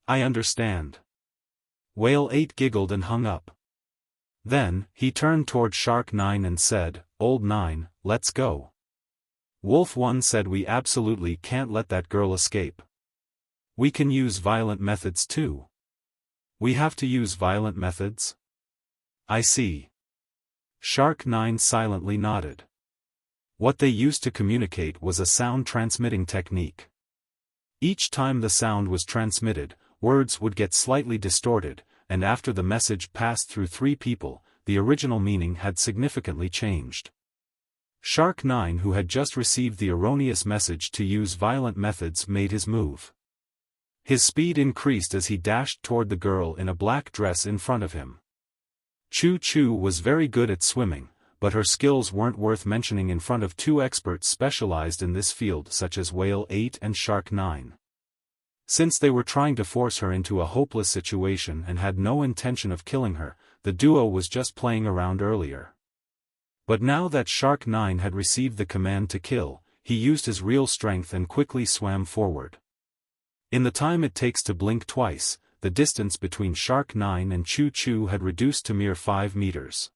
I understand. Whale 8 giggled and hung up. Then, he turned toward Shark 9 and said, Old 9, let's go. Wolf 1 said we absolutely can't let that girl escape. We can use violent methods too. We have to use violent methods? I see. Shark 9 silently nodded. What they used to communicate was a sound transmitting technique. Each time the sound was transmitted, words would get slightly distorted, and after the message passed through 3 people, the original meaning had significantly changed. Shark 9, who had just received the erroneous message to use violent methods, made his move. His speed increased as he dashed toward the girl in a black dress in front of him. Choo Choo was very good at swimming, but her skills weren't worth mentioning in front of 2 experts specialized in this field such as Whale 8 and Shark 9. Since they were trying to force her into a hopeless situation and had no intention of killing her, the duo was just playing around earlier. But now that Shark 9 had received the command to kill, he used his real strength and quickly swam forward. In the time it takes to blink twice, the distance between Shark 9 and Choo Choo had reduced to mere 5 meters.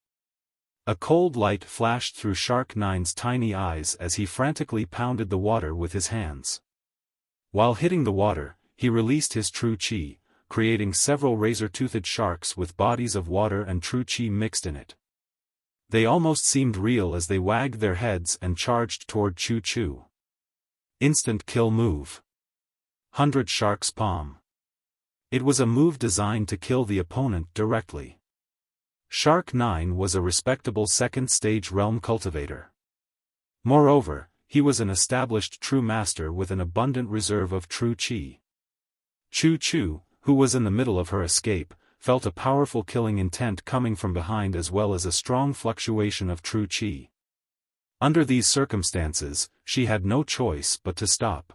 A cold light flashed through Shark 9's tiny eyes as he frantically pounded the water with his hands. While hitting the water, he released his true chi, creating several razor-toothed sharks with bodies of water and true chi mixed in it. They almost seemed real as they wagged their heads and charged toward Choo Choo. Instant kill move. 100 Sharks Palm. It was a move designed to kill the opponent directly. Shark 9 was a respectable second-stage realm cultivator. Moreover, he was an established true master with an abundant reserve of true chi. Choo Choo, who was in the middle of her escape, felt a powerful killing intent coming from behind as well as a strong fluctuation of true chi. Under these circumstances, she had no choice but to stop.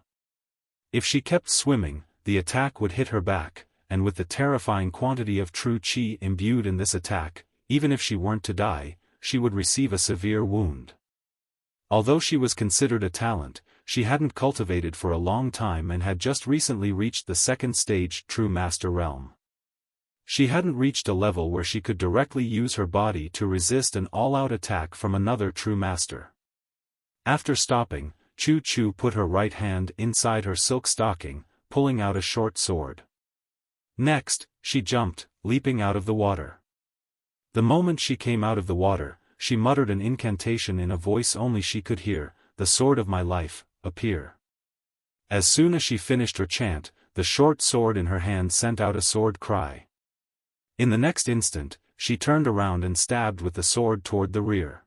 If she kept swimming, the attack would hit her back, and with the terrifying quantity of true chi imbued in this attack, even if she weren't to die, she would receive a severe wound. Although she was considered a talent, she hadn't cultivated for a long time and had just recently reached the second stage true master realm. She hadn't reached a level where she could directly use her body to resist an all-out attack from another true master. After stopping, Choo Choo put her right hand inside her silk stocking, pulling out a short sword. Next, she jumped, leaping out of the water. The moment she came out of the water, she muttered an incantation in a voice only she could hear, "The sword of my life, appear." As soon as she finished her chant, the short sword in her hand sent out a sword cry. In the next instant, she turned around and stabbed with the sword toward the rear.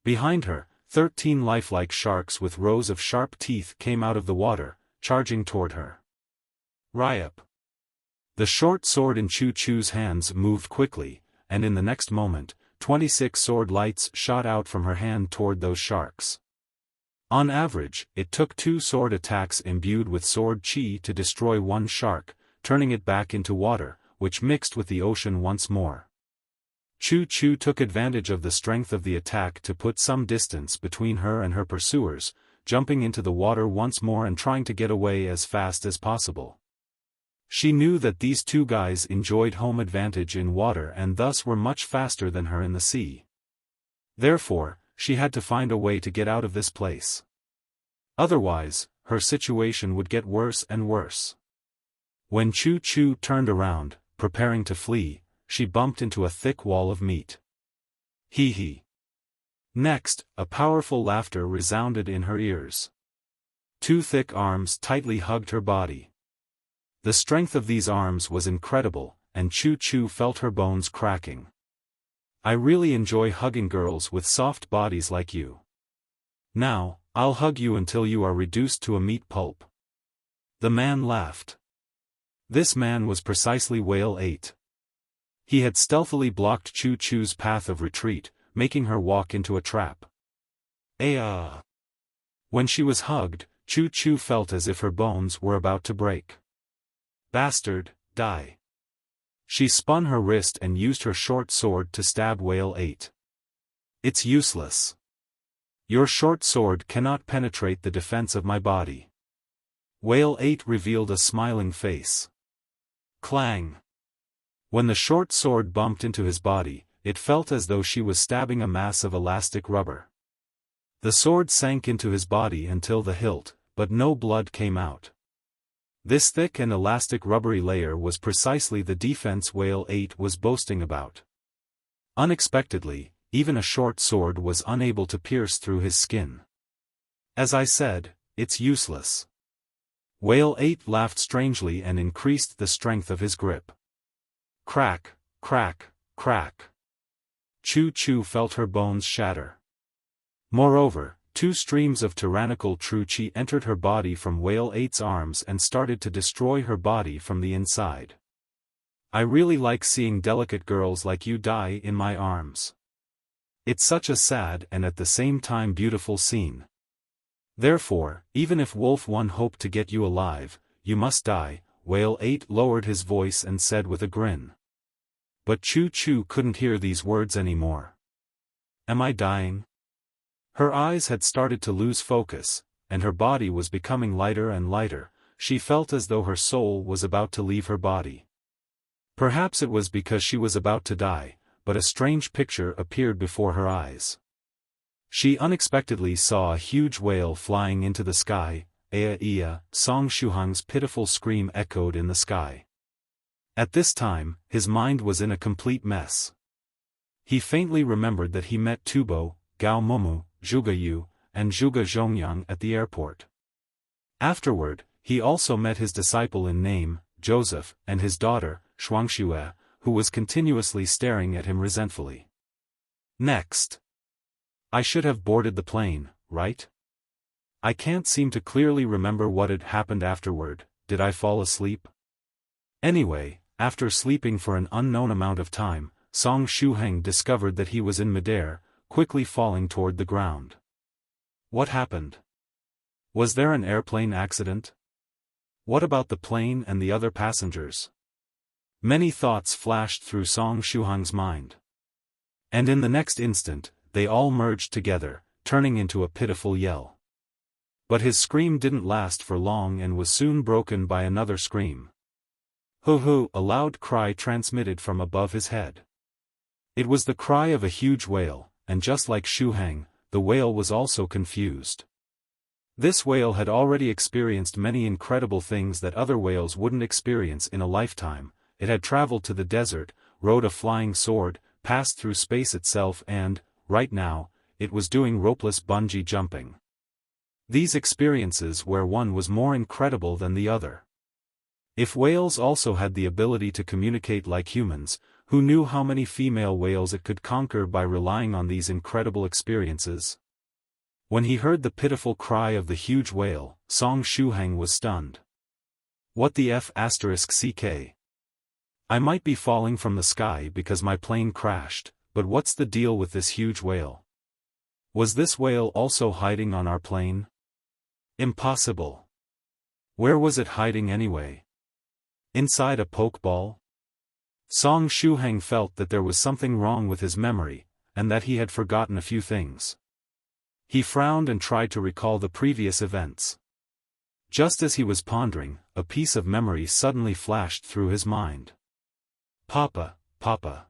Behind her, 13 lifelike sharks with rows of sharp teeth came out of the water, charging toward her. Ryup. The short sword in Choo Choo's hands moved quickly, and in the next moment, 26 sword lights shot out from her hand toward those sharks. On average, it took 2 sword attacks imbued with sword chi to destroy one shark, turning it back into water, which mixed with the ocean once more. Choo Choo took advantage of the strength of the attack to put some distance between her and her pursuers, jumping into the water once more and trying to get away as fast as possible. She knew that these 2 guys enjoyed home advantage in water and thus were much faster than her in the sea. Therefore, she had to find a way to get out of this place. Otherwise, her situation would get worse and worse. When Choo Choo turned around, preparing to flee, she bumped into a thick wall of meat. Hee hee. Next, a powerful laughter resounded in her ears. 2 thick arms tightly hugged her body. The strength of these arms was incredible, and Choo Choo felt her bones cracking. "I really enjoy hugging girls with soft bodies like you. Now, I'll hug you until you are reduced to a meat pulp." The man laughed. This man was precisely Whale 8. He had stealthily blocked Choo Choo's path of retreat, making her walk into a trap. When she was hugged, Choo Choo felt as if her bones were about to break. "Bastard, die." She spun her wrist and used her short sword to stab Whale 8. "It's useless. Your short sword cannot penetrate the defense of my body." Whale 8 revealed a smiling face. Clang! When the short sword bumped into his body, it felt as though she was stabbing a mass of elastic rubber. The sword sank into his body until the hilt, but no blood came out. This thick and elastic rubbery layer was precisely the defense Whale 8 was boasting about. Unexpectedly, even a short sword was unable to pierce through his skin. As I said, it's useless. Whale 8 laughed strangely and increased the strength of his grip. Crack, crack, crack. Chu Chu felt her bones shatter. Moreover, 2 streams of tyrannical true qi entered her body from Whale 8's arms and started to destroy her body from the inside. I really like seeing delicate girls like you die in my arms. It's such a sad and at the same time beautiful scene. Therefore, even if Wolf 1 hoped to get you alive, you must die, Whale 8 lowered his voice and said with a grin. But Chu Chu couldn't hear these words anymore. Am I dying? Her eyes had started to lose focus, and her body was becoming lighter and lighter. She felt as though her soul was about to leave her body. Perhaps it was because she was about to die, but a strange picture appeared before her eyes. She unexpectedly saw a huge whale flying into the sky. Ea Ea, Song Shuhang's pitiful scream echoed in the sky. At this time, his mind was in a complete mess. He faintly remembered that he met Tubo, Gao Momu, Zhuge Yu, and Zhuge Zhongyang at the airport. Afterward, he also met his disciple in name, Joseph, and his daughter, Shuangxue, who was continuously staring at him resentfully. Next. I should have boarded the plane, right? I can't seem to clearly remember what had happened afterward. Did I fall asleep? Anyway, after sleeping for an unknown amount of time, Song Shuhang discovered that he was in midair, quickly falling toward the ground. What happened? Was there an airplane accident? What about the plane and the other passengers? Many thoughts flashed through Song Shuhang's mind. And in the next instant, they all merged together, turning into a pitiful yell. But his scream didn't last for long and was soon broken by another scream. Hoo hoo, a loud cry transmitted from above his head. It was the cry of a huge whale, and just like Shuhang, the whale was also confused. This whale had already experienced many incredible things that other whales wouldn't experience in a lifetime. It had traveled to the desert, rode a flying sword, passed through space itself and, right now, it was doing ropeless bungee jumping. These experiences where one was more incredible than the other. If whales also had the ability to communicate like humans, who knew how many female whales it could conquer by relying on these incredible experiences? When he heard the pitiful cry of the huge whale, Song Shuhang was stunned. What the f***ck? I might be falling from the sky because my plane crashed, but what's the deal with this huge whale? Was this whale also hiding on our plane? Impossible. Where was it hiding anyway? Inside a pokeball? Song Shuhang felt that there was something wrong with his memory, and that he had forgotten a few things. He frowned and tried to recall the previous events. Just as he was pondering, a piece of memory suddenly flashed through his mind. Papa, Papa.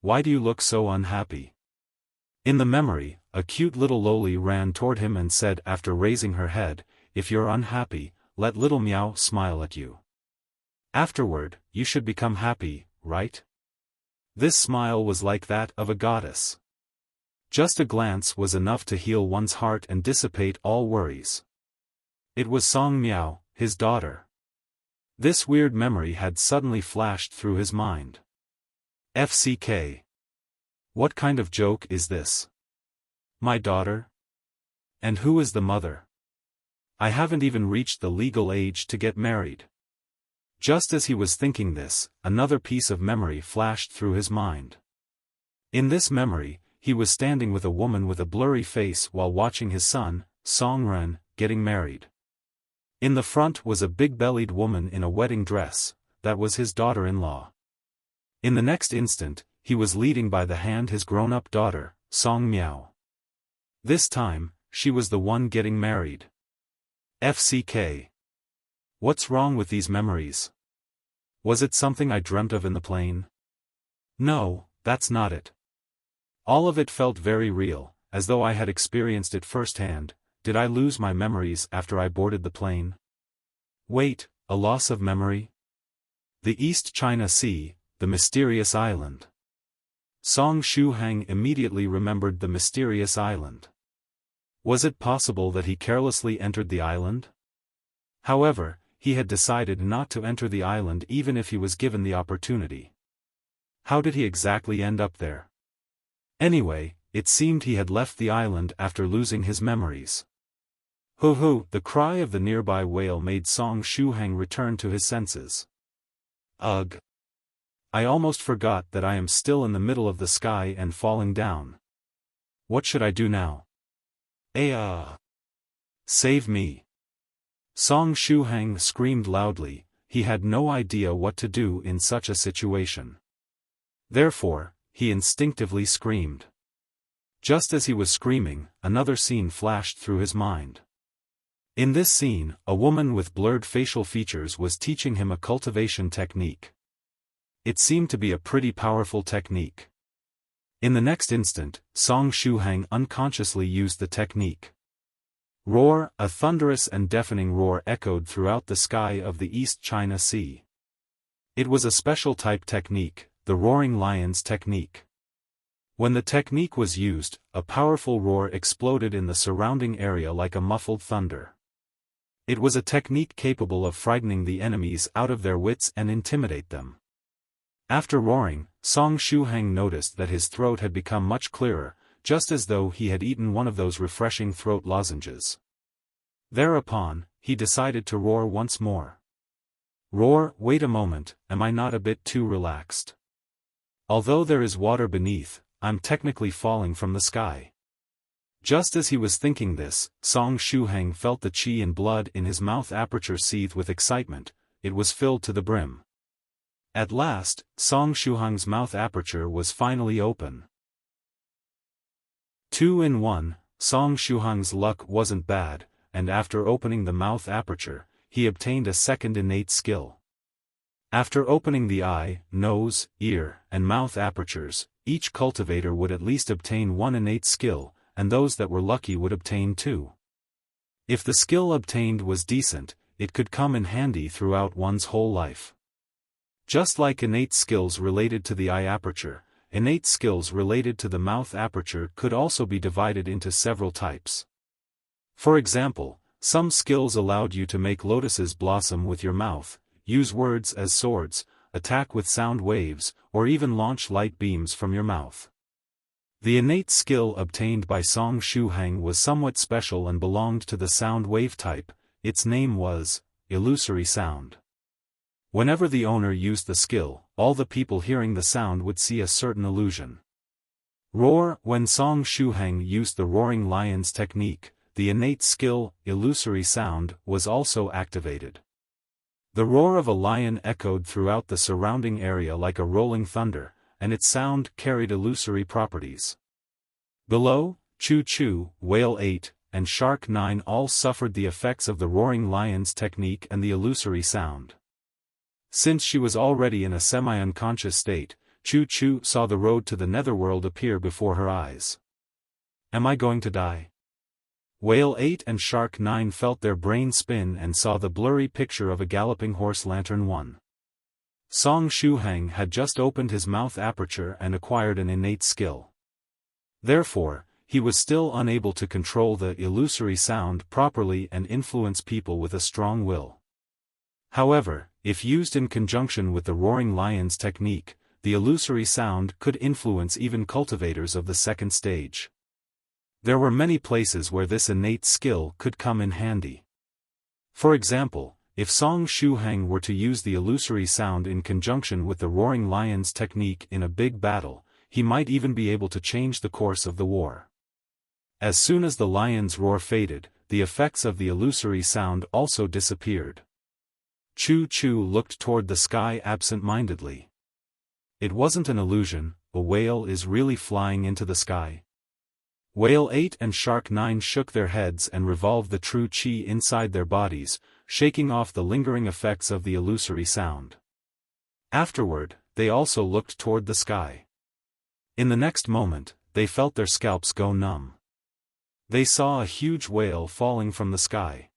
Why do you look so unhappy? In the memory, a cute little loli ran toward him and said after raising her head, if you're unhappy, let little Meow smile at you. Afterward, you should become happy, right? This smile was like that of a goddess. Just a glance was enough to heal one's heart and dissipate all worries. It was Song Miao, his daughter. This weird memory had suddenly flashed through his mind. FCK. What kind of joke is this? My daughter? And who is the mother? I haven't even reached the legal age to get married. Just as he was thinking this, another piece of memory flashed through his mind. In this memory, he was standing with a woman with a blurry face while watching his son, Song Ren, getting married. In the front was a big-bellied woman in a wedding dress, that was his daughter-in-law. In the next instant, he was leading by the hand his grown-up daughter, Song Miao. This time, she was the one getting married. FCK. What's wrong with these memories? Was it something I dreamt of in the plane? No, that's not it. All of it felt very real, as though I had experienced it firsthand. Did I lose my memories after I boarded the plane? Wait, a loss of memory? The East China Sea, the mysterious island. Song Shuhang immediately remembered the mysterious island. Was it possible that he carelessly entered the island? However, he had decided not to enter the island even if he was given the opportunity. How did he exactly end up there? Anyway, it seemed he had left the island after losing his memories. Hoo-hoo! The cry of the nearby whale made Song Shuhang return to his senses. Ugh! I almost forgot that I am still in the middle of the sky and falling down. What should I do now? Save me! Song Shuhang screamed loudly. He had no idea what to do in such a situation. Therefore, he instinctively screamed. Just as he was screaming, another scene flashed through his mind. In this scene, a woman with blurred facial features was teaching him a cultivation technique. It seemed to be a pretty powerful technique. In the next instant, Song Shuhang unconsciously used the technique. Roar! A thunderous and deafening roar echoed throughout the sky of the East China Sea. It was a special type technique, the roaring lion's technique. When the technique was used, a powerful roar exploded in the surrounding area like a muffled thunder. It was a technique capable of frightening the enemies out of their wits and intimidate them. After roaring, Song Shuhang noticed that his throat had become much clearer, just as though he had eaten one of those refreshing throat lozenges. Thereupon, he decided to roar once more. Roar! Wait a moment, am I not a bit too relaxed? Although there is water beneath, I'm technically falling from the sky. Just as he was thinking this, Song Shuhang felt the qi and blood in his mouth aperture seethe with excitement. It was filled to the brim. At last, Song Shuhang's mouth aperture was finally open. 2-in-1, Song Shuhang's luck wasn't bad, and after opening the mouth aperture, he obtained a second innate skill. After opening the eye, nose, ear, and mouth apertures, each cultivator would at least obtain one innate skill, and those that were lucky would obtain two. If the skill obtained was decent, it could come in handy throughout one's whole life. Just like innate skills related to the eye aperture, innate skills related to the mouth aperture could also be divided into several types. For example, some skills allowed you to make lotuses blossom with your mouth, use words as swords, attack with sound waves, or even launch light beams from your mouth. The innate skill obtained by Song Shuhang was somewhat special and belonged to the sound wave type. Its name was illusory sound. Whenever the owner used the skill, all the people hearing the sound would see a certain illusion. Roar! When Song Shuhang used the roaring lion's technique, the innate skill, illusory sound, was also activated. The roar of a lion echoed throughout the surrounding area like a rolling thunder, and its sound carried illusory properties. Below, Choo-Choo, Whale 8, and Shark 9 all suffered the effects of the roaring lion's technique and the illusory sound. Since she was already in a semi-unconscious state, Choo-Choo saw the road to the netherworld appear before her eyes. Am I going to die? Whale 8 and Shark 9 felt their brain spin and saw the blurry picture of a galloping horse. Lantern 1. Song Shuhang had just opened his mouth aperture and acquired an innate skill. Therefore, he was still unable to control the illusory sound properly and influence people with a strong will. However, if used in conjunction with the roaring lion's technique, the illusory sound could influence even cultivators of the second stage. There were many places where this innate skill could come in handy. For example, if Song Shuhang were to use the illusory sound in conjunction with the roaring lion's technique in a big battle, he might even be able to change the course of the war. As soon as the lion's roar faded, the effects of the illusory sound also disappeared. Choo-Choo looked toward the sky absent-mindedly. It wasn't an illusion, a whale is really flying into the sky. Whale 8 and Shark 9 shook their heads and revolved the true chi inside their bodies, shaking off the lingering effects of the illusory sound. Afterward, they also looked toward the sky. In the next moment, they felt their scalps go numb. They saw a huge whale falling from the sky.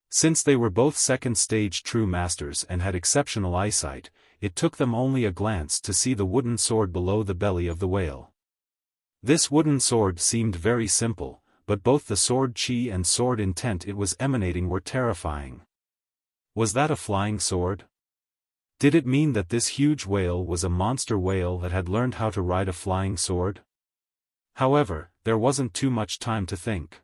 Since they were both second-stage true masters and had exceptional eyesight, it took them only a glance to see the wooden sword below the belly of the whale. This wooden sword seemed very simple, but both the sword chi and sword intent it was emanating were terrifying. Was that a flying sword? Did it mean that this huge whale was a monster whale that had learned how to ride a flying sword? However, there wasn't too much time to think.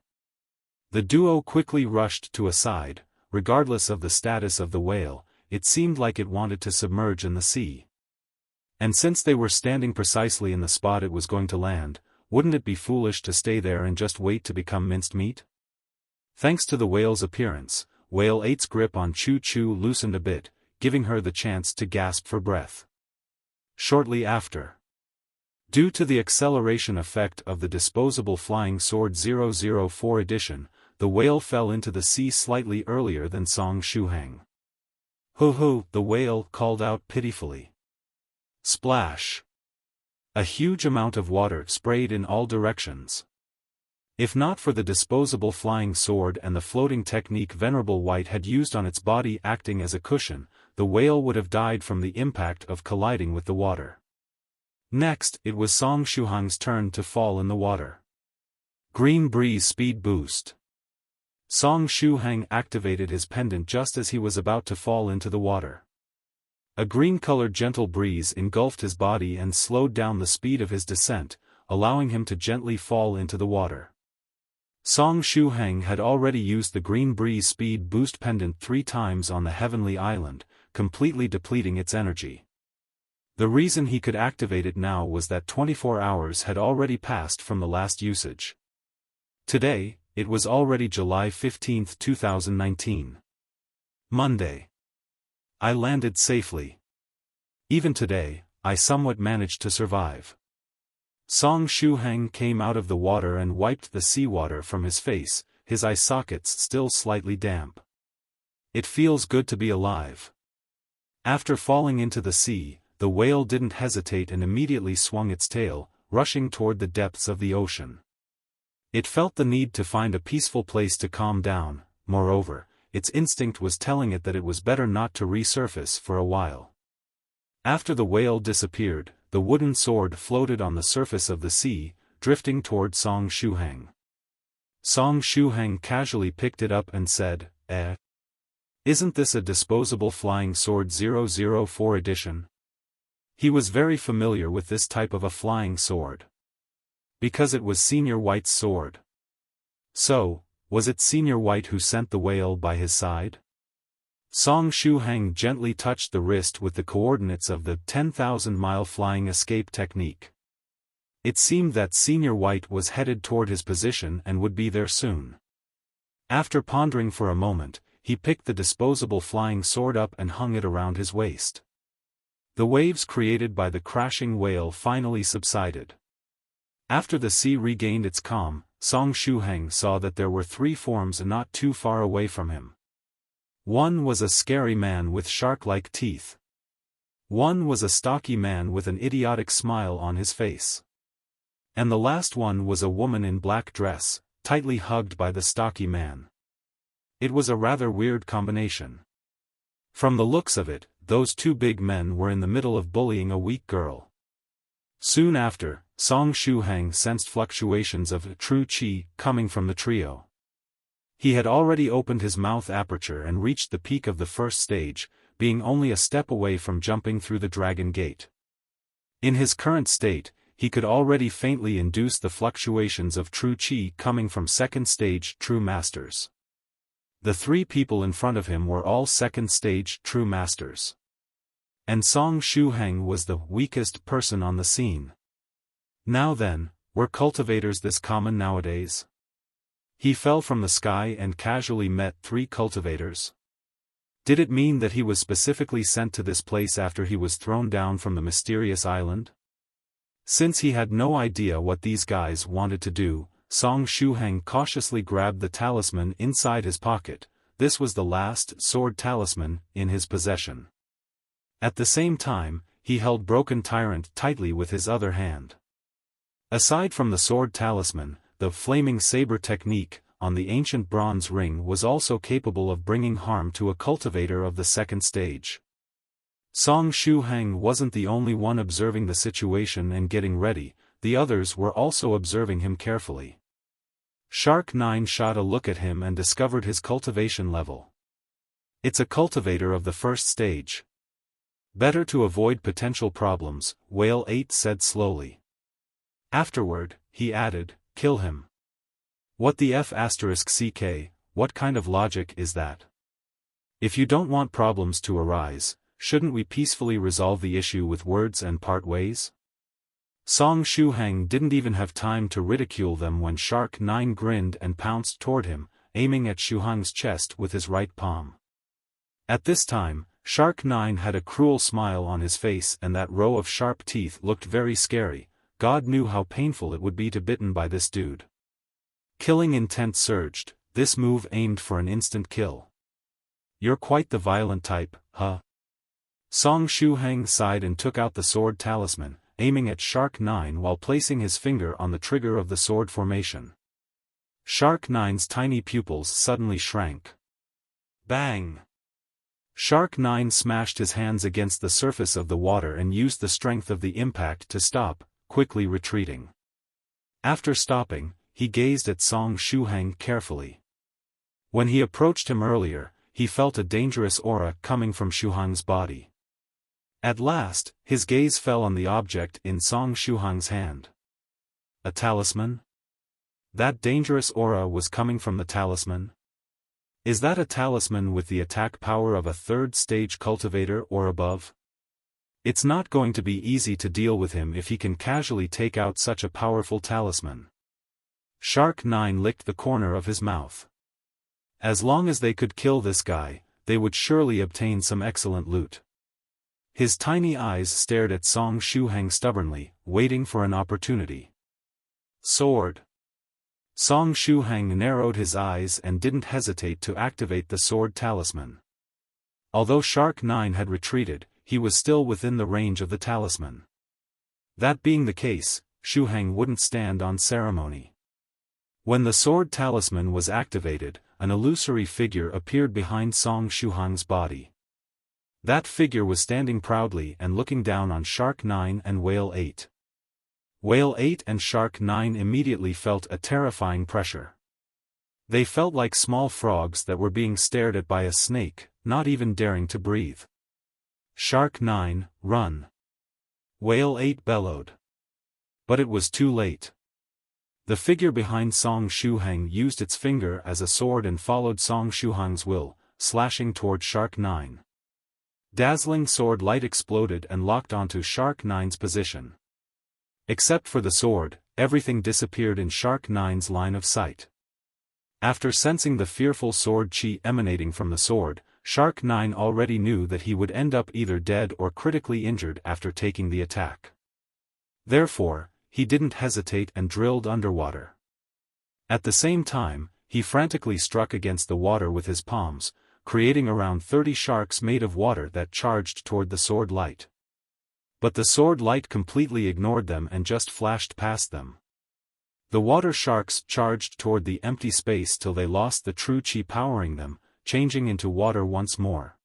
The duo quickly rushed to a side. Regardless of the status of the whale, it seemed like it wanted to submerge in the sea. And since they were standing precisely in the spot it was going to land, wouldn't it be foolish to stay there and just wait to become minced meat? Thanks to the whale's appearance, Whale 8's grip on Choo Choo loosened a bit, giving her the chance to gasp for breath. Shortly after, due to the acceleration effect of the disposable flying sword 004 edition, the whale fell into the sea slightly earlier than Song Shuhang. "Hoo-hoo," the whale called out pitifully. Splash! A huge amount of water sprayed in all directions. If not for the disposable flying sword and the floating technique Venerable White had used on its body acting as a cushion, the whale would have died from the impact of colliding with the water. Next, it was Song Shuhang's turn to fall in the water. Green breeze speed boost. Song Shuhang activated his pendant just as he was about to fall into the water. A green-colored gentle breeze engulfed his body and slowed down the speed of his descent, allowing him to gently fall into the water. Song Shuhang had already used the green breeze speed boost pendant 3 times on the heavenly island, completely depleting its energy. The reason he could activate it now was that 24 hours had already passed from the last usage. Today, it was already July 15, 2019. Monday. I landed safely. Even today, I somewhat managed to survive. Song Shuhang came out of the water and wiped the seawater from his face, his eye sockets still slightly damp. It feels good to be alive. After falling into the sea, the whale didn't hesitate and immediately swung its tail, rushing toward the depths of the ocean. It felt the need to find a peaceful place to calm down. Moreover, its instinct was telling it that it was better not to resurface for a while. After the whale disappeared, the wooden sword floated on the surface of the sea, drifting toward Song Shuhang. Song Shuhang casually picked it up and said, Isn't this a disposable flying sword 004 edition? He was very familiar with this type of a flying sword. Because it was Senior White's sword. So, was it Senior White who sent the whale by his side? Song Shuhang gently touched the wrist with the coordinates of the 10,000-mile flying escape technique. It seemed that Senior White was headed toward his position and would be there soon. After pondering for a moment, he picked the disposable flying sword up and hung it around his waist. The waves created by the crashing whale finally subsided. After the sea regained its calm, Song Shuhang saw that there were 3 forms not too far away from him. One was a scary man with shark-like teeth. One was a stocky man with an idiotic smile on his face. And the last one was a woman in black dress, tightly hugged by the stocky man. It was a rather weird combination. From the looks of it, those 2 big men were in the middle of bullying a weak girl. Soon after, Song Shuhang sensed fluctuations of true qi coming from the trio. He had already opened his mouth aperture and reached the peak of the first stage, being only a step away from jumping through the dragon gate. In his current state, he could already faintly induce the fluctuations of true qi coming from second stage true masters. The 3 people in front of him were all second stage true masters. And Song Shuhang was the weakest person on the scene. Now then, were cultivators this common nowadays? He fell from the sky and casually met 3 cultivators. Did it mean that he was specifically sent to this place after he was thrown down from the mysterious island? Since he had no idea what these guys wanted to do, Song Shuhang cautiously grabbed the talisman inside his pocket. This was the last sword talisman in his possession. At the same time, he held broken Tyrant tightly with his other hand. Aside from the sword talisman, the flaming saber technique on the ancient bronze ring was also capable of bringing harm to a cultivator of the second stage. Song Shuhang wasn't the only one observing the situation and getting ready, the others were also observing him carefully. Shark 9 shot a look at him and discovered his cultivation level. It's a cultivator of the first stage. Better to avoid potential problems, Whale 8 said slowly. Afterward, he added, kill him. What the F***ck, what kind of logic is that? If you don't want problems to arise, shouldn't we peacefully resolve the issue with words and part ways? Song Shuhang didn't even have time to ridicule them when Shark 9 grinned and pounced toward him, aiming at Shuhang's chest with his right palm. At this time, Shark 9 had a cruel smile on his face and that row of sharp teeth looked very scary. God knew how painful it would be to be bitten by this dude. Killing intent surged, this move aimed for an instant kill. You're quite the violent type, huh? Song Shuhang sighed and took out the sword talisman, aiming at Shark 9 while placing his finger on the trigger of the sword formation. Shark 9's tiny pupils suddenly shrank. Bang! Shark 9 smashed his hands against the surface of the water and used the strength of the impact to stop, quickly retreating. After stopping, he gazed at Song Shuhang carefully. When he approached him earlier, he felt a dangerous aura coming from Shuhang's body. At last, his gaze fell on the object in Song Shuhang's hand. A talisman? That dangerous aura was coming from the talisman? Is that a talisman with the attack power of a third-stage cultivator or above? It's not going to be easy to deal with him if he can casually take out such a powerful talisman. Shark 9 licked the corner of his mouth. As long as they could kill this guy, they would surely obtain some excellent loot. His tiny eyes stared at Song Shuhang stubbornly, waiting for an opportunity. Sword. Song Shuhang narrowed his eyes and didn't hesitate to activate the sword talisman. Although Shark 9 had retreated, he was still within the range of the talisman. That being the case, Shuhang wouldn't stand on ceremony. When the sword talisman was activated, an illusory figure appeared behind Song Shuhang's body. That figure was standing proudly and looking down on Shark 9 and Whale 8. Whale 8 and Shark 9 immediately felt a terrifying pressure. They felt like small frogs that were being stared at by a snake, not even daring to breathe. Shark 9, run! Whale 8 bellowed. But it was too late. The figure behind Song Shuhang used its finger as a sword and followed Song Shuhang's will, slashing toward Shark 9. Dazzling sword light exploded and locked onto Shark 9's position. Except for the sword, everything disappeared in Shark 9's line of sight. After sensing the fearful sword chi emanating from the sword, Shark 9 already knew that he would end up either dead or critically injured after taking the attack. Therefore, he didn't hesitate and drilled underwater. At the same time, he frantically struck against the water with his palms, creating around 30 sharks made of water that charged toward the sword light. But the sword light completely ignored them and just flashed past them. The water sharks charged toward the empty space till they lost the true chi powering them, changing into water once more.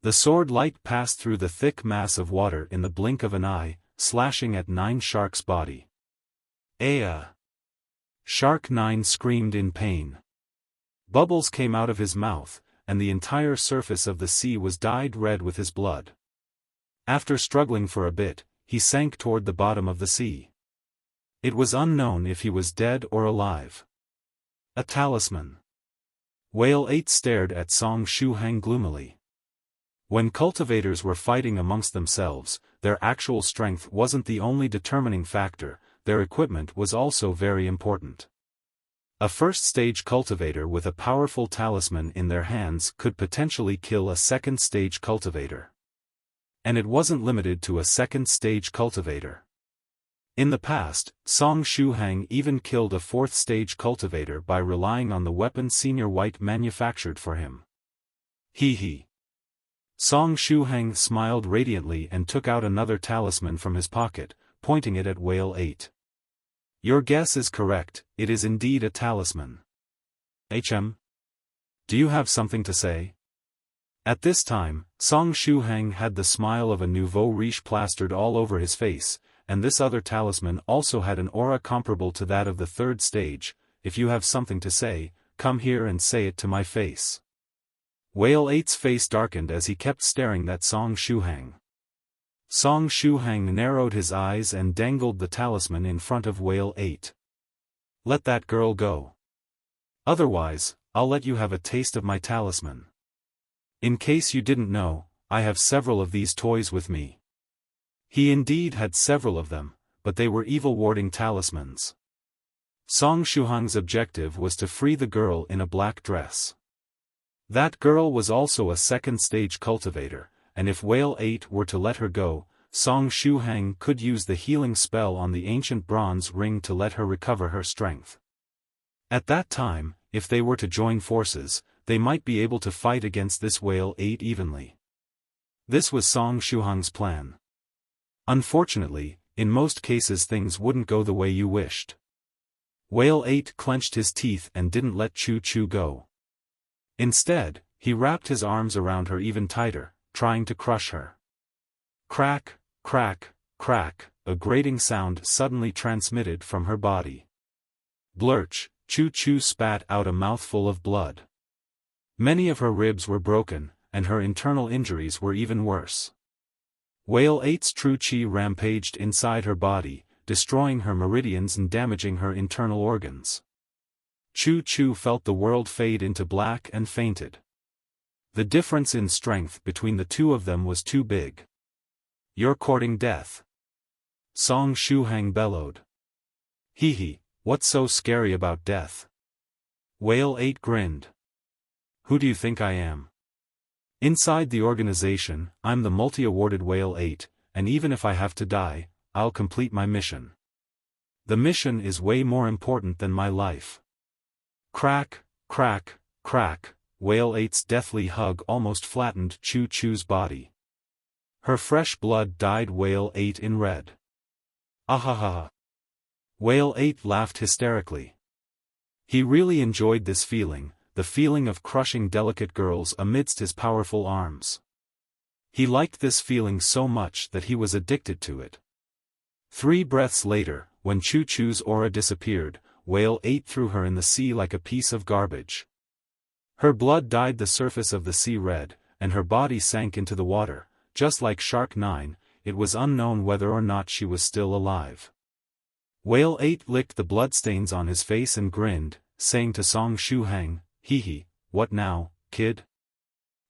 The sword light passed through the thick mass of water in the blink of an eye, slashing at 9 sharks' body. Aya! Shark 9 screamed in pain. Bubbles came out of his mouth, and the entire surface of the sea was dyed red with his blood. After struggling for a bit, he sank toward the bottom of the sea. It was unknown if he was dead or alive. A talisman. Whale 8 stared at Song Shuhang gloomily. When cultivators were fighting amongst themselves, their actual strength wasn't the only determining factor, their equipment was also very important. A first-stage cultivator with a powerful talisman in their hands could potentially kill a second-stage cultivator. And it wasn't limited to a second-stage cultivator. In the past, Song Shuhang even killed a fourth-stage cultivator by relying on the weapon Senior White manufactured for him. Hee hee. Song Shuhang smiled radiantly and took out another talisman from his pocket, pointing it at Whale 8. Your guess is correct, it is indeed a talisman. HM? Do you have something to say? At this time, Song Shuhang had the smile of a nouveau riche plastered all over his face, and this other talisman also had an aura comparable to that of the third stage. If you have something to say, come here and say it to my face. Whale 8's face darkened as he kept staring at Song Shuhang. Song Shuhang narrowed his eyes and dangled the talisman in front of Whale 8. Let that girl go. Otherwise, I'll let you have a taste of my talisman. In case you didn't know, I have several of these toys with me. He indeed had several of them, but they were evil-warding talismans. Song Shuhang's objective was to free the girl in a black dress. That girl was also a second-stage cultivator, and if Whale 8 were to let her go, Song Shuhang could use the healing spell on the ancient bronze ring to let her recover her strength. At that time, if they were to join forces, they might be able to fight against this Whale 8 evenly. This was Song Shuhang's plan. Unfortunately, in most cases things wouldn't go the way you wished. Whale 8 clenched his teeth and didn't let Chu Chu go. Instead, he wrapped his arms around her even tighter, trying to crush her. Crack, crack, crack, a grating sound suddenly transmitted from her body. Blurch, Chu Chu spat out a mouthful of blood. Many of her ribs were broken, and her internal injuries were even worse. Whale 8's true chi rampaged inside her body, destroying her meridians and damaging her internal organs. Chu Chu felt the world fade into black and fainted. The difference in strength between the two of them was too big. You're courting death. Song Shuhang bellowed. Hee, what's so scary about death? Whale 8 grinned. Who do you think I am? Inside the organization, I'm the multi-awarded Whale 8, and even if I have to die, I'll complete my mission. The mission is way more important than my life. Crack, crack, crack, Whale 8's deathly hug almost flattened Chu Chu's body. Her fresh blood dyed Whale 8 in red. Ahaha. Whale 8 laughed hysterically. He really enjoyed this feeling, the feeling of crushing delicate girls amidst his powerful arms. He liked this feeling so much that he was addicted to it. 3 breaths later, when Chu Chu's aura disappeared, Whale 8 threw her in the sea like a piece of garbage. Her blood dyed the surface of the sea red, and her body sank into the water. Just like Shark 9, it was unknown whether or not she was still alive. Whale 8 licked the bloodstains on his face and grinned, saying to Song Shuhang, Hee, what now, kid?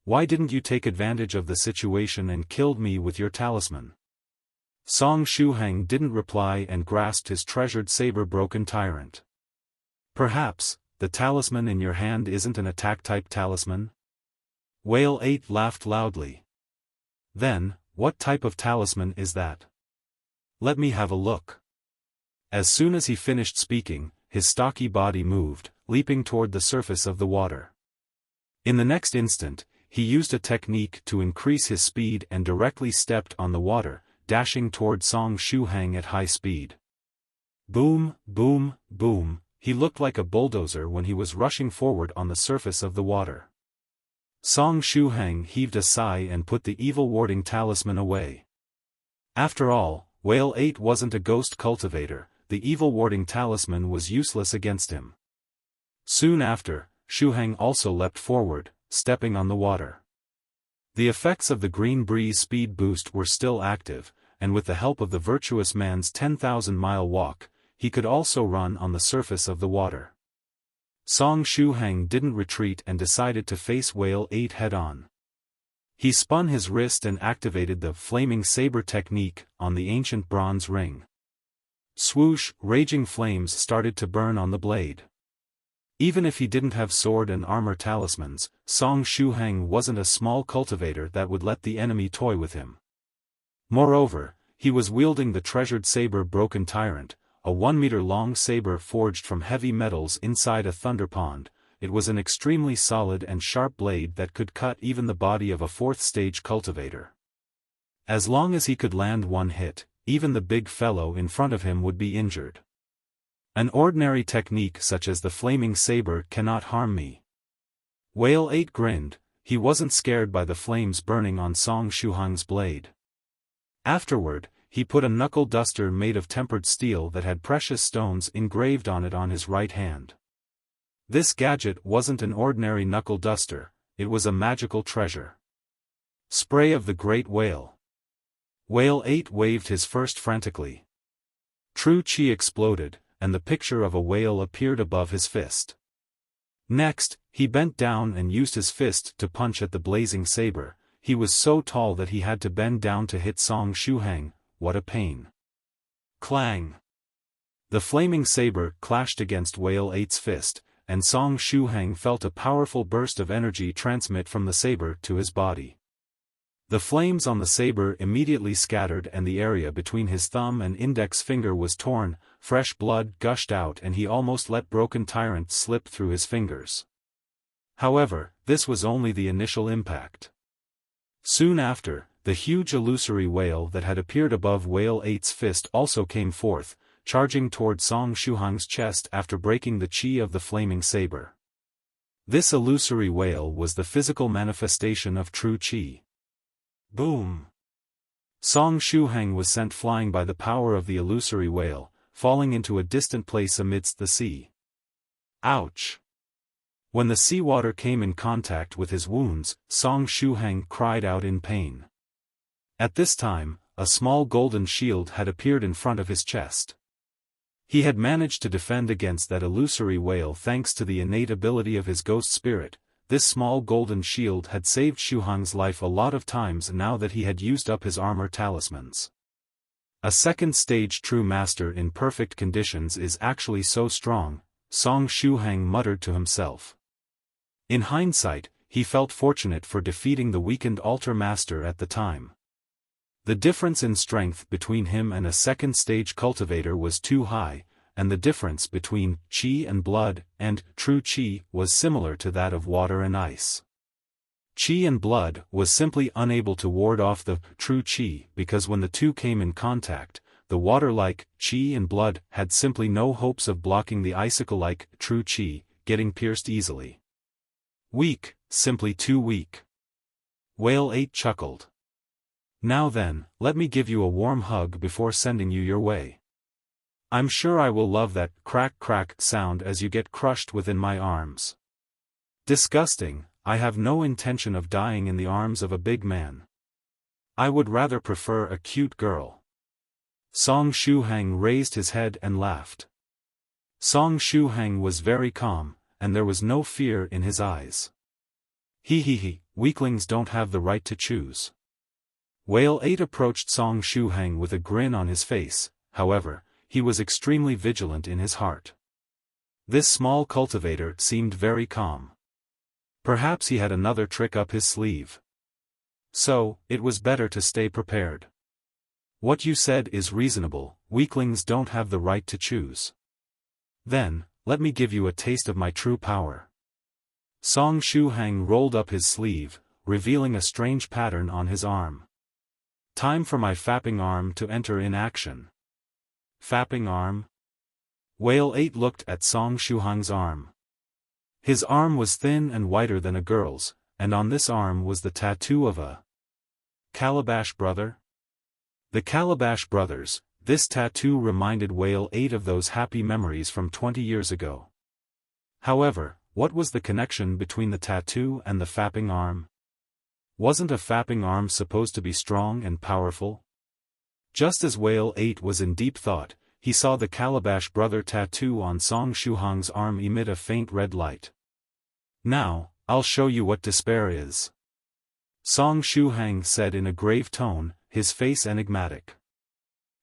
Why didn't you take advantage of the situation and killed me with your talisman? Song Shuhang didn't reply and grasped his treasured saber-broken Tyrant. Perhaps, the talisman in your hand isn't an attack-type talisman? Whale 8 laughed loudly. Then, what type of talisman is that? Let me have a look. As soon as he finished speaking, his stocky body moved, leaping toward the surface of the water. In the next instant, he used a technique to increase his speed and directly stepped on the water, dashing toward Song Shuhang at high speed. Boom, boom, boom, he looked like a bulldozer when he was rushing forward on the surface of the water. Song Shuhang heaved a sigh and put the evil-warding talisman away. After all, Whale 8 wasn't a ghost cultivator, the evil-warding talisman was useless against him. Soon after, Shuhang also leapt forward, stepping on the water. The effects of the green breeze speed boost were still active, and with the help of the virtuous man's 10,000-mile walk, he could also run on the surface of the water. Song Shuhang didn't retreat and decided to face Whale 8 head-on. He spun his wrist and activated the flaming saber technique on the ancient bronze ring. Swoosh, raging flames started to burn on the blade. Even if he didn't have sword and armor talismans, Song Shuhang wasn't a small cultivator that would let the enemy toy with him. Moreover, he was wielding the treasured saber-broken Tyrant, a 1-meter-long saber forged from heavy metals inside a thunder pond. it was an extremely solid and sharp blade that could cut even the body of a fourth-stage cultivator. As long as he could land one hit, even the big fellow in front of him would be injured. An ordinary technique such as the flaming saber cannot harm me. Whale 8 grinned. He wasn't scared by the flames burning on Song Shuhang's blade. Afterward, he put a knuckle duster made of tempered steel that had precious stones engraved on it on his right hand. This gadget wasn't an ordinary knuckle duster, it was a magical treasure. Spray of the Great Whale. Whale 8 waved his first frantically. True Qi exploded, and the picture of a whale appeared above his fist. Next, he bent down and used his fist to punch at the blazing saber. He was so tall that he had to bend down to hit Song Shuhang. What a pain. Clang! The flaming saber clashed against Whale 8's fist, and Song Shuhang felt a powerful burst of energy transmit from the saber to his body. The flames on the saber immediately scattered and the area between his thumb and index finger was torn, fresh blood gushed out and he almost let broken Tyrant slip through his fingers. However, this was only the initial impact. Soon after, the huge illusory whale that had appeared above Whale 8's fist also came forth, charging toward Song Shuhang's chest after breaking the qi of the flaming saber. This illusory whale was the physical manifestation of true qi. Boom! Song Shuhang was sent flying by the power of the illusory whale, falling into a distant place amidst the sea. Ouch! When the seawater came in contact with his wounds, Song Shuhang cried out in pain. At this time, a small golden shield had appeared in front of his chest. He had managed to defend against that illusory whale thanks to the innate ability of his ghost spirit. This small golden shield had saved Shuhang's life a lot of times now that he had used up his armor talismans. A second-stage true master in perfect conditions is actually so strong, Song Shuhang muttered to himself. In hindsight, he felt fortunate for defeating the weakened altar master at the time. The difference in strength between him and a second-stage cultivator was too high, and the difference between qi and blood and true qi was similar to that of water and ice. Qi and blood was simply unable to ward off the true qi because when the two came in contact, the water-like qi and blood had simply no hopes of blocking the icicle-like true qi, getting pierced easily. Weak, simply too weak. Whale 8 chuckled. Now then, let me give you a warm hug before sending you your way. I'm sure I will love that crack sound as you get crushed within my arms. Disgusting, I have no intention of dying in the arms of a big man. I would rather prefer a cute girl. Song Shuhang raised his head and laughed. Song Shuhang was very calm, and there was no fear in his eyes. He, weaklings don't have the right to choose. Whale 8 approached Song Shuhang with a grin on his face, however, he was extremely vigilant in his heart. This small cultivator seemed very calm. Perhaps he had another trick up his sleeve. So, it was better to stay prepared. What you said is reasonable, weaklings don't have the right to choose. Then, let me give you a taste of my true power. Song Shuhang rolled up his sleeve, revealing a strange pattern on his arm. Time for my fapping arm to enter in action. Fapping arm? Whale 8 looked at Song Shuhang's arm. His arm was thin and whiter than a girl's, and on this arm was the tattoo of a Calabash brother? The Calabash brothers, this tattoo reminded Whale 8 of those happy memories from 20 years ago. However, what was the connection between the tattoo and the fapping arm? Wasn't a fapping arm supposed to be strong and powerful? Just as Whale 8 was in deep thought, he saw the Calabash brother tattoo on Song Shuhang's arm emit a faint red light. Now, I'll show you what despair is. Song Shuhang said in a grave tone, his face enigmatic.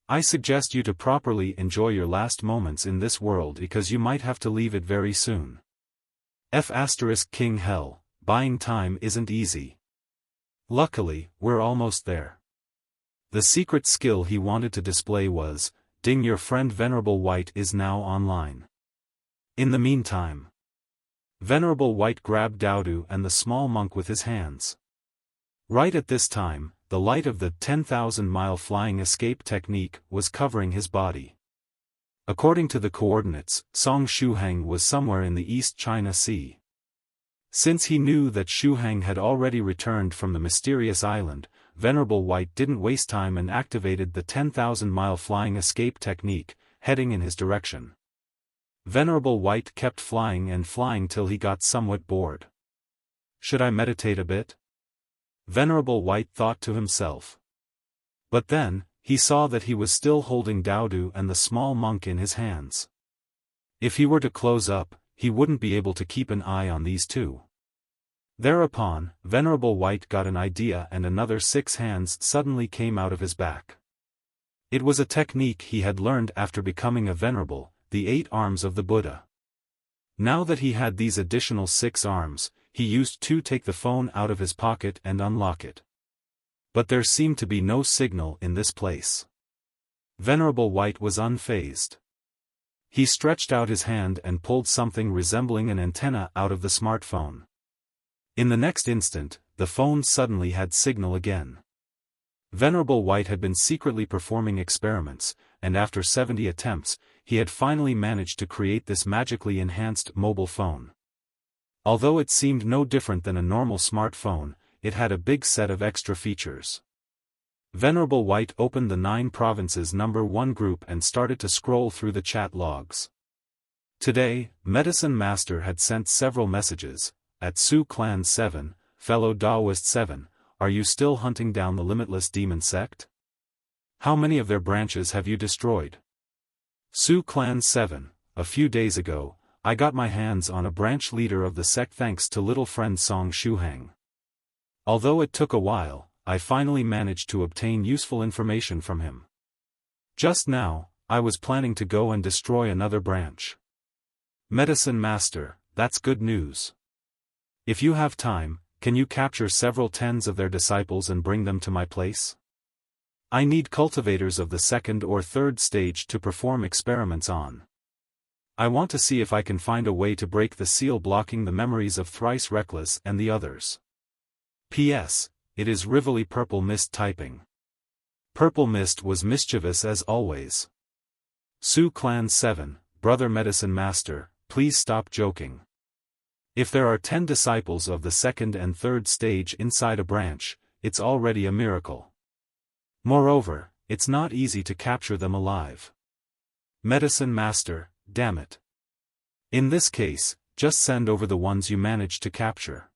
I suggest you to properly enjoy your last moments in this world because you might have to leave it very soon. King hell, buying time isn't easy. Luckily, we're almost there. The secret skill he wanted to display was, ding your friend Venerable White is now online. In the meantime. Venerable White grabbed Daodu and the small monk with his hands. Right at this time, the light of the 10,000-mile flying escape technique was covering his body. According to the coordinates, Song Shuhang was somewhere in the East China Sea. Since he knew that Shuhang had already returned from the mysterious island, Venerable White didn't waste time and activated the 10,000-mile flying escape technique, heading in his direction. Venerable White kept flying and flying till he got somewhat bored. Should I meditate a bit? Venerable White thought to himself. But then, he saw that he was still holding Daodu and the small monk in his hands. If he were to close up, he wouldn't be able to keep an eye on these two. Thereupon, Venerable White got an idea and another 6 hands suddenly came out of his back. It was a technique he had learned after becoming a venerable, the 8 arms of the Buddha. Now that he had these additional 6 arms, he used to take the phone out of his pocket and unlock it. But there seemed to be no signal in this place. Venerable White was unfazed. He stretched out his hand and pulled something resembling an antenna out of the smartphone. In the next instant, the phone suddenly had signal again. Venerable White had been secretly performing experiments, and after 70 attempts, he had finally managed to create this magically enhanced mobile phone. Although it seemed no different than a normal smartphone, it had a big set of extra features. Venerable White opened the 9 provinces number 1 group and started to scroll through the chat logs. Today, Medicine Master had sent several messages. At Su Clan 7, fellow Daoist 7, are you still hunting down the limitless demon sect? How many of their branches have you destroyed? Su Clan 7, a few days ago, I got my hands on a branch leader of the sect thanks to little friend Song Shuhang. Although it took a while, I finally managed to obtain useful information from him. Just now, I was planning to go and destroy another branch. Medicine Master, that's good news. If you have time, can you capture several tens of their disciples and bring them to my place? I need cultivators of the 2nd or 3rd stage to perform experiments on. I want to see if I can find a way to break the seal blocking the memories of Thrice Reckless and the others. P.S. It is Rivoli Purple Mist typing. Purple Mist was mischievous as always. Su Clan 7, Brother Medicine Master, please stop joking. If there are 10 disciples of the 2nd and 3rd stage inside a branch, it's already a miracle. Moreover, it's not easy to capture them alive. Medicine Master, damn it. In this case, just send over the ones you managed to capture.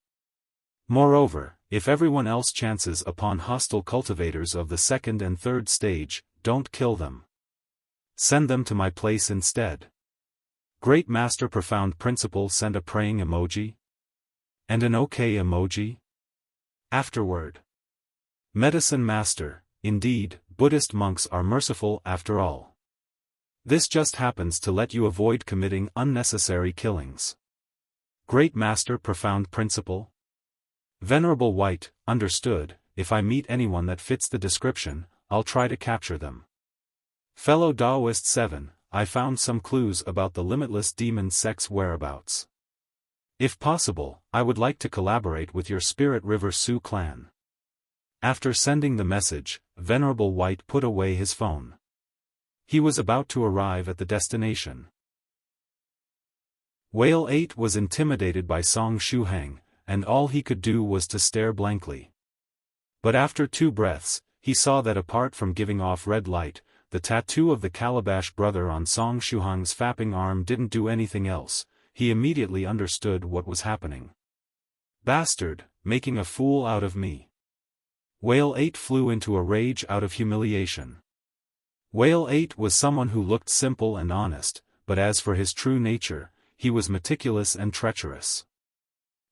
Moreover, if everyone else chances upon hostile cultivators of the 2nd and 3rd stage, don't kill them. Send them to my place instead. Great Master Profound Principle send a praying emoji? And an OK emoji? Afterward. Medicine Master, indeed, Buddhist monks are merciful after all. This just happens to let you avoid committing unnecessary killings. Great Master Profound Principle? Venerable White, understood, if I meet anyone that fits the description, I'll try to capture them. Fellow Daoist 7, I found some clues about the limitless demon sect's whereabouts. If possible, I would like to collaborate with your Spirit River Sioux clan. After sending the message, Venerable White put away his phone. He was about to arrive at the destination. Whale 8 was intimidated by Song Shuhang, and all he could do was to stare blankly. But after 2 breaths, he saw that apart from giving off red light, the tattoo of the Calabash brother on Song Shuhang's fapping arm didn't do anything else. He immediately understood what was happening. Bastard, making a fool out of me. Whale 8 flew into a rage out of humiliation. Whale 8 was someone who looked simple and honest, but as for his true nature, he was meticulous and treacherous.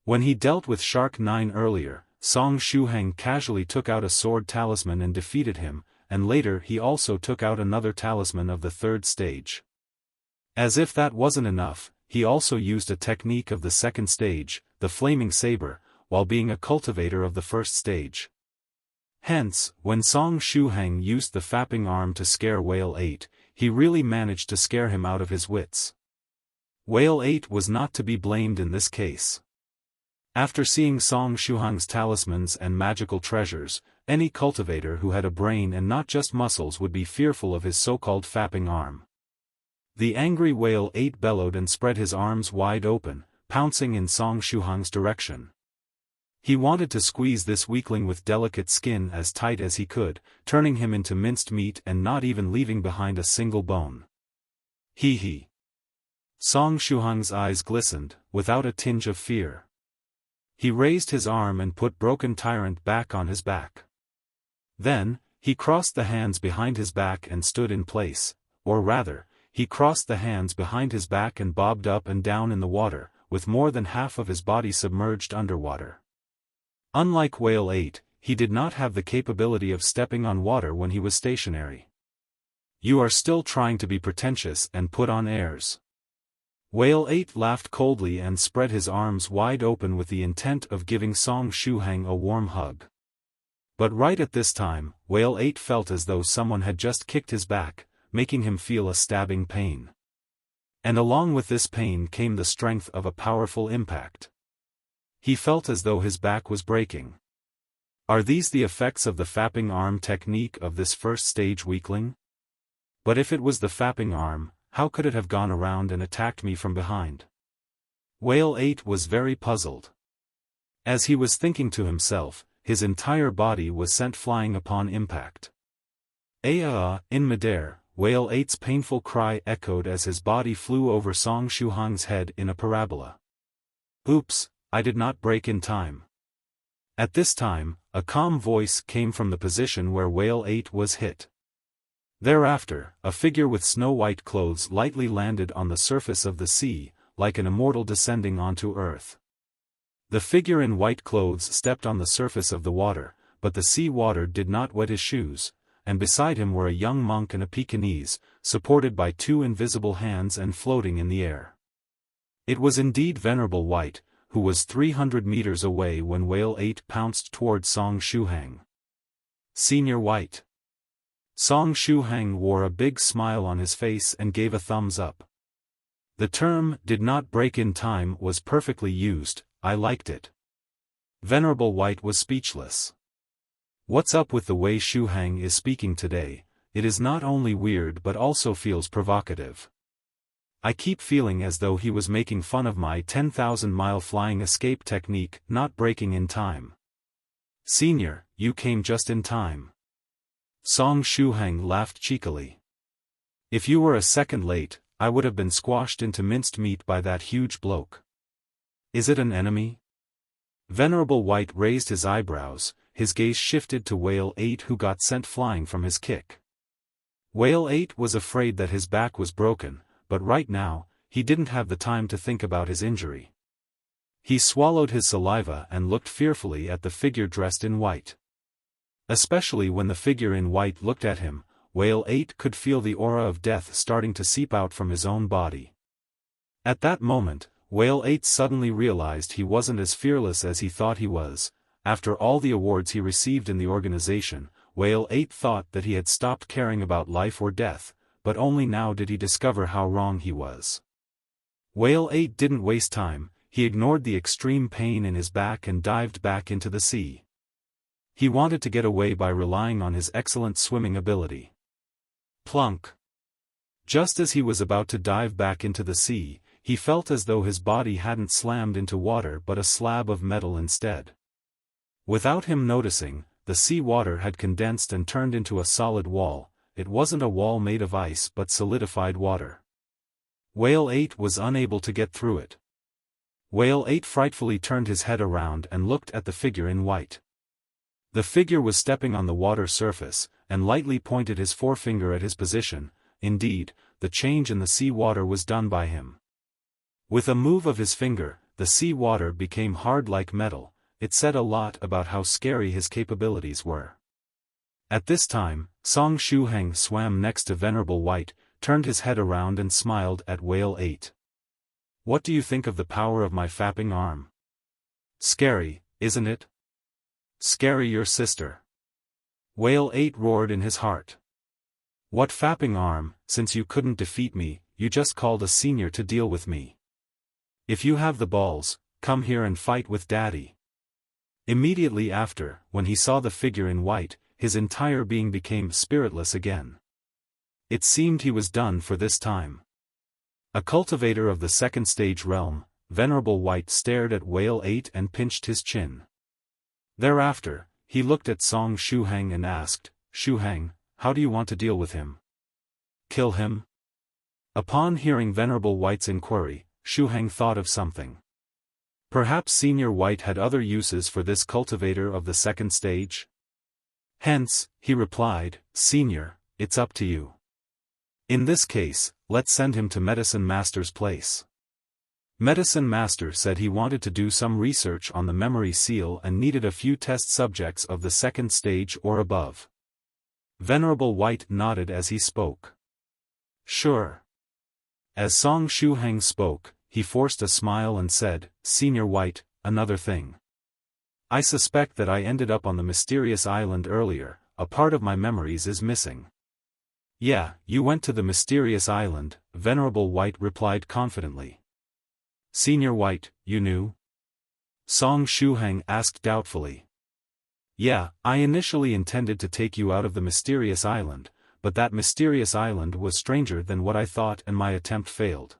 When he dealt with Shark 9 earlier, Song Shuhang casually took out a sword talisman and defeated him, and later he also took out another talisman of the 3rd stage. As if that wasn't enough, he also used a technique of the 2nd stage, the Flaming Saber, while being a cultivator of the 1st stage. Hence, when Song Shuhang used the fapping arm to scare Whale 8, he really managed to scare him out of his wits. Whale 8 was not to be blamed in this case. After seeing Song Shuhang's talismans and magical treasures, any cultivator who had a brain and not just muscles would be fearful of his so-called fapping arm. The angry Whale 8 bellowed and spread his arms wide open, pouncing in Song Shuhang's direction. He wanted to squeeze this weakling with delicate skin as tight as he could, turning him into minced meat and not even leaving behind a single bone. Hee. Song Shuhang's eyes glistened, without a tinge of fear. He raised his arm and put broken Tyrant back on his back. Then, he crossed the hands behind his back and stood in place, or rather, he crossed the hands behind his back and bobbed up and down in the water, with more than half of his body submerged underwater. Unlike Whale 8, he did not have the capability of stepping on water when he was stationary. You are still trying to be pretentious and put on airs. Whale 8 laughed coldly and spread his arms wide open with the intent of giving Song Shuhang a warm hug. But right at this time, Whale 8 felt as though someone had just kicked his back, making him feel a stabbing pain. And along with this pain came the strength of a powerful impact. He felt as though his back was breaking. Are these the effects of the fapping arm technique of this first stage weakling? But if it was the fapping arm, how could it have gone around and attacked me from behind? Whale 8 was very puzzled. As he was thinking to himself, his entire body was sent flying upon impact. In midair, Whale 8's painful cry echoed as his body flew over Song Shuhang's head in a parabola. Oops, I did not break in time. At this time, a calm voice came from the position where Whale 8 was hit. Thereafter, a figure with snow-white clothes lightly landed on the surface of the sea, like an immortal descending onto earth. The figure in white clothes stepped on the surface of the water, but the sea water did not wet his shoes, and beside him were a young monk and a Pekingese, supported by two invisible hands and floating in the air. It was indeed Venerable White, who was 300 meters away when Whale 8 pounced toward Song Shuhang. Senior White. Song Shuhang wore a big smile on his face and gave a thumbs up. The term, "did not break in time," was perfectly used, I liked it. Venerable White was speechless. What's up with the way Shuhang is speaking today? It is not only weird but also feels provocative. I keep feeling as though he was making fun of my 10,000-mile flying escape technique, not breaking in time. Senior, you came just in time. Song Shuhang laughed cheekily. If you were a second late, I would have been squashed into minced meat by that huge bloke. Is it an enemy? Venerable White raised his eyebrows, his gaze shifted to Whale 8 who got sent flying from his kick. Whale 8 was afraid that his back was broken, but right now, he didn't have the time to think about his injury. He swallowed his saliva and looked fearfully at the figure dressed in white. Especially when the figure in white looked at him, Whale 8 could feel the aura of death starting to seep out from his own body. At that moment, Whale 8 suddenly realized he wasn't as fearless as he thought he was. After all the awards he received in the organization, Whale 8 thought that he had stopped caring about life or death, but only now did he discover how wrong he was. Whale 8 didn't waste time, he ignored the extreme pain in his back and dived back into the sea. He wanted to get away by relying on his excellent swimming ability. Plunk! Just as he was about to dive back into the sea, he felt as though his body hadn't slammed into water but a slab of metal instead. Without him noticing, the sea water had condensed and turned into a solid wall. It wasn't a wall made of ice but solidified water. Whale 8 was unable to get through it. Whale 8 frightfully turned his head around and looked at the figure in white. The figure was stepping on the water surface, and lightly pointed his forefinger at his position. Indeed, the change in the sea water was done by him. With a move of his finger, the sea water became hard like metal. It said a lot about how scary his capabilities were. At this time, Song Shuhang swam next to Venerable White, turned his head around and smiled at Whale 8. What do you think of the power of my fapping arm? Scary, isn't it? Scary your sister. Whale 8 roared in his heart. What fapping arm? Since you couldn't defeat me, you just called a senior to deal with me. If you have the balls, come here and fight with Daddy. Immediately after, when he saw the figure in white, his entire being became spiritless again. It seemed he was done for this time. A cultivator of the second stage realm, Venerable White stared at Whale 8 and pinched his chin. Thereafter, he looked at Song Shuhang and asked, Shuhang, how do you want to deal with him? Kill him? Upon hearing Venerable White's inquiry, Shuhang thought of something. Perhaps Senior White had other uses for this cultivator of the second stage? Hence, he replied, Senior, it's up to you. In this case, let's send him to Medicine Master's place. Medicine Master said he wanted to do some research on the memory seal and needed a few test subjects of the second stage or above. Venerable White nodded as he spoke. Sure. As Song Shuhang spoke, he forced a smile and said, Senior White, another thing. I suspect that I ended up on the mysterious island earlier, a part of my memories is missing. Yeah, you went to the mysterious island, Venerable White replied confidently. Senior White, you knew? Song Shuhang asked doubtfully. Yeah, I initially intended to take you out of the mysterious island, but that mysterious island was stranger than what I thought and my attempt failed.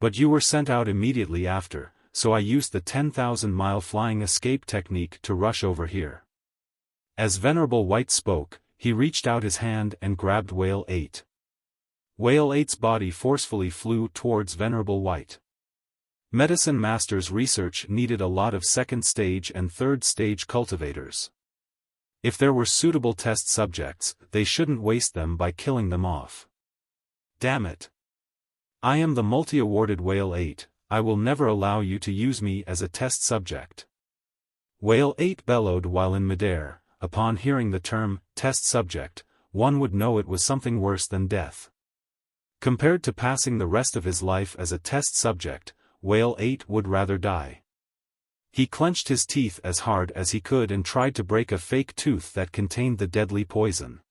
But you were sent out immediately after, so I used the 10,000-mile flying escape technique to rush over here. As Venerable White spoke, he reached out his hand and grabbed Whale 8. Whale 8's body forcefully flew towards Venerable White. Medicine Master's research needed a lot of second stage and third stage cultivators. If there were suitable test subjects, they shouldn't waste them by killing them off. Damn it. I am the multi-awarded Whale 8, I will never allow you to use me as a test subject. Whale 8 bellowed while in midair. Upon hearing the term, test subject, one would know it was something worse than death. Compared to passing the rest of his life as a test subject, Whale 8 would rather die. He clenched his teeth as hard as he could and tried to break a fake tooth that contained the deadly poison.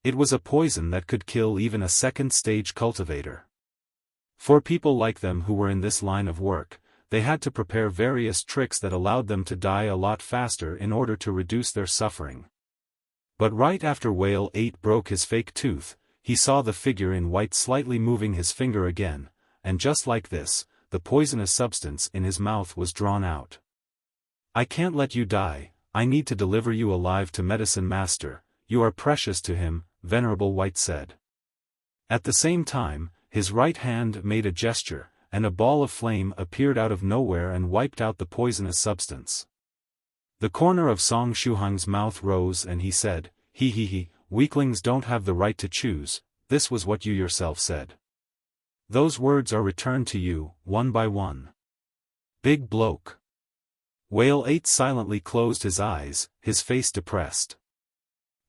It was a poison that could kill even a second-stage cultivator. For people like them who were in this line of work, they had to prepare various tricks that allowed them to die a lot faster in order to reduce their suffering. But right after Whale 8 broke his fake tooth, he saw the figure in white slightly moving his finger again, and just like this, the poisonous substance in his mouth was drawn out. I can't let you die, I need to deliver you alive to Medicine Master, you are precious to him, Venerable White said. At the same time, his right hand made a gesture, and a ball of flame appeared out of nowhere and wiped out the poisonous substance. The corner of Song Shuhang's mouth rose and he said, He, weaklings don't have the right to choose, this was what you yourself said. Those words are returned to you, one by one. Big bloke. Whale 8 silently closed his eyes, his face depressed.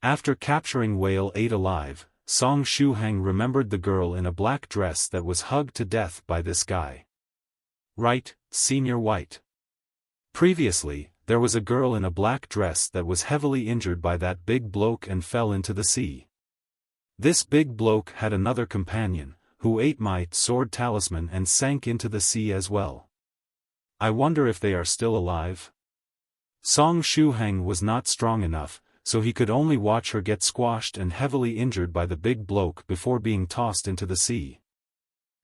After capturing Whale 8 alive, Song Shuhang remembered the girl in a black dress that was hugged to death by this guy. Right, Senior White. Previously, there was a girl in a black dress that was heavily injured by that big bloke and fell into the sea. This big bloke had another companion, who ate my sword talisman and sank into the sea as well. I wonder if they are still alive? Song Shuhang was not strong enough, so he could only watch her get squashed and heavily injured by the big bloke before being tossed into the sea.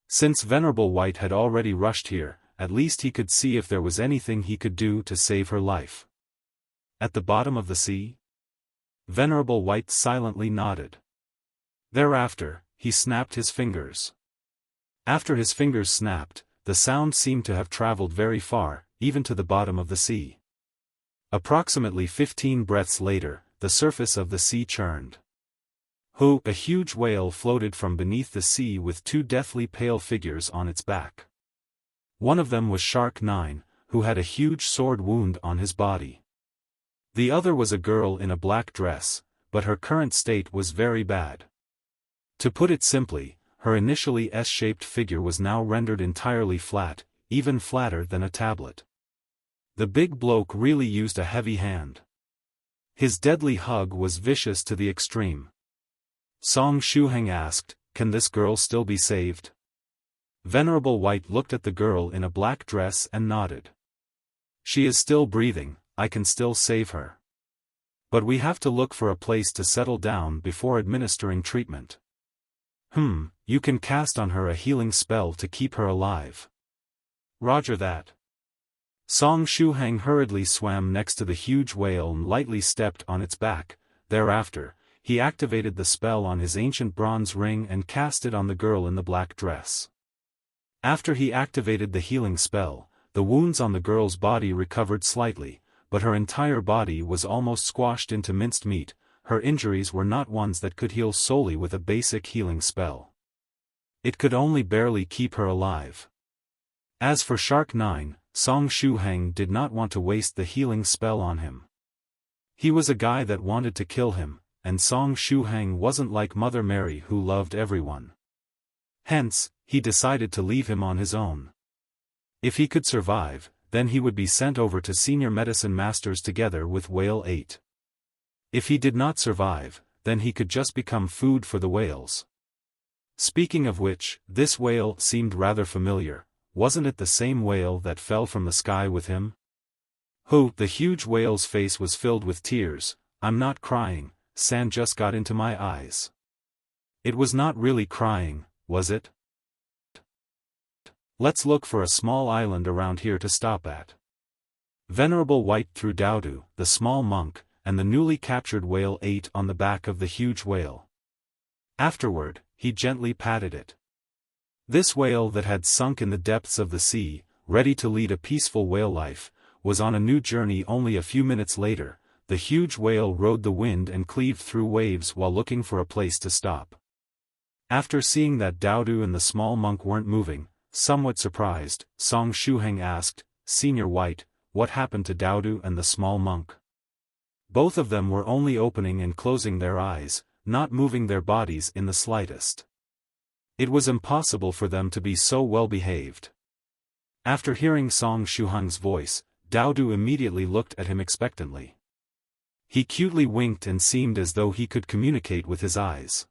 Since Venerable White had already rushed here, at least he could see if there was anything he could do to save her life. At the bottom of the sea? Venerable White silently nodded. Thereafter, he snapped his fingers. After his fingers snapped, the sound seemed to have traveled very far, even to the bottom of the sea. Approximately 15 breaths later, the surface of the sea churned. A huge whale floated from beneath the sea with two deathly pale figures on its back. One of them was Shark 9, who had a huge sword wound on his body. The other was a girl in a black dress, but her current state was very bad. To put it simply, her initially S-shaped figure was now rendered entirely flat, even flatter than a tablet. The big bloke really used a heavy hand. His deadly hug was vicious to the extreme. Song Shuhang asked, can this girl still be saved? Venerable White looked at the girl in a black dress and nodded. She is still breathing, I can still save her. But we have to look for a place to settle down before administering treatment. You can cast on her a healing spell to keep her alive. Roger that. Song Shuhang hurriedly swam next to the huge whale and lightly stepped on its back. Thereafter, he activated the spell on his ancient bronze ring and cast it on the girl in the black dress. After he activated the healing spell, the wounds on the girl's body recovered slightly, but her entire body was almost squashed into minced meat. Her injuries were not ones that could heal solely with a basic healing spell. It could only barely keep her alive. As for Shark 9, Song Shuhang did not want to waste the healing spell on him. He was a guy that wanted to kill him, and Song Shuhang wasn't like Mother Mary who loved everyone. Hence, he decided to leave him on his own. If he could survive, then he would be sent over to senior medicine masters together with Whale 8. If he did not survive, then he could just become food for the whales. Speaking of which, this whale seemed rather familiar. Wasn't it the same whale that fell from the sky with him? The huge whale's face was filled with tears. I'm not crying, sand just got into my eyes. It was not really crying, was it? Let's look for a small island around here to stop at. Venerable White threw Daodu, the small monk, and the newly captured whale 8 on the back of the huge whale. Afterward, he gently patted it. This whale that had sunk in the depths of the sea, ready to lead a peaceful whale life, was on a new journey only a few minutes later. The huge whale rode the wind and cleaved through waves while looking for a place to stop. After seeing that Daodu and the small monk weren't moving, somewhat surprised, Song Shuhang asked, Senior White, what happened to Daodu and the small monk? Both of them were only opening and closing their eyes, not moving their bodies in the slightest. It was impossible for them to be so well behaved. After hearing Song Shuhang's voice, Daodu immediately looked at him expectantly. He cutely winked and seemed as though he could communicate with his eyes.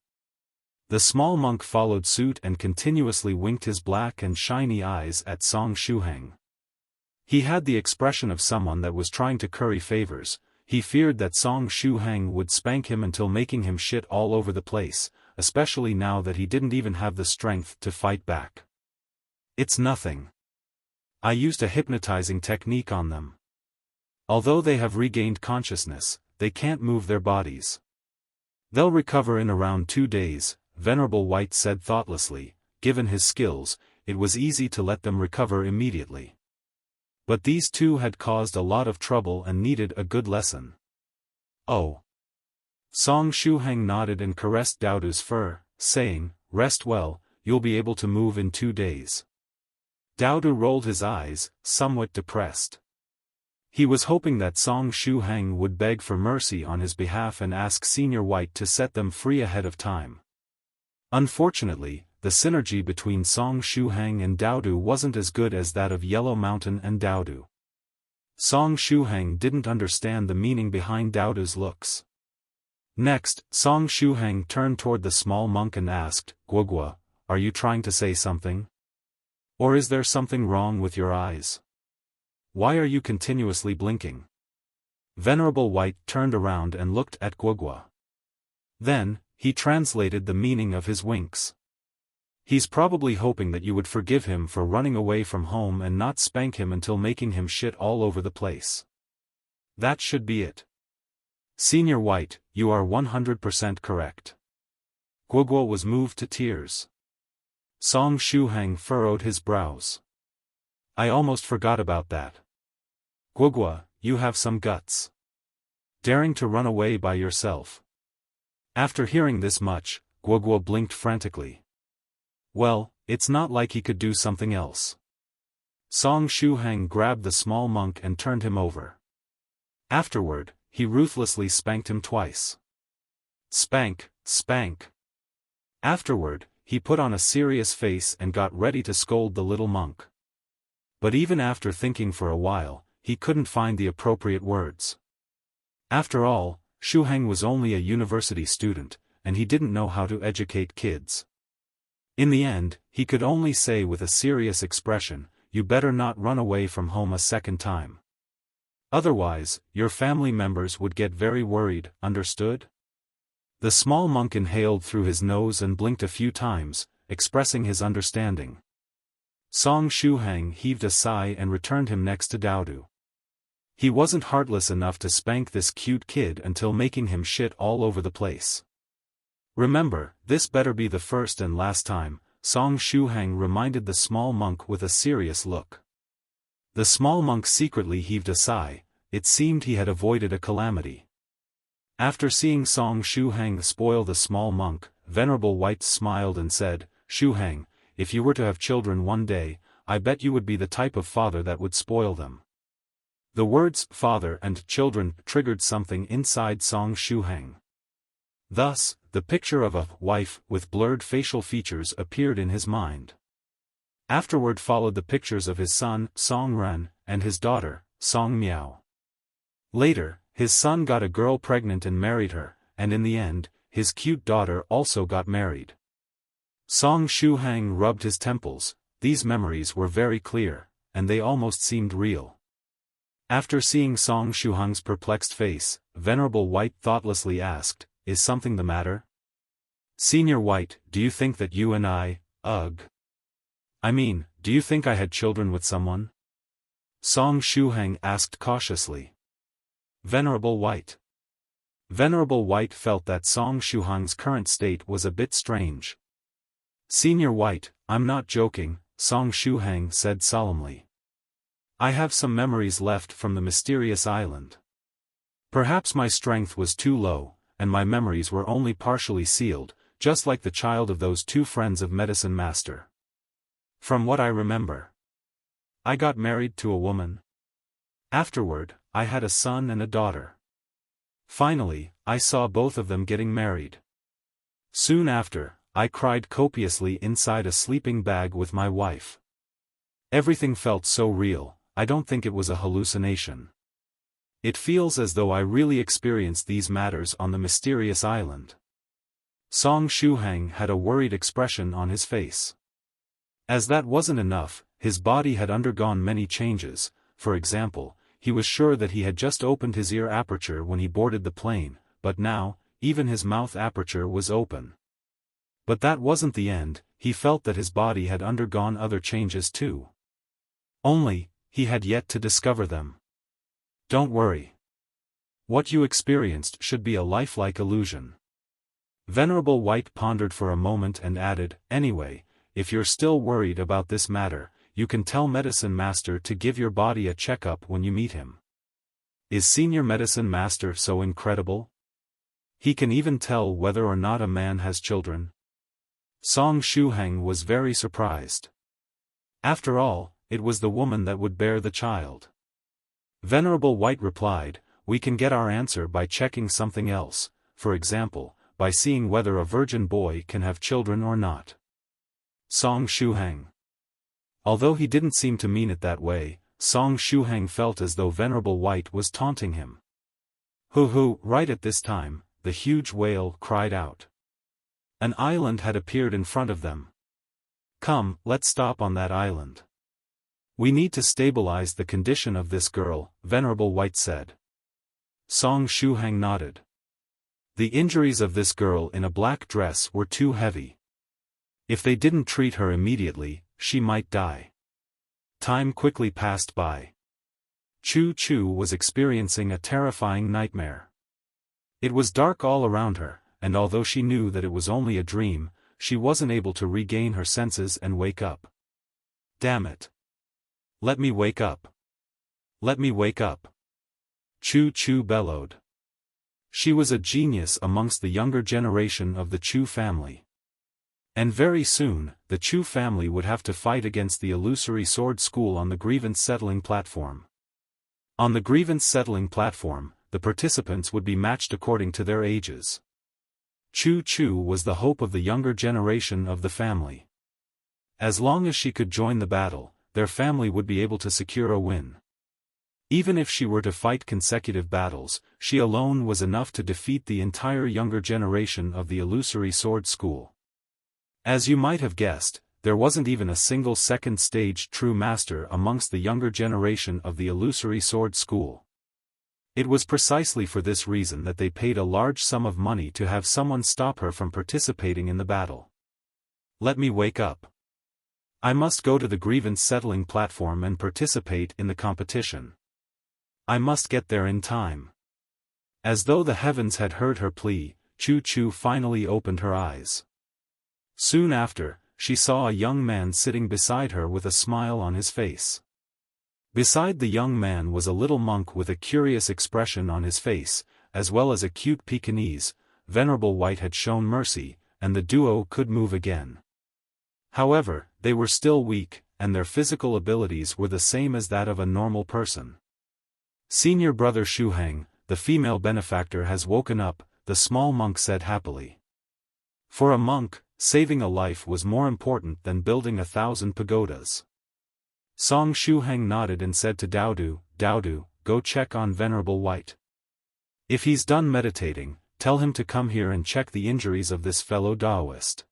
The small monk followed suit and continuously winked his black and shiny eyes at Song Shuhang. He had the expression of someone that was trying to curry favors. He feared that Song Shuhang would spank him until making him shit all over the place, especially now that he didn't even have the strength to fight back. It's nothing. I used a hypnotizing technique on them. Although they have regained consciousness, they can't move their bodies. They'll recover in around 2 days, Venerable White said thoughtlessly. Given his skills, it was easy to let them recover immediately. But these two had caused a lot of trouble and needed a good lesson. Oh. Song Shuhang nodded and caressed Daodu's fur, saying, Rest well, you'll be able to move in 2 days. Daodu rolled his eyes, somewhat depressed. He was hoping that Song Shuhang would beg for mercy on his behalf and ask Senior White to set them free ahead of time. Unfortunately, the synergy between Song Shuhang and Daodu wasn't as good as that of Yellow Mountain and Daodu. Song Shuhang didn't understand the meaning behind Daodu's looks. Next, Song Shuhang turned toward the small monk and asked, Guogua, are you trying to say something? Or is there something wrong with your eyes? Why are you continuously blinking? Venerable White turned around and looked at Guogua. Then, he translated the meaning of his winks. He's probably hoping that you would forgive him for running away from home and not spank him until making him shit all over the place. That should be it. Senior White, you are 100% correct. Guogua was moved to tears. Song Shuhang furrowed his brows. I almost forgot about that. Guogua, you have some guts. Daring to run away by yourself. After hearing this much, Guogua blinked frantically. Well, it's not like he could do something else. Song Shuhang grabbed the small monk and turned him over. Afterward, he ruthlessly spanked him twice. Spank, spank. Afterward, he put on a serious face and got ready to scold the little monk. But even after thinking for a while, he couldn't find the appropriate words. After all, Shuhang was only a university student, and he didn't know how to educate kids. In the end, he could only say with a serious expression, "You better not run away from home a second time. Otherwise, your family members would get very worried, understood?" The small monk inhaled through his nose and blinked a few times, expressing his understanding. Song Shuhang heaved a sigh and returned him next to Daodu. He wasn't heartless enough to spank this cute kid until making him shit all over the place. "Remember, this better be the first and last time," Song Shuhang reminded the small monk with a serious look. The small monk secretly heaved a sigh. It seemed he had avoided a calamity. After seeing Song Shuhang spoil the small monk, Venerable White smiled and said, "Shuhang, if you were to have children one day, I bet you would be the type of father that would spoil them." The words "father" and "children" triggered something inside Song Shuhang. Thus, the picture of a wife with blurred facial features appeared in his mind. Afterward followed the pictures of his son, Song Ren, and his daughter, Song Miao. Later, his son got a girl pregnant and married her, and in the end, his cute daughter also got married. Song Shuhang rubbed his temples. These memories were very clear, and they almost seemed real. After seeing Song Shuhang's perplexed face, Venerable White thoughtlessly asked, "Is something the matter? Senior White, do you think that you and do you think I had children with someone?" Song Shuhang asked cautiously. Venerable White. Venerable White felt that Song Shuhang's current state was a bit strange. "Senior White, I'm not joking," Song Shuhang said solemnly. "I have some memories left from the mysterious island. Perhaps my strength was too low, and my memories were only partially sealed, just like the child of those two friends of Medicine Master. From what I remember, I got married to a woman. Afterward, I had a son and a daughter. Finally, I saw both of them getting married. Soon after, I cried copiously inside a sleeping bag with my wife. Everything felt so real, I don't think it was a hallucination. It feels as though I really experienced these matters on the mysterious island." Song Shuhang had a worried expression on his face. As that wasn't enough, his body had undergone many changes. For example, he was sure that he had just opened his ear aperture when he boarded the plane, but now, even his mouth aperture was open. But that wasn't the end. He felt that his body had undergone other changes too. Only, he had yet to discover them. "Don't worry. What you experienced should be a lifelike illusion." Venerable White pondered for a moment and added, "Anyway, if you're still worried about this matter, you can tell Medicine Master to give your body a checkup when you meet him. Is Senior Medicine Master so incredible? He can even tell whether or not a man has children." Song Shuhang was very surprised. After all, it was the woman that would bear the child. Venerable White replied, "We can get our answer by checking something else, for example, by seeing whether a virgin boy can have children or not." Song Shuhang. Although he didn't seem to mean it that way, Song Shuhang felt as though Venerable White was taunting him. "Hoo-hoo!" Right at this time, the huge whale cried out. An island had appeared in front of them. "Come, let's stop on that island. We need to stabilize the condition of this girl," Venerable White said. Song Shuhang nodded. The injuries of this girl in a black dress were too heavy. If they didn't treat her immediately, she might die. Time quickly passed by. Chu Chu was experiencing a terrifying nightmare. It was dark all around her, and although she knew that it was only a dream, she wasn't able to regain her senses and wake up. "Damn it! Let me wake up! Let me wake up!" Chu Chu bellowed. She was a genius amongst the younger generation of the Chu family. And very soon, the Chu family would have to fight against the illusory sword school on the grievance-settling platform. On the grievance-settling platform, the participants would be matched according to their ages. Chu Chu was the hope of the younger generation of the family. As long as she could join the battle, their family would be able to secure a win. Even if she were to fight consecutive battles, she alone was enough to defeat the entire younger generation of the illusory sword school. As you might have guessed, there wasn't even a single second-stage true master amongst the younger generation of the illusory sword school. It was precisely for this reason that they paid a large sum of money to have someone stop her from participating in the battle. Let me wake up. I must go to the grievance-settling platform and participate in the competition. I must get there in time. As though the heavens had heard her plea, Chu finally opened her eyes. Soon after, she saw a young man sitting beside her with a smile on his face. Beside the young man was a little monk with a curious expression on his face, as well as a cute Pekingese. Venerable White had shown mercy, and the duo could move again. However, they were still weak, and their physical abilities were the same as that of a normal person. Senior Brother Shuhang, the female benefactor, has woken up, the small monk said happily. For a monk, saving a life was more important than building 1,000 pagodas. Song Shuhang nodded and said to Daodu, go check on Venerable White. If he's done meditating, tell him to come here and check the injuries of this fellow Daoist.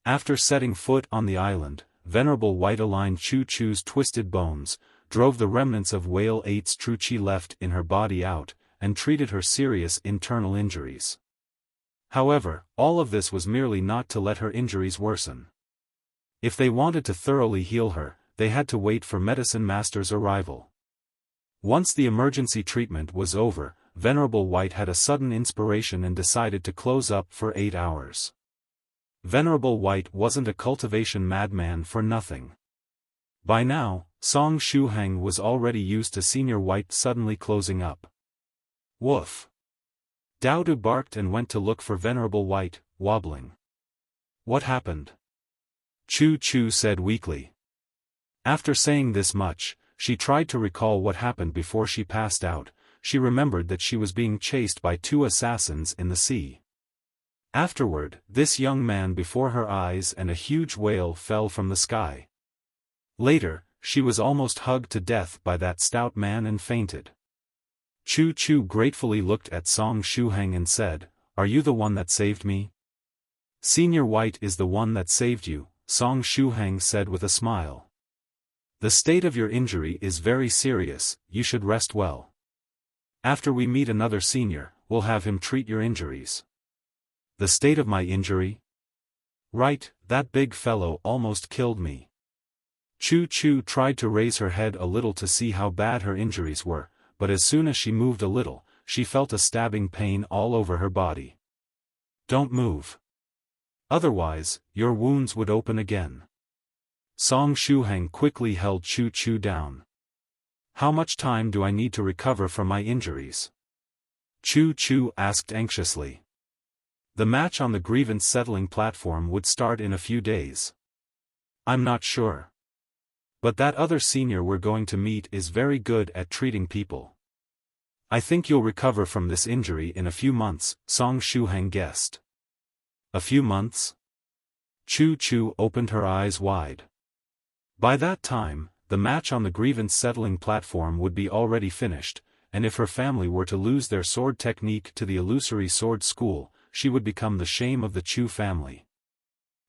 After setting foot on the island, Venerable White aligned Chu's twisted bones, drove the remnants of Whale 8's true chi left in her body out, and treated her serious internal injuries. However, all of this was merely not to let her injuries worsen. If they wanted to thoroughly heal her, they had to wait for Medicine Master's arrival. Once the emergency treatment was over, Venerable White had a sudden inspiration and decided to close up for 8 hours. Venerable White wasn't a cultivation madman for nothing. By now, Song Shuhang was already used to Senior White suddenly closing up. Woof! Daodu barked and went to look for Venerable White, wobbling. What happened? Chu said weakly. After saying this much, she tried to recall what happened before she passed out. She remembered that she was being chased by 2 assassins in the sea. Afterward, this young man before her eyes and a huge whale fell from the sky. Later, she was almost hugged to death by that stout man and fainted. Chu gratefully looked at Song Shuhang and said, "Are you the one that saved me?" "Senior White is the one that saved you," Song Shuhang said with a smile. "The state of your injury is very serious, you should rest well. After we meet another senior, we'll have him treat your injuries." "The state of my injury?" "Right, that big fellow almost killed me." Chu tried to raise her head a little to see how bad her injuries were, but as soon as she moved a little, she felt a stabbing pain all over her body. "Don't move. Otherwise, your wounds would open again." Song Shuhang quickly held Chu down. "How much time do I need to recover from my injuries?" Chu asked anxiously. "The match on the grievance-settling platform would start in a few days." "I'm not sure. But that other senior we're going to meet is very good at treating people. I think you'll recover from this injury in a few months," Song Shuhang guessed. "A few months?" Chu opened her eyes wide. By that time, the match on the grievance-settling platform would be already finished, and if her family were to lose their sword technique to the illusory sword school, she would become the shame of the Chu family.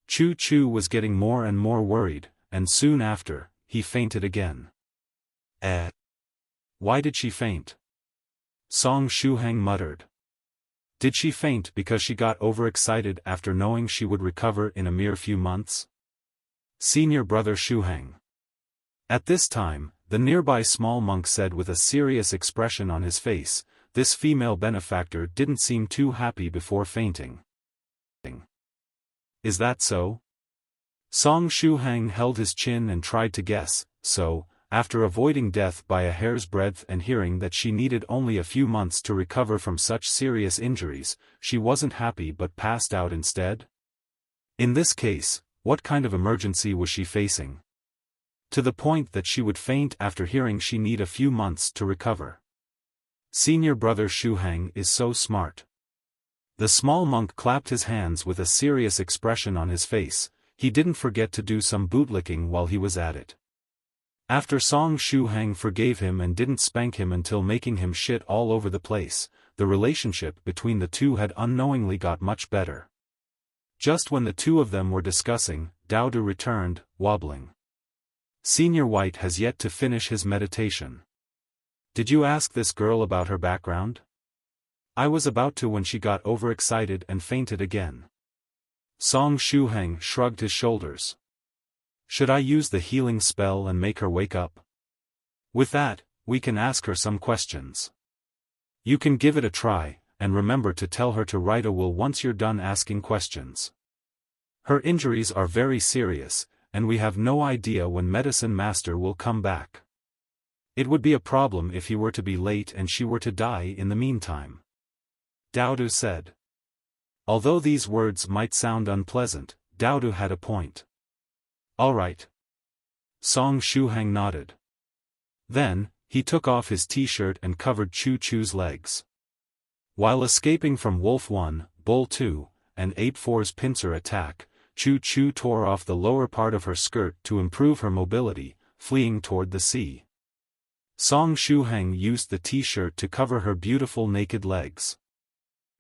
Chu was getting more and more worried, and soon after, he fainted again. Why did she faint?" Song Shuhang muttered. "Did she faint because she got overexcited after knowing she would recover in a mere few months?" Senior Brother Shuhang. At this time, the nearby small monk said with a serious expression on his face, "This female benefactor didn't seem too happy before fainting." "Is that so?" Song Shuhang held his chin and tried to guess. So, after avoiding death by a hair's breadth and hearing that she needed only a few months to recover from such serious injuries, she wasn't happy but passed out instead? In this case, what kind of emergency was she facing? To the point that she would faint after hearing she need a few months to recover. Senior Brother Shuhang is so smart. The small monk clapped his hands with a serious expression on his face. He didn't forget to do some bootlicking while he was at it. After Song Shuhang forgave him and didn't spank him until making him shit all over the place, the relationship between the two had unknowingly got much better. Just when the two of them were discussing, Daoist returned, wobbling. Senior White has yet to finish his meditation. Did you ask this girl about her background? I was about to when she got overexcited and fainted again. Song Shuhang shrugged his shoulders. Should I use the healing spell and make her wake up? With that, we can ask her some questions. You can give it a try, and remember to tell her to write a will once you're done asking questions. Her injuries are very serious, and we have no idea when Medicine Master will come back. It would be a problem if he were to be late and she were to die in the meantime. Daoist said. Although these words might sound unpleasant, Daoist had a point. All right. Song Shuhang nodded. Then, he took off his t-shirt and covered Choo Choo's legs. While escaping from Wolf 1, Bull 2, and Ape 4's pincer attack, Choo Choo tore off the lower part of her skirt to improve her mobility, fleeing toward the sea. Song Shuhang used the t-shirt to cover her beautiful naked legs.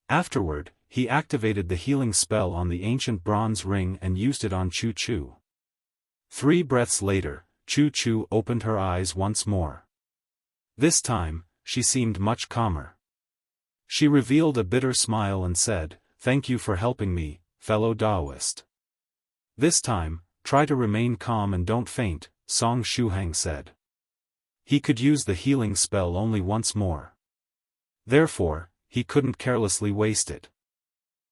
Afterward, he activated the healing spell on the ancient bronze ring and used it on Choo Choo. 3 breaths later, Choo Choo opened her eyes once more. This time, she seemed much calmer. She revealed a bitter smile and said, "Thank you for helping me, fellow Daoist." This time, try to remain calm and don't faint, Song Shuhang said. He could use the healing spell only once more. Therefore, he couldn't carelessly waste it.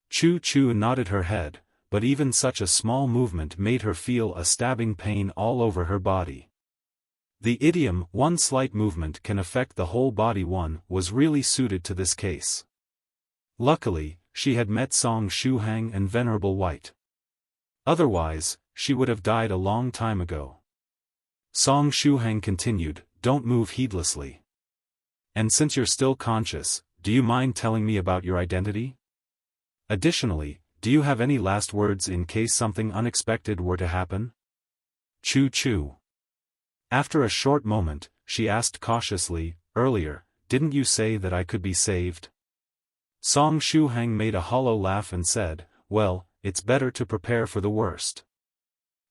Choo Choo nodded her head, but even such a small movement made her feel a stabbing pain all over her body. The idiom, "one slight movement can affect the whole body," was really suited to this case. Luckily, she had met Song Shuhang and Venerable White. Otherwise, she would have died a long time ago. Song Shuhang continued, "Don't move heedlessly. And since you're still conscious, do you mind telling me about your identity? Additionally, do you have any last words in case something unexpected were to happen?" Choo Choo. After a short moment, she asked cautiously, "Earlier, didn't you say that I could be saved?" Song Shuhang made a hollow laugh and said, "Well, it's better to prepare for the worst.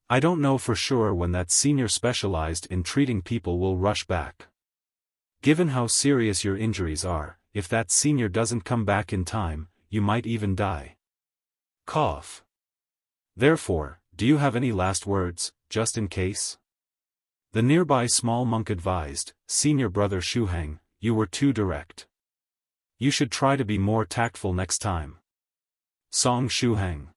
I don't know for sure when that senior specialized in treating people will rush back. Given how serious your injuries are, if that senior doesn't come back in time, you might even die." Cough. Therefore, do you have any last words, just in case? The nearby small monk advised, "Senior brother Shuhang, you were too direct. You should try to be more tactful next time." Song Shuhang.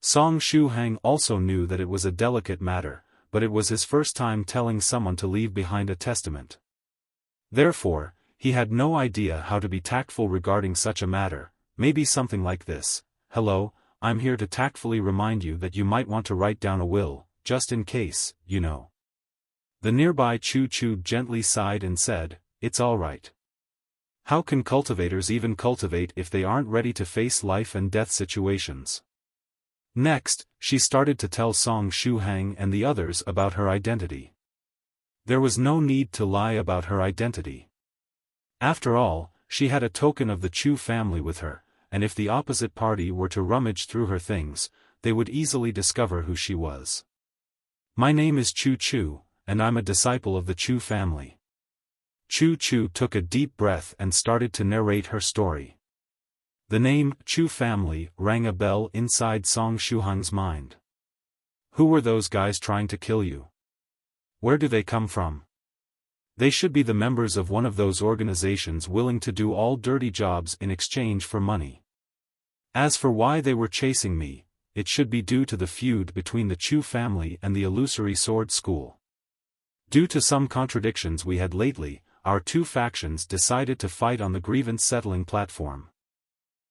Song Shuhang also knew that it was a delicate matter, but it was his first time telling someone to leave behind a testament. Therefore, he had no idea how to be tactful regarding such a matter, maybe something like this: "Hello, I'm here to tactfully remind you that you might want to write down a will, just in case, you know." The nearby Choo Choo gently sighed and said, "It's all right. How can cultivators even cultivate if they aren't ready to face life and death situations?" Next, she started to tell Song Shuhang and the others about her identity. There was no need to lie about her identity. After all, she had a token of the Chu family with her, and if the opposite party were to rummage through her things, they would easily discover who she was. "My name is Choo Choo, and I'm a disciple of the Chu family." Choo Choo took a deep breath and started to narrate her story. The name, Chu family, rang a bell inside Song Shuhang's mind. Who were those guys trying to kill you? Where do they come from? They should be the members of one of those organizations willing to do all dirty jobs in exchange for money. As for why they were chasing me, it should be due to the feud between the Chu family and the illusory sword school. Due to some contradictions we had lately, our two factions decided to fight on the grievance settling platform.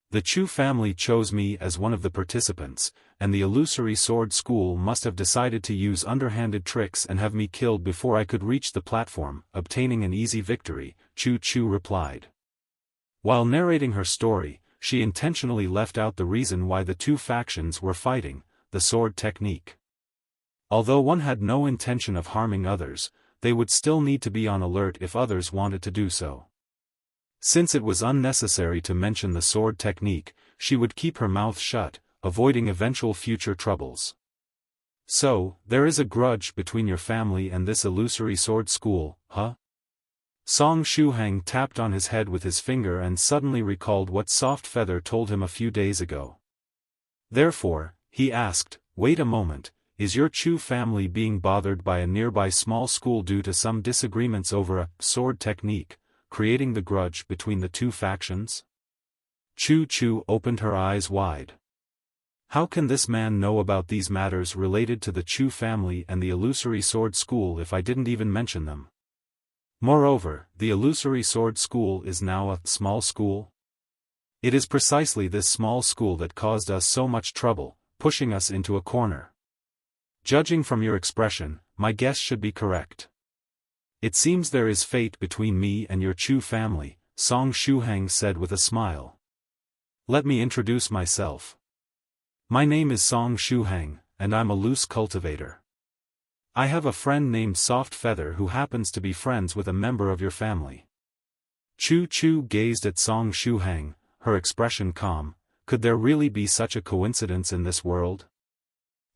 The Chu family chose me as one of the participants, and the illusory sword school must have decided to use underhanded tricks and have me killed before I could reach the platform, obtaining an easy victory, Choo Choo replied. While narrating her story, she intentionally left out the reason why the two factions were fighting, the sword technique. Although one had no intention of harming others, they would still need to be on alert if others wanted to do so. Since it was unnecessary to mention the sword technique, she would keep her mouth shut, avoiding eventual future troubles. So, there is a grudge between your family and this illusory sword school, huh? Song Shuhang tapped on his head with his finger and suddenly recalled what Soft Feather told him a few days ago. Therefore, he asked, wait a moment, is your Chu family being bothered by a nearby small school due to some disagreements over a sword technique, creating the grudge between the two factions? Chu opened her eyes wide. How can this man know about these matters related to the Chu family and the illusory sword school if I didn't even mention them? Moreover, the illusory sword school is now a small school. It is precisely this small school that caused us so much trouble, pushing us into a corner. Judging from your expression, my guess should be correct. It seems there is fate between me and your Chu family, Song Shuhang said with a smile. Let me introduce myself. My name is Song Shuhang, and I'm a loose cultivator. I have a friend named Soft Feather who happens to be friends with a member of your family. Chu gazed at Song Shuhang, her expression calm. Could there really be such a coincidence in this world?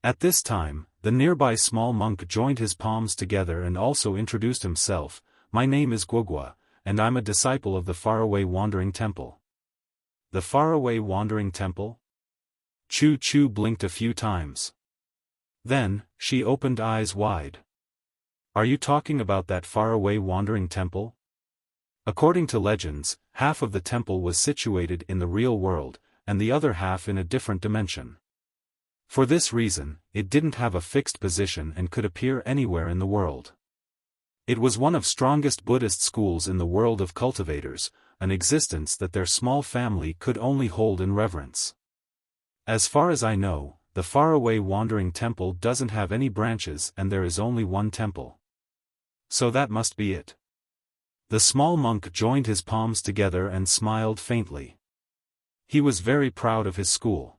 At this time, the nearby small monk joined his palms together and also introduced himself. My name is Guogua, and I'm a disciple of the faraway wandering temple. The faraway wandering temple? Chu blinked a few times. Then, she opened eyes wide. Are you talking about that faraway wandering temple? According to legends, half of the temple was situated in the real world, and the other half in a different dimension. For this reason, it didn't have a fixed position and could appear anywhere in the world. It was one of strongest Buddhist schools in the world of cultivators, an existence that their small family could only hold in reverence. As far as I know, the faraway wandering temple doesn't have any branches and there is only one temple. So that must be it. The small monk joined his palms together and smiled faintly. He was very proud of his school.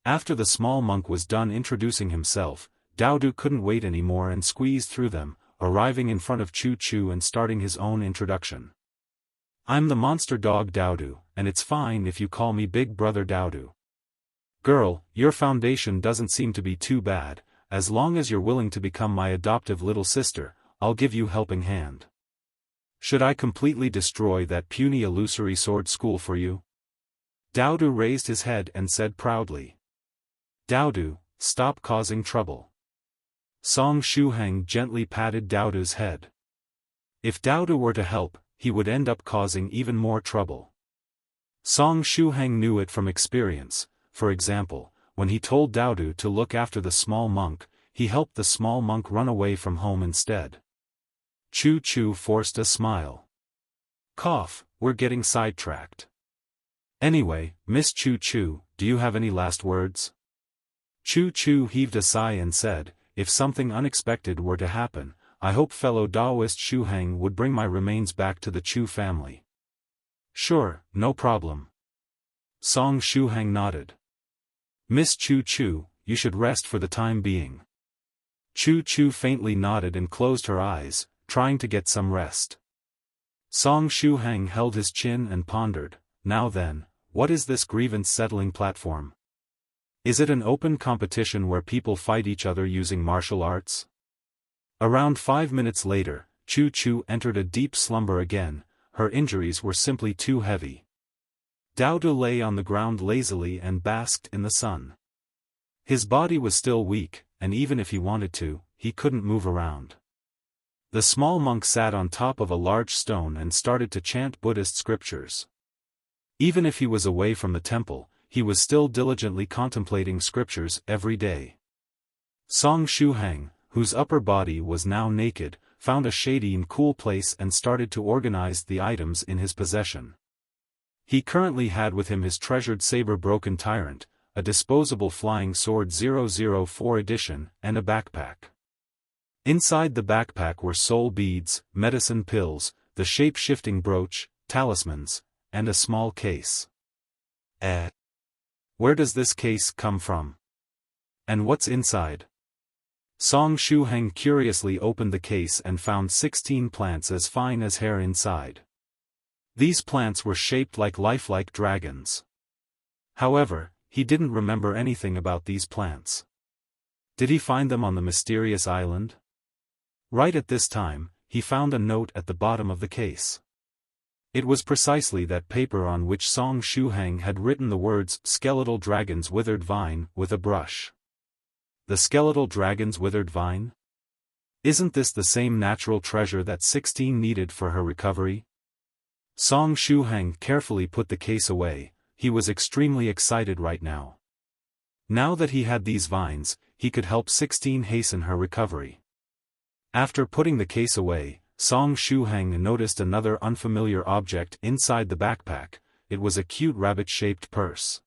After the small monk was done introducing himself, Daodu couldn't wait anymore and squeezed through them, arriving in front of Chu and starting his own introduction. I'm the monster dog Daodu, and it's fine if you call me Big Brother Daodu. Girl, your foundation doesn't seem to be too bad. As long as you're willing to become my adoptive little sister, I'll give you helping hand. Should I completely destroy that puny illusory sword school for you? Daodu raised his head and said proudly. Daodu, stop causing trouble. Song Shuhang gently patted Daodu's head. If Daodu were to help, he would end up causing even more trouble. Song Shuhang knew it from experience. For example, when he told Daodu to look after the small monk, he helped the small monk run away from home instead. Chu forced a smile. Cough, we're getting sidetracked. Anyway, Miss Chu, do you have any last words? Chu heaved a sigh and said, if something unexpected were to happen, I hope fellow Daoist Shuhang would bring my remains back to the Chu family. Sure, no problem. Song Shuhang nodded. Miss Chu, you should rest for the time being. Chu faintly nodded and closed her eyes, trying to get some rest. Song Shuhang held his chin and pondered, now then, what is this grievance settling platform? Is it an open competition where people fight each other using martial arts? Around 5 minutes later, Chu entered a deep slumber again. Her injuries were simply too heavy. Daodu lay on the ground lazily and basked in the sun. His body was still weak, and even if he wanted to, he couldn't move around. The small monk sat on top of a large stone and started to chant Buddhist scriptures. Even if he was away from the temple, he was still diligently contemplating scriptures every day. Song Shuhang, whose upper body was now naked, found a shady and cool place and started to organize the items in his possession. He currently had with him his treasured saber-broken Tyrant, a disposable flying sword 004 edition, and a backpack. Inside the backpack were soul beads, medicine pills, the shape-shifting brooch, talismans, and a small case. Where does this case come from? And what's inside? Song Shuhang curiously opened the case and found 16 plants as fine as hair inside. These plants were shaped like lifelike dragons. However, he didn't remember anything about these plants. Did he find them on the mysterious island? Right at this time, he found a note at the bottom of the case. It was precisely that paper on which Song Shuhang had written the words "Skeletal Dragon's Withered Vine" with a brush. The skeletal dragon's withered vine? Isn't this the same natural treasure that 16 needed for her recovery? Song Shuhang carefully put the case away. He was extremely excited right now. Now that he had these vines, he could help 16 hasten her recovery. After putting the case away, Song Shuhang noticed another unfamiliar object inside the backpack. It was a cute rabbit-shaped purse.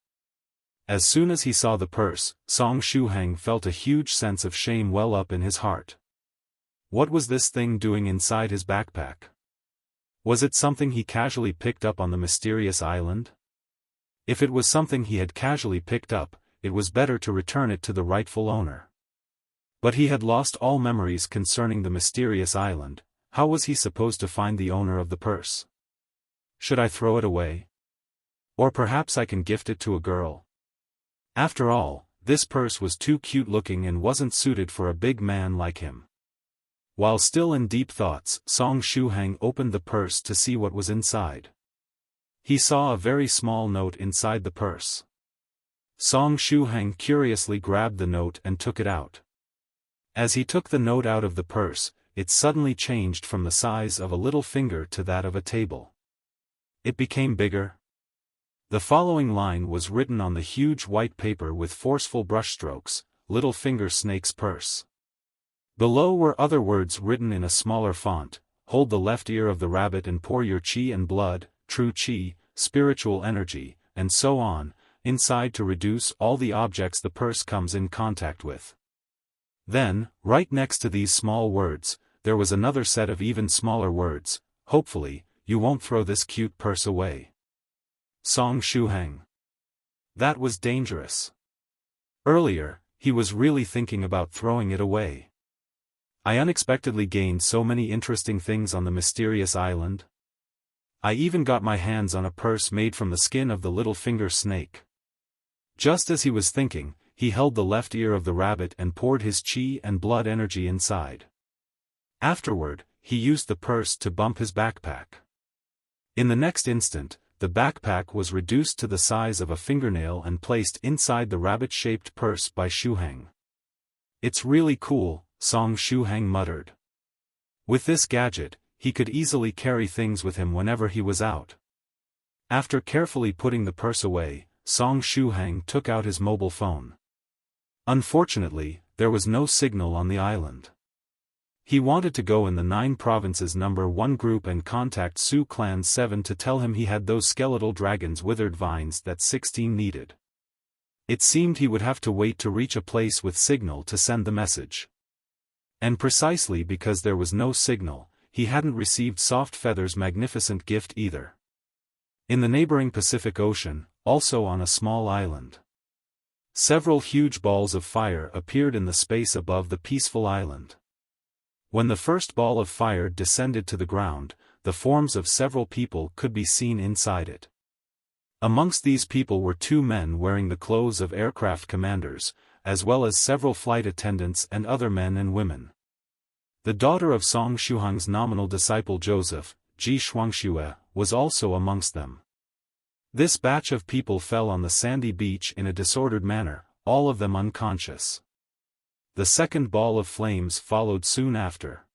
As soon as he saw the purse, Song Shuhang felt a huge sense of shame well up in his heart. What was this thing doing inside his backpack? Was it something he casually picked up on the mysterious island? If it was something he had casually picked up, it was better to return it to the rightful owner. But he had lost all memories concerning the mysterious island. How was he supposed to find the owner of the purse? Should I throw it away? Or perhaps I can gift it to a girl? After all, this purse was too cute-looking and wasn't suited for a big man like him. While still in deep thoughts, Song Shuhang opened the purse to see what was inside. He saw a very small note inside the purse. Song Shuhang curiously grabbed the note and took it out. As he took the note out of the purse, it suddenly changed from the size of a little finger to that of a table. It became bigger. The following line was written on the huge white paper with forceful brushstrokes: "Little Finger Snake's Purse." Below were other words written in a smaller font: "Hold the left ear of the rabbit and pour your chi and blood, true chi, spiritual energy," and so on, inside to reduce all the objects the purse comes in contact with. Then, right next to these small words, there was another set of even smaller words: "Hopefully, you won't throw this cute purse away." Song Shuhang. That was dangerous. Earlier, he was really thinking about throwing it away. I unexpectedly gained so many interesting things on the mysterious island. I even got my hands on a purse made from the skin of the little finger snake. Just as he was thinking, he held the left ear of the rabbit and poured his chi and blood energy inside. Afterward, he used the purse to bump his backpack. In the next instant, the backpack was reduced to the size of a fingernail and placed inside the rabbit-shaped purse by Shuhang. "It's really cool," Song Shuhang muttered. With this gadget, he could easily carry things with him whenever he was out. After carefully putting the purse away, Song Shuhang took out his mobile phone. Unfortunately, there was no signal on the island. He wanted to go in the 9 Provinces #1 group and contact Sioux Clan 7 to tell him he had those skeletal dragons' withered vines that 16 needed. It seemed he would have to wait to reach a place with signal to send the message. And precisely because there was no signal, he hadn't received Soft Feather's magnificent gift either. In the neighboring Pacific Ocean, also on a small island, several huge balls of fire appeared in the space above the peaceful island. When the first ball of fire descended to the ground, the forms of several people could be seen inside it. Amongst these people were 2 men wearing the clothes of aircraft commanders, as well as several flight attendants and other men and women. The daughter of Song Shuhang's nominal disciple Joseph, Ji Shuangxue, was also amongst them. This batch of people fell on the sandy beach in a disordered manner, all of them unconscious. The second ball of flames followed soon after.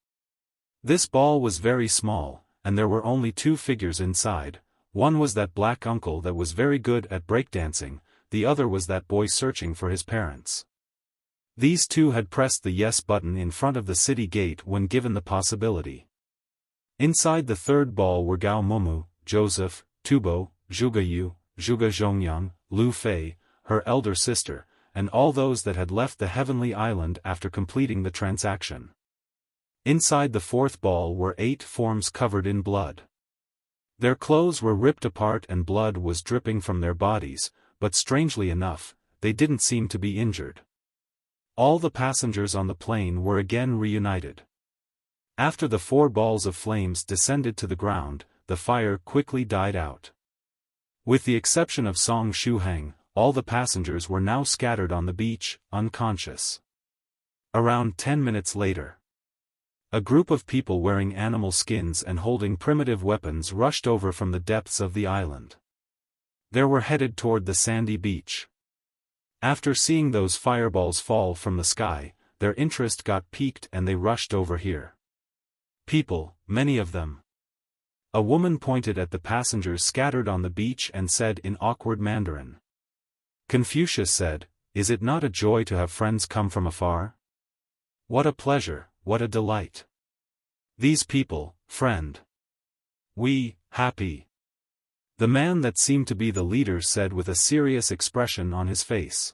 This ball was very small, and there were only 2 figures inside. One was that black uncle that was very good at breakdancing, the other was that boy searching for his parents. These 2 had pressed the yes button in front of the city gate when given the possibility. Inside the third ball were Gao Momu, Joseph, Tubo, Zhuge Yu, Zhuge Zhongyang, Lu Fei, her elder sister, and all those that had left the heavenly island after completing the transaction. Inside the fourth ball were 8 forms covered in blood. Their clothes were ripped apart and blood was dripping from their bodies, but strangely enough, they didn't seem to be injured. All the passengers on the plane were again reunited. After the 4 balls of flames descended to the ground, the fire quickly died out. With the exception of Song Shuhang, all the passengers were now scattered on the beach, unconscious. Around 10 minutes later, a group of people wearing animal skins and holding primitive weapons rushed over from the depths of the island. They were headed toward the sandy beach. After seeing those fireballs fall from the sky, their interest got piqued and they rushed over here. People, many of them. A woman pointed at the passengers scattered on the beach and said in awkward Mandarin. Confucius said, "Is it not a joy to have friends come from afar? What a pleasure, what a delight. These people, friend. We, happy." The man that seemed to be the leader said with a serious expression on his face.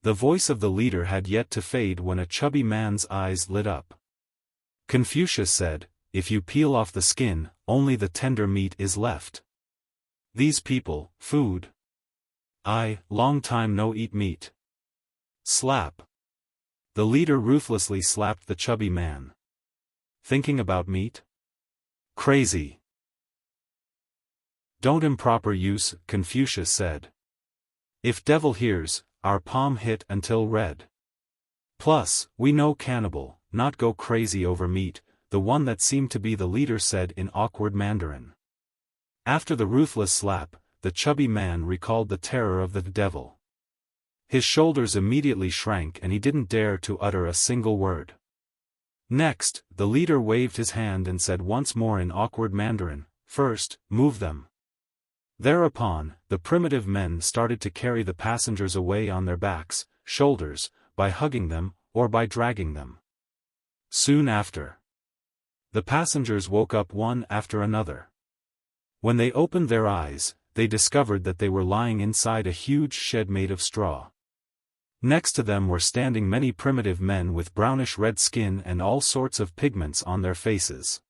The voice of the leader had yet to fade when a chubby man's eyes lit up. Confucius said, "If you peel off the skin, only the tender meat is left. These people, food. Long time no eat meat." Slap. The leader ruthlessly slapped the chubby man. Thinking about meat? Crazy. Don't improper use, Confucius said. If devil hears, our palm hit until red. Plus, we know cannibal, not go crazy over meat, the one that seemed to be the leader said in awkward Mandarin. After the ruthless slap, the chubby man recalled the terror of the devil. His shoulders immediately shrank and he didn't dare to utter a single word. Next, the leader waved his hand and said once more in awkward Mandarin, "First, move them." Thereupon, the primitive men started to carry the passengers away on their backs, shoulders, by hugging them, or by dragging them. Soon after, the passengers woke up one after another. When they opened their eyes, they discovered that they were lying inside a huge shed made of straw. Next to them were standing many primitive men with brownish-red skin and all sorts of pigments on their faces.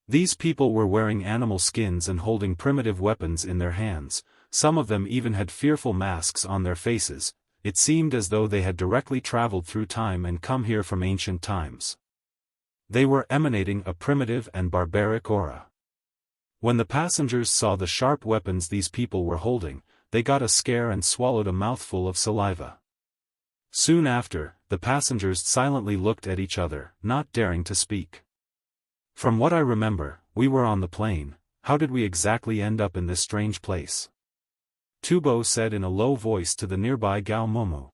These people were wearing animal skins and holding primitive weapons in their hands, some of them even had fearful masks on their faces. It seemed as though they had directly traveled through time and come here from ancient times. They were emanating a primitive and barbaric aura. When the passengers saw the sharp weapons these people were holding, they got a scare and swallowed a mouthful of saliva. Soon after, the passengers silently looked at each other, not daring to speak. From what I remember, we were on the plane. How did we exactly end up in this strange place? Tubo said in a low voice to the nearby Gao Mumu.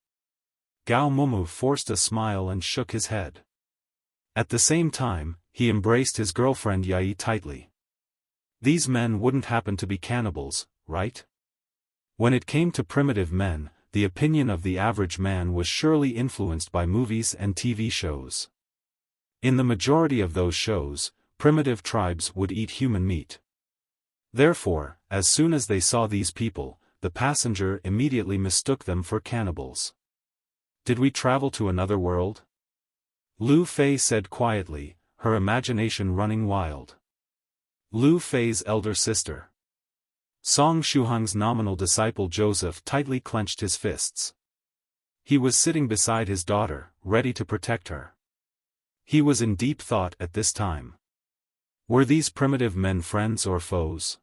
Gao Mumu forced a smile and shook his head. At the same time, he embraced his girlfriend Yai tightly. These men wouldn't happen to be cannibals, right? When it came to primitive men, the opinion of the average man was surely influenced by movies and TV shows. In the majority of those shows, primitive tribes would eat human meat. Therefore, as soon as they saw these people, the passenger immediately mistook them for cannibals. Did we travel to another world? Lu Fei said quietly, her imagination running wild. Lu Fei's elder sister. Song Shuhang's nominal disciple Joseph tightly clenched his fists. He was sitting beside his daughter, ready to protect her. He was in deep thought at this time. Were these primitive men friends or foes?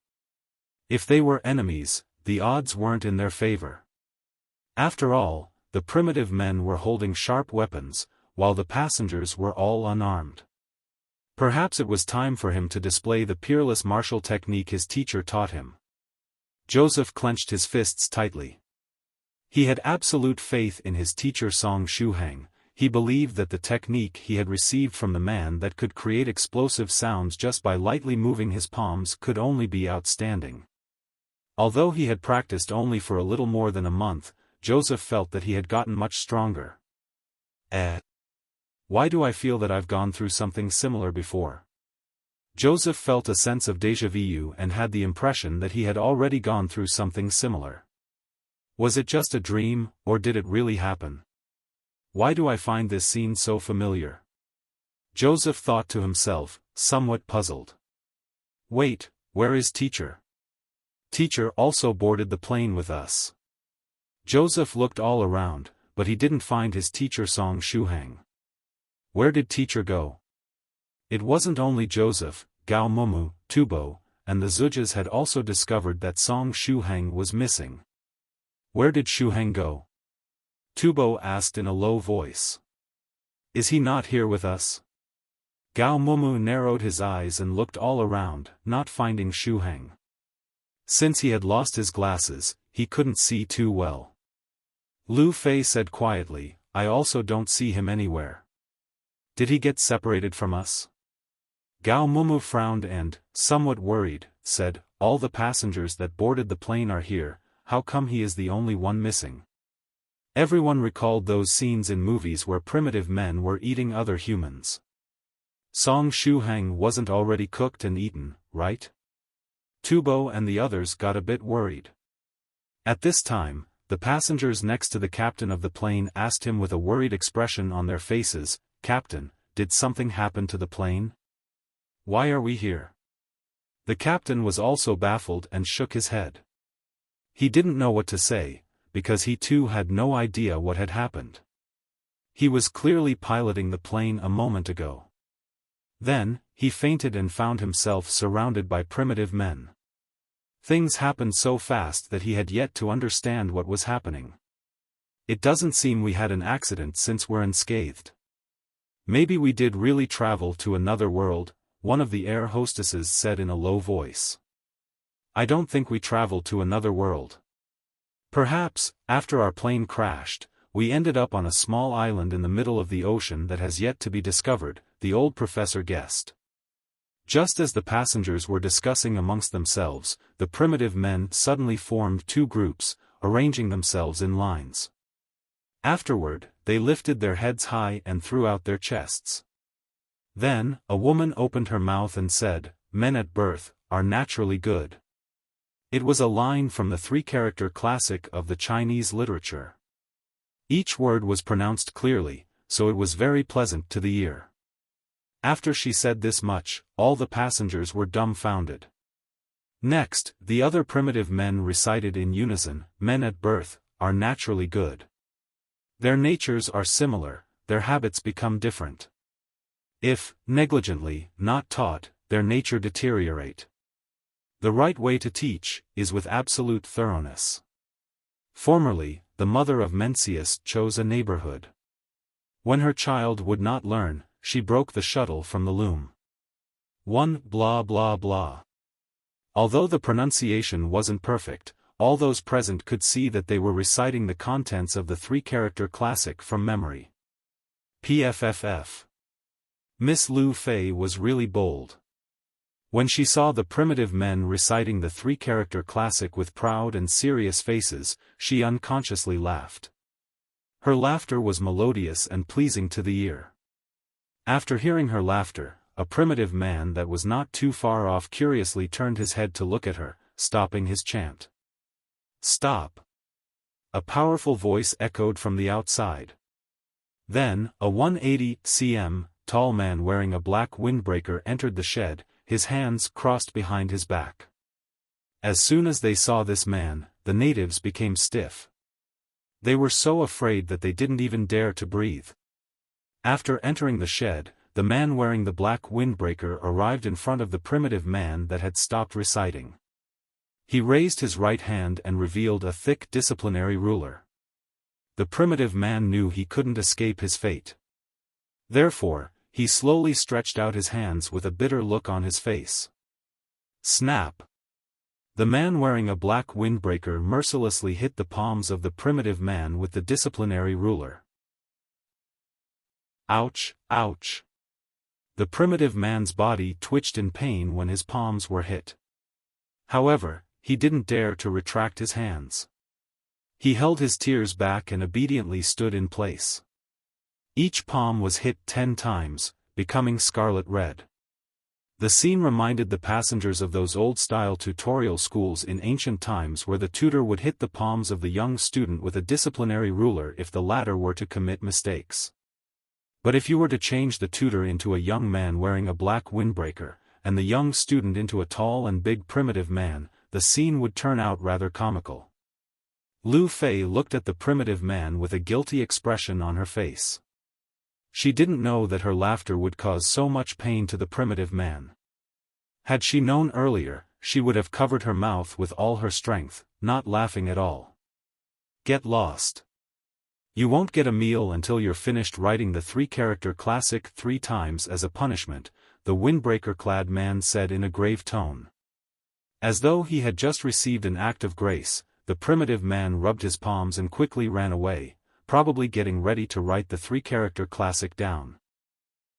If they were enemies, the odds weren't in their favor. After all, the primitive men were holding sharp weapons, while the passengers were all unarmed. Perhaps it was time for him to display the peerless martial technique his teacher taught him. Joseph clenched his fists tightly. He had absolute faith in his teacher Song Shuhang. He believed that the technique he had received from the man that could create explosive sounds just by lightly moving his palms could only be outstanding. Although he had practiced only for a little more than a month, Joseph felt that he had gotten much stronger. Why do I feel that I've gone through something similar before? Joseph felt a sense of déjà vu and had the impression that he had already gone through something similar. Was it just a dream, or did it really happen? Why do I find this scene so familiar? Joseph thought to himself, somewhat puzzled. Wait, where is teacher? Teacher also boarded the plane with us. Joseph looked all around, but he didn't find his teacher Song Shuhang. Where did teacher go? It wasn't only Joseph, Gao Mumu, Tubo, and the Zhuges had also discovered that Song Shuhang was missing. Where did Shuhang go? Tubo asked in a low voice. Is he not here with us? Gao Mumu narrowed his eyes and looked all around, not finding Shuhang. Since he had lost his glasses, he couldn't see too well. Lu Fei said quietly, I also don't see him anywhere. Did he get separated from us? Gao Mumu frowned and, somewhat worried, said, all the passengers that boarded the plane are here, how come he is the only one missing? Everyone recalled those scenes in movies where primitive men were eating other humans. Song Shuhang wasn't already cooked and eaten, right? Tubo and the others got a bit worried. At this time, the passengers next to the captain of the plane asked him with a worried expression on their faces, Captain, did something happen to the plane? Why are we here? The captain was also baffled and shook his head. He didn't know what to say, because he too had no idea what had happened. He was clearly piloting the plane a moment ago. Then, he fainted and found himself surrounded by primitive men. Things happened so fast that he had yet to understand what was happening. It doesn't seem we had an accident since we're unscathed. Maybe we did really travel to another world, one of the air hostesses said in a low voice. I don't think we traveled to another world. Perhaps, after our plane crashed, we ended up on a small island in the middle of the ocean that has yet to be discovered, the old professor guessed. Just as the passengers were discussing amongst themselves, the primitive men suddenly formed two groups, arranging themselves in lines. Afterward, they lifted their heads high and threw out their chests. Then, a woman opened her mouth and said, men at birth are naturally good. It was a line from the three-character classic of the Chinese literature. Each word was pronounced clearly, so it was very pleasant to the ear. After she said this much, all the passengers were dumbfounded. Next, the other primitive men recited in unison, men at birth are naturally good. Their natures are similar, their habits become different. If, negligently, not taught, their nature deteriorate. The right way to teach is with absolute thoroughness. Formerly, the mother of Mencius chose a neighborhood. When her child would not learn, she broke the shuttle from the loom. 1 blah blah blah. Although the pronunciation wasn't perfect, all those present could see that they were reciting the contents of the three-character classic from memory. PFFF. Miss Lu Fei was really bold. When she saw the primitive men reciting the three-character classic with proud and serious faces, she unconsciously laughed. Her laughter was melodious and pleasing to the ear. After hearing her laughter, a primitive man that was not too far off curiously turned his head to look at her, stopping his chant. Stop! A powerful voice echoed from the outside. Then, a 180 cm tall man wearing a black windbreaker entered the shed, his hands crossed behind his back. As soon as they saw this man, the natives became stiff. They were so afraid that they didn't even dare to breathe. After entering the shed, the man wearing the black windbreaker arrived in front of the primitive man that had stopped reciting. He raised his right hand and revealed a thick disciplinary ruler. The primitive man knew he couldn't escape his fate. Therefore, he slowly stretched out his hands with a bitter look on his face. Snap! The man wearing a black windbreaker mercilessly hit the palms of the primitive man with the disciplinary ruler. Ouch, ouch! The primitive man's body twitched in pain when his palms were hit. However, he didn't dare to retract his hands. He held his tears back and obediently stood in place. Each palm was hit 10 times, becoming scarlet red. The scene reminded the passengers of those old-style tutorial schools in ancient times where the tutor would hit the palms of the young student with a disciplinary ruler if the latter were to commit mistakes. But if you were to change the tutor into a young man wearing a black windbreaker, and the young student into a tall and big primitive man, the scene would turn out rather comical. Lu Fei looked at the primitive man with a guilty expression on her face. She didn't know that her laughter would cause so much pain to the primitive man. Had she known earlier, she would have covered her mouth with all her strength, not laughing at all. Get lost. You won't get a meal until you're finished writing the three-character classic 3 times as a punishment, the windbreaker-clad man said in a grave tone. As though he had just received an act of grace, the primitive man rubbed his palms and quickly ran away, probably getting ready to write the three-character classic down.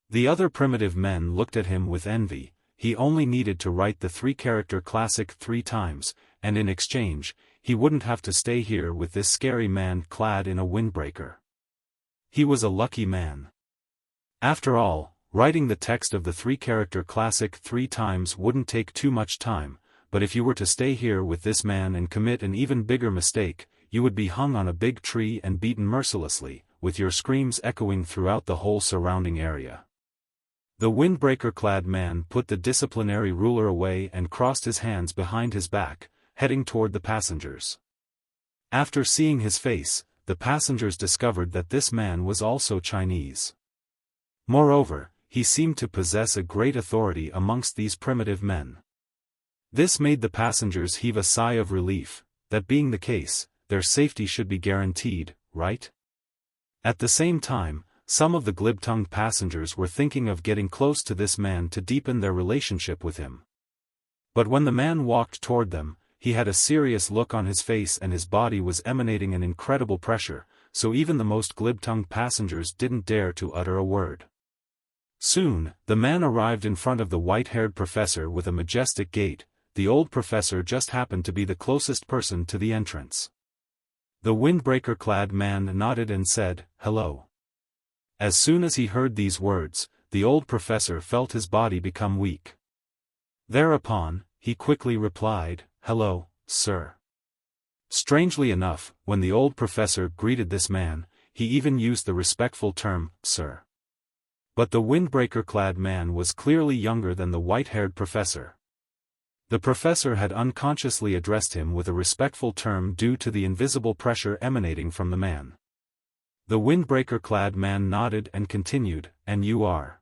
The other primitive men looked at him with envy. He only needed to write the three-character classic 3 times, and in exchange, he wouldn't have to stay here with this scary man clad in a windbreaker. He was a lucky man. After all, writing the text of the three-character classic 3 times wouldn't take too much time, but if you were to stay here with this man and commit an even bigger mistake, you would be hung on a big tree and beaten mercilessly, with your screams echoing throughout the whole surrounding area. The windbreaker-clad man put the disciplinary ruler away and crossed his hands behind his back, heading toward the passengers. After seeing his face, the passengers discovered that this man was also Chinese. Moreover, he seemed to possess a great authority amongst these primitive men. This made the passengers heave a sigh of relief. That being the case, their safety should be guaranteed, right? At the same time, some of the glib-tongued passengers were thinking of getting close to this man to deepen their relationship with him. But when the man walked toward them, he had a serious look on his face and his body was emanating an incredible pressure, so even the most glib-tongued passengers didn't dare to utter a word. Soon, the man arrived in front of the white-haired professor with a majestic gait. The old professor just happened to be the closest person to the entrance. The windbreaker-clad man nodded and said, "Hello." As soon as he heard these words, the old professor felt his body become weak. Thereupon, he quickly replied, "Hello, sir." Strangely enough, when the old professor greeted this man, he even used the respectful term, sir. But the windbreaker-clad man was clearly younger than the white-haired professor. The professor had unconsciously addressed him with a respectful term due to the invisible pressure emanating from the man. The windbreaker-clad man nodded and continued, "And you are?"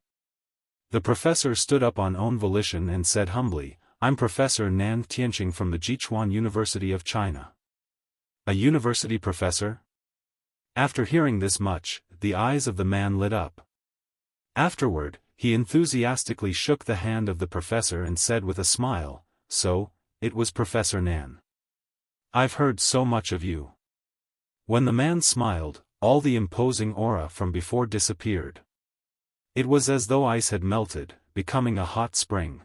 The professor stood up on own volition and said humbly, "I'm Professor Nan Tianqing from the Jichuan University of China." "A university professor?" After hearing this much, the eyes of the man lit up. Afterward, he enthusiastically shook the hand of the professor and said with a smile, "So, it was Professor Nan. I've heard so much of you." When the man smiled, all the imposing aura from before disappeared. It was as though ice had melted, becoming a hot spring.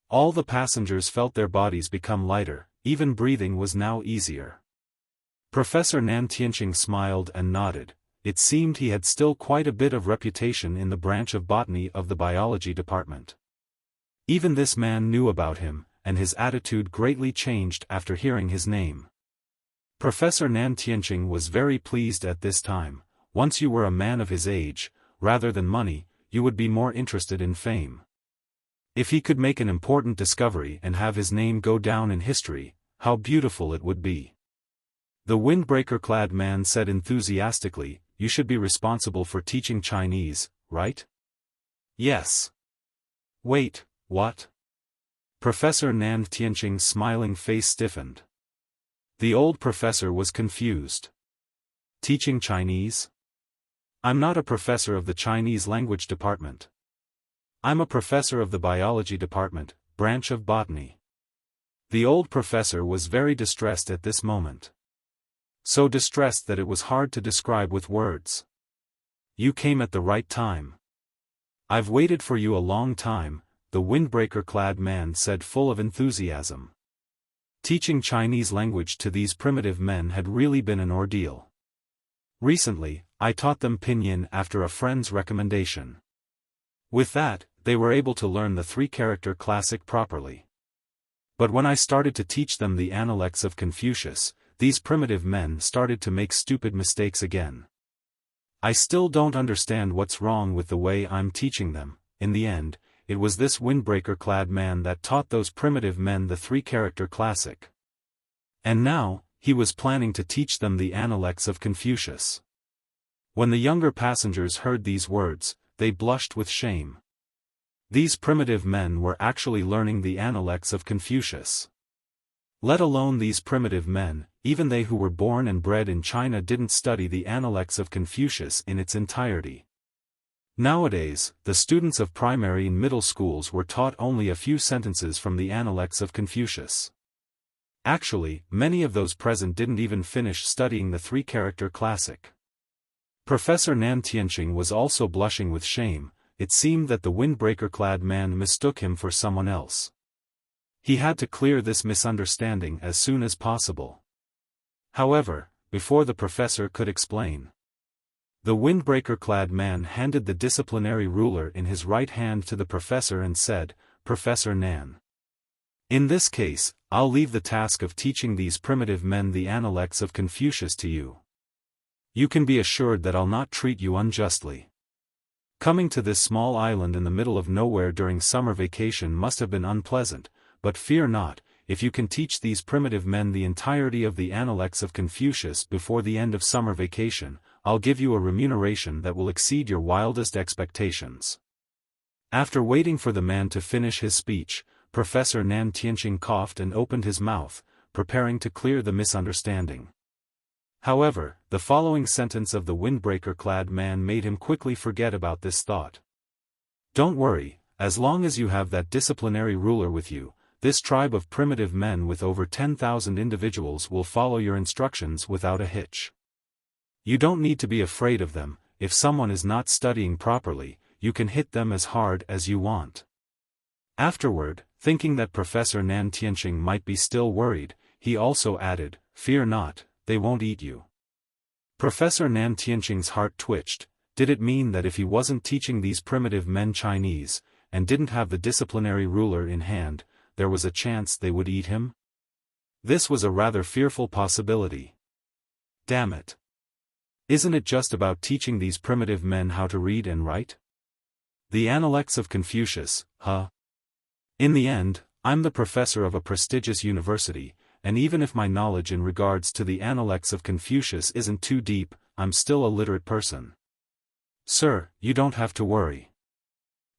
All the passengers felt their bodies become lighter, even breathing was now easier. Professor Nan Tianqing smiled and nodded. It seemed he had still quite a bit of reputation in the branch of botany of the biology department. Even this man knew about him, and his attitude greatly changed after hearing his name. Professor Nan Tianqing was very pleased at this time. Once you were a man of his age, rather than money, you would be more interested in fame. If he could make an important discovery and have his name go down in history, how beautiful it would be. The windbreaker-clad man said enthusiastically, "You should be responsible for teaching Chinese, right?" "Yes." "Wait, what?" Professor Nan Tianqing's smiling face stiffened. The old professor was confused. "Teaching Chinese? I'm not a professor of the Chinese language department. I'm a professor of the biology department, branch of botany." The old professor was very distressed at this moment. So distressed that it was hard to describe with words. "You came at the right time. I've waited for you a long time," the windbreaker-clad man said full of enthusiasm. Teaching Chinese language to these primitive men had really been an ordeal. Recently, I taught them pinyin after a friend's recommendation. With that, they were able to learn the three-character classic properly. But when I started to teach them the Analects of Confucius, these primitive men started to make stupid mistakes again. I still don't understand what's wrong with the way I'm teaching them. In the end, it was this windbreaker-clad man that taught those primitive men the three-character classic. And now, he was planning to teach them the Analects of Confucius. When the younger passengers heard these words, they blushed with shame. These primitive men were actually learning the Analects of Confucius. Let alone these primitive men, even they who were born and bred in China didn't study the Analects of Confucius in its entirety. Nowadays, the students of primary and middle schools were taught only a few sentences from the Analects of Confucius. Actually, many of those present didn't even finish studying the three-character classic. Professor Nan Tianqing was also blushing with shame. It seemed that the windbreaker-clad man mistook him for someone else. He had to clear this misunderstanding as soon as possible. However, before the professor could explain, the windbreaker-clad man handed the disciplinary ruler in his right hand to the professor and said, "Professor Nan. In this case, I'll leave the task of teaching these primitive men the Analects of Confucius to you. You can be assured that I'll not treat you unjustly. Coming to this small island in the middle of nowhere during summer vacation must have been unpleasant, but fear not, if you can teach these primitive men the entirety of the Analects of Confucius before the end of summer vacation, I'll give you a remuneration that will exceed your wildest expectations." After waiting for the man to finish his speech, Professor Nan Tianqing coughed and opened his mouth, preparing to clear the misunderstanding. However, the following sentence of the windbreaker-clad man made him quickly forget about this thought. "Don't worry, as long as you have that disciplinary ruler with you, this tribe of primitive men with over 10,000 individuals will follow your instructions without a hitch. You don't need to be afraid of them. If someone is not studying properly, you can hit them as hard as you want." Afterward, thinking that Professor Nan Tianqing might be still worried, he also added, "Fear not, they won't eat you." Professor Nan Tianqing's heart twitched. Did it mean that if he wasn't teaching these primitive men Chinese, and didn't have the disciplinary ruler in hand, there was a chance they would eat him? This was a rather fearful possibility. Damn it. Isn't it just about teaching these primitive men how to read and write? The Analects of Confucius, huh? In the end, I'm the professor of a prestigious university, and even if my knowledge in regards to the Analects of Confucius isn't too deep, I'm still a literate person. Sir, you don't have to worry.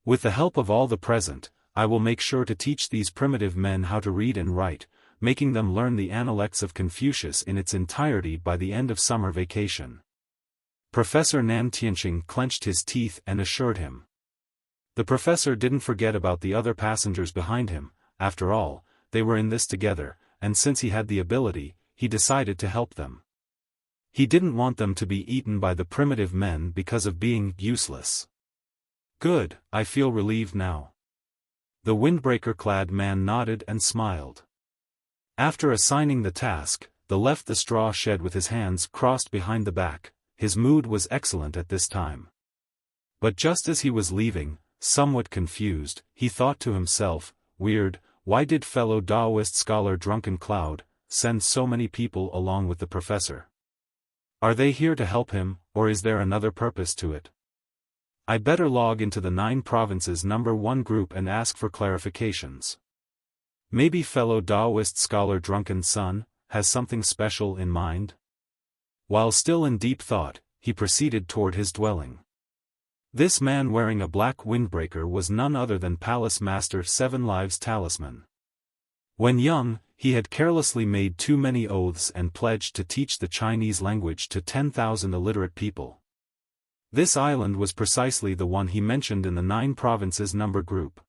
With the help of all the present, I will make sure to teach these primitive men how to read and write, making them learn the Analects of Confucius in its entirety by the end of summer vacation. Professor Nan Tianqing clenched his teeth and assured him. The professor didn't forget about the other passengers behind him. After all, they were in this together, and since he had the ability, he decided to help them. He didn't want them to be eaten by the primitive men because of being useless. Good, I feel relieved now. The windbreaker-clad man nodded and smiled. After assigning the task, the left the straw shed with his hands crossed behind the back. His mood was excellent at this time. But just as he was leaving, somewhat confused, he thought to himself, "Weird, why did fellow Daoist scholar Drunken Cloud send so many people along with the professor? Are they here to help him, or is there another purpose to it? I better log into the 9 Provinces #1 group and ask for clarifications. Maybe fellow Daoist scholar Drunken Sun has something special in mind." While still in deep thought, he proceeded toward his dwelling. This man wearing a black windbreaker was none other than Palace Master 7 Lives Talisman. When young, he had carelessly made too many oaths and pledged to teach the Chinese language to 10,000 illiterate people. This island was precisely the one he mentioned in the 9 Provinces number group.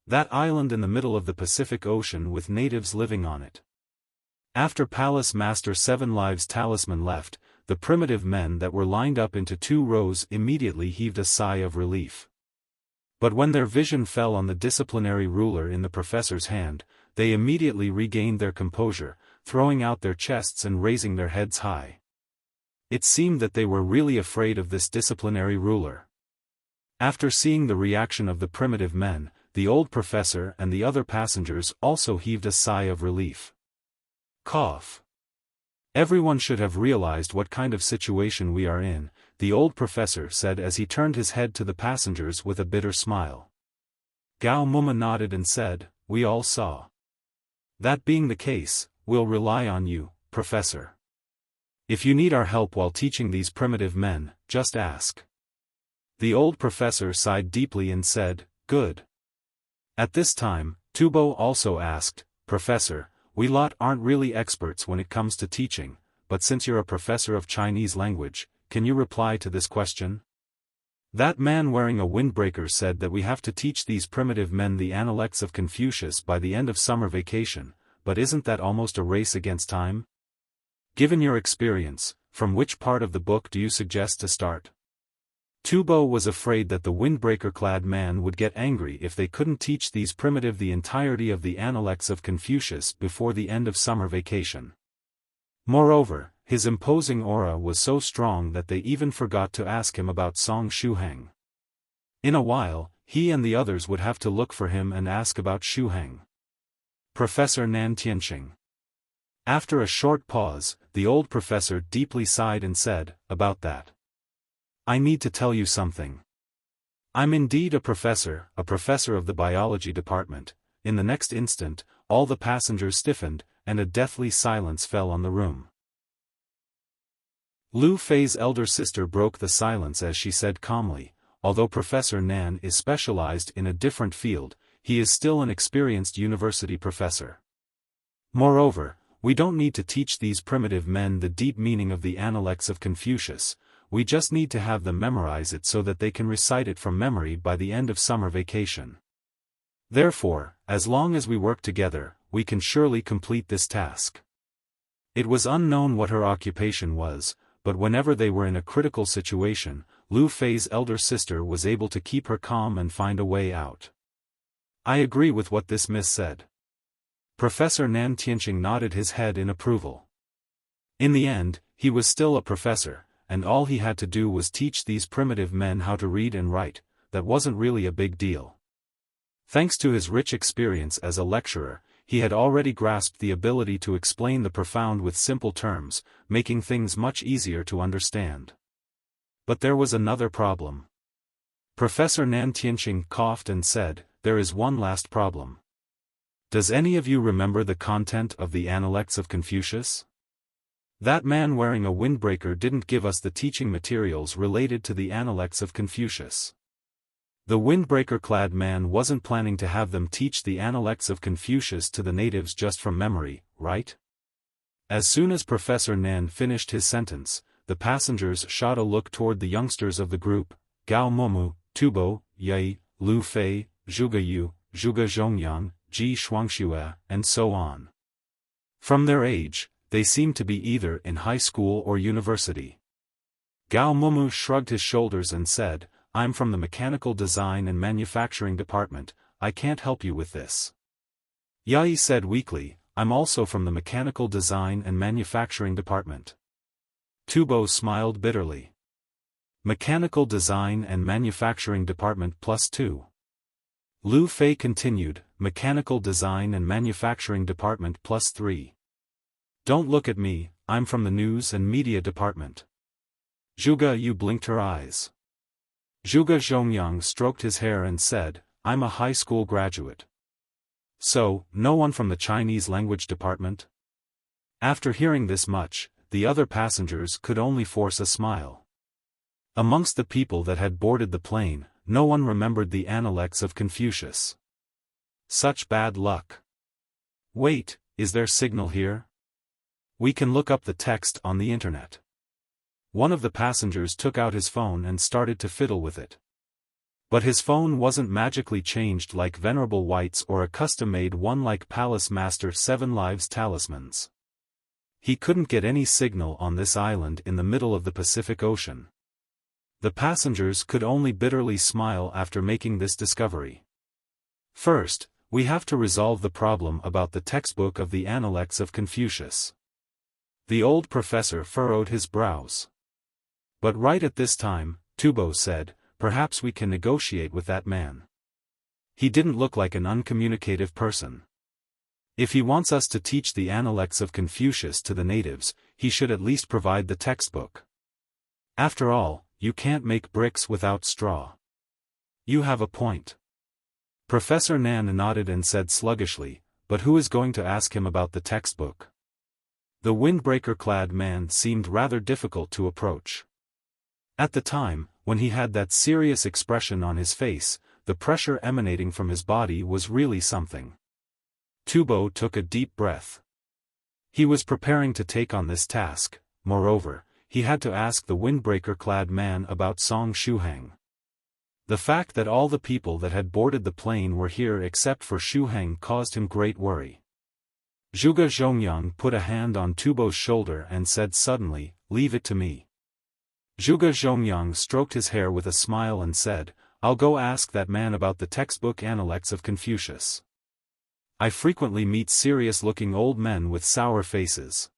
That island in the middle of the Pacific Ocean with natives living on it. After Palace Master 7 Lives Talisman left, the primitive men that were lined up into 2 rows immediately heaved a sigh of relief. But when their vision fell on the disciplinary ruler in the professor's hand, they immediately regained their composure, throwing out their chests and raising their heads high. It seemed that they were really afraid of this disciplinary ruler. After seeing the reaction of the primitive men, the old professor and the other passengers also heaved a sigh of relief. Cough. Everyone should have realized what kind of situation we are in, the old professor said as he turned his head to the passengers with a bitter smile. Gao Muma nodded and said, "We all saw. That being the case, we'll rely on you, Professor. If you need our help while teaching these primitive men, just ask." The old professor sighed deeply and said, "Good." At this time, Tubo also asked, "Professor, We lot aren't really experts when it comes to teaching, but since you're a professor of Chinese language, can you reply to this question? That man wearing a windbreaker said that we have to teach these primitive men the Analects of Confucius by the end of summer vacation, but isn't that almost a race against time? Given your experience, from which part of the book do you suggest to start? Tubo was afraid that the windbreaker-clad man would get angry if they couldn't teach these primitive the entirety of the Analects of Confucius before the end of summer vacation. Moreover, his imposing aura was so strong that they even forgot to ask him about Song Shuhang. In a while, he and the others would have to look for him and ask about Shuhang. Professor Nan Tianqing. After a short pause, the old professor deeply sighed and said, "About that. I need to tell you something. I'm indeed a professor of the biology department." In the next instant, all the passengers stiffened, and a deathly silence fell on the room. Lu Fei's elder sister broke the silence as she said calmly, "Although Professor Nan is specialized in a different field, he is still an experienced university professor. Moreover, we don't need to teach these primitive men the deep meaning of the Analects of Confucius, we just need to have them memorize it so that they can recite it from memory by the end of summer vacation. Therefore, as long as we work together, we can surely complete this task." It was unknown what her occupation was, but whenever they were in a critical situation, Lu Fei's elder sister was able to keep her calm and find a way out. "I agree with what this miss said." Professor Nan Tianqing nodded his head in approval. In the end, he was still a professor, and all he had to do was teach these primitive men how to read and write. That wasn't really a big deal. Thanks to his rich experience as a lecturer, he had already grasped the ability to explain the profound with simple terms, making things much easier to understand. But there was another problem. Professor Nan Tianqing coughed and said, "There is one last problem. Does any of you remember the content of the Analects of Confucius? That man wearing a windbreaker didn't give us the teaching materials related to the Analects of Confucius. The windbreaker-clad man wasn't planning to have them teach the Analects of Confucius to the natives just from memory, right?" As soon as Professor Nan finished his sentence, the passengers shot a look toward the youngsters of the group, Gao Momu, Tubo, Yi, Lu Fei, Zhuge Yu, Zhuge Zhongyang, Ji Shuangxue, and so on. From their age, they seemed to be either in high school or university. Gao Momu shrugged his shoulders and said, "I'm from the Mechanical Design and Manufacturing Department, I can't help you with this." Yi said weakly, "I'm also from the Mechanical Design and Manufacturing Department." Tubo smiled bitterly. "Mechanical Design and Manufacturing Department +2. Lu Fei continued, "Mechanical Design and Manufacturing Department +3. Don't look at me, I'm from the News and Media Department." Zhuge Yu blinked her eyes. Zhuge Zhongyang stroked his hair and said, "I'm a high school graduate." "So, no one from the Chinese language department?" After hearing this much, the other passengers could only force a smile. Amongst the people that had boarded the plane, no one remembered the Analects of Confucius. Such bad luck. "Wait, is there signal here? We can look up the text on the internet." One of the passengers took out his phone and started to fiddle with it. But his phone wasn't magically changed like Venerable White's or a custom-made one like Palace Master 7 Lives talismans. He couldn't get any signal on this island in the middle of the Pacific Ocean. The passengers could only bitterly smile after making this discovery. "First, we have to resolve the problem about the textbook of the Analects of Confucius." The old professor furrowed his brows. "But right at this time," Tubo said, "perhaps we can negotiate with that man. He didn't look like an uncommunicative person. If he wants us to teach the Analects of Confucius to the natives, he should at least provide the textbook. After all, you can't make bricks without straw." "You have a point." Professor Nan nodded and said sluggishly, "But who is going to ask him about the textbook?" The windbreaker-clad man seemed rather difficult to approach. At the time, when he had that serious expression on his face, the pressure emanating from his body was really something. Tubo took a deep breath. He was preparing to take on this task. Moreover, he had to ask the windbreaker-clad man about Song Shuhang. The fact that all the people that had boarded the plane were here except for Shuhang caused him great worry. Zhuge Zhongyang put a hand on Tubo's shoulder and said suddenly, "Leave it to me." Zhuge Zhongyang stroked his hair with a smile and said, "I'll go ask that man about the textbook Analects of Confucius. I frequently meet serious-looking old men with sour faces.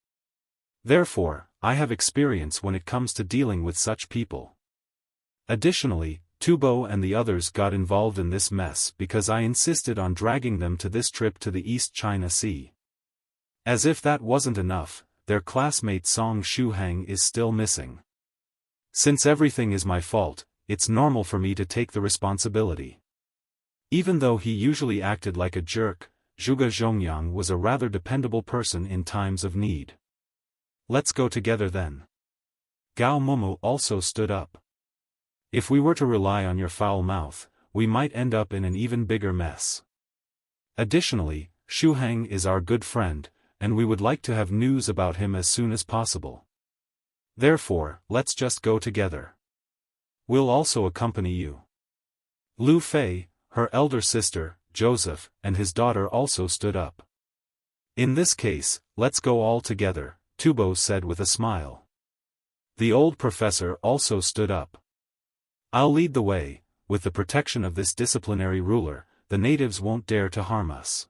Therefore, I have experience when it comes to dealing with such people." Additionally, Tubo and the others got involved in this mess because I insisted on dragging them to this trip to the East China Sea. As if that wasn't enough, their classmate Song Shuhang is still missing. Since everything is my fault, it's normal for me to take the responsibility. Even though he usually acted like a jerk, Zhuge Zhongyang was a rather dependable person in times of need. "Let's go together then." Gao Mumu also stood up. "If we were to rely on your foul mouth, we might end up in an even bigger mess. Additionally, Shuhang is our good friend, and we would like to have news about him as soon as possible. Therefore, let's just go together. We'll also accompany you." Lu Fei, her elder sister, Joseph, and his daughter also stood up. "In this case, let's go all together," Tubo said with a smile. The old professor also stood up. "I'll lead the way. With the protection of this disciplinary ruler, the natives won't dare to harm us."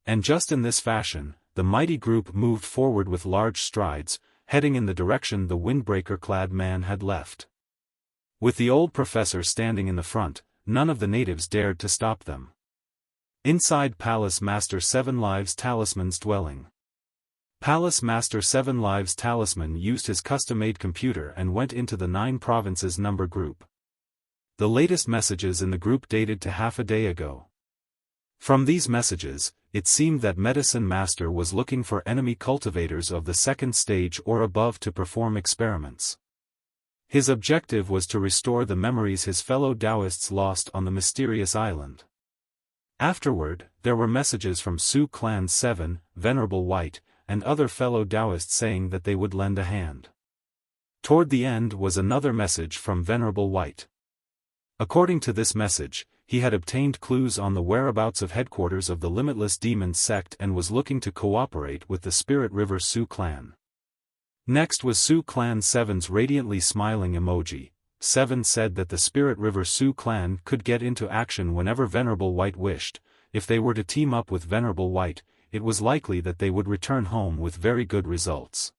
And just in this fashion, the mighty group moved forward with large strides, heading in the direction the windbreaker-clad man had left. With the old professor standing in the front, none of the natives dared to stop them. Inside Palace Master Seven Lives Talisman's dwelling. Palace Master Seven Lives Talisman used his custom-made computer and went into the 9 provinces number group. The latest messages in the group dated to half a day ago. From these messages, it seemed that Medicine Master was looking for enemy cultivators of the 2nd stage or above to perform experiments. His objective was to restore the memories his fellow Daoists lost on the mysterious island. Afterward, there were messages from Su Clan 7, Venerable White, and other fellow Daoists saying that they would lend a hand. Toward the end was another message from Venerable White. According to this message, he had obtained clues on the whereabouts of headquarters of the Limitless Demon sect and was looking to cooperate with the Spirit River Su Clan. Next was Su Clan 7's radiantly smiling emoji. 7 said that the Spirit River Su Clan could get into action whenever Venerable White wished. If they were to team up with Venerable White, it was likely that they would return home with very good results.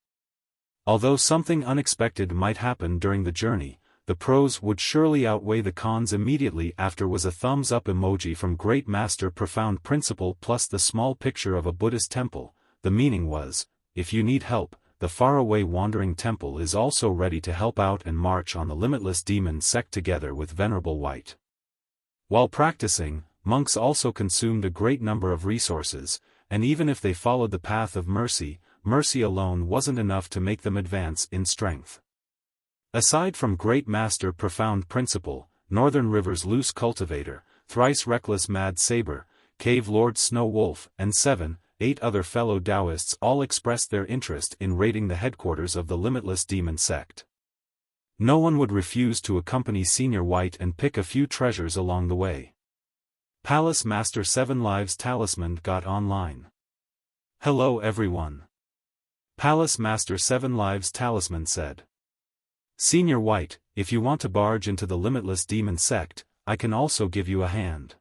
Although something unexpected might happen during the journey, the pros would surely outweigh the cons. Immediately after was a thumbs up emoji from Great Master Profound Principle plus the small picture of a Buddhist temple. The meaning was, if you need help, the faraway wandering temple is also ready to help out and march on the Limitless Demon sect together with Venerable White. While practicing, monks also consumed a great number of resources, and even if they followed the path of mercy, mercy alone wasn't enough to make them advance in strength. Aside from Great Master Profound Principle, Northern River's Loose Cultivator, Thrice Reckless Mad Saber, Cave Lord Snow Wolf, and 8 other fellow Daoists all expressed their interest in raiding the headquarters of the Limitless Demon sect. No one would refuse to accompany Senior White and pick a few treasures along the way. Palace Master 7 Lives Talisman got online. "Hello everyone." Palace Master 7 Lives Talisman said. "Senior White, if you want to barge into the Limitless Demon sect, I can also give you a hand."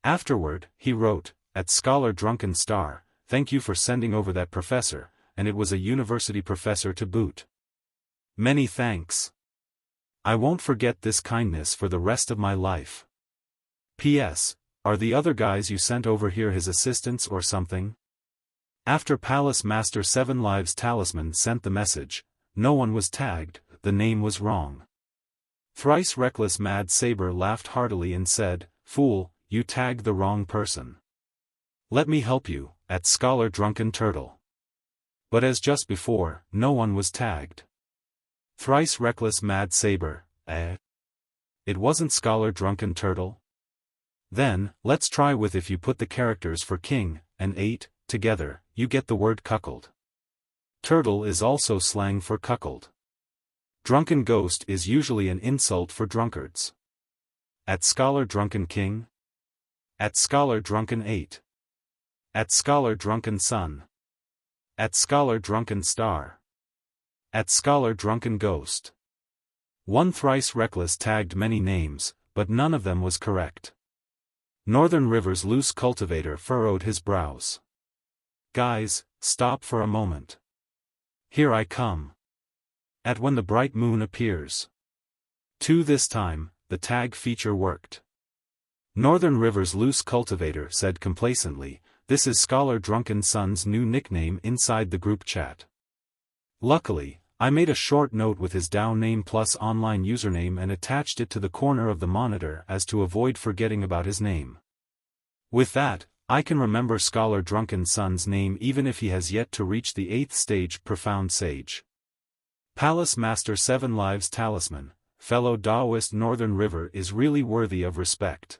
Afterward, he wrote, "At Scholar Drunken Star, thank you for sending over that professor, and it was a university professor to boot. Many thanks. I won't forget this kindness for the rest of my life. P.S. Are the other guys you sent over here his assistants or something?" After Palace Master 7 Lives Talisman sent the message, no one was tagged. The name was wrong. Thrice Reckless Mad Saber laughed heartily and said, "Fool, you tagged the wrong person. Let me help you, at Scholar Drunken Turtle." But as just before, no one was tagged. Thrice Reckless Mad Saber, It wasn't Scholar Drunken Turtle? Then, let's try with if you put the characters for King and 8 together, you get the word cuckold. Turtle is also slang for cuckold. Drunken ghost is usually an insult for drunkards. At scholar drunken king. At scholar drunken 8. At scholar drunken sun. At scholar drunken star. At scholar drunken ghost. One thrice reckless tagged many names, but none of them was correct. Northern River's loose cultivator furrowed his brows. Guys, stop for a moment. Here I come. At when the bright moon appears. 2 this time, the tag feature worked. Northern River's loose cultivator said complacently, this is Scholar Drunken Sun's new nickname inside the group chat. Luckily, I made a short note with his Dao name plus online username and attached it to the corner of the monitor as to avoid forgetting about his name. With that, I can remember Scholar Drunken Sun's name even if he has yet to reach the 8th stage profound sage. Palace Master 7 Lives Talisman, fellow Daoist Northern River is really worthy of respect.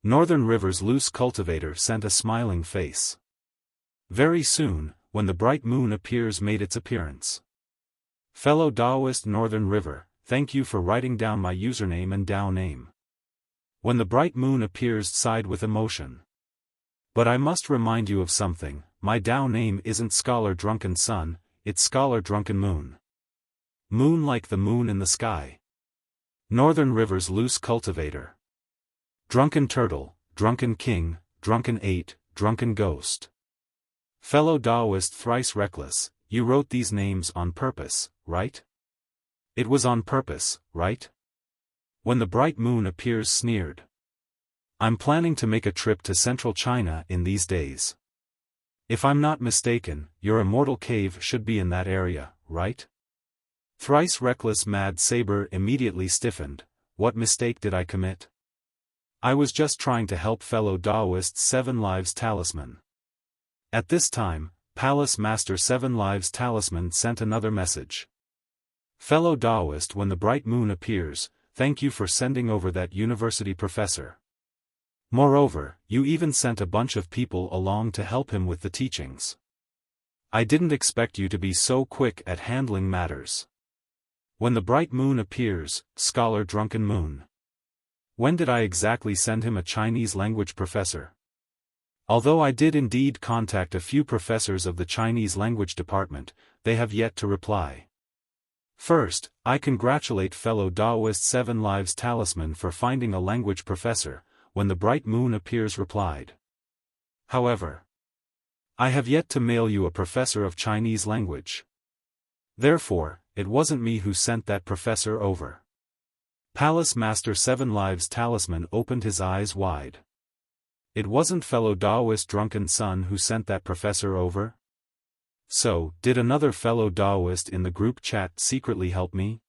Northern River's loose cultivator sent a smiling face. Very soon, when the bright moon appears made its appearance. Fellow Daoist Northern River, thank you for writing down my username and Dao name. When the bright moon appears sighed with emotion. But I must remind you of something, my Dao name isn't Scholar Drunken Sun, it's Scholar Drunken Moon. Moon like the moon in the sky. Northern River's loose cultivator. Drunken Turtle, Drunken King, Drunken 8, Drunken Ghost. Fellow Daoist thrice reckless, you wrote these names on purpose, right? It was on purpose, right? When the bright moon appears sneered. I'm planning to make a trip to central China in these days. If I'm not mistaken, your Immortal cave should be in that area, right? Thrice reckless Mad Saber immediately stiffened. What mistake did I commit? I was just trying to help fellow Daoist 7 Lives Talisman. At this time, Palace Master 7 Lives Talisman sent another message. Fellow Daoist, when the bright moon appears, thank you for sending over that university professor. Moreover, you even sent a bunch of people along to help him with the teachings. I didn't expect you to be so quick at handling matters. When the bright moon appears, Scholar Drunken Moon. When did I exactly send him a Chinese language professor? Although I did indeed contact a few professors of the Chinese language department, they have yet to reply. First, I congratulate fellow Daoist 7 Lives Talisman for finding a language professor, when the bright moon appears replied. However, I have yet to mail you a professor of Chinese language. Therefore, it wasn't me who sent that professor over. Palace Master 7 Lives Talisman opened his eyes wide. It wasn't fellow Daoist Drunken Sun who sent that professor over? So, did another fellow Daoist in the group chat secretly help me?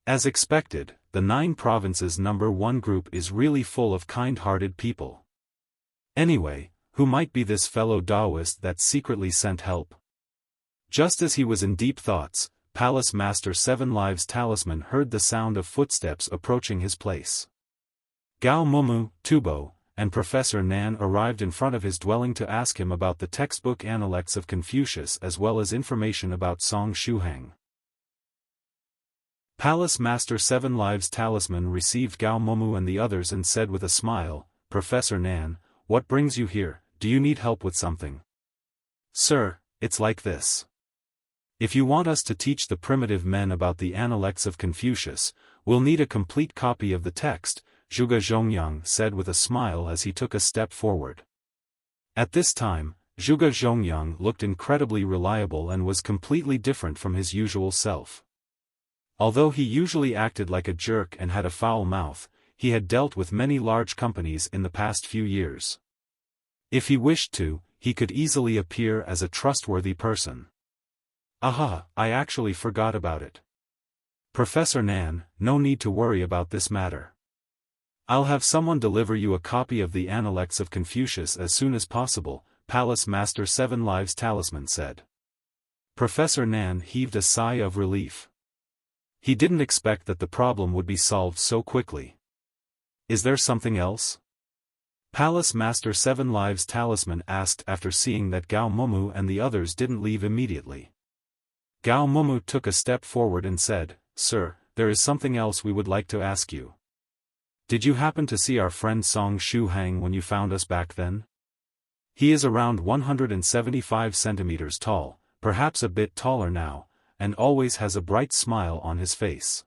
As expected, the 9 provinces number 1 group is really full of kind-hearted people. Anyway, who might be this fellow Daoist that secretly sent help? Just as he was in deep thoughts, Palace Master 7 Lives Talisman heard the sound of footsteps approaching his place. Gao Mumu, Tubo, and Professor Nan arrived in front of his dwelling to ask him about the textbook Analects of Confucius as well as information about Song Shuhang. Palace Master 7 Lives Talisman received Gao Mumu and the others and said with a smile, Professor Nan, what brings you here, do you need help with something? Sir, it's like this. If you want us to teach the primitive men about the Analects of Confucius, we'll need a complete copy of the text, Zhuge Zhongyang said with a smile as he took a step forward. At this time, Zhuge Zhongyang looked incredibly reliable and was completely different from his usual self. Although he usually acted like a jerk and had a foul mouth, he had dealt with many large companies in the past few years. If he wished to, he could easily appear as a trustworthy person. Aha, I actually forgot about it. Professor Nan, no need to worry about this matter. I'll have someone deliver you a copy of the Analects of Confucius as soon as possible, Palace Master 7 Lives Talisman said. Professor Nan heaved a sigh of relief. He didn't expect that the problem would be solved so quickly. Is there something else? Palace Master Seven Lives Talisman asked after seeing that Gao Momu and the others didn't leave immediately. Gao Momu took a step forward and said, "Sir, there is something else we would like to ask you. Did you happen to see our friend Song Shuhang when you found us back then? He is around 175 centimeters tall, perhaps a bit taller now, and always has a bright smile on his face.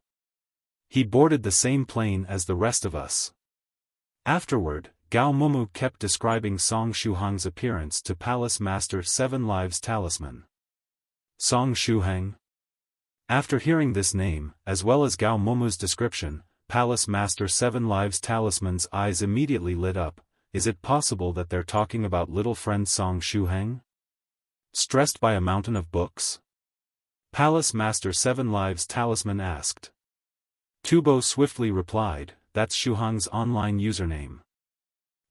He boarded the same plane as the rest of us." Afterward, Gao Momu kept describing Song Shuhang's appearance to Palace Master Seven Lives Talisman. Song Shuhang? After hearing this name, as well as Gao Momu's description, Palace Master Seven Lives Talisman's eyes immediately lit up. Is it possible that they're talking about little friend Song Shuhang? Stressed by a mountain of books? Palace Master Seven Lives Talisman asked. Tubo swiftly replied, "That's Shuhang's online username."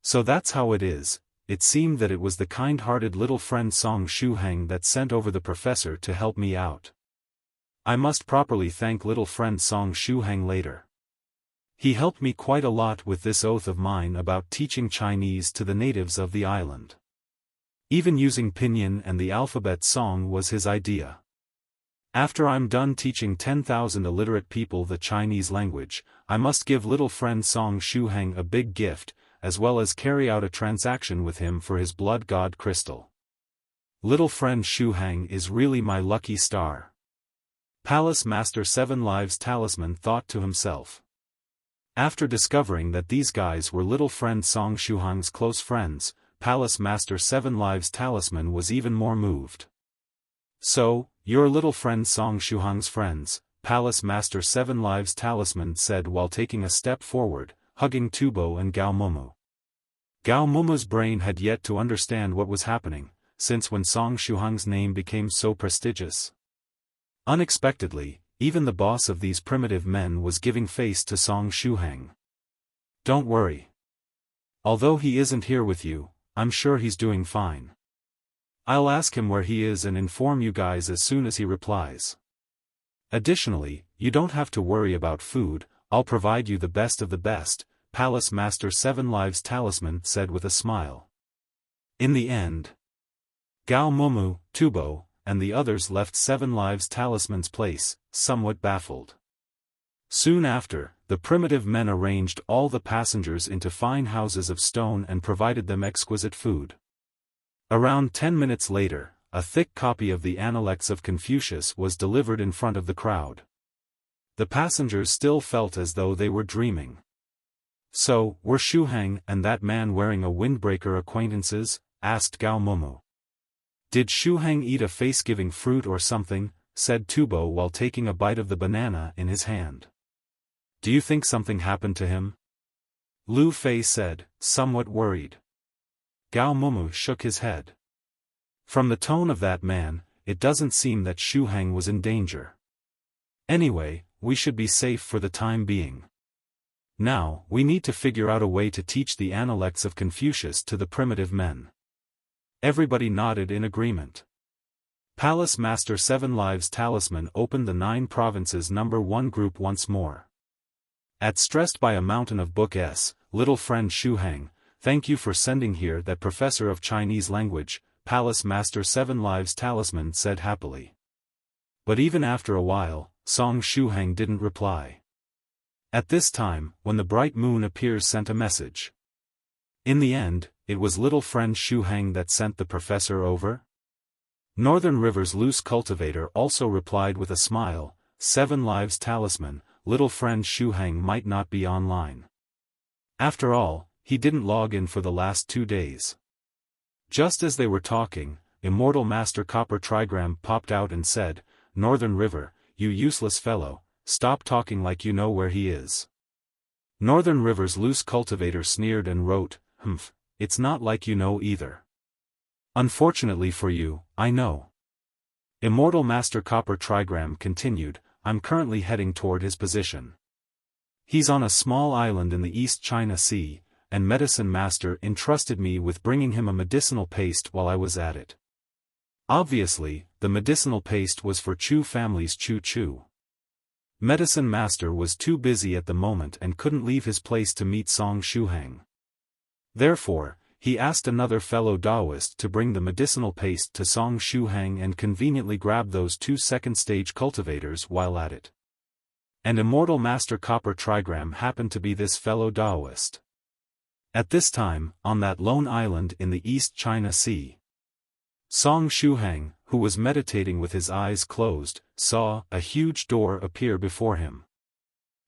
So that's how it is. It seemed that it was the kind-hearted little friend Song Shuhang that sent over the professor to help me out. I must properly thank little friend Song Shuhang later. He helped me quite a lot with this oath of mine about teaching Chinese to the natives of the island. Even using pinyin and the alphabet Song was his idea. After I'm done teaching 10,000 illiterate people the Chinese language, I must give little friend Song Shuhang a big gift, as well as carry out a transaction with him for his blood god crystal. Little friend Shuhang is really my lucky star. Palace Master Seven Lives Talisman thought to himself. After discovering that these guys were little friend Song Shuhang's close friends, Palace Master Seven Lives Talisman was even more moved. "So, you're little friend Song Shuhang's friends," Palace Master Seven Lives Talisman said while taking a step forward, hugging Tubo and Gao Momu. Gao Momu's brain had yet to understand what was happening, since when Song Shuhang's name became so prestigious. Unexpectedly, even the boss of these primitive men was giving face to Song Shuhang. "Don't worry. Although he isn't here with you, I'm sure he's doing fine. I'll ask him where he is and inform you guys as soon as he replies. Additionally, you don't have to worry about food, I'll provide you the best of the best," Palace Master Seven Lives Talisman said with a smile. In the end, Gao Momu, Tubo, and the others left Seven Lives Talisman's place, somewhat baffled. Soon after, the primitive men arranged all the passengers into fine houses of stone and provided them exquisite food. Around 10 minutes later, a thick copy of the Analects of Confucius was delivered in front of the crowd. The passengers still felt as though they were dreaming. "So, were Shuhang and that man wearing a windbreaker acquaintances?" asked Gao Momu. "Did Shuhang eat a face-giving fruit or something?" said Tubo while taking a bite of the banana in his hand. "Do you think something happened to him?" Lu Fei said, somewhat worried. Gao Momu shook his head. "From the tone of that man, it doesn't seem that Shuhang was in danger. Anyway, we should be safe for the time being. Now, we need to figure out a way to teach the Analects of Confucius to the primitive men." Everybody nodded in agreement. Palace Master Seven Lives Talisman opened the 9 Provinces number 1 group once more. Stressed by a mountain of book S, little friend Shuhang, "Thank you for sending here that professor of Chinese language," Palace Master Seven Lives Talisman said happily. But even after a while, Song Shuhang didn't reply. At this time, when the bright moon appears sent a message. In the end, it was little friend Shuhang that sent the professor over. Northern River's loose cultivator also replied with a smile, "Seven Lives Talisman, little friend Shuhang might not be online. After all, he didn't log in for the last 2 days." Just as they were talking, Immortal Master Copper Trigram popped out and said, "Northern River, you useless fellow, stop talking like you know where he is." Northern River's loose cultivator sneered and wrote, "Humph, it's not like you know either." "Unfortunately for you, I know." Immortal Master Copper Trigram continued, "I'm currently heading toward his position. He's on a small island in the East China Sea, and Medicine Master entrusted me with bringing him a medicinal paste while I was at it." Obviously, the medicinal paste was for Chu family's Chu. Medicine Master was too busy at the moment and couldn't leave his place to meet Song Shuhang. Therefore, he asked another fellow Daoist to bring the medicinal paste to Song Shuhang and conveniently grab those 2 second-stage cultivators while at it. And Immortal Master Copper Trigram happened to be this fellow Daoist. At this time, on that lone island in the East China Sea, Song Shuhang, who was meditating with his eyes closed, saw a huge door appear before him.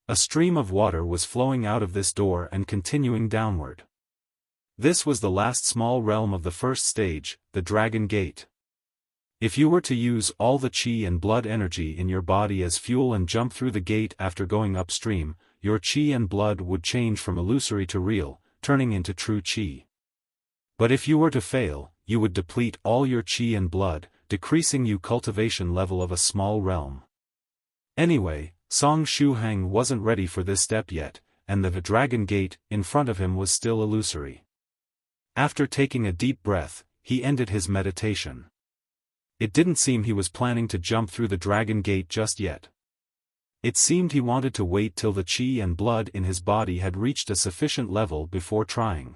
A stream of water was flowing out of this door and continuing downward. This was the last small realm of the first stage, the Dragon Gate. If you were to use all the qi and blood energy in your body as fuel and jump through the gate after going upstream, your qi and blood would change from illusory to real, turning into true qi. But if you were to fail, you would deplete all your qi and blood, decreasing your cultivation level of a small realm. Anyway, Song Shuhang wasn't ready for this step yet, and the Dragon Gate in front of him was still illusory. After taking a deep breath, he ended his meditation. It didn't seem he was planning to jump through the Dragon Gate just yet. It seemed he wanted to wait till the qi and blood in his body had reached a sufficient level before trying.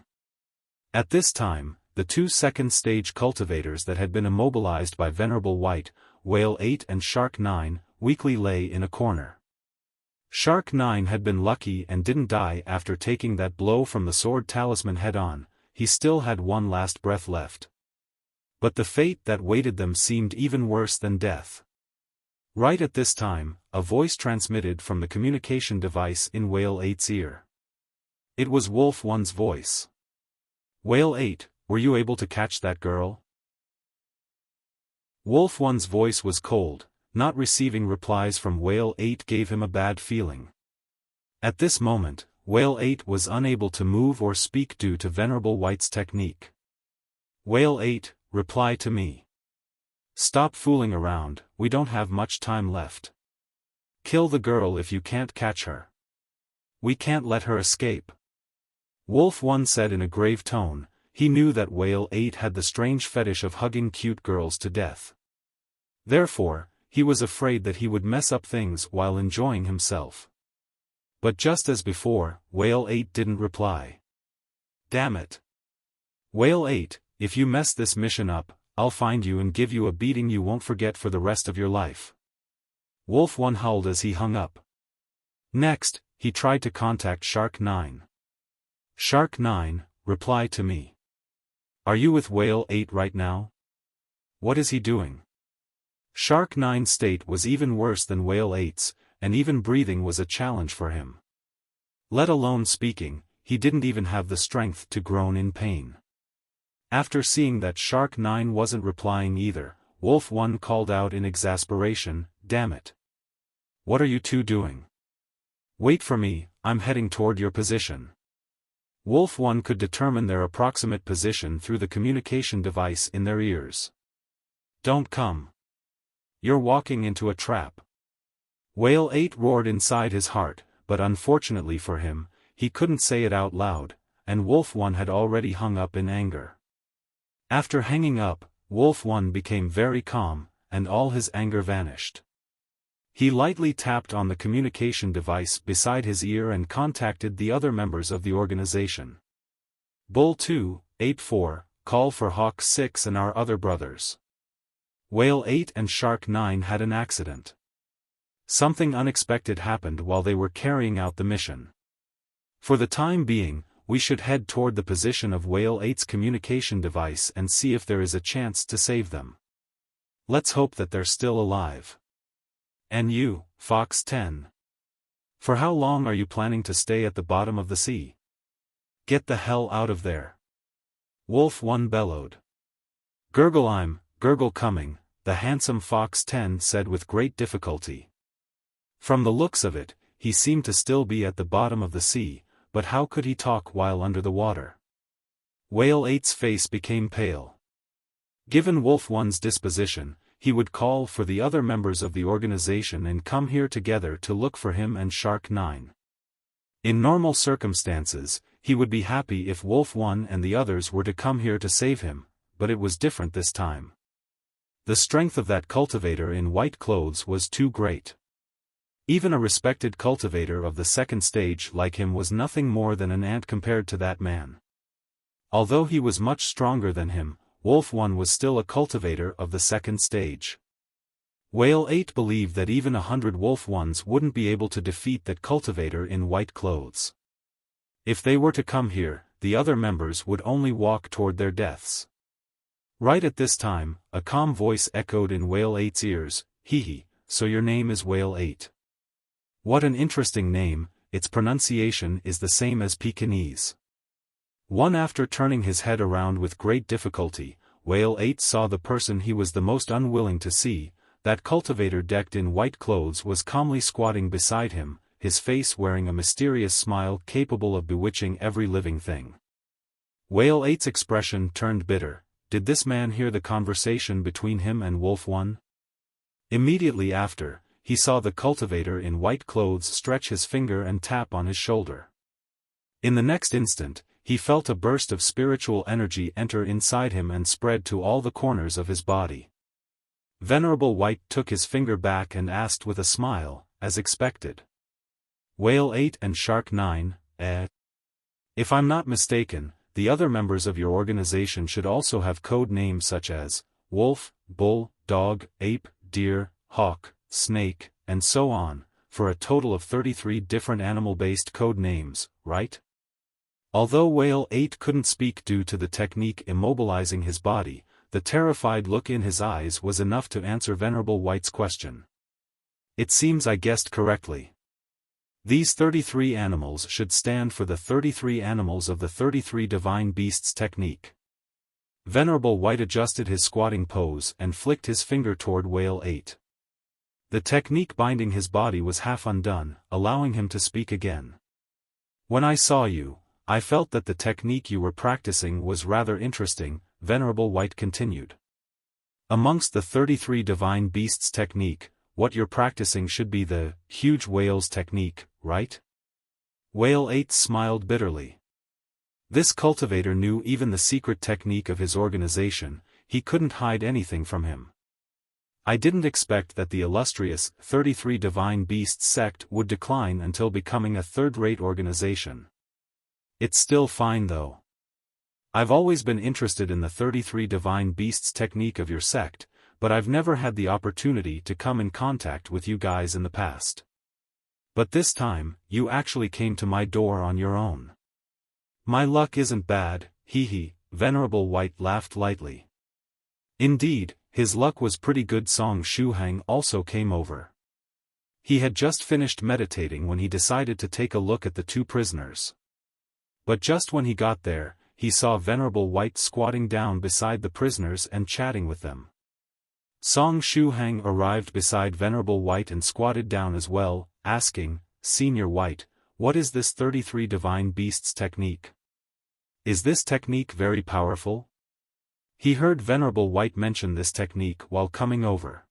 At this time, the 2 second-stage cultivators that had been immobilized by Venerable White, Whale 8 and Shark 9, weakly lay in a corner. Shark 9 had been lucky and didn't die after taking that blow from the sword talisman head-on. He still had one last breath left. But the fate that waited them seemed even worse than death. Right at this time, a voice transmitted from the communication device in Whale 8's ear. It was Wolf 1's voice. "Whale 8, were you able to catch that girl?" Wolf 1's voice was cold. Not receiving replies from Whale 8 gave him a bad feeling. At this moment, Whale 8 was unable to move or speak due to Venerable White's technique. "Whale 8, reply to me. Stop fooling around, we don't have much time left. Kill the girl if you can't catch her. We can't let her escape." Wolf 1 said in a grave tone. He knew that Whale 8 had the strange fetish of hugging cute girls to death. Therefore, he was afraid that he would mess up things while enjoying himself. But just as before, Whale 8 didn't reply. "Damn it. Whale 8, if you mess this mission up, I'll find you and give you a beating you won't forget for the rest of your life." Wolf 1 howled as he hung up. Next, he tried to contact Shark 9. "Shark 9, reply to me. Are you with Whale 8 right now? What is he doing?" Shark 9's state was even worse than Whale 8's, and even breathing was a challenge for him. Let alone speaking, he didn't even have the strength to groan in pain. After seeing that Shark 9 wasn't replying either, Wolf 1 called out in exasperation, "Damn it. What are you two doing? Wait for me, I'm heading toward your position." Wolf 1 could determine their approximate position through the communication device in their ears. "Don't come. You're walking into a trap." Whale 8 roared inside his heart, but unfortunately for him, he couldn't say it out loud, and Wolf 1 had already hung up in anger. After hanging up, Wolf 1 became very calm, and all his anger vanished. He lightly tapped on the communication device beside his ear and contacted the other members of the organization. "Bull 2, Ape 4, call for Hawk 6 and our other brothers. Whale 8 and Shark 9 had an accident. Something unexpected happened while they were carrying out the mission. For the time being, we should head toward the position of Whale 8's communication device and see if there is a chance to save them. Let's hope that they're still alive. And you, Fox 10. For how long are you planning to stay at the bottom of the sea? Get the hell out of there." Wolf 1 bellowed. "Gurgle I'm, gurgle coming," the handsome Fox 10 said with great difficulty. From the looks of it, he seemed to still be at the bottom of the sea, but how could he talk while under the water? Whale 8's face became pale. Given Wolf 1's disposition, he would call for the other members of the organization and come here together to look for him and Shark 9. In normal circumstances, he would be happy if Wolf 1 and the others were to come here to save him, but it was different this time. The strength of that cultivator in white clothes was too great. Even a respected cultivator of the second stage like him was nothing more than an ant compared to that man. Although he was much stronger than him, Wolf 1 was still a cultivator of the second stage. Whale 8 believed that even 100 Wolf 1s wouldn't be able to defeat that cultivator in white clothes. If they were to come here, the other members would only walk toward their deaths. Right at this time, a calm voice echoed in Whale 8's ears, "Hee hee, so your name is Whale 8. What an interesting name, its pronunciation is the same as Pekingese." One after turning his head around with great difficulty, Whale 8 saw the person he was the most unwilling to see. That cultivator decked in white clothes was calmly squatting beside him, his face wearing a mysterious smile capable of bewitching every living thing. Whale 8's expression turned bitter. Did this man hear the conversation between him and Wolf 1? Immediately after, he saw the cultivator in white clothes stretch his finger and tap on his shoulder. In the next instant, he felt a burst of spiritual energy enter inside him and spread to all the corners of his body. Venerable White took his finger back and asked with a smile, as expected. "Whale 8 and Shark 9, eh? If I'm not mistaken, the other members of your organization should also have code names such as wolf, bull, dog, ape, deer, hawk, snake, and so on, for a total of 33 different animal-based code names, right?" Although Whale 8 couldn't speak due to the technique immobilizing his body, the terrified look in his eyes was enough to answer Venerable White's question. "It seems I guessed correctly. These 33 animals should stand for the 33 animals of the 33 divine beasts technique." Venerable White adjusted his squatting pose and flicked his finger toward Whale 8. The technique binding his body was half undone, allowing him to speak again. "When I saw you, I felt that the technique you were practicing was rather interesting," Venerable White continued. "Amongst the 33 divine beasts technique, what you're practicing should be the huge whales technique, right?" Whale 8 smiled bitterly. This cultivator knew even the secret technique of his organization. He couldn't hide anything from him. "I didn't expect that the illustrious 33 divine beasts sect would decline until becoming a third-rate organization. It's still fine though. I've always been interested in the 33 divine beasts technique of your sect, but I've never had the opportunity to come in contact with you guys in the past. But this time, you actually came to my door on your own. My luck isn't bad, hee hee," Venerable White laughed lightly. Indeed, his luck was pretty good. Song Shuhang also came over. He had just finished meditating when he decided to take a look at the two prisoners. But just when he got there, he saw Venerable White squatting down beside the prisoners and chatting with them. Song Shuhang arrived beside Venerable White and squatted down as well, asking, "Senior White, what is this 33 divine beasts technique? Is this technique very powerful?" He heard Venerable White mention this technique while coming over.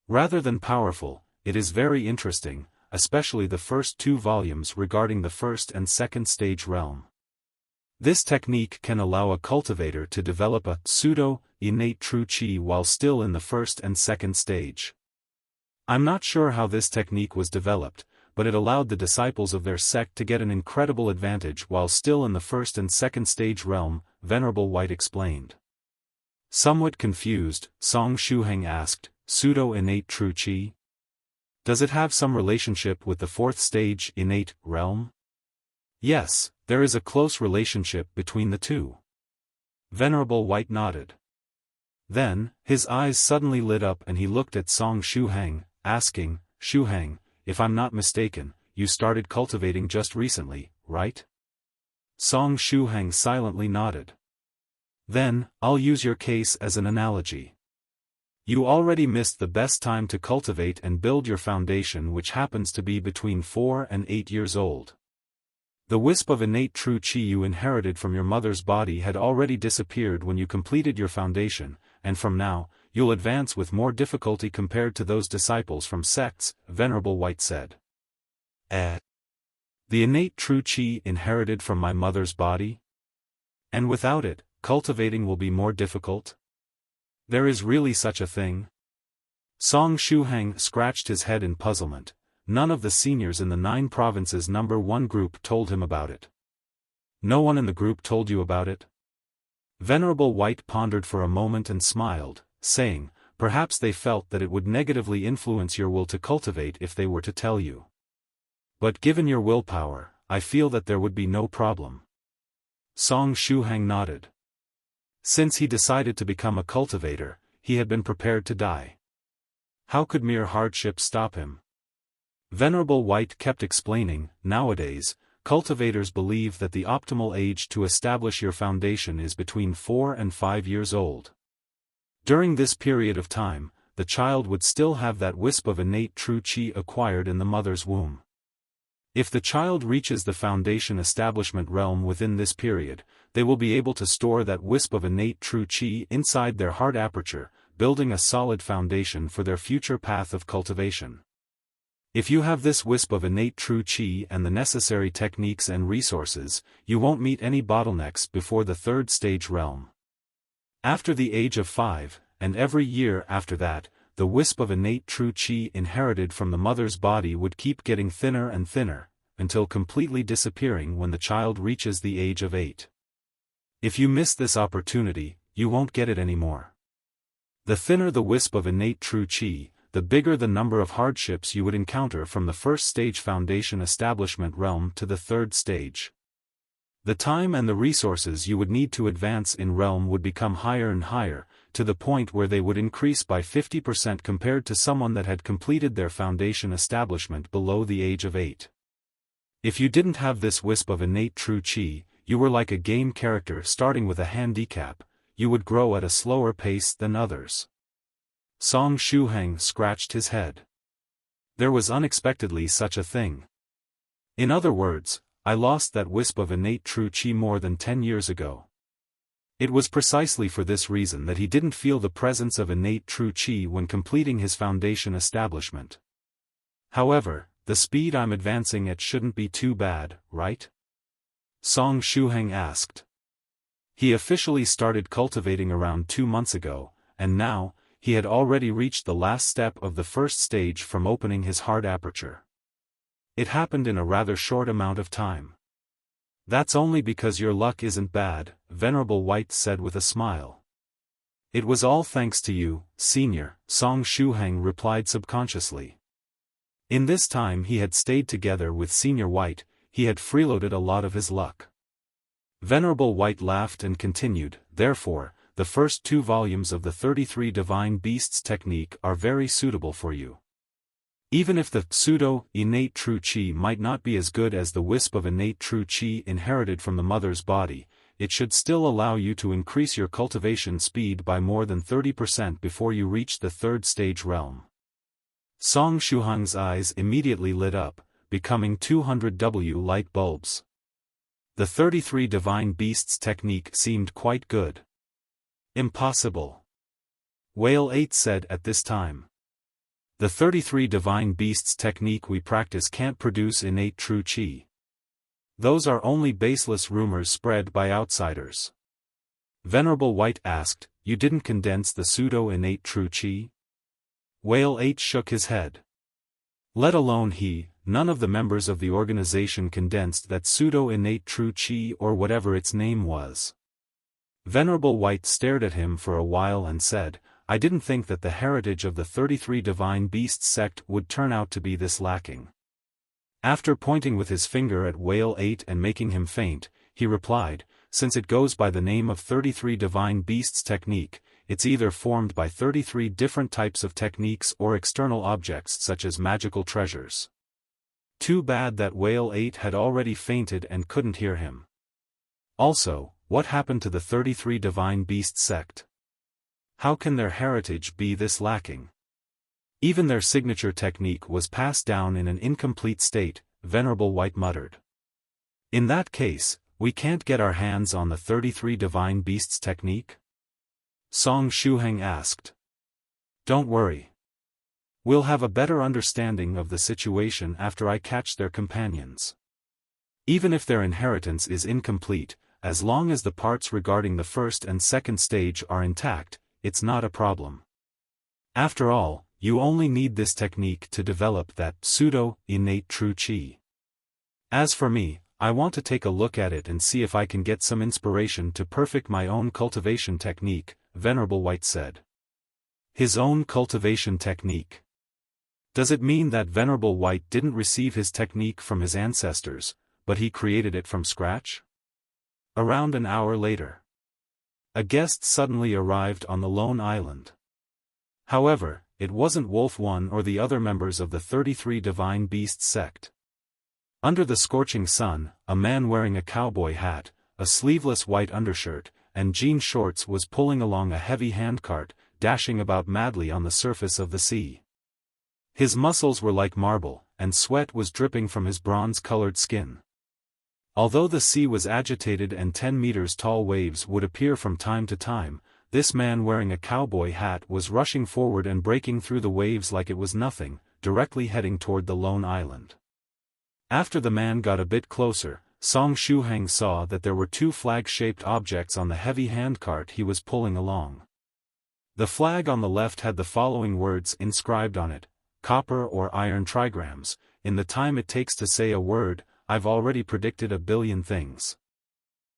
"Rather than powerful, it is very interesting, especially the first 2 volumes regarding the first and second stage realm. This technique can allow a cultivator to develop a pseudo-innate true chi while still in the first and second stage. I'm not sure how this technique was developed, but it allowed the disciples of their sect to get an incredible advantage while still in the first and second stage realm," Venerable White explained. Somewhat confused, Song Shuhang asked, "Pseudo-innate true chi? Does it have some relationship with the 4th stage innate realm?" "Yes, there is a close relationship between the two." Venerable White nodded. Then, his eyes suddenly lit up and he looked at Song Shuhang, asking, "Shuhang, if I'm not mistaken, you started cultivating just recently, right?" Song Shuhang silently nodded. "Then, I'll use your case as an analogy. You already missed the best time to cultivate and build your foundation, which happens to be between 4 and 8 years old. The wisp of innate true chi you inherited from your mother's body had already disappeared when you completed your foundation, and from now, you'll advance with more difficulty compared to those disciples from sects," Venerable White said. The innate true chi inherited from my mother's body? And without it, cultivating will be more difficult? There is really such a thing? Song Shuhang scratched his head in puzzlement. None of the seniors in the 9 provinces number 1 group told him about it. "No one in the group told you about it?" Venerable White pondered for a moment and smiled, saying, perhaps they felt that it would negatively influence your will to cultivate if they were to tell you. But given your willpower, I feel that there would be no problem. Song Shuhang nodded. Since he decided to become a cultivator, he had been prepared to die. How could mere hardship stop him? Venerable White kept explaining, nowadays, cultivators believe that the optimal age to establish your foundation is between 4 and 5 years old. During this period of time, the child would still have that wisp of innate true qi acquired in the mother's womb. If the child reaches the foundation establishment realm within this period, they will be able to store that wisp of innate true qi inside their heart aperture, building a solid foundation for their future path of cultivation. If you have this wisp of innate true qi and the necessary techniques and resources, you won't meet any bottlenecks before the third stage realm. After the age of 5, and every year after that, the wisp of innate true qi inherited from the mother's body would keep getting thinner and thinner, until completely disappearing when the child reaches the age of 8. If you miss this opportunity, you won't get it anymore. The thinner the wisp of innate true qi, the bigger the number of hardships you would encounter from the first stage foundation establishment realm to the third stage. The time and the resources you would need to advance in realm would become higher and higher, to the point where they would increase by 50% compared to someone that had completed their foundation establishment below the age of 8. If you didn't have this wisp of innate true qi, you were like a game character starting with a handicap, you would grow at a slower pace than others. Song Shuhang scratched his head. There was unexpectedly such a thing. In other words, I lost that wisp of innate true qi more than 10 years ago. It was precisely for this reason that he didn't feel the presence of innate true qi when completing his foundation establishment. However, the speed I'm advancing at shouldn't be too bad, right? Song Shuhang asked. He officially started cultivating around 2 months ago, and now, he had already reached the last step of the first stage from opening his heart aperture. It happened in a rather short amount of time. That's only because your luck isn't bad, Venerable White said with a smile. It was all thanks to you, Senior, Song Shuhang replied subconsciously. In this time he had stayed together with Senior White, he had freeloaded a lot of his luck. Venerable White laughed and continued, therefore, the first 2 volumes of the 33 Divine Beasts technique are very suitable for you. Even if the pseudo-innate true qi might not be as good as the wisp of innate true qi inherited from the mother's body, it should still allow you to increase your cultivation speed by more than 30% before you reach the third stage realm. Song Shuhang's eyes immediately lit up, becoming 200W light bulbs. The 33 Divine Beasts technique seemed quite good. Impossible. Whale 8 said at this time. The 33 Divine Beasts technique we practice can't produce innate true qi. Those are only baseless rumors spread by outsiders. Venerable White asked, you didn't condense the pseudo-innate true qi? Whale 8 shook his head. Let alone he, none of the members of the organization condensed that pseudo-innate true qi or whatever its name was. Venerable White stared at him for a while and said, I didn't think that the heritage of the 33 Divine Beasts sect would turn out to be this lacking. After pointing with his finger at Whale 8 and making him faint, he replied, since it goes by the name of 33 Divine Beasts technique, it's either formed by 33 different types of techniques or external objects such as magical treasures. Too bad that Whale 8 had already fainted and couldn't hear him. Also, what happened to the 33 Divine Beasts sect? How can their heritage be this lacking? Even their signature technique was passed down in an incomplete state, Venerable White muttered. In that case, we can't get our hands on the 33 Divine Beasts technique? Song Shuhang asked. Don't worry. We'll have a better understanding of the situation after I catch their companions. Even if their inheritance is incomplete, as long as the parts regarding the first and second stage are intact, it's not a problem. After all, you only need this technique to develop that pseudo-innate true qi. As for me, I want to take a look at it and see if I can get some inspiration to perfect my own cultivation technique, Venerable White said. His own cultivation technique. Does it mean that Venerable White didn't receive his technique from his ancestors, but he created it from scratch? Around an hour later, a guest suddenly arrived on the lone island. However, it wasn't Wolf One or the other members of the 33 Divine Beasts sect. Under the scorching sun, a man wearing a cowboy hat, a sleeveless white undershirt, and jean shorts was pulling along a heavy handcart, dashing about madly on the surface of the sea. His muscles were like marble, and sweat was dripping from his bronze-colored skin. Although the sea was agitated and 10 meters tall waves would appear from time to time, this man wearing a cowboy hat was rushing forward and breaking through the waves like it was nothing, directly heading toward the lone island. After the man got a bit closer, Song Shuhang saw that there were two flag-shaped objects on the heavy handcart he was pulling along. The flag on the left had the following words inscribed on it: copper or iron trigrams. In the time it takes to say a word, I've already predicted a billion things.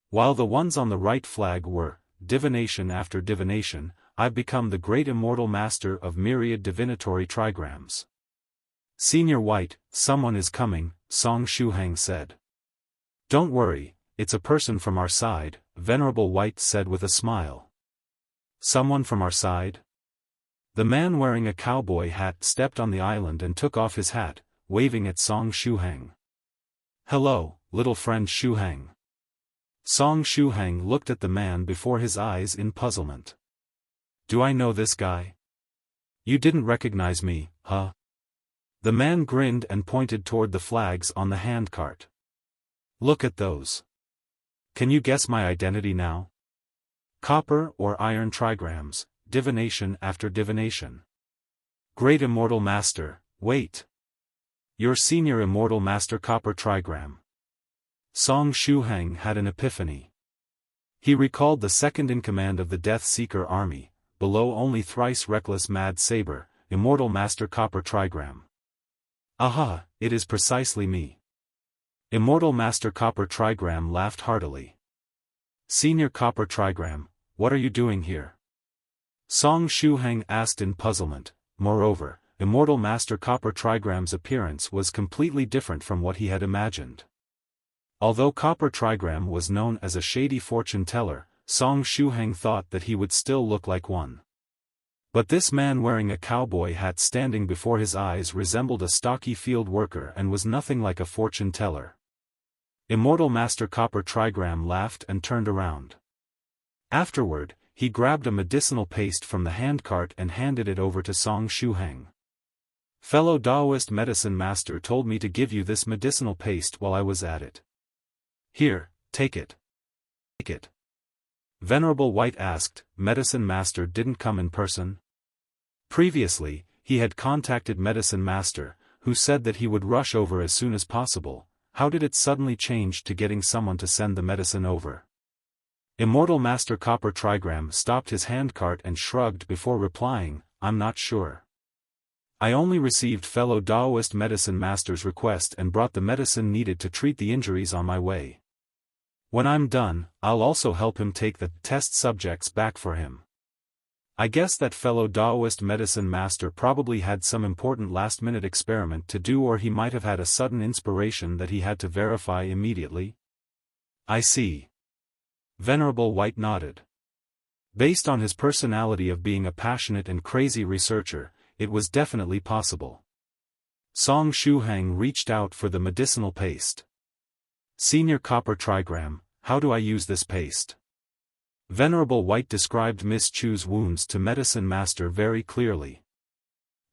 While the ones on the right flag were divination after divination, I've become the great immortal master of myriad divinatory trigrams. Senior White, someone is coming, Song Shuhang said. Don't worry, it's a person from our side, Venerable White said with a smile. Someone from our side? The man wearing a cowboy hat stepped on the island and took off his hat, waving at Song Shuhang. Hello, little friend Shuhang. Song Shuhang looked at the man before his eyes in puzzlement. Do I know this guy? You didn't recognize me, huh? The man grinned and pointed toward the flags on the handcart. Look at those. Can you guess my identity now? Copper or iron trigrams, divination after divination. Great immortal master, wait. Your senior immortal master copper trigram. Song Shuhang had an epiphany. He recalled the second-in-command of the Death Seeker army, below only thrice reckless Mad Saber, immortal master copper trigram. Aha, it is precisely me. Immortal Master Copper Trigram laughed heartily. Senior Copper Trigram, what are you doing here? Song Shuhang asked in puzzlement. Moreover, Immortal Master Copper Trigram's appearance was completely different from what he had imagined. Although Copper Trigram was known as a shady fortune teller, Song Shuhang thought that he would still look like one. But this man wearing a cowboy hat standing before his eyes resembled a stocky field worker and was nothing like a fortune teller. Immortal Master Copper Trigram laughed and turned around. Afterward, he grabbed a medicinal paste from the handcart and handed it over to Song Shuhang. Fellow Daoist medicine master told me to give you this medicinal paste while I was at it. Here, take it. Take it. Venerable White asked, Medicine Master didn't come in person? Previously, he had contacted Medicine Master, who said that he would rush over as soon as possible. How did it suddenly change to getting someone to send the medicine over? Immortal Master Copper Trigram stopped his handcart and shrugged before replying, I'm not sure. I only received fellow Daoist Medicine Master's request and brought the medicine needed to treat the injuries on my way. When I'm done, I'll also help him take the test subjects back for him. I guess that fellow Daoist medicine master probably had some important last-minute experiment to do, or he might have had a sudden inspiration that he had to verify immediately. I see. Venerable White nodded. Based on his personality of being a passionate and crazy researcher, it was definitely possible. Song Shuhang reached out for the medicinal paste. Senior Copper Trigram, how do I use this paste? Venerable White described Miss Chu's wounds to Medicine Master very clearly.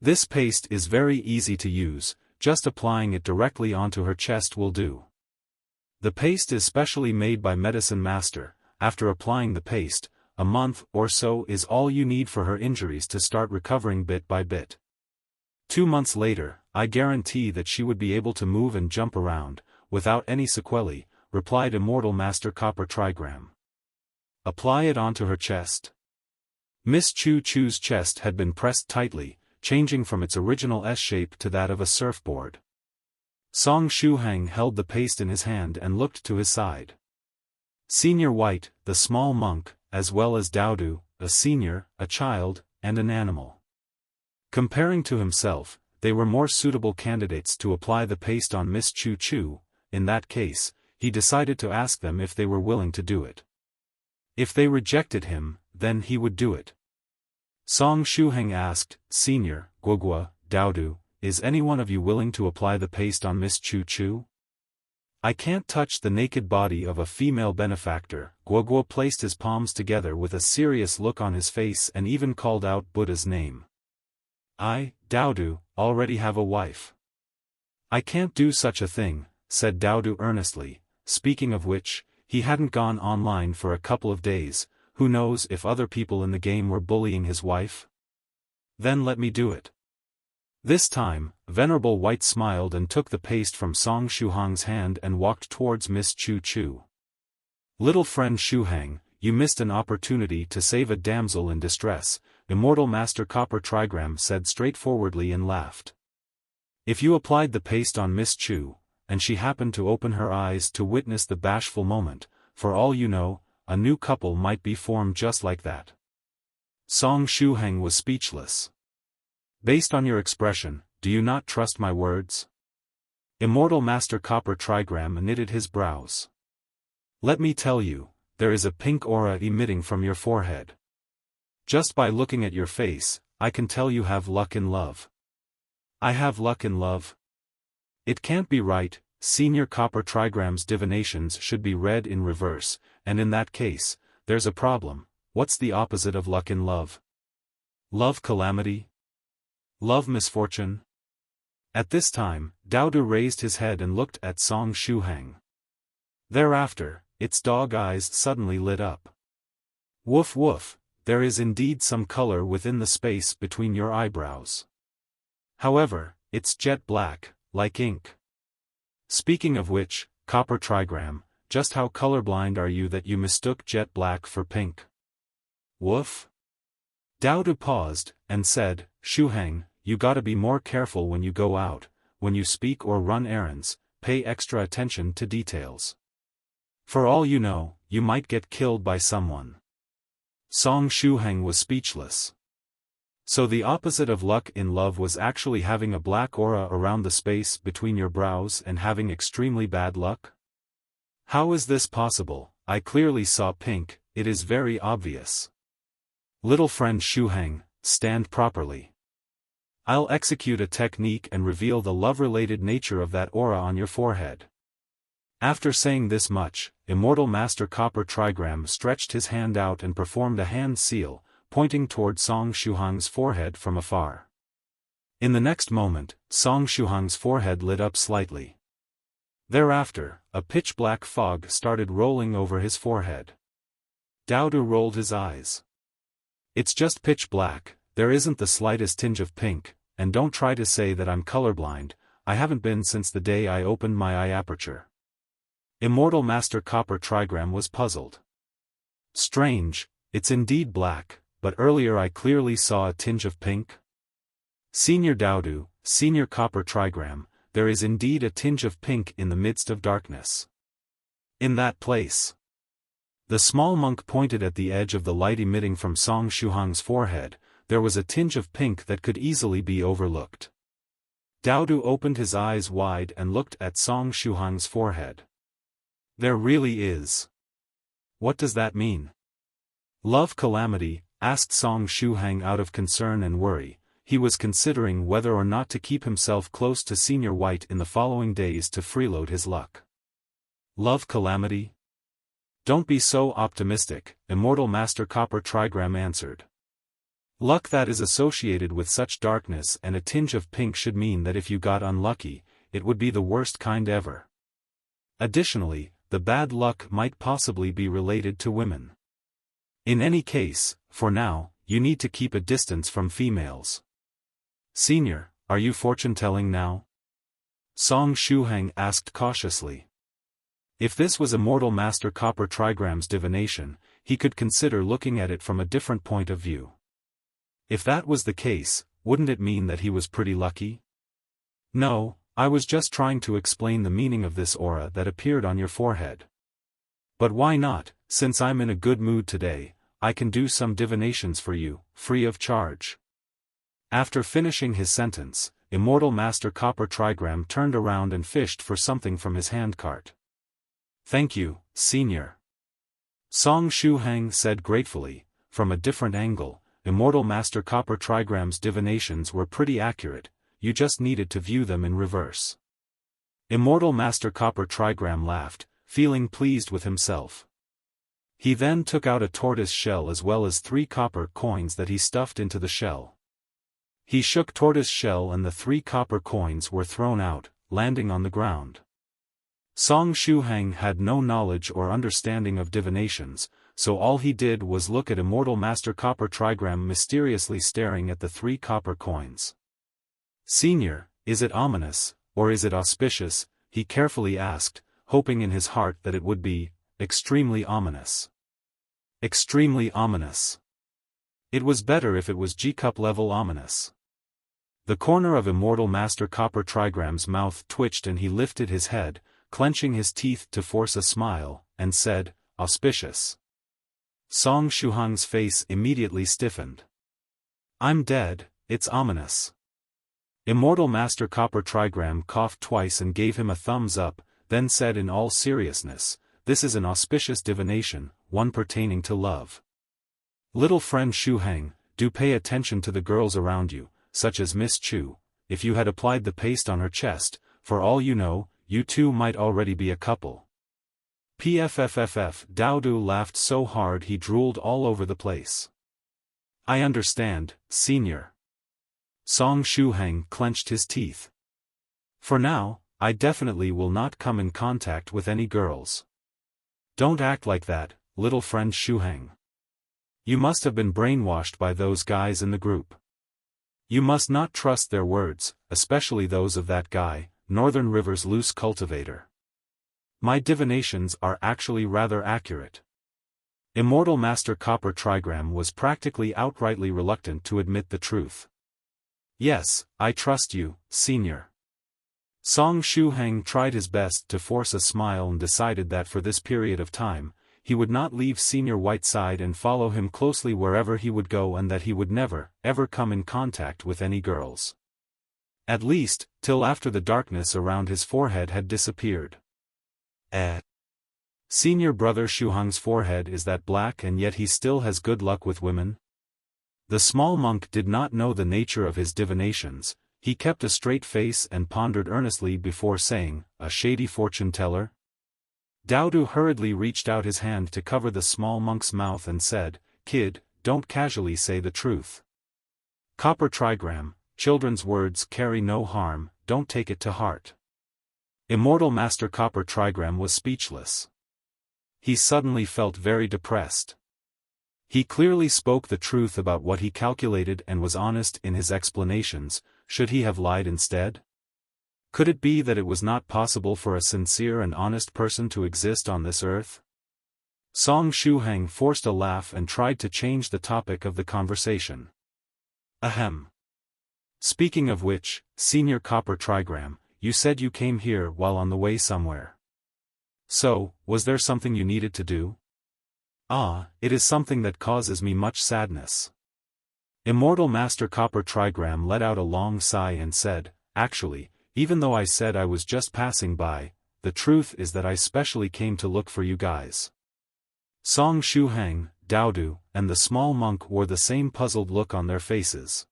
This paste is very easy to use, just applying it directly onto her chest will do. The paste is specially made by Medicine Master. After applying the paste, a month or so is all you need for her injuries to start recovering bit by bit. 2 months later, I guarantee that she would be able to move and jump around, without any sequelae, replied Immortal Master Copper Trigram. Apply it onto her chest. Miss Chu's chest had been pressed tightly, changing from its original S shape to that of a surfboard. Song Shuhang held the paste in his hand and looked to his side. Senior White, the small monk, as well as Daodu, a senior, a child, and an animal. Comparing to himself, they were more suitable candidates to apply the paste on Miss Chu Chu. In that case, he decided to ask them if they were willing to do it. If they rejected him, then he would do it. Song Shuhang asked, Senior, Guogua, Daodu, is any one of you willing to apply the paste on Miss Chu Chu? I can't touch the naked body of a female benefactor. Guogua placed his palms together with a serious look on his face and even called out Buddha's name. I, Daodu, already have a wife. I can't do such a thing, said Daodu earnestly. Speaking of which, he hadn't gone online for a couple of days. Who knows if other people in the game were bullying his wife? Then let me do it. This time, Venerable White smiled and took the paste from Song Shuhang's hand and walked towards Miss Chu Chu. Little friend Shuhang, you missed an opportunity to save a damsel in distress, Immortal Master Copper Trigram said straightforwardly and laughed. If you applied the paste on Miss Chu, and she happened to open her eyes to witness the bashful moment, for all you know, a new couple might be formed just like that. Song Shuhang was speechless. Based on your expression, do you not trust my words? Immortal Master Copper Trigram knitted his brows. Let me tell you, there is a pink aura emitting from your forehead. Just by looking at your face, I can tell you have luck in love. I have luck in love? It can't be right. Senior Copper Trigram's divinations should be read in reverse, and in that case, there's a problem. What's the opposite of luck in love? Love calamity? Love misfortune? At this time, Daodu raised his head and looked at Song Shuhang. Thereafter, its dog eyes suddenly lit up. Woof woof, there is indeed some color within the space between your eyebrows. However, it's jet black, like ink. Speaking of which, Copper Trigram, just how colorblind are you that you mistook jet black for pink? Woof? Daodu paused, and said, Shuhang, you gotta be more careful when you go out, when you speak or run errands, pay extra attention to details. For all you know, you might get killed by someone. Song Shuhang was speechless. So the opposite of luck in love was actually having a black aura around the space between your brows and having extremely bad luck? How is this possible? I clearly saw pink, it is very obvious. Little friend Shuhang, stand properly. I'll execute a technique and reveal the love-related nature of that aura on your forehead. After saying this much, Immortal Master Copper Trigram stretched his hand out and performed a hand seal, pointing toward Song Shuhang's forehead from afar. In the next moment, Song Shuhang's forehead lit up slightly. Thereafter, a pitch-black fog started rolling over his forehead. Daodu rolled his eyes. It's just pitch black, there isn't the slightest tinge of pink, and don't try to say that I'm colorblind, I haven't been since the day I opened my eye aperture. Immortal Master Copper Trigram was puzzled. Strange, it's indeed black, but earlier I clearly saw a tinge of pink. Senior Daodu, Senior Copper Trigram, there is indeed a tinge of pink in the midst of darkness. In that place. The small monk pointed at the edge of the light emitting from Song Shuhang's forehead. There was a tinge of pink that could easily be overlooked. Daodu opened his eyes wide and looked at Song Shuhang's forehead. There really is. What does that mean? Love calamity, asked Song Shuhang out of concern and worry. He was considering whether or not to keep himself close to Senior White in the following days to freeload his luck. Love calamity? Don't be so optimistic, Immortal Master Copper Trigram answered. Luck that is associated with such darkness and a tinge of pink should mean that if you got unlucky, it would be the worst kind ever. Additionally, the bad luck might possibly be related to women. In any case, for now, you need to keep a distance from females. Senior, are you fortune-telling now? Song Shuhang asked cautiously. If this was Immortal Master Copper Trigram's divination, he could consider looking at it from a different point of view. If that was the case, wouldn't it mean that he was pretty lucky? No, I was just trying to explain the meaning of this aura that appeared on your forehead. But why not, since I'm in a good mood today, I can do some divinations for you, free of charge." After finishing his sentence, Immortal Master Copper Trigram turned around and fished for something from his handcart. "Thank you, Senior." Song Shuhang said gratefully. From a different angle, Immortal Master Copper Trigram's divinations were pretty accurate, you just needed to view them in reverse. Immortal Master Copper Trigram laughed, feeling pleased with himself. He then took out a tortoise shell as well as 3 copper coins that he stuffed into the shell. He shook tortoise shell and the 3 copper coins were thrown out, landing on the ground. Song Shuhang had no knowledge or understanding of divinations, so all he did was look at Immortal Master Copper Trigram mysteriously staring at the 3 copper coins. "Senior, is it ominous, or is it auspicious?" he carefully asked, hoping in his heart that it would be extremely ominous. Extremely ominous. It was better if it was G-cup level ominous. The corner of Immortal Master Copper Trigram's mouth twitched and he lifted his head, clenching his teeth to force a smile, and said, "Auspicious." Song Shuhang's face immediately stiffened. "I'm dead, it's ominous." Immortal Master Copper Trigram coughed twice and gave him a thumbs up, then said in all seriousness, "This is an auspicious divination, one pertaining to love. Little friend Shuhang, do pay attention to the girls around you, such as Miss Chu. If you had applied the paste on her chest, for all you know, you two might already be a couple." Pfffff. Daodu laughed so hard he drooled all over the place. "I understand, Senior." Song Shuhang clenched his teeth. "For now, I definitely will not come in contact with any girls." "Don't act like that, little friend Shuhang. You must have been brainwashed by those guys in the group. You must not trust their words, especially those of that guy, Northern River's loose cultivator. My divinations are actually rather accurate." Immortal Master Copper Trigram was practically outrightly reluctant to admit the truth. "Yes, I trust you, Senior." Song Shuhang tried his best to force a smile and decided that for this period of time, he would not leave Senior White's side and follow him closely wherever he would go and that he would never, ever come in contact with any girls. At least, till after the darkness around his forehead had disappeared. Senior brother Shuhang's forehead is that black and yet he still has good luck with women? The small monk did not know the nature of his divinations, he kept a straight face and pondered earnestly before saying, "A shady fortune-teller?" Daodu hurriedly reached out his hand to cover the small monk's mouth and said, "Kid, don't casually say the truth. Copper Trigram, children's words carry no harm, don't take it to heart." Immortal Master Copper Trigram was speechless. He suddenly felt very depressed. He clearly spoke the truth about what he calculated and was honest in his explanations. Should he have lied instead? Could it be that it was not possible for a sincere and honest person to exist on this earth? Song Shuhang forced a laugh and tried to change the topic of the conversation. "Ahem. Speaking of which, Senior Copper Trigram, you said you came here while on the way somewhere. So, was there something you needed to do?" "Ah, it is something that causes me much sadness." Immortal Master Copper Trigram let out a long sigh and said, "Actually, even though I said I was just passing by, the truth is that I specially came to look for you guys." Song Shuhang, Daodu, and the small monk wore the same puzzled look on their faces.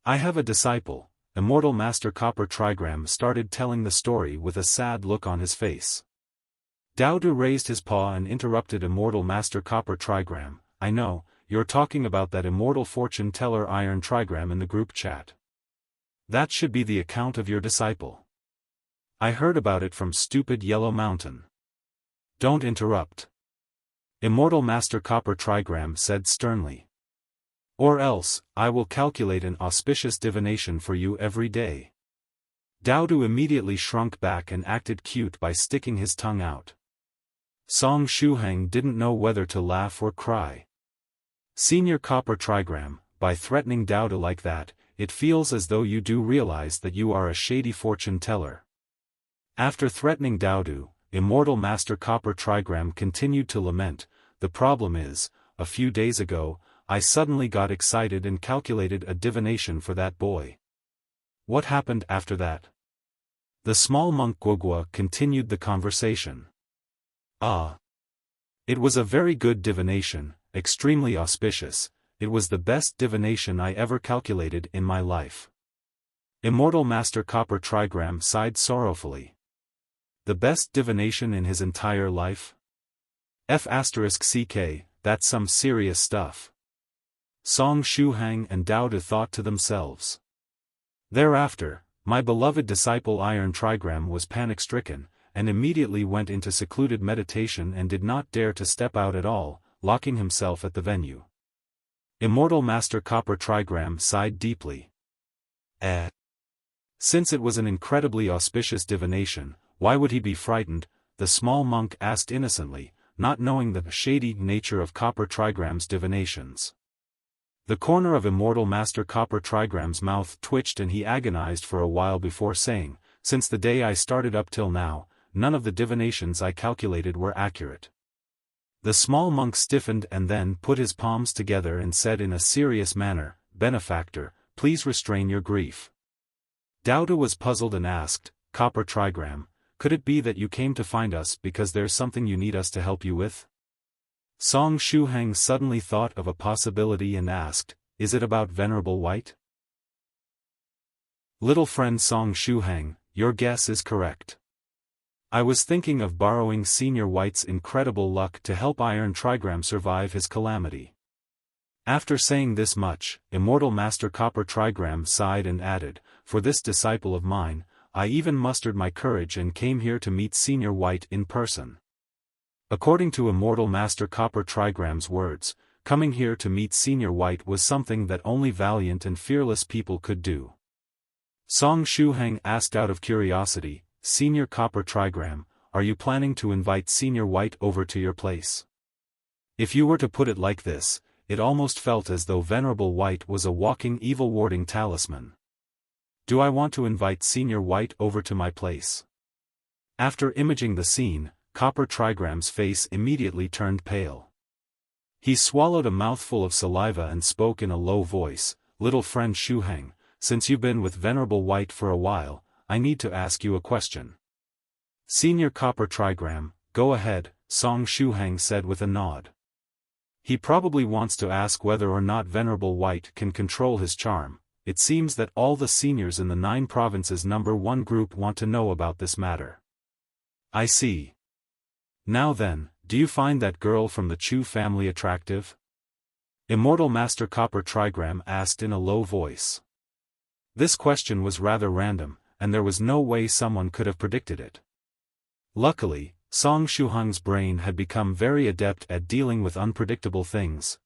"I have a disciple," Immortal Master Copper Trigram started telling the story with a sad look on his face. Daodu raised his paw and interrupted Immortal Master Copper Trigram. "I know, you're talking about that immortal fortune-teller Iron Trigram in the group chat. That should be the account of your disciple. I heard about it from stupid Yellow Mountain." "Don't interrupt," Immortal Master Copper Trigram said sternly. "Or else, I will calculate an auspicious divination for you every day." Daodu immediately shrunk back and acted cute by sticking his tongue out. Song Shuhang didn't know whether to laugh or cry. Senior Copper Trigram, by threatening Daodu like that, it feels as though you do realize that you are a shady fortune teller. After threatening Daodu, Immortal Master Copper Trigram continued to lament, the problem is, a few days ago, I suddenly got excited and calculated a divination for that boy. What happened after that? The small monk Guogua continued the conversation. Ah. It was a very good divination, extremely auspicious, it was the best divination I ever calculated in my life. Immortal Master Copper Trigram sighed sorrowfully. The best divination in his entire life? F***ck, that's some serious stuff. Song Shuhang and Daodu thought to themselves. Thereafter, my beloved disciple Iron Trigram was panic-stricken, and immediately went into secluded meditation and did not dare to step out at all, locking himself at the venue. Immortal Master Copper Trigram sighed deeply. Since it was an incredibly auspicious divination, why would he be frightened? The small monk asked innocently, not knowing the shady nature of Copper Trigram's divinations. The corner of Immortal Master Copper Trigram's mouth twitched and he agonized for a while before saying, since the day I started up till now, none of the divinations I calculated were accurate. The small monk stiffened and then put his palms together and said in a serious manner, Benefactor, please restrain your grief. Daodu was puzzled and asked, Copper Trigram, could it be that you came to find us because there's something you need us to help you with? Song Shuhang suddenly thought of a possibility and asked, is it about Venerable White? Little friend Song Shuhang, your guess is correct. I was thinking of borrowing Senior White's incredible luck to help Iron Trigram survive his calamity. After saying this much, Immortal Master Copper Trigram sighed and added, for this disciple of mine, I even mustered my courage and came here to meet Senior White in person. According to Immortal Master Copper Trigram's words, coming here to meet Senior White was something that only valiant and fearless people could do. Song Shuhang asked out of curiosity, Senior Copper Trigram, are you planning to invite Senior White over to your place? If you were to put it like this, it almost felt as though Venerable White was a walking evil-warding talisman. Do I want to invite Senior White over to my place? After imaging the scene, Copper Trigram's face immediately turned pale. He swallowed a mouthful of saliva and spoke in a low voice, Little friend Shuhang, since you've been with Venerable White for a while, I need to ask you a question. Senior Copper Trigram, go ahead, Song Shuhang said with a nod. He probably wants to ask whether or not Venerable White can control his charm. It seems that all the seniors in the 9 provinces #1 group want to know about this matter. I see. Now then, do you find that girl from the Chu family attractive? Immortal Master Copper Trigram asked in a low voice. This question was rather random, and there was no way someone could have predicted it. Luckily, Song Shuhang's brain had become very adept at dealing with unpredictable things.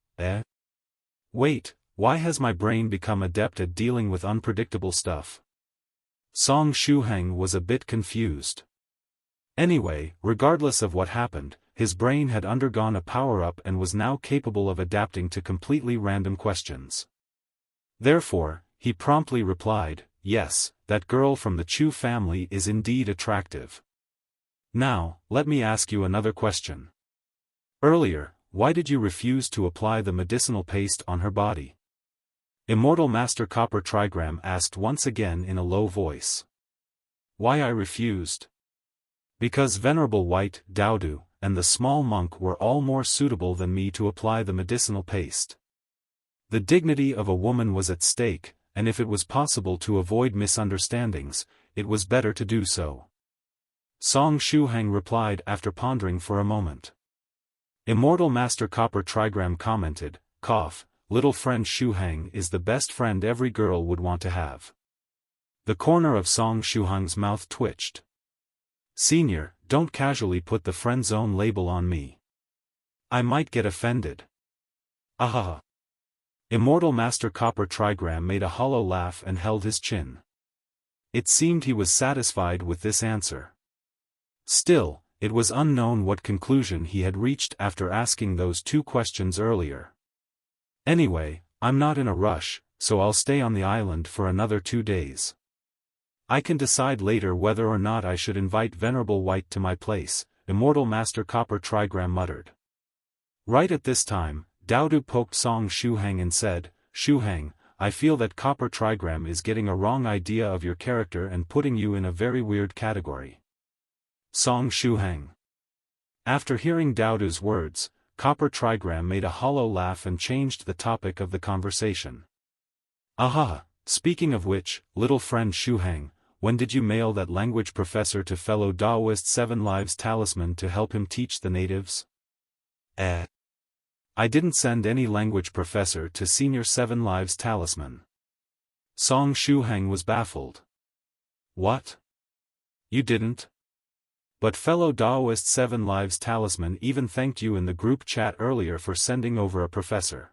Wait, why has my brain become adept at dealing with unpredictable stuff? Song Shuhang was a bit confused. Anyway, regardless of what happened, his brain had undergone a power-up and was now capable of adapting to completely random questions. Therefore, he promptly replied, yes, that girl from the Chu family is indeed attractive. Now, let me ask you another question. Earlier, why did you refuse to apply the medicinal paste on her body? Immortal Master Copper Trigram asked once again in a low voice. Why I refused? Because Venerable White, Daodu, and the small monk were all more suitable than me to apply the medicinal paste. The dignity of a woman was at stake, and if it was possible to avoid misunderstandings, it was better to do so. Song Shuhang replied after pondering for a moment. Immortal Master Copper Trigram commented, cough, little friend Shuhang is the best friend every girl would want to have. The corner of Song Shuhang's mouth twitched. Senior, don't casually put the friend zone label on me. I might get offended. Ahaha. Immortal Master Copper Trigram made a hollow laugh and held his chin. It seemed he was satisfied with this answer. Still, it was unknown what conclusion he had reached after asking those 2 questions earlier. Anyway, I'm not in a rush, so I'll stay on the island for another 2 days. I can decide later whether or not I should invite Venerable White to my place, Immortal Master Copper Trigram muttered. Right at this time, Daodu poked Song Shuhang and said, Shuhang, I feel that Copper Trigram is getting a wrong idea of your character and putting you in a very weird category. Song Shuhang. After hearing Daodu's words, Copper Trigram made a hollow laugh and changed the topic of the conversation. Aha, speaking of which, little friend Shuhang, when did you mail that language professor to fellow Daoist 7 Lives Talisman to help him teach the natives? I didn't send any language professor to Senior 7 Lives Talisman. Song Shuhang was baffled. What? You didn't? But fellow Daoist 7 Lives Talisman even thanked you in the group chat earlier for sending over a professor.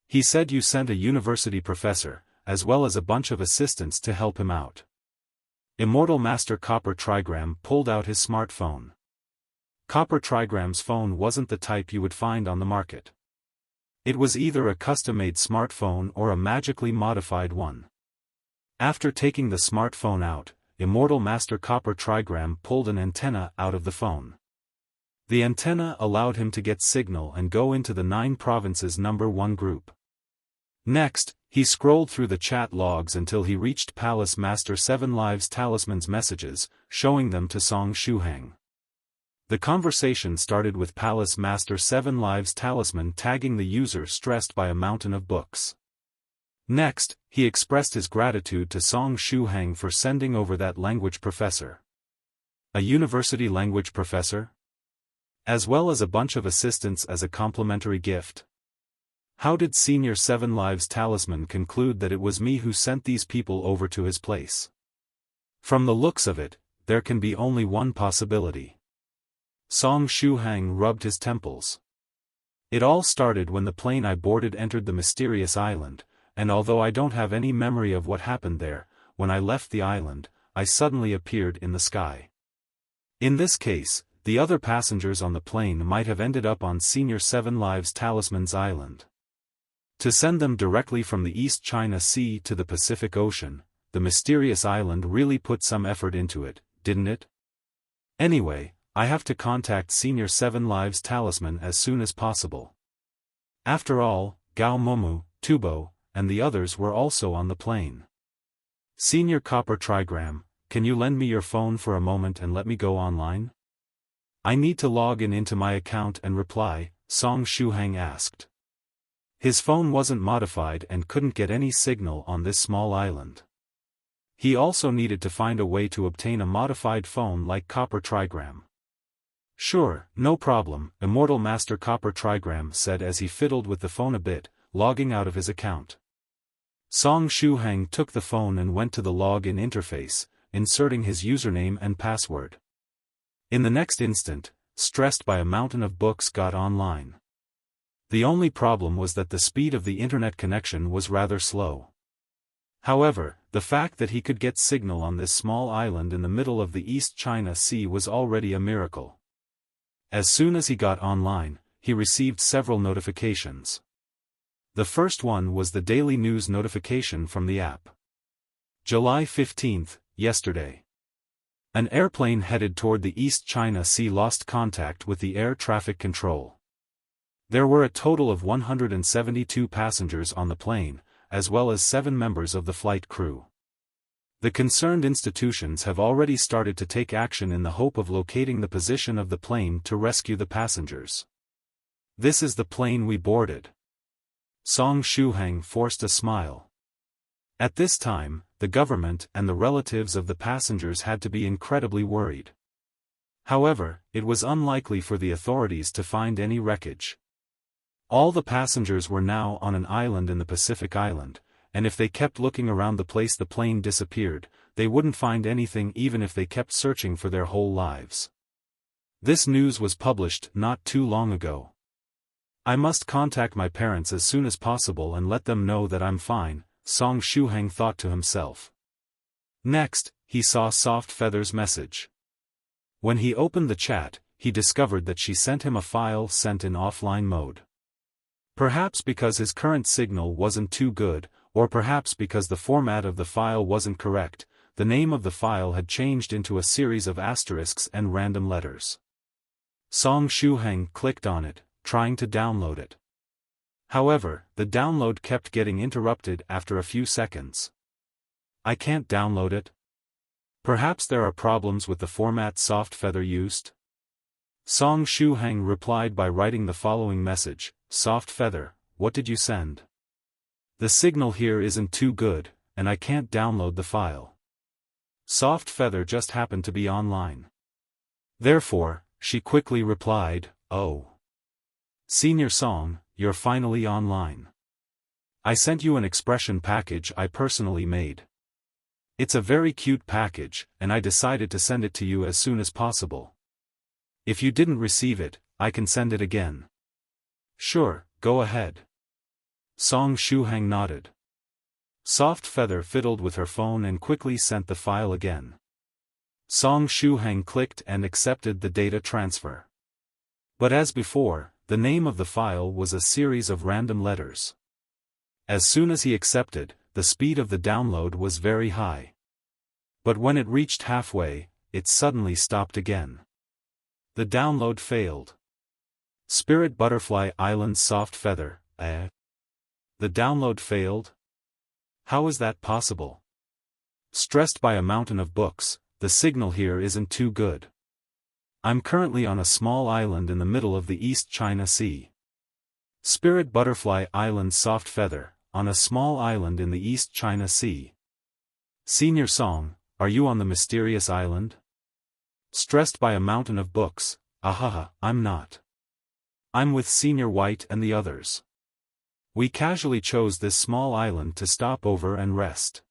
He said you sent a university professor, as well as a bunch of assistants to help him out. Immortal Master Copper Trigram pulled out his smartphone. Copper Trigram's phone wasn't the type you would find on the market. It was either a custom-made smartphone or a magically modified one. After taking the smartphone out, Immortal Master Copper Trigram pulled an antenna out of the phone. The antenna allowed him to get signal and go into the 9 provinces #1 group. Next, he scrolled through the chat logs until he reached Palace Master 7 Lives Talisman's messages, showing them to Song Shuhang. The conversation started with Palace Master 7 Lives Talisman tagging the user stressed by a mountain of books. Next, he expressed his gratitude to Song Shuhang for sending over that language professor. A university language professor? As well as a bunch of assistants as a complimentary gift. How did Senior 7 Lives Talisman conclude that it was me who sent these people over to his place? From the looks of it, there can be only one possibility. Song Shuhang rubbed his temples. It all started when the plane I boarded entered the mysterious island, and although I don't have any memory of what happened there, when I left the island, I suddenly appeared in the sky. In this case, the other passengers on the plane might have ended up on Senior 7 Lives Talisman's island. To send them directly from the East China Sea to the Pacific Ocean, the mysterious island really put some effort into it, didn't it? Anyway, I have to contact Senior 7 Lives Talisman as soon as possible. After all, Gao Momu, Tubo, and the others were also on the plane. Senior Copper Trigram, can you lend me your phone for a moment and let me go online? I need to log into my account and reply, Song Shuhang asked. His phone wasn't modified and couldn't get any signal on this small island. He also needed to find a way to obtain a modified phone like Copper Trigram. Sure, no problem, Immortal Master Copper Trigram said as he fiddled with the phone a bit, logging out of his account. Song Shuhang took the phone and went to the login interface, inserting his username and password. In the next instant, stressed by a mountain of books got online. The only problem was that the speed of the internet connection was rather slow. However, the fact that he could get signal on this small island in the middle of the East China Sea was already a miracle. As soon as he got online, he received several notifications. The first one was the daily news notification from the app. July 15th, yesterday. An airplane headed toward the East China Sea lost contact with the air traffic control. There were a total of 172 passengers on the plane, as well as 7 members of the flight crew. The concerned institutions have already started to take action in the hope of locating the position of the plane to rescue the passengers. This is the plane we boarded. Song Shuhang forced a smile. At this time, the government and the relatives of the passengers had to be incredibly worried. However, it was unlikely for the authorities to find any wreckage. All the passengers were now on an island in the Pacific Island, and if they kept looking around the place the plane disappeared, they wouldn't find anything even if they kept searching for their whole lives. This news was published not too long ago. I must contact my parents as soon as possible and let them know that I'm fine, Song Shuhang thought to himself. Next, he saw Soft Feather's message. When he opened the chat, he discovered that she sent him a file sent in offline mode. Perhaps because his current signal wasn't too good, or perhaps because the format of the file wasn't correct, the name of the file had changed into a series of asterisks and random letters. Song Shuhang clicked on it, trying to download it. However, the download kept getting interrupted after a few seconds. I can't download it? Perhaps there are problems with the format Soft Feather used? Song Shuhang replied by writing the following message: Soft Feather, what did you send? The signal here isn't too good, and I can't download the file. Soft Feather just happened to be online. Therefore, she quickly replied, oh. Senior Song, you're finally online. I sent you an expression package I personally made. It's a very cute package, and I decided to send it to you as soon as possible. If you didn't receive it, I can send it again. Sure, go ahead. Song Shuhang nodded. Soft Feather fiddled with her phone and quickly sent the file again. Song Shuhang clicked and accepted the data transfer. But as before, the name of the file was a series of random letters. As soon as he accepted, the speed of the download was very high. But when it reached halfway, it suddenly stopped again. The download failed. Spirit Butterfly Island Soft Feather, The download failed? How is that possible? Stressed by a mountain of books, the signal here isn't too good. I'm currently on a small island in the middle of the East China Sea. Spirit Butterfly Island Soft Feather, on a small island in the East China Sea. Senior Song, are you on the mysterious island? Stressed by a mountain of books, ahaha, I'm not. I'm with Senior White and the others. We casually chose this small island to stop over and rest.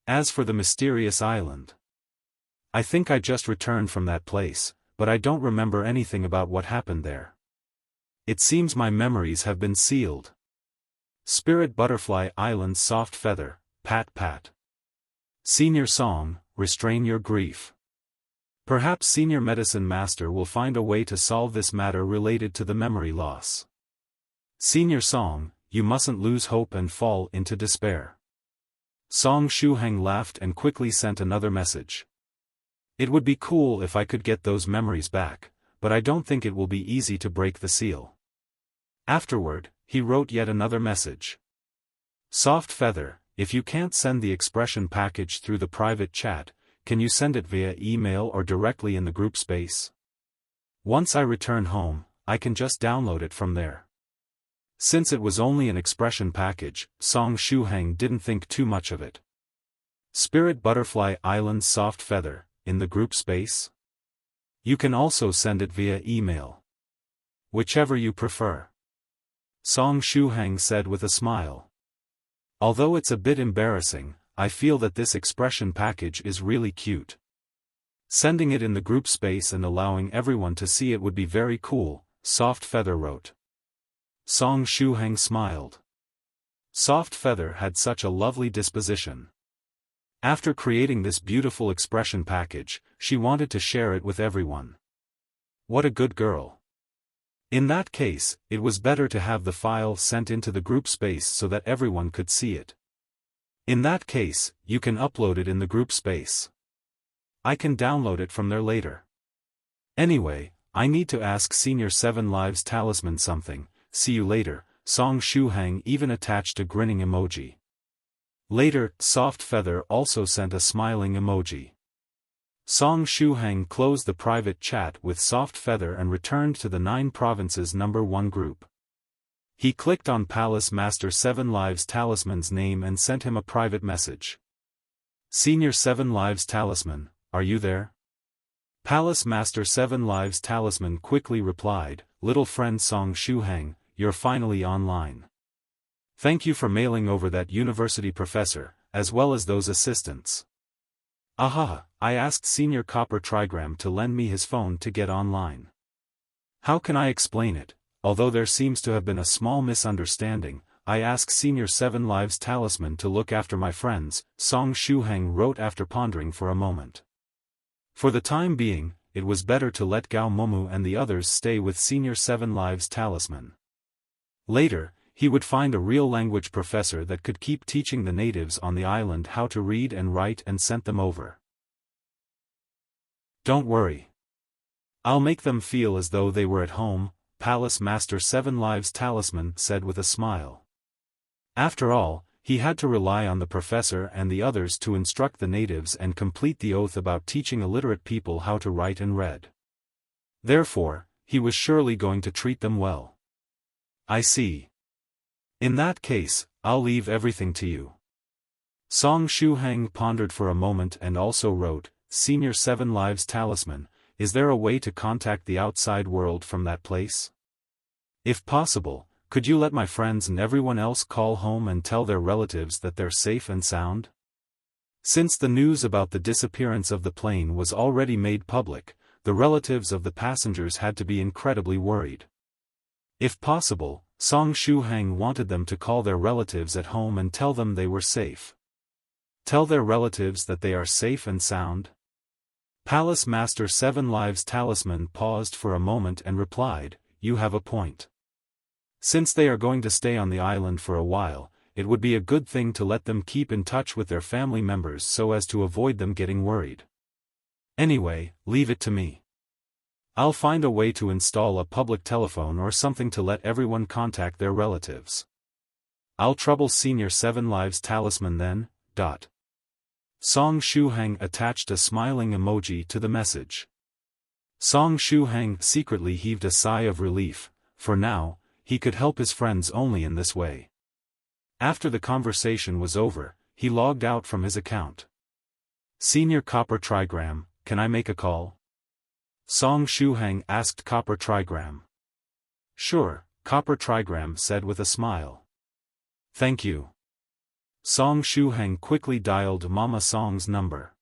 As for the mysterious island, I think I just returned from that place, but I don't remember anything about what happened there. It seems my memories have been sealed. Spirit Butterfly Island Soft Feather, pat pat. Senior Song, restrain your grief. Perhaps Senior Medicine Master will find a way to solve this matter related to the memory loss. Senior Song, you mustn't lose hope and fall into despair. Song Shuhang laughed and quickly sent another message. It would be cool if I could get those memories back, but I don't think it will be easy to break the seal. Afterward, he wrote yet another message. Soft Feather, if you can't send the expression package through the private chat, can you send it via email or directly in the group space? Once I return home, I can just download it from there. Since it was only an expression package, Song Shuhang didn't think too much of it. Spirit Butterfly Island Soft Feather, in the group space? You can also send it via email. Whichever you prefer. Song Shuhang said with a smile. Although it's a bit embarrassing, I feel that this expression package is really cute. Sending it in the group space and allowing everyone to see it would be very cool, Soft Feather wrote. Song Shuhang smiled. Soft Feather had such a lovely disposition. After creating this beautiful expression package, she wanted to share it with everyone. What a good girl. In that case, it was better to have the file sent into the group space so that everyone could see it. In that case, you can upload it in the group space. I can download it from there later. Anyway, I need to ask Senior 7 Lives Talisman something. See you later. Song Shuhang even attached a grinning emoji. Later, Soft Feather also sent a smiling emoji. Song Shuhang closed the private chat with Soft Feather and returned to the 9 Provinces number 1 group. He clicked on Palace Master 7 Lives Talisman's name and sent him a private message. Senior 7 Lives Talisman, are you there? Palace Master 7 Lives Talisman quickly replied, little friend Song Shuhang, you're finally online. Thank you for mailing over that university professor, as well as those assistants. Aha, I asked Senior Copper Trigram to lend me his phone to get online. How can I explain it? Although there seems to have been a small misunderstanding, I asked Senior 7 Lives Talisman to look after my friends, Song Shuhang wrote after pondering for a moment. For the time being, it was better to let Gao Momu and the others stay with Senior 7 Lives Talisman. Later, he would find a real language professor that could keep teaching the natives on the island how to read and write and sent them over. Don't worry. I'll make them feel as though they were at home, Palace Master Seven Lives Talisman said with a smile. After all, he had to rely on the professor and the others to instruct the natives and complete the oath about teaching illiterate people how to write and read. Therefore, he was surely going to treat them well. I see. In that case, I'll leave everything to you. Song Shuhang pondered for a moment and also wrote, Senior Seven Lives Talisman, is there a way to contact the outside world from that place? If possible, could you let my friends and everyone else call home and tell their relatives that they're safe and sound? Since the news about the disappearance of the plane was already made public, the relatives of the passengers had to be incredibly worried. If possible, Song Shuhang wanted them to call their relatives at home and tell them they were safe. Tell their relatives that they are safe and sound? Palace Master Seven Lives Talisman paused for a moment and replied, You have a point. Since they are going to stay on the island for a while, it would be a good thing to let them keep in touch with their family members so as to avoid them getting worried. Anyway, leave it to me. I'll find a way to install a public telephone or something to let everyone contact their relatives. I'll trouble Senior Seven Lives Talisman then. Song Shuhang attached a smiling emoji to the message. Song Shuhang secretly heaved a sigh of relief, for now, he could help his friends only in this way. After the conversation was over, he logged out from his account. Senior Copper Trigram, can I make a call? Song Shuhang asked Copper Trigram. Sure, Copper Trigram said with a smile. Thank you. Song Shuhang quickly dialed Mama Song's number.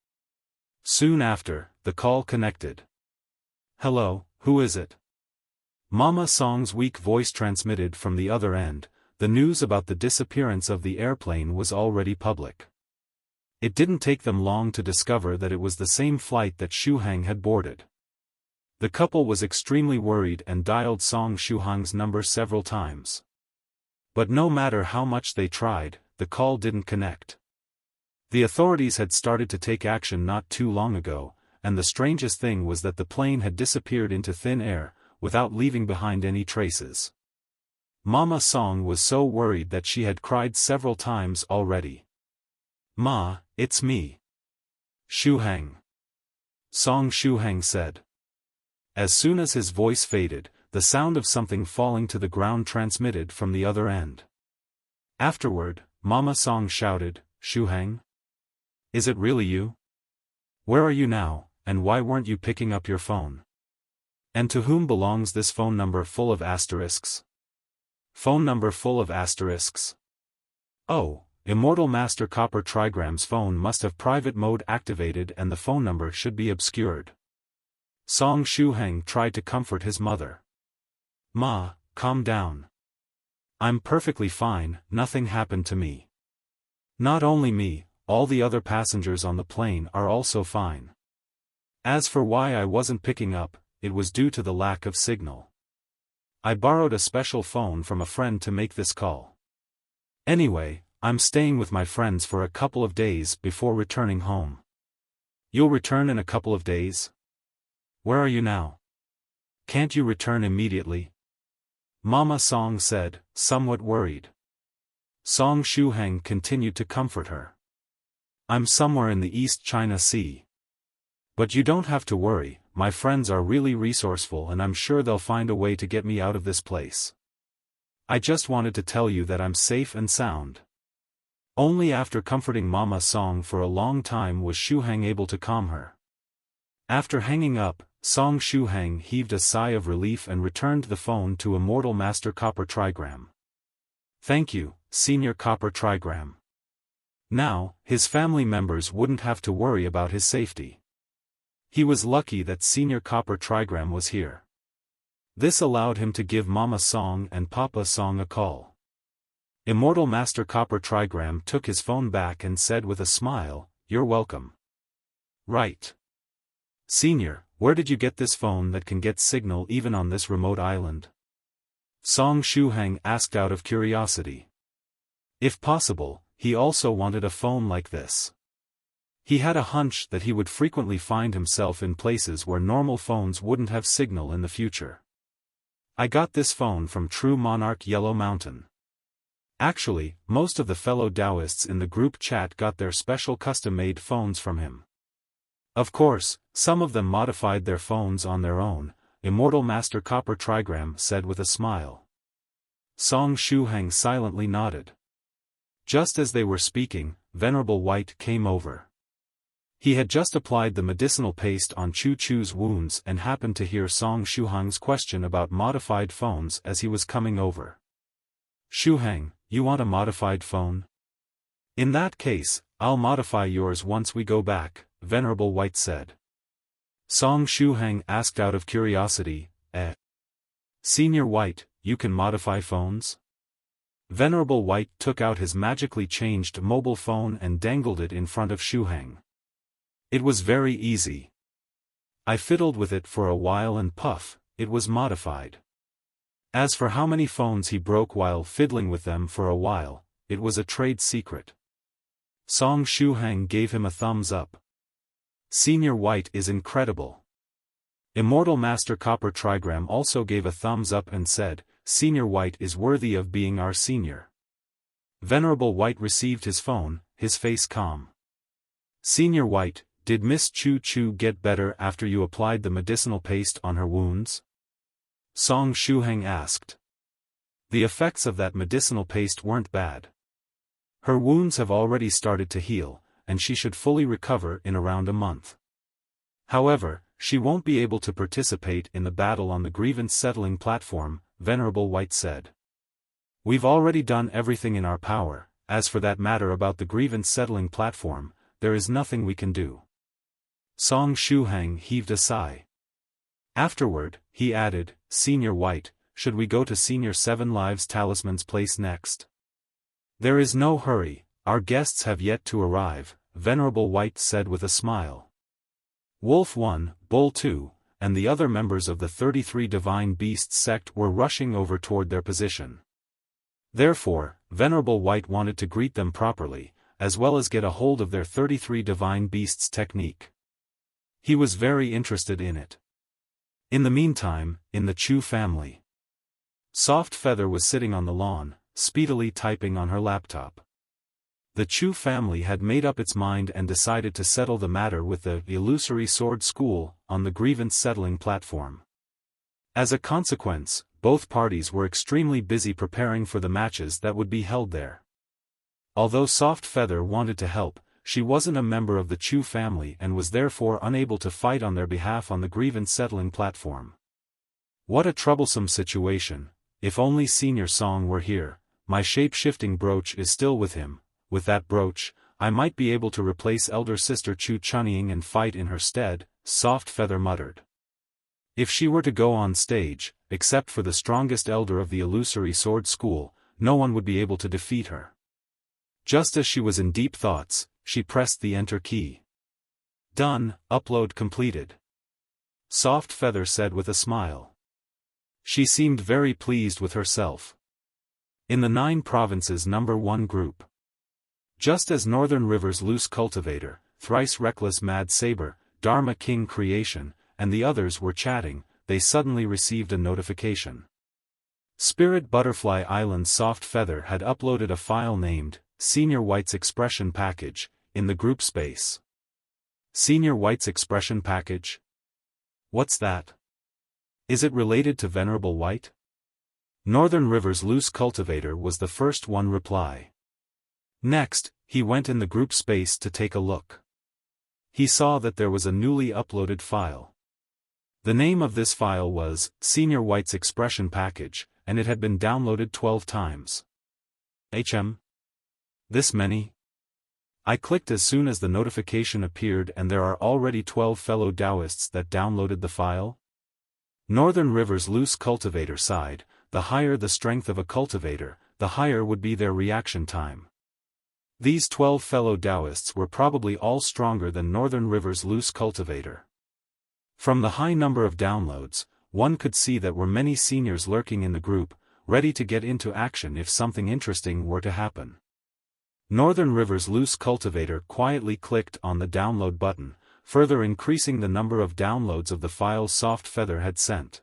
Soon after, the call connected. Hello, who is it? Mama Song's weak voice transmitted from the other end. The news about the disappearance of the airplane was already public. It didn't take them long to discover that it was the same flight that Shuhang had boarded. The couple was extremely worried and dialed Song Shuhang's number several times. But no matter how much they tried, the call didn't connect. The authorities had started to take action not too long ago, and the strangest thing was that the plane had disappeared into thin air, without leaving behind any traces. Mama Song was so worried that she had cried several times already. Ma, it's me. Shuhang. Song Shuhang said. As soon as his voice faded, the sound of something falling to the ground transmitted from the other end. Afterward, Mama Song shouted, Shuhang? Is it really you? Where are you now, and why weren't you picking up your phone? And to whom belongs this phone number full of asterisks? Phone number full of asterisks? Oh, Immortal Master Copper Trigram's phone must have private mode activated and the phone number should be obscured. Song Shuhang tried to comfort his mother. Ma, calm down. I'm perfectly fine, nothing happened to me. Not only me, all the other passengers on the plane are also fine. As for why I wasn't picking up, it was due to the lack of signal. I borrowed a special phone from a friend to make this call. Anyway, I'm staying with my friends for a couple of days before returning home. You'll return in a couple of days? Where are you now? Can't you return immediately? Mama Song said, somewhat worried. Song Shuhang continued to comfort her. I'm somewhere in the East China Sea. But you don't have to worry, my friends are really resourceful and I'm sure they'll find a way to get me out of this place. I just wanted to tell you that I'm safe and sound. Only after comforting Mama Song for a long time was Shuhang able to calm her. After hanging up, Song Shuhang heaved a sigh of relief and returned the phone to Immortal Master Copper Trigram. Thank you, Senior Copper Trigram. Now, his family members wouldn't have to worry about his safety. He was lucky that Senior Copper Trigram was here. This allowed him to give Mama Song and Papa Song a call. Immortal Master Copper Trigram took his phone back and said with a smile, You're welcome. Right. Senior, where did you get this phone that can get signal even on this remote island? Song Shuhang asked out of curiosity. If possible, he also wanted a phone like this. He had a hunch that he would frequently find himself in places where normal phones wouldn't have signal in the future. I got this phone from True Monarch Yellow Mountain. Actually, most of the fellow Daoists in the group chat got their special custom-made phones from him. Of course, some of them modified their phones on their own, Immortal Master Copper Trigram said with a smile. Song Shuhang silently nodded. Just as they were speaking, Venerable White came over. He had just applied the medicinal paste on Chu Chu's wounds and happened to hear Song Shuhang's question about modified phones as he was coming over. Shuhang, you want a modified phone? In that case, I'll modify yours once we go back, Venerable White said. Song Shuhang asked out of curiosity, Senior White, you can modify phones? Venerable White took out his magically changed mobile phone and dangled it in front of Shuhang. It was very easy. I fiddled with it for a while and puff, it was modified. As for how many phones he broke while fiddling with them for a while, it was a trade secret. Song Shuhang gave him a thumbs up. Senior White is incredible. Immortal Master Copper Trigram also gave a thumbs up and said, Senior White is worthy of being our senior. Venerable White received his phone, his face calm. Senior White, did Miss Chu Chu get better after you applied the medicinal paste on her wounds? Song Shuhang asked. The effects of that medicinal paste weren't bad. Her wounds have already started to heal, and she should fully recover in around a month. However, she won't be able to participate in the battle on the grievance-settling platform, Venerable White said. We've already done everything in our power. As for that matter about the grievance-settling platform, there is nothing we can do. Song Shuhang heaved a sigh. Afterward, he added, Senior White, should we go to Senior Seven Lives Talisman's place next? There is no hurry, our guests have yet to arrive, Venerable White said with a smile. Wolf 1, Bull 2, and the other members of the 33 Divine Beasts sect were rushing over toward their position. Therefore, Venerable White wanted to greet them properly, as well as get a hold of their 33 Divine Beasts technique. He was very interested in it. In the meantime, in the Chu family, Soft Feather was sitting on the lawn, speedily typing on her laptop. The Chu family had made up its mind and decided to settle the matter with the Illusory Sword School on the grievance-settling platform. As a consequence, both parties were extremely busy preparing for the matches that would be held there. Although Soft Feather wanted to help, she wasn't a member of the Chu family and was therefore unable to fight on their behalf on the grievance-settling platform. What a troublesome situation. If only Senior Song were here. My shape-shifting brooch is still with him. With that brooch, I might be able to replace elder sister Chu Chunying and fight in her stead, Soft Feather muttered. If she were to go on stage, except for the strongest elder of the Illusory Sword School, no one would be able to defeat her. Just as she was in deep thoughts, she pressed the Enter key. Done, upload completed. Soft Feather said with a smile. She seemed very pleased with herself. In the 9 provinces number 1 group. Just as Northern River's Loose Cultivator, Thrice Reckless Mad Saber, Dharma King Creation, and the others were chatting, they suddenly received a notification. Spirit Butterfly Island Soft Feather had uploaded a file named Senior White's Expression Package in the group space. Senior White's Expression Package? What's that? Is it related to Venerable White? Northern River's Loose Cultivator was the first one reply. Next, he went in the group space to take a look. He saw that there was a newly uploaded file. The name of this file was Senior White's Expression Package, and it had been downloaded 12 times. This many? I clicked as soon as the notification appeared and there are already 12 fellow Daoists that downloaded the file. Northern River's Loose Cultivator sighed, the higher the strength of a cultivator, the higher would be their reaction time. These 12 fellow Daoists were probably all stronger than Northern River's Loose Cultivator. From the high number of downloads, one could see that were many seniors lurking in the group, ready to get into action if something interesting were to happen. Northern River's loose cultivator quietly clicked on the download button, further increasing the number of downloads of the files Soft Feather had sent.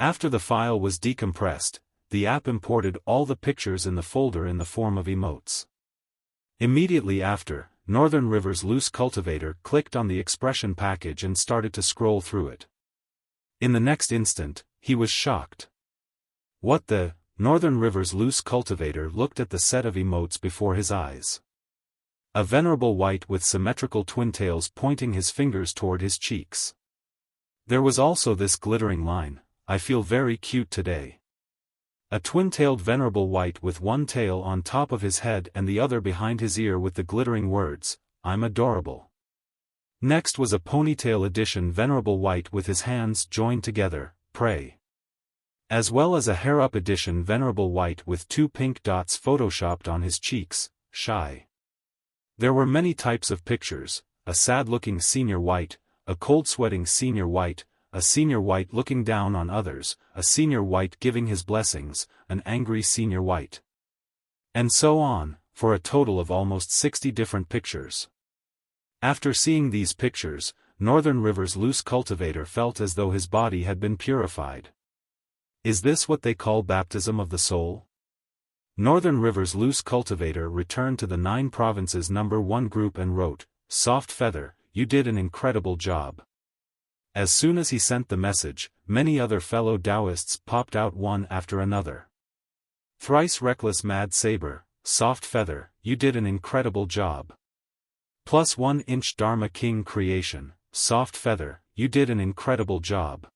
After the file was decompressed, the app imported all the pictures in the folder in the form of emotes. Immediately after, Northern River's loose cultivator clicked on the expression package and started to scroll through it. In the next instant, he was shocked. What the? Northern River's loose cultivator looked at the set of emotes before his eyes. A Venerable White with symmetrical twin tails pointing his fingers toward his cheeks. There was also this glittering line, "I feel very cute today." A twin-tailed Venerable White with one tail on top of his head and the other behind his ear with the glittering words, "I'm adorable." Next was a ponytail edition Venerable White with his hands joined together, "Pray." As well as a hair-up edition Venerable White with two pink dots photoshopped on his cheeks, "Shy." There were many types of pictures, a sad-looking Senior White, a cold-sweating Senior White, a Senior White looking down on others, a Senior White giving his blessings, an angry Senior White. And so on, for a total of almost 60 different pictures. After seeing these pictures, Northern River's loose cultivator felt as though his body had been purified. Is this what they call baptism of the soul? Northern River's loose cultivator returned to the 9 provinces number 1 group and wrote, "Soft Feather, you did an incredible job." As soon as he sent the message, many other fellow Daoists popped out one after another. Thrice Reckless Mad Saber, "Soft Feather, you did an incredible job." Plus 1 Inch Dharma King Creation, "Soft Feather, you did an incredible job."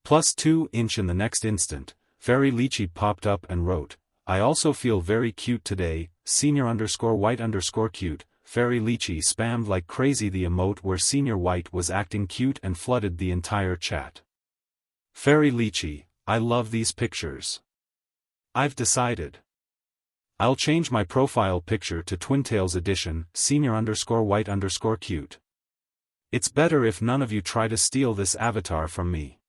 Plus 2 Inch in the next instant, Fairy Lychee popped up and wrote, "I also feel very cute today, Senior_White_cute." Fairy Lychee spammed like crazy the emote where Senior White was acting cute and flooded the entire chat. Fairy Lychee, I love these pictures. I've decided. I'll change my profile picture to Twintails edition, Senior_White_cute. It's better if none of you try to steal this avatar from me.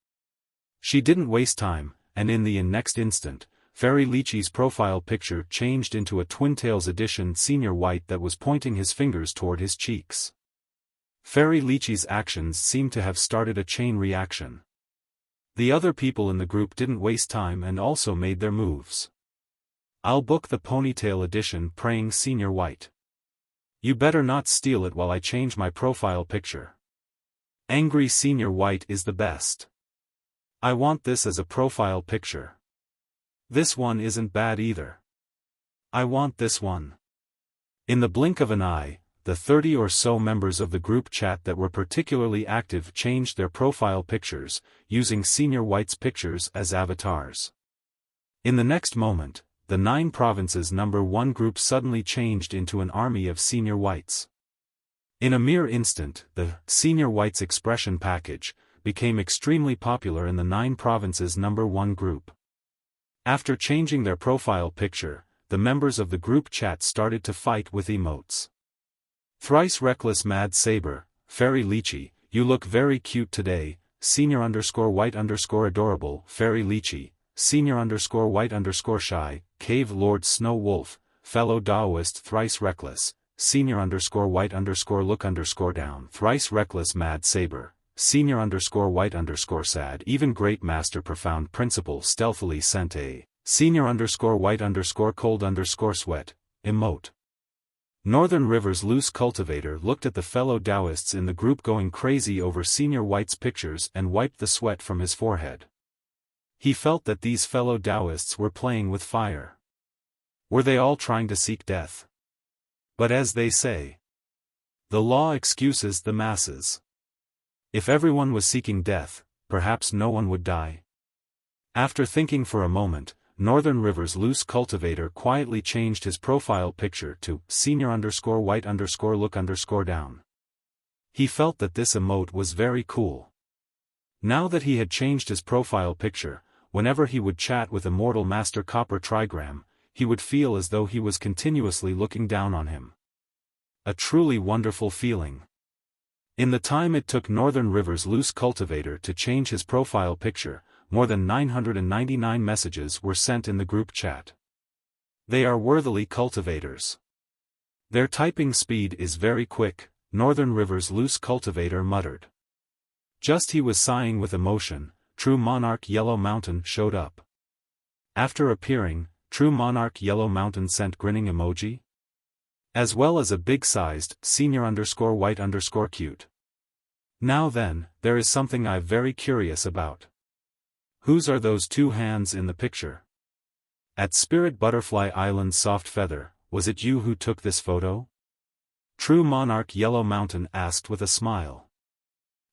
She didn't waste time, and in the next instant, Fairy Lychee's profile picture changed into a Twintails edition Senior White that was pointing his fingers toward his cheeks. Fairy Lychee's actions seemed to have started a chain reaction. The other people in the group didn't waste time and also made their moves. I'll book the Ponytail edition praying Senior White. You better not steal it while I change my profile picture. Angry Senior White is the best. I want this as a profile picture. This one isn't bad either. I want this one. In the blink of an eye, the 30 or so members of the group chat that were particularly active changed their profile pictures, using Senior White's pictures as avatars. In the next moment, the 9 provinces number 1 group suddenly changed into an army of Senior Whites. In a mere instant, the Senior Whites expression package became extremely popular in the 9 provinces number 1 group. After changing their profile picture, the members of the group chat started to fight with emotes. Thrice Reckless Mad Saber, Fairy Lychee, you look very cute today, Senior_White_adorable, Fairy Lychee, Senior_White_shy, Cave Lord Snow Wolf, fellow Daoist Thrice Reckless, Senior_White_look_down, Thrice Reckless Mad Saber, Senior_White_sad, even Great Master Profound Principle stealthily sent a Senior_White_cold_sweat emote. Northern River's loose cultivator looked at the fellow Daoists in the group going crazy over Senior White's pictures and wiped the sweat from his forehead. He felt that these fellow Daoists were playing with fire. Were they all trying to seek death? But as they say, the law excuses the masses. If everyone was seeking death, perhaps no one would die. After thinking for a moment, Northern River's loose cultivator quietly changed his profile picture to Senior_White_look_down. He felt that this emote was very cool. Now that he had changed his profile picture, whenever he would chat with Immortal Master Copper Trigram, he would feel as though he was continuously looking down on him. A truly wonderful feeling. In the time it took Northern River's loose cultivator to change his profile picture, more than 999 messages were sent in the group chat. They are worthily cultivators. Their typing speed is very quick, Northern River's loose cultivator muttered. Just he was sighing with emotion, True Monarch Yellow Mountain showed up. After appearing, True Monarch Yellow Mountain sent grinning emoji, as well as a big-sized, senior_white_cute. Now then, there is something I'm very curious about. Whose are those two hands in the picture? At Spirit Butterfly Island's Soft Feather, was it you who took this photo? True Monarch Yellow Mountain asked with a smile.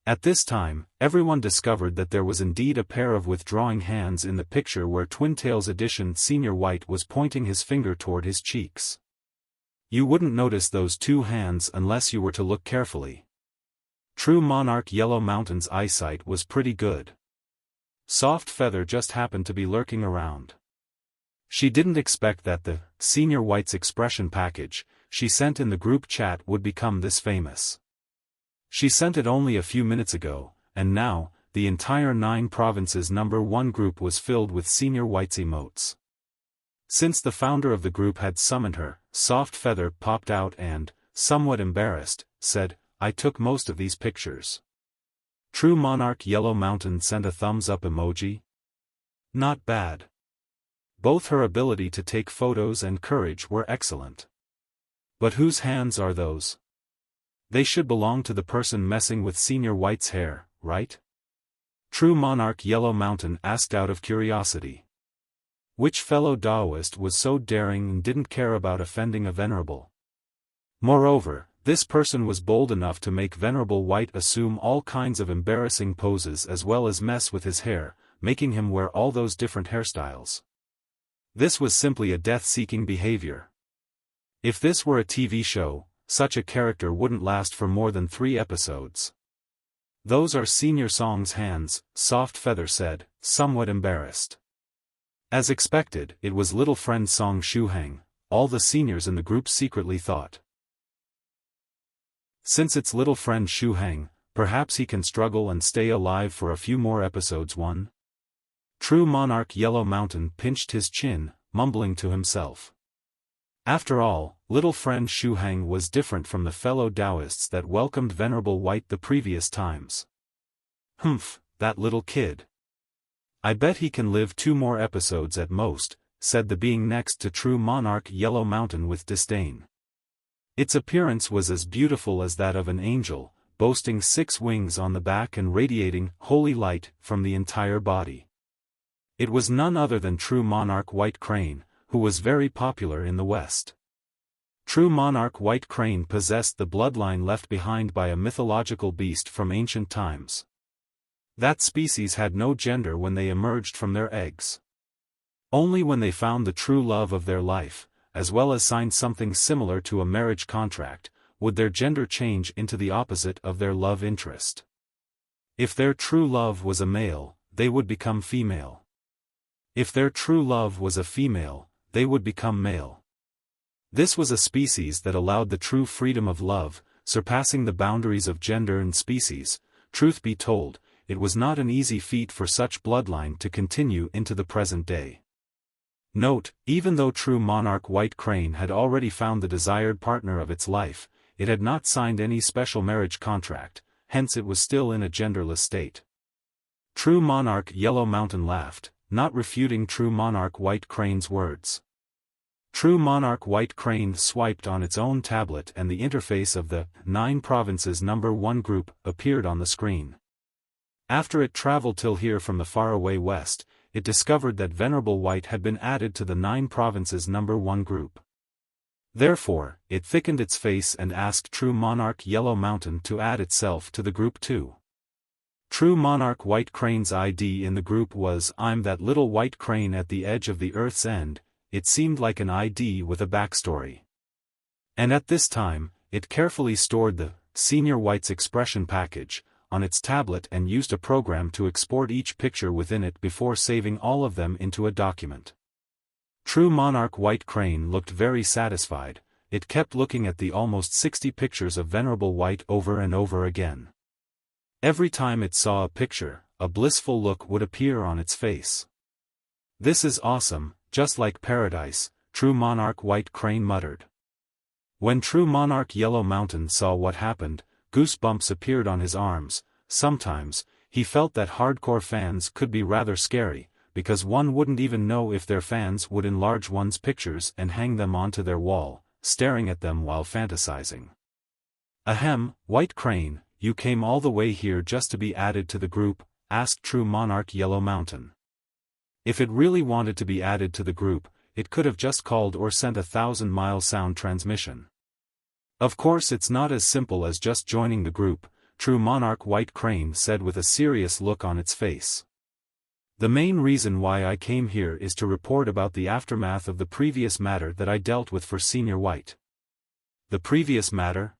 At this time, everyone discovered that there was indeed a pair of withdrawing hands in the picture where Twin Tails Edition Senior White was pointing his finger toward his cheeks. You wouldn't notice those two hands unless you were to look carefully. True Monarch Yellow Mountain's eyesight was pretty good. Soft Feather just happened to be lurking around. She didn't expect that the Senior White's expression package she sent in the group chat would become this famous. She sent it only a few minutes ago, and now, the entire 9 provinces #1 group was filled with Senior White's emotes. Since the founder of the group had summoned her, Soft Feather popped out and, somewhat embarrassed, said, I took most of these pictures. True Monarch Yellow Mountain sent a thumbs up emoji. Not bad. Both her ability to take photos and courage were excellent. But whose hands are those? They should belong to the person messing with Senior White's hair, right? True Monarch Yellow Mountain asked out of curiosity. Which fellow Daoist was so daring and didn't care about offending a Venerable? Moreover, this person was bold enough to make Venerable White assume all kinds of embarrassing poses as well as mess with his hair, making him wear all those different hairstyles. This was simply a death-seeking behavior. If this were a TV show, such a character wouldn't last for more than 3 episodes. Those are Senior Song's hands, Soft Feather said, somewhat embarrassed. As expected, it was little friend Song Shuhang, all the seniors in the group secretly thought. Since it's little friend Shuhang, perhaps he can struggle and stay alive for a few more episodes. 1. True Monarch Yellow Mountain pinched his chin, mumbling to himself. After all, little friend Shuhang was different from the fellow Daoists that welcomed Venerable White the previous times. Humph, that little kid. I bet he can live 2 more episodes at most, said the being next to True Monarch Yellow Mountain with disdain. Its appearance was as beautiful as that of an angel, boasting 6 wings on the back and radiating holy light from the entire body. It was none other than True Monarch White Crane, who was very popular in the West. True Monarch White Crane possessed the bloodline left behind by a mythological beast from ancient times. That species had no gender when they emerged from their eggs. Only when they found the true love of their life, as well as signed something similar to a marriage contract, would their gender change into the opposite of their love interest. If their true love was a male, they would become female. If their true love was a female, they would become male. This was a species that allowed the true freedom of love, surpassing the boundaries of gender and species. Truth be told, it was not an easy feat for such bloodline to continue into the present day. Note, even though True Monarch White Crane had already found the desired partner of its life, it had not signed any special marriage contract, hence it was still in a genderless state. True Monarch Yellow Mountain laughed, not refuting True Monarch White Crane's words. True Monarch White Crane swiped on its own tablet and the interface of the 9 provinces #1 group appeared on the screen. After it traveled till here from the faraway west, it discovered that Venerable White had been added to the 9 provinces #1 group. Therefore, it thickened its face and asked True Monarch Yellow Mountain to add itself to the group too. True Monarch White Crane's ID in the group was I'm that little white crane at the edge of the earth's end. It seemed like an ID with a backstory. And at this time, it carefully stored the Senior White's expression package on its tablet and used a program to export each picture within it before saving all of them into a document. True Monarch White Crane looked very satisfied. It kept looking at the almost 60 pictures of Venerable White over and over again. Every time it saw a picture, a blissful look would appear on its face. "This is awesome, just like paradise," True Monarch White Crane muttered. When True Monarch Yellow Mountain saw what happened, goosebumps appeared on his arms. Sometimes, he felt that hardcore fans could be rather scary, because one wouldn't even know if their fans would enlarge one's pictures and hang them onto their wall, staring at them while fantasizing. "Ahem, White Crane, you came all the way here just to be added to the group?" asked True Monarch Yellow Mountain. If it really wanted to be added to the group, it could have just called or sent a 1,000-mile sound transmission. "Of course it's not as simple as just joining the group," True Monarch White Crane said with a serious look on its face. "The main reason why I came here is to report about the aftermath of the previous matter that I dealt with for Senior White." "The previous matter?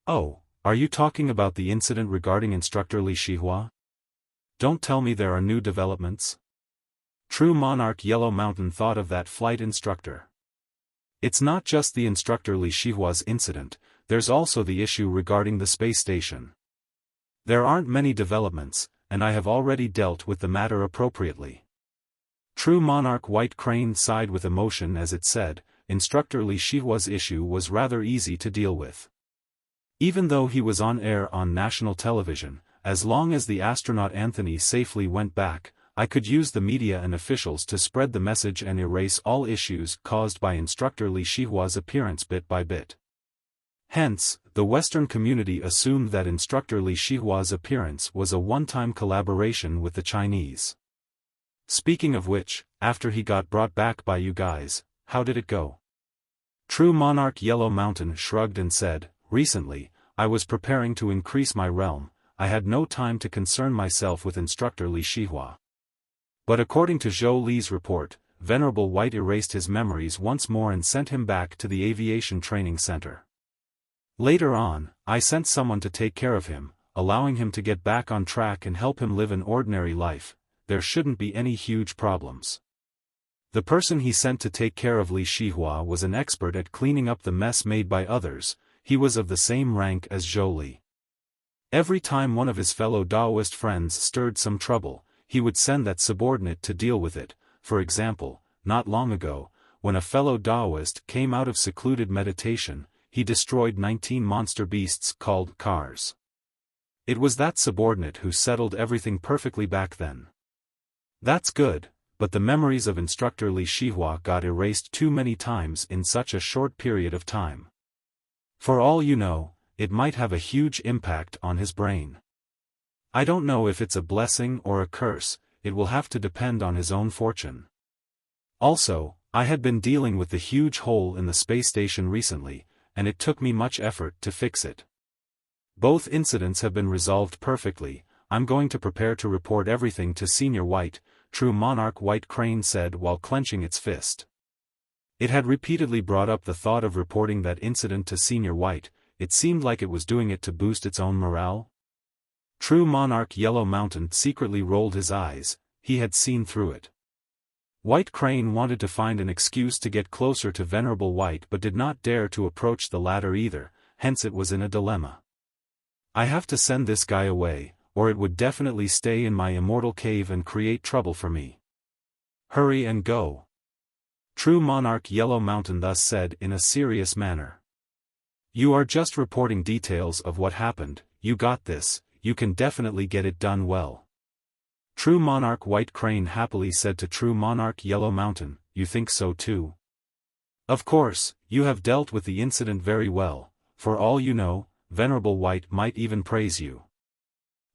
Oh, are you talking about the incident regarding Instructor Li Shihua? Don't tell me there are new developments." True Monarch Yellow Mountain thought of that flight instructor. "It's not just the Instructor Li Shihua's incident, there's also the issue regarding the space station. There aren't many developments, and I have already dealt with the matter appropriately." True Monarch White Crane sighed with emotion as it said, Instructor Li Shihua's issue was rather easy to deal with. Even though he was on air on national television, as long as the astronaut Anthony safely went back, I could use the media and officials to spread the message and erase all issues caused by Instructor Li Shihua's appearance bit by bit. Hence, the Western community assumed that Instructor Li Shihua's appearance was a one-time collaboration with the Chinese. Speaking of which, after he got brought back by you guys, how did it go? True Monarch Yellow Mountain shrugged and said, "Recently, I was preparing to increase my realm, I had no time to concern myself with Instructor Li Shihua." But according to Zhou Li's report, Venerable White erased his memories once more and sent him back to the aviation training center. Later on, I sent someone to take care of him, allowing him to get back on track and help him live an ordinary life. There shouldn't be any huge problems. The person he sent to take care of Li Shihua was an expert at cleaning up the mess made by others. He was of the same rank as Zhou Li. Every time one of his fellow Daoist friends stirred some trouble, he would send that subordinate to deal with it. For example, not long ago, when a fellow Daoist came out of secluded meditation, he destroyed 19 monster beasts called cars. It was that subordinate who settled everything perfectly back then. That's good, but the memories of Instructor Li Shihua got erased too many times in such a short period of time. For all you know, it might have a huge impact on his brain. I don't know if it's a blessing or a curse, it will have to depend on his own fortune. Also, I had been dealing with the huge hole in the space station recently, and it took me much effort to fix it. Both incidents have been resolved perfectly. I'm going to prepare to report everything to Senior White, True Monarch White Crane said while clenching its fist. It had repeatedly brought up the thought of reporting that incident to Senior White. It seemed like it was doing it to boost its own morale. True Monarch Yellow Mountain secretly rolled his eyes. He had seen through it. White Crane wanted to find an excuse to get closer to Venerable White but did not dare to approach the latter either, hence it was in a dilemma. I have to send this guy away, or it would definitely stay in my immortal cave and create trouble for me. Hurry and go. True Monarch Yellow Mountain thus said in a serious manner. You are just reporting details of what happened, you got this, you can definitely get it done well. True Monarch White Crane happily said to True Monarch Yellow Mountain, you think so too? Of course, you have dealt with the incident very well, for all you know, Venerable White might even praise you.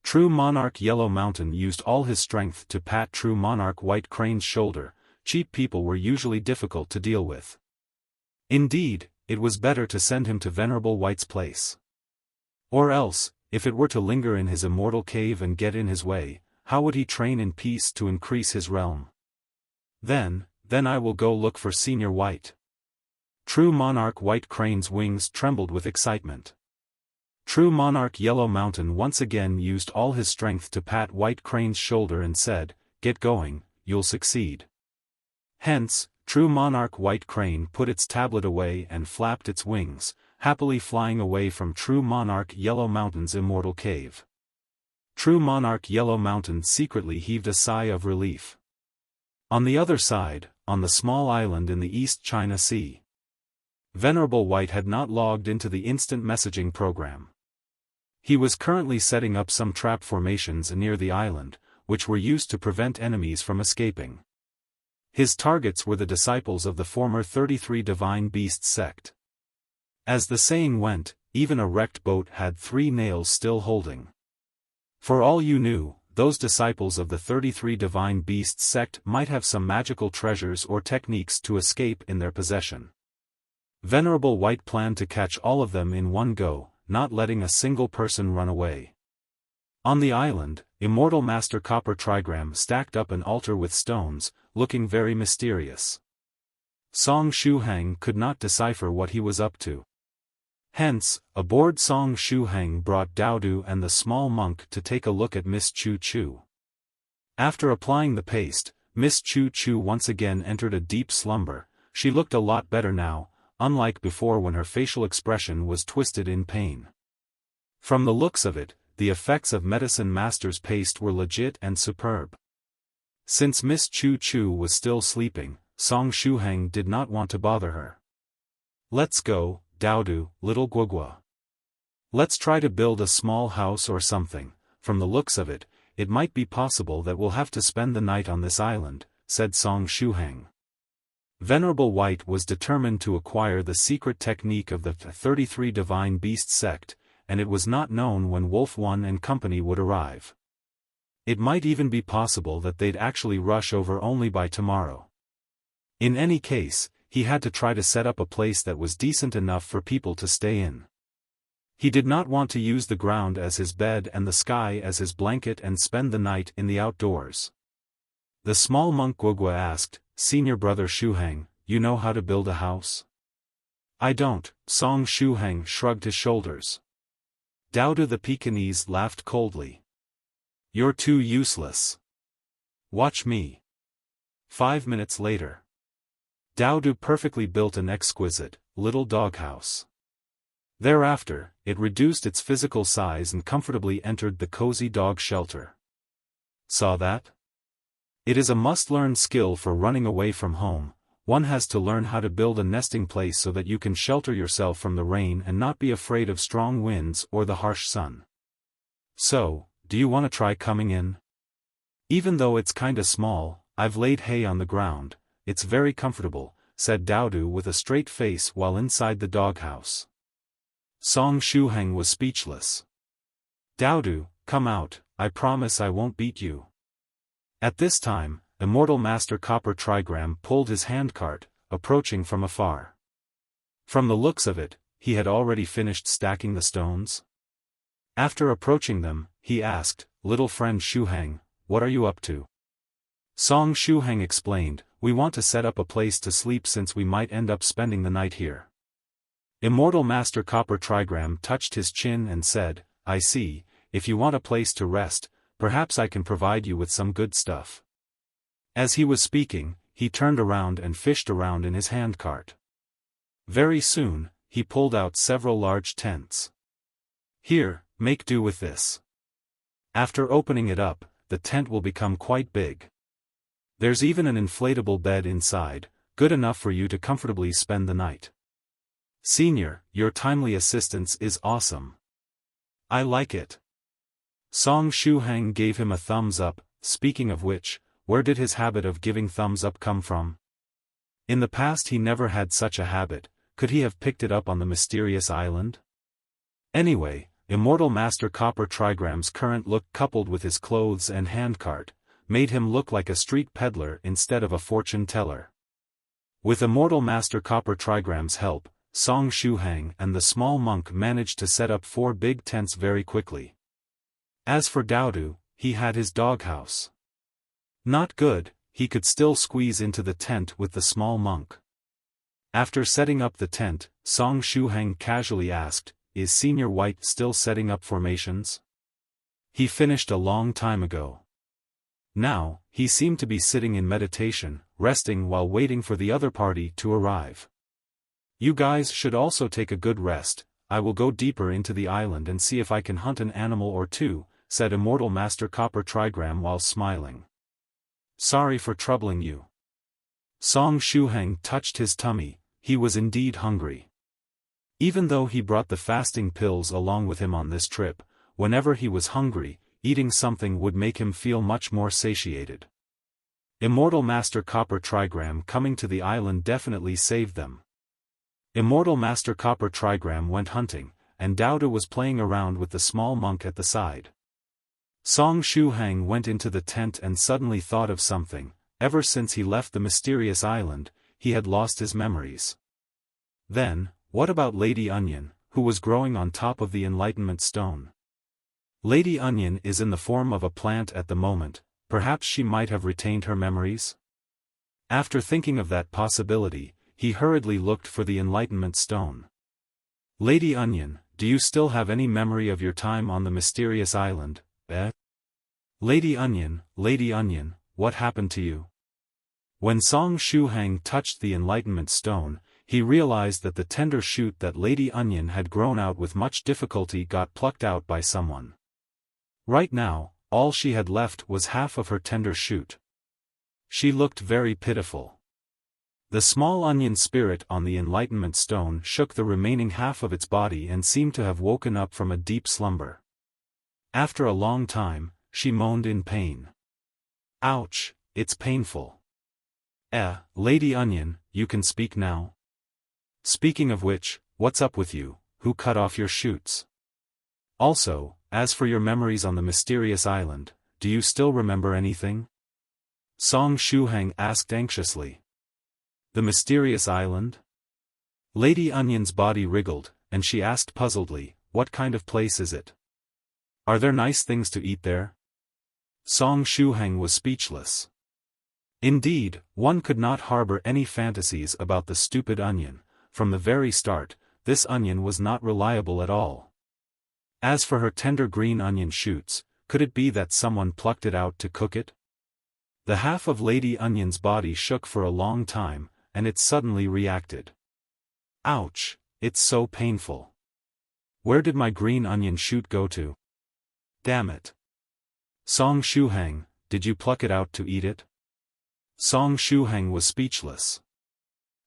True Monarch Yellow Mountain used all his strength to pat True Monarch White Crane's shoulder. Cheap people were usually difficult to deal with. Indeed, it was better to send him to Venerable White's place. Or else, if it were to linger in his immortal cave and get in his way, how would he train in peace to increase his realm? Then I will go look for Senior White. True Monarch White Crane's wings trembled with excitement. True Monarch Yellow Mountain once again used all his strength to pat White Crane's shoulder and said, get going, you'll succeed. Hence, True Monarch White Crane put its tablet away and flapped its wings, happily flying away from True Monarch Yellow Mountain's immortal cave. True Monarch Yellow Mountain secretly heaved a sigh of relief. On the other side, on the small island in the East China Sea, Venerable White had not logged into the instant messaging program. He was currently setting up some trap formations near the island, which were used to prevent enemies from escaping. His targets were the disciples of the former 33 Divine Beasts sect. As the saying went, even a wrecked boat had 3 nails still holding. For all you knew, those disciples of the 33 Divine Beasts sect might have some magical treasures or techniques to escape in their possession. Venerable White planned to catch all of them in one go, not letting a single person run away. On the island, Immortal Master Copper Trigram stacked up an altar with stones, looking very mysterious. Song Shuhang could not decipher what he was up to. Hence, aboard Song Shuhang brought Daodu and the small monk to take a look at Miss Chu Chu. After applying the paste, Miss Chu Chu once again entered a deep slumber. She looked a lot better now, unlike before when her facial expression was twisted in pain. From the looks of it, the effects of Medicine Master's paste were legit and superb. Since Miss Chu Chu was still sleeping, Song Shuhang did not want to bother her. "Let's go, Daodu, little Guogua. Let's try to build a small house or something. From the looks of it, it might be possible that we'll have to spend the night on this island," said Song Shuhang. Venerable White was determined to acquire the secret technique of the 33 Divine Beast sect, and it was not known when Wolf One and company would arrive. It might even be possible that they'd actually rush over only by tomorrow. In any case, he had to try to set up a place that was decent enough for people to stay in. He did not want to use the ground as his bed and the sky as his blanket and spend the night in the outdoors. The small monk Guogua asked, "Senior brother Shuhang, you know how to build a house?" "I don't," Song Shuhang shrugged his shoulders. Daodu the Pekingese laughed coldly. "You're too useless. Watch me." 5 minutes later, Daodu perfectly built an exquisite, little doghouse. Thereafter, it reduced its physical size and comfortably entered the cozy dog shelter. Saw that? It is a must-learn skill for running away from home. One has to learn how to build a nesting place so that you can shelter yourself from the rain and not be afraid of strong winds or the harsh sun. So, do you want to try coming in? Even though it's kinda small, I've laid hay on the ground, it's very comfortable, said Daodu with a straight face while inside the doghouse. Song Shuhang was speechless. "Daodu, come out, I promise I won't beat you." At this time, Immortal Master Copper Trigram pulled his handcart, approaching from afar. From the looks of it, he had already finished stacking the stones. After approaching them, he asked, "Little friend Shuhang, what are you up to?" Song Shuhang explained, "We want to set up a place to sleep since we might end up spending the night here." Immortal Master Copper Trigram touched his chin and said, "I see, if you want a place to rest, perhaps I can provide you with some good stuff." As he was speaking, he turned around and fished around in his handcart. Very soon, he pulled out several large tents. "Here, make do with this. After opening it up, the tent will become quite big. There's even an inflatable bed inside, good enough for you to comfortably spend the night. Senior, your timely assistance is awesome. I like it." Song Shuhang gave him a thumbs up. Speaking of which, where did his habit of giving thumbs up come from? In the past he never had such a habit. Could he have picked it up on the mysterious island? Anyway, Immortal Master Copper Trigram's current look coupled with his clothes and handcart, made him look like a street peddler instead of a fortune teller. With Immortal Master Copper Trigram's help, Song Shuhang and the small monk managed to set up 4 big tents very quickly. As for Daodu, he had his doghouse. Not good, he could still squeeze into the tent with the small monk. After setting up the tent, Song Shuhang casually asked, "Is Senior White still setting up formations?" "He finished a long time ago. Now, he seemed to be sitting in meditation, resting while waiting for the other party to arrive. You guys should also take a good rest. I will go deeper into the island and see if I can hunt an animal or two," said Immortal Master Copper Trigram while smiling. Sorry for troubling you. Song Shuhang touched his tummy, he was indeed hungry. Even though he brought the fasting pills along with him on this trip, whenever he was hungry, eating something would make him feel much more satiated. Immortal Master Copper Trigram coming to the island definitely saved them. Immortal Master Copper Trigram went hunting, and Daoist was playing around with the small monk at the side. Song Shuhang went into the tent and suddenly thought of something. Ever since he left the mysterious island, he had lost his memories. Then, what about Lady Onion, who was growing on top of the Enlightenment Stone? Lady Onion is in the form of a plant at the moment, perhaps she might have retained her memories? After thinking of that possibility, he hurriedly looked for the Enlightenment Stone. Lady Onion, do you still have any memory of your time on the mysterious island, eh? Lady Onion, what happened to you? When Song Shuhang touched the Enlightenment Stone, he realized that the tender shoot that Lady Onion had grown out with much difficulty got plucked out by someone. Right now, all she had left was half of her tender shoot. She looked very pitiful. The small onion spirit on the Enlightenment Stone shook the remaining half of its body and seemed to have woken up from a deep slumber. After a long time, she moaned in pain. Ouch, it's painful. Lady Onion, you can speak now? Speaking of which, what's up with you, who cut off your shoots? Also, as for your memories on the mysterious island, do you still remember anything? Song Shuhang asked anxiously. The mysterious island? Lady Onion's body wriggled, and she asked puzzledly, what kind of place is it? Are there nice things to eat there? Song Shuhang was speechless. Indeed, one could not harbor any fantasies about the stupid onion. From the very start, this onion was not reliable at all. As for her tender green onion shoots, could it be that someone plucked it out to cook it? The half of Lady Onion's body shook for a long time, and it suddenly reacted. Ouch, it's so painful. Where did my green onion shoot go to? Damn it. Song Shuhang, did you pluck it out to eat it? Song Shuhang was speechless.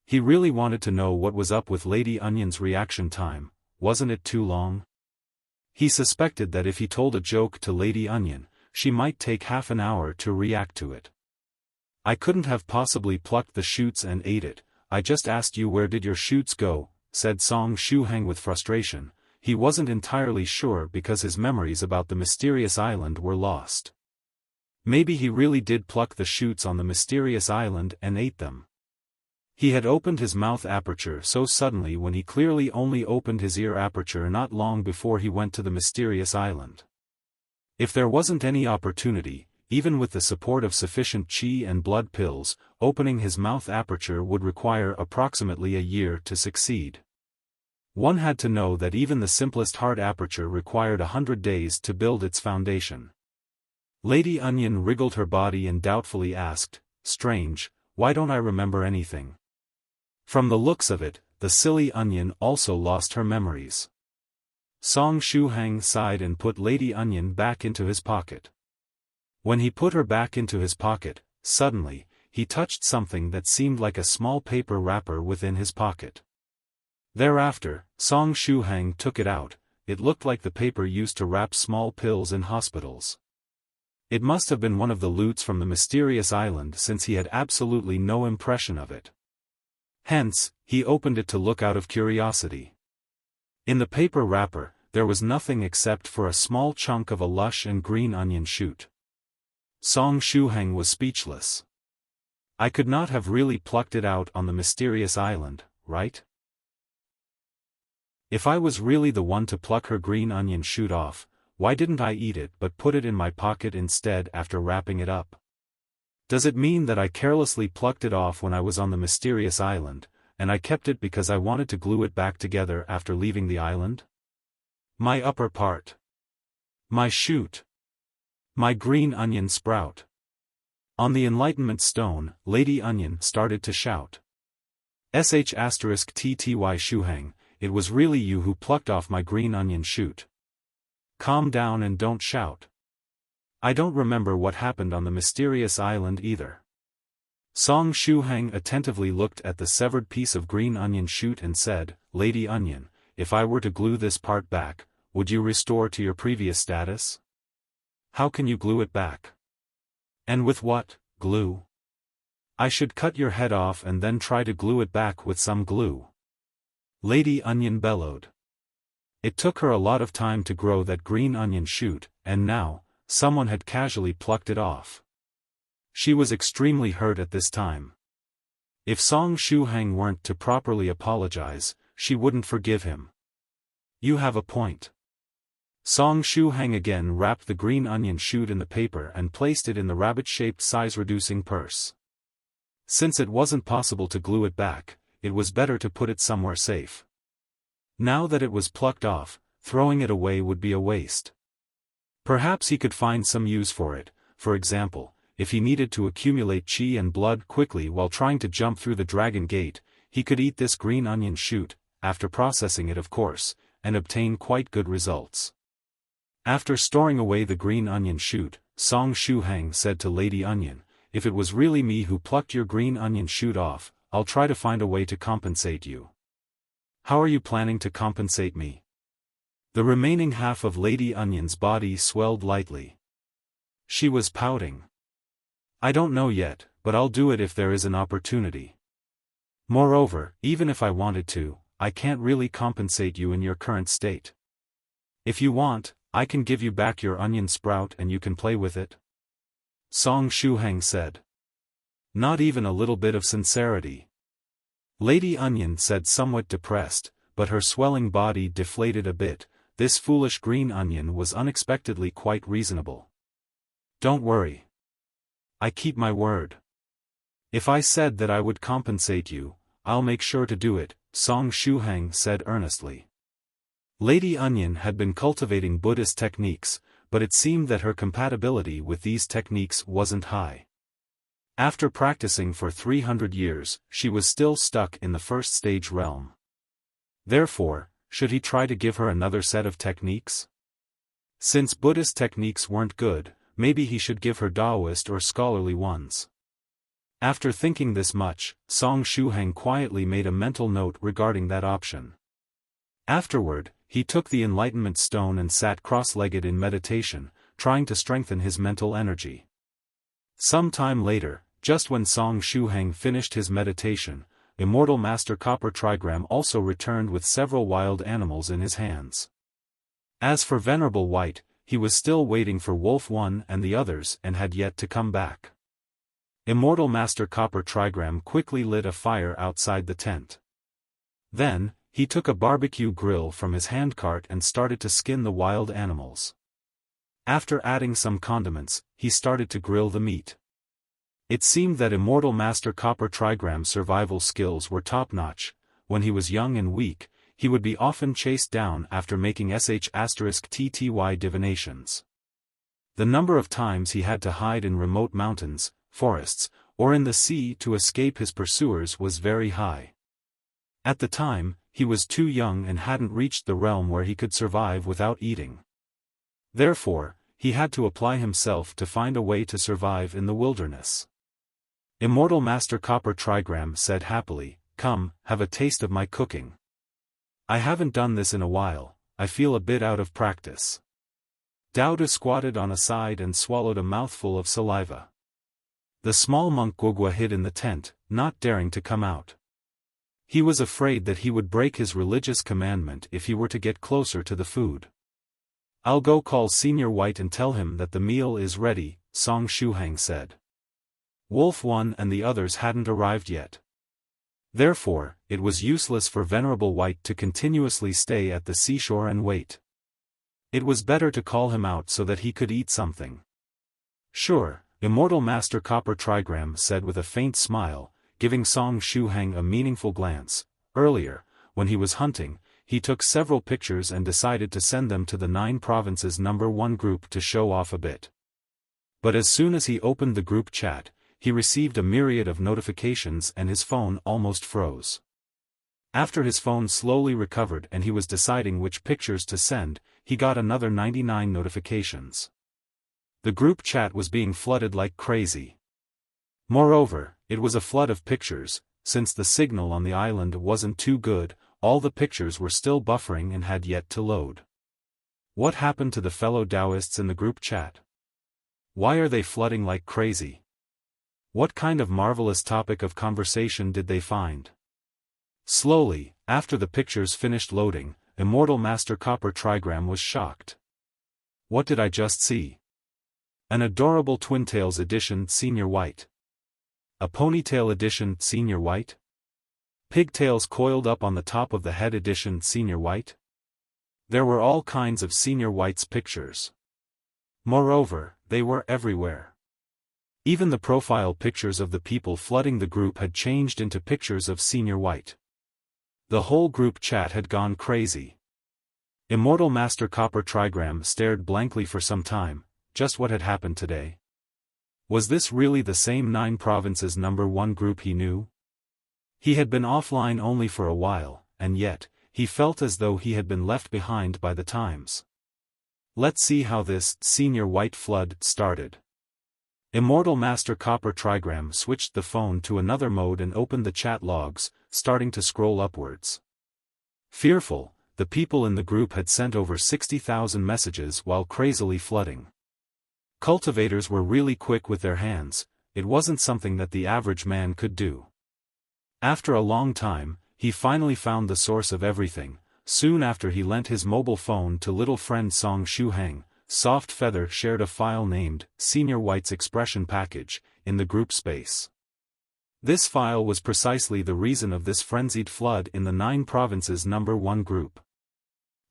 He really wanted to know what was up with Lady Onion's reaction time. Wasn't it too long? He suspected that if he told a joke to Lady Onion, she might take half an hour to react to it. I couldn't have possibly plucked the shoots and ate it, I just asked you where did your shoots go, said Song Shuhang with frustration. He wasn't entirely sure because his memories about the mysterious island were lost. Maybe he really did pluck the shoots on the mysterious island and ate them. He had opened his mouth aperture so suddenly when he clearly only opened his ear aperture not long before he went to the mysterious island. If there wasn't any opportunity, even with the support of sufficient qi and blood pills, opening his mouth aperture would require approximately a year to succeed. One had to know that even the simplest heart aperture required 100 days to build its foundation. Lady Onion wriggled her body and doubtfully asked, strange, why don't I remember anything? From the looks of it, the silly onion also lost her memories. Song Shuhang sighed and put Lady Onion back into his pocket. When he put her back into his pocket, suddenly, he touched something that seemed like a small paper wrapper within his pocket. Thereafter, Song Shuhang took it out. It looked like the paper used to wrap small pills in hospitals. It must have been one of the loots from the mysterious island since he had absolutely no impression of it. Hence, he opened it to look out of curiosity. In the paper wrapper, there was nothing except for a small chunk of a lush and green onion shoot. Song Shuhang was speechless. I could not have really plucked it out on the mysterious island, right? If I was really the one to pluck her green onion shoot off, why didn't I eat it but put it in my pocket instead after wrapping it up? Does it mean that I carelessly plucked it off when I was on the mysterious island, and I kept it because I wanted to glue it back together after leaving the island? My upper part. My shoot. My green onion sprout. On the Enlightenment Stone, Lady Onion started to shout. **TTY Shuhang, it was really you who plucked off my green onion shoot. calm down and don't shout. I don't remember what happened on the mysterious island either. Song Shuhang attentively looked at the severed piece of green onion shoot and said, Lady Onion, if I were to glue this part back, would you restore to your previous status? How can you glue it back? And with what, glue? I should cut your head off and then try to glue it back with some glue. Lady Onion bellowed. It took her a lot of time to grow that green onion shoot, and now, someone had casually plucked it off. She was extremely hurt at this time. If Song Shuhang weren't to properly apologize, she wouldn't forgive him. You have a point. Song Shuhang again wrapped the green onion shoot in the paper and placed it in the rabbit-shaped size-reducing purse. Since it wasn't possible to glue it back, it was better to put it somewhere safe. Now that it was plucked off, throwing it away would be a waste. Perhaps he could find some use for it, for example, if he needed to accumulate qi and blood quickly while trying to jump through the dragon gate, he could eat this green onion shoot, after processing it of course, and obtain quite good results. After storing away the green onion shoot, Song Shuhang said to Lady Onion, if it was really me who plucked your green onion shoot off, I'll try to find a way to compensate you. How are you planning to compensate me? The remaining half of Lady Onion's body swelled lightly. She was pouting. I don't know yet, but I'll do it if there is an opportunity. Moreover, even if I wanted to, I can't really compensate you in your current state. If you want, I can give you back your onion sprout and you can play with it. Song Shuhang said. Not even a little bit of sincerity. Lady Onion said somewhat depressed, but her swelling body deflated a bit. This foolish green onion was unexpectedly quite reasonable. Don't worry. I keep my word. If I said that I would compensate you, I'll make sure to do it, Song Shuhang said earnestly. Lady Onion had been cultivating Buddhist techniques, but it seemed that her compatibility with these techniques wasn't high. After practicing for 300 years, she was still stuck in the first stage realm. Therefore, should he try to give her another set of techniques? Since Buddhist techniques weren't good, maybe he should give her Daoist or scholarly ones. After thinking this much, Song Shuhang quietly made a mental note regarding that option. Afterward, he took the enlightenment stone and sat cross-legged in meditation, trying to strengthen his mental energy. Some time later, just when Song Shuhang finished his meditation, Immortal Master Copper Trigram also returned with several wild animals in his hands. As for Venerable White, he was still waiting for Wolf One and the others and had yet to come back. Immortal Master Copper Trigram quickly lit a fire outside the tent. Then, he took a barbecue grill from his handcart and started to skin the wild animals. After adding some condiments, he started to grill the meat. It seemed that Immortal Master Copper Trigram's survival skills were top-notch. When he was young and weak, he would be often chased down after making **TTY divinations. The number of times he had to hide in remote mountains, forests, or in the sea to escape his pursuers was very high. At the time, he was too young and hadn't reached the realm where he could survive without eating. Therefore, he had to apply himself to find a way to survive in the wilderness. Immortal Master Copper Trigram said happily, "Come, have a taste of my cooking. I haven't done this in a while, I feel a bit out of practice." Daoist squatted on a side and swallowed a mouthful of saliva. The small monk Guogua hid in the tent, not daring to come out. He was afraid that he would break his religious commandment if he were to get closer to the food. "I'll go call Senior White and tell him that the meal is ready," Song Shuhang said. Wolf One and the others hadn't arrived yet. Therefore, it was useless for Venerable White to continuously stay at the seashore and wait. It was better to call him out so that he could eat something. "Sure," Immortal Master Copper Trigram said with a faint smile, giving Song Shuhang a meaningful glance. Earlier, when he was hunting, he took several pictures and decided to send them to the 9 Provinces number 1 group to show off a bit. But as soon as he opened the group chat, he received a myriad of notifications and his phone almost froze. After his phone slowly recovered and he was deciding which pictures to send, he got another 99 notifications. The group chat was being flooded like crazy. Moreover, it was a flood of pictures. Since the signal on the island wasn't too good, all the pictures were still buffering and had yet to load. What happened to the fellow Daoists in the group chat? Why are they flooding like crazy? What kind of marvelous topic of conversation did they find? Slowly, after the pictures finished loading, Immortal Master Copper Trigram was shocked. What did I just see? An adorable Twintails edition Senior White. A Ponytail edition Senior White? Pigtails coiled up on the top of the head edition Senior White? There were all kinds of Senior White's pictures. Moreover, they were everywhere. Even the profile pictures of the people flooding the group had changed into pictures of Senior White. The whole group chat had gone crazy. Immortal Master Copper Trigram stared blankly for some time. Just what had happened today? Was this really the same 9 provinces #1 group he knew? He had been offline only for a while, and yet, he felt as though he had been left behind by the times. Let's see how this Senior White flood started. Immortal Master Copper Trigram switched the phone to another mode and opened the chat logs, starting to scroll upwards. Fearful, the people in the group had sent over 60,000 messages while crazily flooding. Cultivators were really quick with their hands. It wasn't something that the average man could do. After a long time, he finally found the source of everything. Soon after he lent his mobile phone to little friend Song Shuhang, Soft Feather shared a file named Senior White's Expression Package in the group space. This file was precisely the reason of this frenzied flood in the 9 provinces #1 group.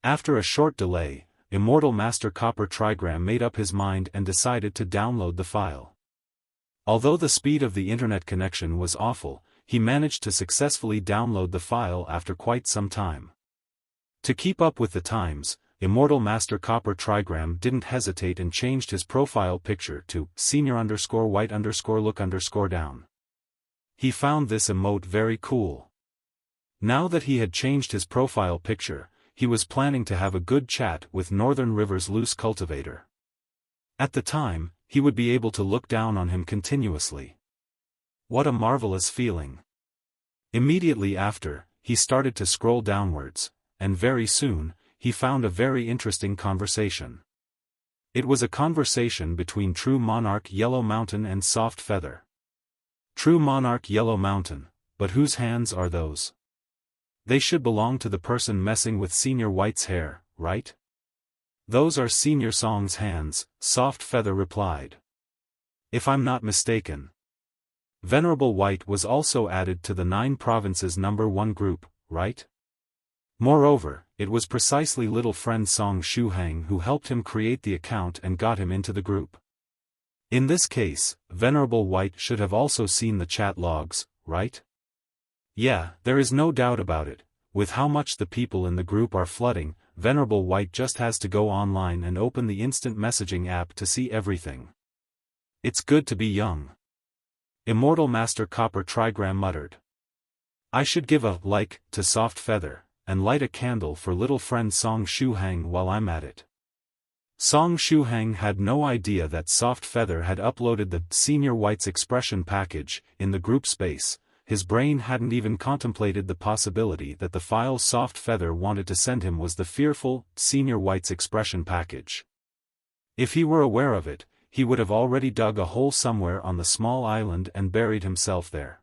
After a short delay, Immortal Master Copper Trigram made up his mind and decided to download the file. Although the speed of the internet connection was awful, he managed to successfully download the file after quite some time. To keep up with the times, Immortal Master Copper Trigram didn't hesitate and changed his profile picture to Senior_White_Look_down. He found this emote very cool. Now that he had changed his profile picture, he was planning to have a good chat with Northern River's loose cultivator. At the time, he would be able to look down on him continuously. What a marvelous feeling. Immediately after, he started to scroll downwards, and very soon, he found a very interesting conversation. It was a conversation between True Monarch Yellow Mountain and Soft Feather. True Monarch Yellow Mountain, but whose hands are those? They should belong to the person messing with Senior White's hair, right? Those are Senior Song's hands, Soft Feather replied. If I'm not mistaken. Venerable White was also added to the 9 provinces #1 group, right? Moreover, it was precisely little friend Song Shuhang who helped him create the account and got him into the group. In this case, Venerable White should have also seen the chat logs, right? Yeah, there is no doubt about it. With how much the people in the group are flooding, Venerable White just has to go online and open the instant messaging app to see everything. It's good to be young. Immortal Master Copper Trigram muttered. I should give a like to Soft Feather, and light a candle for little friend Song Shuhang while I'm at it. Song Shuhang had no idea that Soft Feather had uploaded the Senior White's Expression Package in the group space. His brain hadn't even contemplated the possibility that the file Soft Feather wanted to send him was the fearful Senior White's Expression Package. If he were aware of it, he would have already dug a hole somewhere on the small island and buried himself there.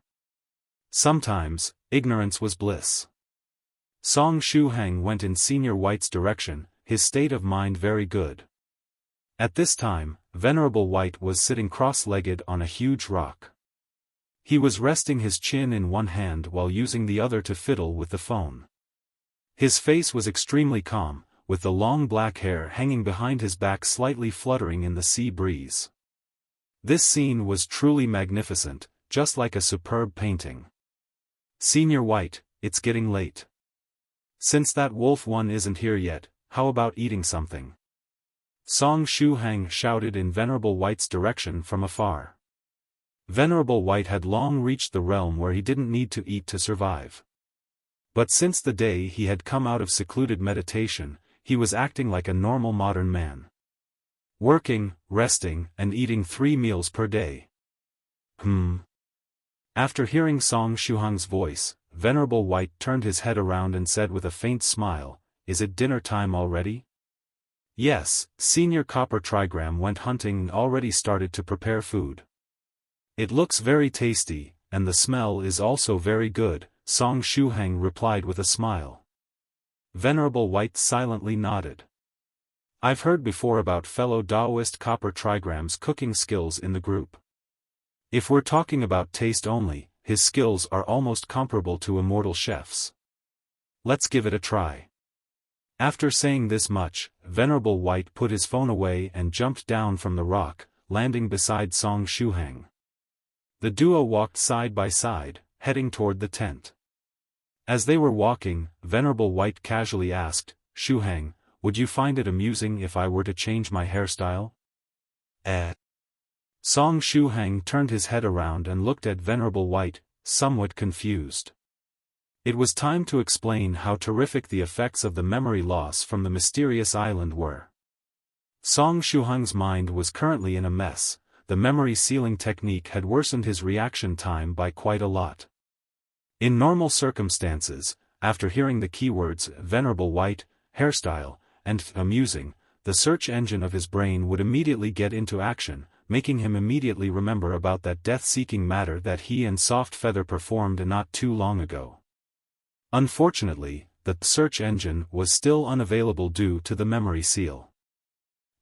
Sometimes, ignorance was bliss. Song Shuhang went in Senior White's direction, his state of mind very good. At this time, Venerable White was sitting cross-legged on a huge rock. He was resting his chin in one hand while using the other to fiddle with the phone. His face was extremely calm, with the long black hair hanging behind his back slightly fluttering in the sea breeze. This scene was truly magnificent, just like a superb painting. Senior White, it's getting late. Since that wolf one isn't here yet, how about eating something? Song Shuhang shouted in Venerable White's direction from afar. Venerable White had long reached the realm where he didn't need to eat to survive. But since the day he had come out of secluded meditation, he was acting like a normal modern man. Working, resting, and eating 3 meals per day. After hearing Song Shuhang's voice, Venerable White turned his head around and said with a faint smile, "Is it dinner time already?" Yes, Senior Copper Trigram went hunting and already started to prepare food. "It looks very tasty, and the smell is also very good," Song Shuhang replied with a smile. Venerable White silently nodded. "I've heard before about fellow Daoist Copper Trigram's cooking skills in the group. If we're talking about taste only, his skills are almost comparable to Immortal chefs. Let's give it a try." After saying this much, Venerable White put his phone away and jumped down from the rock, landing beside Song Shuhang. The duo walked side by side, heading toward the tent. As they were walking, Venerable White casually asked, "Shuhang, would you find it amusing if I were to change my hairstyle?" Song Shuhang turned his head around and looked at Venerable White, somewhat confused. It was time to explain how terrific the effects of the memory loss from the mysterious island were. Song Shuhang's mind was currently in a mess. The memory sealing technique had worsened his reaction time by quite a lot. In normal circumstances, after hearing the keywords Venerable White, hairstyle, and amusing, the search engine of his brain would immediately get into action, making him immediately remember about that death-seeking matter that he and Soft Feather performed not too long ago. Unfortunately, the search engine was still unavailable due to the memory seal.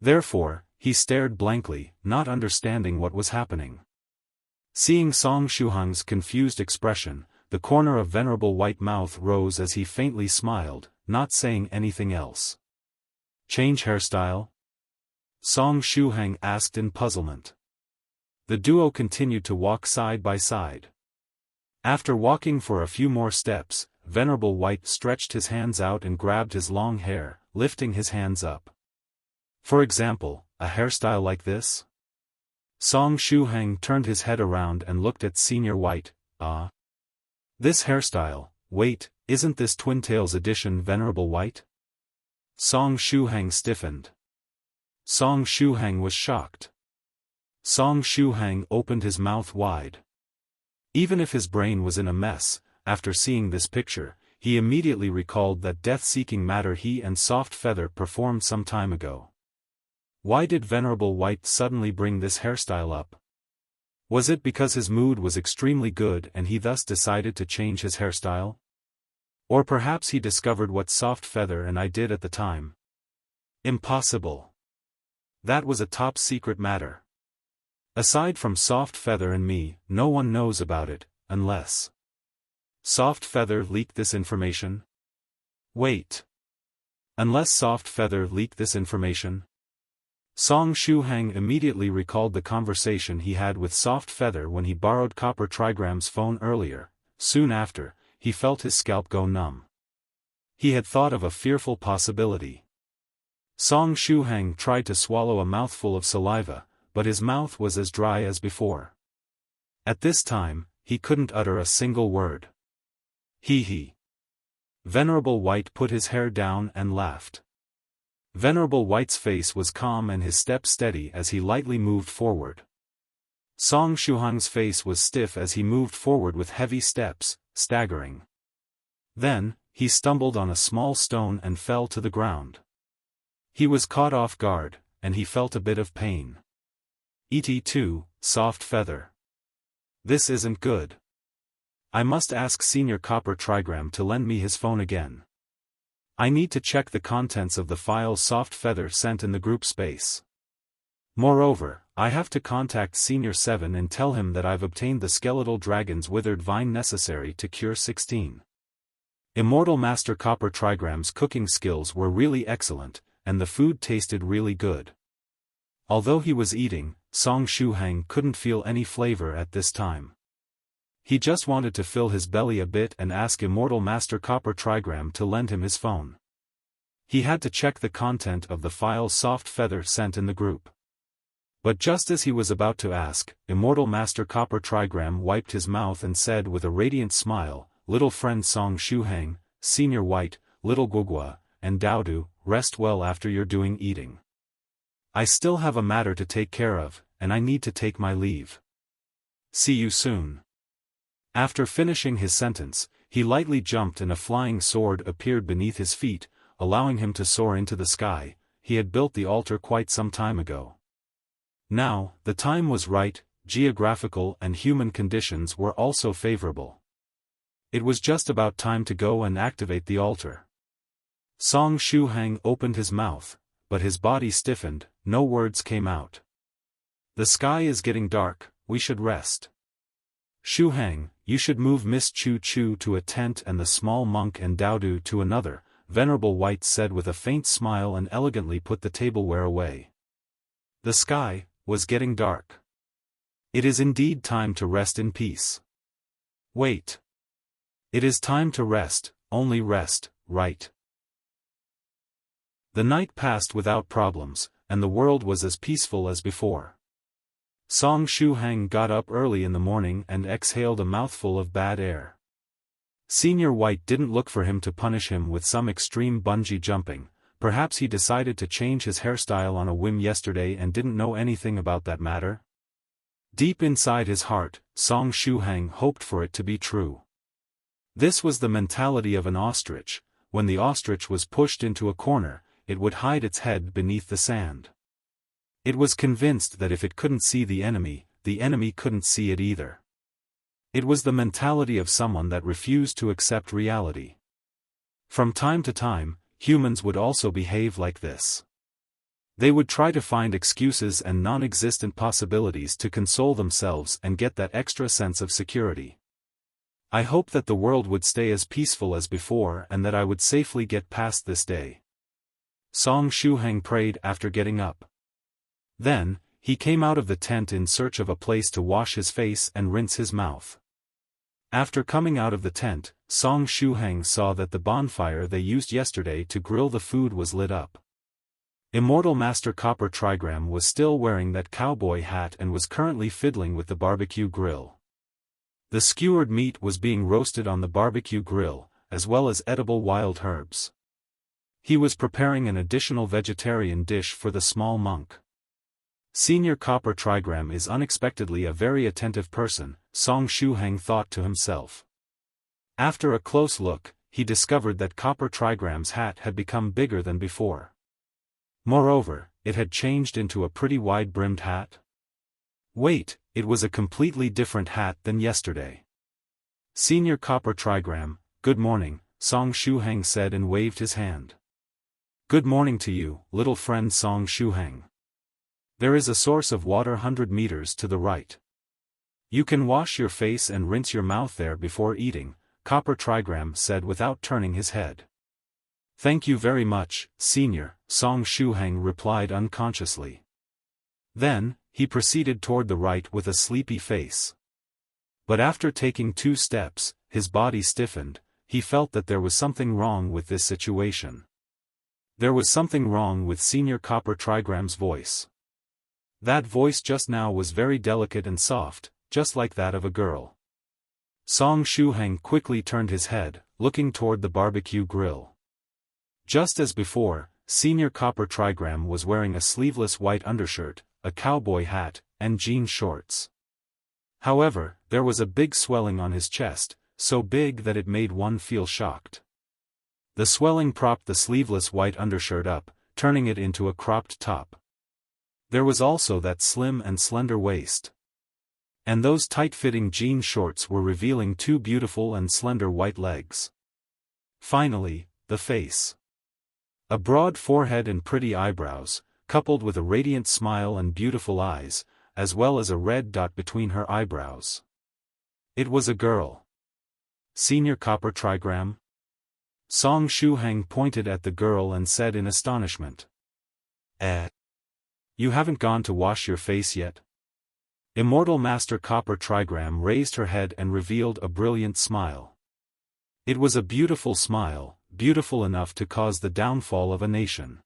Therefore, he stared blankly, not understanding what was happening. Seeing Song Shuhang's confused expression, the corner of Venerable White's mouth rose as he faintly smiled, not saying anything else. "Change hairstyle?" Song Shuhang asked in puzzlement. The duo continued to walk side by side. After walking for a few more steps, Venerable White stretched his hands out and grabbed his long hair, lifting his hands up. "For example, a hairstyle like this?" Song Shuhang turned his head around and looked at Senior White. This hairstyle, wait, isn't this Twin Tails edition Venerable White?" Song Shuhang stiffened. Song Shuhang was shocked. Song Shuhang opened his mouth wide. Even if his brain was in a mess, after seeing this picture, he immediately recalled that death-seeking matter he and Soft Feather performed some time ago. Why did Venerable White suddenly bring this hairstyle up? Was it because his mood was extremely good and he thus decided to change his hairstyle? Or perhaps he discovered what Soft Feather and I did at the time? Impossible. That was a top-secret matter. Aside from Soft Feather and me, no one knows about it, unless Soft Feather leaked this information? Wait. Unless Soft Feather leaked this information? Song Shuhang immediately recalled the conversation he had with Soft Feather when he borrowed Copper Trigram's phone earlier. Soon after, he felt his scalp go numb. He had thought of a fearful possibility. Song Shuhang tried to swallow a mouthful of saliva, but his mouth was as dry as before. At this time, he couldn't utter a single word. He. Venerable White put his hair down and laughed. Venerable White's face was calm and his step steady as he lightly moved forward. Song Shuhang's face was stiff as he moved forward with heavy steps, staggering. Then, he stumbled on a small stone and fell to the ground. He was caught off guard, and he felt a bit of pain. Et2, Soft Feather. This isn't good. I must ask Senior Copper Trigram to lend me his phone again. I need to check the contents of the file Soft Feather sent in the group space. Moreover, I have to contact Senior 7 and tell him that I've obtained the skeletal dragon's withered vine necessary to cure 16. Immortal Master Copper Trigram's cooking skills were really excellent, and the food tasted really good. Although he was eating, Song Shuhang couldn't feel any flavor at this time. He just wanted to fill his belly a bit and ask Immortal Master Copper Trigram to lend him his phone. He had to check the content of the file Soft Feather sent in the group. But just as he was about to ask, Immortal Master Copper Trigram wiped his mouth and said with a radiant smile, "Little friend Song Shuhang, Senior White, Little Guogua, and Daodu, rest well after you're doing eating. I still have a matter to take care of, and I need to take my leave. See you soon. After finishing his sentence, he lightly jumped and a flying sword appeared beneath his feet, allowing him to soar into the sky. He had built the altar quite some time ago. Now, the time was right, geographical and human conditions were also favorable. It was just about time to go and activate the altar. Song Shuhang opened his mouth, but his body stiffened, no words came out. The sky is getting dark, we should rest. Shuhang, you should move Miss Chu Chu to a tent and the small monk and Daodu to another, Venerable White said with a faint smile and elegantly put the tableware away. The sky was getting dark. It is indeed time to rest in peace. Wait. It is time to rest, only rest, right? The night passed without problems, and the world was as peaceful as before. Song Shuhang got up early in the morning and exhaled a mouthful of bad air. Senior White didn't look for him to punish him with some extreme bungee jumping. Perhaps he decided to change his hairstyle on a whim yesterday and didn't know anything about that matter. Deep inside his heart, Song Shuhang hoped for it to be true. This was the mentality of an ostrich. When the ostrich was pushed into a corner, it would hide its head beneath the sand. It was convinced that if it couldn't see the enemy couldn't see it either. It was the mentality of someone that refused to accept reality. From time to time, humans would also behave like this. They would try to find excuses and non-existent possibilities to console themselves and get that extra sense of security. I hope that the world would stay as peaceful as before and that I would safely get past this day. Song Shuhang prayed after getting up. Then, he came out of the tent in search of a place to wash his face and rinse his mouth. After coming out of the tent, Song Shuhang saw that the bonfire they used yesterday to grill the food was lit up. Immortal Master Copper Trigram was still wearing that cowboy hat and was currently fiddling with the barbecue grill. The skewered meat was being roasted on the barbecue grill, as well as edible wild herbs. He was preparing an additional vegetarian dish for the small monk. Senior Copper Trigram is unexpectedly a very attentive person, Song Shuhang thought to himself. After a close look, he discovered that Copper Trigram's hat had become bigger than before. Moreover, it had changed into a pretty wide-brimmed hat. Wait, it was a completely different hat than yesterday. Senior Copper Trigram, good morning, Song Shuhang said and waved his hand. Good morning to you, little friend Song Shuhang. There is a source of water 100 meters to the right. You can wash your face and rinse your mouth there before eating, Copper Trigram said without turning his head. Thank you very much, Senior, Song Shuhang replied unconsciously. Then, he proceeded toward the right with a sleepy face. But after taking 2 steps, his body stiffened. He felt that there was something wrong with this situation. There was something wrong with Senior Copper Trigram's voice. That voice just now was very delicate and soft, just like that of a girl. Song Shuhang quickly turned his head, looking toward the barbecue grill. Just as before, Senior Copper Trigram was wearing a sleeveless white undershirt, a cowboy hat, and jean shorts. However, there was a big swelling on his chest, so big that it made one feel shocked. The swelling propped the sleeveless white undershirt up, turning it into a cropped top. There was also that slim and slender waist. And those tight-fitting jean shorts were revealing 2 beautiful and slender white legs. Finally, the face. A broad forehead and pretty eyebrows, coupled with a radiant smile and beautiful eyes, as well as a red dot between her eyebrows. It was a girl. Senior Copper Trigram? Song Shuhang pointed at the girl and said in astonishment. You haven't gone to wash your face yet? Immortal Master Copper Trigram raised her head and revealed a brilliant smile. It was a beautiful smile, beautiful enough to cause the downfall of a nation.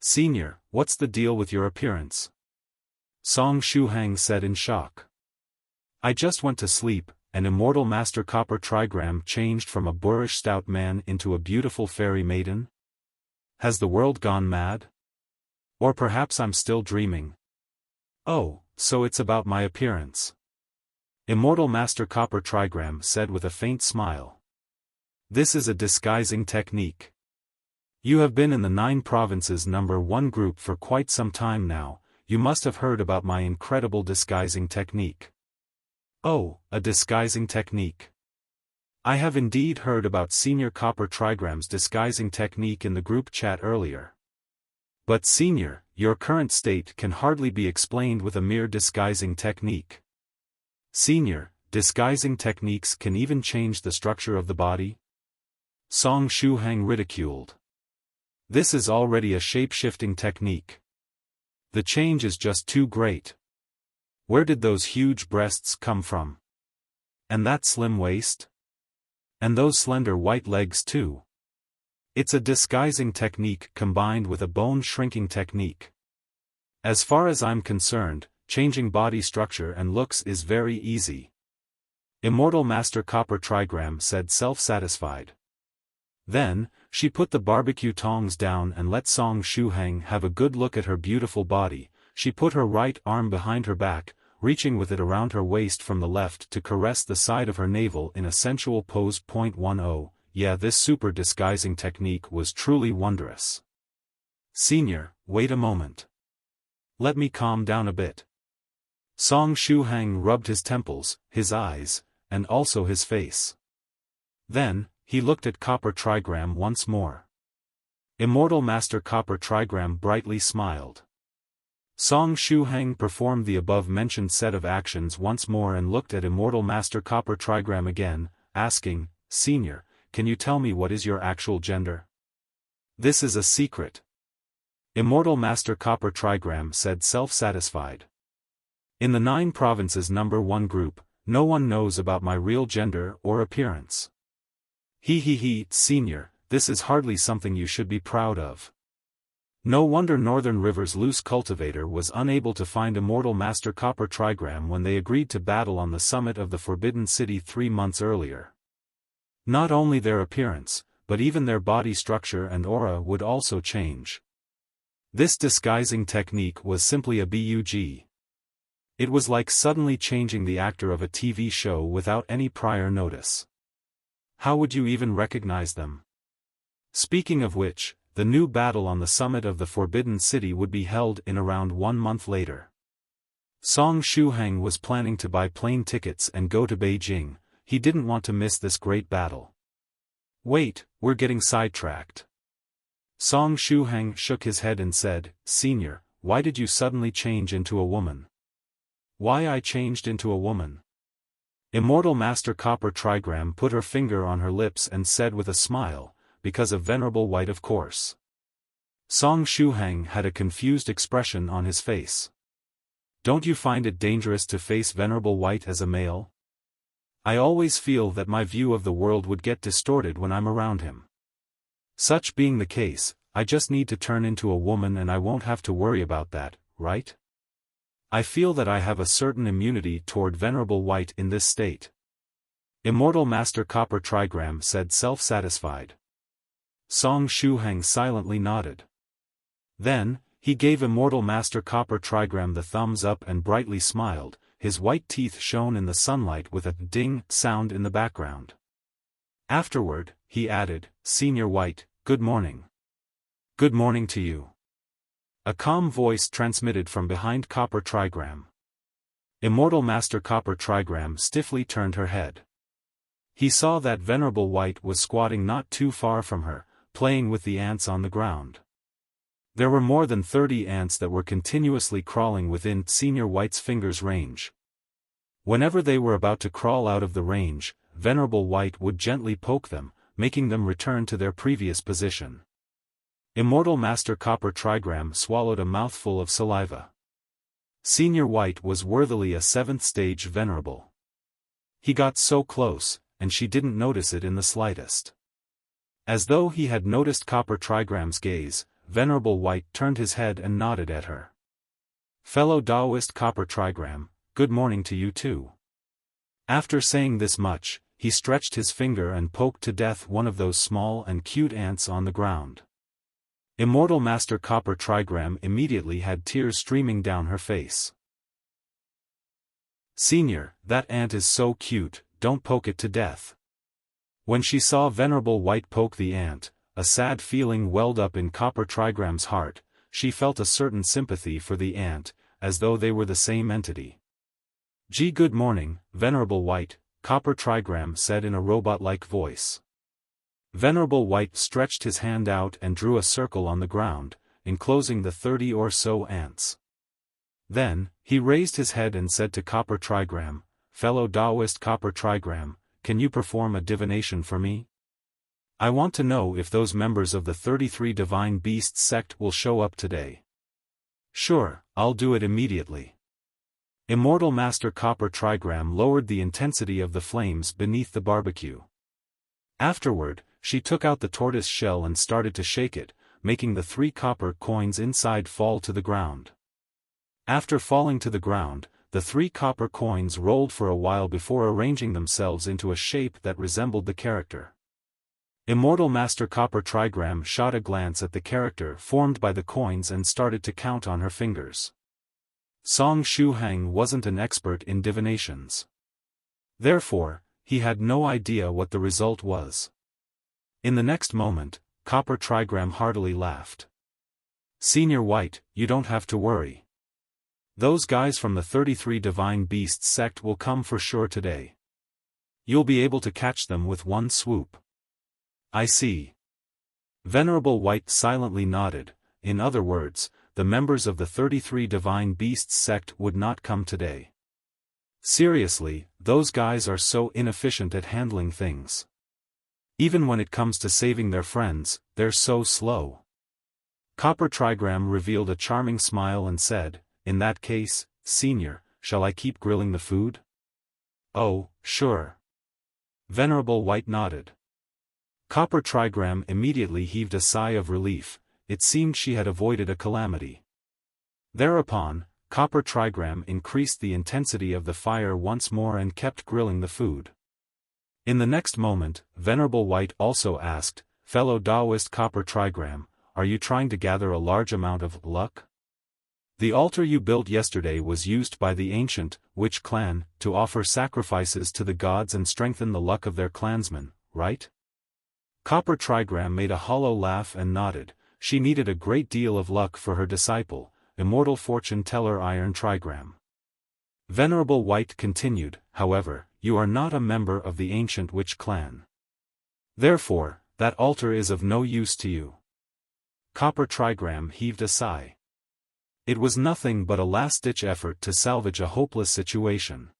Senior, what's the deal with your appearance? Song Shuhang said in shock. I just went to sleep, and Immortal Master Copper Trigram changed from a boorish stout man into a beautiful fairy maiden? Has the world gone mad? Or perhaps I'm still dreaming. Oh, so it's about my appearance. Immortal Master Copper Trigram said with a faint smile. This is a disguising technique. You have been in the 9 provinces #1 group for quite some time now, you must have heard about my incredible disguising technique. Oh, a disguising technique. I have indeed heard about Senior Copper Trigram's disguising technique in the group chat earlier. But Senior, your current state can hardly be explained with a mere disguising technique. Senior, disguising techniques can even change the structure of the body? Song Shuhang ridiculed. This is already a shape-shifting technique. The change is just too great. Where did those huge breasts come from? And that slim waist? And those slender white legs too? It's a disguising technique combined with a bone-shrinking technique. As far as I'm concerned, changing body structure and looks is very easy. Immortal Master Copper Trigram said self-satisfied. Then, she put the barbecue tongs down and let Song Shuhang have a good look at her beautiful body. She put her right arm behind her back, reaching with it around her waist from the left to caress the side of her navel in a sensual pose. 10. Yeah, this super disguising technique was truly wondrous. Senior, wait a moment. Let me calm down a bit. Song Shuhang rubbed his temples, his eyes, and also his face. Then, he looked at Copper Trigram once more. Immortal Master Copper Trigram brightly smiled. Song Shuhang performed the above-mentioned set of actions once more and looked at Immortal Master Copper Trigram again, asking, Senior, can you tell me what is your actual gender? This is a secret. Immortal Master Copper Trigram said self-satisfied. In the 9 provinces #1 group, no one knows about my real gender or appearance. Senior, this is hardly something you should be proud of. No wonder Northern River's loose cultivator was unable to find Immortal Master Copper Trigram when they agreed to battle on the summit of the Forbidden City 3 months earlier. Not only their appearance, but even their body structure and aura would also change. This disguising technique was simply a bug. It was like suddenly changing the actor of a TV show without any prior notice. How would you even recognize them? Speaking of which, the new battle on the summit of the Forbidden City would be held in around 1 month later. Song Shuhang was planning to buy plane tickets and go to Beijing. He didn't want to miss this great battle. Wait, we're getting sidetracked. Song Shuhang shook his head and said, Senior, why did you suddenly change into a woman? Why I changed into a woman? Immortal Master Copper Trigram put her finger on her lips and said with a smile, because of Venerable White of course. Song Shuhang had a confused expression on his face. Don't you find it dangerous to face Venerable White as a male? I always feel that my view of the world would get distorted when I'm around him. Such being the case, I just need to turn into a woman and I won't have to worry about that, right? I feel that I have a certain immunity toward Venerable White in this state. Immortal Master Copper Trigram said self-satisfied. Song Shuhang silently nodded. Then, he gave Immortal Master Copper Trigram the thumbs up and brightly smiled. His white teeth shone in the sunlight with a ding sound in the background. Afterward, he added, Senior White, good morning. Good morning to you. A calm voice transmitted from behind Copper Trigram. Immortal Master Copper Trigram stiffly turned her head. He saw that Venerable White was squatting not too far from her, playing with the ants on the ground. There were more than 30 ants that were continuously crawling within Senior White's fingers' range. Whenever they were about to crawl out of the range, Venerable White would gently poke them, making them return to their previous position. Immortal Master Copper Trigram swallowed a mouthful of saliva. Senior White was worthily a 7th stage Venerable. He got so close, and she didn't notice it in the slightest. As though he had noticed Copper Trigram's gaze, Venerable White turned his head and nodded at her. Fellow Daoist Copper Trigram, good morning to you too. After saying this much, he stretched his finger and poked to death one of those small and cute ants on the ground. Immortal Master Copper Trigram immediately had tears streaming down her face. "Senior, that ant is so cute, don't poke it to death." When she saw Venerable White poke the ant, a sad feeling welled up in Copper Trigram's heart. She felt a certain sympathy for the ant, as though they were the same entity. Good morning, Venerable White," Copper Trigram said in a robot-like voice. Venerable White stretched his hand out and drew a circle on the ground, enclosing the 30 or so ants. Then, he raised his head and said to Copper Trigram, "Fellow Daoist Copper Trigram, can you perform a divination for me? I want to know if those members of the 33 Divine Beasts sect will show up today." "Sure, I'll do it immediately." Immortal Master Copper Trigram lowered the intensity of the flames beneath the barbecue. Afterward, she took out the tortoise shell and started to shake it, making the 3 copper coins inside fall to the ground. After falling to the ground, the 3 copper coins rolled for a while before arranging themselves into a shape that resembled the character. Immortal Master Copper Trigram shot a glance at the character formed by the coins and started to count on her fingers. Song Shuhang wasn't an expert in divinations. Therefore, he had no idea what the result was. In the next moment, Copper Trigram heartily laughed. "Senior White, you don't have to worry. Those guys from the 33 Divine Beasts sect will come for sure today. You'll be able to catch them with one swoop." "I see." Venerable White silently nodded. In other words, the members of the 33 Divine Beasts sect would not come today. Seriously, those guys are so inefficient at handling things. Even when it comes to saving their friends, they're so slow. Copper Trigram revealed a charming smile and said, "In that case, Senior, shall I keep grilling the food?" "Oh, sure." Venerable White nodded. Copper Trigram immediately heaved a sigh of relief. It seemed she had avoided a calamity. Thereupon, Copper Trigram increased the intensity of the fire once more and kept grilling the food. In the next moment, Venerable White also asked, "Fellow Daoist Copper Trigram, are you trying to gather a large amount of luck? The altar you built yesterday was used by the ancient witch clan to offer sacrifices to the gods and strengthen the luck of their clansmen, right?" Copper Trigram made a hollow laugh and nodded. She needed a great deal of luck for her disciple, Immortal Fortune Teller Iron Trigram. Venerable White continued, "However, you are not a member of the ancient witch clan. Therefore, that altar is of no use to you." Copper Trigram heaved a sigh. It was nothing but a last-ditch effort to salvage a hopeless situation.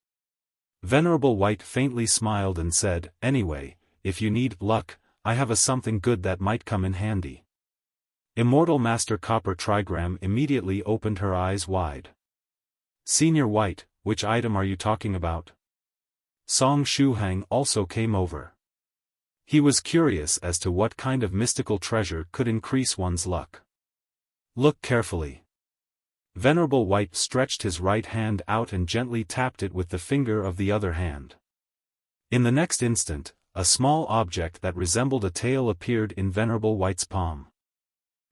Venerable White faintly smiled and said, "Anyway, if you need luck, I have something good that might come in handy." Immortal Master Copper Trigram immediately opened her eyes wide. "Senior White, which item are you talking about?" Song Shuhang also came over. He was curious as to what kind of mystical treasure could increase one's luck. "Look carefully." Venerable White stretched his right hand out and gently tapped it with the finger of the other hand. In the next instant, a small object that resembled a tail appeared in Venerable White's palm.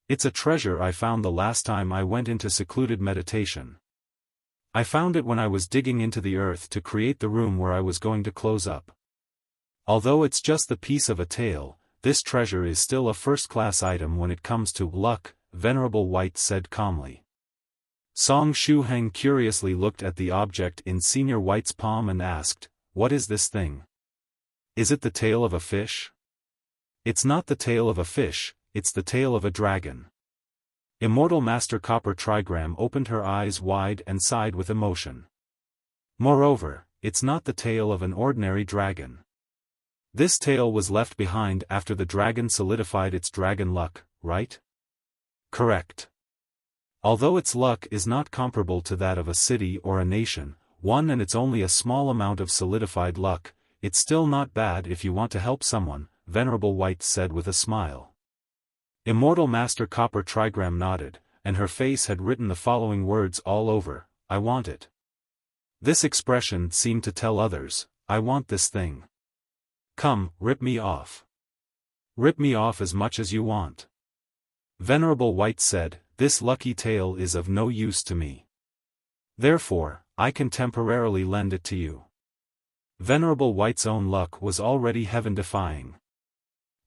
"It's a treasure I found the last time I went into secluded meditation. I found it when I was digging into the earth to create the room where I was going to close up. Although it's just the piece of a tail, this treasure is still a first-class item when it comes to luck," Venerable White said calmly. Song Shuhang curiously looked at the object in Senior White's palm and asked, "What is this thing? Is it the tail of a fish?" "It's not the tail of a fish, it's the tail of a dragon." Immortal Master Copper Trigram opened her eyes wide and sighed with emotion. "Moreover, it's not the tail of an ordinary dragon. This tail was left behind after the dragon solidified its dragon luck, right?" "Correct. Although its luck is not comparable to that of a city or a nation, and it's only a small amount of solidified luck, it's still not bad if you want to help someone," Venerable White said with a smile. Immortal Master Copper Trigram nodded, and her face had written the following words all over, "I want it." This expression seemed to tell others, "I want this thing. Come, rip me off. Rip me off as much as you want." Venerable White said, "This lucky tale is of no use to me. Therefore, I can temporarily lend it to you." Venerable White's own luck was already heaven-defying.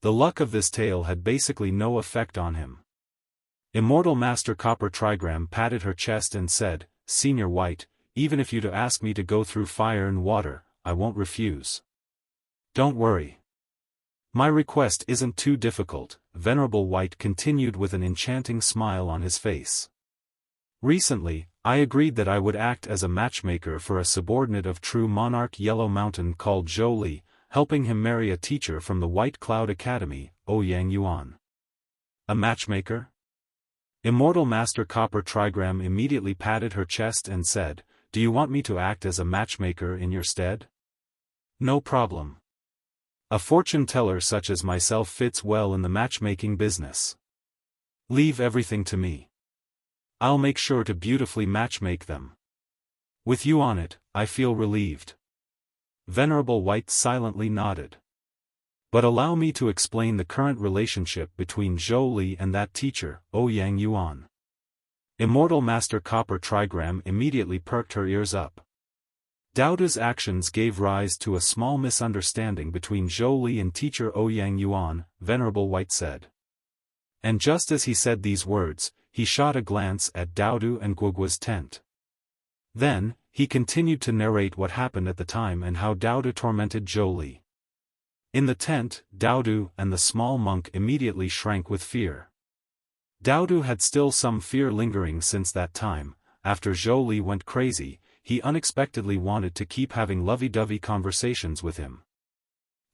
The luck of this tale had basically no effect on him. Immortal Master Copper Trigram patted her chest and said, "Senior White, even if you to ask me to go through fire and water, I won't refuse. Don't worry. My request isn't too difficult," Venerable White continued with an enchanting smile on his face. "Recently, I agreed that I would act as a matchmaker for a subordinate of true Monarch Yellow Mountain called Zhou Li, helping him marry a teacher from the White Cloud Academy, Ouyang Yuan." "A matchmaker?" Immortal Master Copper Trigram immediately patted her chest and said, "Do you want me to act as a matchmaker in your stead?" "No problem. A fortune teller such as myself fits well in the matchmaking business. Leave everything to me. I'll make sure to beautifully matchmake them. With you on it, I feel relieved." Venerable White silently nodded. "But allow me to explain the current relationship between Zhou Li and that teacher, Ouyang Yuan." Immortal Master Copper Trigram immediately perked her ears up. Daoist's actions gave rise to a small misunderstanding between Zhou Li and teacher Ouyang Yuan, Venerable White said. And just as he said these words, he shot a glance at Daoist and Guoguo's tent. Then, he continued to narrate what happened at the time and how Daoist tormented Zhou Li. In the tent, Daoist and the small monk immediately shrank with fear. Daoist had still some fear lingering since that time. After Zhou Li went crazy, he unexpectedly wanted to keep having lovey-dovey conversations with him.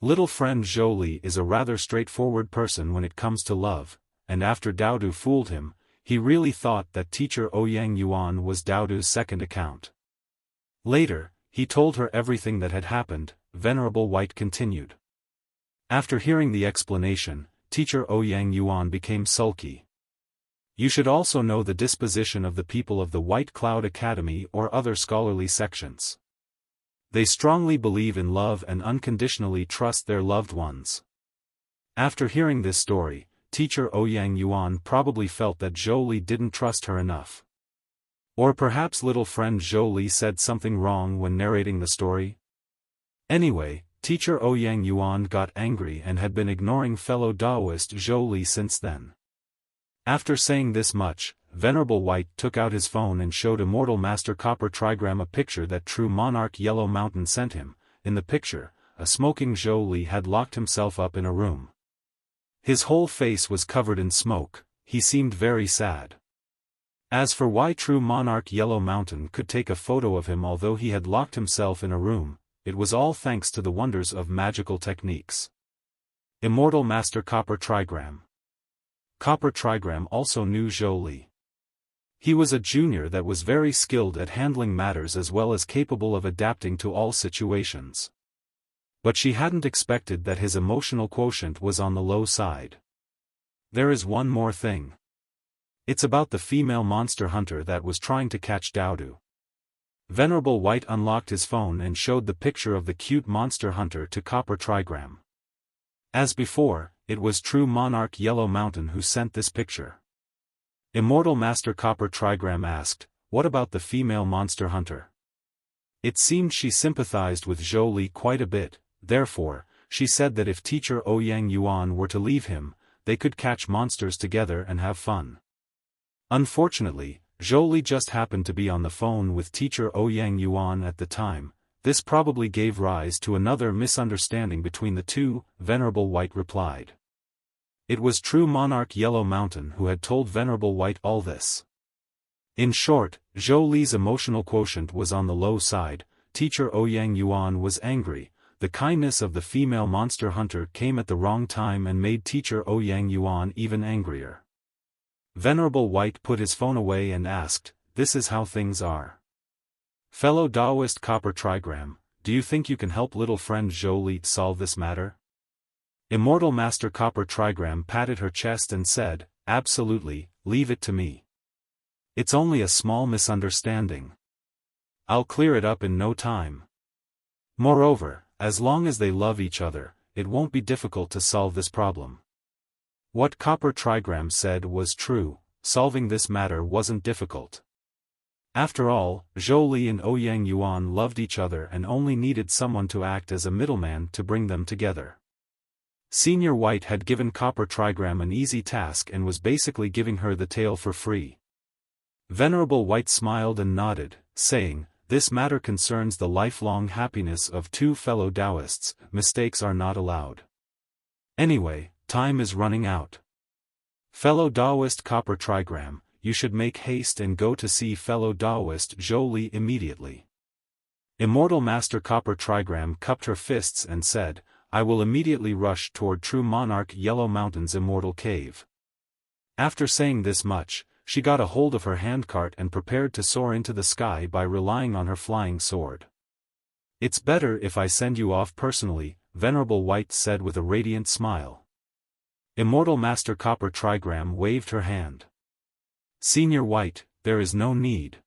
Little friend Zhou Li is a rather straightforward person when it comes to love, and after Daoist fooled him, he really thought that teacher Ouyang Yuan was Daoist's second account. Later, he told her everything that had happened, Venerable White continued. After hearing the explanation, teacher Ouyang Yuan became sulky. "You should also know the disposition of the people of the White Cloud Academy or other scholarly sections. They strongly believe in love and unconditionally trust their loved ones." After hearing this story, teacher Ouyang Yuan probably felt that Zhou Li didn't trust her enough. Or perhaps little friend Zhou Li said something wrong when narrating the story? Anyway, teacher Ouyang Yuan got angry and had been ignoring fellow Daoist Zhou Li since then. After saying this much, Venerable White took out his phone and showed Immortal Master Copper Trigram a picture that true Monarch Yellow Mountain sent him. In the picture, a smoking Zhou Li had locked himself up in a room. His whole face was covered in smoke, he seemed very sad. As for why true Monarch Yellow Mountain could take a photo of him although he had locked himself in a room, it was all thanks to the wonders of magical techniques. Immortal Master Copper Trigram. Copper Trigram also knew Zhou Li. He was a junior that was very skilled at handling matters as well as capable of adapting to all situations. But she hadn't expected that his emotional quotient was on the low side. There is one more thing. It's about the female monster hunter that was trying to catch Daoist. Venerable White unlocked his phone and showed the picture of the cute monster hunter to Copper Trigram. As before, it was true Monarch Yellow Mountain who sent this picture. Immortal Master Copper Trigram asked, "What about the female monster hunter?" It seemed she sympathized with Zhou Li quite a bit, therefore, she said that if teacher Ouyang Yuan were to leave him, they could catch monsters together and have fun. Unfortunately, Zhou Li just happened to be on the phone with teacher Ouyang Yuan at the time. This probably gave rise to another misunderstanding between the two, Venerable White replied. It was true Monarch Yellow Mountain who had told Venerable White all this. In short, Zhou Li's emotional quotient was on the low side, teacher Ouyang Yuan was angry, the kindness of the female monster hunter came at the wrong time and made teacher Ouyang Yuan even angrier. Venerable White put his phone away and asked, "This is how things are. Fellow Daoist Copper Trigram, do you think you can help little friend Zhou Li solve this matter?" Immortal Master Copper Trigram patted her chest and said, "Absolutely, leave it to me. It's only a small misunderstanding. I'll clear it up in no time. Moreover, as long as they love each other, it won't be difficult to solve this problem." What Copper Trigram said was true, solving this matter wasn't difficult. After all, Zhou Li and Ouyang Yuan loved each other and only needed someone to act as a middleman to bring them together. Senior White had given Copper Trigram an easy task and was basically giving her the tail for free. Venerable White smiled and nodded, saying, "This matter concerns the lifelong happiness of two fellow Daoists, mistakes are not allowed. Anyway, time is running out. Fellow Daoist Copper Trigram, you should make haste and go to see fellow Daoist Zhou Li immediately." Immortal Master Copper Trigram cupped her fists and said, "I will immediately rush toward True Monarch Yellow Mountain's Immortal Cave." After saying this much, she got a hold of her handcart and prepared to soar into the sky by relying on her flying sword. "It's better if I send you off personally," Venerable White said with a radiant smile. Immortal Master Copper Trigram waved her hand. "Senior White, there is no need.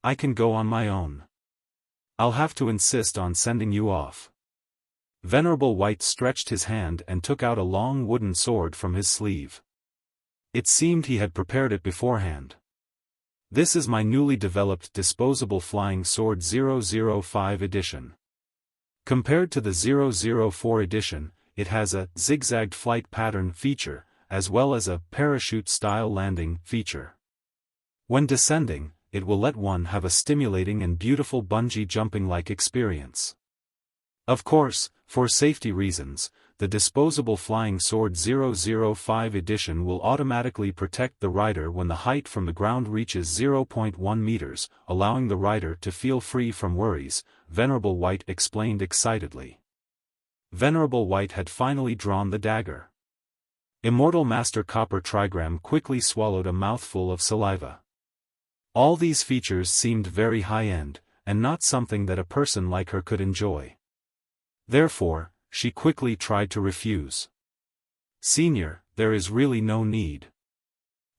I can go on my own. I'll have to insist on sending you off." Venerable White stretched his hand and took out a long wooden sword from his sleeve. It seemed he had prepared it beforehand. "This is my newly developed disposable flying sword 005 edition. Compared to the 004 edition, it has a zigzagged flight pattern feature, as well as a parachute-style landing feature. When descending, it will let one have a stimulating and beautiful bungee jumping-like experience. Of course, for safety reasons, the disposable flying sword 005 edition will automatically protect the rider when the height from the ground reaches 0.1 meters, allowing the rider to feel free from worries," Venerable White explained excitedly. Venerable White had finally drawn the dagger. Immortal Master Copper Trigram quickly swallowed a mouthful of saliva. All these features seemed very high-end, and not something that a person like her could enjoy. Therefore, she quickly tried to refuse. "Senior, there is really no need.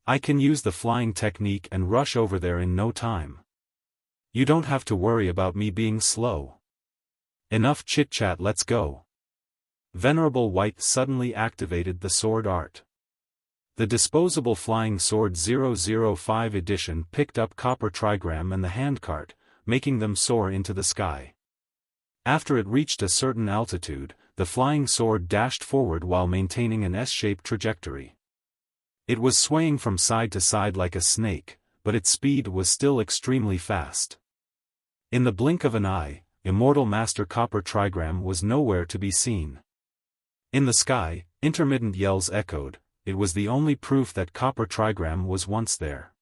I can use the flying technique and rush over there in no time. You don't have to worry about me being slow. Enough chit-chat, let's go." Venerable White suddenly activated the sword art. The disposable flying sword 005 edition picked up Copper Trigram and the handcart, making them soar into the sky. After it reached a certain altitude, the flying sword dashed forward while maintaining an S-shaped trajectory. It was swaying from side to side like a snake, but its speed was still extremely fast. In the blink of an eye, Immortal Master Copper Trigram was nowhere to be seen. In the sky, intermittent yells echoed. It was the only proof that Copper Trigram was once there.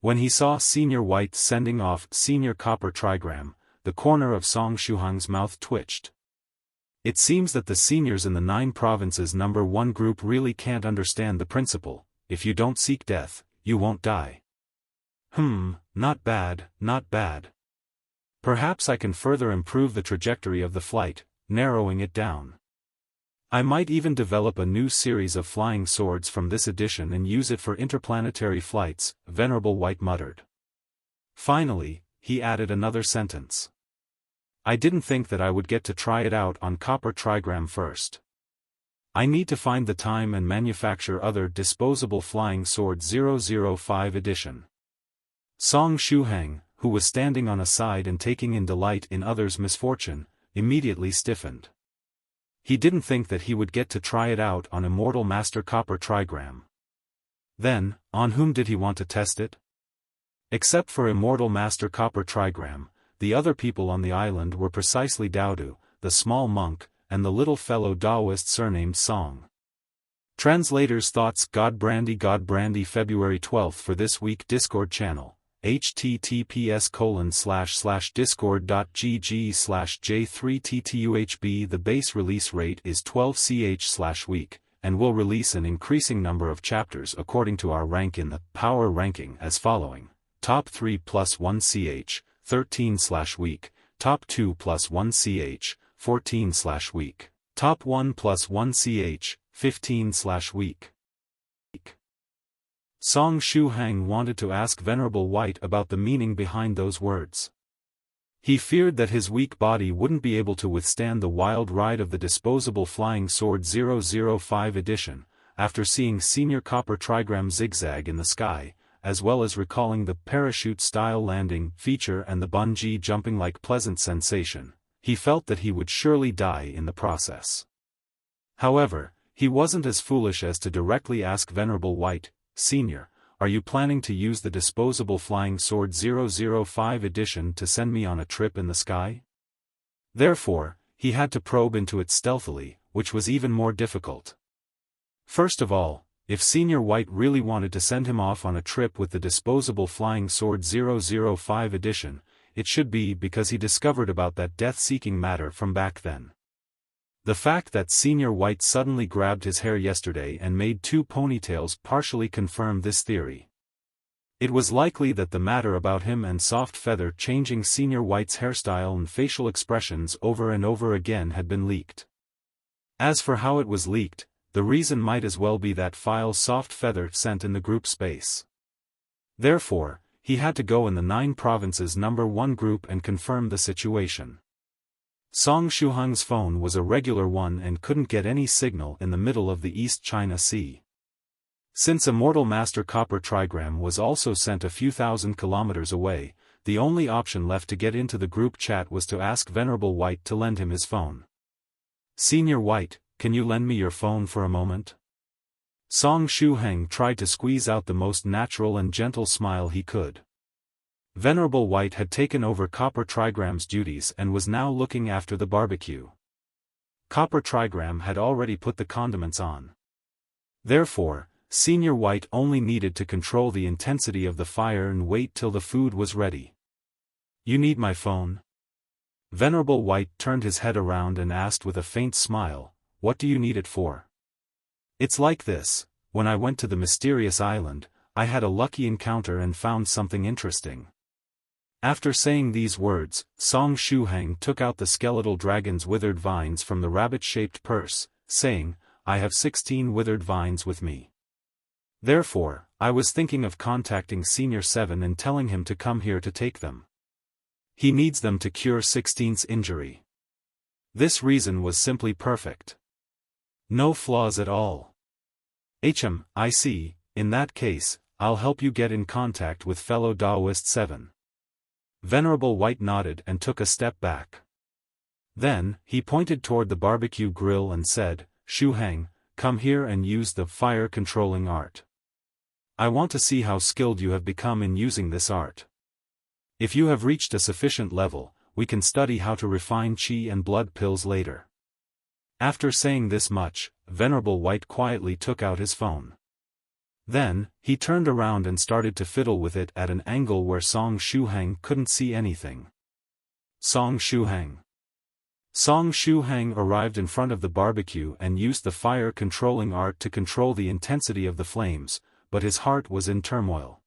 When he saw Senior White sending off Senior Copper Trigram, the corner of Song Shuhang's mouth twitched. It seems that the seniors in the 9 provinces number 1 group really can't understand the principle, if you don't seek death, you won't die. Not bad, not bad. Perhaps I can further improve the trajectory of the flight, narrowing it down. I might even develop a new series of flying swords from this edition and use it for interplanetary flights, Venerable White muttered. Finally, he added another sentence. I didn't think that I would get to try it out on Copper Trigram first. I need to find the time and manufacture other disposable flying sword 005 edition. Song Shuhang, who was standing on a side and taking in delight in others' misfortune, immediately stiffened. He didn't think that he would get to try it out on Immortal Master Copper Trigram. Then, on whom did he want to test it? Except for Immortal Master Copper Trigram, the other people on the island were precisely Daodu, the small monk, and the little fellow Daoist surnamed Song. Translator's thoughts. God Brandy February 12th for this week. Discord channel https://discord.gg/j3ttuhb. The base release rate is 12 ch/week, and will release an increasing number of chapters according to our rank in the power ranking as following: top 3 plus 1 ch, 13/week, top 2 plus 1 ch, 14/week, top 1 plus 1 ch, 15/week. Song Shuhang wanted to ask Venerable White about the meaning behind those words. He feared that his weak body wouldn't be able to withstand the wild ride of the disposable flying sword 005 edition, after seeing Senior Copper Trigram zigzag in the sky, as well as recalling the parachute-style landing feature and the bungee jumping-like pleasant sensation, he felt that he would surely die in the process. However, he wasn't as foolish as to directly ask Venerable White, "Senior, are you planning to use the disposable flying sword 005 edition to send me on a trip in the sky?" Therefore, he had to probe into it stealthily, which was even more difficult. First of all, if Senior White really wanted to send him off on a trip with the disposable flying sword 005 edition, it should be because he discovered about that death-seeking matter from back then. The fact that Senior White suddenly grabbed his hair yesterday and made 2 ponytails partially confirmed this theory. It was likely that the matter about him and Soft Feather changing Senior White's hairstyle and facial expressions over and over again had been leaked. As for how it was leaked, the reason might as well be that file Soft Feather sent in the group space. Therefore, he had to go in the 9 provinces #1 group and confirm the situation. Song Shuhang's phone was a regular one and couldn't get any signal in the middle of the East China Sea. Since Immortal Master Copper Trigram was also sent a few thousand kilometers away, the only option left to get into the group chat was to ask Venerable White to lend him his phone. "Senior White, can you lend me your phone for a moment?" Song Shuhang tried to squeeze out the most natural and gentle smile he could. Venerable White had taken over Copper Trigram's duties and was now looking after the barbecue. Copper Trigram had already put the condiments on. Therefore, Senior White only needed to control the intensity of the fire and wait till the food was ready. "You need my phone?" Venerable White turned his head around and asked with a faint smile, "What do you need it for?" "It's like this, when I went to the mysterious island, I had a lucky encounter and found something interesting." After saying these words, Song Shuhang took out the skeletal dragon's withered vines from the rabbit-shaped purse, saying, "I have 16 withered vines with me. Therefore, I was thinking of contacting Senior 7 and telling him to come here to take them. He needs them to cure 16's injury." This reason was simply perfect. No flaws at all. I see, in that case, I'll help you get in contact with fellow Daoist 7. Venerable White nodded and took a step back. Then, he pointed toward the barbecue grill and said, "Shuhang, come here and use the fire-controlling art. I want to see how skilled you have become in using this art. If you have reached a sufficient level, we can study how to refine qi and blood pills later." After saying this much, Venerable White quietly took out his phone. Then, he turned around and started to fiddle with it at an angle where Song Shuhang couldn't see anything. Song Shuhang. Song Shuhang arrived in front of the barbecue and used the fire-controlling art to control the intensity of the flames, but his heart was in turmoil.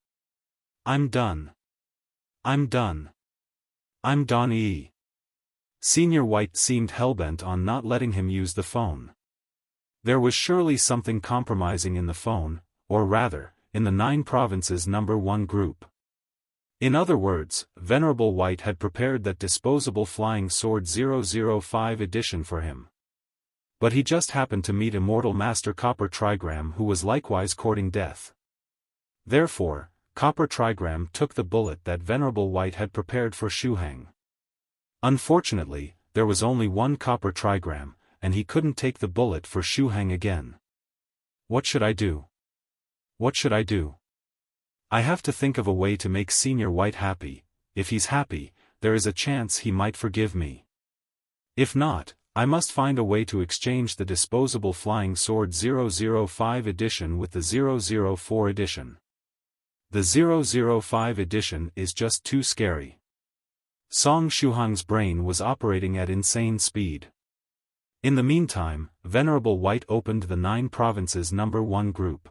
"I'm done. I'm done. I'm done." Senior White seemed hellbent on not letting him use the phone. There was surely something compromising in the phone, or rather, in the 9 provinces #1 group. In other words, Venerable White had prepared that disposable flying sword 005 edition for him. But he just happened to meet Immortal Master Copper Trigram, who was likewise courting death. Therefore, Copper Trigram took the bullet that Venerable White had prepared for Shuhang. Unfortunately, there was only one Copper Trigram, and he couldn't take the bullet for Shuhang again. "What should I do? What should I do? I have to think of a way to make Senior White happy. If he's happy, there is a chance he might forgive me. If not, I must find a way to exchange the disposable flying sword 005 edition with the 004 edition. The 005 edition is just too scary." Song Shuhang's brain was operating at insane speed. In the meantime, Venerable White opened the 9 provinces #1 group.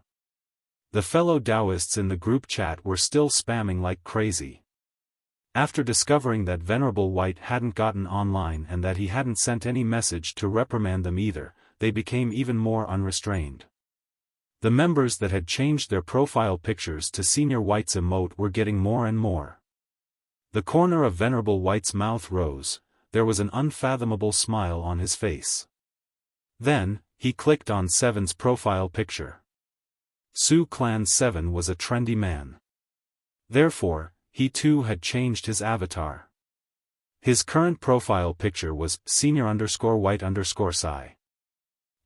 The fellow Daoists in the group chat were still spamming like crazy. After discovering that Venerable White hadn't gotten online and that he hadn't sent any message to reprimand them either, they became even more unrestrained. The members that had changed their profile pictures to Senior White's emote were getting more and more. The corner of Venerable White's mouth rose, there was an unfathomable smile on his face. Then, he clicked on Seven's profile picture. Su Clan 7 was a trendy man. Therefore, he too had changed his avatar. His current profile picture was senior_white_psi.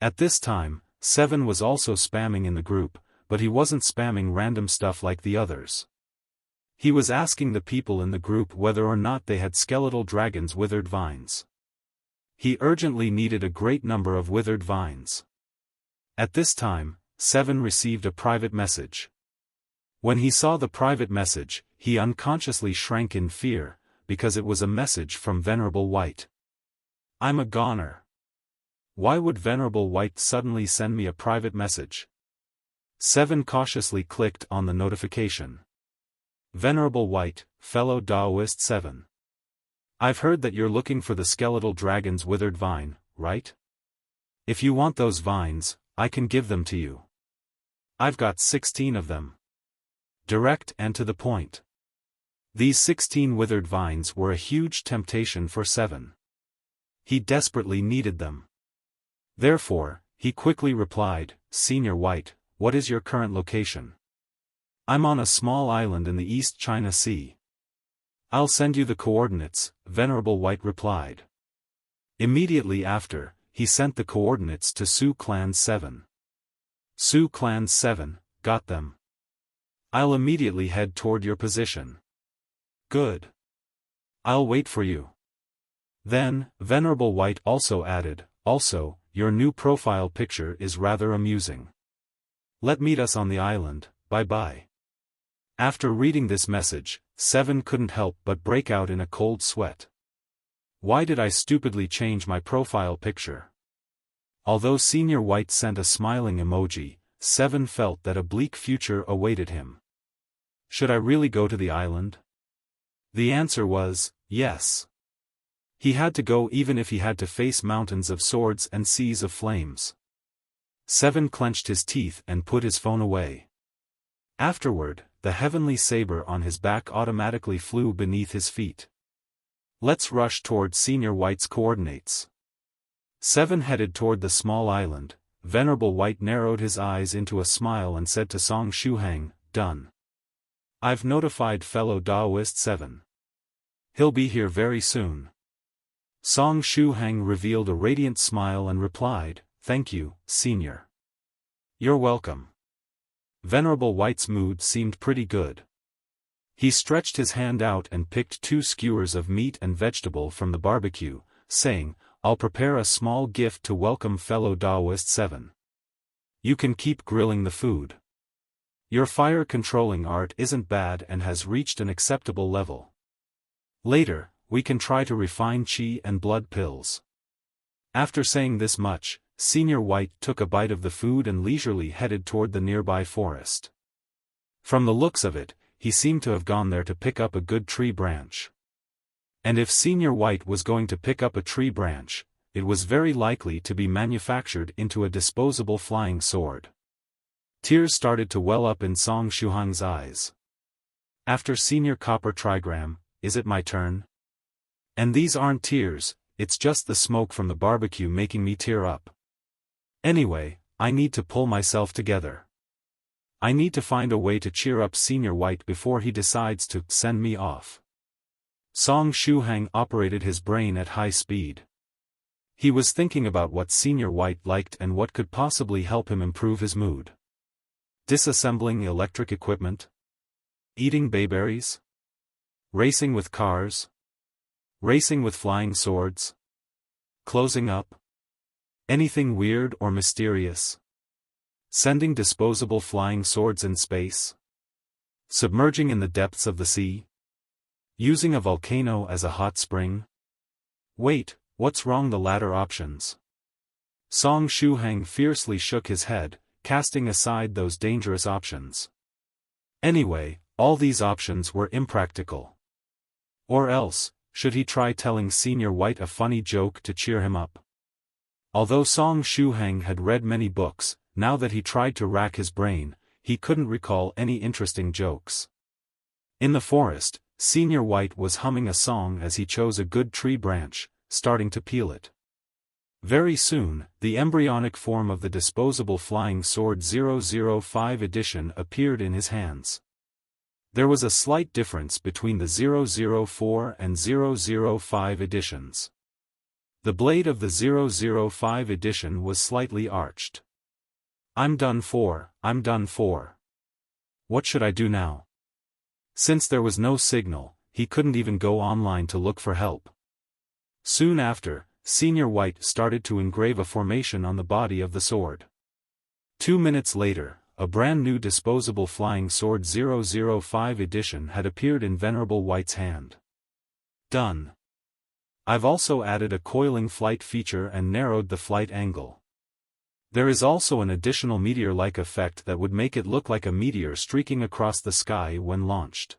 At this time, Seven was also spamming in the group, but he wasn't spamming random stuff like the others. He was asking the people in the group whether or not they had skeletal dragons' withered vines. He urgently needed a great number of withered vines. At this time, Seven received a private message. When he saw the private message, he unconsciously shrank in fear, because it was a message from Venerable White. I'm a goner. Why would Venerable White suddenly send me a private message? Seven cautiously clicked on the notification. Venerable White, fellow Daoist 7. I've heard that you're looking for the skeletal dragon's withered vine, right? If you want those vines, I can give them to you. I've got 16 of them. Direct and to the point. These 16 withered vines were a huge temptation for Seven. He desperately needed them. Therefore, he quickly replied, Senior White, what is your current location? I'm on a small island in the East China Sea. I'll send you the coordinates, Venerable White replied. Immediately after, he sent the coordinates to Su Clan 7. Su Clan 7, got them. I'll immediately head toward your position. Good. I'll wait for you. Then, Venerable White also added, also, your new profile picture is rather amusing. Let meet us on the island, bye-bye. After reading this message, Seven couldn't help but break out in a cold sweat. Why did I stupidly change my profile picture? Although Senior White sent a smiling emoji, Seven felt that a bleak future awaited him. Should I really go to the island? The answer was, yes. He had to go even if he had to face mountains of swords and seas of flames. Seven clenched his teeth and put his phone away. Afterward, the heavenly saber on his back automatically flew beneath his feet. Let's rush toward Senior White's coordinates. Seven headed toward the small island. Venerable White narrowed his eyes into a smile and said to Song Shuhang, done. I've notified fellow Daoist 7. He'll be here very soon. Song Shuhang revealed a radiant smile and replied, thank you, Senior. You're welcome. Venerable White's mood seemed pretty good. He stretched his hand out and picked 2 skewers of meat and vegetable from the barbecue, saying, I'll prepare a small gift to welcome fellow Daoist 7. You can keep grilling the food. Your fire controlling art isn't bad and has reached an acceptable level. Later, we can try to refine qi and blood pills. After saying this much, Senior White took a bite of the food and leisurely headed toward the nearby forest. From the looks of it, he seemed to have gone there to pick up a good tree branch. And if Senior White was going to pick up a tree branch, it was very likely to be manufactured into a disposable flying sword. Tears started to well up in Song Shuhang's eyes. After Senior Copper Trigram, is it my turn? And these aren't tears, it's just the smoke from the barbecue making me tear up. Anyway, I need to pull myself together. I need to find a way to cheer up Senior White before he decides to send me off. Song Shuhang operated his brain at high speed. He was thinking about what Senior White liked and what could possibly help him improve his mood. Disassembling electric equipment? Eating bayberries? Racing with cars? Racing with flying swords? Closing up? Anything weird or mysterious? Sending disposable flying swords in space? Submerging in the depths of the sea? Using a volcano as a hot spring? Wait, what's wrong? The latter options. Song Shuhang fiercely shook his head, casting aside those dangerous options. Anyway, all these options were impractical. Or else, should he try telling Senior White a funny joke to cheer him up? Although Song Shuhang had read many books, now that he tried to rack his brain, he couldn't recall any interesting jokes. In the forest, Senior White was humming a song as he chose a good tree branch, starting to peel it. Very soon, the embryonic form of the disposable flying sword 005 edition appeared in his hands. There was a slight difference between the 004 and 005 editions. The blade of the 005 edition was slightly arched. I'm done for. What should I do now? Since there was no signal, he couldn't even go online to look for help. Soon after, Senior White started to engrave a formation on the body of the sword. 2 minutes later, a brand new disposable flying sword 005 edition had appeared in Venerable White's hand. Done. I've also added a coiling flight feature and narrowed the flight angle. There is also an additional meteor-like effect that would make it look like a meteor streaking across the sky when launched.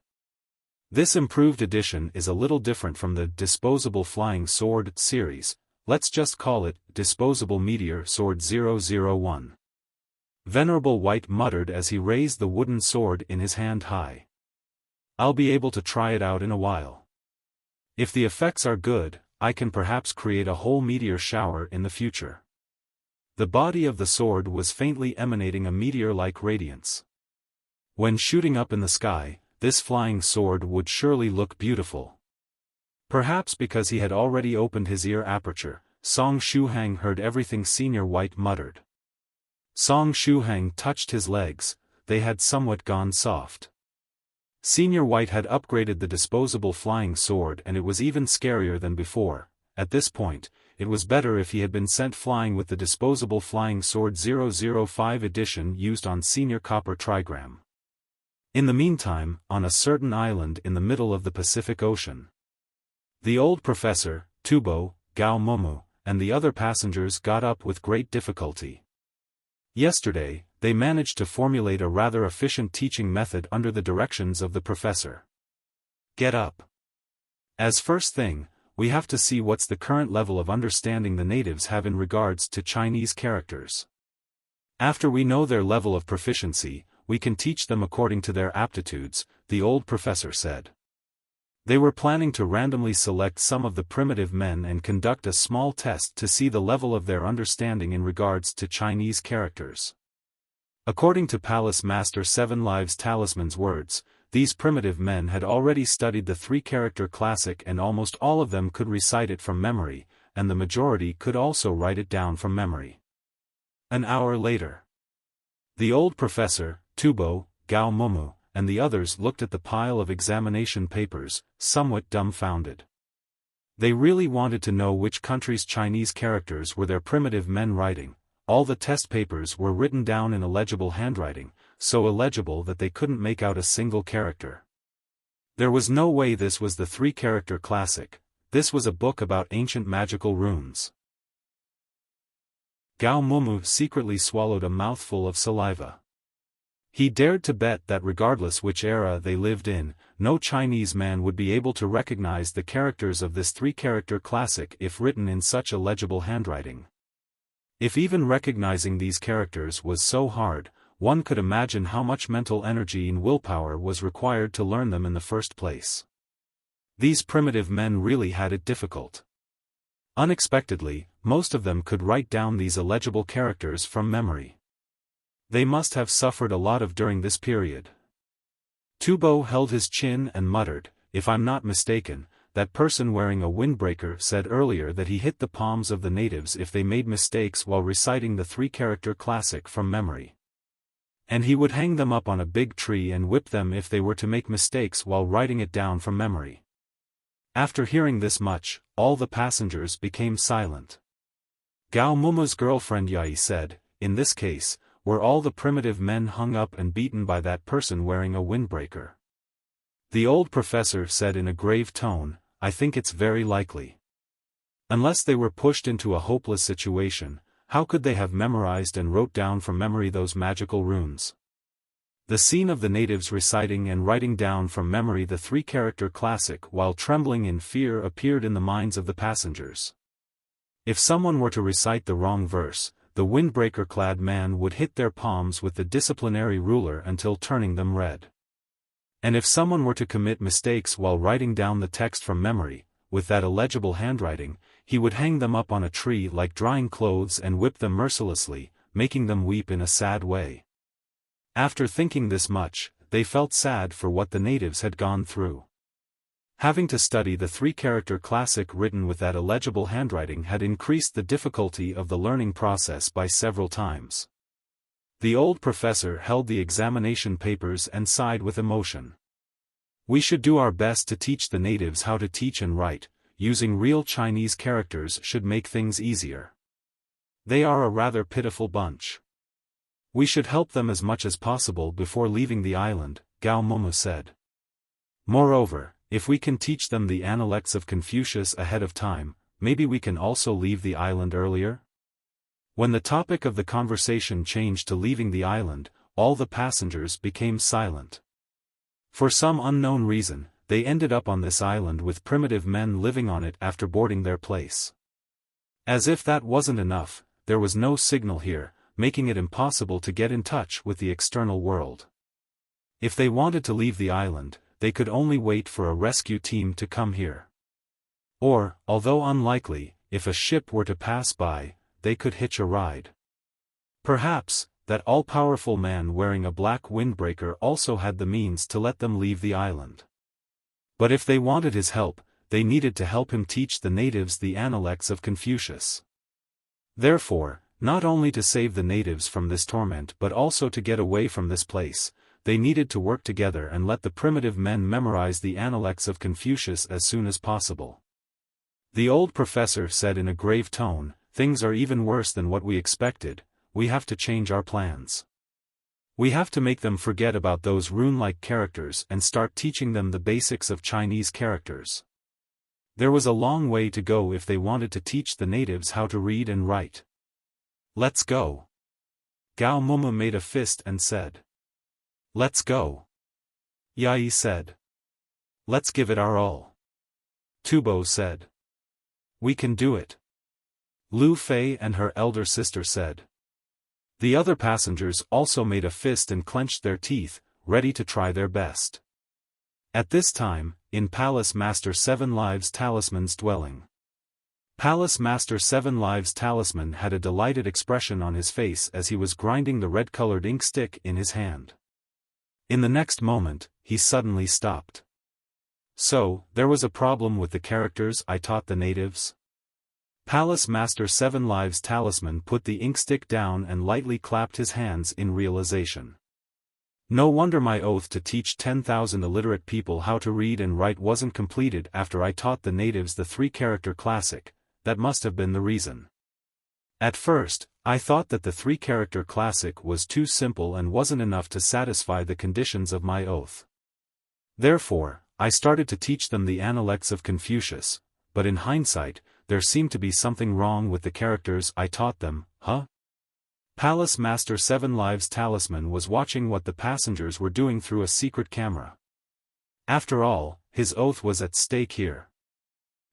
This improved edition is a little different from the Disposable Flying Sword series. Let's just call it Disposable Meteor Sword 001. Venerable White muttered as he raised the wooden sword in his hand high. I'll be able to try it out in a while. If the effects are good, I can perhaps create a whole meteor shower in the future. The body of the sword was faintly emanating a meteor-like radiance. When shooting up in the sky, this flying sword would surely look beautiful. Perhaps because he had already opened his ear aperture, Song Shuhang heard everything Senior White muttered. Song Shuhang touched his legs, they had somewhat gone soft. Senior White had upgraded the disposable flying sword and it was even scarier than before. At this point, it was better if he had been sent flying with the disposable flying sword 005 edition used on Senior Copper Trigram. In the meantime, on a certain island in the middle of the Pacific Ocean, the old professor, Tubo, Gao Momu, and the other passengers got up with great difficulty. Yesterday, they managed to formulate a rather efficient teaching method under the directions of the professor. Get up. As first thing, we have to see what's the current level of understanding the natives have in regards to Chinese characters. After we know their level of proficiency, we can teach them according to their aptitudes, the old professor said. They were planning to randomly select some of the primitive men and conduct a small test to see the level of their understanding in regards to Chinese characters. According to Palace Master Seven Lives Talisman's words, these primitive men had already studied the three-character classic and almost all of them could recite it from memory, and the majority could also write it down from memory. An hour later, the old professor, Tubo, Gao Momu, and the others looked at the pile of examination papers, somewhat dumbfounded. They really wanted to know which country's Chinese characters were their primitive men writing. All the test papers were written down in illegible handwriting, so illegible that they couldn't make out a single character. There was no way this was the three-character classic, this was a book about ancient magical runes. Gao Momu secretly swallowed a mouthful of saliva. He dared to bet that regardless which era they lived in, no Chinese man would be able to recognize the characters of this three-character classic if written in such illegible handwriting. If even recognizing these characters was so hard, one could imagine how much mental energy and willpower was required to learn them in the first place. These primitive men really had it difficult. Unexpectedly, most of them could write down these illegible characters from memory. They must have suffered a lot of during this period. Tubo held his chin and muttered, if I'm not mistaken, that person wearing a windbreaker said earlier that he hit the palms of the natives if they made mistakes while reciting the three-character classic from memory. And he would hang them up on a big tree and whip them if they were to make mistakes while writing it down from memory. After hearing this much, all the passengers became silent. Gao Mumu's girlfriend Yai said, in this case, were all the primitive men hung up and beaten by that person wearing a windbreaker? The old professor said in a grave tone, I think it's very likely. Unless they were pushed into a hopeless situation, how could they have memorized and wrote down from memory those magical runes? The scene of the natives reciting and writing down from memory the three-character classic while trembling in fear appeared in the minds of the passengers. If someone were to recite the wrong verse, the windbreaker-clad man would hit their palms with the disciplinary ruler until turning them red. And if someone were to commit mistakes while writing down the text from memory, with that illegible handwriting, he would hang them up on a tree like drying clothes and whip them mercilessly, making them weep in a sad way. After thinking this much, they felt sad for what the natives had gone through. Having to study the three-character classic written with that illegible handwriting had increased the difficulty of the learning process by several times. The old professor held the examination papers and sighed with emotion. We should do our best to teach the natives how to teach and write. Using real Chinese characters should make things easier. They are a rather pitiful bunch. We should help them as much as possible before leaving the island, Gao Momo said. Moreover, if we can teach them the Analects of Confucius ahead of time, maybe we can also leave the island earlier? When the topic of the conversation changed to leaving the island, all the passengers became silent. For some unknown reason, they ended up on this island with primitive men living on it after boarding their place. As if that wasn't enough, there was no signal here, making it impossible to get in touch with the external world. If they wanted to leave the island, they could only wait for a rescue team to come here. Or, although unlikely, if a ship were to pass by, they could hitch a ride. Perhaps, that all-powerful man wearing a black windbreaker also had the means to let them leave the island. But if they wanted his help, they needed to help him teach the natives the Analects of Confucius. Therefore, not only to save the natives from this torment but also to get away from this place, they needed to work together and let the primitive men memorize the Analects of Confucius as soon as possible. The old professor said in a grave tone, "Things are even worse than what we expected. We have to change our plans. We have to make them forget about those rune-like characters and start teaching them the basics of Chinese characters." There was a long way to go if they wanted to teach the natives how to read and write. "Let's go." Gao Momo made a fist and said. "Let's go." Yai said. "Let's give it our all." Tubo said. "We can do it." Lu Fei and her elder sister said. The other passengers also made a fist and clenched their teeth, ready to try their best. At this time, in Palace Master Seven Lives Talisman's dwelling. Palace Master Seven Lives Talisman had a delighted expression on his face as he was grinding the red-colored ink stick in his hand. In the next moment, he suddenly stopped. "So, there was a problem with the characters I taught the natives?" Palace Master Seven Lives Talisman put the inkstick down and lightly clapped his hands in realization. "No wonder my oath to teach 10,000 illiterate people how to read and write wasn't completed after I taught the natives the three-character classic. That must have been the reason. At first, I thought that the three-character classic was too simple and wasn't enough to satisfy the conditions of my oath. Therefore, I started to teach them the Analects of Confucius, but in hindsight, there seemed to be something wrong with the characters I taught them, huh?" Palace Master Seven Lives Talisman was watching what the passengers were doing through a secret camera. After all, his oath was at stake here.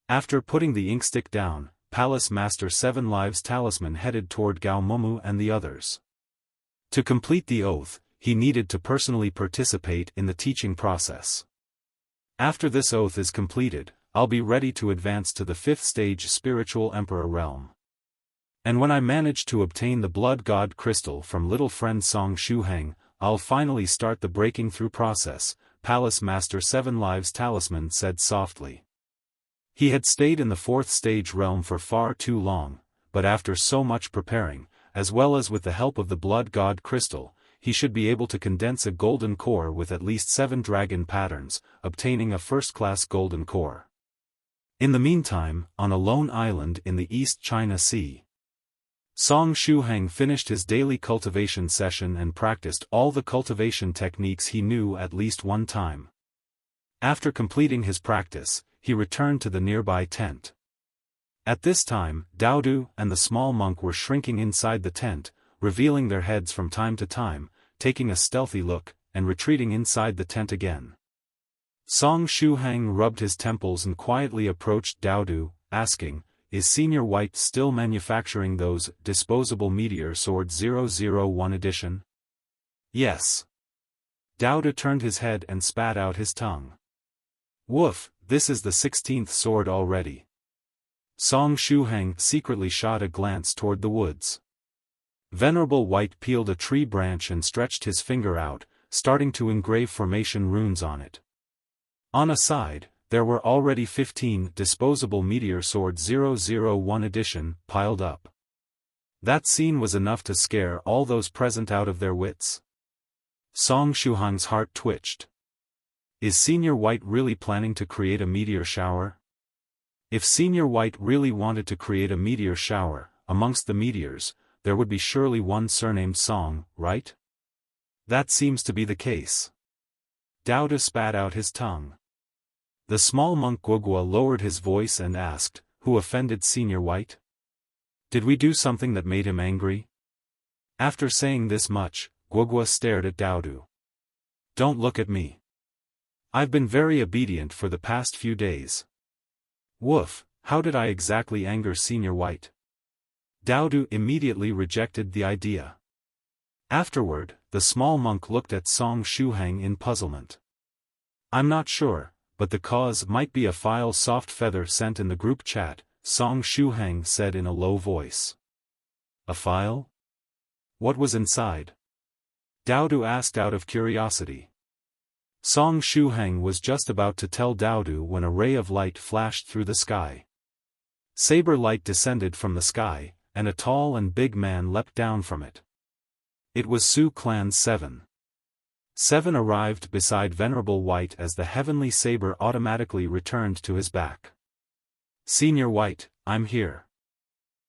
After putting the inkstick down, Palace Master Seven Lives Talisman headed toward Gao Momu and the others. To complete the oath, he needed to personally participate in the teaching process. "After this oath is completed, I'll be ready to advance to the 5th stage Spiritual Emperor realm. And when I manage to obtain the Blood God Crystal from little friend Song Shuhang, I'll finally start the breaking through process," Palace Master Seven Lives Talisman said softly. He had stayed in the 4th stage realm for far too long, but after so much preparing, as well as with the help of the Blood God Crystal, he should be able to condense a golden core with at least 7 dragon patterns, obtaining a first-class golden core. In the meantime, on a lone island in the East China Sea, Song Shuhang finished his daily cultivation session and practiced all the cultivation techniques he knew at least one time. After completing his practice, he returned to the nearby tent. At this time, Daodu and the small monk were shrinking inside the tent, revealing their heads from time to time, taking a stealthy look, and retreating inside the tent again. Song Shuhang rubbed his temples and quietly approached Daodu, asking, "Is Senior White still manufacturing those disposable meteor sword 001 edition?" "Yes." Daodu turned his head and spat out his tongue. "Woof, this is the 16th sword already." Song Shuhang secretly shot a glance toward the woods. Venerable White peeled a tree branch and stretched his finger out, starting to engrave formation runes on it. On a side, there were already 15 Disposable Meteor Sword 001 edition piled up. That scene was enough to scare all those present out of their wits. Song Shuhang's heart twitched. Is Senior White really planning to create a meteor shower? If Senior White really wanted to create a meteor shower, amongst the meteors, there would be surely one surnamed Song, right? That seems to be the case. Daoist spat out his tongue. The small monk Guogua lowered his voice and asked, "Who offended Senior White? Did we do something that made him angry?" After saying this much, Guogua stared at Daoist. "Don't look at me. I've been very obedient for the past few days." "Woof, how did I exactly anger Senior White?" Daoist immediately rejected the idea. Afterward, the small monk looked at Song Shuhang in puzzlement. "I'm not sure, but the cause might be a file soft feather sent in the group chat," Song Shuhang said in a low voice. "A file? What was inside?" Daoist asked out of curiosity. Song Shuhang was just about to tell Daoist when a ray of light flashed through the sky. Saber light descended from the sky, and a tall and big man leapt down from it. It was Su Clan 7. 7 arrived beside Venerable White as the heavenly saber automatically returned to his back. "Senior White, I'm here."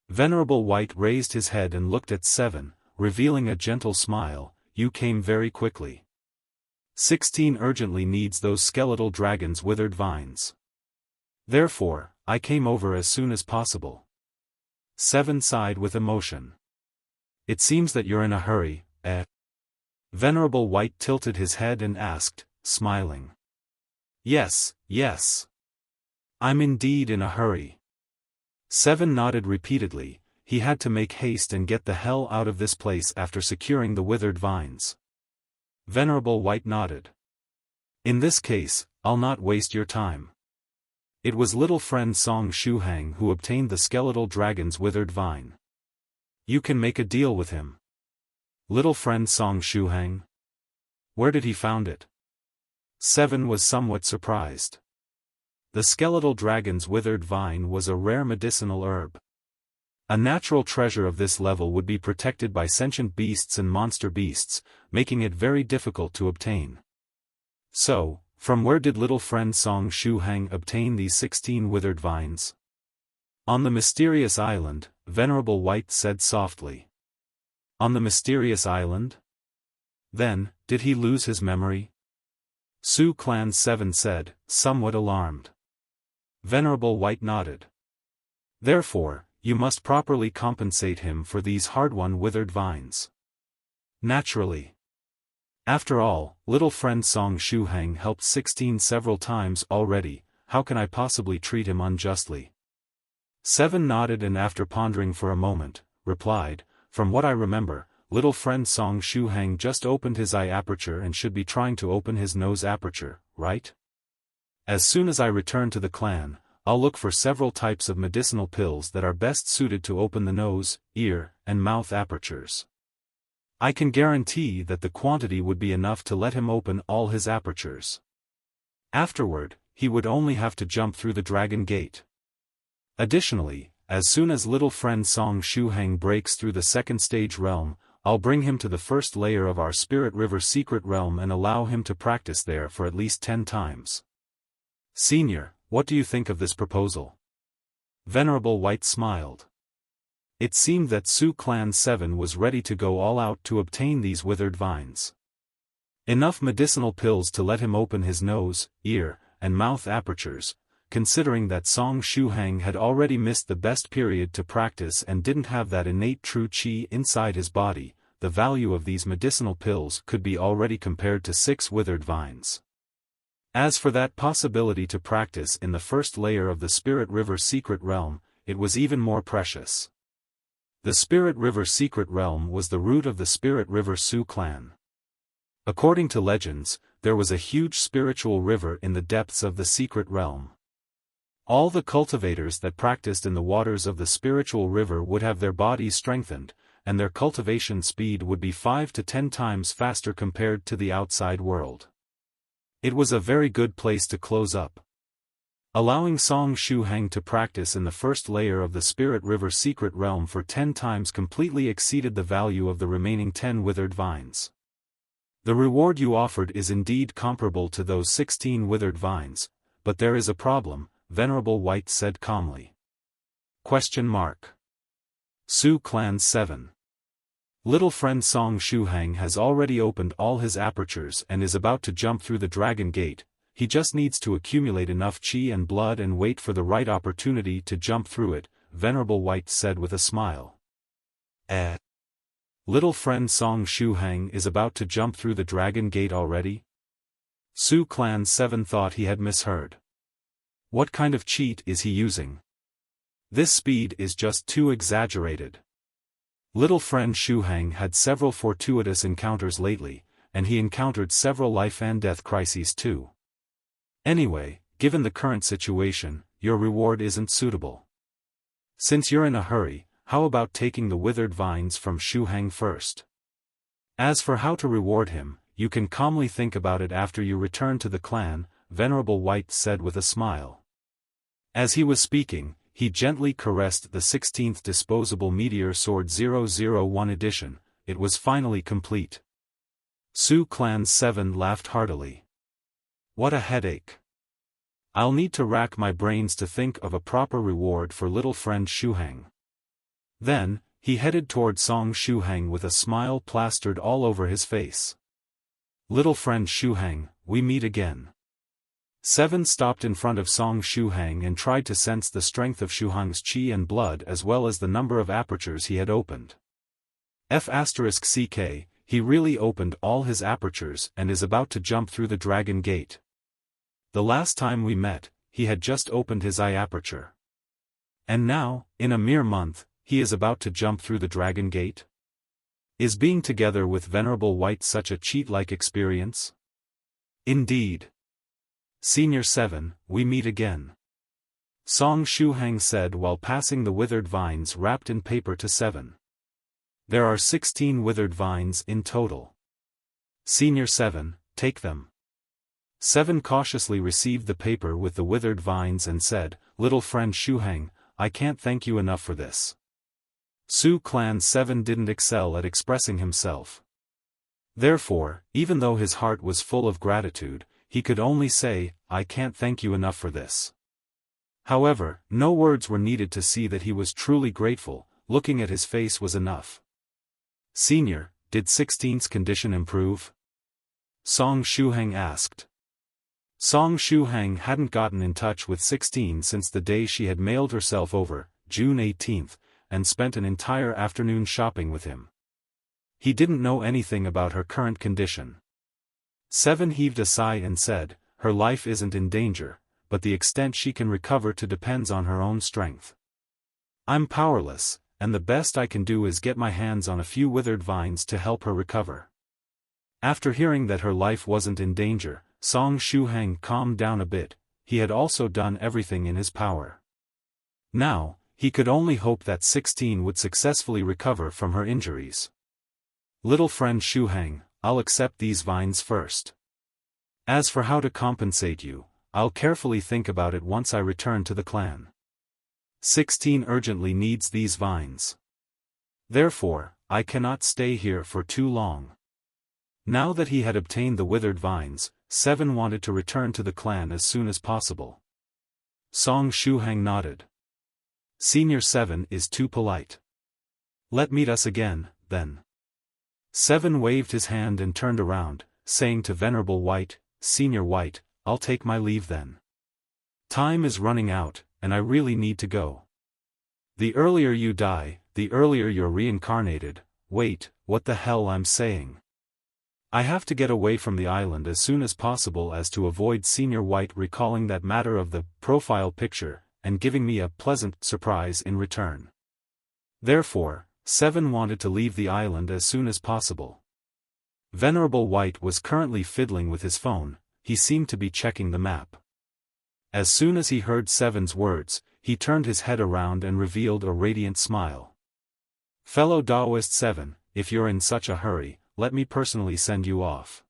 Venerable White raised his head and looked at 7, revealing a gentle smile. "You came very quickly. 16 urgently needs those skeletal dragons' withered vines. Therefore, I came over as soon as possible." 7 sighed with emotion. "It seems that you're in a hurry, eh?" Venerable White tilted his head and asked, smiling. Yes. I'm indeed in a hurry." 7 nodded repeatedly. He had to make haste and get the hell out of this place after securing the withered vines. Venerable White nodded. "In this case, I'll not waste your time. It was little friend Song Shuhang who obtained the skeletal dragon's withered vine. You can make a deal with him." "Little friend Song Shuhang? Where did he found it?" 7 was somewhat surprised. The skeletal dragon's withered vine was a rare medicinal herb. A natural treasure of this level would be protected by sentient beasts and monster beasts, making it very difficult to obtain. So, from where did little friend Song Shuhang obtain these 16 withered vines? "On the mysterious island," Venerable White said softly. "On the mysterious island? Then, did he lose his memory?" Su Clan 7 said, somewhat alarmed. Venerable White nodded. "Therefore, you must properly compensate him for these hard-won withered vines." "Naturally. After all, little friend Song Shuhang helped 16 several times already, how can I possibly treat him unjustly?" 7 nodded and after pondering for a moment, replied, "From what I remember, little friend Song Shuhang just opened his eye aperture and should be trying to open his nose aperture, right? As soon as I return to the clan, I'll look for several types of medicinal pills that are best suited to open the nose, ear, and mouth apertures. I can guarantee that the quantity would be enough to let him open all his apertures. Afterward, he would only have to jump through the dragon gate. Additionally, as soon as little friend Song Shuhang breaks through the second stage realm, I'll bring him to the first layer of our Spirit River secret realm and allow him to practice there for at least 10 times. Senior, what do you think of this proposal?" Venerable White smiled. It seemed that Su Clan 7 was ready to go all out to obtain these withered vines. Enough medicinal pills to let him open his nose, ear, and mouth apertures, considering that Song Shuhang had already missed the best period to practice and didn't have that innate true qi inside his body. The value of these medicinal pills could be already compared to 6 withered vines. As for that possibility to practice in the first layer of the Spirit River secret realm, it was even more precious. The Spirit River secret realm was the root of the Spirit River Su clan. According to legends, there was a huge spiritual river in the depths of the secret realm. All the cultivators that practiced in the waters of the spiritual river would have their bodies strengthened, and their cultivation speed would be 5 to 10 times faster compared to the outside world. It was a very good place to close up. Allowing Song Shuhang to practice in the first layer of the Spirit River secret realm for 10 times completely exceeded the value of the remaining 10 withered vines. The reward you offered is indeed comparable to those 16 withered vines, but there is a problem, Venerable White said calmly. Su Clan 7. Little friend Song Shuhang has already opened all his apertures and is about to jump through the dragon gate. He just needs to accumulate enough qi and blood and wait for the right opportunity to jump through it, Venerable White said with a smile. Little friend Song Shuhang is about to jump through the dragon gate already? Su Clan 7 thought he had misheard. What kind of cheat is he using? This speed is just too exaggerated. Little friend Shuhang had several fortuitous encounters lately, and he encountered several life and death crises too. Anyway, given the current situation, your reward isn't suitable. Since you're in a hurry, how about taking the withered vines from Shuhang first? As for how to reward him, you can calmly think about it after you return to the clan, Venerable White said with a smile. As he was speaking, he gently caressed the 16th Disposable Meteor Sword 001 edition. It was finally complete. Su Clan 7 laughed heartily. What a headache. I'll need to rack my brains to think of a proper reward for little friend Shuhang. Then, he headed toward Song Shuhang with a smile plastered all over his face. Little friend Shuhang, we meet again. 7 stopped in front of Song Shuhang and tried to sense the strength of Shuhang's qi and blood as well as the number of apertures he had opened. F***ck, he really opened all his apertures and is about to jump through the dragon gate. The last time we met, he had just opened his eye aperture. And now, in a mere month, he is about to jump through the dragon gate? Is being together with Venerable White such a cheat-like experience? Indeed. Senior 7, we meet again. Song Shuhang said while passing the withered vines wrapped in paper to 7. There are 16 withered vines in total. Senior 7, take them. 7 cautiously received the paper with the withered vines and said, Little friend Shuhang, I can't thank you enough for this. Su Clan 7 didn't excel at expressing himself. Therefore, even though his heart was full of gratitude, he could only say, I can't thank you enough for this. However, no words were needed to see that he was truly grateful, looking at his face was enough. Senior, did 16's condition improve? Song Shuhang asked. Song Shuhang hadn't gotten in touch with 16 since the day she had mailed herself over, June 18th, and spent an entire afternoon shopping with him. He didn't know anything about her current condition. 7 heaved a sigh and said, her life isn't in danger, but the extent she can recover to depends on her own strength. I'm powerless, and the best I can do is get my hands on a few withered vines to help her recover. After hearing that her life wasn't in danger, Song Shuhang calmed down a bit. He had also done everything in his power. Now, he could only hope that 16 would successfully recover from her injuries. Little friend Shuhang, I'll accept these vines first. As for how to compensate you, I'll carefully think about it once I return to the clan. 16 urgently needs these vines. Therefore, I cannot stay here for too long. Now that he had obtained the withered vines, 7 wanted to return to the clan as soon as possible. Song Shuhang nodded. Senior 7 is too polite. Let meet us again, then. 7 waved his hand and turned around, saying to Venerable White, Senior White, I'll take my leave then. Time is running out, and I really need to go. The earlier you die, the earlier you're reincarnated. Wait, what the hell I'm saying? I have to get away from the island as soon as possible as to avoid Senior White recalling that matter of the profile picture, and giving me a pleasant surprise in return. Therefore, 7 wanted to leave the island as soon as possible. Venerable White was currently fiddling with his phone. He seemed to be checking the map. As soon as he heard Seven's words, he turned his head around and revealed a radiant smile. "Fellow Daoist 7, if you're in such a hurry, let me personally send you off."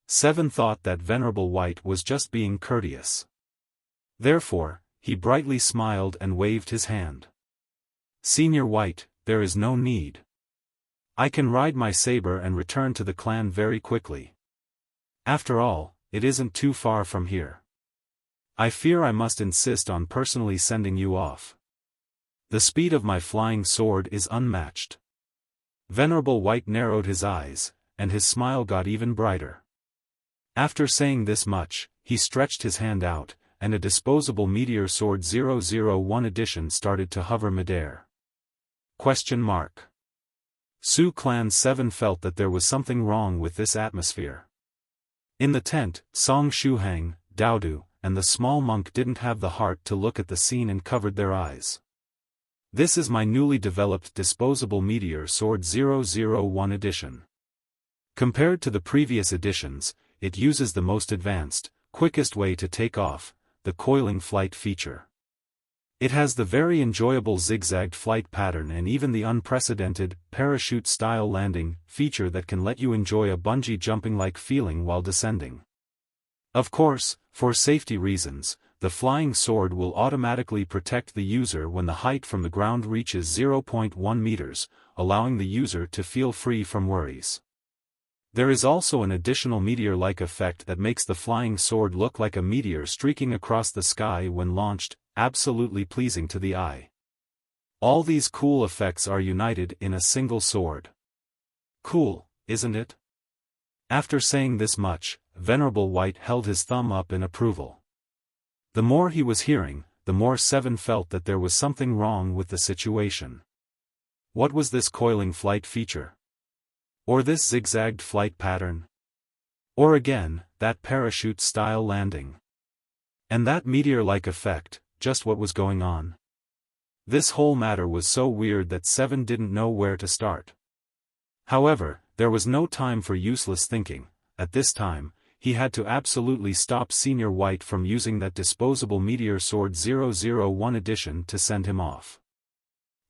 Seven thought that Venerable White was just being courteous. Therefore, he brightly smiled and waved his hand. "Senior White, there is no need. I can ride my saber and return to the clan very quickly. After all, it isn't too far from here. I fear I must insist on personally sending you off. The speed of my flying sword is unmatched." Venerable White narrowed his eyes, and his smile got even brighter. After saying this much, he stretched his hand out, and a disposable meteor sword 001 edition started to hover midair. Su Clan 7 felt that there was something wrong with this atmosphere. In the tent, Song Shuhang, Daodu, and the small monk didn't have the heart to look at the scene and covered their eyes. "This is my newly developed disposable meteor sword 001 edition. Compared to the previous editions, it uses the most advanced, quickest way to take off, the coiling flight feature. It has the very enjoyable zigzagged flight pattern and even the unprecedented, parachute-style landing feature that can let you enjoy a bungee jumping-like feeling while descending. Of course, for safety reasons, the flying sword will automatically protect the user when the height from the ground reaches 0.1 meters, allowing the user to feel free from worries. There is also an additional meteor-like effect that makes the flying sword look like a meteor streaking across the sky when launched, absolutely pleasing to the eye. All these cool effects are united in a single sword. Cool, isn't it?" After saying this much, Venerable White held his thumb up in approval. The more he was hearing, the more Seven felt that there was something wrong with the situation. What was this coiling flight feature? Or this zigzagged flight pattern? Or again, that parachute-style landing? And that meteor-like effect, just what was going on? This whole matter was so weird that Seven didn't know where to start. However, there was no time for useless thinking. At this time, he had to absolutely stop Senior White from using that disposable meteor sword 001 edition to send him off.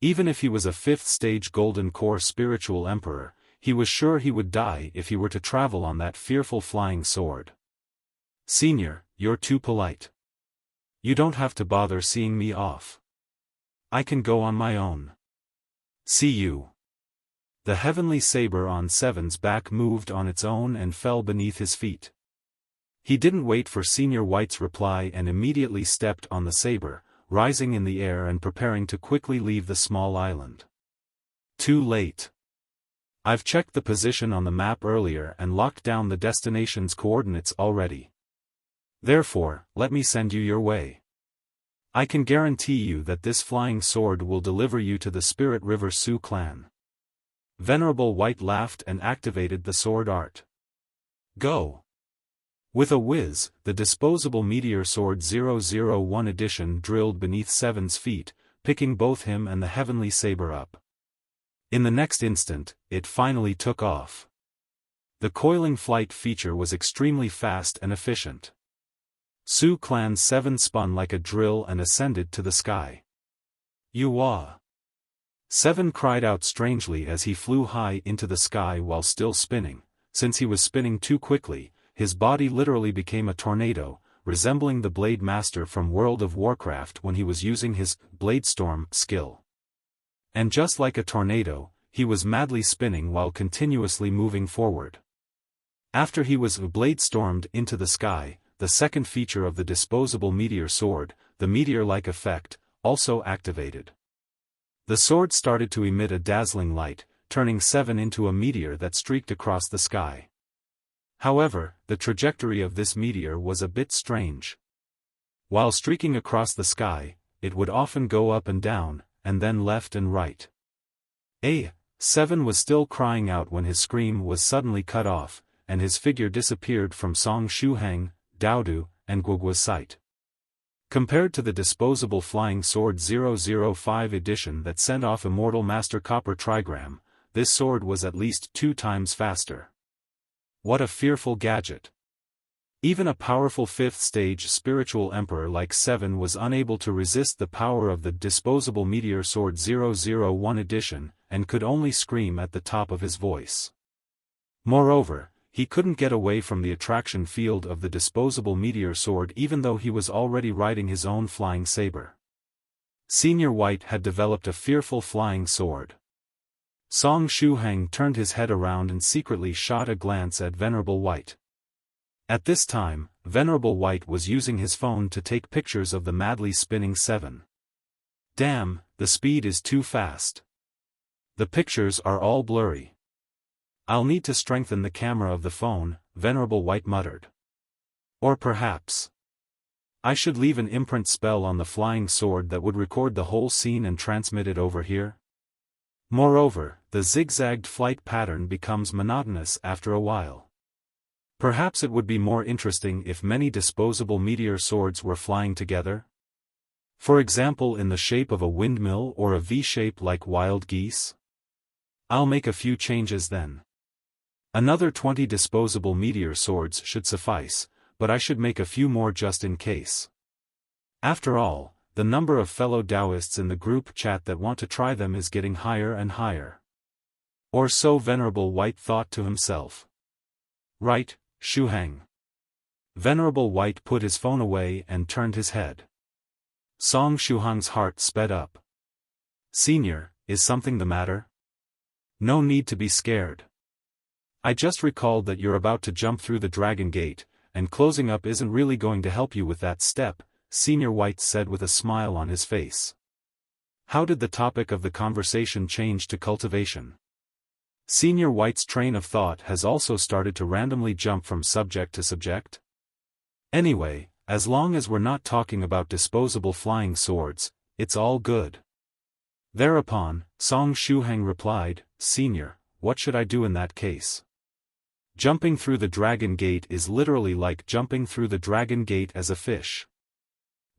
Even if he was a 5th stage Golden Core spiritual emperor, he was sure he would die if he were to travel on that fearful flying sword. "Senior, you're too polite. You don't have to bother seeing me off. I can go on my own. See you." The heavenly saber on Seven's back moved on its own and fell beneath his feet. He didn't wait for Senior White's reply and immediately stepped on the saber, rising in the air and preparing to quickly leave the small island. Too late. I've checked the position on the map earlier and locked down the destination's coordinates already. Therefore, let me send you your way. I can guarantee you that this flying sword will deliver you to the Spirit River Sioux clan. Venerable White laughed and activated the sword art. Go! With a whiz, the disposable meteor sword 001 edition drilled beneath Seven's feet, picking both him and the heavenly saber up. In the next instant, it finally took off. The coiling flight feature was extremely fast and efficient. Sioux Clan 7 spun like a drill and ascended to the sky. "Yuwa!" 7 cried out strangely as he flew high into the sky while still spinning. Since he was spinning too quickly, his body literally became a tornado, resembling the Blade Master from World of Warcraft when he was using his Bladestorm skill. And just like a tornado, he was madly spinning while continuously moving forward. After he was bladestormed into the sky, the second feature of the disposable meteor sword, the meteor-like effect, also activated. The sword started to emit a dazzling light, turning 7 into a meteor that streaked across the sky. However, the trajectory of this meteor was a bit strange. While streaking across the sky, it would often go up and down, and then left and right. 7 was still crying out when his scream was suddenly cut off, and his figure disappeared from Song Shuhang, Daodu, and Guogua's sight. Compared to the disposable flying sword 005 edition that sent off Immortal Master Copper Trigram, this sword was at least 2 times faster. What a fearful gadget! Even a powerful 5th-stage spiritual emperor like Seven was unable to resist the power of the disposable meteor sword 001 edition, and could only scream at the top of his voice. Moreover, he couldn't get away from the attraction field of the disposable meteor sword even though he was already riding his own flying saber. Senior White had developed a fearful flying sword. Song Shuhang turned his head around and secretly shot a glance at Venerable White. At this time, Venerable White was using his phone to take pictures of the madly spinning Seven. Damn, the speed is too fast. The pictures are all blurry. I'll need to strengthen the camera of the phone, Venerable White muttered. Or perhaps I should leave an imprint spell on the flying sword that would record the whole scene and transmit it over here. Moreover, the zigzagged flight pattern becomes monotonous after a while. Perhaps it would be more interesting if many disposable meteor swords were flying together? For example, in the shape of a windmill or a V-shape like wild geese? I'll make a few changes then. Another 20 disposable meteor swords should suffice, but I should make a few more just in case. After all, the number of fellow Daoists in the group chat that want to try them is getting higher and higher. Or so Venerable White thought to himself. Right, Shuhang. Venerable White put his phone away and turned his head. Song Shuhang's heart sped up. Senior, is something the matter? No need to be scared. I just recalled that you're about to jump through the dragon gate, and closing up isn't really going to help you with that step, Senior White said with a smile on his face. How did the topic of the conversation change to cultivation? Senior White's train of thought has also started to randomly jump from subject to subject. Anyway, as long as we're not talking about disposable flying swords, it's all good. Thereupon, Song Shuhang replied, Senior, what should I do in that case? Jumping through the dragon gate is literally like jumping through the dragon gate as a fish.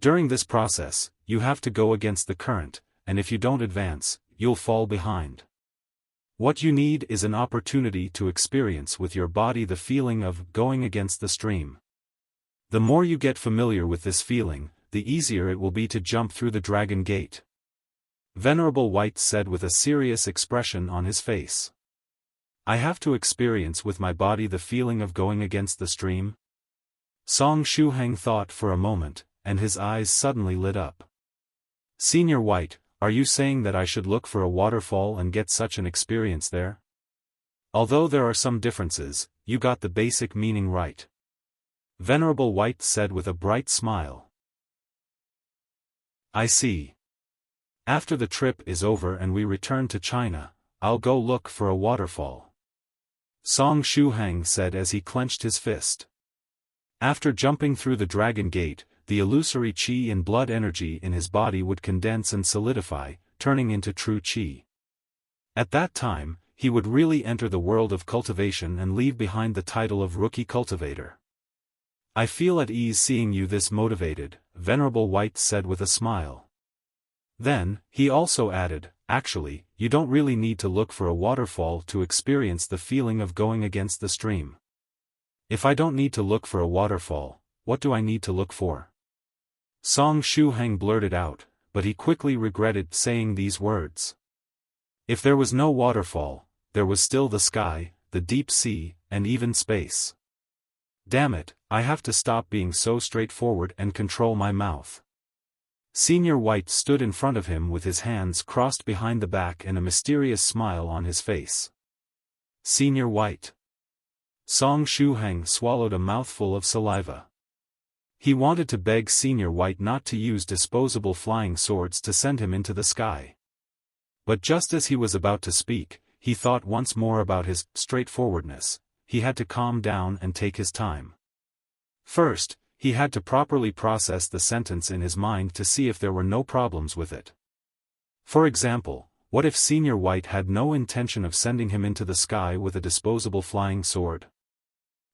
During this process, you have to go against the current, and if you don't advance, you'll fall behind. What you need is an opportunity to experience with your body the feeling of going against the stream. The more you get familiar with this feeling, the easier it will be to jump through the dragon gate. Venerable White said with a serious expression on his face. I have to experience with my body the feeling of going against the stream? Song Shuhang thought for a moment, and his eyes suddenly lit up. Senior White, are you saying that I should look for a waterfall and get such an experience there? Although there are some differences, you got the basic meaning right. Venerable White said with a bright smile. I see. After the trip is over and we return to China, I'll go look for a waterfall. Song Shuhang said as he clenched his fist. After jumping through the dragon gate, the illusory qi and blood energy in his body would condense and solidify, turning into true qi. At that time, he would really enter the world of cultivation and leave behind the title of rookie cultivator. I feel at ease seeing you this motivated, Venerable White said with a smile. Then, he also added, actually, you don't really need to look for a waterfall to experience the feeling of going against the stream. If I don't need to look for a waterfall, what do I need to look for? Song Shuhang blurted out, but he quickly regretted saying these words. If there was no waterfall, there was still the sky, the deep sea, and even space. Damn it, I have to stop being so straightforward and control my mouth. Senior White stood in front of him with his hands crossed behind the back and a mysterious smile on his face. Senior White. Song Shuhang swallowed a mouthful of saliva. He wanted to beg Senior White not to use disposable flying swords to send him into the sky. But just as he was about to speak, he thought once more about his straightforwardness. He had to calm down and take his time. First, he had to properly process the sentence in his mind to see if there were no problems with it. For example, what if Senior White had no intention of sending him into the sky with a disposable flying sword?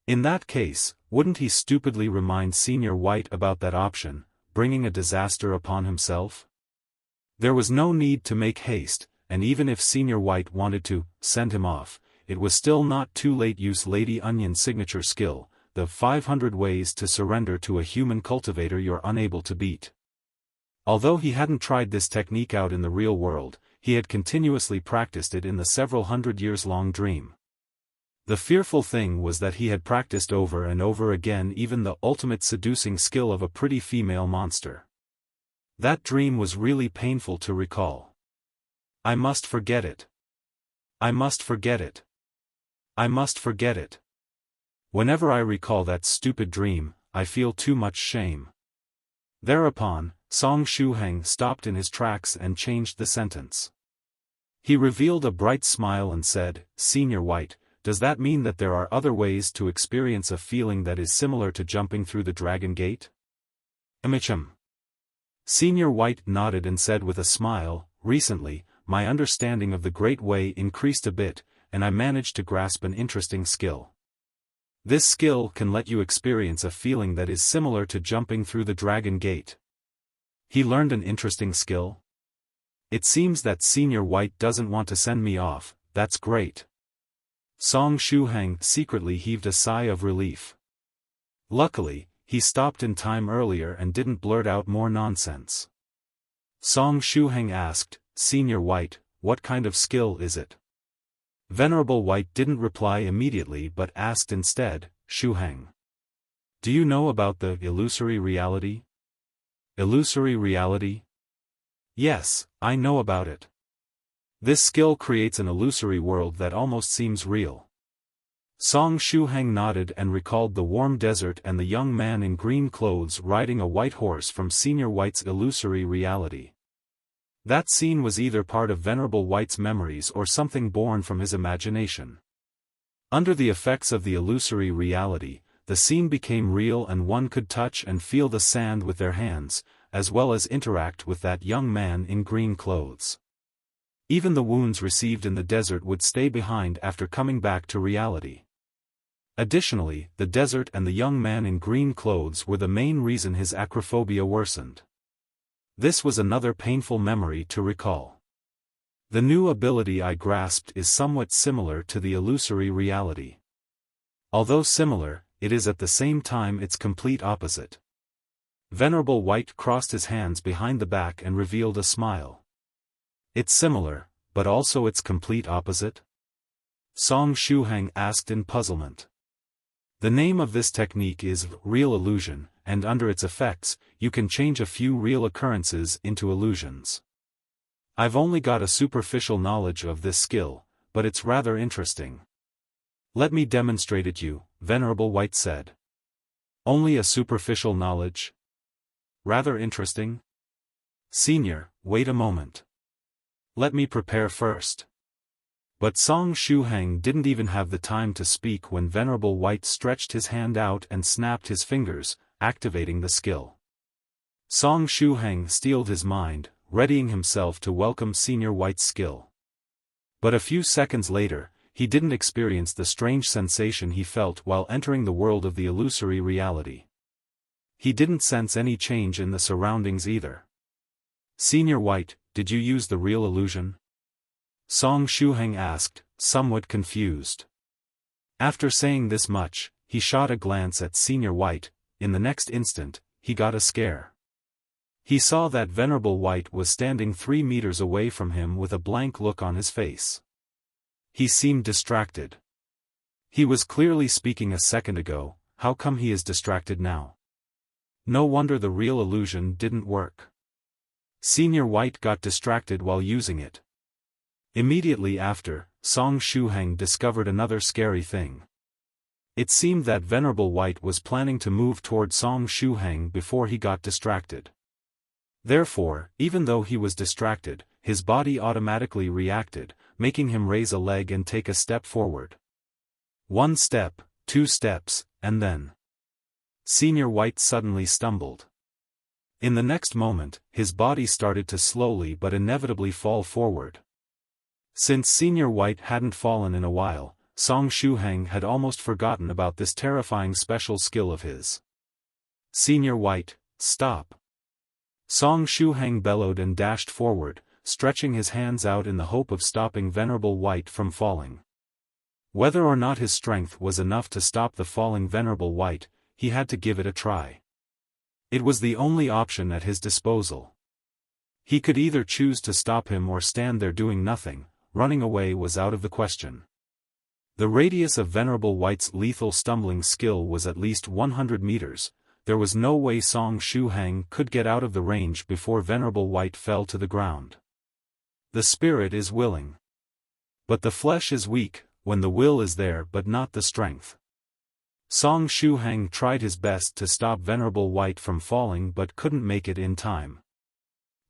In that case, wouldn't he stupidly remind Senior White about that option, bringing a disaster upon himself? There was no need to make haste, and even if Senior White wanted to send him off, it was still not too late. Use Lady Onion's signature skill, the 500 Ways to Surrender to a Human Cultivator You're Unable to Beat. Although he hadn't tried this technique out in the real world, he had continuously practiced it in the several hundred years long dream. The fearful thing was that he had practiced over and over again even the ultimate seducing skill of a pretty female monster. That dream was really painful to recall. I must forget it. I must forget it. I must forget it. Whenever I recall that stupid dream, I feel too much shame. Thereupon, Song Shuhang stopped in his tracks and changed the sentence. He revealed a bright smile and said, "Senior White, does that mean that there are other ways to experience a feeling that is similar to jumping through the Dragon Gate?" Amicham. Senior White nodded and said with a smile, "Recently, my understanding of the Great Way increased a bit, and I managed to grasp an interesting skill. This skill can let you experience a feeling that is similar to jumping through the Dragon Gate." He learned an interesting skill? It seems that Senior White doesn't want to send me off. That's great. Song Shuhang secretly heaved a sigh of relief. Luckily, he stopped in time earlier and didn't blurt out more nonsense. Song Shuhang asked, "Senior White, what kind of skill is it?" Venerable White didn't reply immediately but asked instead, "Shuhang, do you know about the illusory reality?" Illusory reality? Yes, I know about it. This skill creates an illusory world that almost seems real. Song Shuhang nodded and recalled the warm desert and the young man in green clothes riding a white horse from Senior White's illusory reality. That scene was either part of Venerable White's memories or something born from his imagination. Under the effects of the illusory reality, the scene became real and one could touch and feel the sand with their hands, as well as interact with that young man in green clothes. Even the wounds received in the desert would stay behind after coming back to reality. Additionally, the desert and the young man in green clothes were the main reason his acrophobia worsened. This was another painful memory to recall. The new ability I grasped is somewhat similar to the illusory reality. Although similar, it is at the same time its complete opposite. Venerable White crossed his hands behind the back and revealed a smile. It's similar, but also its complete opposite? Song Shuhang asked in puzzlement. The name of this technique is real illusion, and under its effects, you can change a few real occurrences into illusions. I've only got a superficial knowledge of this skill, but it's rather interesting. Let me demonstrate it you, Venerable White said. Only a superficial knowledge? Rather interesting? Senior, wait a moment. Let me prepare first. But Song Shuhang didn't even have the time to speak when Venerable White stretched his hand out and snapped his fingers, activating the skill. Song Shuhang steeled his mind, readying himself to welcome Senior White's skill. But a few seconds later, he didn't experience the strange sensation he felt while entering the world of the illusory reality. He didn't sense any change in the surroundings either. Senior White, did you use the real illusion? Song Shuhang asked, somewhat confused. After saying this much, he shot a glance at Senior White. In the next instant, he got a scare. He saw that Venerable White was standing 3 meters away from him with a blank look on his face. He seemed distracted. He was clearly speaking a second ago, how come he is distracted now? No wonder the real illusion didn't work. Senior White got distracted while using it. Immediately after, Song Shuhang discovered another scary thing. It seemed that Venerable White was planning to move toward Song Shuhang before he got distracted. Therefore, even though he was distracted, his body automatically reacted, making him raise a leg and take a step forward. 1 step, 2 steps, and then Senior White suddenly stumbled. In the next moment, his body started to slowly but inevitably fall forward. Since Senior White hadn't fallen in a while, Song Shuhang had almost forgotten about this terrifying special skill of his. Senior White, stop! Song Shuhang bellowed and dashed forward, stretching his hands out in the hope of stopping Venerable White from falling. Whether or not his strength was enough to stop the falling Venerable White, he had to give it a try. It was the only option at his disposal. He could either choose to stop him or stand there doing nothing. Running away was out of the question. The radius of Venerable White's lethal stumbling skill was at least 100 meters. There was no way Song Shuhang could get out of the range before Venerable White fell to the ground. The spirit is willing, but the flesh is weak, when the will is there but not the strength. Song Shuhang tried his best to stop Venerable White from falling but couldn't make it in time.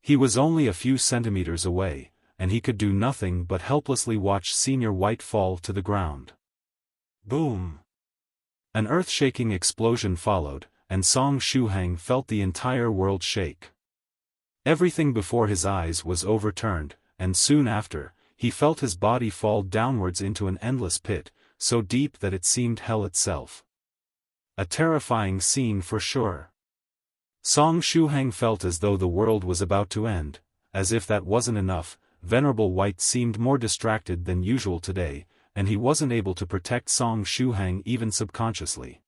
He was only a few centimeters away, and he could do nothing but helplessly watch Senior White fall to the ground. Boom! An earth-shaking explosion followed, and Song Shuhang felt the entire world shake. Everything before his eyes was overturned, and soon after, he felt his body fall downwards into an endless pit, so deep that it seemed hell itself. A terrifying scene for sure. Song Shuhang felt as though the world was about to end. As if that wasn't enough, Venerable White seemed more distracted than usual today, and he wasn't able to protect Song Shuhang even subconsciously.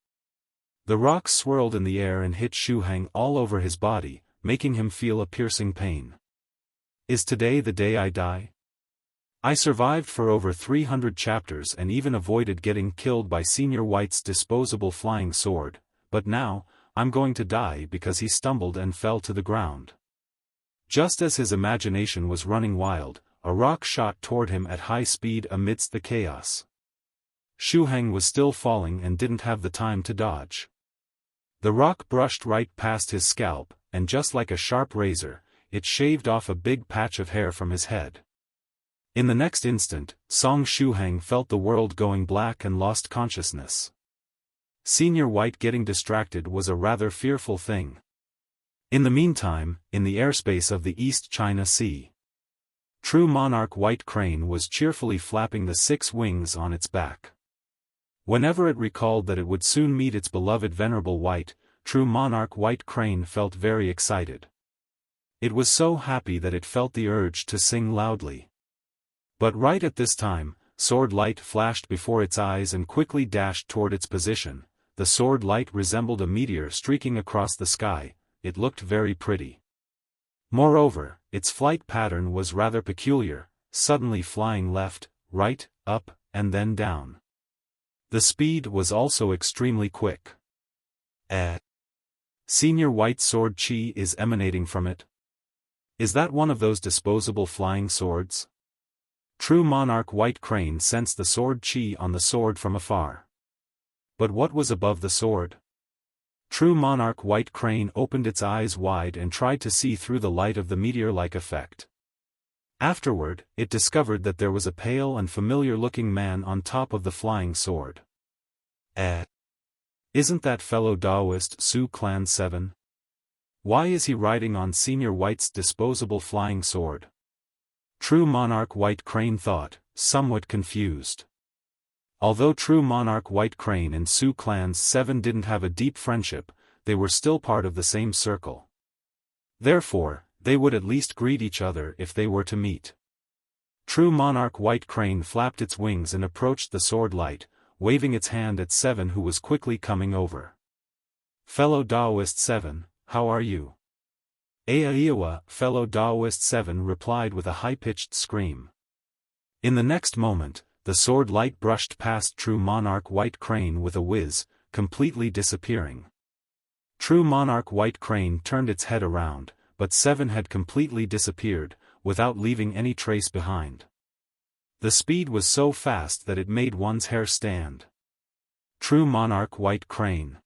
The rocks swirled in the air and hit Shuhang all over his body, making him feel a piercing pain. Is today the day I die? I survived for over 300 chapters and even avoided getting killed by Senior White's disposable flying sword, but now, I'm going to die because he stumbled and fell to the ground. Just as his imagination was running wild, a rock shot toward him at high speed amidst the chaos. Shuhang was still falling and didn't have the time to dodge. The rock brushed right past his scalp, and just like a sharp razor, it shaved off a big patch of hair from his head. In the next instant, Song Shuhang felt the world going black and lost consciousness. Senior White getting distracted was a rather fearful thing. In the meantime, in the airspace of the East China Sea, true Monarch White Crane was cheerfully flapping the 6 wings on its back. Whenever it recalled that it would soon meet its beloved Venerable White, true Monarch White Crane felt very excited. It was so happy that it felt the urge to sing loudly. But right at this time, sword light flashed before its eyes and quickly dashed toward its position. The sword light resembled a meteor streaking across the sky. It looked very pretty. Moreover, its flight pattern was rather peculiar, suddenly flying left, right, up, and then down. The speed was also extremely quick. Senior White sword chi is emanating from it. Is that one of those disposable flying swords? True Monarch White Crane sensed the sword chi on the sword from afar. But what was above the sword? True Monarch White Crane opened its eyes wide and tried to see through the light of the meteor-like effect. Afterward, it discovered that there was a pale and familiar-looking man on top of the flying sword. Isn't that fellow Daoist Su Clan 7? Why is he riding on Senior White's disposable flying sword? True Monarch White Crane thought, somewhat confused. Although True Monarch White Crane and Su Clan's 7 didn't have a deep friendship, they were still part of the same circle. Therefore, they would at least greet each other if they were to meet. True Monarch White Crane flapped its wings and approached the sword light, waving its hand at 7 who was quickly coming over. Fellow Daoist 7, how are you? Aiawa, fellow Daoist 7 replied with a high-pitched scream. In the next moment, the sword light brushed past True Monarch White Crane with a whiz, completely disappearing. True Monarch White Crane turned its head around, but 7 had completely disappeared, without leaving any trace behind. The speed was so fast that it made one's hair stand. True Monarch White Crane.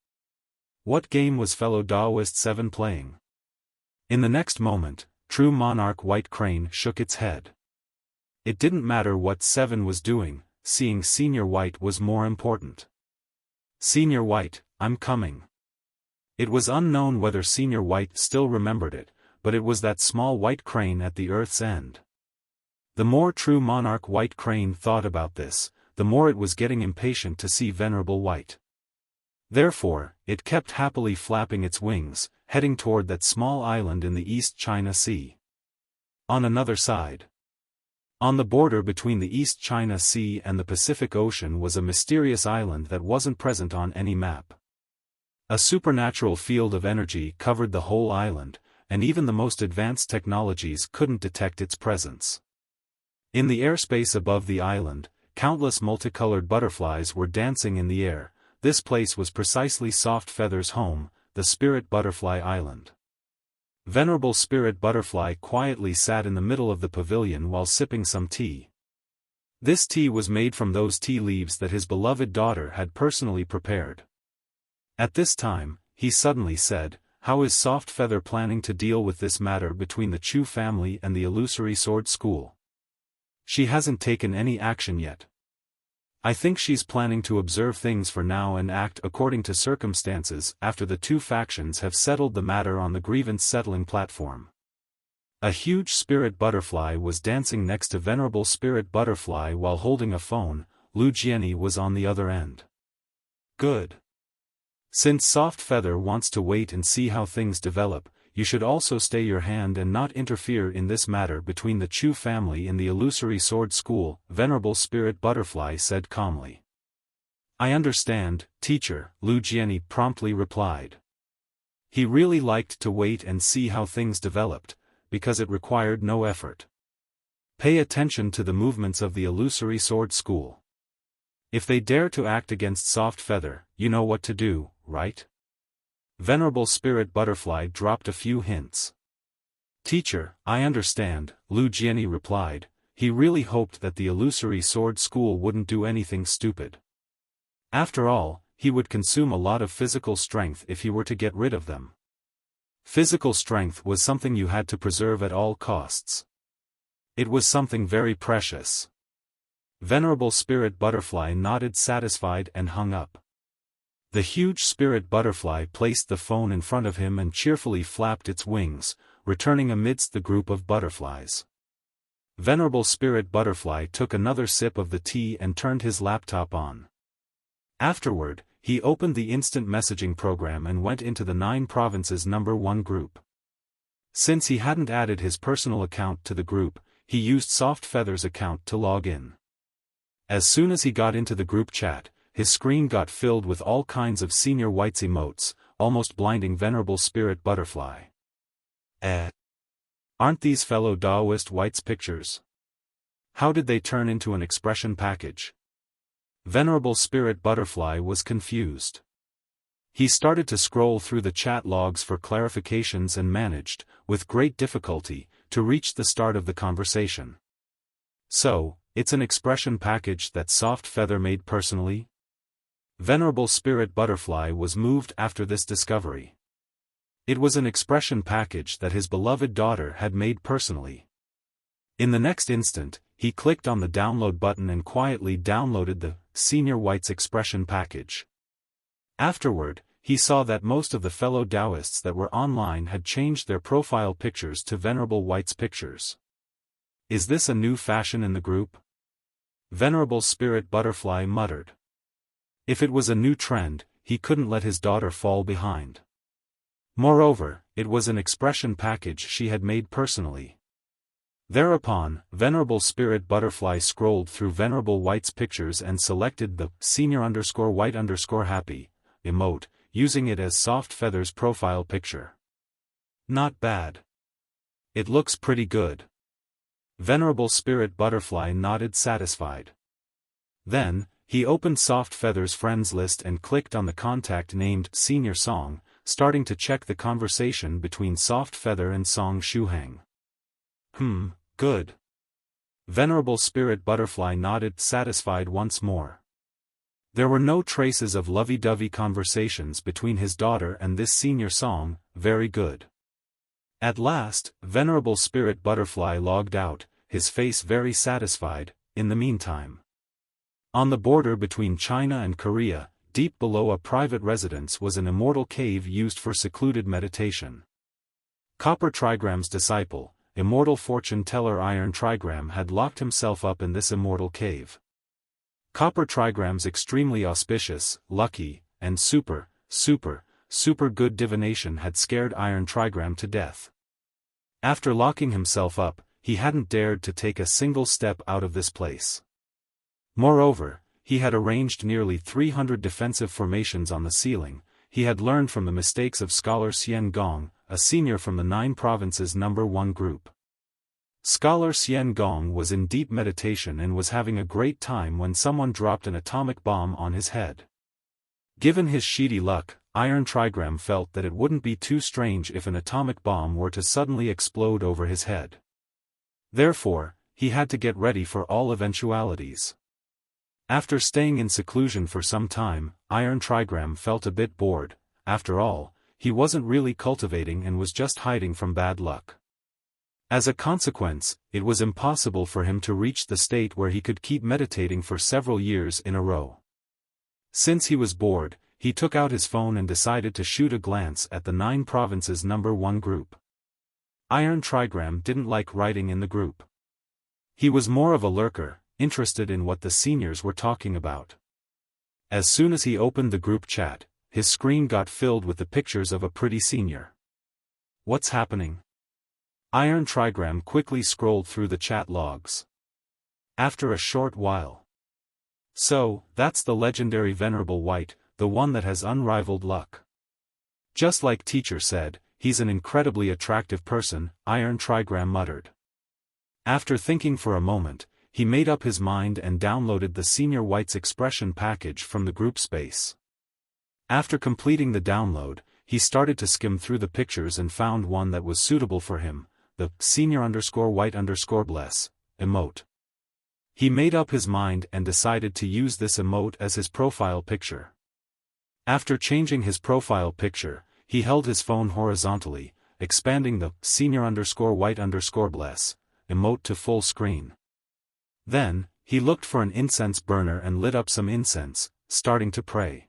What game was fellow Daoist 7 playing? In the next moment, True Monarch White Crane shook its head. It didn't matter what 7 was doing, seeing Senior White was more important. Senior White, I'm coming. It was unknown whether Senior White still remembered it, but it was that small white crane at the earth's end. The more True Monarch White Crane thought about this, the more it was getting impatient to see Venerable White. Therefore, it kept happily flapping its wings, heading toward that small island in the East China Sea. On another side, On the border between the East China Sea and the Pacific Ocean was a mysterious island that wasn't present on any map. A supernatural field of energy covered the whole island, and even the most advanced technologies couldn't detect its presence. In the airspace above the island, countless multicolored butterflies were dancing in the air. This place was precisely Soft Feather's home, the Spirit Butterfly Island. Venerable Spirit Butterfly quietly sat in the middle of the pavilion while sipping some tea. This tea was made from those tea leaves that his beloved daughter had personally prepared. At this time, he suddenly said, "How is Soft Feather planning to deal with this matter between the Chu family and the Illusory Sword School? She hasn't taken any action yet. I think she's planning to observe things for now and act according to circumstances after the two factions have settled the matter on the grievance-settling platform." A huge spirit butterfly was dancing next to Venerable Spirit Butterfly while holding a phone. Lu Jianyi was on the other end. "Good. Since Soft Feather wants to wait and see how things develop, you should also stay your hand and not interfere in this matter between the Chu family and the Illusory Sword School," Venerable Spirit Butterfly said calmly. "I understand, teacher," Lu Jianyi promptly replied. He really liked to wait and see how things developed, because it required no effort. Pay attention to the movements of the Illusory Sword School. If they dare to act against Soft Feather, you know what to do, right? Venerable Spirit Butterfly dropped a few hints. "Teacher, I understand," Lu Jianyi replied. He really hoped that the Illusory Sword School wouldn't do anything stupid. After all, he would consume a lot of physical strength if he were to get rid of them. Physical strength was something you had to preserve at all costs. It was something very precious. Venerable Spirit Butterfly nodded satisfied and hung up. The huge spirit butterfly placed the phone in front of him and cheerfully flapped its wings, returning amidst the group of butterflies. Venerable Spirit Butterfly took another sip of the tea and turned his laptop on. Afterward, he opened the instant messaging program and went into the 9 Provinces #1 group. Since he hadn't added his personal account to the group, he used Soft Feather's account to log in. As soon as he got into the group chat, his screen got filled with all kinds of Senior White's emotes, almost blinding Venerable Spirit Butterfly. Aren't these fellow Daoist White's pictures? How did they turn into an expression package? Venerable Spirit Butterfly was confused. He started to scroll through the chat logs for clarifications and managed, with great difficulty, to reach the start of the conversation. "So, it's an expression package that Soft Feather made personally?" Venerable Spirit Butterfly was moved after this discovery. It was an expression package that his beloved daughter had made personally. In the next instant, he clicked on the download button and quietly downloaded the Senior White's expression package. Afterward, he saw that most of the fellow Daoists that were online had changed their profile pictures to Venerable White's pictures. "Is this a new fashion in the group?" Venerable Spirit Butterfly muttered. If it was a new trend, he couldn't let his daughter fall behind. Moreover, it was an expression package she had made personally. Thereupon, Venerable Spirit Butterfly scrolled through Venerable White's pictures and selected the Senior_White_happy emote, using it as Soft Feather's profile picture. "Not bad. It looks pretty good." Venerable Spirit Butterfly nodded satisfied. Then, he opened Soft Feather's friends list and clicked on the contact named Senior Song, starting to check the conversation between Soft Feather and Song Shuhang. Good. Venerable Spirit Butterfly nodded satisfied once more. There were no traces of lovey-dovey conversations between his daughter and this Senior Song. Very good. At last, Venerable Spirit Butterfly logged out, his face very satisfied. In the meantime, on the border between China and Korea, deep below a private residence was an immortal cave used for secluded meditation. Copper Trigram's disciple, Immortal fortune teller Iron Trigram had locked himself up in this immortal cave. Copper Trigram's extremely auspicious, lucky, and super good divination had scared Iron Trigram to death. After locking himself up, he hadn't dared to take a single step out of this place. Moreover, he had arranged nearly 300 defensive formations on the ceiling. He had learned from the mistakes of Scholar Xian Gong, a senior from the 9 Provinces No. 1 group. Scholar Xian Gong was in deep meditation and was having a great time when someone dropped an atomic bomb on his head. Given his sheedy luck, Iron Trigram felt that it wouldn't be too strange if an atomic bomb were to suddenly explode over his head. Therefore, he had to get ready for all eventualities. After staying in seclusion for some time, Iron Trigram felt a bit bored. After all, he wasn't really cultivating and was just hiding from bad luck. As a consequence, it was impossible for him to reach the state where he could keep meditating for several years in a row. Since he was bored, he took out his phone and decided to shoot a glance at the 9 Provinces No. 1 group. Iron Trigram didn't like writing in the group. He was more of a lurker, interested in what the seniors were talking about. As soon as he opened the group chat, his screen got filled with the pictures of a pretty senior. What's happening? Iron Trigram quickly scrolled through the chat logs. After a short while. So, that's the legendary Venerable White, the one that has unrivaled luck. Just like teacher said, he's an incredibly attractive person, Iron Trigram muttered. After thinking for a moment, he made up his mind and downloaded the Senior White's expression package from the group space. After completing the download, he started to skim through the pictures and found one that was suitable for him, the Senior_White_bless emote. He made up his mind and decided to use this emote as his profile picture. After changing his profile picture, he held his phone horizontally, expanding the Senior_White_bless emote to full screen. Then, he looked for an incense burner and lit up some incense, starting to pray.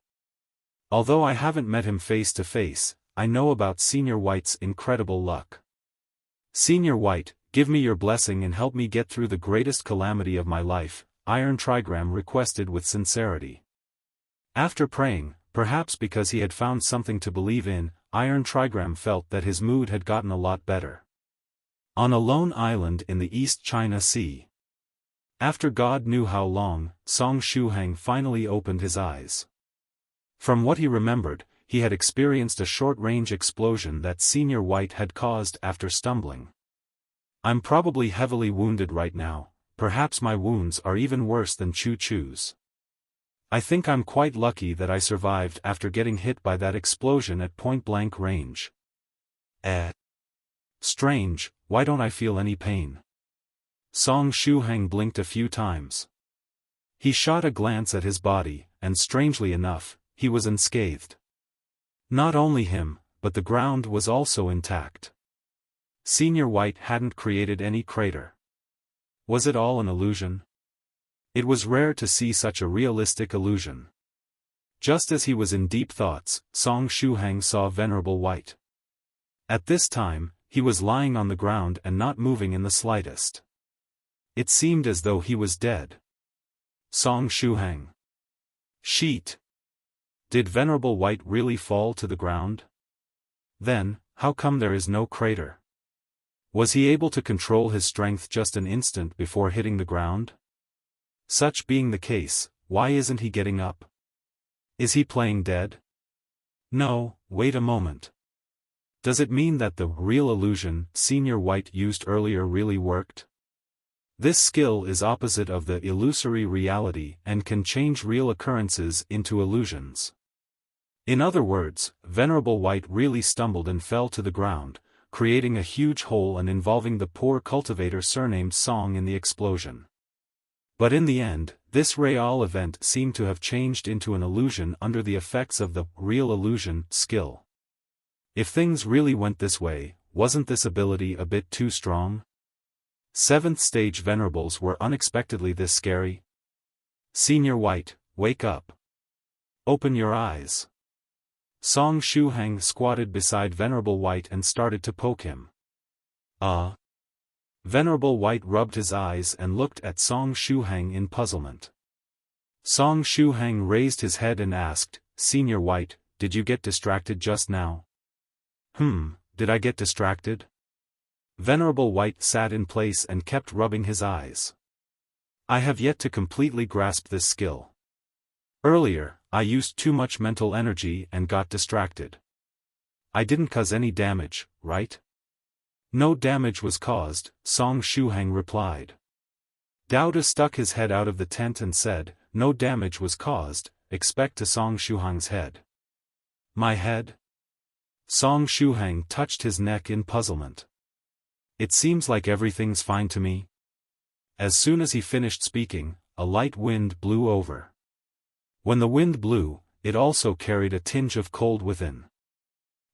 Although I haven't met him face to face, I know about Senior White's incredible luck. Senior White, give me your blessing and help me get through the greatest calamity of my life, Iron Trigram requested with sincerity. After praying, perhaps because he had found something to believe in, Iron Trigram felt that his mood had gotten a lot better. On a lone island in the East China Sea. After God knew how long, Song Shuhang finally opened his eyes. From what he remembered, he had experienced a short-range explosion that Senior White had caused after stumbling. I'm probably heavily wounded right now, perhaps my wounds are even worse than Choo-Choo's. I think I'm quite lucky that I survived after getting hit by that explosion at point-blank range. Strange, why don't I feel any pain? Song Shuhang blinked a few times. He shot a glance at his body, and strangely enough, he was unscathed. Not only him, but the ground was also intact. Senior White hadn't created any crater. Was it all an illusion? It was rare to see such a realistic illusion. Just as he was in deep thoughts, Song Shuhang saw Venerable White. At this time, he was lying on the ground and not moving in the slightest. It seemed as though he was dead. Song Shuhang. Sheet. Did Venerable White really fall to the ground? Then, how come there is no crater? Was he able to control his strength just an instant before hitting the ground? Such being the case, why isn't he getting up? Is he playing dead? No, wait a moment. Does it mean that the real illusion Senior White used earlier really worked? This skill is opposite of the illusory reality and can change real occurrences into illusions. In other words, Venerable White really stumbled and fell to the ground, creating a huge hole and involving the poor cultivator surnamed Song in the explosion. But in the end, this real event seemed to have changed into an illusion under the effects of the real illusion skill. If things really went this way, wasn't this ability a bit too strong? 7th stage Venerables were unexpectedly this scary? Senior White, wake up. Open your eyes. Song Shuhang squatted beside Venerable White and started to poke him. Venerable White rubbed his eyes and looked at Song Shuhang in puzzlement. Song Shuhang raised his head and asked, Senior White, did you get distracted just now? Did I get distracted? Venerable White sat in place and kept rubbing his eyes. I have yet to completely grasp this skill. Earlier, I used too much mental energy and got distracted. I didn't cause any damage, right? No damage was caused, Song Shuhang replied. Daoist stuck his head out of the tent and said, no damage was caused, except to Song Shuhang's head. My head? Song Shuhang touched his neck in puzzlement. It seems like everything's fine to me. As soon as he finished speaking, a light wind blew over. When the wind blew, it also carried a tinge of cold within.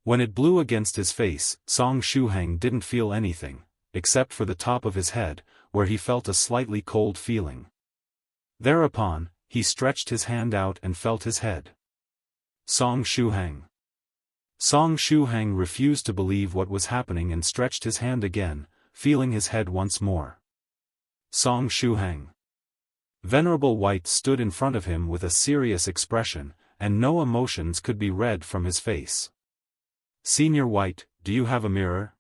When it blew against his face, Song Shuhang didn't feel anything, except for the top of his head, where he felt a slightly cold feeling. Thereupon, he stretched his hand out and felt his head. Song Shuhang. Song Shuhang refused to believe what was happening and stretched his hand again, feeling his head once more. Song Shuhang. Venerable White stood in front of him with a serious expression, and no emotions could be read from his face. Senior White, do you have a mirror?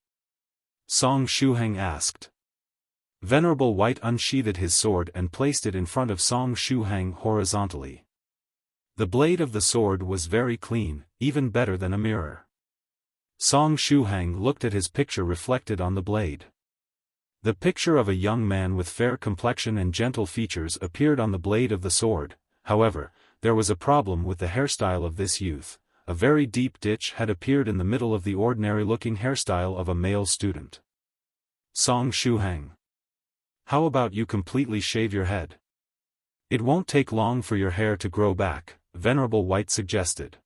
Song Shuhang asked. Venerable White unsheathed his sword and placed it in front of Song Shuhang horizontally. The blade of the sword was very clean, even better than a mirror. Song Shuhang looked at his picture reflected on the blade. The picture of a young man with fair complexion and gentle features appeared on the blade of the sword. However, there was a problem with the hairstyle of this youth. A very deep ditch had appeared in the middle of the ordinary-looking hairstyle of a male student. Song Shuhang. How about you completely shave your head? It won't take long for your hair to grow back, Venerable White suggested.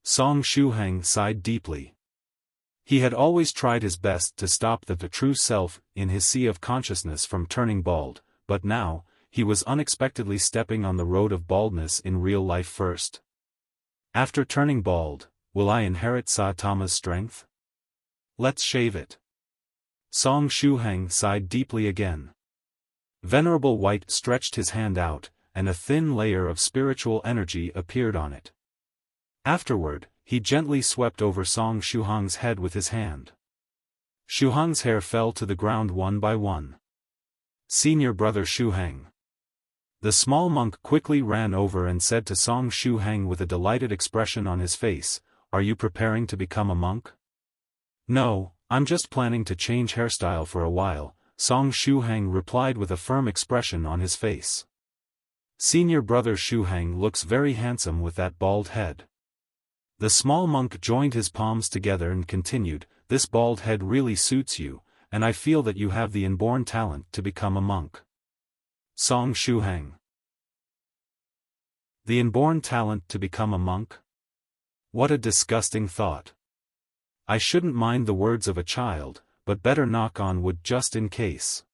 Song Shuhang sighed deeply. He had always tried his best to stop the true self in his sea of consciousness from turning bald, but now, he was unexpectedly stepping on the road of baldness in real life first. After turning bald, will I inherit Saitama's strength? Let's shave it. Song Shuhang sighed deeply again. Venerable White stretched his hand out, and a thin layer of spiritual energy appeared on it. Afterward, he gently swept over Song Shuhang's head with his hand. Shuhang's hair fell to the ground one by one. Senior brother Shuhang. The small monk quickly ran over and said to Song Shuhang with a delighted expression on his face, "Are you preparing to become a monk?" "No, I'm just planning to change hairstyle for a while," Song Shuhang replied with a firm expression on his face. Senior brother Shuhang looks very handsome with that bald head. The small monk joined his palms together and continued, "This bald head really suits you, and I feel that you have the inborn talent to become a monk." Song Shuhang. The inborn talent to become a monk? What a disgusting thought. I shouldn't mind the words of a child, but better knock on wood just in case.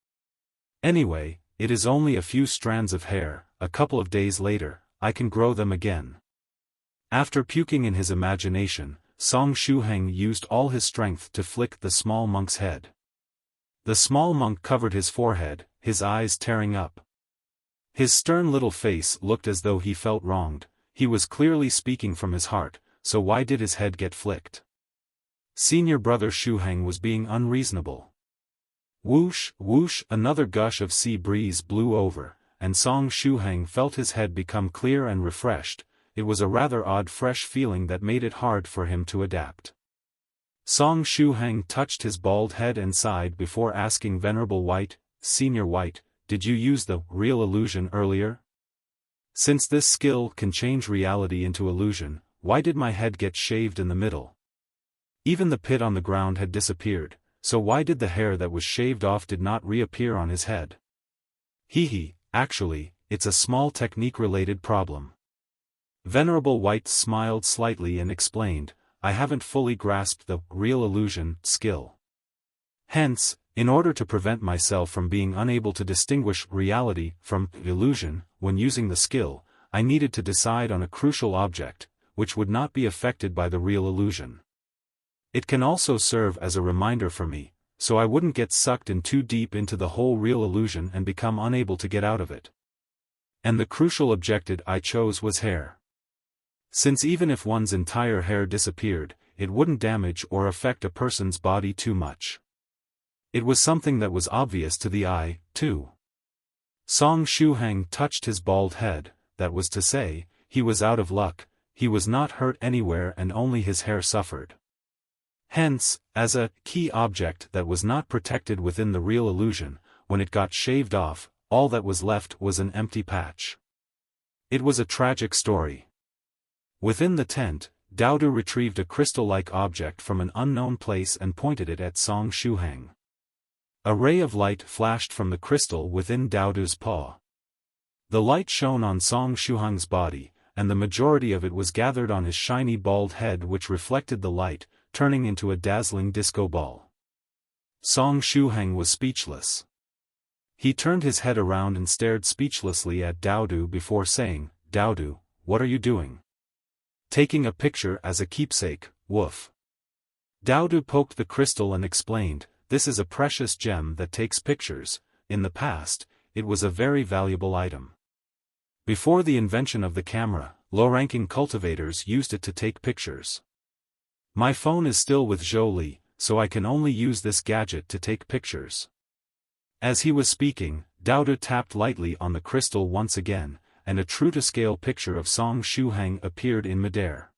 Anyway, it is only a few strands of hair, a couple of days later, I can grow them again. After puking in his imagination, Song Shuhang used all his strength to flick the small monk's head. The small monk covered his forehead, his eyes tearing up. His stern little face looked as though he felt wronged. He was clearly speaking from his heart, so why did his head get flicked? Senior brother Shuhang was being unreasonable. Whoosh, whoosh, another gush of sea breeze blew over, and Song Shuhang felt his head become clear and refreshed. It was a rather odd fresh feeling that made it hard for him to adapt. Song Shuhang touched his bald head and sighed before asking Venerable White, "Senior White, did you use the real illusion earlier? Since this skill can change reality into illusion, why did my head get shaved in the middle? Even the pit on the ground had disappeared, so why did the hair that was shaved off did not reappear on his head?" Hee, actually, it's a small technique-related problem. Venerable White smiled slightly and explained, "I haven't fully grasped the real illusion skill. Hence, in order to prevent myself from being unable to distinguish reality from illusion when using the skill, I needed to decide on a crucial object, which would not be affected by the real illusion. It can also serve as a reminder for me, so I wouldn't get sucked in too deep into the whole real illusion and become unable to get out of it. And the crucial objective I chose was hair. Since even if one's entire hair disappeared, it wouldn't damage or affect a person's body too much. It was something that was obvious to the eye, too. Song Shuhang touched his bald head, that was to say, he was out of luck, he was not hurt anywhere and only his hair suffered. Hence, as a key object that was not protected within the real illusion, when it got shaved off, all that was left was an empty patch. It was a tragic story. Within the tent, Daodu retrieved a crystal-like object from an unknown place and pointed it at Song Shuhang. A ray of light flashed from the crystal within Daodu's paw. The light shone on Song Shuhang's body, and the majority of it was gathered on his shiny bald head, which reflected the light, turning into a dazzling disco ball. Song Shuhang was speechless. He turned his head around and stared speechlessly at Daodu before saying, "Daodu, what are you doing?" "Taking a picture as a keepsake, woof." Daodu poked the crystal and explained, "This is a precious gem that takes pictures. In the past, it was a very valuable item. Before the invention of the camera, low-ranking cultivators used it to take pictures. My phone is still with Zhou Li, so I can only use this gadget to take pictures." As he was speaking, Daodu tapped lightly on the crystal once again, and a true-to-scale picture of Song Shuhang appeared in midair.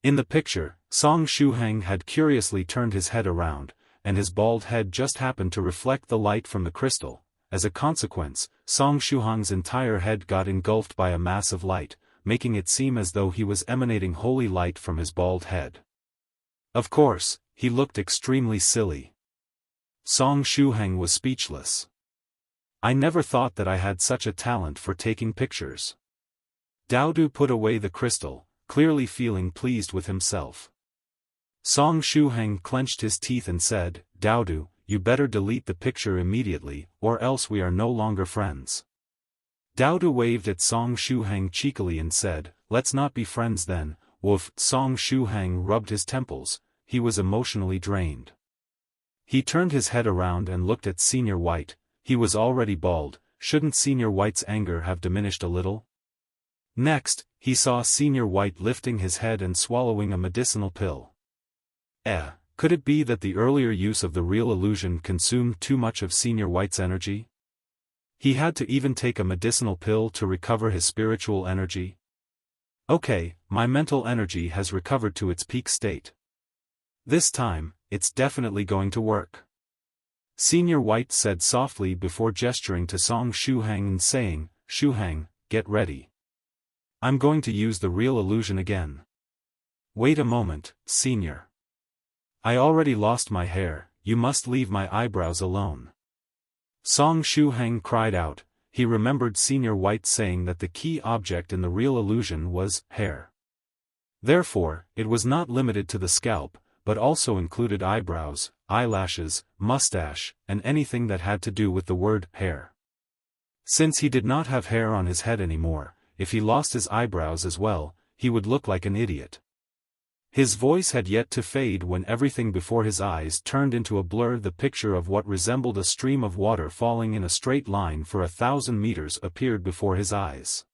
In the picture, Song Shuhang had curiously turned his head around, and his bald head just happened to reflect the light from the crystal. As a consequence, Song Shuhang's entire head got engulfed by a mass of light, making it seem as though he was emanating holy light from his bald head. Of course, he looked extremely silly. Song Shuhang was speechless. "I never thought that I had such a talent for taking pictures." Daodu put away the crystal, clearly feeling pleased with himself. Song Shuhang clenched his teeth and said, "Daodu, you better delete the picture immediately, or else we are no longer friends." Daodu waved at Song Shuhang cheekily and said, "Let's not be friends then, woof." Song Shuhang rubbed his temples, he was emotionally drained. He turned his head around and looked at Senior White. He was already bald, shouldn't Senior White's anger have diminished a little? Next, he saw Senior White lifting his head and swallowing a medicinal pill. Could it be that the earlier use of the real illusion consumed too much of Senior White's energy? He had to even take a medicinal pill to recover his spiritual energy? Okay, my mental energy has recovered to its peak state. This time, it's definitely going to work. Senior White said softly before gesturing to Song Shuhang and saying, "Shuhang, get ready. I'm going to use the real illusion again." "Wait a moment, Senior. I already lost my hair, you must leave my eyebrows alone." Song Shuhang cried out. He remembered Senior White saying that the key object in the real illusion was hair. Therefore, it was not limited to the scalp, but also included eyebrows, eyelashes, mustache, and anything that had to do with the word hair. Since he did not have hair on his head anymore, if he lost his eyebrows as well, he would look like an idiot. His voice had yet to fade when everything before his eyes turned into a blur. The picture of what resembled a stream of water falling in a straight line for 1,000 meters appeared before his eyes.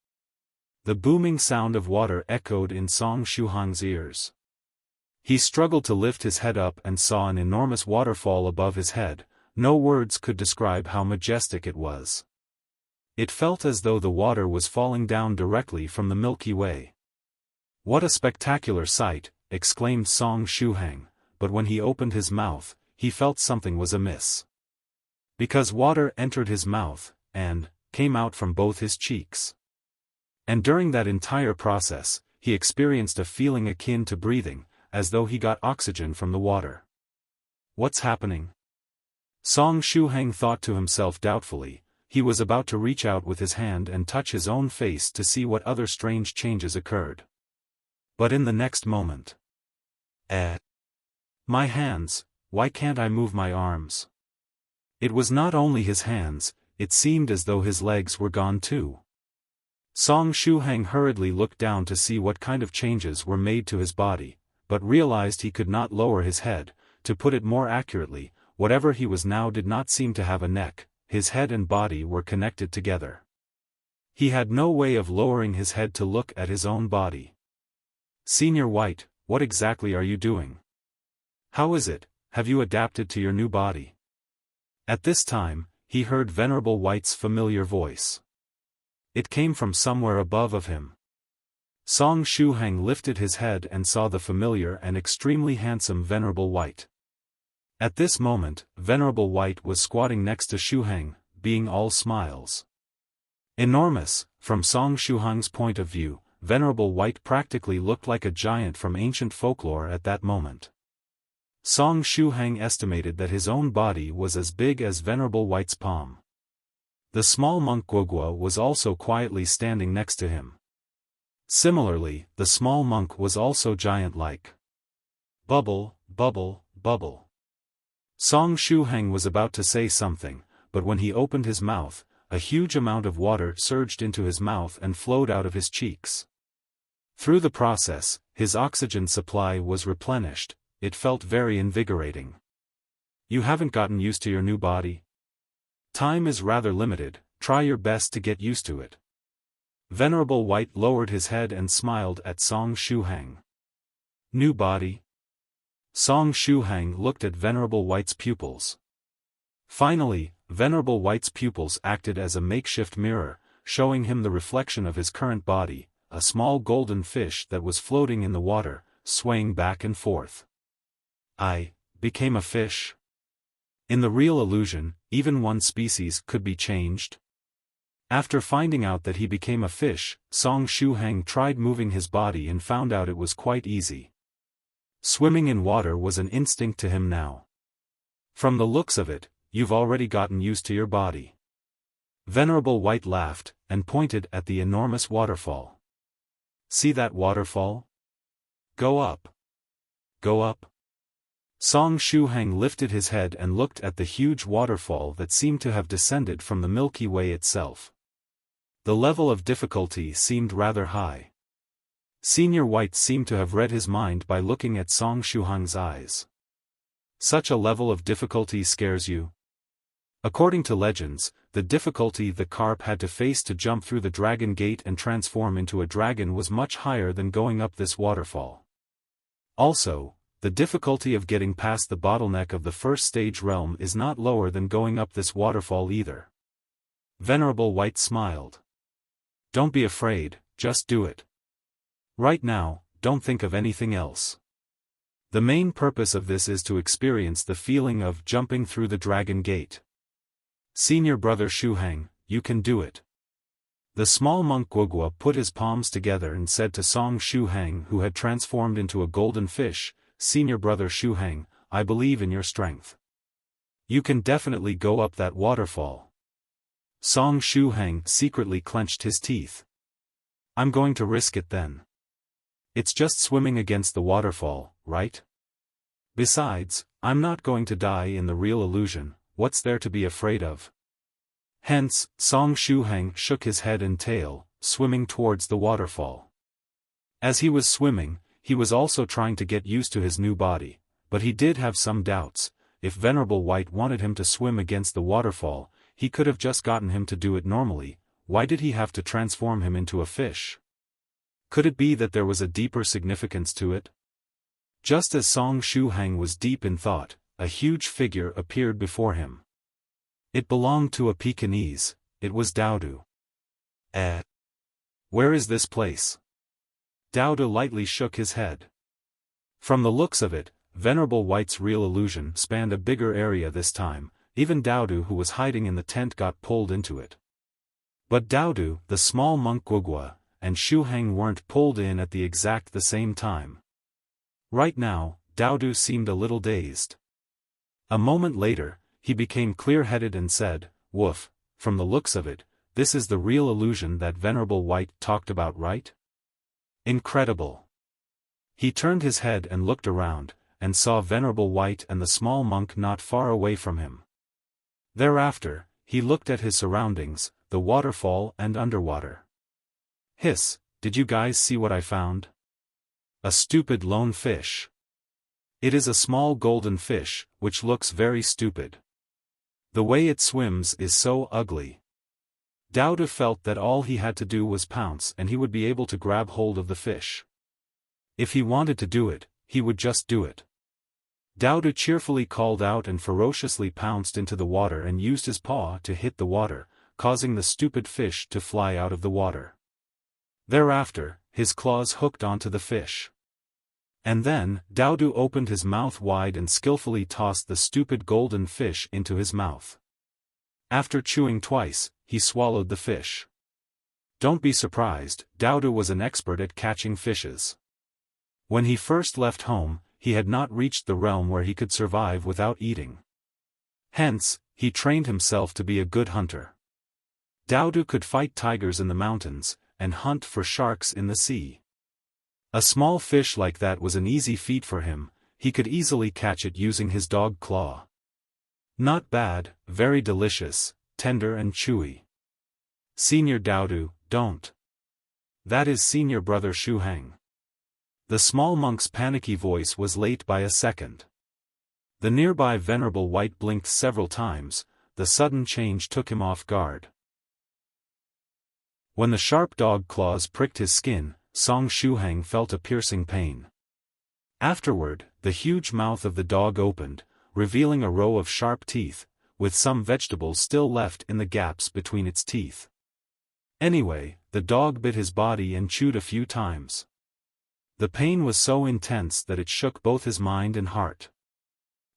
The booming sound of water echoed in Song Shuhang's ears. He struggled to lift his head up and saw an enormous waterfall above his head. No words could describe how majestic it was. It felt as though the water was falling down directly from the Milky Way. "What a spectacular sight!" exclaimed Song Shuhang, but when he opened his mouth, he felt something was amiss. Because water entered his mouth, and came out from both his cheeks. And during that entire process, he experienced a feeling akin to breathing, as though he got oxygen from the water. "What's happening?" Song Shuhang thought to himself doubtfully. He was about to reach out with his hand and touch his own face to see what other strange changes occurred. But in the next moment, my hands, why can't I move my arms? It was not only his hands, it seemed as though his legs were gone too. Song Shuhang hurriedly looked down to see what kind of changes were made to his body, but realized he could not lower his head. To put it more accurately, whatever he was now did not seem to have a neck, his head and body were connected together. He had no way of lowering his head to look at his own body. "Senior White, what exactly are you doing? How is it, have you adapted to your new body?" At this time, he heard Venerable White's familiar voice. It came from somewhere above of him. Song Shuhang lifted his head and saw the familiar and extremely handsome Venerable White. At this moment, Venerable White was squatting next to Shuhang, being all smiles. Enormous, from Song Shuhang's point of view, Venerable White practically looked like a giant from ancient folklore at that moment. Song Shuhang estimated that his own body was as big as Venerable White's palm. The small monk Guogua was also quietly standing next to him. Similarly, the small monk was also giant-like. Bubble, bubble, bubble. Song Shuhang was about to say something, but when he opened his mouth, a huge amount of water surged into his mouth and flowed out of his cheeks. Through the process, his oxygen supply was replenished. It felt very invigorating. You haven't gotten used to your new body? Time is rather limited, try your best to get used to it. Venerable White lowered his head and smiled at Song Shuhang. New body? Song Shuhang looked at Venerable White's pupils. Finally, Venerable White's pupils acted as a makeshift mirror, showing him the reflection of his current body, a small golden fish that was floating in the water, swaying back and forth. I became a fish. In the real illusion, even one species could be changed. After finding out that he became a fish, Song Shuhang tried moving his body and found out it was quite easy. Swimming in water was an instinct to him now. From the looks of it, you've already gotten used to your body. Venerable White laughed, and pointed at the enormous waterfall. See that waterfall? Go up. Go up. Song Shuhang lifted his head and looked at the huge waterfall that seemed to have descended from the Milky Way itself. The level of difficulty seemed rather high. Senior White seemed to have read his mind by looking at Song Shuhang's eyes. Such a level of difficulty scares you? According to legends, the difficulty the carp had to face to jump through the dragon gate and transform into a dragon was much higher than going up this waterfall. Also, the difficulty of getting past the bottleneck of the first stage realm is not lower than going up this waterfall either. Venerable White smiled. Don't be afraid, just do it. Right now, don't think of anything else. The main purpose of this is to experience the feeling of jumping through the dragon gate. Senior brother Shuhang, you can do it. The small monk Guogua put his palms together and said to Song Shuhang, who had transformed into a golden fish, Senior brother Shuhang, I believe in your strength. You can definitely go up that waterfall. Song Shuhang secretly clenched his teeth. I'm going to risk it then. It's just swimming against the waterfall, right? Besides, I'm not going to die in the real illusion, what's there to be afraid of? Hence, Song Shuhang shook his head and tail, swimming towards the waterfall. As he was swimming, he was also trying to get used to his new body, but he did have some doubts. If Venerable White wanted him to swim against the waterfall, he could have just gotten him to do it normally. Why did he have to transform him into a fish? Could it be that there was a deeper significance to it? Just as Song Shuhang was deep in thought, a huge figure appeared before him. It belonged to a Pekingese. It was Daodu. Where is this place? Daodu lightly shook his head. From the looks of it, Venerable White's real illusion spanned a bigger area this time. Even Daodu, who was hiding in the tent, got pulled into it. But Daodu, the small monk Guogua, and Shuhang weren't pulled in at the exact the same time. Right now, Daodu seemed a little dazed. A moment later, he became clear-headed and said, "Woof, from the looks of it, this is the real illusion that Venerable White talked about, right? Incredible." He turned his head and looked around, and saw Venerable White and the small monk not far away from him. Thereafter, he looked at his surroundings, the waterfall and underwater. Hiss, did you guys see what I found? A stupid lone fish. It is a small golden fish, which looks very stupid. The way it swims is so ugly. Daodu felt that all he had to do was pounce and he would be able to grab hold of the fish. If he wanted to do it, he would just do it. Daoist cheerfully called out and ferociously pounced into the water and used his paw to hit the water, causing the stupid fish to fly out of the water. Thereafter, his claws hooked onto the fish. And then, Daoist opened his mouth wide and skillfully tossed the stupid golden fish into his mouth. After chewing twice, he swallowed the fish. Don't be surprised, Daoist was an expert at catching fishes. When he first left home, he had not reached the realm where he could survive without eating. Hence, he trained himself to be a good hunter. Daoist could fight tigers in the mountains, and hunt for sharks in the sea. A small fish like that was an easy feat for him, he could easily catch it using his dog claw. Not bad, very delicious, tender and chewy. Senior Daoist, don't. That is Senior Brother Shuhang. The small monk's panicky voice was late by a second. The nearby Venerable White blinked several times, the sudden change took him off guard. When the sharp dog claws pricked his skin, Song Shuhang felt a piercing pain. Afterward, the huge mouth of the dog opened, revealing a row of sharp teeth, with some vegetables still left in the gaps between its teeth. Anyway, the dog bit his body and chewed a few times. The pain was so intense that it shook both his mind and heart.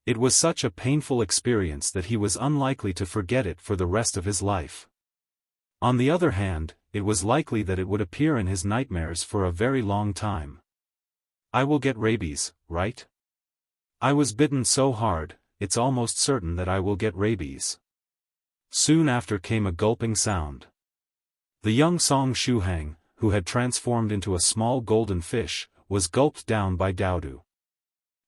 It was such a painful experience that he was unlikely to forget it for the rest of his life. On the other hand, it was likely that it would appear in his nightmares for a very long time. I will get rabies, right? I was bitten so hard, it's almost certain that I will get rabies. Soon after came a gulping sound. The young Song Shuhang, who had transformed into a small golden fish, was gulped down by Daoist.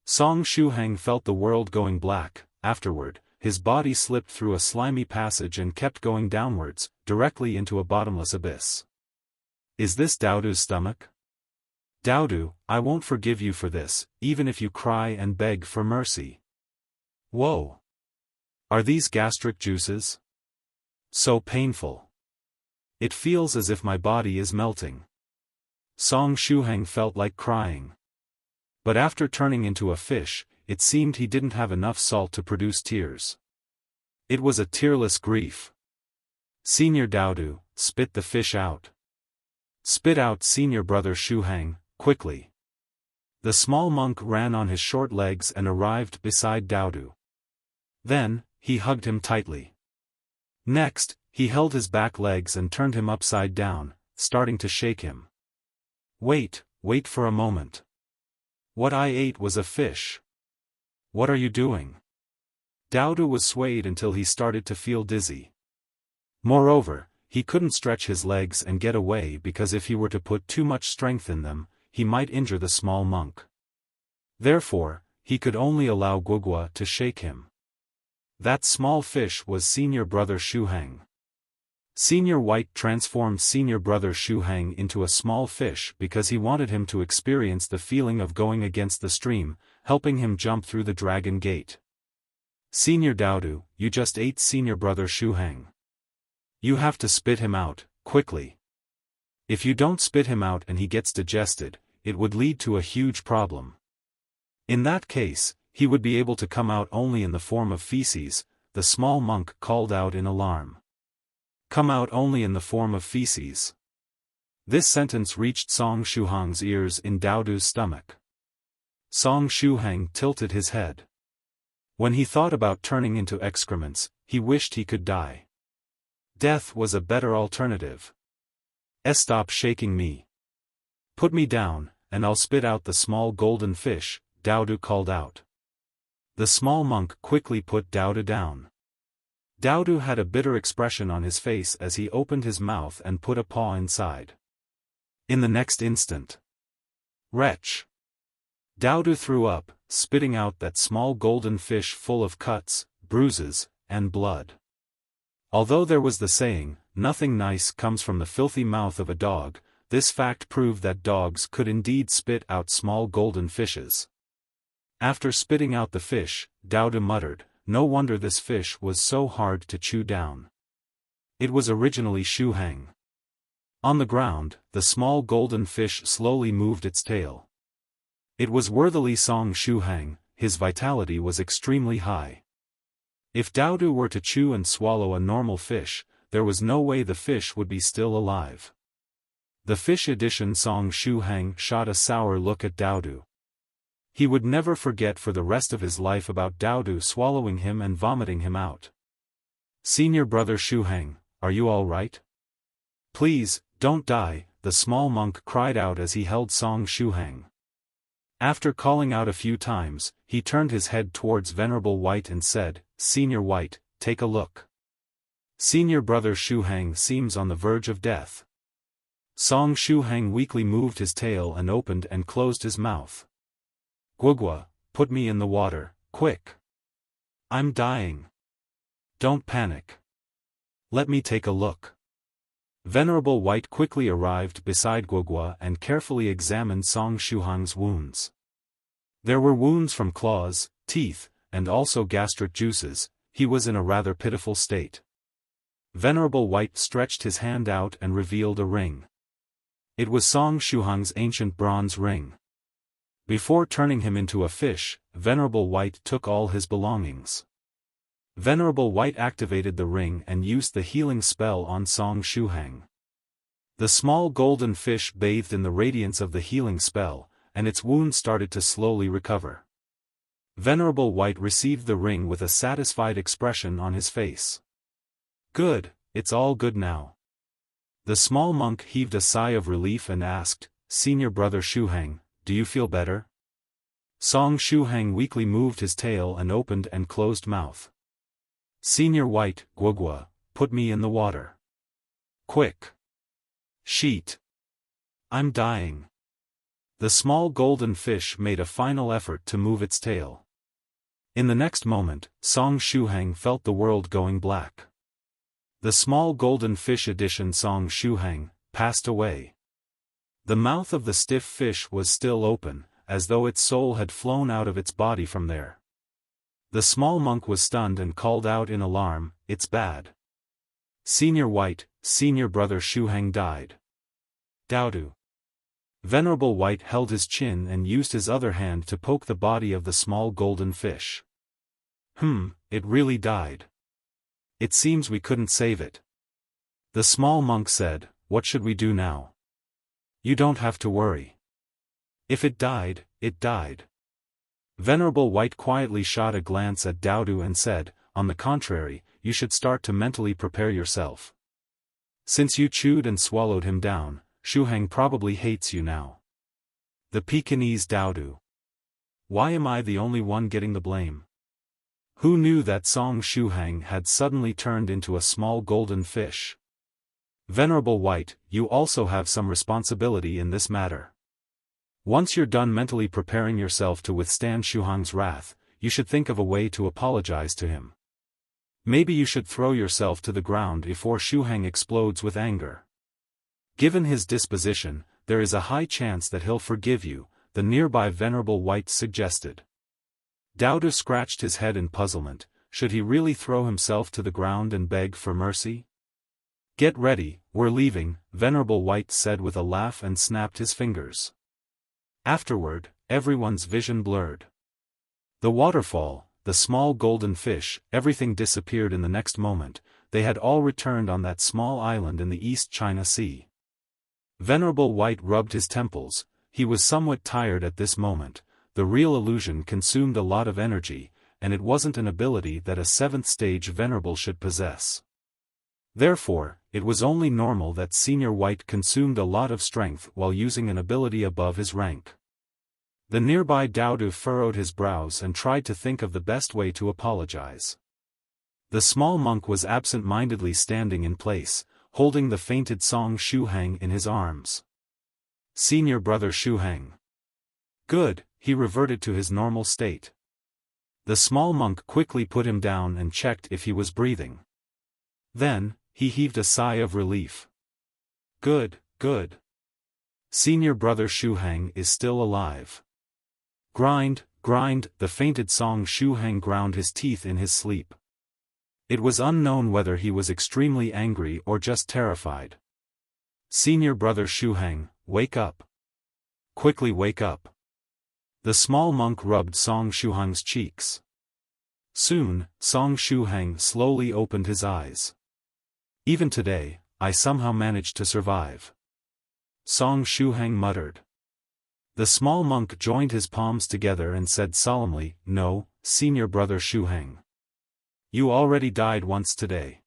Song Shuhang felt the world going black. Afterward, his body slipped through a slimy passage and kept going downwards, directly into a bottomless abyss. Is this Daoist's stomach? Daoist, I won't forgive you for this, even if you cry and beg for mercy. Whoa! Are these gastric juices? So painful. It feels as if my body is melting. Song Shuhang felt like crying. But after turning into a fish, it seemed he didn't have enough salt to produce tears. It was a tearless grief. Senior Daoist, spit the fish out. Spit out Senior Brother Shuhang, quickly. The small monk ran on his short legs and arrived beside Daoist. Then, he hugged him tightly. Next, he held his back legs and turned him upside down, starting to shake him. Wait for a moment. What I ate was a fish. What are you doing? Daoist was swayed until he started to feel dizzy. Moreover, he couldn't stretch his legs and get away because if he were to put too much strength in them, he might injure the small monk. Therefore, he could only allow Guogua to shake him. That small fish was Senior Brother Shuhang. Senior White transformed Senior Brother Shuhang into a small fish because he wanted him to experience the feeling of going against the stream, helping him jump through the dragon gate. Senior Daoist, you just ate Senior Brother Shuhang. You have to spit him out, quickly. If you don't spit him out and he gets digested, it would lead to a huge problem. In that case, he would be able to come out only in the form of feces, the small monk called out in alarm. Come out only in the form of feces. This sentence reached Song Shuhang's ears in Daoist's stomach. Song Shuhang tilted his head. When he thought about turning into excrements, he wished he could die. Death was a better alternative. Stop shaking me. Put me down, and I'll spit out the small golden fish, Daoist called out. The small monk quickly put Daoist down. Daoist had a bitter expression on his face as he opened his mouth and put a paw inside. In the next instant. Wretch! Daoist threw up, spitting out that small golden fish full of cuts, bruises, and blood. Although there was the saying, nothing nice comes from the filthy mouth of a dog, this fact proved that dogs could indeed spit out small golden fishes. After spitting out the fish, Daoist muttered, no wonder this fish was so hard to chew down. It was originally Shuhang. On the ground, the small golden fish slowly moved its tail. It was worthily Song Shuhang, his vitality was extremely high. If Daodu were to chew and swallow a normal fish, there was no way the fish would be still alive. The fish edition Song Shuhang shot a sour look at Daodu. He would never forget for the rest of his life about Daodu swallowing him and vomiting him out. "Senior brother Shuhang, are you all right? Please, don't die," the small monk cried out as he held Song Shuhang. After calling out a few times, he turned his head towards Venerable White and said, "Senior White, take a look. Senior brother Shuhang seems on the verge of death." Song Shuhang weakly moved his tail and opened and closed his mouth. "Guogua, put me in the water, quick. I'm dying. Don't panic. Let me take a look." Venerable White quickly arrived beside Guogua and carefully examined Song Shuhang's wounds. There were wounds from claws, teeth, and also gastric juices. He was in a rather pitiful state. Venerable White stretched his hand out and revealed a ring. It was Song Shuhang's ancient bronze ring. Before turning him into a fish, Venerable White took all his belongings. Venerable White activated the ring and used the healing spell on Song Shuhang. The small golden fish bathed in the radiance of the healing spell, and its wound started to slowly recover. Venerable White received the ring with a satisfied expression on his face. "Good, it's all good now." The small monk heaved a sigh of relief and asked, "Senior brother Shuhang, do you feel better?" Song Shuhang weakly moved his tail and opened and closed mouth. "Senior White, Guogua, put me in the water. Quick. Sheet. I'm dying." The small golden fish made a final effort to move its tail. In the next moment, Song Shuhang felt the world going black. The small golden fish edition Song Shuhang passed away. The mouth of the stiff fish was still open, as though its soul had flown out of its body from there. The small monk was stunned and called out in alarm, "It's bad. Senior White, senior brother Shuhang died. Daodu." Venerable White held his chin and used his other hand to poke the body of the small golden fish. It really died. It seems we couldn't save it." The small monk said, "What should we do now?" "You don't have to worry. If it died, it died." Venerable White quietly shot a glance at Daodu and said, "On the contrary, you should start to mentally prepare yourself. Since you chewed and swallowed him down, Shuhang probably hates you now." The Pekingese Daodu. Why am I the only one getting the blame? Who knew that Song Shuhang had suddenly turned into a small golden fish? Venerable White, you also have some responsibility in this matter. Once you're done mentally preparing yourself to withstand Shuhang's wrath, you should think of a way to apologize to him. Maybe you should throw yourself to the ground before Shuhang explodes with anger. Given his disposition, there is a high chance that he'll forgive you, the nearby Venerable White suggested. Daodu scratched his head in puzzlement. Should he really throw himself to the ground and beg for mercy? "Get ready, we're leaving," Venerable White said with a laugh and snapped his fingers. Afterward, everyone's vision blurred. The waterfall, the small golden fish, everything disappeared in the next moment. They had all returned on that small island in the East China Sea. Venerable White rubbed his temples. He was somewhat tired at this moment. The real illusion consumed a lot of energy, and it wasn't an ability that a 7th stage Venerable should possess. Therefore, it was only normal that Senior White consumed a lot of strength while using an ability above his rank. The nearby Daodu furrowed his brows and tried to think of the best way to apologize. The small monk was absent-mindedly standing in place, holding the fainted Song Shuhang in his arms. "Senior brother Shuhang." "Good," he reverted to his normal state. The small monk quickly put him down and checked if he was breathing. Then, he heaved a sigh of relief. "Good, good. Senior brother Shuhang is still alive." Grind, grind, the fainted Song Shuhang ground his teeth in his sleep. It was unknown whether he was extremely angry or just terrified. "Senior brother Shuhang, wake up. Quickly wake up." The small monk rubbed Song Shuhang's cheeks. Soon, Song Shuhang slowly opened his eyes. Even today, I somehow managed to survive. Song Shuhang muttered. The small monk joined his palms together and said solemnly, "No, senior brother Shuhang. You already died once today."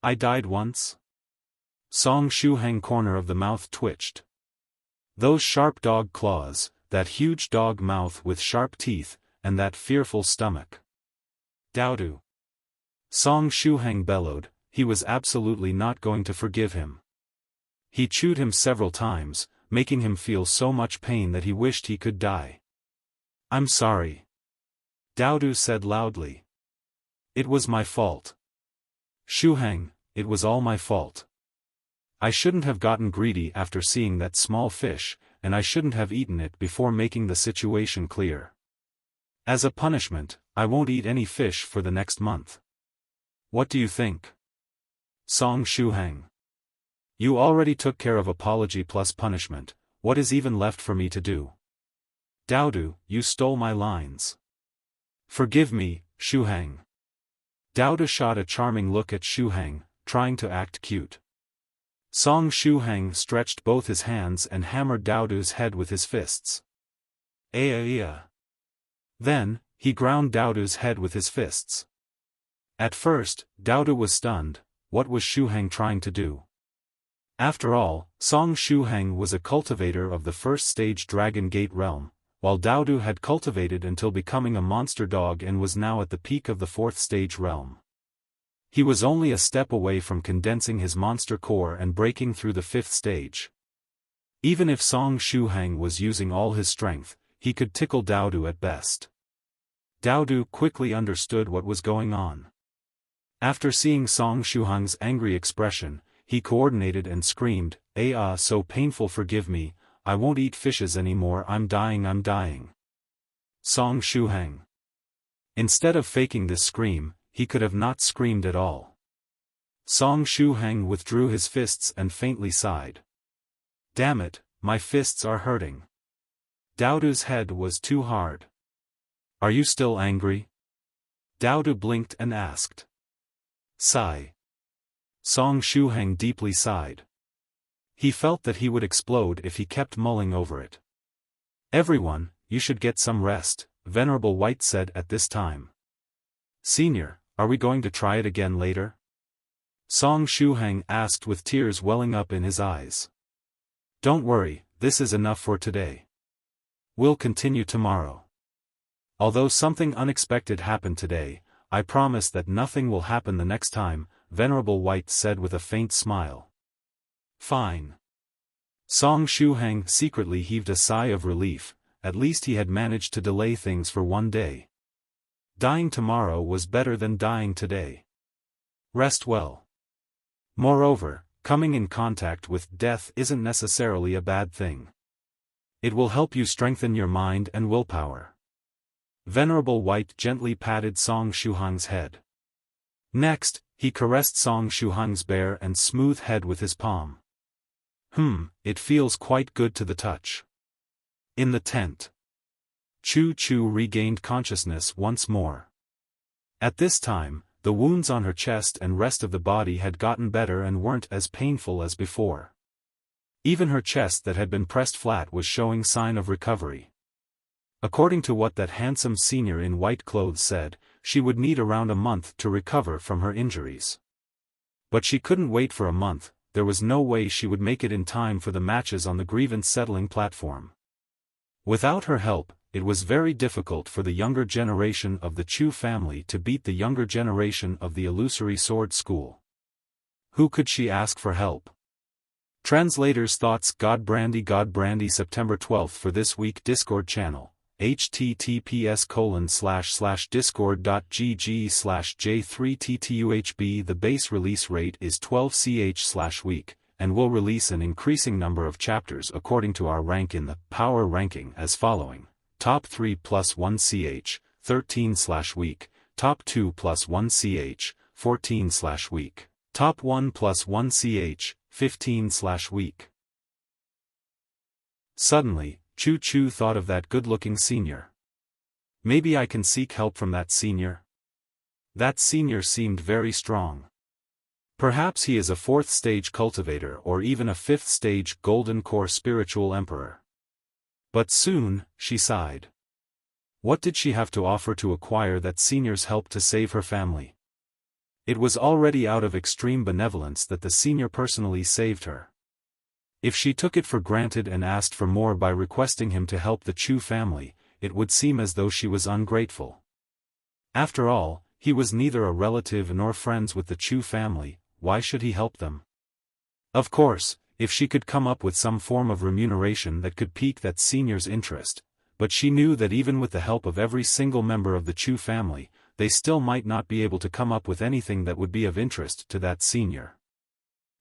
"I died once?" Song Shuhang corner of the mouth twitched. Those sharp dog claws, that huge dog mouth with sharp teeth, and that fearful stomach. Daodu. Song Shuhang bellowed, he was absolutely not going to forgive him. He chewed him several times, making him feel so much pain that he wished he could die. "I'm sorry," Daodu said loudly. "It was my fault. Shuhang, it was all my fault. I shouldn't have gotten greedy after seeing that small fish, and I shouldn't have eaten it before making the situation clear. As a punishment, I won't eat any fish for the next month. What do you think?" Song Shuhang. "You already took care of apology plus punishment, what is even left for me to do?" Daodu, you stole my lines. "Forgive me, Shuhang." Daodu shot a charming look at Shuhang, trying to act cute. Song Shuhang stretched both his hands and hammered Daodu's head with his fists. Aya. Then, he ground Daodu's head with his fists. At first, Daodu was stunned. What was Shuhang trying to do? After all, Song Shuhang was a cultivator of the first stage Dragon Gate realm, while Daodu had cultivated until becoming a monster dog and was now at the peak of the fourth stage realm. He was only a step away from condensing his monster core and breaking through the fifth stage. Even if Song Shuhang was using all his strength, he could tickle Daodu at best. Daodu quickly understood what was going on. After seeing Song Shuhang's angry expression, he coordinated and screamed, so painful, forgive me, I won't eat fishes anymore, I'm dying. Song Shuhang. Instead of faking this scream, he could have not screamed at all. Song Shuhang withdrew his fists and faintly sighed. Damn it, my fists are hurting. Daodu's head was too hard. Are you still angry? Daodu blinked and asked. Sigh. Song Shuhang deeply sighed. He felt that he would explode if he kept mulling over it. Everyone, you should get some rest, Venerable White said at this time. Senior, are we going to try it again later? Song Shuhang asked with tears welling up in his eyes. Don't worry, this is enough for today. We'll continue tomorrow. Although something unexpected happened today, I promise that nothing will happen the next time, Venerable White said with a faint smile. Fine. Song Shuhang secretly heaved a sigh of relief, at least he had managed to delay things for one day. Dying tomorrow was better than dying today. Rest well. Moreover, coming in contact with death isn't necessarily a bad thing. It will help you strengthen your mind and willpower. Venerable White gently patted Song Shuhang's head. Next, he caressed Song Shuhang's bare and smooth head with his palm. It feels quite good to the touch. In the tent. Chu Chu regained consciousness once more. At this time, the wounds on her chest and rest of the body had gotten better and weren't as painful as before. Even her chest that had been pressed flat was showing sign of recovery. According to what that handsome senior in white clothes said, she would need around a month to recover from her injuries. But she couldn't wait for a month, there was no way she would make it in time for the matches on the grievance settling platform. Without her help, it was very difficult for the younger generation of the Chu family to beat the younger generation of the illusory sword school. Who could she ask for help? Translator's thoughts. God Brandy September 12th for this week. Discord channel https://discord.gg/j3ttuhb. The base release rate is 12 ch/week, and will release an increasing number of chapters according to our rank in the power ranking as following: Top 3 plus 1 ch, 13/week, Top 2 plus 1 ch, 14/week, Top 1 plus 1 ch, 15/week. Suddenly, Chu Chu thought of that good-looking senior. Maybe I can seek help from that senior? That senior seemed very strong. Perhaps he is a 4th stage cultivator or even a 5th stage golden core spiritual emperor. But soon, she sighed. What did she have to offer to acquire that senior's help to save her family? It was already out of extreme benevolence that the senior personally saved her. If she took it for granted and asked for more by requesting him to help the Chu family, it would seem as though she was ungrateful. After all, he was neither a relative nor friends with the Chu family. Why should he help them? Of course, if she could come up with some form of remuneration that could pique that senior's interest, but she knew that even with the help of every single member of the Chu family, they still might not be able to come up with anything that would be of interest to that senior.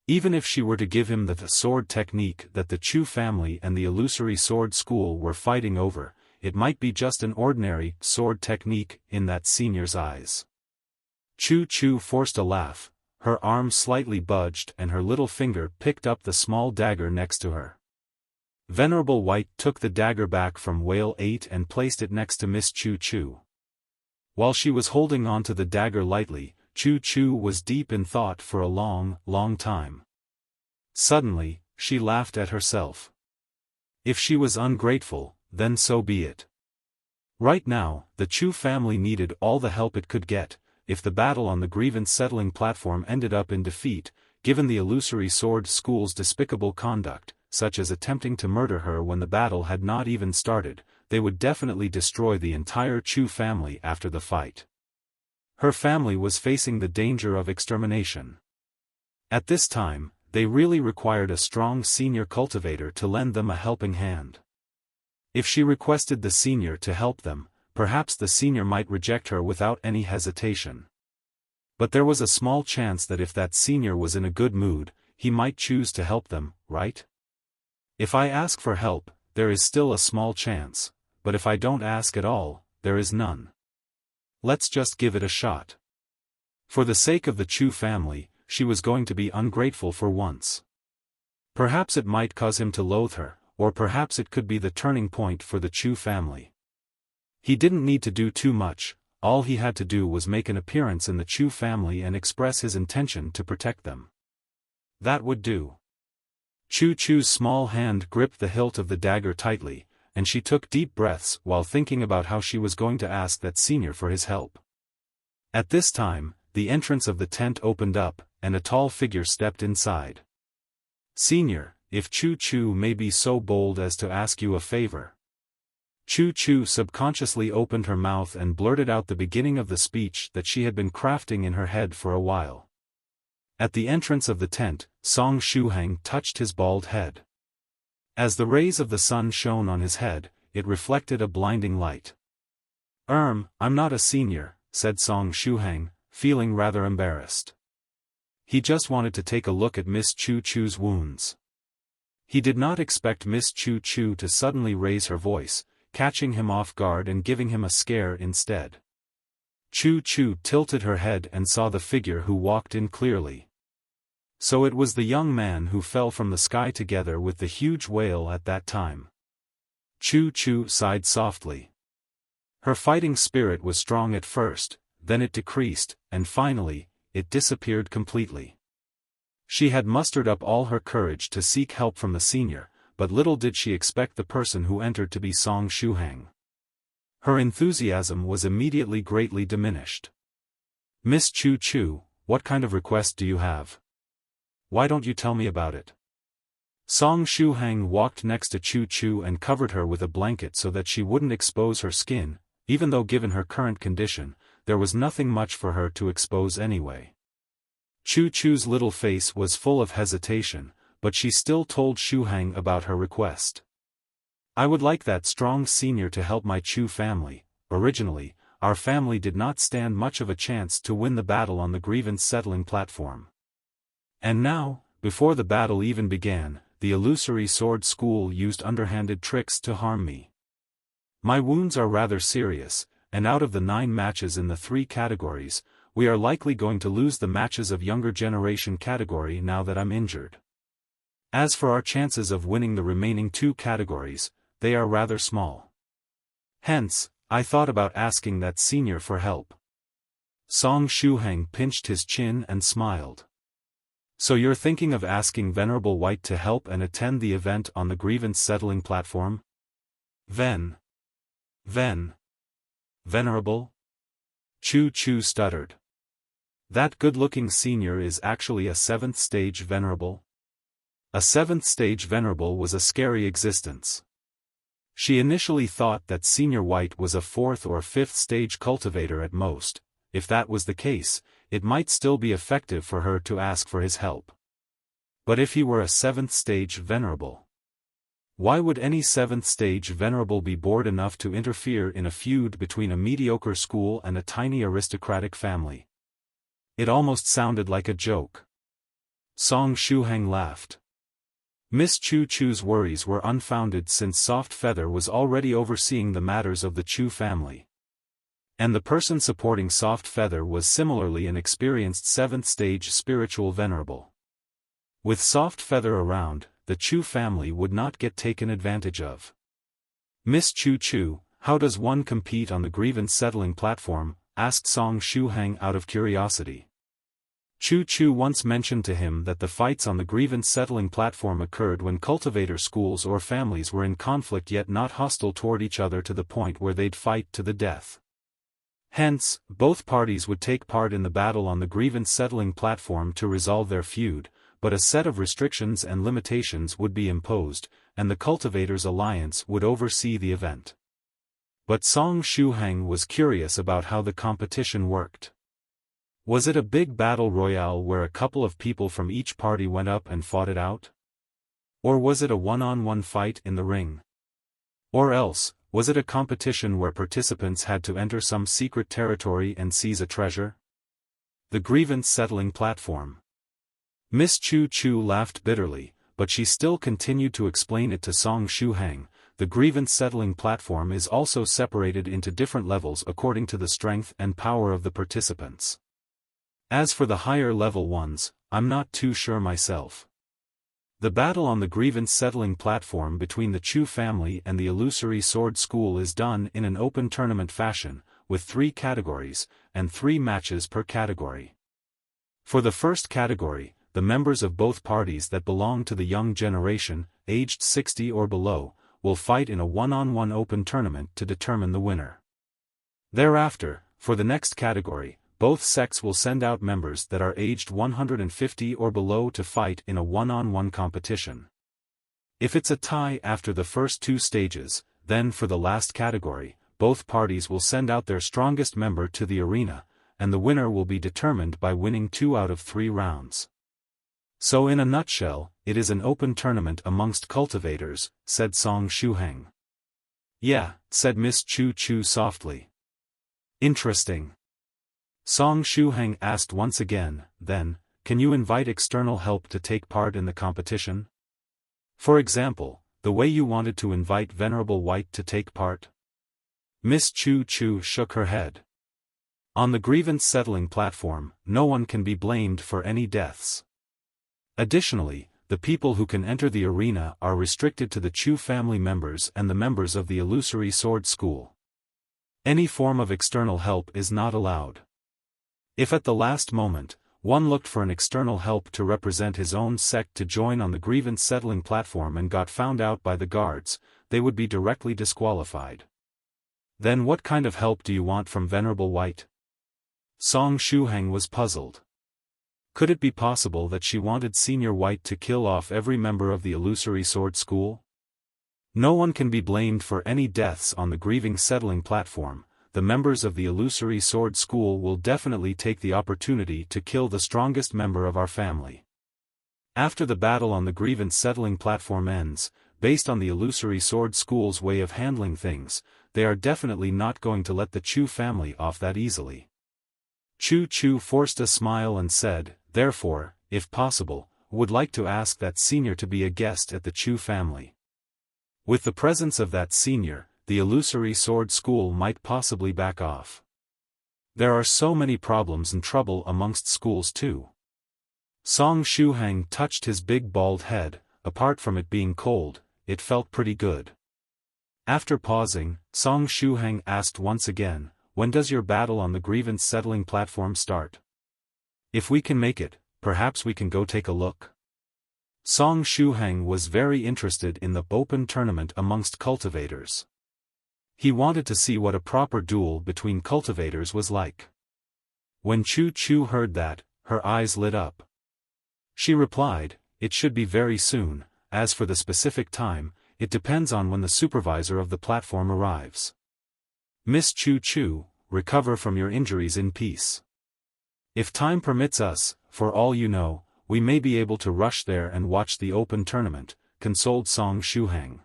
Even if she were to give him the sword technique that the Chu family and the illusory sword school were fighting over, it might be just an ordinary sword technique in that senior's eyes. Chu Chu forced a laugh. Her arm slightly budged and her little finger picked up the small dagger next to her. Venerable White took the dagger back from Whale 8 and placed it next to Miss Chu Chu. While she was holding on to the dagger lightly, Chu Chu was deep in thought for a long, long time. Suddenly, she laughed at herself. If she was ungrateful, then so be it. Right now, the Chu family needed all the help it could get. If the battle on the grievance-settling platform ended up in defeat, given the illusory sword school's despicable conduct, such as attempting to murder her when the battle had not even started, they would definitely destroy the entire Chu family after the fight. Her family was facing the danger of extermination. At this time, they really required a strong senior cultivator to lend them a helping hand. If she requested the senior to help them, perhaps the senior might reject her without any hesitation. But there was a small chance that if that senior was in a good mood, he might choose to help them, right? If I ask for help, there is still a small chance, but if I don't ask at all, there is none. Let's just give it a shot. For the sake of the Chu family, she was going to be ungrateful for once. Perhaps it might cause him to loathe her, or perhaps it could be the turning point for the Chu family. He didn't need to do too much, all he had to do was make an appearance in the Chu family and express his intention to protect them. That would do. Chu Chu's small hand gripped the hilt of the dagger tightly, and she took deep breaths while thinking about how she was going to ask that senior for his help. At this time, the entrance of the tent opened up, and a tall figure stepped inside. "Senior, if Chu Chu may be so bold as to ask you a favor." Chu Chu subconsciously opened her mouth and blurted out the beginning of the speech that she had been crafting in her head for a while. At the entrance of the tent, Song Shuhang touched his bald head. As the rays of the sun shone on his head, it reflected a blinding light. I'm not a senior," said Song Shuhang, feeling rather embarrassed. He just wanted to take a look at Miss Chu Chu's wounds. He did not expect Miss Chu Chu to suddenly raise her voice, catching him off guard and giving him a scare instead. Chu Chu tilted her head and saw the figure who walked in clearly. So it was the young man who fell from the sky together with the huge whale at that time. Chu Chu sighed softly. Her fighting spirit was strong at first, then it decreased, and finally, it disappeared completely. She had mustered up all her courage to seek help from the senior, but little did she expect the person who entered to be Song Shuhang. Her enthusiasm was immediately greatly diminished. "Miss Chu Chu, what kind of request do you have? Why don't you tell me about it?" Song Shuhang walked next to Chu Chu and covered her with a blanket so that she wouldn't expose her skin, even though given her current condition, there was nothing much for her to expose anyway. Chu Chu's little face was full of hesitation, but she still told Shuhang about her request. "I would like that strong senior to help my Chu family. Originally, our family did not stand much of a chance to win the battle on the grievance-settling platform. And now, before the battle even began, the illusory sword school used underhanded tricks to harm me. My wounds are rather serious, and out of the 9 matches in the 3 categories, we are likely going to lose the matches of younger generation category now that I'm injured. As for our chances of winning the remaining 2 categories, they are rather small. Hence, I thought about asking that senior for help. Song Shuhang pinched his chin and smiled. So you're thinking of asking Venerable White to help and attend the event on the grievance settling platform? Venerable? Chu stuttered. That good-looking senior is actually a 7th stage Venerable? A 7th stage Venerable was a scary existence. She initially thought that Senior White was a 4th or 5th stage cultivator at most. If that was the case, it might still be effective for her to ask for his help. But if he were a 7th stage Venerable? Why would any 7th stage Venerable be bored enough to interfere in a feud between a mediocre school and a tiny aristocratic family? It almost sounded like a joke. Song Shuhang laughed. Miss Chu's worries were unfounded since Soft Feather was already overseeing the matters of the Chu family. And the person supporting Soft Feather was similarly an experienced 7th stage spiritual Venerable. With Soft Feather around, the Chu family would not get taken advantage of. Miss Chu, how does one compete on the grievance settling platform? Asked Song Shuhang out of curiosity. Chu once mentioned to him that the fights on the grievance settling platform occurred when cultivator schools or families were in conflict yet not hostile toward each other to the point where they'd fight to the death. Hence, both parties would take part in the battle on the grievance settling platform to resolve their feud, but a set of restrictions and limitations would be imposed, and the Cultivators' Alliance would oversee the event. But Song Shuhang was curious about how the competition worked. Was it a big battle royale where a couple of people from each party went up and fought it out? Or was it a one-on-one fight in the ring? Or else, was it a competition where participants had to enter some secret territory and seize a treasure? The grievance settling platform. Miss Chu laughed bitterly, but she still continued to explain it to Song Shuhang. The grievance settling platform is also separated into different levels according to the strength and power of the participants. As for the higher level ones, I'm not too sure myself. The battle on the grievance settling platform between the Chu family and the Illusory Sword School is done in an open tournament fashion, with 3 categories, and 3 matches per category. For the first category, the members of both parties that belong to the young generation, aged 60 or below, will fight in a one-on-one open tournament to determine the winner. Thereafter, for the next category, both sects will send out members that are aged 150 or below to fight in a one-on-one competition. If it's a tie after the first 2 stages, then for the last category, both parties will send out their strongest member to the arena, and the winner will be determined by winning 2 out of 3 rounds. So in a nutshell, it is an open tournament amongst cultivators, said Song Shuhang. Yeah, said Miss Chu softly. Interesting. Song Shuhang asked once again, then, can you invite external help to take part in the competition? For example, the way you wanted to invite Venerable White to take part? Miss Chu shook her head. On the grievance settling platform, no one can be blamed for any deaths. Additionally, the people who can enter the arena are restricted to the Chu family members and the members of the Illusory Sword School. Any form of external help is not allowed. If at the last moment, one looked for an external help to represent his own sect to join on the grievance settling platform and got found out by the guards, they would be directly disqualified. Then what kind of help do you want from Venerable White? Song Shuhang was puzzled. Could it be possible that she wanted Senior White to kill off every member of the Illusory Sword School? No one can be blamed for any deaths on the grieving settling platform. The members of the Illusory Sword School will definitely take the opportunity to kill the strongest member of our family. After the battle on the grievance settling platform ends, based on the Illusory Sword School's way of handling things, they are definitely not going to let the Chu family off that easily. Chu forced a smile and said, therefore, if possible, would like to ask that senior to be a guest at the Chu family. With the presence of that senior, the Illusory Sword School might possibly back off. There are so many problems and trouble amongst schools too. Song Shuhang touched his big bald head. Apart from it being cold, it felt pretty good. After pausing, Song Shuhang asked once again, "When does your battle on the grievance-settling platform start? If we can make it, perhaps we can go take a look." Song Shuhang was very interested in the open tournament amongst cultivators. He wanted to see what a proper duel between cultivators was like. When Chu Chu heard that, her eyes lit up. She replied, "It should be very soon. As for the specific time, it depends on when the supervisor of the platform arrives. Miss Chu Chu, recover from your injuries in peace. If time permits us, for all you know, we may be able to rush there and watch the open tournament," consoled Song Shuhang.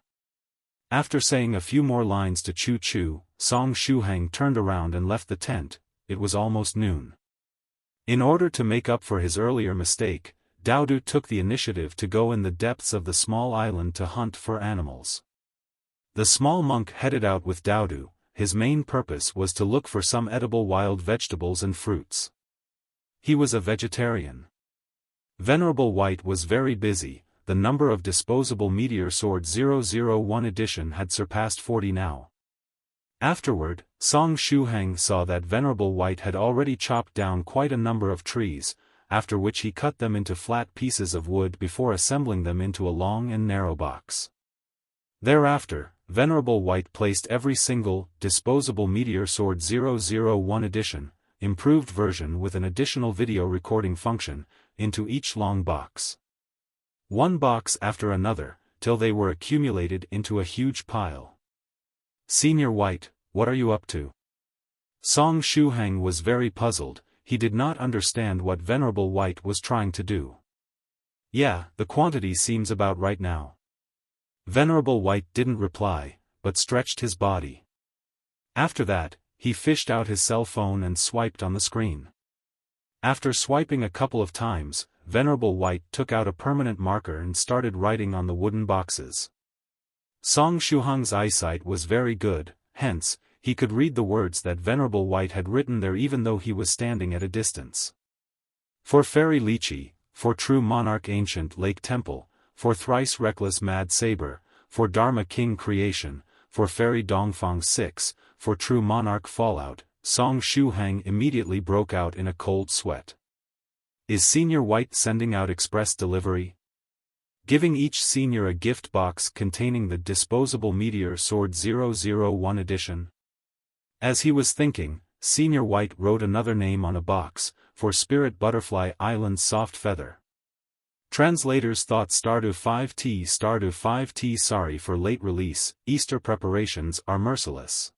After saying a few more lines to Chu Chu, Song Shuhang turned around and left the tent. It was almost noon. In order to make up for his earlier mistake, Daodu took the initiative to go in the depths of the small island to hunt for animals. The small monk headed out with Daodu. His main purpose was to look for some edible wild vegetables and fruits. He was a vegetarian. Venerable White was very busy. The number of disposable meteor sword 001 edition had surpassed 40 now. Afterward, Song Shuhang saw that Venerable White had already chopped down quite a number of trees, after which he cut them into flat pieces of wood before assembling them into a long and narrow box. Thereafter, Venerable White placed every single disposable meteor sword 001 edition, improved version with an additional video recording function, into each long box. One box after another, till they were accumulated into a huge pile. "Senior White, what are you up to?" Song Shuhang was very puzzled. He did not understand what Venerable White was trying to do. "Yeah, the quantity seems about right now." Venerable White didn't reply, but stretched his body. After that, he fished out his cell phone and swiped on the screen. After swiping a couple of times, Venerable White took out a permanent marker and started writing on the wooden boxes. Song Shuhang's eyesight was very good, hence, he could read the words that Venerable White had written there even though he was standing at a distance. "For Fairy Lychee, for true Monarch Ancient Lake Temple, for thrice reckless Mad Saber, for Dharma King Creation, for Fairy Dongfang 6, for true Monarch Fallout." Song Shuhang immediately broke out in a cold sweat. "Is Senior White sending out express delivery? Giving each senior a gift box containing the disposable meteor sword 001 edition?" As he was thinking, Senior White wrote another name on a box, for Spirit Butterfly Island's Soft Feather. Translators thought Stardew 5T sorry for late release, Easter preparations are merciless.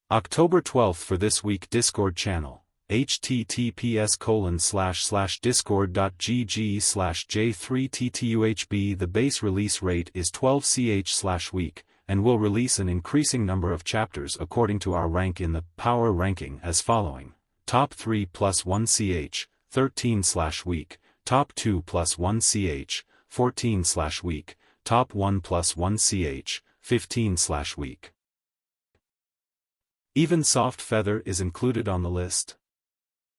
October 12th for this week Discord channel, https://discord.gg/j3ttuhb. The base release rate is 12 ch/week, and will release an increasing number of chapters according to our rank in the power ranking as following: top 3 plus 1 ch, 13/week, top 2 plus 1 ch, 14/week, top 1 plus 1 ch, 15/week. Even Soft Feather is included on the list.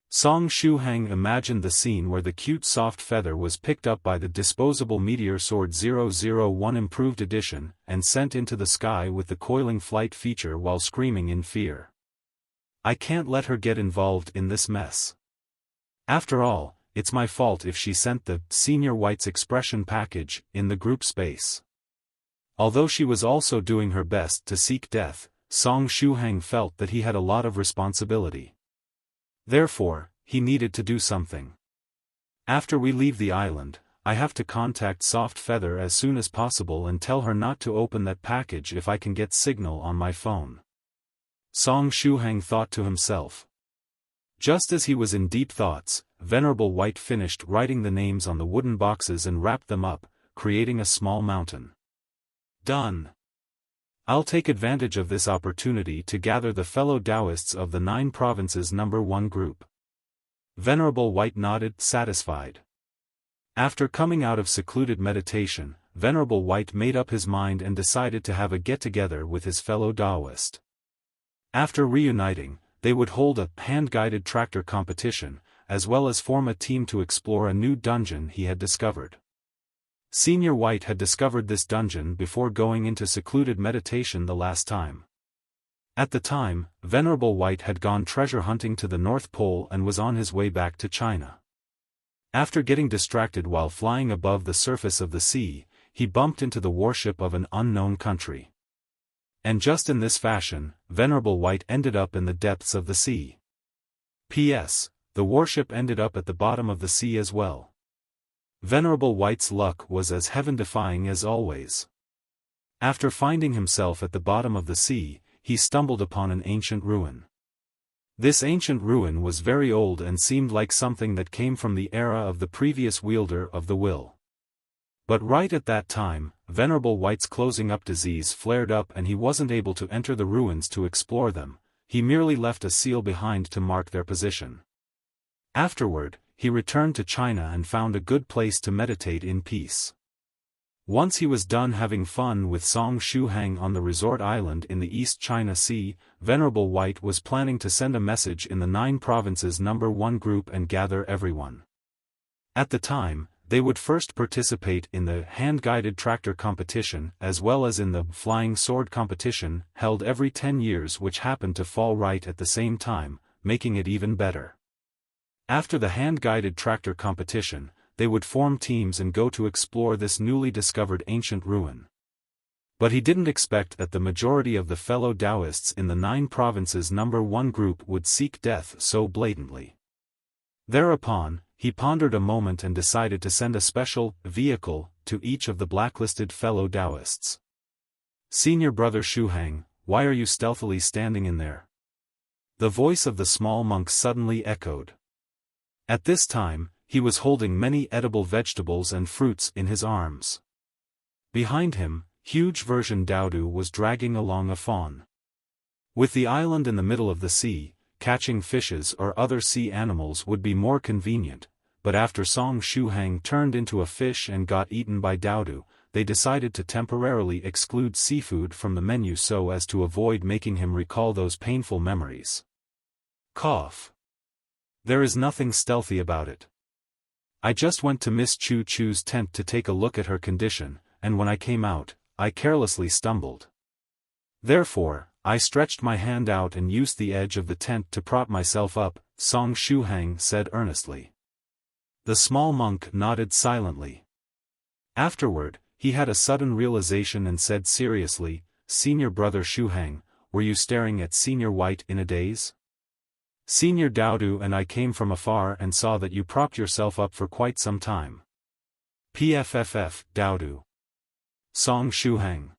Song Shuhang imagined the scene where the cute Soft Feather was picked up by the disposable meteor sword 001 improved edition and sent into the sky with the coiling flight feature while screaming in fear. "I can't let her get involved in this mess. After all, it's my fault if she sent the Senior White's expression package in the group space." Although she was also doing her best to seek death, Song Shuhang felt that he had a lot of responsibility. Therefore, he needed to do something. "After we leave the island, I have to contact Soft Feather as soon as possible and tell her not to open that package if I can get signal on my phone," Song Shuhang thought to himself. Just as he was in deep thoughts, Venerable White finished writing the names on the wooden boxes and wrapped them up, creating a small mountain. "Done. I'll take advantage of this opportunity to gather the fellow Daoists of the 9 provinces number 1 group." Venerable White nodded, satisfied. After coming out of secluded meditation, Venerable White made up his mind and decided to have a get-together with his fellow Daoist. After reuniting, they would hold a hand-guided tractor competition, as well as form a team to explore a new dungeon he had discovered. Senior White had discovered this dungeon before going into secluded meditation the last time. At the time, Venerable White had gone treasure hunting to the North Pole and was on his way back to China. After getting distracted while flying above the surface of the sea, he bumped into the warship of an unknown country. And just in this fashion, Venerable White ended up in the depths of the sea. P.S. The warship ended up at the bottom of the sea as well. Venerable White's luck was as heaven-defying as always. After finding himself at the bottom of the sea, he stumbled upon an ancient ruin. This ancient ruin was very old and seemed like something that came from the era of the previous wielder of the will. But right at that time, Venerable White's closing up disease flared up and he wasn't able to enter the ruins to explore them. He merely left a seal behind to mark their position. Afterward, he returned to China and found a good place to meditate in peace. Once he was done having fun with Song Shuhang on the resort island in the East China Sea, Venerable White was planning to send a message in the 9 provinces #1 group and gather everyone. At the time, they would first participate in the hand-guided tractor competition as well as in the flying sword competition held every 10 years, which happened to fall right at the same time, making it even better. After the hand-guided tractor competition, they would form teams and go to explore this newly discovered ancient ruin. But he didn't expect that the majority of the fellow Daoists in the 9 provinces #1 group would seek death so blatantly. Thereupon, he pondered a moment and decided to send a special vehicle to each of the blacklisted fellow Daoists. "Senior Brother Shuhang, why are you stealthily standing in there?" The voice of the small monk suddenly echoed. At this time, he was holding many edible vegetables and fruits in his arms. Behind him, huge version Daodu was dragging along a fawn. With the island in the middle of the sea, catching fishes or other sea animals would be more convenient, but after Song Shuhang turned into a fish and got eaten by Daodu, they decided to temporarily exclude seafood from the menu so as to avoid making him recall those painful memories. Cough. There is nothing stealthy about it. I just went to Miss Chu Chu's tent to take a look at her condition, and when I came out, I carelessly stumbled. Therefore, I stretched my hand out and used the edge of the tent to prop myself up, Song Shuhang said earnestly. The small monk nodded silently. Afterward, he had a sudden realization and said seriously, "Senior Brother Shuhang, were you staring at Senior White in a daze? Senior Daodu and I came from afar and saw that you propped yourself up for quite some time." PFFF, Daodu. Song Shuhang.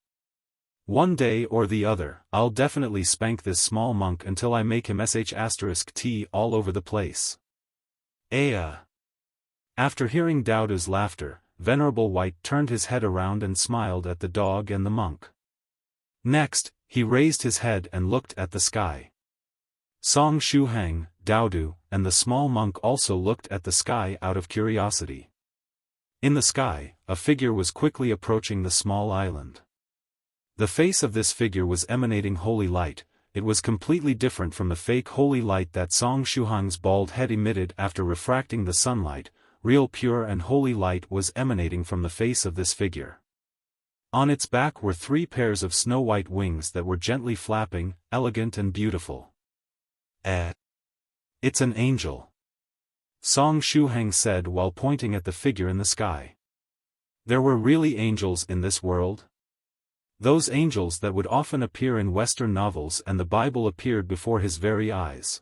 One day or the other, I'll definitely spank this small monk until I make him sh*t all over the place. After hearing Daodu's laughter, Venerable White turned his head around and smiled at the dog and the monk. Next, he raised his head and looked at the sky. Song Shuhang, Daodu, and the small monk also looked at the sky out of curiosity. In the sky, a figure was quickly approaching the small island. The face of this figure was emanating holy light. It was completely different from the fake holy light that Song Shuhang's bald head emitted after refracting the sunlight. Real pure and holy light was emanating from the face of this figure. On its back were 3 pairs of snow-white wings that were gently flapping, elegant and beautiful. It's an angel," Song Shuhang said while pointing at the figure in the sky. There were really angels in this world? Those angels that would often appear in Western novels and the Bible appeared before his very eyes.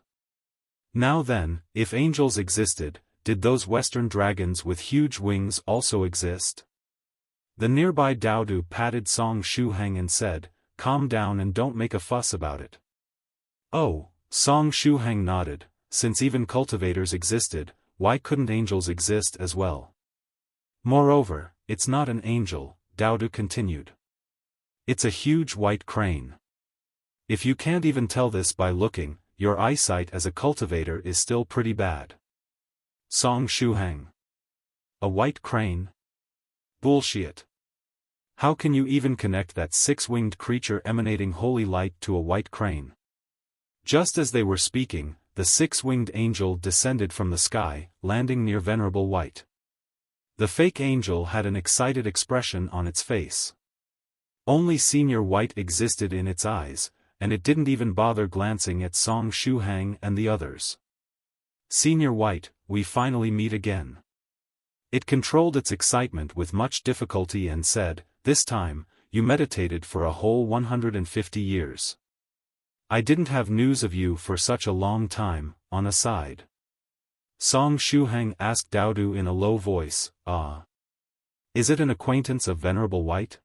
Now then, if angels existed, did those Western dragons with huge wings also exist? The nearby Daodu patted Song Shuhang and said, "Calm down and don't make a fuss about it." "Oh," Song Shuhang nodded, "since even cultivators existed, why couldn't angels exist as well? Moreover, it's not an angel," Daodu continued. "It's a huge white crane. If you can't even tell this by looking, your eyesight as a cultivator is still pretty bad." Song Shuhang. A white crane? Bullshit. How can you even connect that 6-winged creature emanating holy light to a white crane? Just as they were speaking, the 6-winged angel descended from the sky, landing near Venerable White. The fake angel had an excited expression on its face. Only Senior White existed in its eyes, and it didn't even bother glancing at Song Shuhang and the others. Senior White, we finally meet again. It controlled its excitement with much difficulty and said, this time, you meditated for a whole 150 years. I didn't have news of you for such a long time. On a side, Song Shuhang asked Daodu in a low voice, ah. Is it an acquaintance of Venerable White?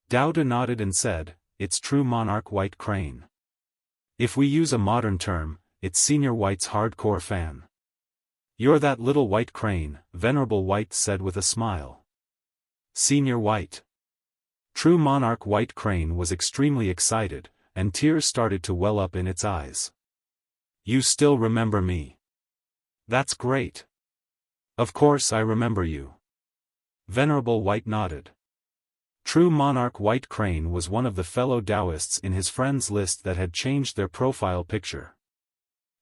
Daodu nodded and said, it's true Monarch White Crane. If we use a modern term, it's Senior White's hardcore fan. You're that little white crane, Venerable White said with a smile. Senior White. True Monarch White Crane was extremely excited, and tears started to well up in its eyes. You still remember me? That's great. Of course I remember you. Venerable White nodded. True Monarch White Crane was one of the fellow Daoists in his friends list that had changed their profile picture.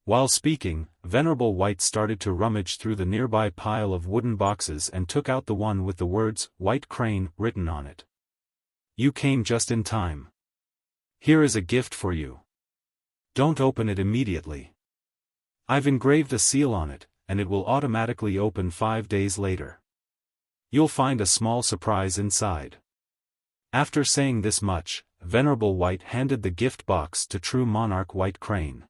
While speaking, Venerable White started to rummage through the nearby pile of wooden boxes and took out the one with the words, White Crane, written on it. You came just in time. Here is a gift for you. Don't open it immediately. I've engraved a seal on it, and it will automatically open 5 days later. You'll find a small surprise inside. After saying this much, Venerable White handed the gift box to True Monarch White Crane.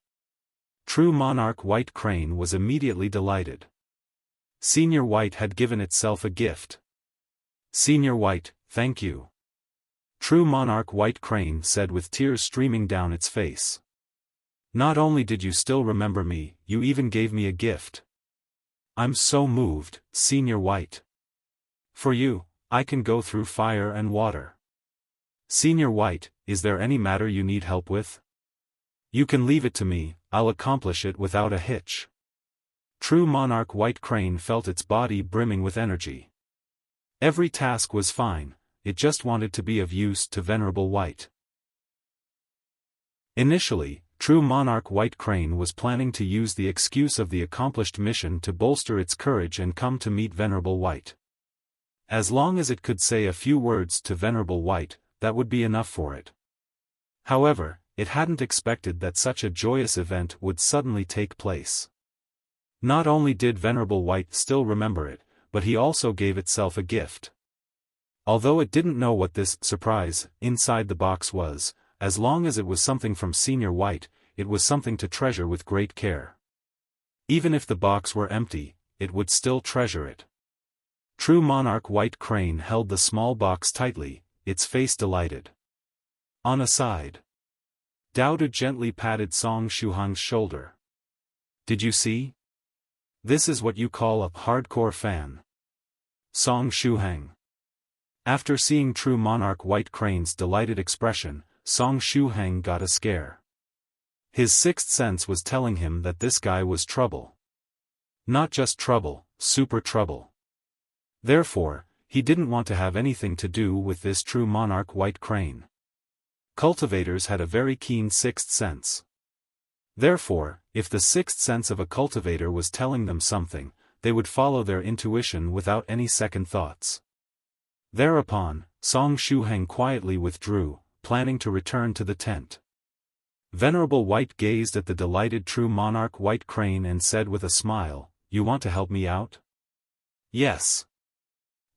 True Monarch White Crane was immediately delighted. Senior White had given itself a gift. Senior White, thank you. True Monarch White Crane said with tears streaming down its face. Not only did you still remember me, you even gave me a gift. I'm so moved, Senior White. For you, I can go through fire and water. Senior White, is there any matter you need help with? You can leave it to me, I'll accomplish it without a hitch. True Monarch White Crane felt its body brimming with energy. Every task was fine, it just wanted to be of use to Venerable White. Initially, True Monarch White Crane was planning to use the excuse of the accomplished mission to bolster its courage and come to meet Venerable White. As long as it could say a few words to Venerable White, that would be enough for it. However, it hadn't expected that such a joyous event would suddenly take place. Not only did Venerable White still remember it, but he also gave itself a gift. Although it didn't know what this surprise inside the box was, as long as it was something from Senior White, it was something to treasure with great care. Even if the box were empty, it would still treasure it. True Monarch White Crane held the small box tightly, its face delighted. On a side, Daodu gently patted Song Shuhang's shoulder. Did you see? This is what you call a hardcore fan. Song Shuhang. After seeing True Monarch White Crane's delighted expression, Song Shuhang got a scare. His sixth sense was telling him that this guy was trouble. Not just trouble, super trouble. Therefore, he didn't want to have anything to do with this True Monarch White Crane. Cultivators had a very keen sixth sense. Therefore, if the sixth sense of a cultivator was telling them something, they would follow their intuition without any second thoughts. Thereupon, Song Shuhang quietly withdrew, planning to return to the tent. Venerable White gazed at the delighted True Monarch White Crane and said with a smile, "You want to help me out?" "Yes.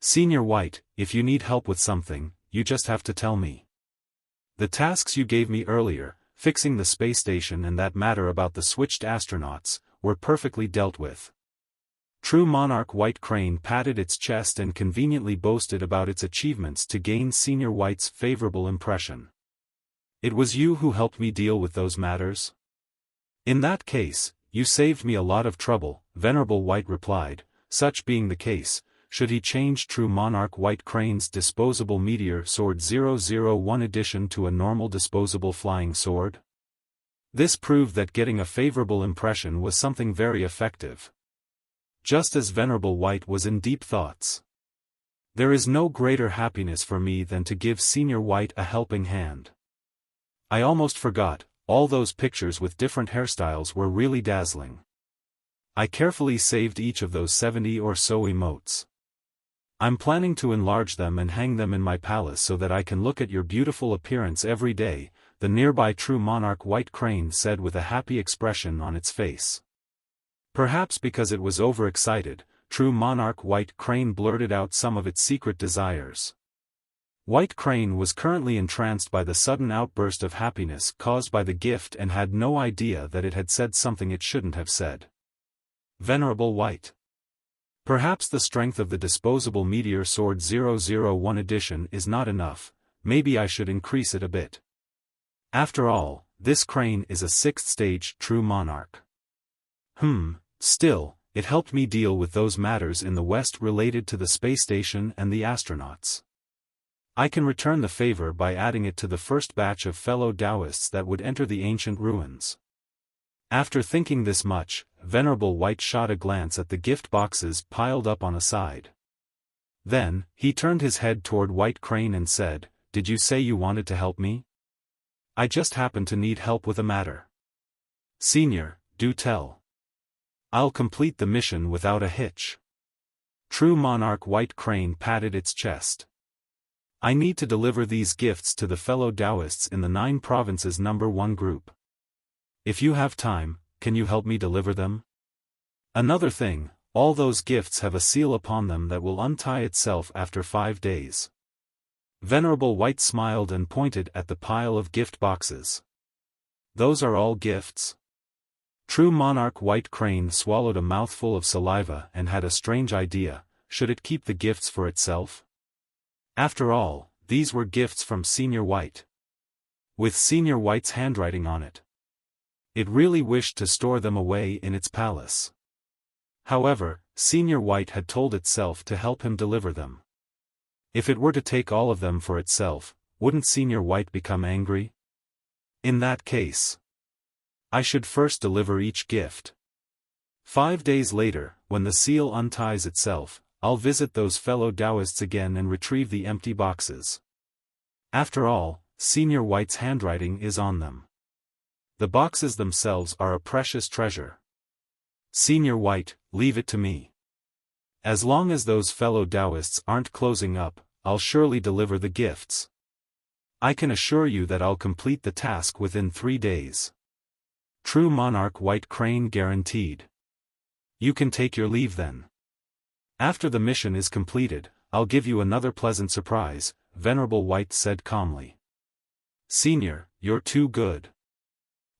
Senior White, if you need help with something, you just have to tell me. The tasks you gave me earlier, fixing the space station and that matter about the switched astronauts, were perfectly dealt with." True Monarch White Crane patted its chest and conveniently boasted about its achievements to gain Senior White's favorable impression. "It was you who helped me deal with those matters?" "In that case, you saved me a lot of trouble," Venerable White replied. Such being the case, should he change True Monarch White Crane's disposable meteor sword 001 edition to a normal disposable flying sword? This proved that getting a favorable impression was something very effective. Just as Venerable White was in deep thoughts. There is no greater happiness for me than to give Senior White a helping hand. I almost forgot, all those pictures with different hairstyles were really dazzling. I carefully saved each of those 70 or so emotes. I'm planning to enlarge them and hang them in my palace so that I can look at your beautiful appearance every day, the nearby true monarch white crane said with a happy expression on its face. Perhaps because it was overexcited, true monarch white crane blurted out some of its secret desires. White crane was currently entranced by the sudden outburst of happiness caused by the gift and had no idea that it had said something it shouldn't have said. Venerable White. Perhaps the strength of the disposable meteor sword 001 edition is not enough, maybe I should increase it a bit. After all, this crane is a 6th stage true monarch. Still, it helped me deal with those matters in the West related to the space station and the astronauts. I can return the favor by adding it to the first batch of fellow Daoists that would enter the ancient ruins. After thinking this much, Venerable White shot a glance at the gift boxes piled up on a side. Then, he turned his head toward White Crane and said, "Did you say you wanted to help me? I just happen to need help with a matter." "Senior, do tell. I'll complete the mission without a hitch." True monarch White Crane patted its chest. "I need to deliver these gifts to the fellow Daoists in the 9 provinces number 1 group. If you have time, can you help me deliver them? Another thing, all those gifts have a seal upon them that will untie itself after 5 days." Venerable White smiled and pointed at the pile of gift boxes. "Those are all gifts?" True monarch White Crane swallowed a mouthful of saliva and had a strange idea: should it keep the gifts for itself? After all, these were gifts from Senior White. With Senior White's handwriting on it. It really wished to store them away in its palace. However, Senior White had told itself to help him deliver them. If it were to take all of them for itself, wouldn't Senior White become angry? In that case, I should first deliver each gift. 5 days later, when the seal unties itself, I'll visit those fellow Daoists again and retrieve the empty boxes. After all, Senior White's handwriting is on them. The boxes themselves are a precious treasure. Senior White, leave it to me. As long as those fellow Daoists aren't closing up, I'll surely deliver the gifts. I can assure you that I'll complete the task within 3 days. True monarch White Crane guaranteed. You can take your leave then. After the mission is completed, I'll give you another pleasant surprise, Venerable White said calmly. Senior, you're too good.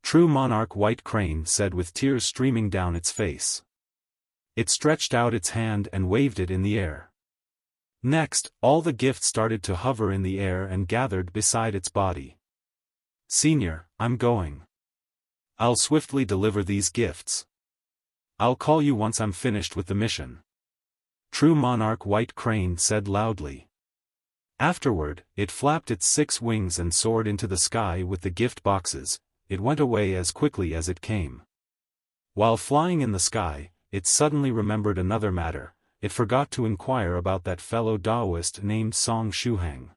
True monarch White Crane said with tears streaming down its face. It stretched out its hand and waved it in the air. Next, all the gifts started to hover in the air and gathered beside its body. Senior, I'm going. I'll swiftly deliver these gifts. I'll call you once I'm finished with the mission. True monarch White Crane said loudly. Afterward, it flapped its 6 wings and soared into the sky with the gift boxes. It went away as quickly as it came. While flying in the sky, it suddenly remembered another matter. It forgot to inquire about that fellow Daoist named Song Shuhang.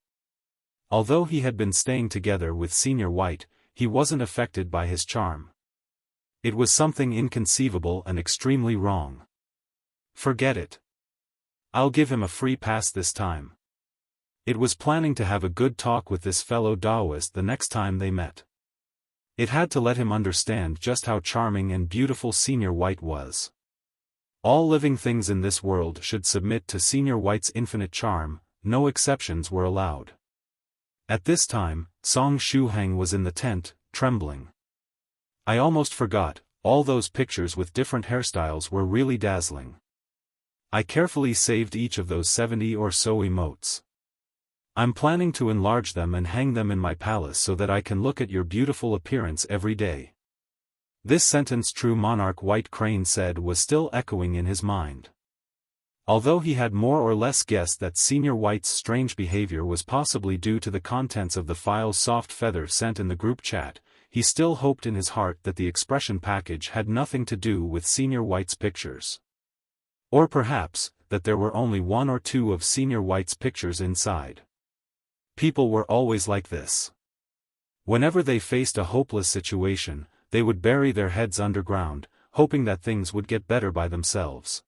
Although he had been staying together with Senior White, he wasn't affected by his charm. It was something inconceivable and extremely wrong. Forget it. I'll give him a free pass this time. It was planning to have a good talk with this fellow Daoist the next time they met. It had to let him understand just how charming and beautiful Senior White was. All living things in this world should submit to Senior White's infinite charm, no exceptions were allowed. At this time, Song Shuhang was in the tent, trembling. I almost forgot, all those pictures with different hairstyles were really dazzling. I carefully saved each of those 70 or so emotes. I'm planning to enlarge them and hang them in my palace so that I can look at your beautiful appearance every day. This sentence True monarch White Crane said was still echoing in his mind. Although he had more or less guessed that Senior White's strange behavior was possibly due to the contents of the file's soft feather sent in the group chat, he still hoped in his heart that the expression package had nothing to do with Senior White's pictures. Or perhaps, that there were only 1 or 2 of Senior White's pictures inside. People were always like this. Whenever they faced a hopeless situation, they would bury their heads underground, hoping that things would get better by themselves.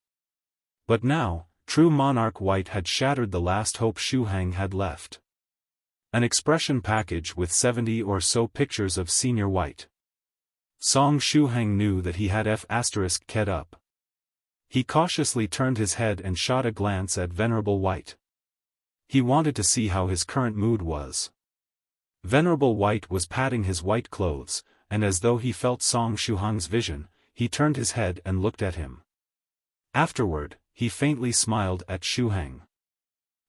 But now, true Monarch White had shattered the last hope Shuhang had left. An expression package with 70 or so pictures of Senior White. Song Shuhang knew that he had F***ked up. He cautiously turned his head and shot a glance at Venerable White. He wanted to see how his current mood was. Venerable White was patting his white clothes, and as though he felt Song Shuhang's vision, he turned his head and looked at him. Afterward, he faintly smiled at Shuhang.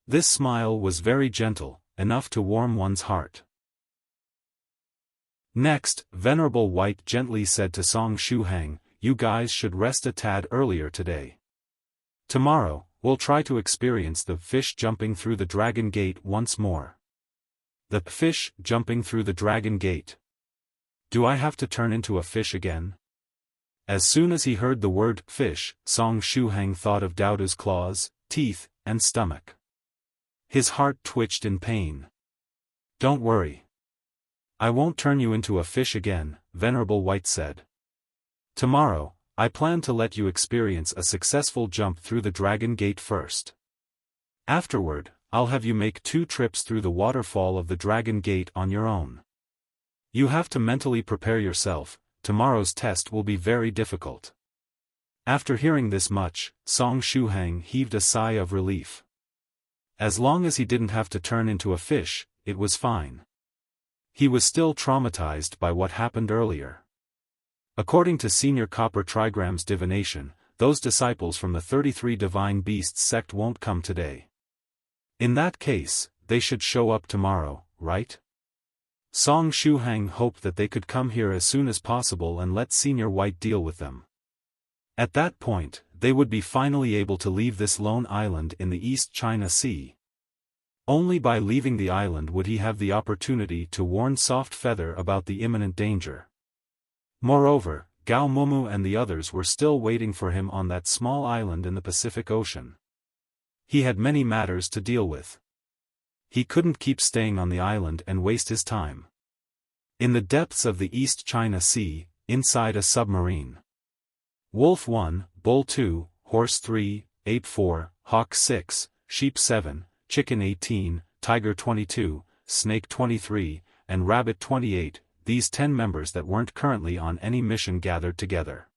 This smile was very gentle, enough to warm one's heart. Next, Venerable White gently said to Song Shuhang, "You guys should rest a tad earlier today. Tomorrow, we'll try to experience the fish jumping through the Dragon Gate once more." The fish jumping through the Dragon Gate. Do I have to turn into a fish again? As soon as he heard the word fish, Song Shuhang thought of Daoist's claws, teeth, and stomach. His heart twitched in pain. "Don't worry. I won't turn you into a fish again," Venerable White said. "Tomorrow, I plan to let you experience a successful jump through the Dragon Gate first. Afterward, I'll have you make 2 trips through the waterfall of the Dragon Gate on your own. You have to mentally prepare yourself, tomorrow's test will be very difficult." After hearing this much, Song Shuhang heaved a sigh of relief. As long as he didn't have to turn into a fish, it was fine. He was still traumatized by what happened earlier. According to Senior Copper Trigram's divination, those disciples from the 33 Divine Beasts sect won't come today. In that case, they should show up tomorrow, right? Song Shuhang hoped that they could come here as soon as possible and let Senior White deal with them. At that point, they would be finally able to leave this lone island in the East China Sea. Only by leaving the island would he have the opportunity to warn Soft Feather about the imminent danger. Moreover, Gao Mumu and the others were still waiting for him on that small island in the Pacific Ocean. He had many matters to deal with. He couldn't keep staying on the island and waste his time. In the depths of the East China Sea, inside a submarine. Wolf 1, Bull 2, Horse 3, Ape 4, Hawk 6, Sheep 7, Chicken 18, Tiger 22, Snake 23, and Rabbit 28, these 10 members that weren't currently on any mission gathered together.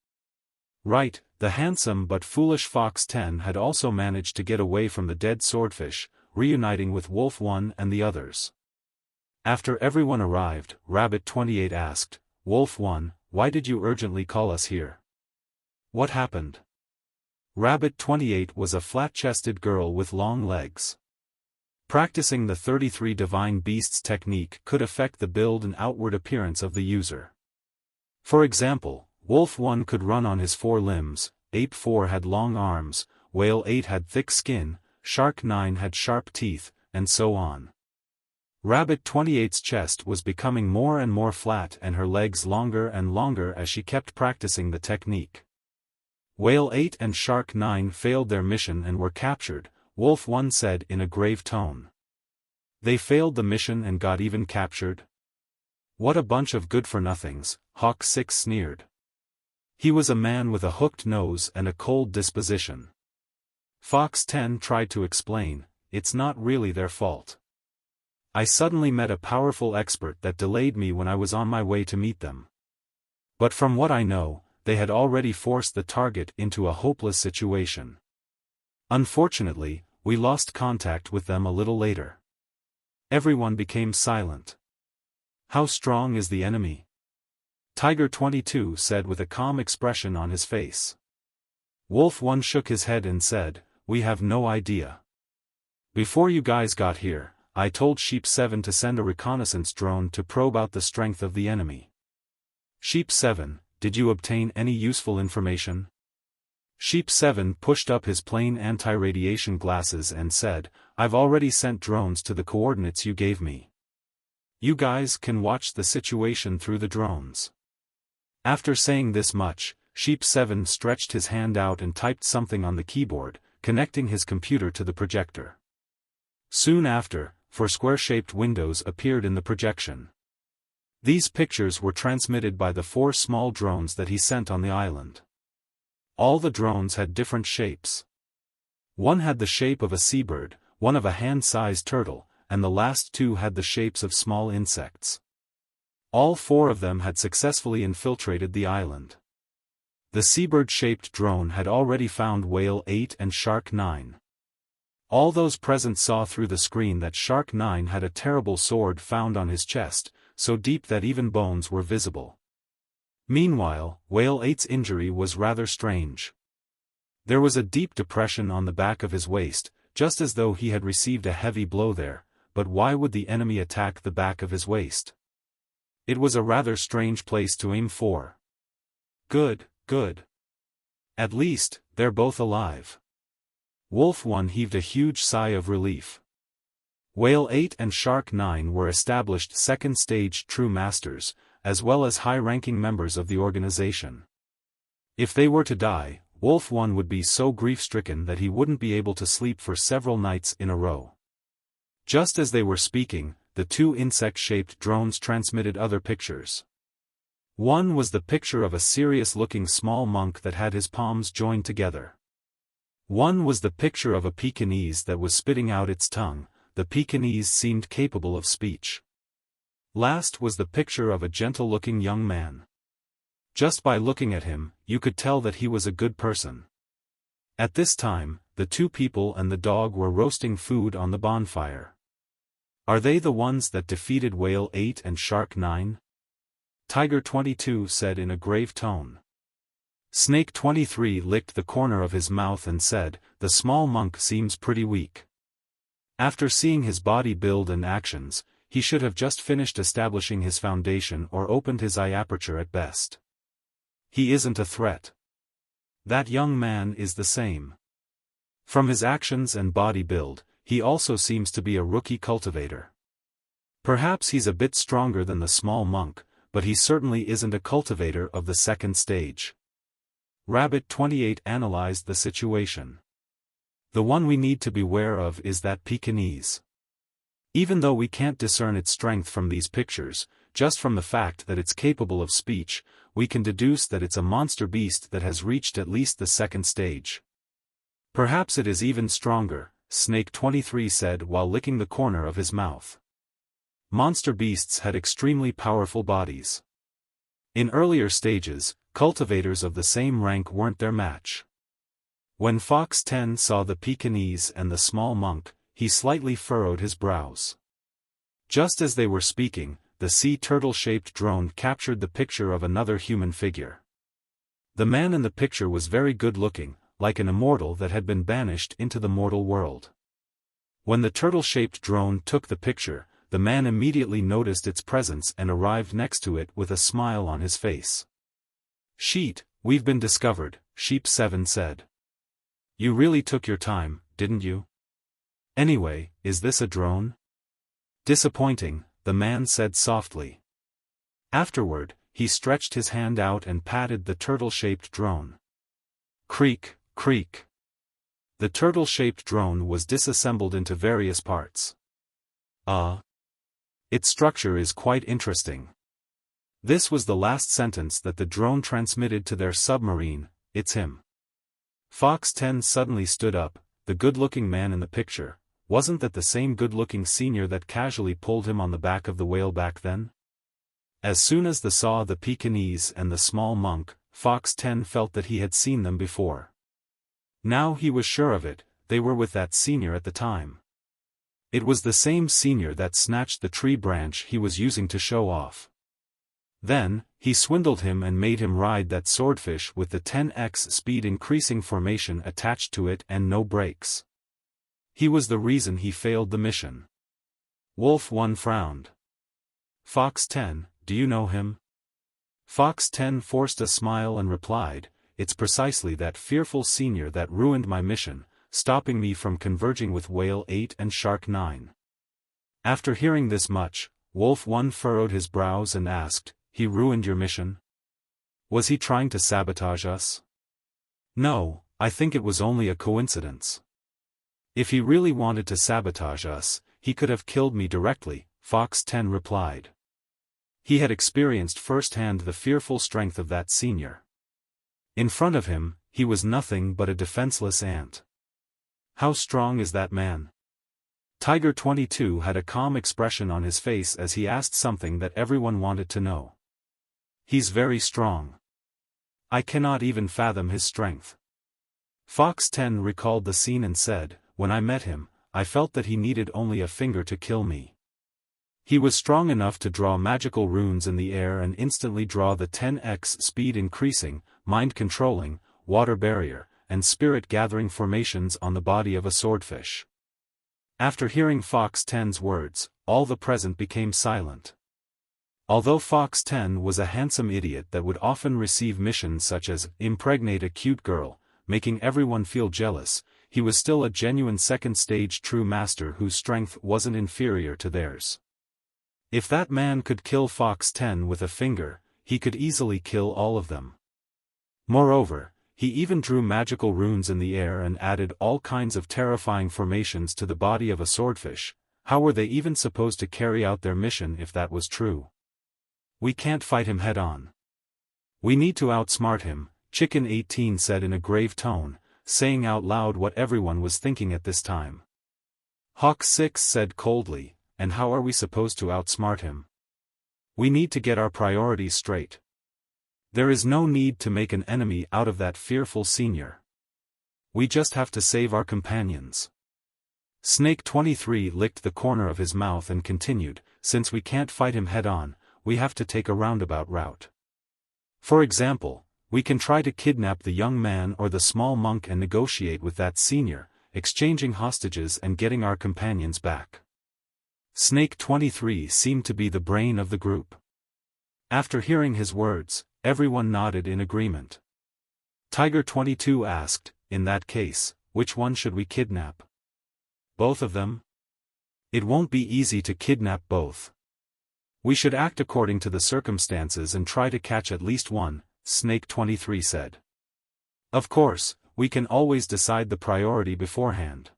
Right, the handsome but foolish Fox 10 had also managed to get away from the dead swordfish, reuniting with Wolf 1 and the others. After everyone arrived, Rabbit 28 asked, "Wolf 1, why did you urgently call us here? What happened?" Rabbit 28 was a flat-chested girl with long legs. Practicing the 33 Divine Beasts technique could affect the build and outward appearance of the user. For example, Wolf 1 could run on his 4 limbs, Ape 4 had long arms, Whale 8 had thick skin, Shark 9 had sharp teeth, and so on. Rabbit 28's chest was becoming more and more flat and her legs longer and longer as she kept practicing the technique. Whale 8 and Shark 9 failed their mission and were captured, Wolf 1 said in a grave tone. They failed the mission and got even captured? What a bunch of good-for-nothings, Hawk 6 sneered. He was a man with a hooked nose and a cold disposition. Fox 10 tried to explain, it's not really their fault. I suddenly met a powerful expert that delayed me when I was on my way to meet them. But from what I know, they had already forced the target into a hopeless situation. Unfortunately, we lost contact with them a little later. Everyone became silent. How strong is the enemy? Tiger 22 said with a calm expression on his face. Wolf 1 shook his head and said, we have no idea. Before you guys got here, I told Sheep 7 to send a reconnaissance drone to probe out the strength of the enemy. Sheep 7, did you obtain any useful information? Sheep 7 pushed up his plain anti-radiation glasses and said, I've already sent drones to the coordinates you gave me. You guys can watch the situation through the drones. After saying this much, Sheep 7 stretched his hand out and typed something on the keyboard, connecting his computer to the projector. Soon after, 4 square-shaped windows appeared in the projection. These pictures were transmitted by the 4 small drones that he sent on the island. All the drones had different shapes. One had the shape of a seabird, one of a hand-sized turtle, and the last two had the shapes of small insects. All four of them had successfully infiltrated the island. The seabird-shaped drone had already found Whale 8 and Shark 9. All those present saw through the screen that Shark 9 had a terrible sword found on his chest, so deep that even bones were visible. Meanwhile, Whale 8's injury was rather strange. There was a deep depression on the back of his waist, just as though he had received a heavy blow there, but why would the enemy attack the back of his waist? It was a rather strange place to aim for. Good. At least, they're both alive. Wolf 1 heaved a huge sigh of relief. Whale 8 and Shark 9 were established second-stage true masters, as well as high-ranking members of the organization. If they were to die, Wolf 1 would be so grief-stricken that he wouldn't be able to sleep for several nights in a row. Just as they were speaking, the two insect-shaped drones transmitted other pictures. One was the picture of a serious-looking small monk that had his palms joined together. One was the picture of a Pekingese that was spitting out its tongue. The Pekingese seemed capable of speech. Last was the picture of a gentle-looking young man. Just by looking at him, you could tell that he was a good person. At this time, the two people and the dog were roasting food on the bonfire. Are they the ones that defeated Whale 8 and Shark 9? Tiger 22 said in a grave tone. Snake 23 licked the corner of his mouth and said, "The small monk seems pretty weak." After seeing his body build and actions, he should have just finished establishing his foundation or opened his eye aperture at best. He isn't a threat. That young man is the same. From his actions and body build, he also seems to be a rookie cultivator. Perhaps he's a bit stronger than the small monk, but he certainly isn't a cultivator of the second stage. Rabbit 28 analyzed the situation. The one we need to beware of is that Pekingese. Even though we can't discern its strength from these pictures, just from the fact that it's capable of speech, we can deduce that it's a monster beast that has reached at least the second stage. Perhaps it is even stronger, Snake 23 said while licking the corner of his mouth. Monster beasts had extremely powerful bodies. In earlier stages, cultivators of the same rank weren't their match. When Fox 10 saw the Pekingese and the small monk, he slightly furrowed his brows. Just as they were speaking, the sea turtle-shaped drone captured the picture of another human figure. The man in the picture was very good-looking, like an immortal that had been banished into the mortal world. When the turtle-shaped drone took the picture, the man immediately noticed its presence and arrived next to it with a smile on his face. "Sheet, we've been discovered," Sheep 7 said. "You really took your time, didn't you? Anyway, is this a drone?" "Disappointing," the man said softly. Afterward, he stretched his hand out and patted the turtle-shaped drone. Creak, creak. The turtle-shaped drone was disassembled into various parts. Its structure is quite interesting. This was the last sentence that the drone transmitted to their submarine. "It's him." Fox 10 suddenly stood up. The good-looking man in the picture, wasn't that the same good-looking senior that casually pulled him on the back of the whale back then? As soon as they saw the Pekingese and the small monk, Fox 10 felt that he had seen them before. Now he was sure of it, they were with that senior at the time. It was the same senior that snatched the tree branch he was using to show off. Then, he swindled him and made him ride that swordfish with the 10x speed increasing formation attached to it and no brakes. He was the reason he failed the mission. Wolf 1 frowned. "Fox 10, do you know him?" Fox 10 forced a smile and replied, "It's precisely that fearful senior that ruined my mission, stopping me from converging with Whale 8 and Shark 9. After hearing this much, Wolf 1 furrowed his brows and asked, "He ruined your mission? Was he trying to sabotage us?" "No, I think it was only a coincidence. If he really wanted to sabotage us, he could have killed me directly," Fox 10 replied. He had experienced firsthand the fearful strength of that senior. In front of him, he was nothing but a defenseless ant. How strong is that man? Tiger 22 had a calm expression on his face as he asked something that everyone wanted to know. He's very strong. I cannot even fathom his strength. Fox 10 recalled the scene and said, when I met him, I felt that he needed only a finger to kill me. He was strong enough to draw magical runes in the air and instantly draw the 10x speed increasing, mind-controlling, water barrier, and spirit-gathering formations on the body of a swordfish. After hearing Fox 10's words, all the present became silent. Although Fox 10 was a handsome idiot that would often receive missions such as impregnate a cute girl, making everyone feel jealous, he was still a genuine second-stage true master whose strength wasn't inferior to theirs. If that man could kill Fox 10 with a finger, he could easily kill all of them. Moreover, he even drew magical runes in the air and added all kinds of terrifying formations to the body of a swordfish. How were they even supposed to carry out their mission if that was true? We can't fight him head-on. We need to outsmart him, Chicken 18 said in a grave tone, saying out loud what everyone was thinking at this time. Hawk 6 said coldly, and how are we supposed to outsmart him? We need to get our priorities straight. There is no need to make an enemy out of that fearful senior. We just have to save our companions. Snake 23 licked the corner of his mouth and continued, since we can't fight him head-on, we have to take a roundabout route. For example, we can try to kidnap the young man or the small monk and negotiate with that senior, exchanging hostages and getting our companions back. Snake 23 seemed to be the brain of the group. After hearing his words, everyone nodded in agreement. Tiger 22 asked, in that case, which one should we kidnap? Both of them? It won't be easy to kidnap both. We should act according to the circumstances and try to catch at least one, Snake 23 said. Of course, we can always decide the priority beforehand.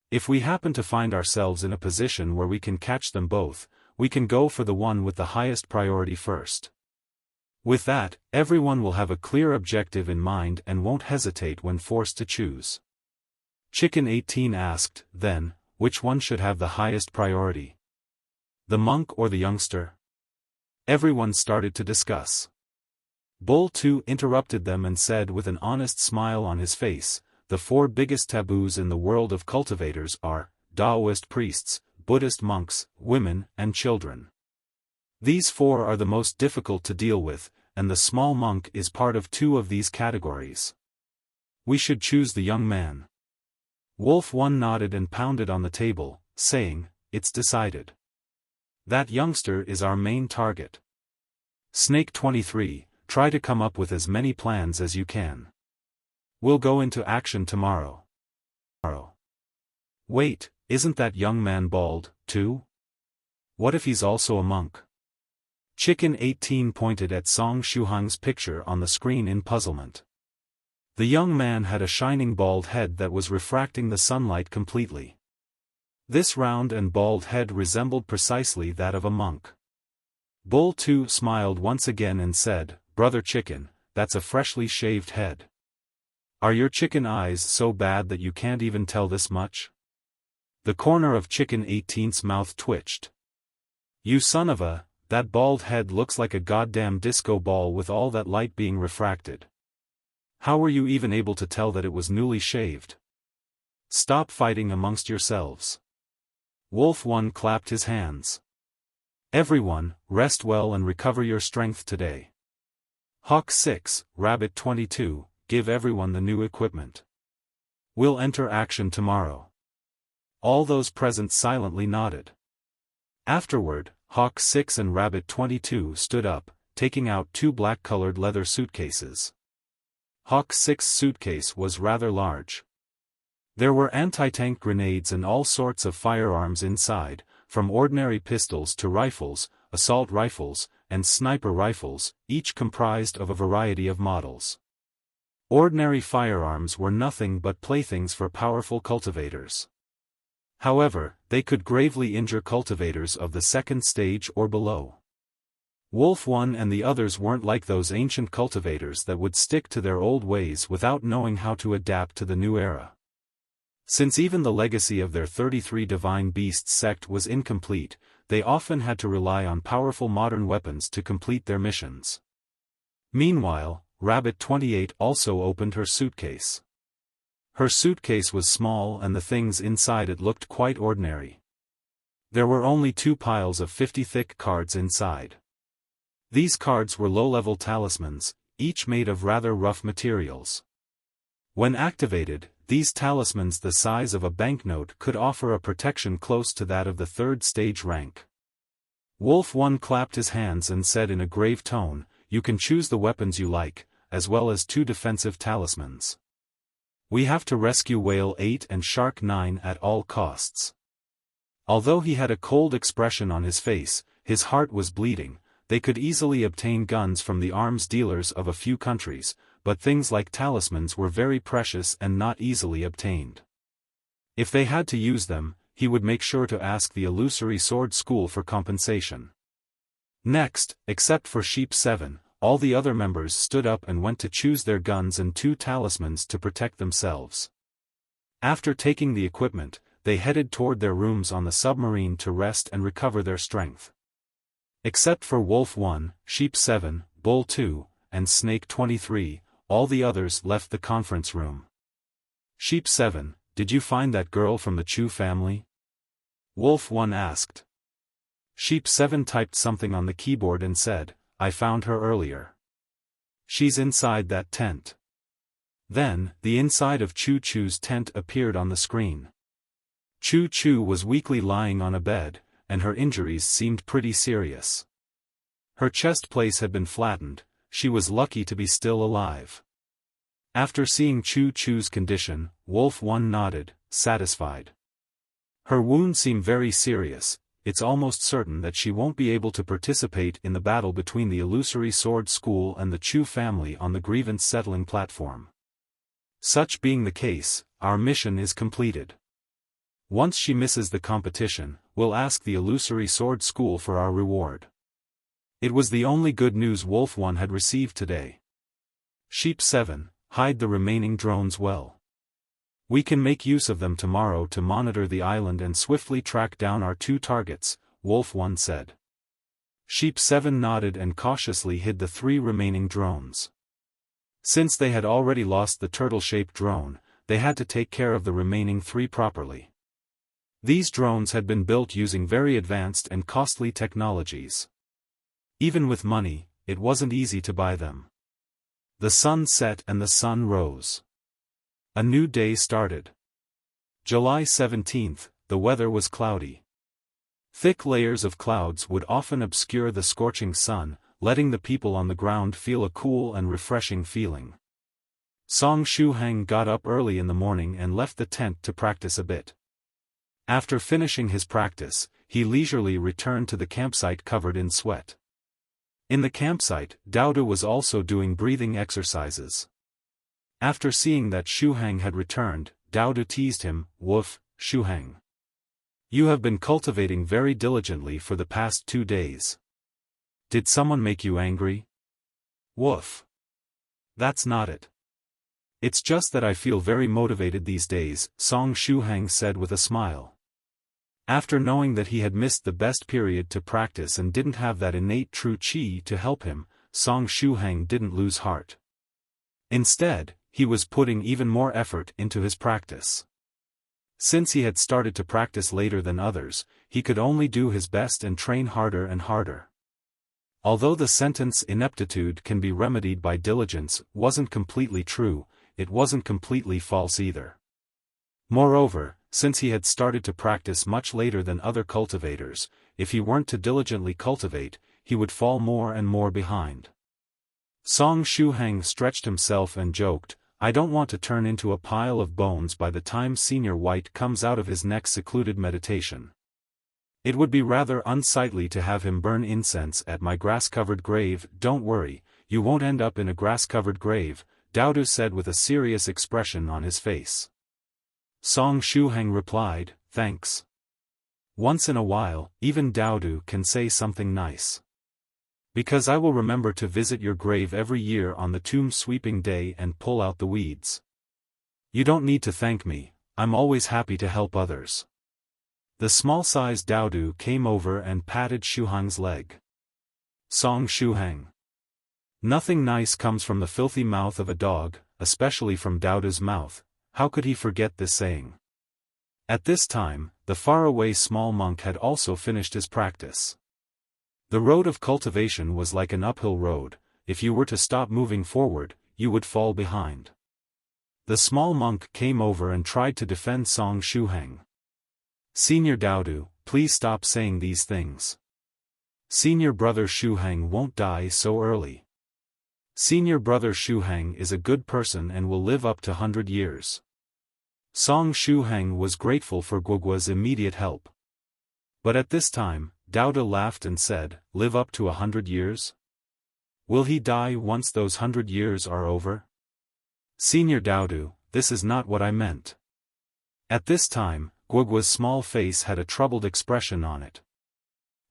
If we happen to find ourselves in a position where we can catch them both, we can go for the one with the highest priority first. With that, everyone will have a clear objective in mind and won't hesitate when forced to choose. Chicken 18 asked, then, which one should have the highest priority? The monk or the youngster? Everyone started to discuss. Bull 2 interrupted them and said with an honest smile on his face, the 4 biggest taboos in the world of cultivators are, Daoist priests, Buddhist monks, women, and children. These 4 are the most difficult to deal with, and the small monk is part of 2 of these categories. We should choose the young man. Wolf 1 nodded and pounded on the table, saying, it's decided. That youngster is our main target. Snake 23, try to come up with as many plans as you can. We'll go into action tomorrow. Wait, isn't that young man bald, too? What if he's also a monk? Chicken 18 pointed at Song Shuhang's picture on the screen in puzzlement. The young man had a shining bald head that was refracting the sunlight completely. This round and bald head resembled precisely that of a monk. Bull 2 smiled once again and said, Brother Chicken, that's a freshly shaved head. Are your chicken eyes so bad that you can't even tell this much? The corner of Chicken 18's mouth twitched. You son of a, that bald head looks like a goddamn disco ball with all that light being refracted. How were you even able to tell that it was newly shaved? Stop fighting amongst yourselves. Wolf 1 clapped his hands. Everyone, rest well and recover your strength today. Hawk 6, Rabbit 22, give everyone the new equipment. We'll enter action tomorrow. All those present silently nodded. Afterward, Hawk 6 and Rabbit 22 stood up, taking out 2 black-colored leather suitcases. Hawk 6's suitcase was rather large. There were anti-tank grenades and all sorts of firearms inside, from ordinary pistols to rifles, assault rifles, and sniper rifles, each comprised of a variety of models. Ordinary firearms were nothing but playthings for powerful cultivators. However, they could gravely injure cultivators of the second stage or below. Wolf 1 and the others weren't like those ancient cultivators that would stick to their old ways without knowing how to adapt to the new era. Since even the legacy of their 33 divine beasts sect was incomplete, they often had to rely on powerful modern weapons to complete their missions. Meanwhile, Rabbit 28 also opened her suitcase. Her suitcase was small and the things inside it looked quite ordinary. There were only 2 piles of 50 thick cards inside. These cards were low-level talismans, each made of rather rough materials. When activated, these talismans the size of a banknote could offer a protection close to that of the 3rd stage rank. Wolf 1 clapped his hands and said in a grave tone, "You can choose the weapons you like, as well as 2 defensive talismans. We have to rescue Whale 8 and Shark 9 at all costs." Although he had a cold expression on his face, his heart was bleeding. They could easily obtain guns from the arms dealers of a few countries, but things like talismans were very precious and not easily obtained. If they had to use them, he would make sure to ask the illusory sword school for compensation. Next, except for Sheep 7, all the other members stood up and went to choose their guns and 2 talismans to protect themselves. After taking the equipment, they headed toward their rooms on the submarine to rest and recover their strength. Except for Wolf 1, Sheep 7, Bull 2, and Snake 23, all the others left the conference room. Sheep 7, did you find that girl from the Chu family? Wolf 1 asked. Sheep 7 typed something on the keyboard and said, I found her earlier. She's inside that tent. Then, the inside of Choo Choo's tent appeared on the screen. Choo Choo was weakly lying on a bed, and her injuries seemed pretty serious. Her chest place had been flattened. She was lucky to be still alive. After seeing Choo Choo's condition, Wolf 1 nodded, satisfied. Her wound seemed very serious. It's almost certain that she won't be able to participate in the battle between the illusory sword school and the Chu family on the grievance settling platform. Such being the case, our mission is completed. Once she misses the competition, we'll ask the illusory sword school for our reward. It was the only good news Wolf 1 had received today. Sheep 7, hide the remaining drones well. We can make use of them tomorrow to monitor the island and swiftly track down our 2 targets, Wolf 1 said. Sheep 7 nodded and cautiously hid the 3 remaining drones. Since they had already lost the turtle-shaped drone, they had to take care of the remaining 3 properly. These drones had been built using very advanced and costly technologies. Even with money, it wasn't easy to buy them. The sun set and the sun rose. A new day started. July 17th, the weather was cloudy. Thick layers of clouds would often obscure the scorching sun, letting the people on the ground feel a cool and refreshing feeling. Song Shuhang got up early in the morning and left the tent to practice a bit. After finishing his practice, he leisurely returned to the campsite covered in sweat. In the campsite, Daodu was also doing breathing exercises. After seeing that Shuhang had returned, Daodu teased him, "Woof, Shuhang. You have been cultivating very diligently for the past 2 days. Did someone make you angry?" "Woof. That's not it. It's just that I feel very motivated these days," Song Shuhang said with a smile. After knowing that he had missed the best period to practice and didn't have that innate true chi to help him, Song Shuhang didn't lose heart. Instead, he was putting even more effort into his practice. Since he had started to practice later than others, he could only do his best and train harder and harder. Although the sentence ineptitude can be remedied by diligence wasn't completely true, it wasn't completely false either. Moreover, since he had started to practice much later than other cultivators, if he weren't to diligently cultivate, he would fall more and more behind. Song Shuhang stretched himself and joked, "I don't want to turn into a pile of bones by the time Senior White comes out of his next secluded meditation. It would be rather unsightly to have him burn incense at my grass-covered grave." "Don't worry, you won't end up in a grass-covered grave," Daodu said with a serious expression on his face. Song Shuhang replied, "Thanks. Once in a while, even Daodu can say something nice. Because I will remember to visit your grave every year on the tomb sweeping day and pull out the weeds. You don't need to thank me, I'm always happy to help others. The small-sized Daodu came over and patted Shuhang's leg. Song Shuhang. Nothing nice comes from the filthy mouth of a dog, especially from Daodu's mouth. How could he forget this saying? At this time, the faraway small monk had also finished his practice. The road of cultivation was like an uphill road. If you were to stop moving forward, you would fall behind. The small monk came over and tried to defend Song Shuhang. Senior Daodu, please stop saying these things. Senior brother Shuhang won't die so early. Senior brother Shuhang is a good person and will live up to 100 years. Song Shuhang was grateful for Guoguo's immediate help. But at this time, Daodu laughed and said, live up to 100 years? Will he die once those 100 years are over? Senior Daodu, this is not what I meant. At this time, Guoguo's small face had a troubled expression on it.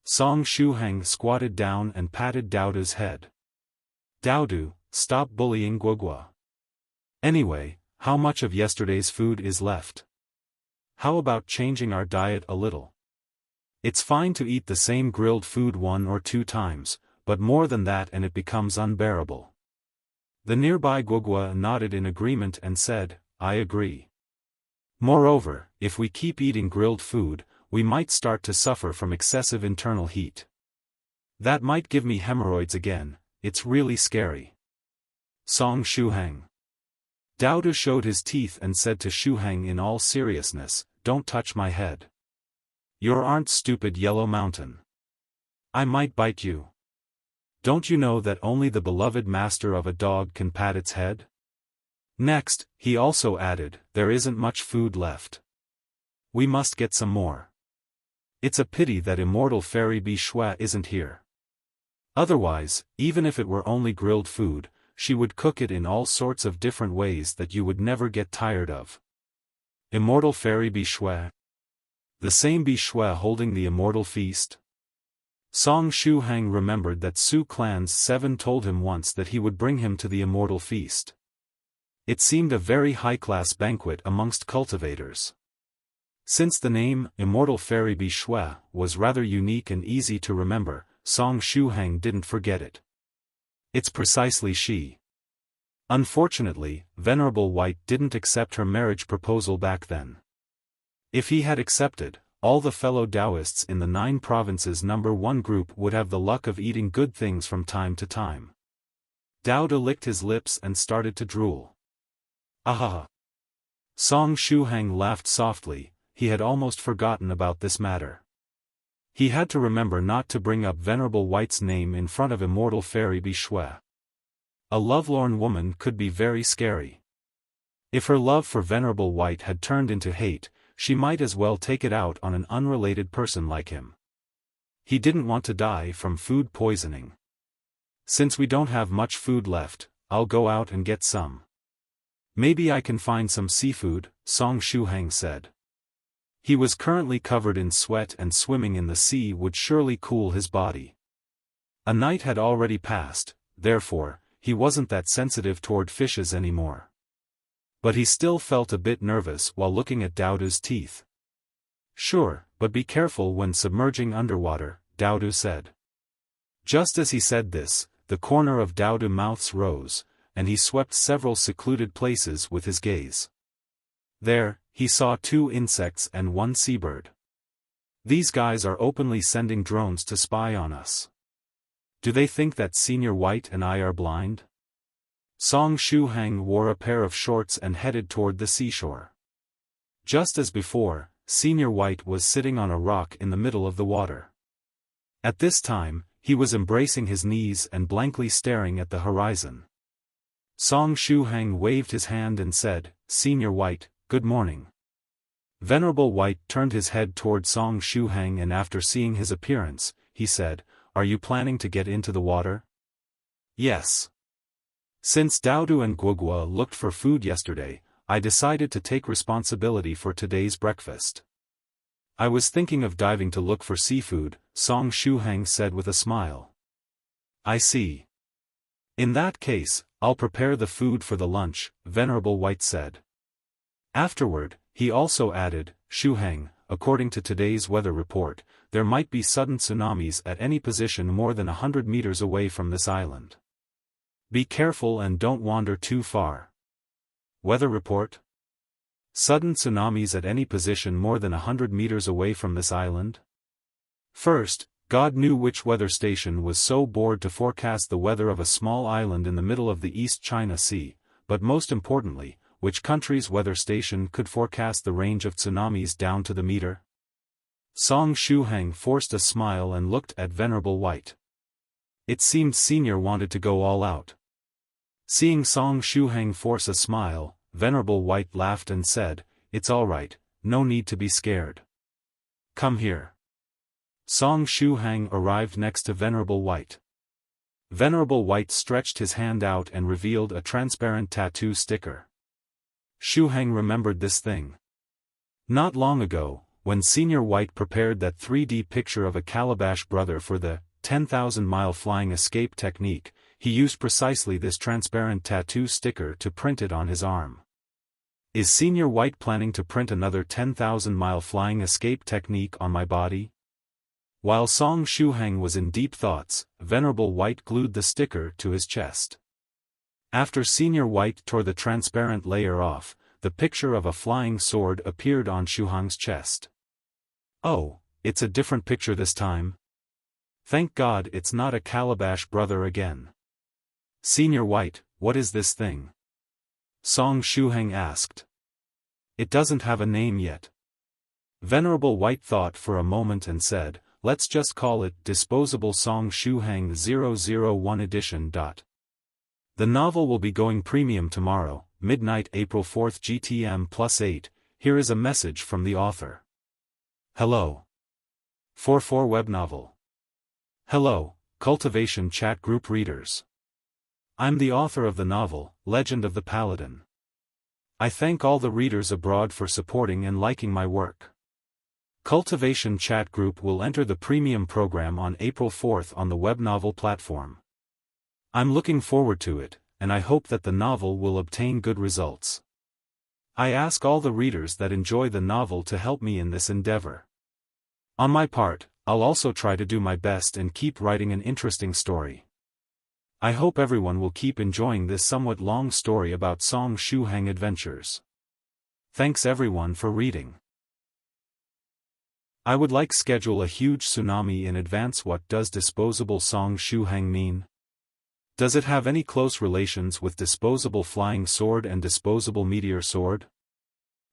Song Shuhang squatted down and patted Daodu's head. Daodu, stop bullying Guoguo. Anyway, how much of yesterday's food is left? How about changing our diet a little? It's fine to eat the same grilled food 1 or 2 times, but more than that and it becomes unbearable. The nearby Guoguo nodded in agreement and said, I agree. Moreover, if we keep eating grilled food, we might start to suffer from excessive internal heat. That might give me hemorrhoids again, it's really scary. Song Shuhang. Daodu showed his teeth and said to Shuhang in all seriousness, don't touch my head. You aren't stupid Yellow Mountain. I might bite you. Don't you know that only the beloved master of a dog can pat its head? Next, he also added, there isn't much food left. We must get some more. It's a pity that Immortal Fairy Bishwe isn't here. Otherwise, even if it were only grilled food, she would cook it in all sorts of different ways that you would never get tired of. Immortal Fairy Bishwe. The same Bishwe holding the immortal feast? Song Shuhang remembered that Su Clan's 7 told him once that he would bring him to the immortal feast. It seemed a very high-class banquet amongst cultivators. Since the name, Immortal Fairy Bishwe, was rather unique and easy to remember, Song Shuhang didn't forget it. It's precisely she. Unfortunately, Venerable White didn't accept her marriage proposal back then. If he had accepted, all the fellow Daoists in the 9 provinces number 1 group would have the luck of eating good things from time to time. Daodu licked his lips and started to drool. Ahaha. Song Shuhang laughed softly, he had almost forgotten about this matter. He had to remember not to bring up Venerable White's name in front of Immortal Fairy Bishwe. A lovelorn woman could be very scary. If her love for Venerable White had turned into hate, she might as well take it out on an unrelated person like him. He didn't want to die from food poisoning. Since we don't have much food left, I'll go out and get some. Maybe I can find some seafood, Song Shuhang said. He was currently covered in sweat and swimming in the sea would surely cool his body. A night had already passed, therefore, he wasn't that sensitive toward fishes anymore. But he still felt a bit nervous while looking at Daodu's teeth. Sure, but be careful when submerging underwater, Daodu said. Just as he said this, the corner of Daodu's mouth rose, and he swept several secluded places with his gaze. There, he saw 2 insects and 1 seabird. These guys are openly sending drones to spy on us. Do they think that Senior White and I are blind? Song Shuhang wore a pair of shorts and headed toward the seashore. Just as before, Senior White was sitting on a rock in the middle of the water. At this time, he was embracing his knees and blankly staring at the horizon. Song Shuhang waved his hand and said, Senior White, good morning. Venerable White turned his head toward Song Shuhang and after seeing his appearance, he said, are you planning to get into the water? Yes. Since Daodu and Guoguo looked for food yesterday, I decided to take responsibility for today's breakfast. I was thinking of diving to look for seafood, Song Shuhang said with a smile. I see. In that case, I'll prepare the food for the lunch, Venerable White said. Afterward, He also added, Shuhang, according to today's weather report, there might be sudden tsunamis at any position more than 100 meters away from this island. Be careful and don't wander too far. Weather report? Sudden tsunamis at any position more than 100 meters away from this island? First, God knew which weather station was so bored to forecast the weather of a small island in the middle of the East China Sea, but most importantly, which country's weather station could forecast the range of tsunamis down to the meter? Song Shuhang forced a smile and looked at Venerable White. It seemed Senior wanted to go all out. Seeing Song Shuhang force a smile, Venerable White laughed and said, It's all right, no need to be scared. Come here. Song Shuhang arrived next to Venerable White. Venerable White stretched his hand out and revealed a transparent tattoo sticker. Shuhang remembered this thing. Not long ago, when Senior White prepared that 3D picture of a Calabash brother for the 10,000-mile flying escape technique, he used precisely this transparent tattoo sticker to print it on his arm. Is Senior White planning to print another 10,000-mile flying escape technique on my body? While Song Shuhang was in deep thoughts, Venerable White glued the sticker to his chest. After Senior White tore the transparent layer off, the picture of a flying sword appeared on Shuhang's chest. Oh, it's a different picture this time. Thank God it's not a Calabash brother again. Senior White, what is this thing? Song Shuhang asked. It doesn't have a name yet. Venerable White thought for a moment and said, Let's just call it Disposable Song Shuhang 001 Edition. The novel will be going premium tomorrow, midnight April 4th GTM +8, here is a message from the author. Hello. 4 web novel. Hello, Cultivation chat group readers. I'm the author of the novel, Legend of the Paladin. I thank all the readers abroad for supporting and liking my work. Cultivation chat group will enter the premium program on April 4th on the web novel platform. I'm looking forward to it, and I hope that the novel will obtain good results. I ask all the readers that enjoy the novel to help me in this endeavor. On my part, I'll also try to do my best and keep writing an interesting story. I hope everyone will keep enjoying this somewhat long story about Song Shuhang adventures. Thanks everyone for reading. I would like schedule a huge tsunami in advance. What does disposable Song Shuhang mean? Does it have any close relations with disposable flying sword and disposable meteor sword?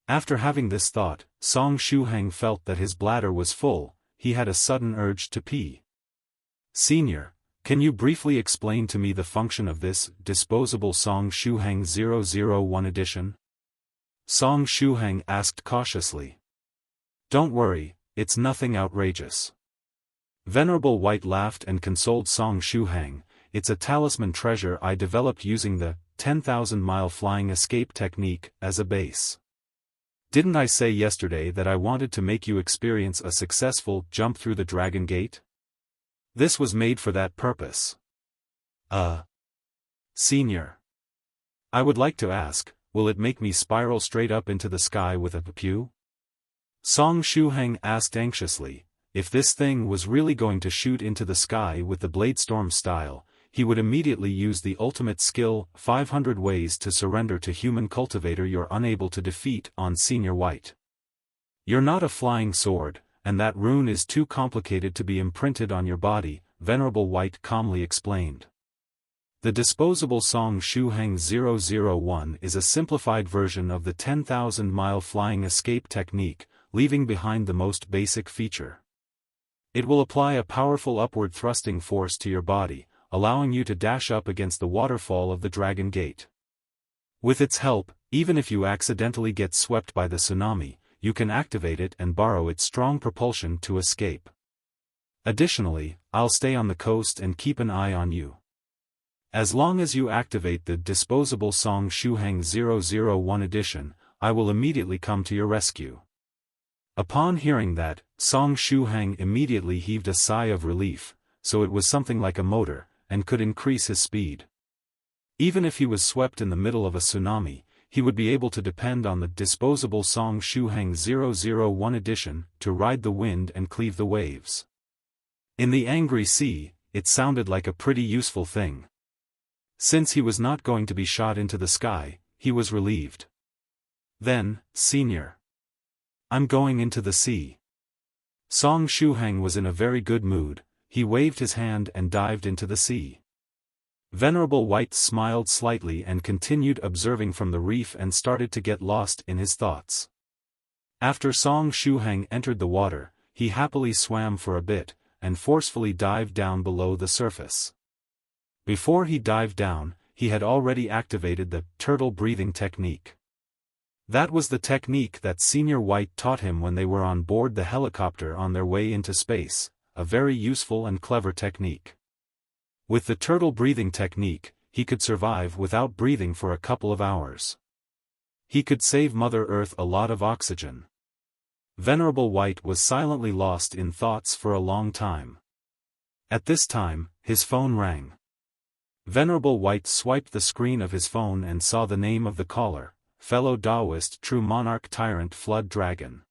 After having this thought, Song Shuhang felt that his bladder was full, he had a sudden urge to pee. Senior, can you briefly explain to me the function of this disposable Song Shuhang 001 edition? Song Shuhang asked cautiously. Don't worry, it's nothing outrageous. Venerable White laughed and consoled Song Shuhang. It's a talisman treasure I developed using the 10,000-mile flying escape technique as a base. Didn't I say yesterday that I wanted to make you experience a successful jump through the Dragon Gate? This was made for that purpose. Senior. I would like to ask, will it make me spiral straight up into the sky with a pew? Song Shuhang asked anxiously. If this thing was really going to shoot into the sky with the Bladestorm style, he would immediately use the ultimate skill, 500 ways to surrender to human cultivator you're unable to defeat on Senior White. You're not a flying sword, and that rune is too complicated to be imprinted on your body, Venerable White calmly explained. The disposable Song Shuhang 001 is a simplified version of the 10,000-mile flying escape technique, leaving behind the most basic feature. It will apply a powerful upward thrusting force to your body, allowing you to dash up against the waterfall of the Dragon Gate. With its help, even if you accidentally get swept by the tsunami, you can activate it and borrow its strong propulsion to escape. Additionally, I'll stay on the coast and keep an eye on you. As long as you activate the disposable Song Shuhang 001 edition, I will immediately come to your rescue. Upon hearing that, Song Shuhang immediately heaved a sigh of relief, so it was something like a motor, and could increase his speed. Even if he was swept in the middle of a tsunami, he would be able to depend on the disposable Song Shuhang 001 edition to ride the wind and cleave the waves. In the angry sea, it sounded like a pretty useful thing. Since he was not going to be shot into the sky, he was relieved. Then, Senior. I'm going into the sea. Song Shuhang was in a very good mood. He waved his hand and dived into the sea. Venerable White smiled slightly and continued observing from the reef and started to get lost in his thoughts. After Song Shuhang entered the water, he happily swam for a bit, and forcefully dived down below the surface. Before he dived down, he had already activated the turtle breathing technique. That was the technique that Senior White taught him when they were on board the helicopter on their way into space, a very useful and clever technique. With the turtle breathing technique, he could survive without breathing for a couple of hours. He could save Mother Earth a lot of oxygen. Venerable White was silently lost in thoughts for a long time. At this time, his phone rang. Venerable White swiped the screen of his phone and saw the name of the caller, fellow Daoist true Monarch Tyrant Flood Dragon.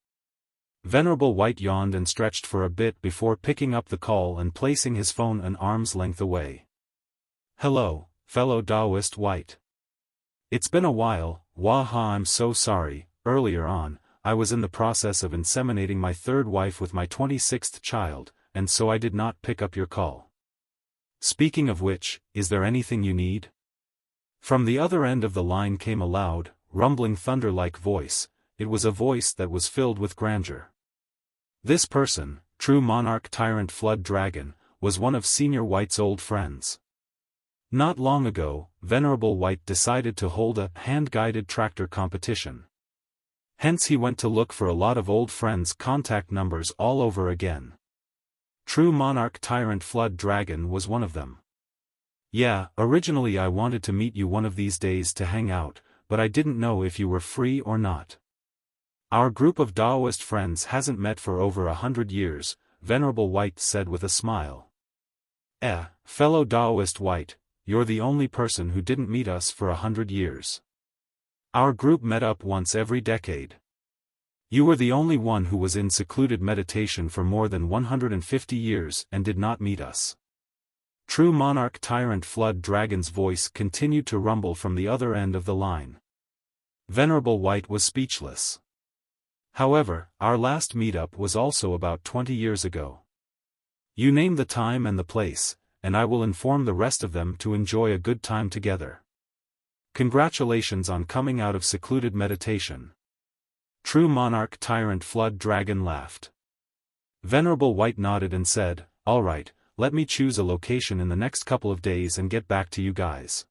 Venerable White yawned and stretched for a bit before picking up the call and placing his phone an arm's length away. Hello, fellow Daoist White. It's been a while, waha, I'm so sorry. Earlier on, I was in the process of inseminating my third wife with my 26th child, and so I did not pick up your call. Speaking of which, is there anything you need? From the other end of the line came a loud, rumbling thunder-like voice. It was a voice that was filled with grandeur. This person, true Monarch Tyrant Flood Dragon, was one of Senior White's old friends. Not long ago, Venerable White decided to hold a hand-guided tractor competition. Hence he went to look for a lot of old friends' contact numbers all over again. True Monarch Tyrant Flood Dragon was one of them. Yeah, originally I wanted to meet you one of these days to hang out, but I didn't know if you were free or not. Our group of Daoist friends hasn't met for over 100 years, Venerable White said with a smile. Fellow Daoist White, you're the only person who didn't meet us for 100 years. Our group met up once every decade. You were the only one who was in secluded meditation for more than 150 years and did not meet us. True Monarch Tyrant Flood Dragon's voice continued to rumble from the other end of the line. Venerable White was speechless. However, our last meetup was also about 20 years ago. You name the time and the place, and I will inform the rest of them to enjoy a good time together. Congratulations on coming out of secluded meditation. True Monarch Tyrant Flood Dragon laughed. Venerable White nodded and said, all right, let me choose a location in the next couple of days and get back to you guys.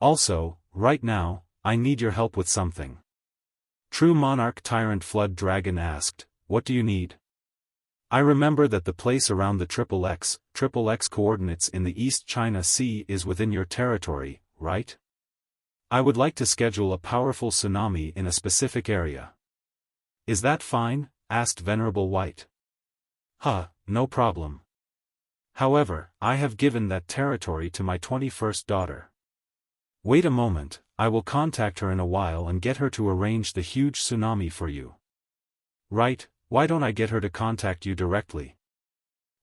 Also, right now, I need your help with something. True Monarch Tyrant Flood Dragon asked, what do you need? I remember that the place around the XXX coordinates in the East China Sea is within your territory, right? I would like to schedule a powerful tsunami in a specific area. Is that fine? Asked Venerable White. No problem. However, I have given that territory to my 21st daughter. Wait a moment, I will contact her in a while and get her to arrange the huge tsunami for you. Right, why don't I get her to contact you directly?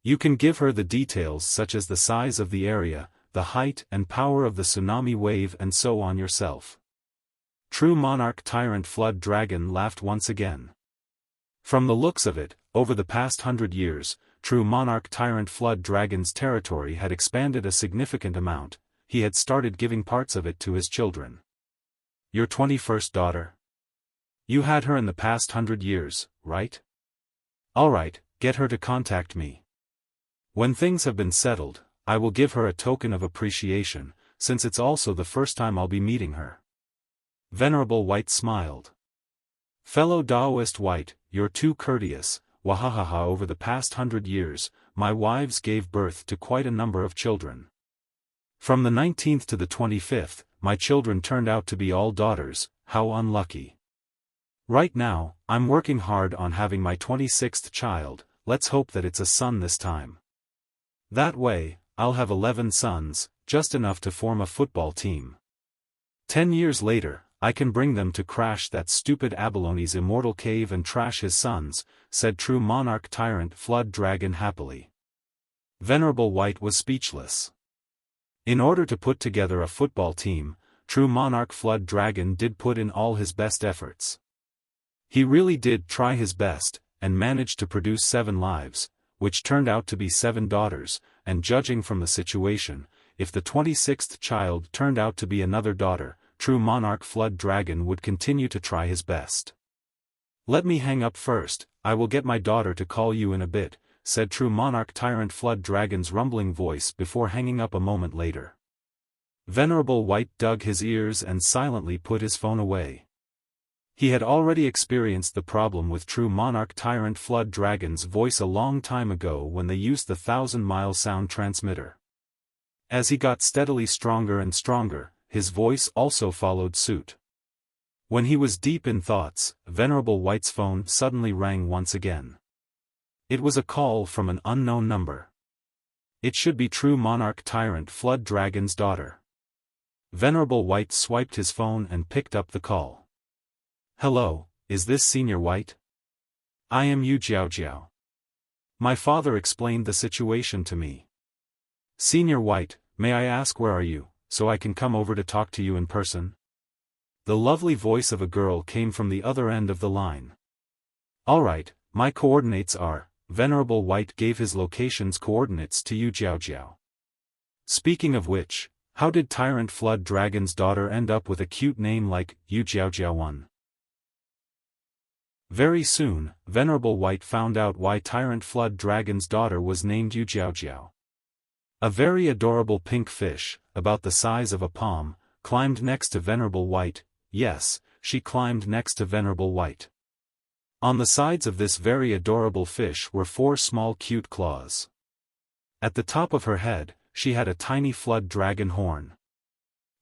You can give her the details such as the size of the area, the height and power of the tsunami wave and so on yourself. True Monarch Tyrant Flood Dragon laughed once again. From the looks of it, over the past 100 years, True Monarch Tyrant Flood Dragon's territory had expanded a significant amount. He had started giving parts of it to his children. Your 21st daughter? You had her in the past 100 years, right? Alright, get her to contact me. When things have been settled, I will give her a token of appreciation, since it's also the first time I'll be meeting her. Venerable White smiled. Fellow Daoist White, you're too courteous. Wahahaha, over the past 100 years, my wives gave birth to quite a number of children. From the 19th to the 25th, my children turned out to be all daughters. How unlucky. Right now, I'm working hard on having my 26th child. Let's hope that it's a son this time. That way, I'll have 11 sons, just enough to form a football team. 10 years later, I can bring them to crash that stupid abalone's immortal cave and trash his sons, said true monarch tyrant flood dragon happily. Venerable White was speechless. In order to put together a football team, true monarch flood dragon did put in all his best efforts. He really did try his best, and managed to produce 7 lives, which turned out to be 7 daughters, and judging from the situation, if the 26th child turned out to be another daughter, true monarch flood dragon would continue to try his best. Let me hang up first, I will get my daughter to call you in a bit, said true monarch tyrant flood dragon's rumbling voice before hanging up a moment later. Venerable White dug his ears and silently put his phone away. He had already experienced the problem with true monarch tyrant flood dragon's voice a long time ago when they used the 1,000-mile sound transmitter. As he got steadily stronger and stronger, his voice also followed suit. When he was deep in thoughts, Venerable White's phone suddenly rang once again. It was a call from an unknown number. It should be true monarch tyrant flood dragon's daughter. Venerable White swiped his phone and picked up the call. Hello, is this Senior White? I am Yu Jiao. My father explained the situation to me. Senior White, may I ask where are you, so I can come over to talk to you in person? The lovely voice of a girl came from the other end of the line. Alright, my coordinates are, Venerable White gave his location's coordinates to Yu Jiao. Speaking of which, how did Tyrant Flood Dragon's daughter end up with a cute name like Yu Jiao 1? Very soon, Venerable White found out why Tyrant Flood Dragon's daughter was named Yu Jiao. A very adorable pink fish, about the size of a palm, climbed next to Venerable White. Yes, she climbed next to Venerable White. On the sides of this very adorable fish were 4 small cute claws. At the top of her head, she had a tiny flood dragon horn.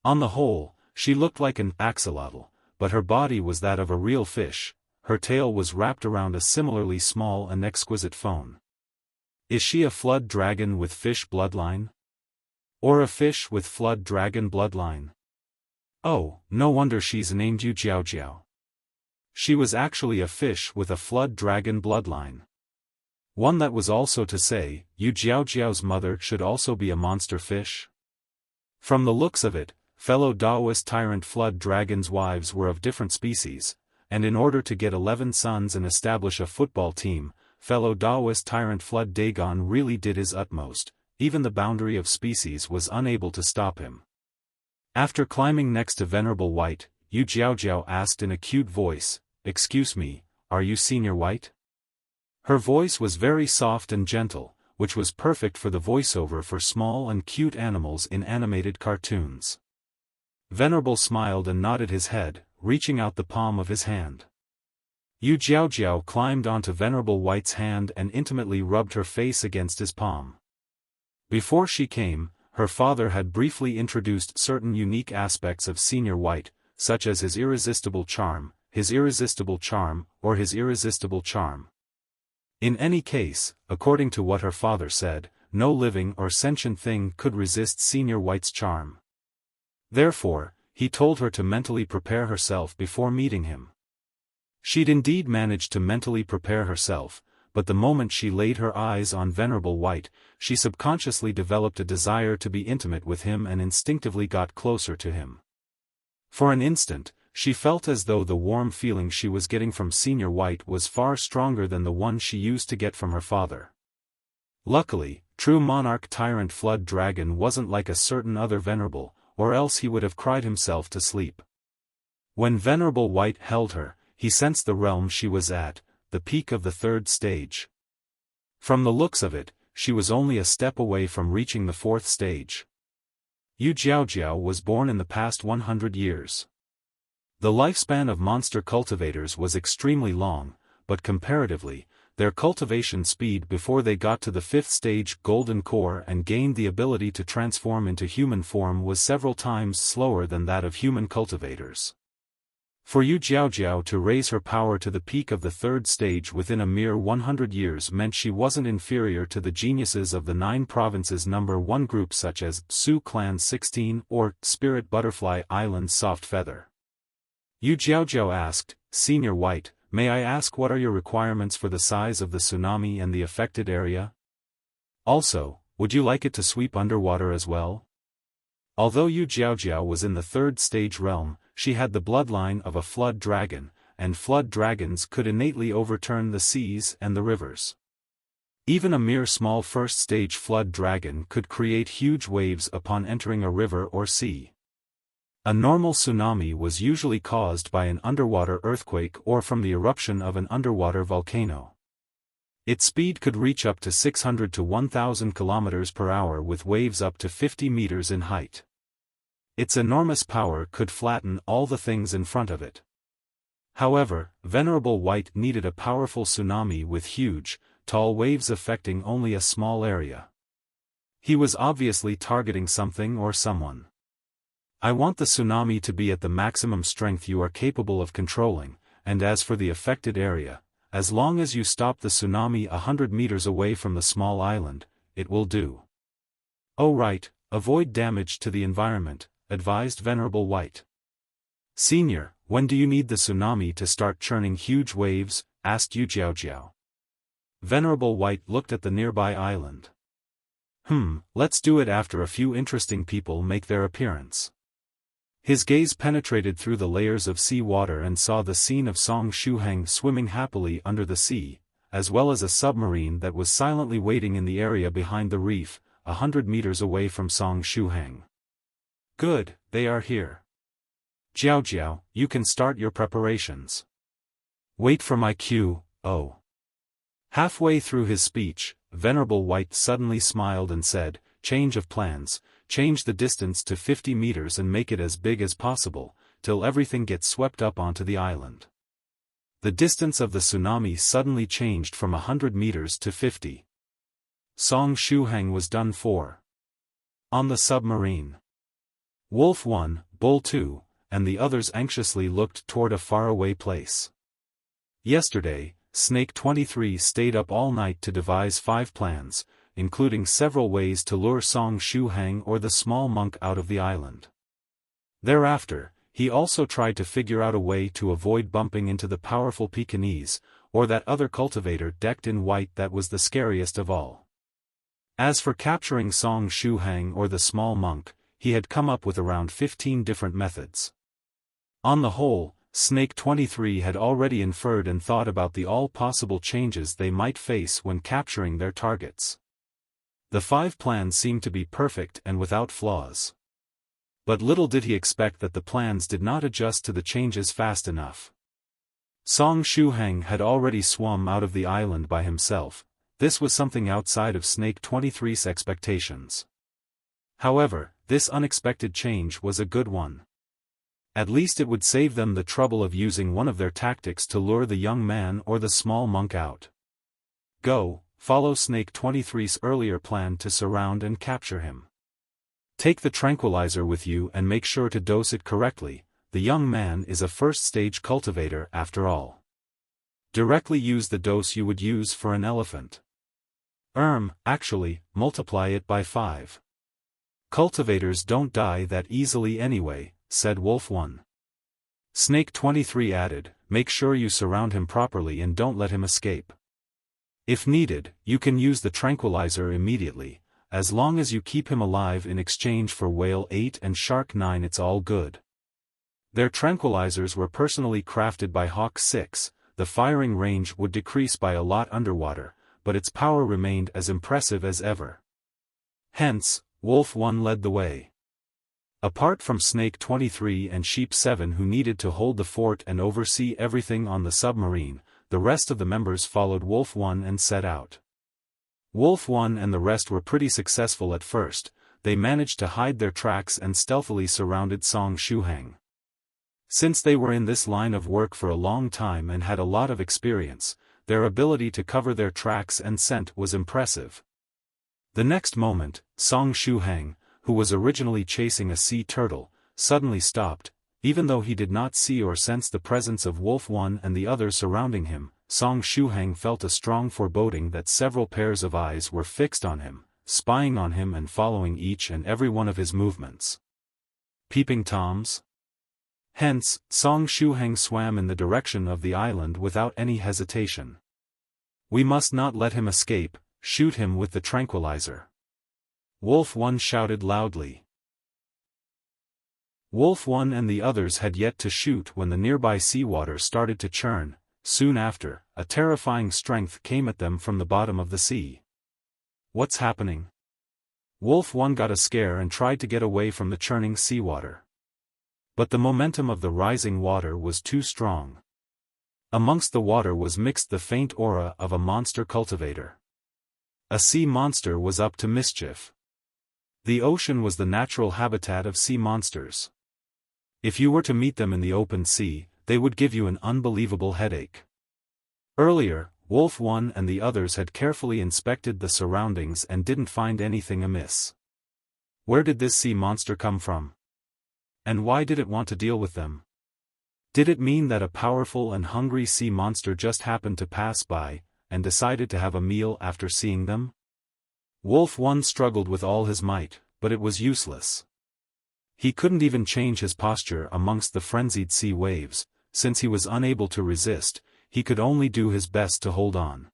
On the whole, she looked like an axolotl, but her body was that of a real fish. Her tail was wrapped around a similarly small and exquisite phone. Is she a flood dragon with fish bloodline? Or a fish with flood dragon bloodline? Oh, no wonder she's named Yu Jiao. She was actually a fish with a flood dragon bloodline. One that was also to say, Yu Jiao's mother should also be a monster fish? From the looks of it, fellow Daoist tyrant flood dragons' wives were of different species, and in order to get 11 sons and establish a football team, fellow Daoist tyrant flood Dagon really did his utmost. Even the boundary of species was unable to stop him. After climbing next to Venerable White, Yu Jiao asked in a cute voice, "Excuse me, are you Senior White?" Her voice was very soft and gentle, which was perfect for the voiceover for small and cute animals in animated cartoons. Venerable smiled and nodded his head, reaching out the palm of his hand. Yu Jiao climbed onto Venerable White's hand and intimately rubbed her face against his palm. Before she came, her father had briefly introduced certain unique aspects of Senior White, such as his irresistible charm, or his irresistible charm. In any case, according to what her father said, no living or sentient thing could resist Senior White's charm. Therefore, he told her to mentally prepare herself before meeting him. She'd indeed managed to mentally prepare herself, but the moment she laid her eyes on Venerable White, she subconsciously developed a desire to be intimate with him and instinctively got closer to him. For an instant, she felt as though the warm feeling she was getting from Senior White was far stronger than the one she used to get from her father. Luckily, true monarch tyrant flood dragon wasn't like a certain other venerable, or else he would have cried himself to sleep. When Venerable White held her, he sensed the realm she was at, the peak of the 3rd stage. From the looks of it, she was only a step away from reaching the 4th stage. Yu Jiao was born in the past 100 years. The lifespan of monster cultivators was extremely long, but comparatively, their cultivation speed before they got to the 5th stage golden core and gained the ability to transform into human form was several times slower than that of human cultivators. For Yu Jiao to raise her power to the peak of the 3rd stage within a mere 100 years meant she wasn't inferior to the geniuses of the 9 provinces number 1 group such as Su Clan 16 or Spirit Butterfly Island Soft Feather. Yu Jiaojiao asked, Senior White, may I ask what are your requirements for the size of the tsunami and the affected area? Also, would you like it to sweep underwater as well? Although Yu Jiaojiao was in the third stage realm, she had the bloodline of a flood dragon, and flood dragons could innately overturn the seas and the rivers. Even a mere small first-stage flood dragon could create huge waves upon entering a river or sea. A normal tsunami was usually caused by an underwater earthquake or from the eruption of an underwater volcano. Its speed could reach up to 600 to 1,000 km per hour with waves up to 50 meters in height. Its enormous power could flatten all the things in front of it. However, Venerable White needed a powerful tsunami with huge, tall waves affecting only a small area. He was obviously targeting something or someone. I want the tsunami to be at the maximum strength you are capable of controlling, and as for the affected area, as long as you stop the tsunami 100 meters away from the small island, it will do. Oh right, avoid damage to the environment, advised Venerable White. Senior, when do you need the tsunami to start churning huge waves? Asked Yu Jiaojiao. Venerable White looked at the nearby island. Let's do it after a few interesting people make their appearance. His gaze penetrated through the layers of sea water and saw the scene of Song Shuhang swimming happily under the sea, as well as a submarine that was silently waiting in the area behind the reef, 100 meters away from Song Shuhang. Good, they are here. Jiaojiao, you can start your preparations. Wait for my cue, oh. Halfway through his speech, Venerable White suddenly smiled and said, change of plans. Change the distance to 50 meters and make it as big as possible, till everything gets swept up onto the island. The distance of the tsunami suddenly changed from 100 meters to 50. Song Shuhang was done for. On the submarine. Wolf 1, Bull 2, and the others anxiously looked toward a faraway place. Yesterday, Snake 23 stayed up all night to devise 5 plans, including several ways to lure Song Shuhang or the small monk out of the island. Thereafter, he also tried to figure out a way to avoid bumping into the powerful Pekingese, or that other cultivator decked in white that was the scariest of all. As for capturing Song Shuhang or the small monk, he had come up with around 15 different methods. On the whole, Snake 23 had already inferred and thought about the all possible changes they might face when capturing their targets. The 5 plans seemed to be perfect and without flaws. But little did he expect that the plans did not adjust to the changes fast enough. Song Shuhang had already swum out of the island by himself. This was something outside of Snake 23's expectations. However, this unexpected change was a good one. At least it would save them the trouble of using one of their tactics to lure the young man or the small monk out. Go. Follow Snake 23's earlier plan to surround and capture him. Take the tranquilizer with you and make sure to dose it correctly. The young man is a first-stage cultivator after all. Directly use the dose you would use for an elephant. Actually, multiply it by 5. Cultivators don't die that easily anyway, said Wolf 1. Snake 23 added, make sure you surround him properly and don't let him escape. If needed, you can use the tranquilizer immediately, as long as you keep him alive in exchange for Whale 8 and Shark 9 it's all good. Their tranquilizers were personally crafted by Hawk 6, the firing range would decrease by a lot underwater, but its power remained as impressive as ever. Hence, Wolf 1 led the way. Apart from Snake 23 and Sheep 7 who needed to hold the fort and oversee everything on the submarine, the rest of the members followed Wolf 1 and set out. Wolf 1 and the rest were pretty successful at first. They managed to hide their tracks and stealthily surrounded Song Shuhang. Since they were in this line of work for a long time and had a lot of experience, their ability to cover their tracks and scent was impressive. The next moment, Song Shuhang, who was originally chasing a sea turtle, suddenly stopped. Even though he did not see or sense the presence of Wolf 1 and the others surrounding him, Song Shuhang felt a strong foreboding that several pairs of eyes were fixed on him, spying on him and following each and every one of his movements. Peeping Toms? Hence, Song Shuhang swam in the direction of the island without any hesitation. We must not let him escape, shoot him with the tranquilizer. Wolf One shouted loudly. Wolf One and the others had yet to shoot when the nearby seawater started to churn. Soon after, a terrifying strength came at them from the bottom of the sea. What's happening? Wolf One got a scare and tried to get away from the churning seawater. But the momentum of the rising water was too strong. Amongst the water was mixed the faint aura of a monster cultivator. A sea monster was up to mischief. The ocean was the natural habitat of sea monsters. If you were to meet them in the open sea, they would give you an unbelievable headache. Earlier, Wolf One and the others had carefully inspected the surroundings and didn't find anything amiss. Where did this sea monster come from? And why did it want to deal with them? Did it mean that a powerful and hungry sea monster just happened to pass by, and decided to have a meal after seeing them? Wolf One struggled with all his might, but it was useless. He couldn't even change his posture amongst the frenzied sea waves. Since he was unable to resist, he could only do his best to hold on.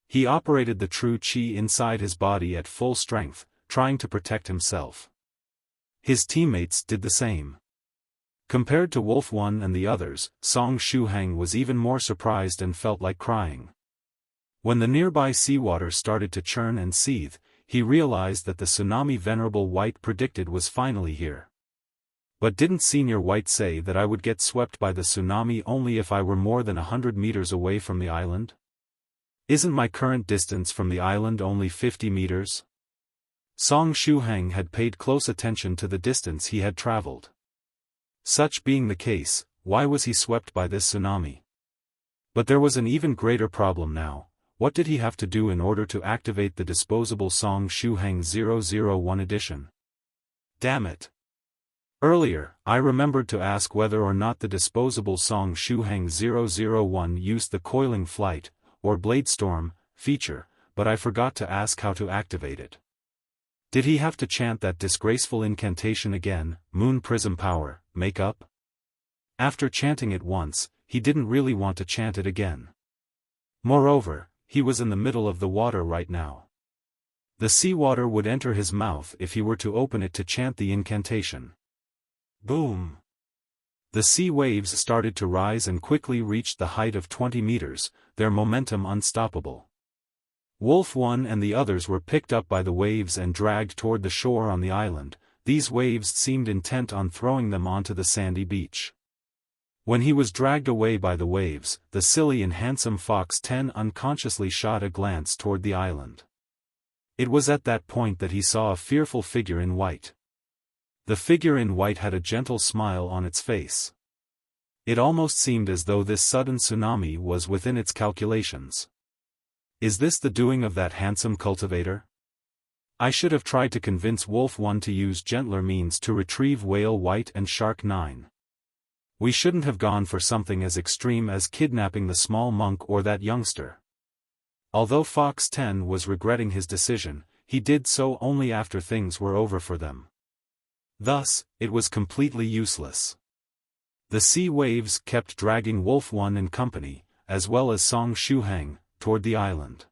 He operated the true qi inside his body at full strength, trying to protect himself. His teammates did the same. Compared to Wolf One and the others, Song Shuhang was even more surprised and felt like crying. When the nearby seawater started to churn and seethe, he realized that the tsunami Venerable White predicted was finally here. But didn't Senior White say that I would get swept by the tsunami only if I were more than 100 meters away from the island? Isn't my current distance from the island only 50 meters? Song Shuhang had paid close attention to the distance he had traveled. Such being the case, why was he swept by this tsunami? But there was an even greater problem now. What did he have to do in order to activate the disposable Song Shuhang 001 edition? Damn it. Earlier, I remembered to ask whether or not the disposable Song Shuhang 001 used the coiling flight, or blade storm, feature, but I forgot to ask how to activate it. Did he have to chant that disgraceful incantation again, Moon Prism Power, make up? After chanting it once, he didn't really want to chant it again. Moreover, he was in the middle of the water right now. The seawater would enter his mouth if he were to open it to chant the incantation. Boom! The sea waves started to rise and quickly reached the height of 20 meters, their momentum unstoppable. Wolf One and the others were picked up by the waves and dragged toward the shore on the island. These waves seemed intent on throwing them onto the sandy beach. When he was dragged away by the waves, the silly and handsome Fox 10 unconsciously shot a glance toward the island. It was at that point that he saw a fearful figure in white. The figure in white had a gentle smile on its face. It almost seemed as though this sudden tsunami was within its calculations. Is this the doing of that handsome cultivator? I should have tried to convince Wolf One to use gentler means to retrieve Whale White and Shark 9. We shouldn't have gone for something as extreme as kidnapping the small monk or that youngster. Although Fox 10 was regretting his decision, he did so only after things were over for them. Thus, it was completely useless. The sea waves kept dragging Wolf One and company, as well as Song Shuhang, toward the island.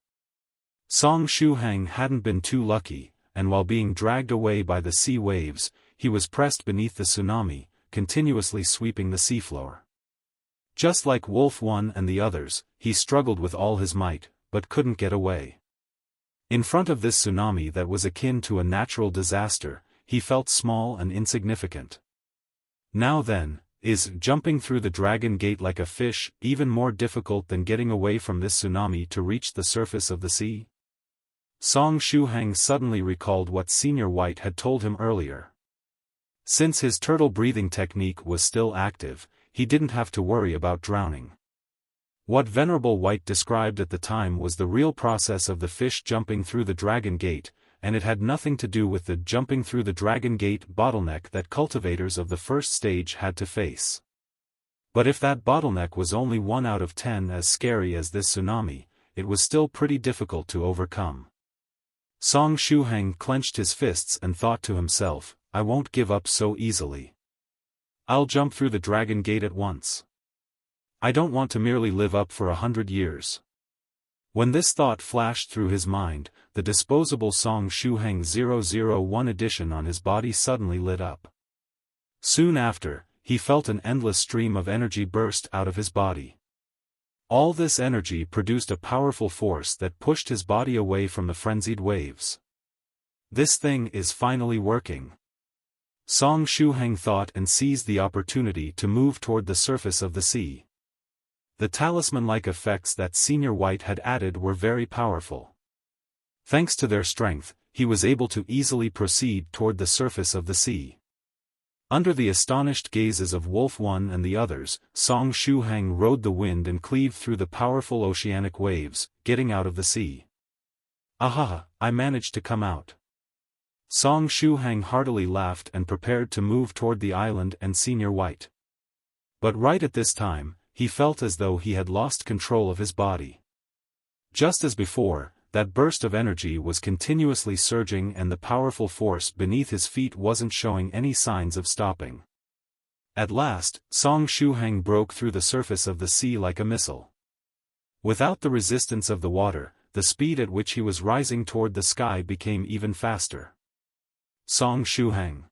Song Shuhang hadn't been too lucky, and while being dragged away by the sea waves, he was pressed beneath the tsunami, continuously sweeping the seafloor. Just like Wolf One and the others, he struggled with all his might, but couldn't get away. In front of this tsunami that was akin to a natural disaster, he felt small and insignificant. Now then, is jumping through the dragon gate like a fish even more difficult than getting away from this tsunami to reach the surface of the sea? Song Shuhang suddenly recalled what Senior White had told him earlier. Since his turtle breathing technique was still active, he didn't have to worry about drowning. What Venerable White described at the time was the real process of the fish jumping through the dragon gate, and it had nothing to do with the jumping through the dragon gate bottleneck that cultivators of the first stage had to face. But if that bottleneck was only 1 out of 10 as scary as this tsunami, it was still pretty difficult to overcome. Song Shuhang clenched his fists and thought to himself, I won't give up so easily. I'll jump through the dragon gate at once. I don't want to merely live up for 100 years. When this thought flashed through his mind, the disposable Song Shuhang 001 edition on his body suddenly lit up. Soon after, he felt an endless stream of energy burst out of his body. All this energy produced a powerful force that pushed his body away from the frenzied waves. This thing is finally working. Song Shuhang thought and seized the opportunity to move toward the surface of the sea. The talisman-like effects that Senior White had added were very powerful. Thanks to their strength, he was able to easily proceed toward the surface of the sea. Under the astonished gazes of Wolf One and the others, Song Shuhang rode the wind and cleaved through the powerful oceanic waves, getting out of the sea. Aha, I managed to come out. Song Shuhang heartily laughed and prepared to move toward the island and Senior White. But right at this time, he felt as though he had lost control of his body. Just as before, that burst of energy was continuously surging and the powerful force beneath his feet wasn't showing any signs of stopping. At last, Song Shuhang broke through the surface of the sea like a missile. Without the resistance of the water, the speed at which he was rising toward the sky became even faster. Song Shuhang.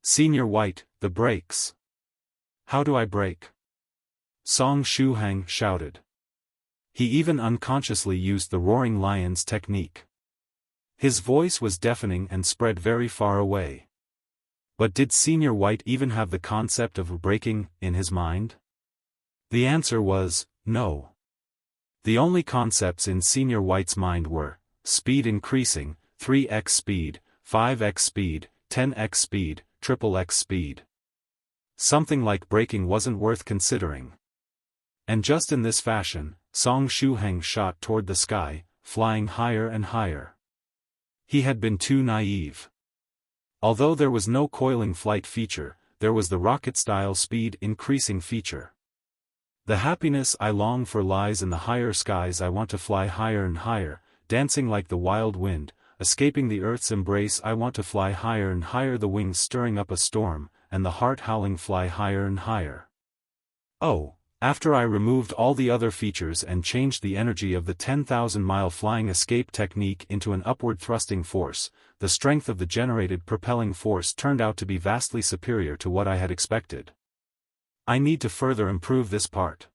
Senior White, the brakes. How do I brake? Song Shuhang shouted. He even unconsciously used the roaring lion's technique. His voice was deafening and spread very far away. But did Senior White even have the concept of braking in his mind? The answer was, no. The only concepts in Senior White's mind were, speed increasing, 3x speed, 5x speed, 10x speed, triple x speed. Something like braking wasn't worth considering. And just in this fashion, Song Shuhang shot toward the sky, flying higher and higher. He had been too naive. Although there was no coiling flight feature, there was the rocket-style speed increasing feature. The happiness I long for lies in the higher skies. I want to fly higher and higher, dancing like the wild wind, escaping the earth's embrace. I want to fly higher and higher, the wings stirring up a storm, and the heart howling, fly higher and higher. Oh! After I removed all the other features and changed the energy of the 10,000-mile flying escape technique into an upward thrusting force, the strength of the generated propelling force turned out to be vastly superior to what I had expected. I need to further improve this part.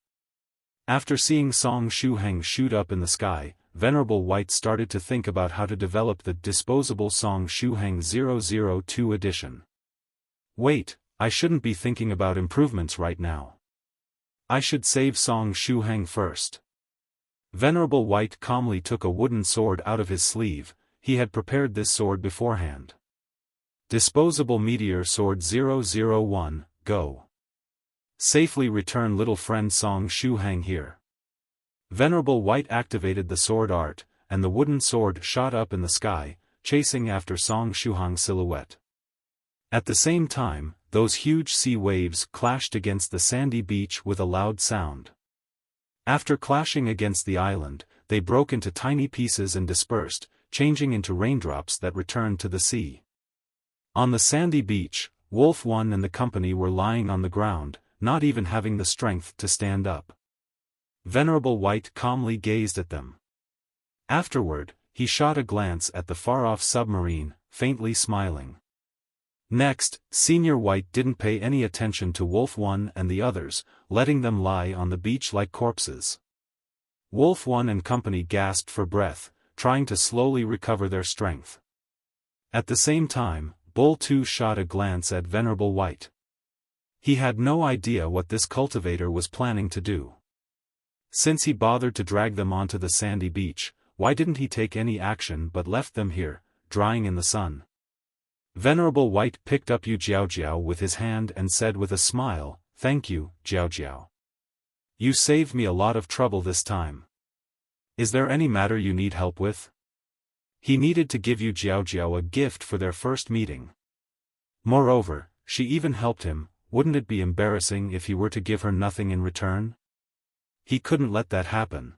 After seeing Song Shuhang shoot up in the sky, Venerable White started to think about how to develop the disposable Song Shuhang 002 edition. Wait, I shouldn't be thinking about improvements right now. I should save Song Shuhang first. Venerable White calmly took a wooden sword out of his sleeve. He had prepared this sword beforehand. Disposable Meteor Sword 001, go. Safely return little friend Song Shuhang here. Venerable White activated the sword art, and the wooden sword shot up in the sky, chasing after Song Shuhang's silhouette. At the same time, those huge sea waves clashed against the sandy beach with a loud sound. After clashing against the island, they broke into tiny pieces and dispersed, changing into raindrops that returned to the sea. On the sandy beach, Wolf One and the company were lying on the ground, not even having the strength to stand up. Venerable White calmly gazed at them. Afterward, he shot a glance at the far-off submarine, faintly smiling. Next, Senior White didn't pay any attention to Wolf One and the others, letting them lie on the beach like corpses. Wolf One and company gasped for breath, trying to slowly recover their strength. At the same time, Bull Two shot a glance at Venerable White. He had no idea what this cultivator was planning to do. Since he bothered to drag them onto the sandy beach, why didn't he take any action but left them here, drying in the sun? Venerable White picked up Yu Jiaojiao with his hand and said with a smile, "Thank you, Jiaojiao. You saved me a lot of trouble this time. Is there any matter you need help with?" He needed to give Yu Jiaojiao a gift for their first meeting. Moreover, she even helped him. Wouldn't it be embarrassing if he were to give her nothing in return? He couldn't let that happen.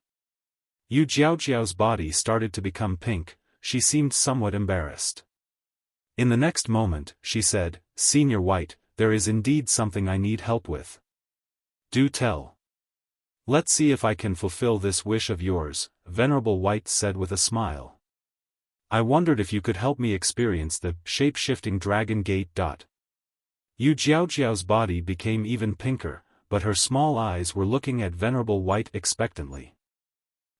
Yu Jiaojiao's body started to become pink. She seemed somewhat embarrassed. In the next moment, she said, "Senior White, there is indeed something I need help with. Do tell. Let's see if I can fulfill this wish of yours, Venerable White said with a smile. I wondered if you could help me experience the shape-shifting dragon gate. Yu Jiaojiao's body became even pinker, but her small eyes were looking at Venerable White expectantly.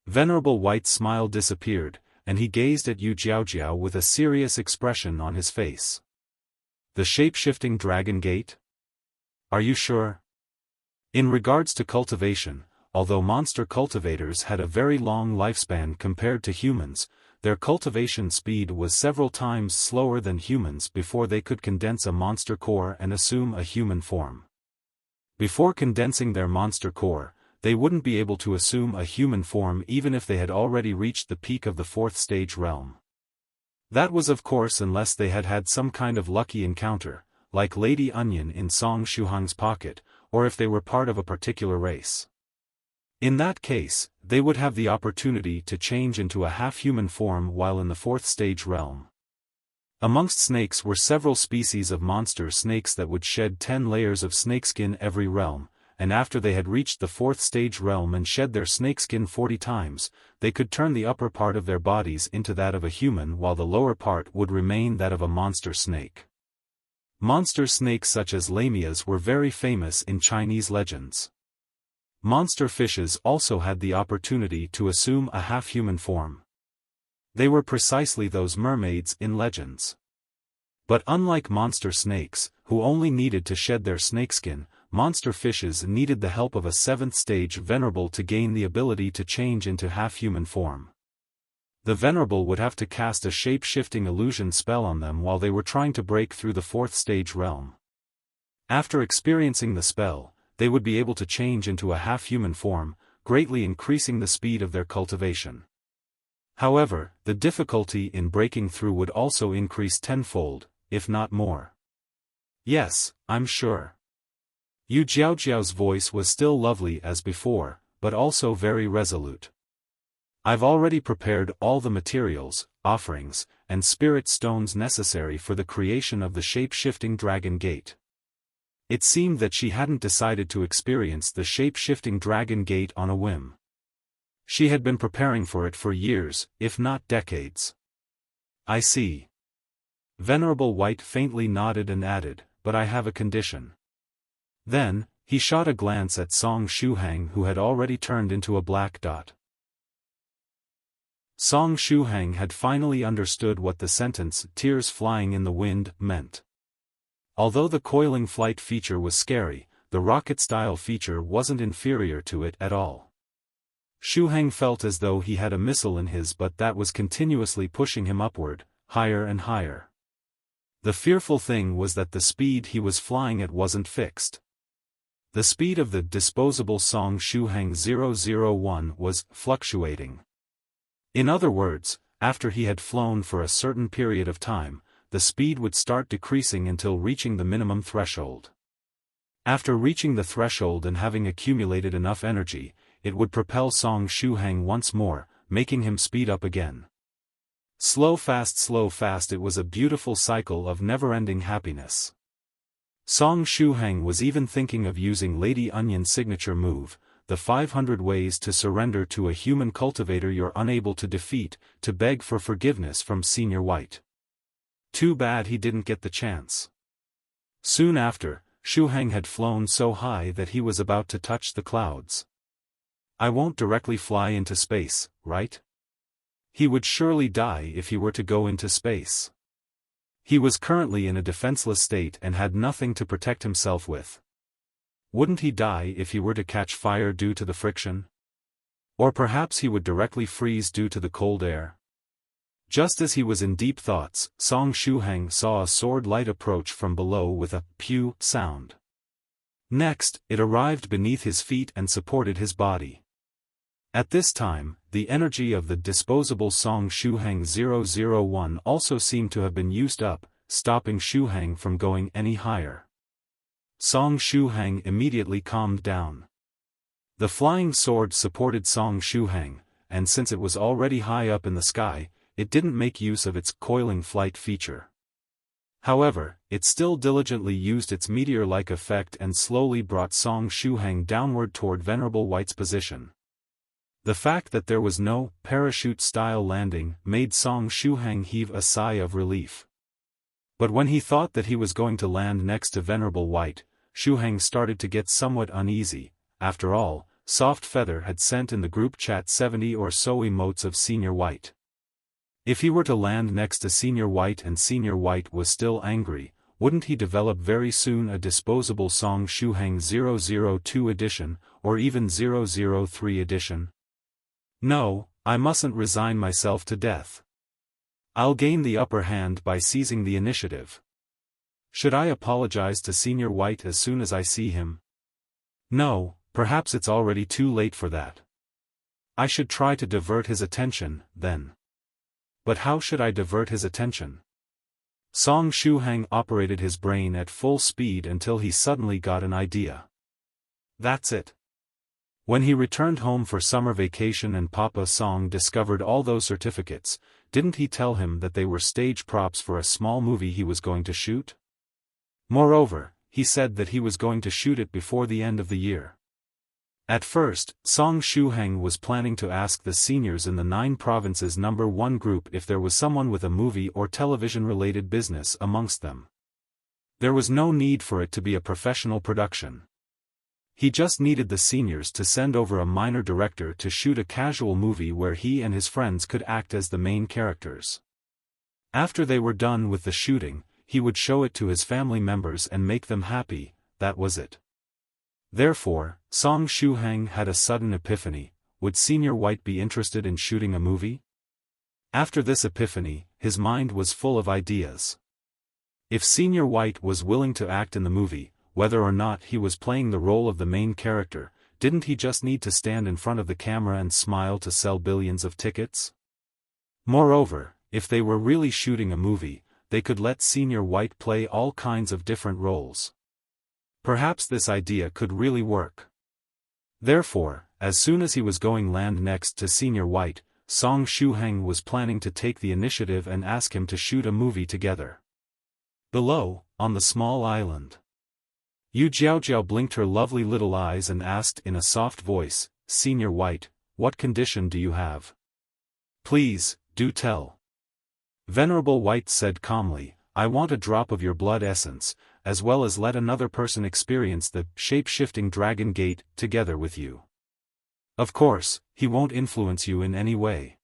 Venerable White's smile disappeared, and he gazed at Yu Jiaojiao with a serious expression on his face. The shape-shifting dragon gate? Are you sure? In regards to cultivation, although monster cultivators had a very long lifespan compared to humans, their cultivation speed was several times slower than humans before they could condense a monster core and assume a human form. Before condensing their monster core, they wouldn't be able to assume a human form even if they had already reached the peak of the fourth stage realm. That was of course unless they had had some kind of lucky encounter, like Lady Onion in Song Shuhang's pocket, or if they were part of a particular race. In that case, they would have the opportunity to change into a half-human form while in the fourth stage realm. Amongst snakes were several species of monster snakes that would shed 10 layers of snakeskin every realm, and after they had reached the fourth stage realm and shed their snakeskin 40 times, they could turn the upper part of their bodies into that of a human while the lower part would remain that of a monster snake. Monster snakes such as lamias were very famous in Chinese legends. Monster fishes also had the opportunity to assume a half-human form. They were precisely those mermaids in legends. But unlike monster snakes, who only needed to shed their snakeskin, monster fishes needed the help of a 7th stage Venerable to gain the ability to change into half-human form. The Venerable would have to cast a shape-shifting illusion spell on them while they were trying to break through the 4th stage realm. After experiencing the spell, they would be able to change into a half-human form, greatly increasing the speed of their cultivation. However, the difficulty in breaking through would also increase tenfold, if not more. Yes, I'm sure. Yu Jiaojiao's voice was still lovely as before, but also very resolute. I've already prepared all the materials, offerings, and spirit stones necessary for the creation of the shape-shifting dragon gate. It seemed that she hadn't decided to experience the shape-shifting dragon gate on a whim. She had been preparing for it for years, if not decades. I see. Venerable White faintly nodded and added, but I have a condition. Then, he shot a glance at Song Shuhang who had already turned into a black dot. Song Shuhang had finally understood what the sentence, "tears flying in the wind," meant. Although the coiling flight feature was scary, the rocket-style feature wasn't inferior to it at all. Shuhang felt as though he had a missile in his butt that was continuously pushing him upward, higher and higher. The fearful thing was that the speed he was flying at wasn't fixed. The speed of the disposable Song Shuhang 001 was fluctuating. In other words, after he had flown for a certain period of time, the speed would start decreasing until reaching the minimum threshold. After reaching the threshold and having accumulated enough energy, it would propel Song Shuhang once more, making him speed up again. Slow fast, it was a beautiful cycle of never-ending happiness. Song Shuhang was even thinking of using Lady Onion's signature move, the 500 ways to surrender to a human cultivator you're unable to defeat, to beg for forgiveness from Senior White. Too bad he didn't get the chance. Soon after, Shuhang had flown so high that he was about to touch the clouds. I won't directly fly into space, right? He would surely die if he were to go into space. He was currently in a defenseless state and had nothing to protect himself with. Wouldn't he die if he were to catch fire due to the friction? Or perhaps he would directly freeze due to the cold air? Just as he was in deep thoughts, Song Shuhang saw a sword light approach from below with a pew sound. Next, it arrived beneath his feet and supported his body. At this time, the energy of the disposable Song Shuhang 001 also seemed to have been used up, stopping Shuhang from going any higher. Song Shuhang immediately calmed down. The flying sword supported Song Shuhang, and since it was already high up in the sky, it didn't make use of its coiling flight feature. However, it still diligently used its meteor-like effect and slowly brought Song Shuhang downward toward Venerable White's position. The fact that there was no parachute-style landing made Song Shuhang heave a sigh of relief. But when he thought that he was going to land next to Venerable White, Shuhang started to get somewhat uneasy. After all, Soft Feather had sent in the group chat 70 or so emotes of Senior White. If he were to land next to Senior White and Senior White was still angry, wouldn't he develop very soon a disposable Song Shuhang 002 edition, or even 003 edition? No, I mustn't resign myself to death. I'll gain the upper hand by seizing the initiative. Should I apologize to Senior White as soon as I see him? No, perhaps it's already too late for that. I should try to divert his attention, then. But how should I divert his attention? Song Shuhang operated his brain at full speed until he suddenly got an idea. That's it. When he returned home for summer vacation and Papa Song discovered all those certificates, didn't he tell him that they were stage props for a small movie he was going to shoot? Moreover, he said that he was going to shoot it before the end of the year. At first, Song Shuhang was planning to ask the seniors in the 9 provinces number 1 group if there was someone with a movie or television-related business amongst them. There was no need for it to be a professional production. He just needed the seniors to send over a minor director to shoot a casual movie where he and his friends could act as the main characters. After they were done with the shooting, he would show it to his family members and make them happy. That was it. Therefore, Song Shuhang had a sudden epiphany: would Senior White be interested in shooting a movie? After this epiphany, his mind was full of ideas. If Senior White was willing to act in the movie, whether or not he was playing the role of the main character, didn't he just need to stand in front of the camera and smile to sell billions of tickets? Moreover, if they were really shooting a movie, they could let Senior White play all kinds of different roles. Perhaps this idea could really work. Therefore, as soon as he was going land next to Senior White, Song Shuhang was planning to take the initiative and ask him to shoot a movie together. Below, on the small island, Yu Jiaojiao blinked her lovely little eyes and asked in a soft voice, "Senior White, what condition do you have? Please, do tell." Venerable White said calmly, "I want a drop of your blood essence, as well as let another person experience the shape-shifting dragon gate together with you. Of course, he won't influence you in any way.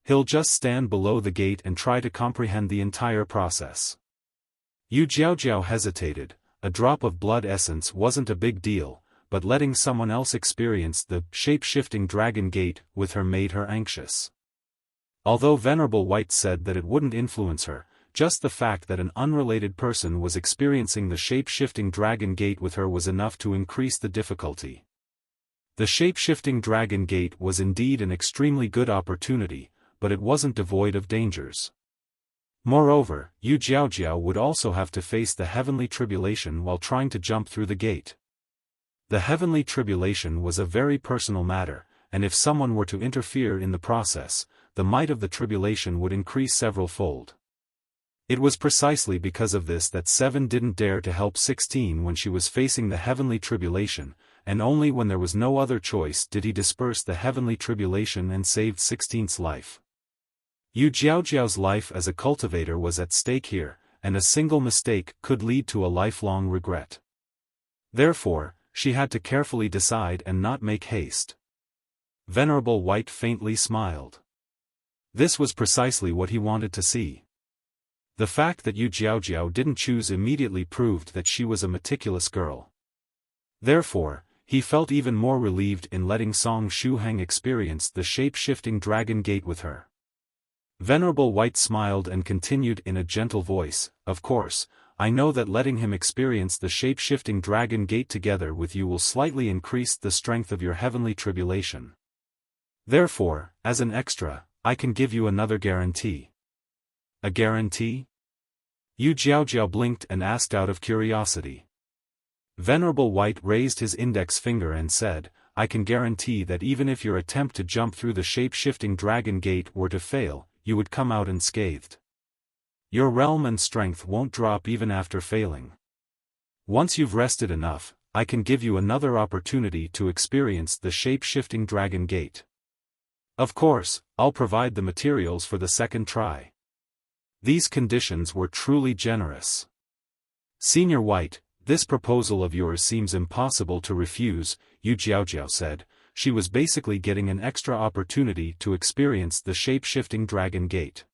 He'll just stand below the gate and try to comprehend the entire process." Yu Jiaojiao hesitated. A drop of blood essence wasn't a big deal, but letting someone else experience the shape-shifting dragon gate with her made her anxious. Although Venerable White said that it wouldn't influence her, just the fact that an unrelated person was experiencing the shape-shifting dragon gate with her was enough to increase the difficulty. The shape-shifting dragon gate was indeed an extremely good opportunity, but it wasn't devoid of dangers. Moreover, Yu Jiaojiao would also have to face the heavenly tribulation while trying to jump through the gate. The heavenly tribulation was a very personal matter, and if someone were to interfere in the process, the might of the tribulation would increase several-fold. It was precisely because of this that 7 didn't dare to help 16 when she was facing the heavenly tribulation, and only when there was no other choice did he disperse the heavenly tribulation and saved 16's life. Yu Jiaojiao's life as a cultivator was at stake here, and a single mistake could lead to a lifelong regret. Therefore, she had to carefully decide and not make haste. Venerable White faintly smiled. This was precisely what he wanted to see. The fact that Yu Jiaojiao didn't choose immediately proved that she was a meticulous girl. Therefore, he felt even more relieved in letting Song Shuhang experience the shape-shifting dragon gate with her. Venerable White smiled and continued in a gentle voice, "Of course, I know that letting him experience the shape-shifting dragon gate together with you will slightly increase the strength of your heavenly tribulation. Therefore, as an extra, I can give you another guarantee." "A guarantee?" Yu Jiaojiao blinked and asked out of curiosity. Venerable White raised his index finger and said, "I can guarantee that even if your attempt to jump through the shape-shifting dragon gate were to fail, you would come out unscathed." Your realm and strength won't drop even after failing. Once you've rested enough, I can give you another opportunity to experience the shape-shifting dragon gate. Of course, I'll provide the materials for the second try. These conditions were truly generous. Senior White, this proposal of yours seems impossible to refuse, Yu Jiaojiao said. She was basically getting an extra opportunity to experience the shape-shifting dragon gate.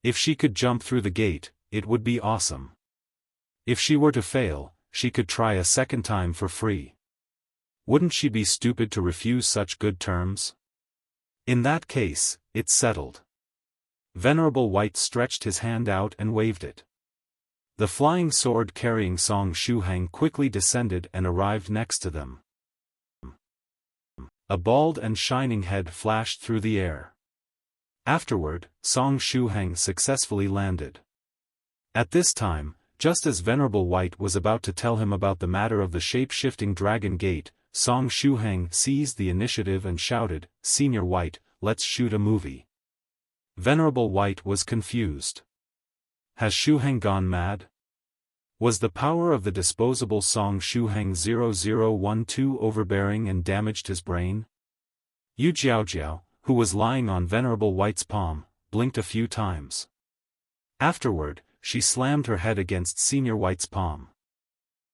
If she could jump through the gate, it would be awesome. If she were to fail, she could try a second time for free. Wouldn't she be stupid to refuse such good terms? In that case, it's settled. Venerable White stretched his hand out and waved it. The flying sword carrying Song Shuhang quickly descended and arrived next to them. A bald and shining head flashed through the air. Afterward, Song Shuhang successfully landed. At this time, just as Venerable White was about to tell him about the matter of the shape-shifting dragon gate, Song Shuhang seized the initiative and shouted, "Senior White, let's shoot a movie." Venerable White was confused. Has Shuhang gone mad? Was the power of the disposable Song Shuhang 0012 overbearing and damaged his brain? Yu Jiaojiao, who was lying on Venerable White's palm, blinked a few times. Afterward, she slammed her head against Senior White's palm.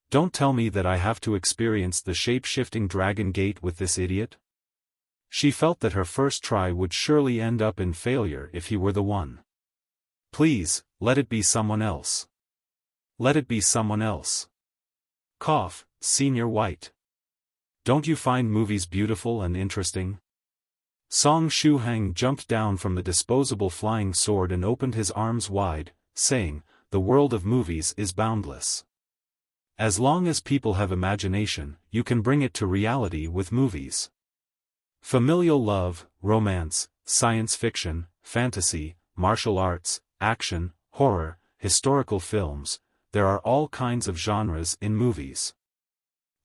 Don't tell me that I have to experience the shape-shifting dragon gate with this idiot? She felt that her first try would surely end up in failure if he were the one. Please, let it be someone else. Let it be someone else. Cough, Senior White. Don't you find movies beautiful and interesting? Song Shuhang jumped down from the disposable flying sword and opened his arms wide, saying, "The world of movies is boundless. As long as people have imagination, you can bring it to reality with movies. Familial love, romance, science fiction, fantasy, martial arts, action, horror, historical films, there are all kinds of genres in movies.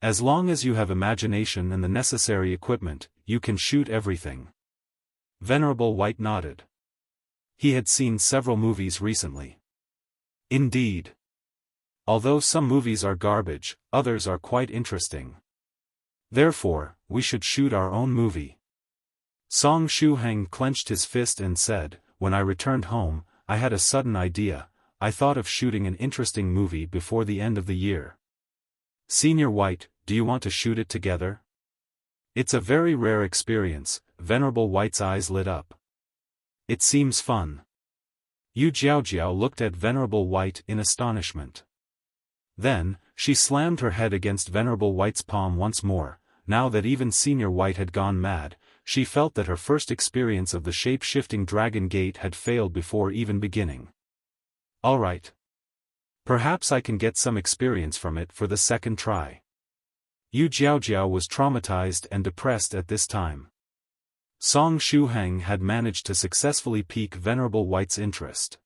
As long as you have imagination and the necessary equipment, you can shoot everything." Venerable White nodded. He had seen several movies recently. Indeed. Although some movies are garbage, others are quite interesting. Therefore, we should shoot our own movie. Song Shuhang clenched his fist and said, "When I returned home, I had a sudden idea. I thought of shooting an interesting movie before the end of the year. Senior White, do you want to shoot it together?" It's a very rare experience. Venerable White's eyes lit up. It seems fun. Yu Jiaojiao looked at Venerable White in astonishment. Then, she slammed her head against Venerable White's palm once more. Now that even Senior White had gone mad, she felt that her first experience of the shape-shifting dragon gate had failed before even beginning. All right. Perhaps I can get some experience from it for the second try. Yu Jiaojiao was traumatized and depressed at this time. Song Shuhang had managed to successfully pique Venerable White's interest.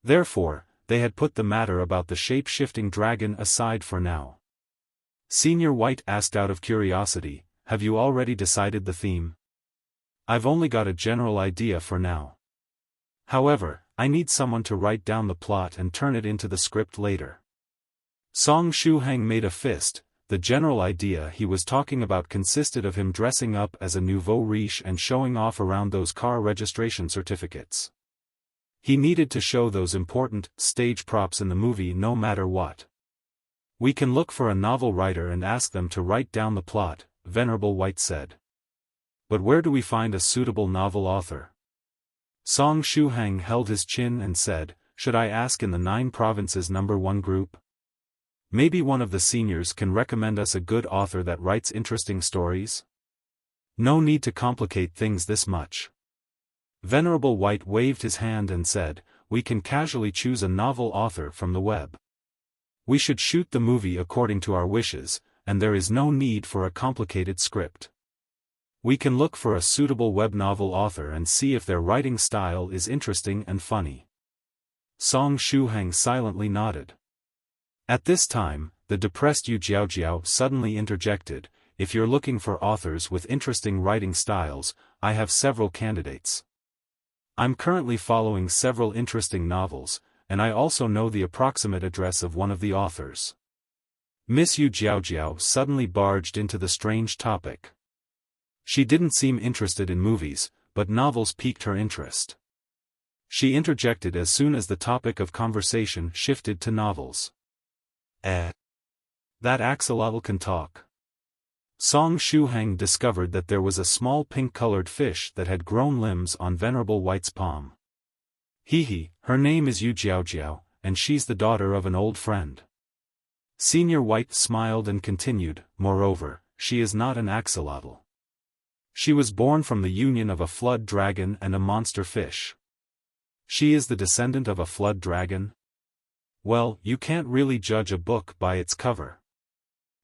Therefore, they had put the matter about the shape-shifting dragon aside for now. Senior White asked out of curiosity, "Have you already decided the theme?" "I've only got a general idea for now. However, I need someone to write down the plot and turn it into the script later." Song Shuhang made a fist. The general idea he was talking about consisted of him dressing up as a nouveau riche and showing off around those car registration certificates. He needed to show those important stage props in the movie no matter what. "We can look for a novel writer and ask them to write down the plot," Venerable White said. "But where do we find a suitable novel author?" Song Shuhang held his chin and said, "Should I ask in the 9 provinces #1 group? Maybe one of the seniors can recommend us a good author that writes interesting stories? No need to complicate things this much." Venerable White waved his hand and said, "We can casually choose a novel author from the web. We should shoot the movie according to our wishes, and there is no need for a complicated script. We can look for a suitable web novel author and see if their writing style is interesting and funny." Song Shuhang silently nodded. At this time, the depressed Yu Jiaojiao suddenly interjected, "If you're looking for authors with interesting writing styles, I have several candidates. I'm currently following several interesting novels, and I also know the approximate address of one of the authors. Miss Yu Jiaojiao suddenly barged into the strange topic. She didn't seem interested in movies, but novels piqued her interest. She interjected as soon as the topic of conversation shifted to novels. That axolotl can talk. Song Shuhang discovered that there was a small pink-colored fish that had grown limbs on Venerable White's palm. Her name is Yu Jiaojiao, and she's the daughter of an old friend. Senior White smiled and continued, moreover, she is not an axolotl. She was born from the union of a flood dragon and a monster fish. She is the descendant of a flood dragon? Well, you can't really judge a book by its cover.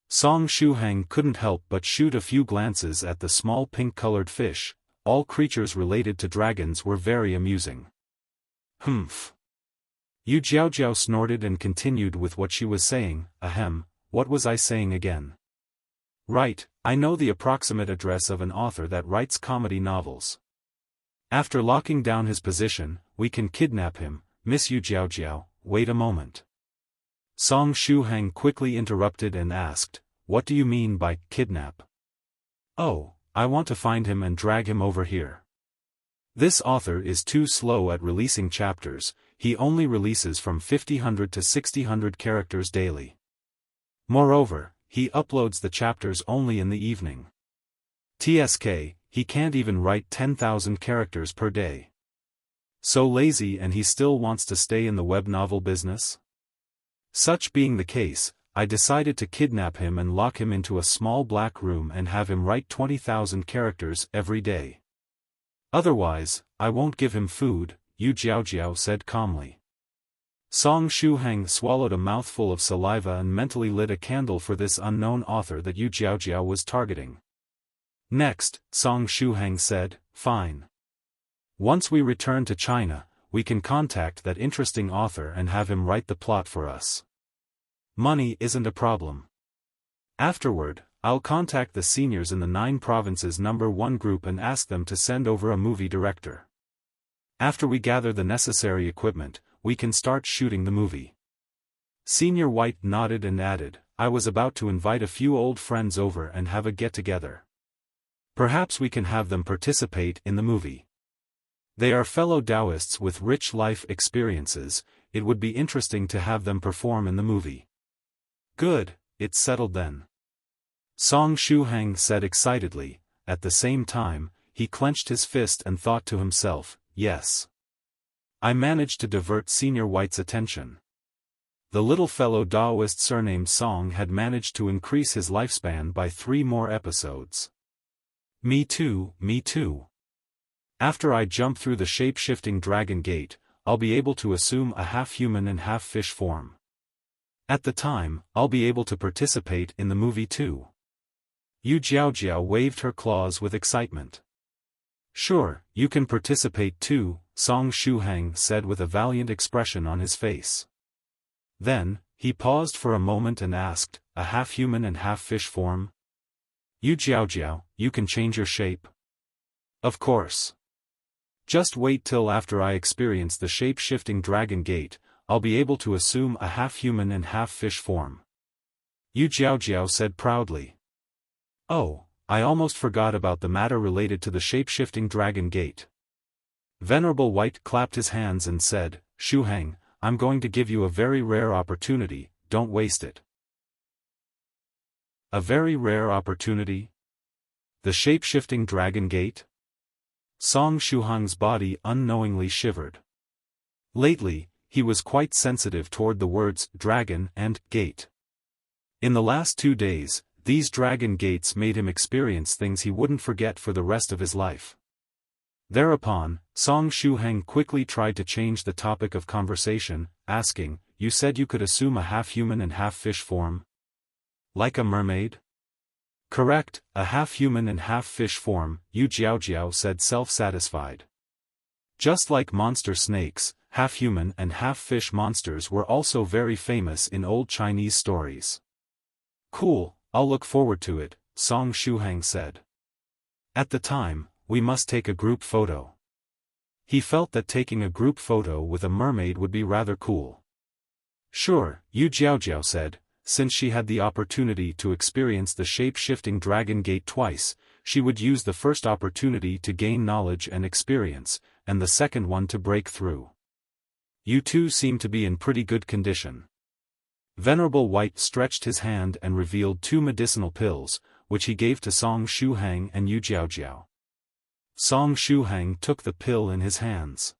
Song Shuhang couldn't help but shoot a few glances at the small pink-colored fish. All creatures related to dragons were very amusing. Humph. Yu Jiaojiao snorted and continued with what she was saying. Ahem, what was I saying again? Right, I know the approximate address of an author that writes comedy novels. After locking down his position, we can kidnap him. Miss Yu Jiaojiao, wait a moment. Song Shuhang quickly interrupted and asked, what do you mean by kidnap? Oh, I want to find him and drag him over here. This author is too slow at releasing chapters, he only releases from 50-100 to 60-100 characters daily. Moreover, he uploads the chapters only in the evening. TSK, he can't even write 10,000 characters per day. So lazy, and he still wants to stay in the web novel business? Such being the case, I decided to kidnap him and lock him into a small black room and have him write 20,000 characters every day. Otherwise, I won't give him food, Yu Jiaojiao said calmly. Song Shuhang swallowed a mouthful of saliva and mentally lit a candle for this unknown author that Yu Jiaojiao was targeting. Next, Song Shuhang said, fine. Once we return to China, we can contact that interesting author and have him write the plot for us. Money isn't a problem. Afterward, I'll contact the seniors in the 9 provinces #1 group and ask them to send over a movie director. After we gather the necessary equipment, we can start shooting the movie. Senior White nodded and added, I was about to invite a few old friends over and have a get-together. Perhaps we can have them participate in the movie. They are fellow Daoists with rich life experiences, it would be interesting to have them perform in the movie. Good, it's settled then. Song Shuhang said excitedly. At the same time, he clenched his fist and thought to himself, yes. I managed to divert Senior White's attention. The little fellow Daoist surnamed Song had managed to increase his lifespan by 3 more episodes. Me too, me too. After I jump through the shape-shifting dragon gate, I'll be able to assume a half-human and half-fish form. At the time, I'll be able to participate in the movie too. Yu Jiaojiao waved her claws with excitement. Sure, you can participate too, Song Shuhang said with a valiant expression on his face. Then, he paused for a moment and asked, a half-human and half-fish form? Yu Jiaojiao, you can change your shape? Of course. Just wait till after I experience the shape-shifting dragon gate, I'll be able to assume a half-human and half-fish form. Yu Jiaojiao said proudly. Oh, I almost forgot about the matter related to the shape-shifting dragon gate. Venerable White clapped his hands and said, Shuhang, I'm going to give you a very rare opportunity, don't waste it. A very rare opportunity? The shape-shifting dragon gate? Song Shuhang's body unknowingly shivered. Lately, he was quite sensitive toward the words dragon and gate. In the last 2 days, these dragon gates made him experience things he wouldn't forget for the rest of his life. Thereupon, Song Shuhang quickly tried to change the topic of conversation, asking, you said you could assume a half-human and half-fish form? Like a mermaid? Correct, a half-human and half-fish form, Yu Jiaojiao said self-satisfied. Just like monster snakes, half-human and half-fish monsters were also very famous in old Chinese stories. Cool, I'll look forward to it, Song Shuhang said. At the time, we must take a group photo. He felt that taking a group photo with a mermaid would be rather cool. Sure, Yu Jiaojiao said, since she had the opportunity to experience the shape-shifting Dragon Gate twice, she would use the first opportunity to gain knowledge and experience, and the second one to break through. You two seem to be in pretty good condition. Venerable White stretched his hand and revealed 2 medicinal pills, which he gave to Song Shuhang and Yu Jiaojiao. Song Shuhang took the pill in his hands.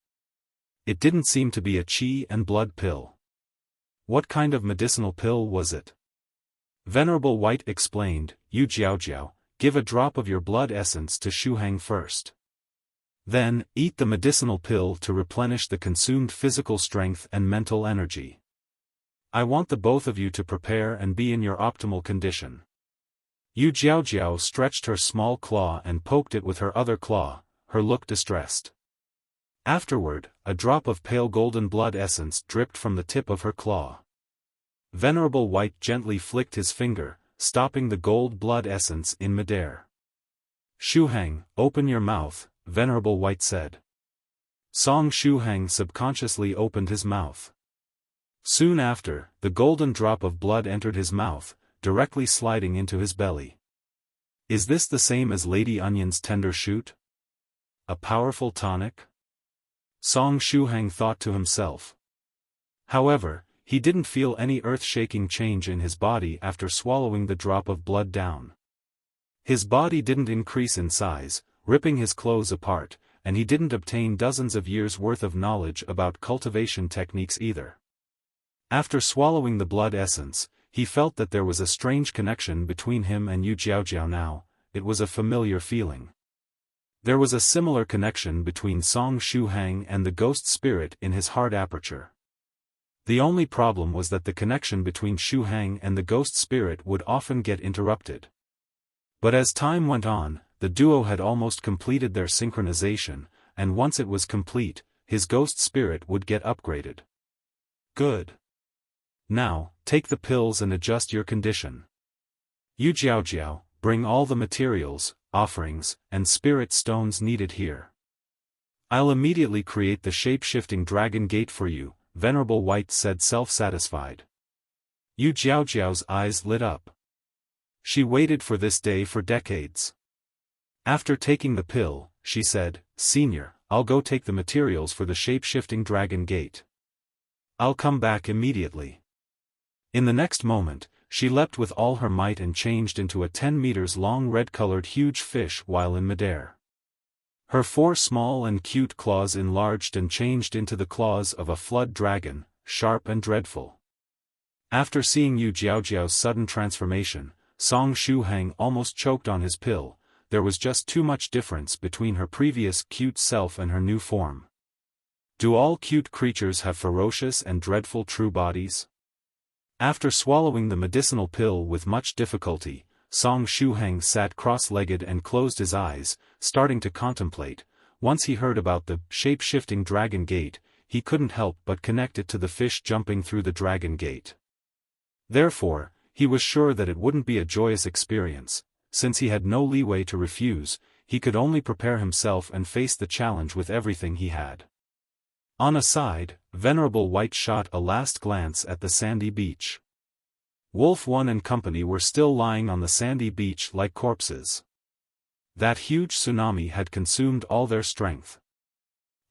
It didn't seem to be a qi and blood pill. What kind of medicinal pill was it? Venerable White explained, Yu Jiaojiao, give a drop of your blood essence to Shuhang first. Then, eat the medicinal pill to replenish the consumed physical strength and mental energy. I want the both of you to prepare and be in your optimal condition. Yu Jiaojiao stretched her small claw and poked it with her other claw, her look distressed. Afterward, a drop of pale golden blood essence dripped from the tip of her claw. Venerable White gently flicked his finger, stopping the gold blood essence in midair. Shuhang, open your mouth, Venerable White said. Song Shuhang subconsciously opened his mouth. Soon after, the golden drop of blood entered his mouth, directly sliding into his belly. Is this the same as Lady Onion's tender shoot? A powerful tonic? Song Shuhang thought to himself. However, he didn't feel any earth-shaking change in his body after swallowing the drop of blood down. His body didn't increase in size, ripping his clothes apart, and he didn't obtain dozens of years' worth of knowledge about cultivation techniques either. After swallowing the blood essence, he felt that there was a strange connection between him and Yu Jiaojiao now. It was a familiar feeling. There was a similar connection between Song Shuhang and the ghost spirit in his heart aperture. The only problem was that the connection between Shuhang and the ghost spirit would often get interrupted. But as time went on, the duo had almost completed their synchronization, and once it was complete, his ghost spirit would get upgraded. Good. Now, take the pills and adjust your condition. Yu Jiaojiao, bring all the materials, offerings, and spirit stones needed here. I'll immediately create the shape-shifting Dragon Gate for you, Venerable White said self-satisfied. Yu Jiaojiao's eyes lit up. She waited for this day for decades. After taking the pill, she said, Senior, I'll go take the materials for the shape-shifting Dragon Gate. I'll come back immediately. In the next moment, she leapt with all her might and changed into a 10 meters long red-colored huge fish while in midair. Her 4 small and cute claws enlarged and changed into the claws of a flood dragon, sharp and dreadful. After seeing Yu Jiaojiao's sudden transformation, Song Shuhang almost choked on his pill. There was just too much difference between her previous cute self and her new form. Do all cute creatures have ferocious and dreadful true bodies? After swallowing the medicinal pill with much difficulty, Song Shuhang sat cross-legged and closed his eyes, starting to contemplate. Once he heard about the shape-shifting Dragon Gate, he couldn't help but connect it to the fish jumping through the Dragon Gate. Therefore, he was sure that it wouldn't be a joyous experience. Since he had no leeway to refuse, he could only prepare himself and face the challenge with everything he had. On a side, Venerable White shot a last glance at the sandy beach. Wolf One and company were still lying on the sandy beach like corpses. That huge tsunami had consumed all their strength.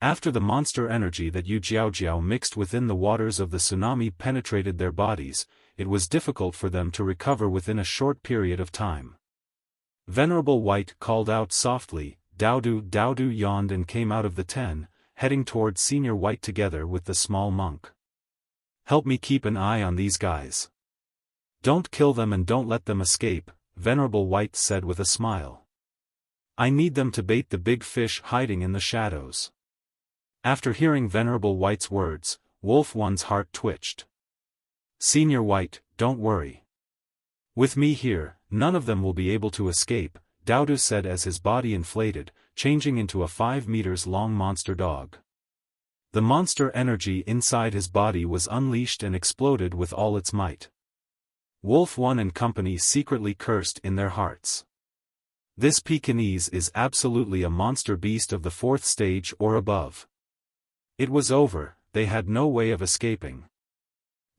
After the monster energy that Yu Jiaojiao mixed within the waters of the tsunami penetrated their bodies, it was difficult for them to recover within a short period of time. Venerable White called out softly, Daodu. Daodu yawned and came out of the tent, heading toward Senior White together with the small monk. Help me keep an eye on these guys. Don't kill them and don't let them escape, Venerable White said with a smile. I need them to bait the big fish hiding in the shadows. After hearing Venerable White's words, Wolf One's heart twitched. Senior White, don't worry. With me here, none of them will be able to escape, Daodu said as his body inflated, changing into a 5 meters long monster dog. The monster energy inside his body was unleashed and exploded with all its might. Wolf One and company secretly cursed in their hearts. This Pekingese is absolutely a monster beast of the 4th stage or above. It was over, they had no way of escaping.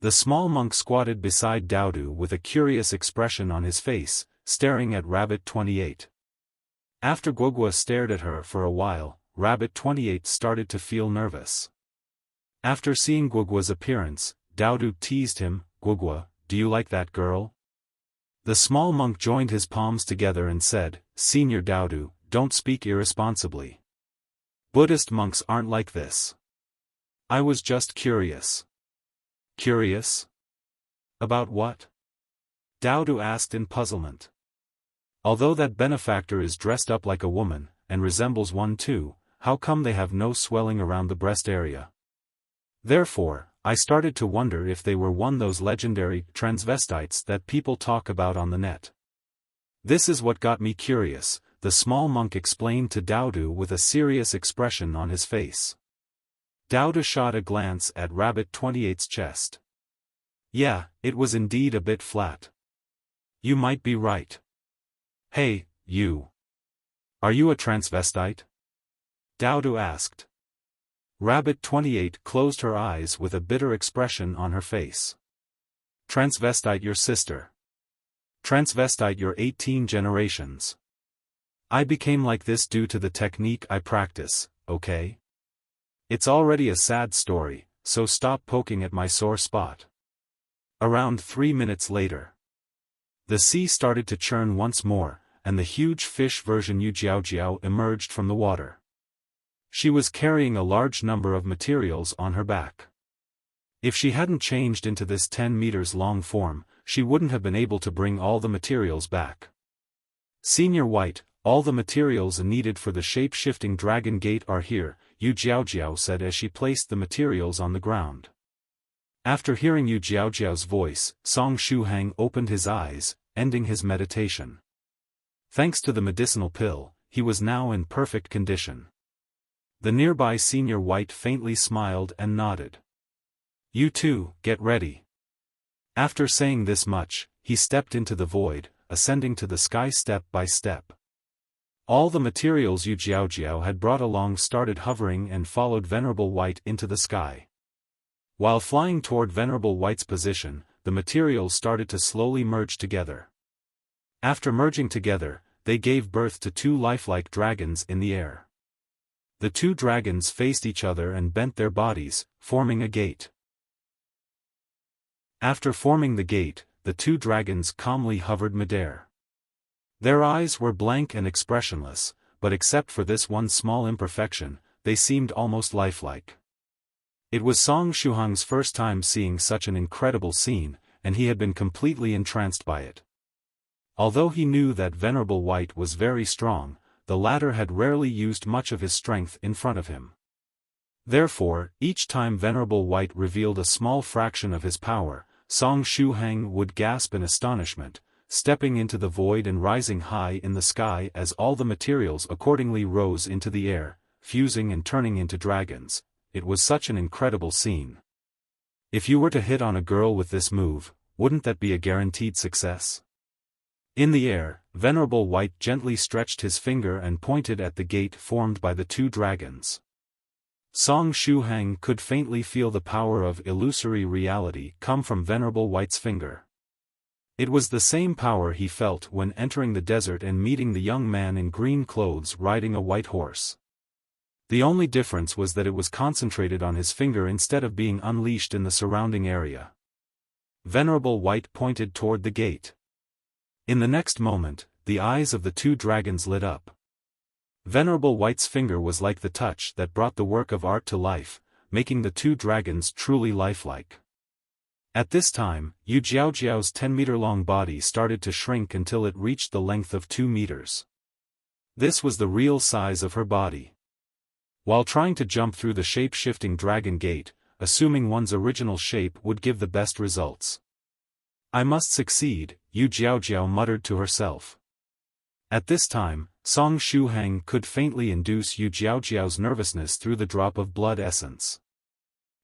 The small monk squatted beside Daodu with a curious expression on his face, staring at Rabbit 28. After Guogua stared at her for a while, Rabbit 28 started to feel nervous. After seeing Guogua's appearance, Daodu teased him, "Guogua, do you like that girl?" The small monk joined his palms together and said, "Senior Daodu, don't speak irresponsibly. Buddhist monks aren't like this. I was just curious." "Curious? About what?" Daodu asked in puzzlement. "Although that benefactor is dressed up like a woman, and resembles one too, how come they have no swelling around the breast area? Therefore, I started to wonder if they were one those legendary transvestites that people talk about on the net. This is what got me curious," the small monk explained to Daodu with a serious expression on his face. Daodu shot a glance at Rabbit 28's chest. Yeah, it was indeed a bit flat. "You might be right. Hey, you. Are you a transvestite?" Daodu asked. Rabbit 28 closed her eyes with a bitter expression on her face. "Transvestite your sister. Transvestite your 18 generations. I became like this due to the technique I practice, okay? It's already a sad story, so stop poking at my sore spot." Around 3 minutes later, the sea started to churn once more, and the huge fish version Yu Jiaojiao emerged from the water. She was carrying a large number of materials on her back. If she hadn't changed into this 10 meters long form, she wouldn't have been able to bring all the materials back. "Senior White, all the materials needed for the shape-shifting dragon gate are here," Yu Jiaojiao said as she placed the materials on the ground. After hearing Yu Jiaojiao's voice, Song Shuhang opened his eyes, ending his meditation. Thanks to the medicinal pill, he was now in perfect condition. The nearby Senior White faintly smiled and nodded. "You two, get ready." After saying this much, he stepped into the void, ascending to the sky step by step. All the materials Yu Jiaojiao had brought along started hovering and followed Venerable White into the sky. While flying toward Venerable White's position, the materials started to slowly merge together. After merging together, they gave birth to 2 lifelike dragons in the air. The 2 dragons faced each other and bent their bodies, forming a gate. After forming the gate, the 2 dragons calmly hovered midair. Their eyes were blank and expressionless, but except for this one small imperfection, they seemed almost lifelike. It was Song Shuhang's first time seeing such an incredible scene, and he had been completely entranced by it. Although he knew that Venerable White was very strong, the latter had rarely used much of his strength in front of him. Therefore, each time Venerable White revealed a small fraction of his power, Song Shuhang would gasp in astonishment, stepping into the void and rising high in the sky as all the materials accordingly rose into the air, fusing and turning into dragons. It was such an incredible scene. If you were to hit on a girl with this move, wouldn't that be a guaranteed success? In the air, Venerable White gently stretched his finger and pointed at the gate formed by the 2 dragons. Song Shuhang could faintly feel the power of illusory reality come from Venerable White's finger. It was the same power he felt when entering the desert and meeting the young man in green clothes riding a white horse. The only difference was that it was concentrated on his finger instead of being unleashed in the surrounding area. Venerable White pointed toward the gate. In the next moment, the eyes of the 2 dragons lit up. Venerable White's finger was like the touch that brought the work of art to life, making the 2 dragons truly lifelike. At this time, Yu Jiaojiao's 10-meter-long body started to shrink until it reached the length of 2 meters. This was the real size of her body. While trying to jump through the shape-shifting dragon gate, assuming one's original shape would give the best results. "I must succeed," Yu Jiaojiao muttered to herself. At this time, Song Shuhang could faintly induce Yu Jiaojiao's nervousness through the drop of blood essence.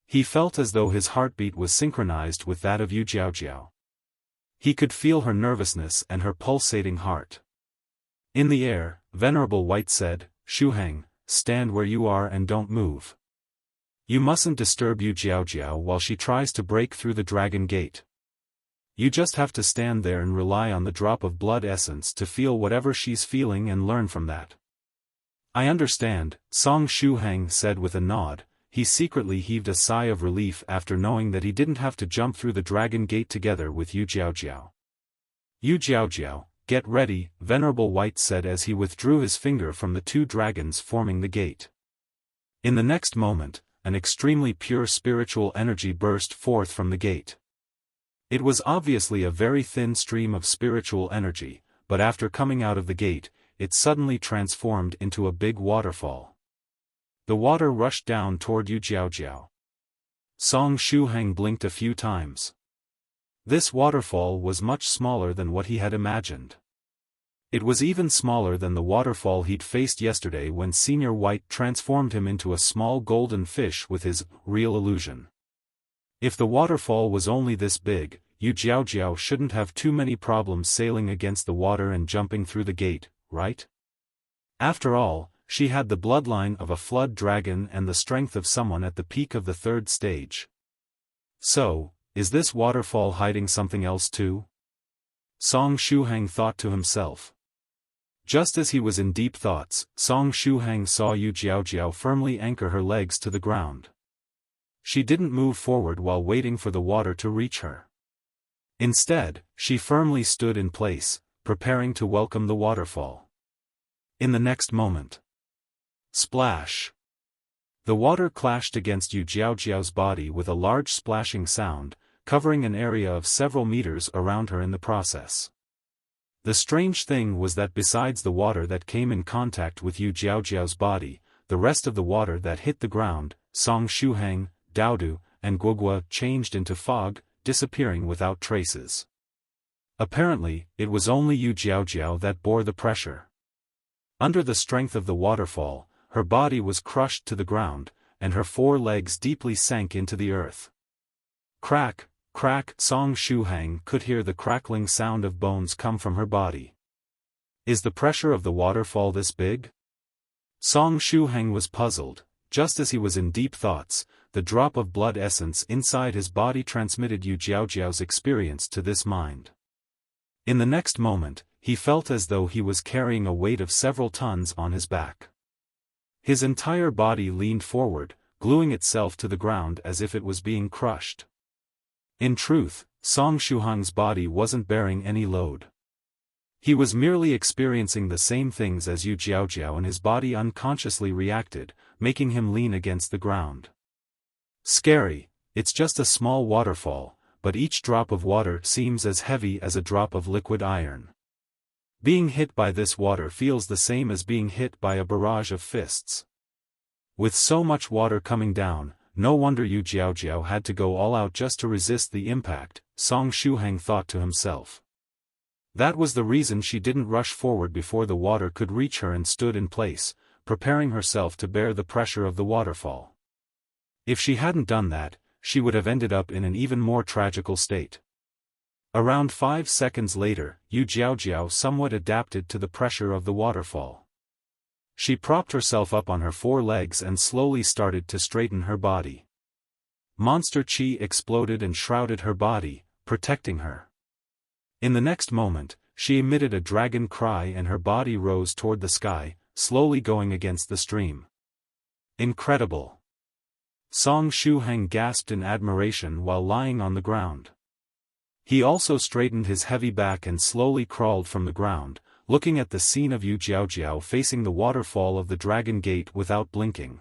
He felt as though his heartbeat was synchronized with that of Yu Jiaojiao. He could feel her nervousness and her pulsating heart. In the air, Venerable White said, "Shuhang, stand where you are and don't move. You mustn't disturb Yu Jiaojiao while she tries to break through the dragon gate. You just have to stand there and rely on the drop of blood essence to feel whatever she's feeling and learn from that." "I understand," Song Shuhang said with a nod. He secretly heaved a sigh of relief after knowing that he didn't have to jump through the dragon gate together with Yu Jiaojiao. "Yu Jiaojiao, get ready," Venerable White said as he withdrew his finger from the two dragons forming the gate. In the next moment, an extremely pure spiritual energy burst forth from the gate. It was obviously a very thin stream of spiritual energy, but after coming out of the gate, it suddenly transformed into a big waterfall. The water rushed down toward Yu Jiaojiao. Song Shuhang blinked a few times. This waterfall was much smaller than what he had imagined. It was even smaller than the waterfall he'd faced yesterday when Senior White transformed him into a small golden fish with his real illusion. If the waterfall was only this big, Yu Jiaojiao shouldn't have too many problems sailing against the water and jumping through the gate, right? After all, she had the bloodline of a flood dragon and the strength of someone at the peak of the third stage. So, is this waterfall hiding something else too? Song Shuhang thought to himself. Just as he was in deep thoughts, Song Shuhang saw Yu Jiaojiao firmly anchor her legs to the ground. She didn't move forward while waiting for the water to reach her. Instead, she firmly stood in place, preparing to welcome the waterfall. In the next moment, splash! The water clashed against Yu Jiaojiao's body with a large splashing sound, covering an area of several meters around her in the process. The strange thing was that besides the water that came in contact with Yu Jiaojiao's body, the rest of the water that hit the ground, Song Shuhang, Daodu, and Guogua changed into fog, disappearing without traces. Apparently, it was only Yu Jiaojiao that bore the pressure. Under the strength of the waterfall, her body was crushed to the ground, and her four legs deeply sank into the earth. Crack, crack! Song Shuhang could hear the crackling sound of bones come from her body. Is the pressure of the waterfall this big? Song Shuhang was puzzled. Just as he was in deep thoughts, the drop of blood essence inside his body transmitted Yu Jiaojiao's experience to this mind. In the next moment, he felt as though he was carrying a weight of several tons on his back. His entire body leaned forward, gluing itself to the ground as if it was being crushed. In truth, Song Shuhang's body wasn't bearing any load. He was merely experiencing the same things as Yu Jiaojiao, and his body unconsciously reacted, making him lean against the ground. Scary, it's just a small waterfall, but each drop of water seems as heavy as a drop of liquid iron. Being hit by this water feels the same as being hit by a barrage of fists. With so much water coming down, no wonder Yu Jiaojiao had to go all out just to resist the impact, Song Shuhang thought to himself. That was the reason she didn't rush forward before the water could reach her and stood in place, preparing herself to bear the pressure of the waterfall. If she hadn't done that, she would have ended up in an even more tragical state. Around 5 seconds later, Yu Jiaojiao somewhat adapted to the pressure of the waterfall. She propped herself up on her four legs and slowly started to straighten her body. Monster Qi exploded and shrouded her body, protecting her. In the next moment, she emitted a dragon cry and her body rose toward the sky, slowly going against the stream. Incredible! Song Shuhang gasped in admiration while lying on the ground. He also straightened his heavy back and slowly crawled from the ground, looking at the scene of Yu Jiaojiao facing the waterfall of the Dragon Gate without blinking.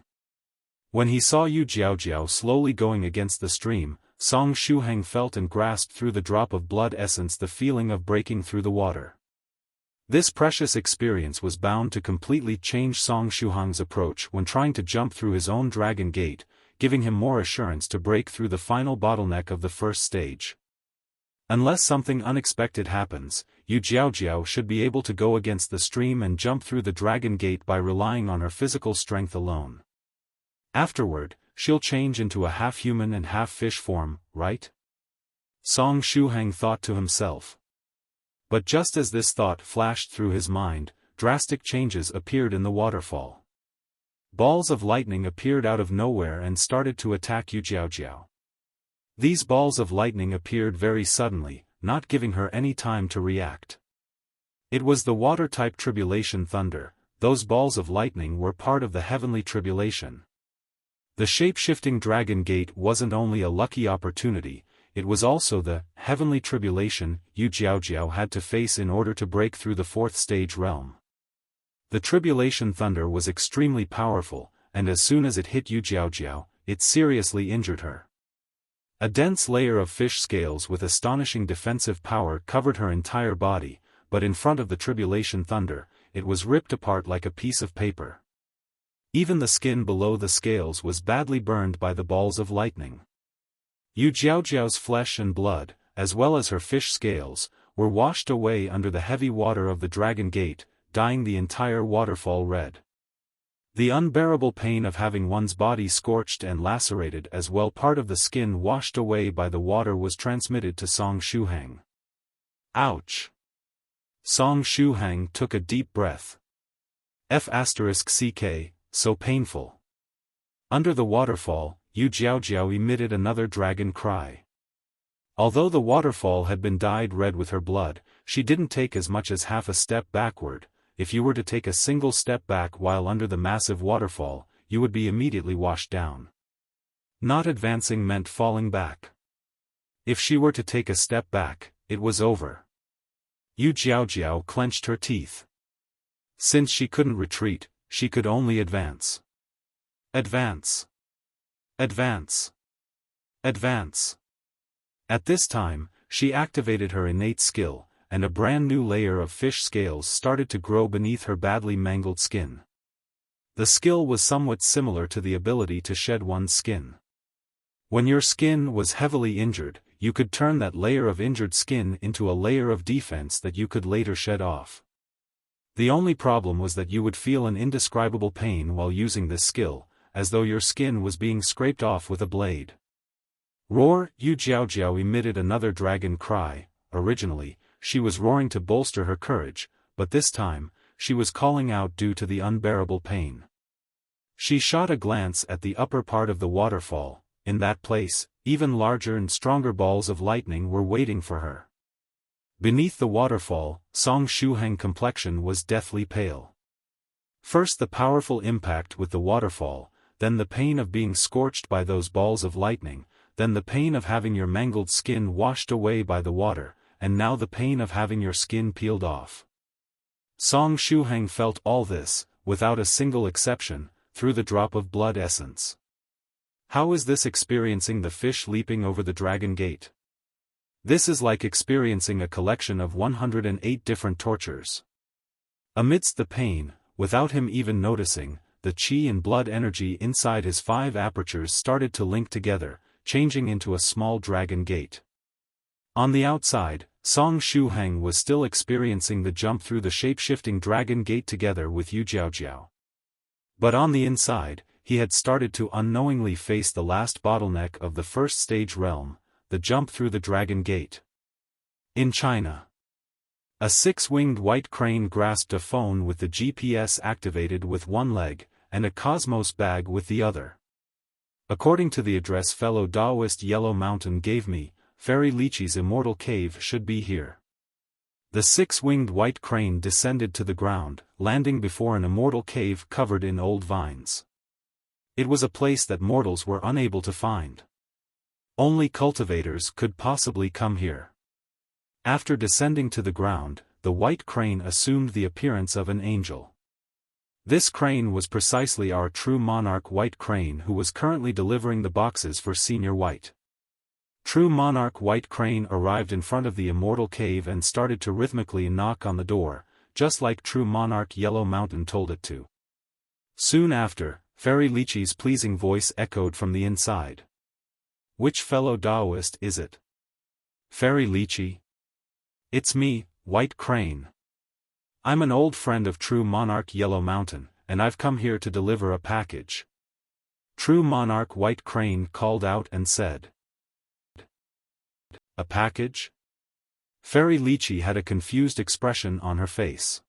When he saw Yu Jiaojiao slowly going against the stream, Song Shuhang felt and grasped through the drop of blood essence the feeling of breaking through the water. This precious experience was bound to completely change Song Shuhang's approach when trying to jump through his own Dragon Gate, giving him more assurance to break through the final bottleneck of the first stage. Unless something unexpected happens, Yu Jiaojiao should be able to go against the stream and jump through the Dragon Gate by relying on her physical strength alone. Afterward, she'll change into a half-human and half-fish form, right? Song Shuhang thought to himself. But just as this thought flashed through his mind, drastic changes appeared in the waterfall. Balls of lightning appeared out of nowhere and started to attack Yu Jiaojiao. These balls of lightning appeared very suddenly, not giving her any time to react. It was the water-type tribulation thunder. Those balls of lightning were part of the heavenly tribulation. The shape-shifting dragon gate wasn't only a lucky opportunity, it was also the heavenly tribulation Yu Jiaojiao had to face in order to break through the fourth stage realm. The tribulation thunder was extremely powerful, and as soon as it hit Yu Jiaojiao, it seriously injured her. A dense layer of fish scales with astonishing defensive power covered her entire body, but in front of the tribulation thunder, it was ripped apart like a piece of paper. Even the skin below the scales was badly burned by the balls of lightning. Yu Jiaojiao's flesh and blood, as well as her fish scales, were washed away under the heavy water of the dragon gate, dyeing the entire waterfall red. The unbearable pain of having one's body scorched and lacerated as well part of the skin washed away by the water was transmitted to Song Shuhang. Ouch! Song Shuhang took a deep breath. F***ck, so painful. Under the waterfall, Yu Jiaojiao emitted another dragon cry. Although the waterfall had been dyed red with her blood, she didn't take as much as half a step backward. If you were to take a single step back while under the massive waterfall, you would be immediately washed down. Not advancing meant falling back. If she were to take a step back, it was over. Yu Jiaojiao clenched her teeth. Since she couldn't retreat, she could only advance. Advance. Advance. Advance. At this time, she activated her innate skill, and a brand new layer of fish scales started to grow beneath her badly mangled skin. The skill was somewhat similar to the ability to shed one's skin. When your skin was heavily injured, you could turn that layer of injured skin into a layer of defense that you could later shed off. The only problem was that you would feel an indescribable pain while using this skill, as though your skin was being scraped off with a blade. Roar! Yu Jiaojiao emitted another dragon cry. Originally, she was roaring to bolster her courage, but this time, she was calling out due to the unbearable pain. She shot a glance at the upper part of the waterfall. In that place, even larger and stronger balls of lightning were waiting for her. Beneath the waterfall, Song Shuhang complexion was deathly pale. First the powerful impact with the waterfall, then the pain of being scorched by those balls of lightning, then the pain of having your mangled skin washed away by the water, and now the pain of having your skin peeled off. Song Shuhang felt all this, without a single exception, through the drop of blood essence. How is this experiencing the fish leaping over the dragon gate? This is like experiencing a collection of 108 different tortures. Amidst the pain, without him even noticing, the qi and blood energy inside his 5 apertures started to link together, changing into a small dragon gate. On the outside, Song Shuhang was still experiencing the jump through the shape-shifting dragon gate together with Yu Jiaojiao. But on the inside, he had started to unknowingly face the last bottleneck of the first stage realm, the jump through the dragon gate. In China, a 6-winged white crane grasped a phone with the GPS activated with one leg, and a cosmos bag with the other. According to the address fellow Daoist Yellow Mountain gave me, Fairy Lychee's immortal cave should be here. The 6-winged white crane descended to the ground, landing before an immortal cave covered in old vines. It was a place that mortals were unable to find. Only cultivators could possibly come here. After descending to the ground, the white crane assumed the appearance of an angel. This crane was precisely our true Monarch White Crane who was currently delivering the boxes for Senior White. True Monarch White Crane arrived in front of the immortal cave and started to rhythmically knock on the door, just like True Monarch Yellow Mountain told it to. Soon after, Fairy Lychee's pleasing voice echoed from the inside. Which fellow Daoist is it? Fairy Lychee? It's me, White Crane. I'm an old friend of True Monarch Yellow Mountain, and I've come here to deliver a package. True Monarch White Crane called out and said. A package? Fairy Lychee had a confused expression on her face.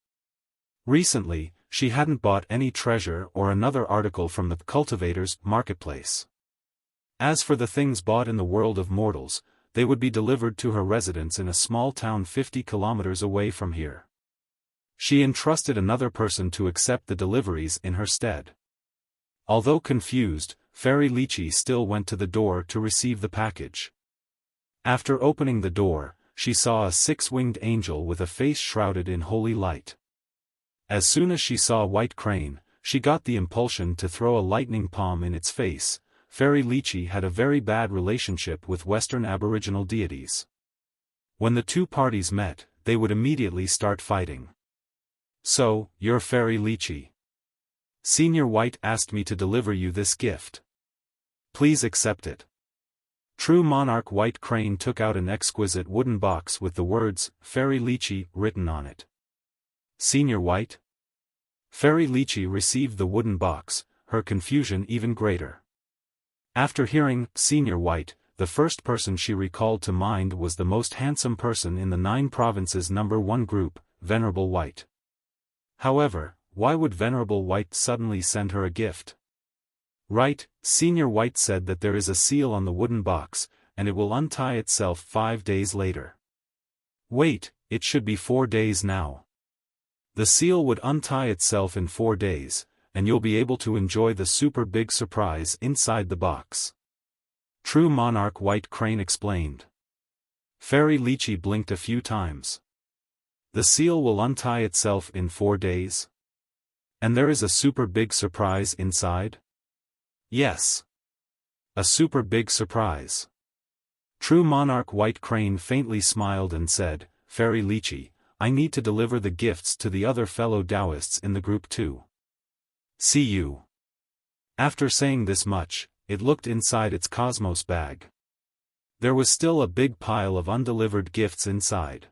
Recently, she hadn't bought any treasure or another article from the cultivator's marketplace. As for the things bought in the world of mortals, they would be delivered to her residence in a small town 50 kilometers away from here. She entrusted another person to accept the deliveries in her stead. Although confused, Fairy Lychee still went to the door to receive the package. After opening the door, she saw a six-winged angel with a face shrouded in holy light. As soon as she saw White Crane, she got the impulsion to throw a lightning palm in its face. Fairy Lychee had a very bad relationship with Western Aboriginal deities. When the two parties met, they would immediately start fighting. "So, you're Fairy Lychee. Senior White asked me to deliver you this gift. Please accept it." True Monarch White Crane took out an exquisite wooden box with the words, "Fairy Lychee," written on it. "Senior White?" Fairy Lychee received the wooden box, her confusion even greater. After hearing, "Senior White," the first person she recalled to mind was the most handsome person in the 9 provinces #1 group, Venerable White. However, why would Venerable White suddenly send her a gift? "Right," Senior White said, "that there is a seal on the wooden box, and it will untie itself 5 days later." "Wait, it should be 4 days now. The seal would untie itself in 4 days, and you'll be able to enjoy the super big surprise inside the box." True Monarch White Crane explained. Fairy Lychee blinked a few times. "The seal will untie itself in 4 days? And there is a super big surprise inside?" "Yes. A super big surprise." True Monarch White Crane faintly smiled and said, "Fairy Lychee, I need to deliver the gifts to the other fellow Daoists in the group too. See you." After saying this much, it looked inside its cosmos bag. There was still a big pile of undelivered gifts inside.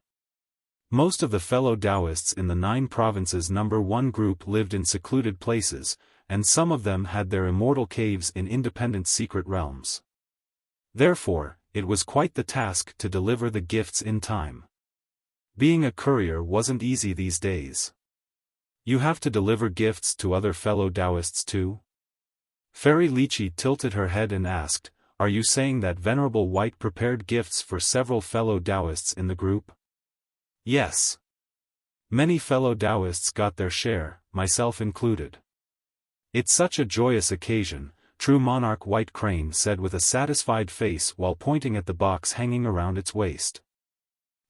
Most of the fellow Daoists in the 9 provinces #1 group lived in secluded places, and some of them had their immortal caves in independent secret realms. Therefore, it was quite the task to deliver the gifts in time. Being a courier wasn't easy these days. "You have to deliver gifts to other fellow Daoists too?" Fairy Lychee tilted her head and asked, "Are you saying that Venerable White prepared gifts for several fellow Daoists in the group?" "Yes. Many fellow Daoists got their share, myself included." "It's such a joyous occasion," True Monarch White Crane said with a satisfied face while pointing at the box hanging around its waist.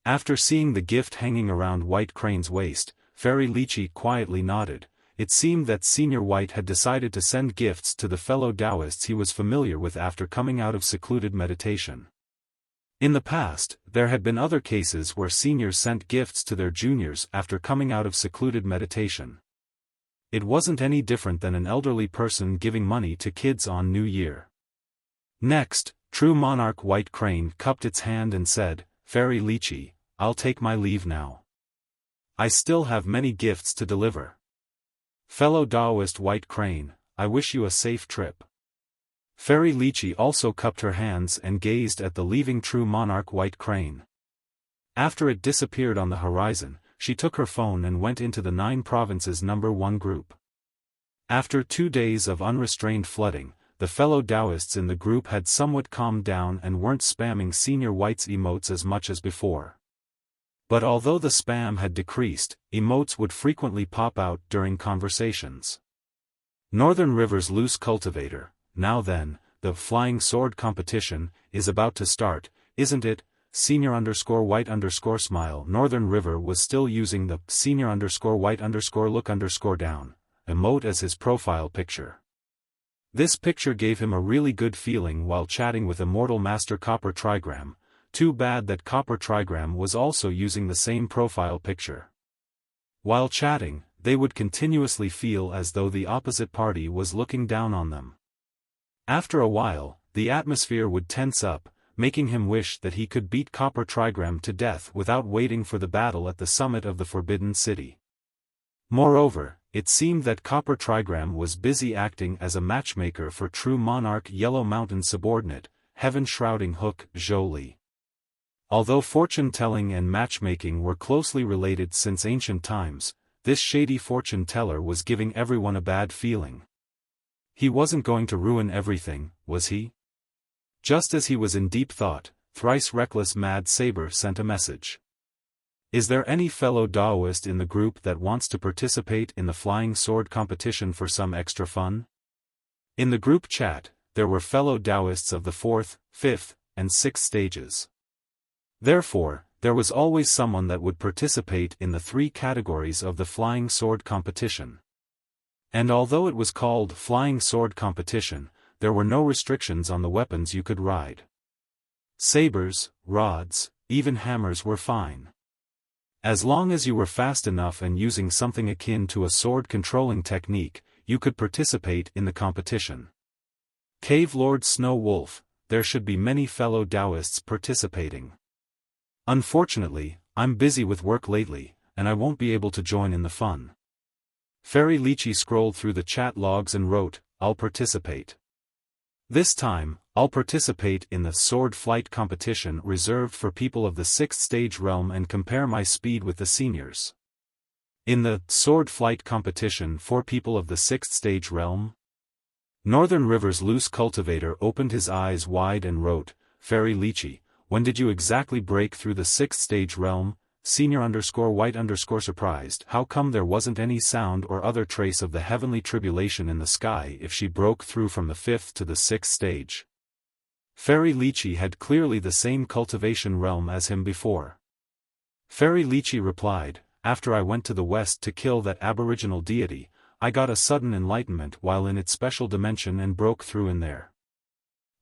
After seeing the gift hanging around White Crane's waist, Fairy Lychee quietly nodded. It seemed that Senior White had decided to send gifts to the fellow Daoists he was familiar with after coming out of secluded meditation. In the past, there had been other cases where seniors sent gifts to their juniors after coming out of secluded meditation. It wasn't any different than an elderly person giving money to kids on New Year. Next, True Monarch White Crane cupped its hand and said, "Fairy Lychee, I'll take my leave now. I still have many gifts to deliver. Fellow Daoist White Crane, I wish you a safe trip." Fairy Lychee also cupped her hands and gazed at the leaving True Monarch White Crane. After it disappeared on the horizon, she took her phone and went into the 9 provinces #1 group. After 2 days of unrestrained flooding, the fellow Daoists in the group had somewhat calmed down and weren't spamming Senior White's emotes as much as before. But although the spam had decreased, emotes would frequently pop out during conversations. Northern River's loose cultivator, "Now then, the flying sword competition is about to start, isn't it? Senior_White_smile." Northern River was still using the Senior_White_look_down emote as his profile picture. This picture gave him a really good feeling while chatting with Immortal Master Copper Trigram. Too bad that Copper Trigram was also using the same profile picture. While chatting, they would continuously feel as though the opposite party was looking down on them. After a while, the atmosphere would tense up, making him wish that he could beat Copper Trigram to death without waiting for the battle at the summit of the Forbidden City. Moreover, it seemed that Copper Trigram was busy acting as a matchmaker for True Monarch Yellow Mountain subordinate, Heaven-shrouding Hook, Zhou. Although fortune-telling and matchmaking were closely related since ancient times, this shady fortune teller was giving everyone a bad feeling. He wasn't going to ruin everything, was he? Just as he was in deep thought, thrice reckless Mad Saber sent a message. Is there any fellow Daoist in the group that wants to participate in the flying sword competition for some extra fun? In the group chat, there were fellow Daoists of the 4th, 5th, and 6th stages. Therefore, there was always someone that would participate in the 3 categories of the flying sword competition. And although it was called flying sword competition, there were no restrictions on the weapons you could ride. Sabers, rods, even hammers were fine. As long as you were fast enough and using something akin to a sword controlling technique, you could participate in the competition. Cave Lord Snow Wolf, there should be many fellow Daoists participating. Unfortunately, I'm busy with work lately, and I won't be able to join in the fun. Fairy Lychee scrolled through the chat logs and wrote, I'll participate. This time, I'll participate in the sword flight competition reserved for people of the 6th stage realm and compare my speed with the seniors. In the sword flight competition for people of the 6th stage realm? Northern River's loose cultivator opened his eyes wide and wrote, Fairy Lychee, when did you exactly break through the 6th stage realm? Senior_white_ surprised. How come there wasn't any sound or other trace of the heavenly tribulation in the sky if she broke through from the 5th to the 6th stage? Fairy Lychee had clearly the same cultivation realm as him before. Fairy Lychee replied, after I went to the west to kill that aboriginal deity, I got a sudden enlightenment while in its special dimension and broke through in there.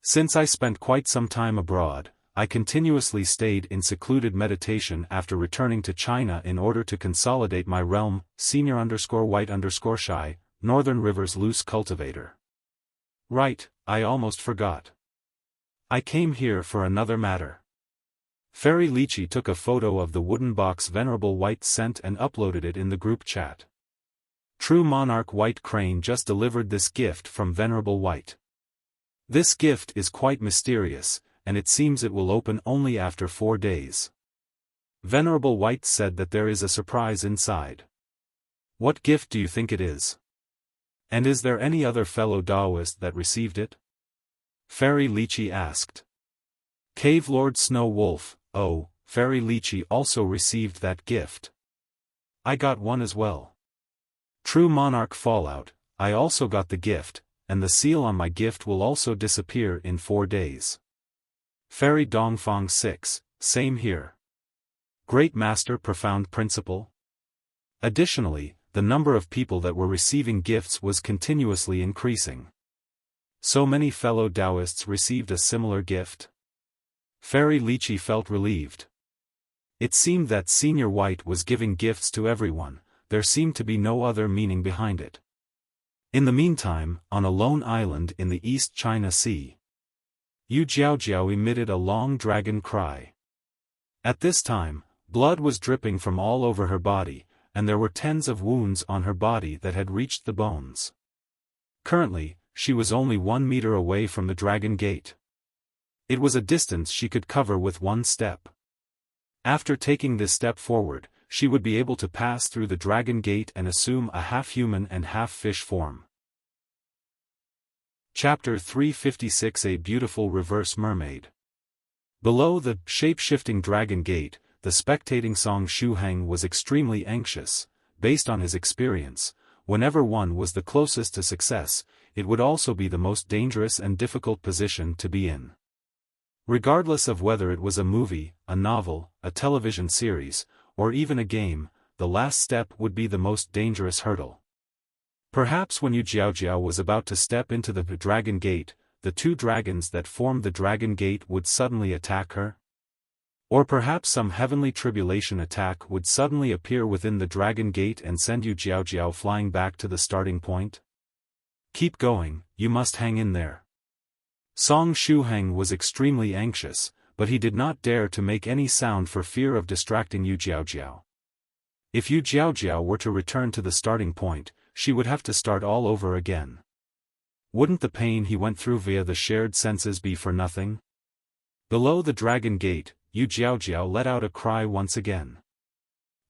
Since I spent quite some time abroad, I continuously stayed in secluded meditation after returning to China in order to consolidate my realm. Senior_white_shy, Northern River's loose cultivator. Right, I almost forgot. I came here for another matter. Fairy Lychee took a photo of the wooden box Venerable White sent and uploaded it in the group chat. True Monarch White Crane just delivered this gift from Venerable White. This gift is quite mysterious, and it seems it will open only after 4 days. Venerable White said that there is a surprise inside. What gift do you think it is? And is there any other fellow Daoist that received it? Fairy Lychee asked. Cave Lord Snow Wolf, oh, Fairy Lychee also received that gift. I got one as well. True Monarch Fallout, I also got the gift, and the seal on my gift will also disappear in 4 days. Fairy Dongfang 6, same here. Great Master Profound Principle. Additionally, the number of people that were receiving gifts was continuously increasing. So many fellow Daoists received a similar gift. Fairy Lychee felt relieved. It seemed that Senior White was giving gifts to everyone, there seemed to be no other meaning behind it. In the meantime, on a lone island in the East China Sea, Yu Jiaojiao emitted a long dragon cry. At this time, blood was dripping from all over her body, and there were tens of wounds on her body that had reached the bones. Currently, she was only 1 meter away from the Dragon Gate. It was a distance she could cover with 1 step. After taking this step forward, she would be able to pass through the Dragon Gate and assume a half-human and half-fish form. Chapter 356 A Beautiful Reverse Mermaid. Below the shape-shifting Dragon Gate, the spectating Song Shuhang was extremely anxious. Based on his experience, whenever one was the closest to success, it would also be the most dangerous and difficult position to be in. Regardless of whether it was a movie, a novel, a television series, or even a game, the last step would be the most dangerous hurdle. Perhaps when Yu Jiaojiao was about to step into the Dragon Gate, the 2 dragons that formed the Dragon Gate would suddenly attack her? Or perhaps some heavenly tribulation attack would suddenly appear within the Dragon Gate and send Yu Jiaojiao flying back to the starting point? Keep going, you must hang in there. Song Shuhang was extremely anxious, but he did not dare to make any sound for fear of distracting Yu Jiaojiao. If Yu Jiaojiao were to return to the starting point, she would have to start all over again. Wouldn't the pain he went through via the shared senses be for nothing? Below the Dragon Gate, Yu Jiaojiao let out a cry once again.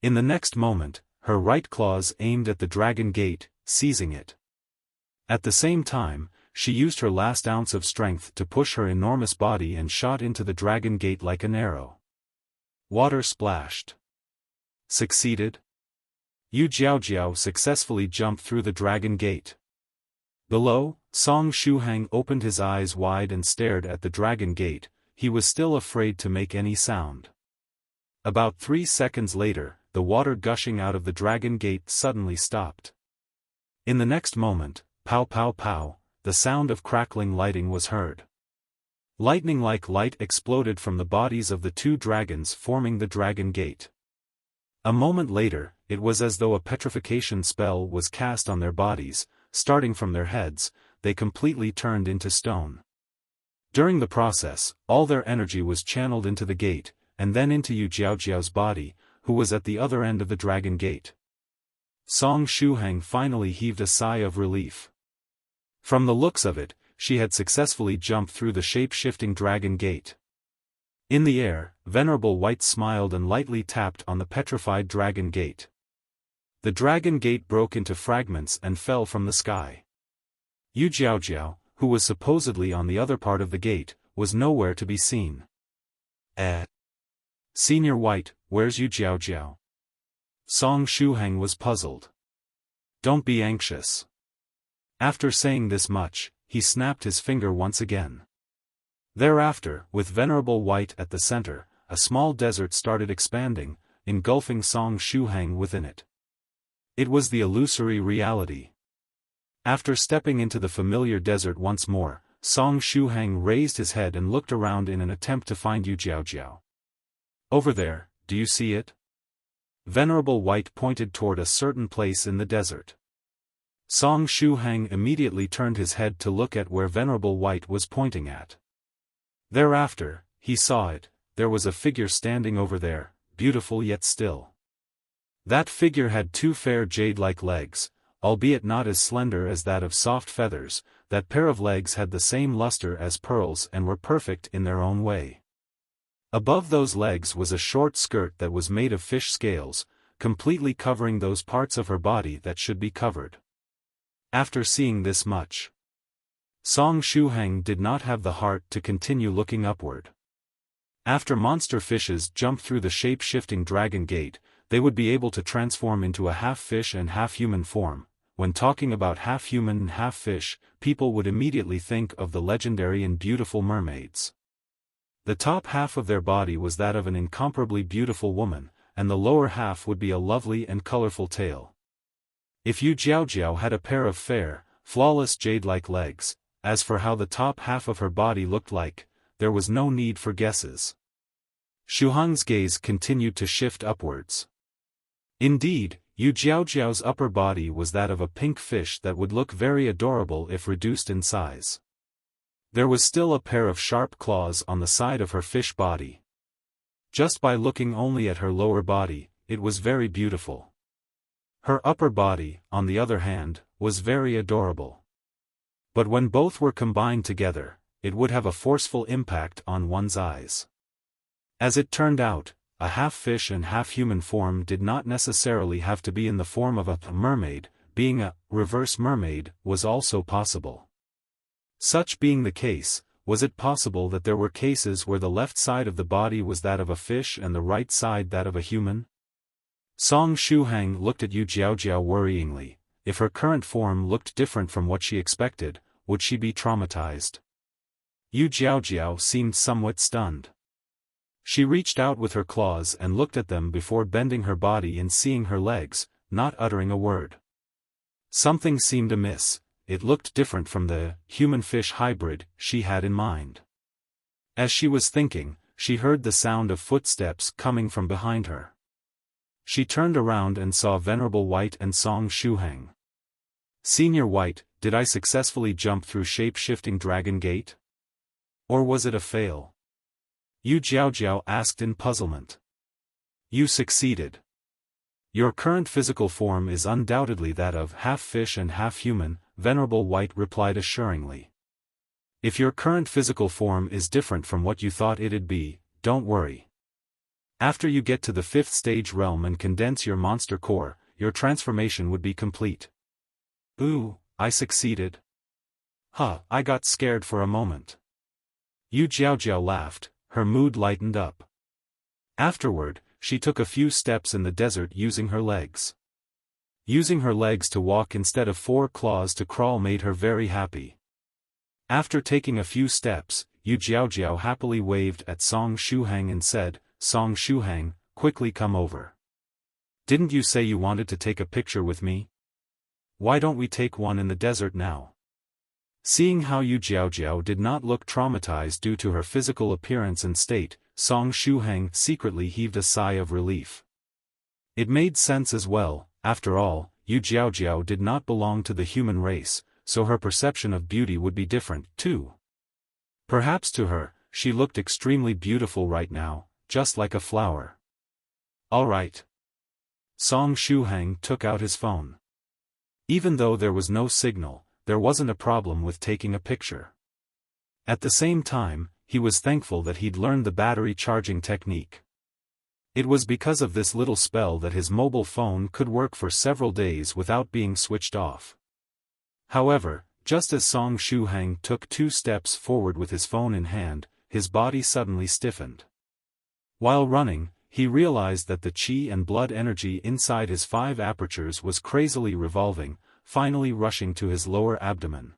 In the next moment, her right claws aimed at the dragon gate, seizing it. At the same time, she used her last ounce of strength to push her enormous body and shot into the dragon gate like an arrow. Water splashed. Succeeded? Yu Jiaojiao successfully jumped through the dragon gate. Below, Song Shuhang opened his eyes wide and stared at the dragon gate. He was still afraid to make any sound. About 3 seconds later, the water gushing out of the dragon gate suddenly stopped. In the next moment, pow pow pow, the sound of crackling lightning was heard. Lightning-like light exploded from the bodies of the 2 dragons forming the dragon gate. A moment later, it was as though a petrification spell was cast on their bodies. Starting from their heads, they completely turned into stone. During the process, all their energy was channeled into the gate, and then into Yu Jiaojiao's body, who was at the other end of the dragon gate. Song Shuhang finally heaved a sigh of relief. From the looks of it, she had successfully jumped through the shape-shifting dragon gate. In the air, Venerable White smiled and lightly tapped on the petrified dragon gate. The dragon gate broke into fragments and fell from the sky. Yu Jiaojiao, who was supposedly on the other part of the gate, was nowhere to be seen. Senior White, where's Yu Jiaojiao? Song Shuhang was puzzled. Don't be anxious. After saying this much, he snapped his finger once again. Thereafter, with Venerable White at the center, a small desert started expanding, engulfing Song Shuhang within it. It was the illusory reality. After stepping into the familiar desert once more, Song Shuhang raised his head and looked around in an attempt to find Yu Jiaojiao. Over there, do you see it? Venerable White pointed toward a certain place in the desert. Song Shuhang immediately turned his head to look at where Venerable White was pointing at. Thereafter, he saw it. There was a figure standing over there, beautiful yet still. That figure had 2 fair jade-like legs, albeit not as slender as that of soft feathers. That pair of legs had the same luster as pearls and were perfect in their own way. Above those legs was a short skirt that was made of fish scales, completely covering those parts of her body that should be covered. After seeing this much, Song Shuhang did not have the heart to continue looking upward. After monster fishes jumped through the shape-shifting dragon gate, they would be able to transform into a half-fish and half-human form. When talking about half-human and half-fish, people would immediately think of the legendary and beautiful mermaids. The top half of their body was that of an incomparably beautiful woman, and the lower half would be a lovely and colorful tail. If Yu Jiaojiao had a pair of fair, flawless jade-like legs, as for how the top half of her body looked like, there was no need for guesses. Shuhang's gaze continued to shift upwards. Indeed, Yu Jiaojiao's upper body was that of a pink fish that would look very adorable if reduced in size. There was still a pair of sharp claws on the side of her fish body. Just by looking only at her lower body, it was very beautiful. Her upper body, on the other hand, was very adorable. But when both were combined together, it would have a forceful impact on one's eyes. As it turned out, a half-fish and half-human form did not necessarily have to be in the form of a mermaid. Being a reverse mermaid was also possible. Such being the case, was it possible that there were cases where the left side of the body was that of a fish and the right side that of a human? Song Shuhang looked at Yu Jiaojiao worryingly. If her current form looked different from what she expected, would she be traumatized? Yu Jiaojiao seemed somewhat stunned. She reached out with her claws and looked at them before bending her body and seeing her legs, not uttering a word. Something seemed amiss. It looked different from the human-fish hybrid she had in mind. As she was thinking, she heard the sound of footsteps coming from behind her. She turned around and saw Venerable White and Song Shuhang. Senior White, did I successfully jump through shape-shifting dragon gate? Or was it a fail? Yu Jiaojiao asked in puzzlement. You succeeded. Your current physical form is undoubtedly that of half-fish and half-human, Venerable White replied assuringly. If your current physical form is different from what you thought it'd be, don't worry. After you get to the 5th stage realm and condense your monster core, your transformation would be complete. Ooh, I succeeded. Huh, I got scared for a moment. Yu Jiaojiao laughed, her mood lightened up. Afterward, she took a few steps in the desert using her legs. Using her legs to walk instead of 4 claws to crawl made her very happy. After taking a few steps, Yu Jiaojiao happily waved at Song Shuhang and said, "Song Shuhang, quickly come over. Didn't you say you wanted to take a picture with me? Why don't we take one in the desert now?" Seeing how Yu Jiaojiao did not look traumatized due to her physical appearance and state, Song Shuhang secretly heaved a sigh of relief. It made sense as well. After all, Yu Jiaojiao did not belong to the human race, so her perception of beauty would be different, too. Perhaps to her, she looked extremely beautiful right now, just like a flower. All right. Song Shuhang took out his phone. Even though there was no signal, there wasn't a problem with taking a picture. At the same time, he was thankful that he'd learned the battery charging technique. It was because of this little spell that his mobile phone could work for several days without being switched off. However, just as Song Shuhang took 2 steps forward with his phone in hand, his body suddenly stiffened. While running, he realized that the qi and blood energy inside his 5 apertures was crazily revolving, finally rushing to his lower abdomen.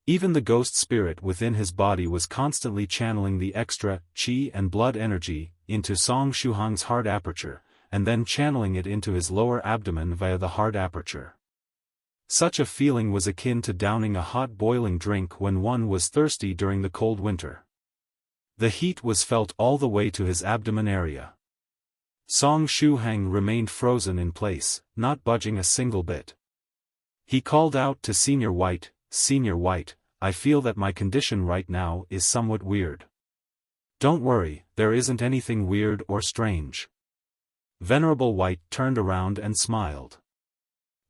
Even the ghost spirit within his body was constantly channeling the extra qi and blood energy into Song Shuhang's heart aperture, and then channeling it into his lower abdomen via the heart aperture. Such a feeling was akin to downing a hot boiling drink when one was thirsty during the cold winter. The heat was felt all the way to his abdomen area. Song Shuhang remained frozen in place, not budging a single bit. He called out to Senior White, "Senior White, I feel that my condition right now is somewhat weird." "Don't worry, there isn't anything weird or strange." Venerable White turned around and smiled.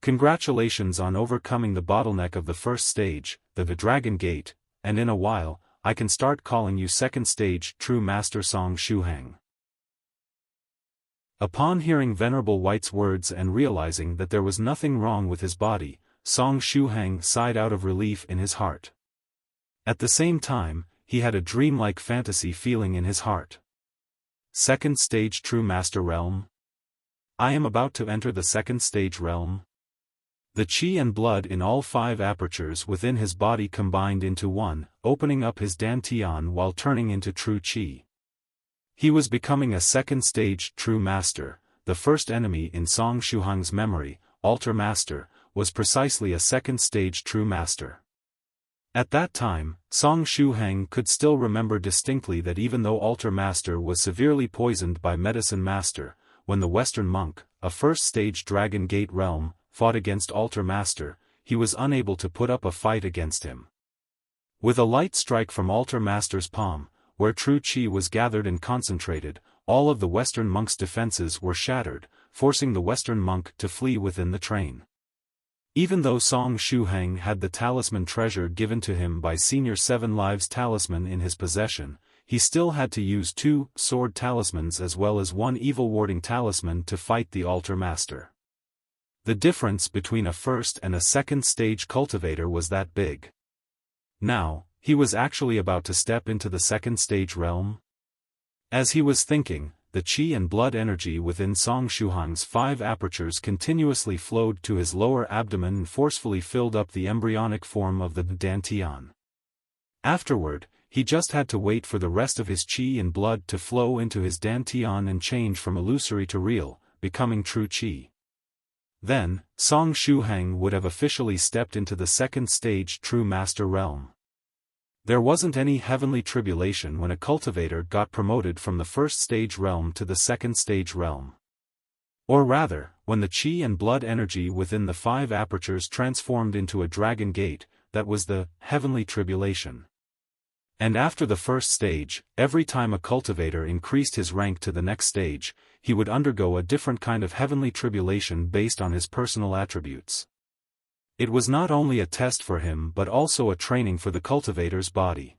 "Congratulations on overcoming the bottleneck of the first stage, the Dragon Gate, and in a while, I can start calling you second stage True Master Song Shuhang." Upon hearing Venerable White's words and realizing that there was nothing wrong with his body, Song Shuhang sighed out of relief in his heart. At the same time, he had a dreamlike fantasy feeling in his heart. Second stage True Master Realm? I am about to enter the second stage realm. The qi and blood in all 5 apertures within his body combined into one, opening up his dantian while turning into true qi. He was becoming a second stage True Master. The first enemy in Song Shuhang's memory, Altar Master, was precisely a second stage True Master. At that time, Song Shuhang could still remember distinctly that even though Altar Master was severely poisoned by Medicine Master, when the Western monk, a first-stage Dragon Gate realm, fought against Altar Master, he was unable to put up a fight against him. With a light strike from Altar Master's palm, where true qi was gathered and concentrated, all of the Western monk's defenses were shattered, forcing the Western monk to flee within the train. Even though Song Shuhang had the talisman treasure given to him by Senior 7 Lives talisman in his possession, he still had to use 2 sword talismans as well as 1 evil warding talisman to fight the Altar Master. The difference between a first and a second stage cultivator was that big. Now, he was actually about to step into the second stage realm. As he was thinking, the qi and blood energy within Song Shuhang's 5 apertures continuously flowed to his lower abdomen and forcefully filled up the embryonic form of the dantian. Afterward, he just had to wait for the rest of his qi and blood to flow into his dantian and change from illusory to real, becoming true qi. Then, Song Shuhang would have officially stepped into the second stage True Master realm. There wasn't any heavenly tribulation when a cultivator got promoted from the first stage realm to the second stage realm. Or rather, when the qi and blood energy within the 5 apertures transformed into a dragon gate, that was the heavenly tribulation. And after the first stage, every time a cultivator increased his rank to the next stage, he would undergo a different kind of heavenly tribulation based on his personal attributes. It was not only a test for him but also a training for the cultivator's body.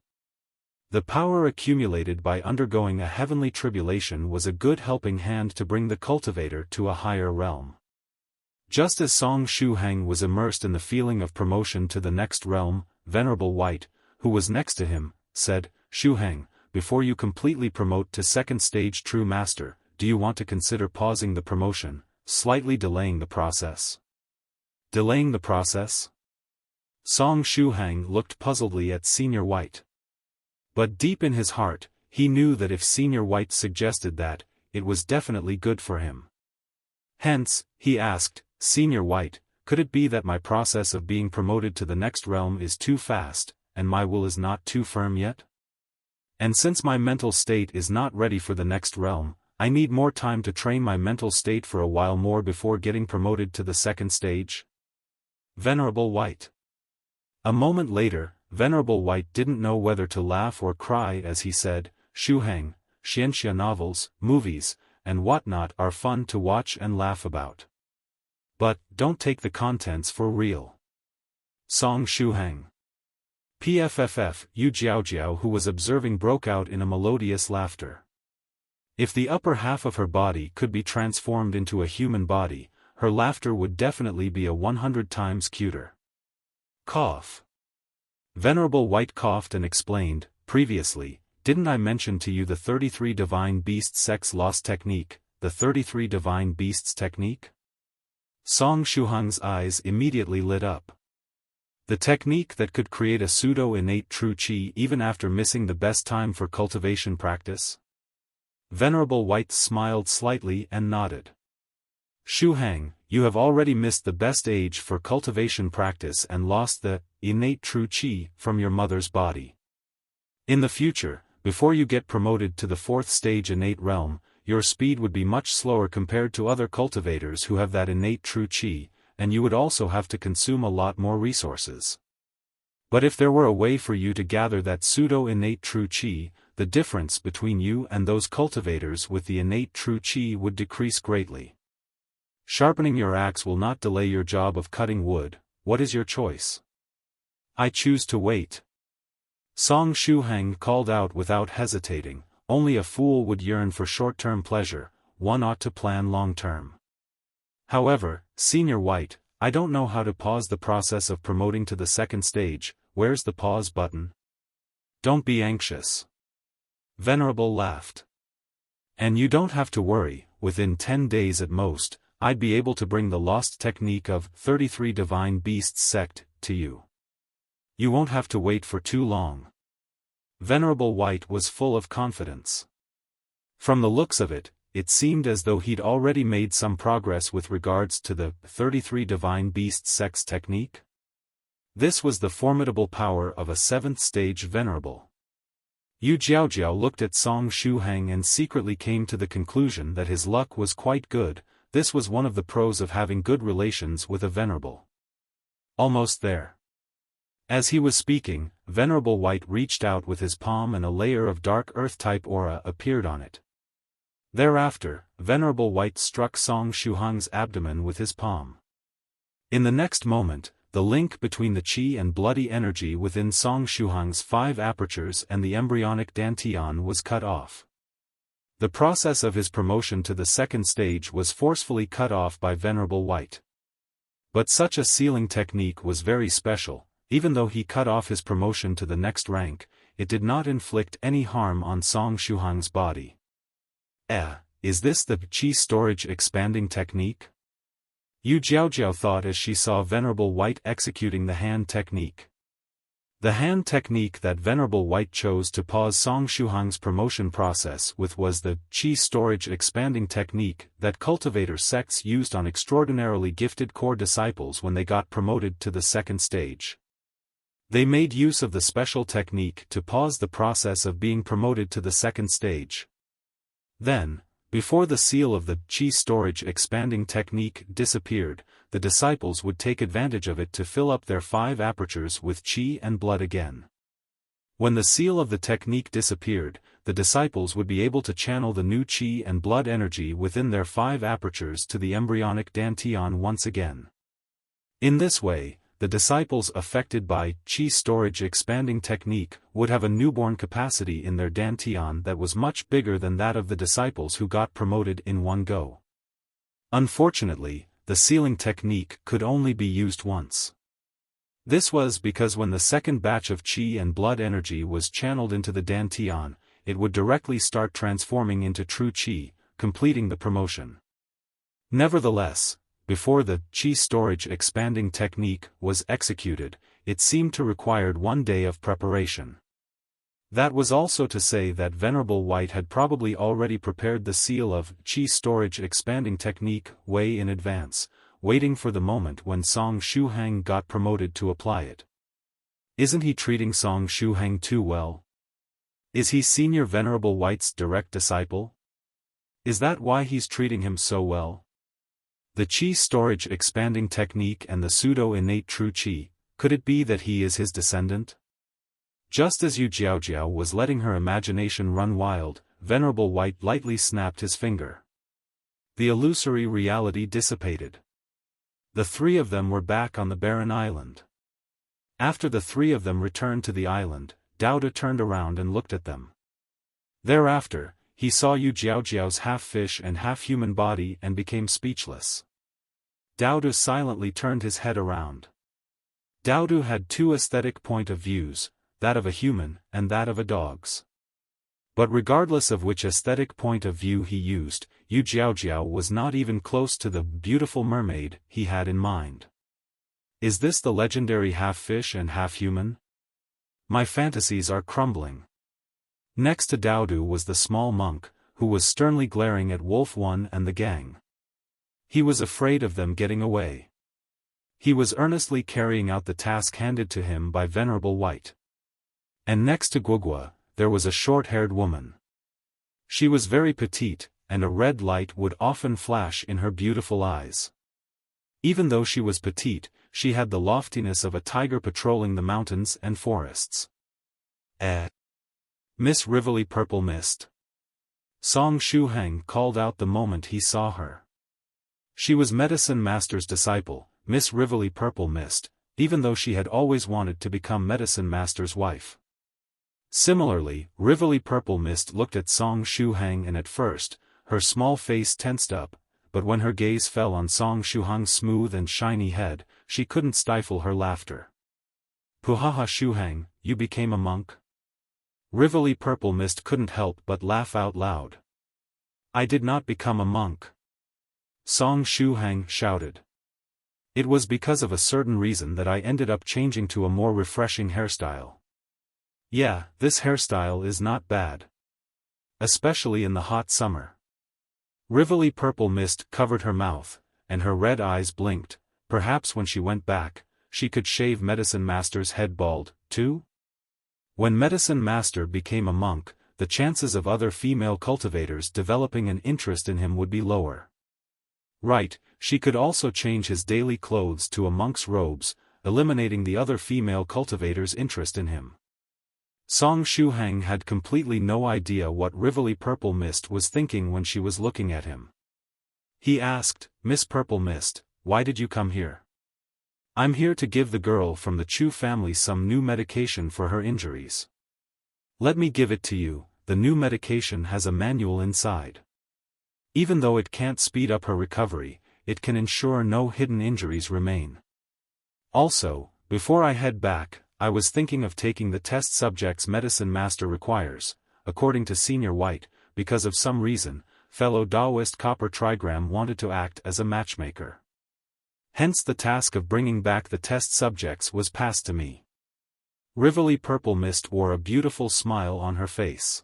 The power accumulated by undergoing a heavenly tribulation was a good helping hand to bring the cultivator to a higher realm. Just as Song Shuhang was immersed in the feeling of promotion to the next realm, Venerable White, who was next to him, said, "Shuhang, before you completely promote to second stage True Master, do you want to consider pausing the promotion, slightly delaying the process?" Delaying the process? Song Shuhang looked puzzledly at Senior White. But deep in his heart, he knew that if Senior White suggested that, it was definitely good for him. Hence, he asked, "Senior White, could it be that my process of being promoted to the next realm is too fast, and my will is not too firm yet? And since my mental state is not ready for the next realm, I need more time to train my mental state for a while more before getting promoted to the second stage?" Venerable White. A moment later, Venerable White didn't know whether to laugh or cry as he said, "Shuhang, Xianxia novels, movies, and whatnot are fun to watch and laugh about. But, don't take the contents for real." Song Shuhang. PFFF, Yu Jiaojiao, who was observing, broke out in a melodious laughter. If the upper half of her body could be transformed into a human body, her laughter would definitely be 100 times cuter. Cough. Venerable White coughed and explained, "Previously, didn't I mention to you the 33 Divine Beasts sex loss technique, the 33 Divine Beasts technique?" Song Shuhang's eyes immediately lit up. The technique that could create a pseudo-innate true qi even after missing the best time for cultivation practice? Venerable White smiled slightly and nodded. "Shuhang, you have already missed the best age for cultivation practice and lost the innate true qi from your mother's body. In the future, before you get promoted to the fourth stage innate realm, your speed would be much slower compared to other cultivators who have that innate true qi, and you would also have to consume a lot more resources. But if there were a way for you to gather that pseudo-innate true qi, the difference between you and those cultivators with the innate true qi would decrease greatly. Sharpening your axe will not delay your job of cutting wood. What is your choice?" "I choose to wait." Song Shuhang called out without hesitating, "Only a fool would yearn for short-term pleasure, one ought to plan long-term. However, Senior White, I don't know how to pause the process of promoting to the second stage. Where's the pause button?" "Don't be anxious." Venerable laughed. "And you don't have to worry, within 10 days at most, I'd be able to bring the lost technique of 33 Divine Beasts sect to you. You won't have to wait for too long." Venerable White was full of confidence. From the looks of it, it seemed as though he'd already made some progress with regards to the 33 Divine Beasts sects technique. This was the formidable power of a 7th stage Venerable. Yu Jiaojiao looked at Song Shuhang and secretly came to the conclusion that his luck was quite good. This was one of the pros of having good relations with a Venerable. Almost there. As he was speaking, Venerable White reached out with his palm and a layer of dark earth-type aura appeared on it. Thereafter, Venerable White struck Song Shuhang's abdomen with his palm. In the next moment, the link between the qi and bloody energy within Song Shuhang's 5 apertures and the embryonic dantian was cut off. The process of his promotion to the second stage was forcefully cut off by Venerable White. But such a sealing technique was very special. Even though he cut off his promotion to the next rank, it did not inflict any harm on Song Shuhang's body. Is this the qi storage expanding technique? Yu Jiaojiao thought as she saw Venerable White executing the hand technique. The hand technique that Venerable White chose to pause Song Shuhang's promotion process with was the qi storage expanding technique that cultivator sects used on extraordinarily gifted core disciples when they got promoted to the second stage. They made use of the special technique to pause the process of being promoted to the second stage. Then, before the seal of the qi storage expanding technique disappeared, the disciples would take advantage of it to fill up their 5 apertures with qi and blood again. When the seal of the technique disappeared, the disciples would be able to channel the new qi and blood energy within their 5 apertures to the embryonic dantian once again. In this way, the disciples affected by qi storage expanding technique would have a newborn capacity in their dantian that was much bigger than that of the disciples who got promoted in one go. Unfortunately, the sealing technique could only be used once. This was because when the second batch of qi and blood energy was channeled into the dantian, it would directly start transforming into true qi, completing the promotion. Nevertheless, before the qi storage expanding technique was executed, it seemed to require 1 day of preparation. That was also to say that Venerable White had probably already prepared the seal of qi storage expanding technique way in advance, waiting for the moment when Song Shuhang got promoted to apply it. Isn't he treating Song Shuhang too well? Is he Senior Venerable White's direct disciple? Is that why he's treating him so well? The qi storage expanding technique and the pseudo-innate true qi, could it be that he is his descendant? Just as Yu Jiaojiao was letting her imagination run wild, Venerable White lightly snapped his finger. The illusory reality dissipated. The three of them were back on the barren island. After the three of them returned to the island, Daoda turned around and looked at them. Thereafter, he saw Yu Jiaojiao's half-fish and half-human body and became speechless. Daoda silently turned his head around. Daoda had two aesthetic point of views, that of a human and that of a dog's. But regardless of which aesthetic point of view he used, Yu Jiaojiao was not even close to the beautiful mermaid he had in mind. Is this the legendary half-fish and half-human? My fantasies are crumbling. Next to Daodu was the small monk, who was sternly glaring at Wolf One and the gang. He was afraid of them getting away. He was earnestly carrying out the task handed to him by Venerable White. And next to Guogua, there was a short-haired woman. She was very petite, and a red light would often flash in her beautiful eyes. Even though she was petite, she had the loftiness of a tiger patrolling the mountains and forests. Miss Rivoli Purple Mist. Song Shuhang called out the moment he saw her. She was Medicine Master's disciple, Miss Rivoli Purple Mist, even though she had always wanted to become Medicine Master's wife. Similarly, Rivoli Purple Mist looked at Song Shuhang and at first, her small face tensed up, but when her gaze fell on Song Shuhang's smooth and shiny head, she couldn't stifle her laughter. Puhaha Shuhang, you became a monk? Rivoli Purple Mist couldn't help but laugh out loud. I did not become a monk. Song Shuhang shouted. It was because of a certain reason that I ended up changing to a more refreshing hairstyle. Yeah, this hairstyle is not bad. Especially in the hot summer. Rivoli Purple Mist covered her mouth, and her red eyes blinked. Perhaps when she went back, she could shave Medicine Master's head bald, too? When Medicine Master became a monk, the chances of other female cultivators developing an interest in him would be lower. Right, she could also change his daily clothes to a monk's robes, eliminating the other female cultivators' interest in him. Song Shuhang had completely no idea what Rivoli Purple Mist was thinking when she was looking at him. He asked, Miss Purple Mist, why did you come here? I'm here to give the girl from the Chu family some new medication for her injuries. Let me give it to you. The new medication has a manual inside. Even though it can't speed up her recovery, it can ensure no hidden injuries remain. Also, before I head back, I was thinking of taking the test subjects Medicine Master requires, according to Senior White, because of some reason, fellow Daoist Copper Trigram wanted to act as a matchmaker. Hence the task of bringing back the test subjects was passed to me. Rivoli Purple Mist wore a beautiful smile on her face.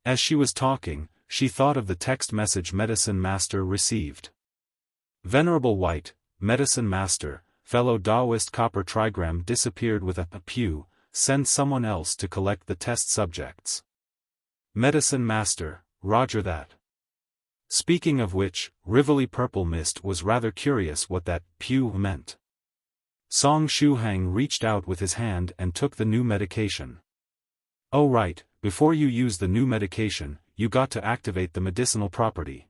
As she was talking, she thought of the text message Medicine Master received. Venerable White, Medicine Master, fellow Daoist Copper Trigram disappeared with a pew, send someone else to collect the test subjects. Medicine Master, roger that. Speaking of which, Rivoli Purple Mist was rather curious what that pew meant. Song Shuhang reached out with his hand and took the new medication. Oh right, before you use the new medication, you got to activate the medicinal property.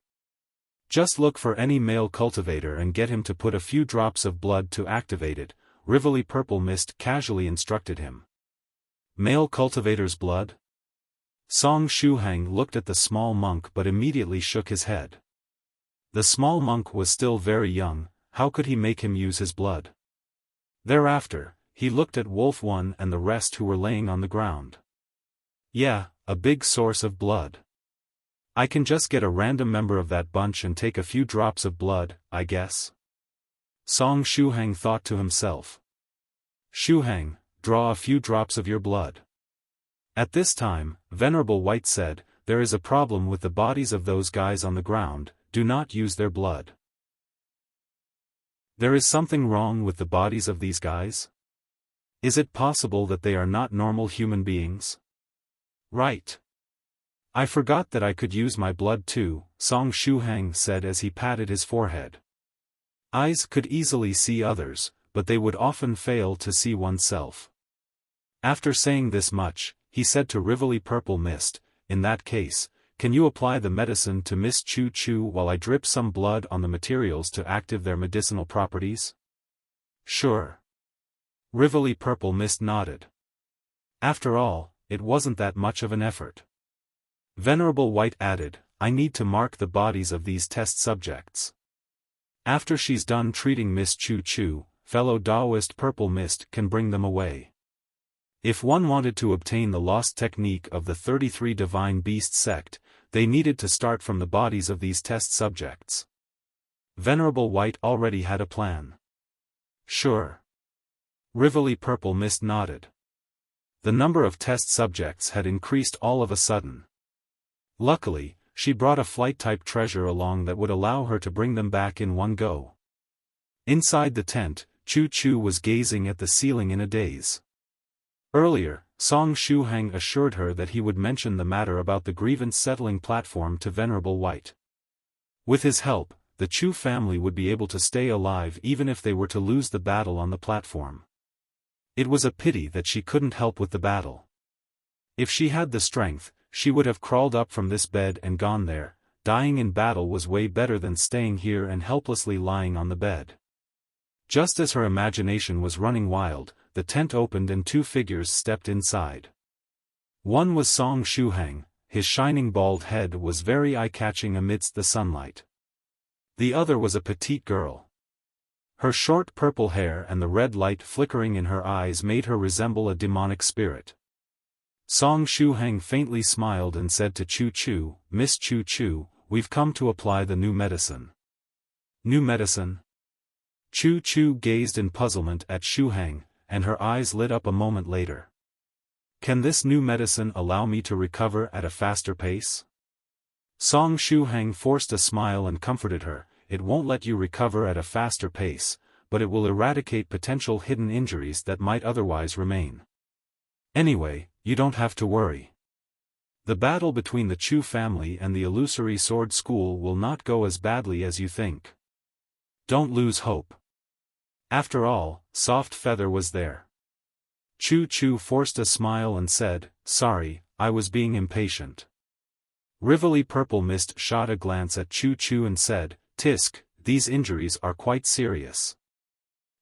Just look for any male cultivator and get him to put a few drops of blood to activate it, Rivoli Purple Mist casually instructed him. Male cultivator's blood? Song Shuhang looked at the small monk but immediately shook his head. The small monk was still very young, how could he make him use his blood? Thereafter, he looked at Wolf One and the rest who were laying on the ground. Yeah, a big source of blood. I can just get a random member of that bunch and take a few drops of blood, I guess. Song Shuhang thought to himself. Shuhang, draw a few drops of your blood. At this time, Venerable White said, there is a problem with the bodies of those guys on the ground, do not use their blood. There is something wrong with the bodies of these guys? Is it possible that they are not normal human beings? Right. I forgot that I could use my blood too, Song Shuhang said as he patted his forehead. Eyes could easily see others, but they would often fail to see oneself. After saying this much, he said to Rivoli Purple Mist, in that case, can you apply the medicine to Miss Chu Chu while I drip some blood on the materials to active their medicinal properties? Sure. Rivoli Purple Mist nodded. After all, it wasn't that much of an effort. Venerable White added, I need to mark the bodies of these test subjects. After she's done treating Miss Chu Chu, fellow Daoist Purple Mist can bring them away. If one wanted to obtain the lost technique of the 33 Divine Beast sect, they needed to start from the bodies of these test subjects. Venerable White already had a plan. Sure. Rivoli Purple Mist nodded. The number of test subjects had increased all of a sudden. Luckily, she brought a flight-type treasure along that would allow her to bring them back in one go. Inside the tent, Chu Chu was gazing at the ceiling in a daze. Earlier, Song Shuhang assured her that he would mention the matter about the grievance-settling platform to Venerable White. With his help, the Chu family would be able to stay alive even if they were to lose the battle on the platform. It was a pity that she couldn't help with the battle. If she had the strength, she would have crawled up from this bed and gone there. Dying in battle was way better than staying here and helplessly lying on the bed. Just as her imagination was running wild, the tent opened and two figures stepped inside. One was Song Shuhang, his shining bald head was very eye-catching amidst the sunlight. The other was a petite girl. Her short purple hair and the red light flickering in her eyes made her resemble a demonic spirit. Song Shuhang faintly smiled and said to Chu Chu, Miss Chu Chu, we've come to apply the new medicine. New medicine? Chu Chu gazed in puzzlement at Shuhang, and her eyes lit up a moment later. Can this new medicine allow me to recover at a faster pace? Song Shuhang forced a smile and comforted her, it won't let you recover at a faster pace, but it will eradicate potential hidden injuries that might otherwise remain. Anyway, you don't have to worry. The battle between the Chu family and the illusory sword school will not go as badly as you think. Don't lose hope. After all, Soft Feather was there. Chu Chu forced a smile and said, sorry, I was being impatient. Rivoli Purple Mist shot a glance at Chu Chu and said, Tisk, these injuries are quite serious.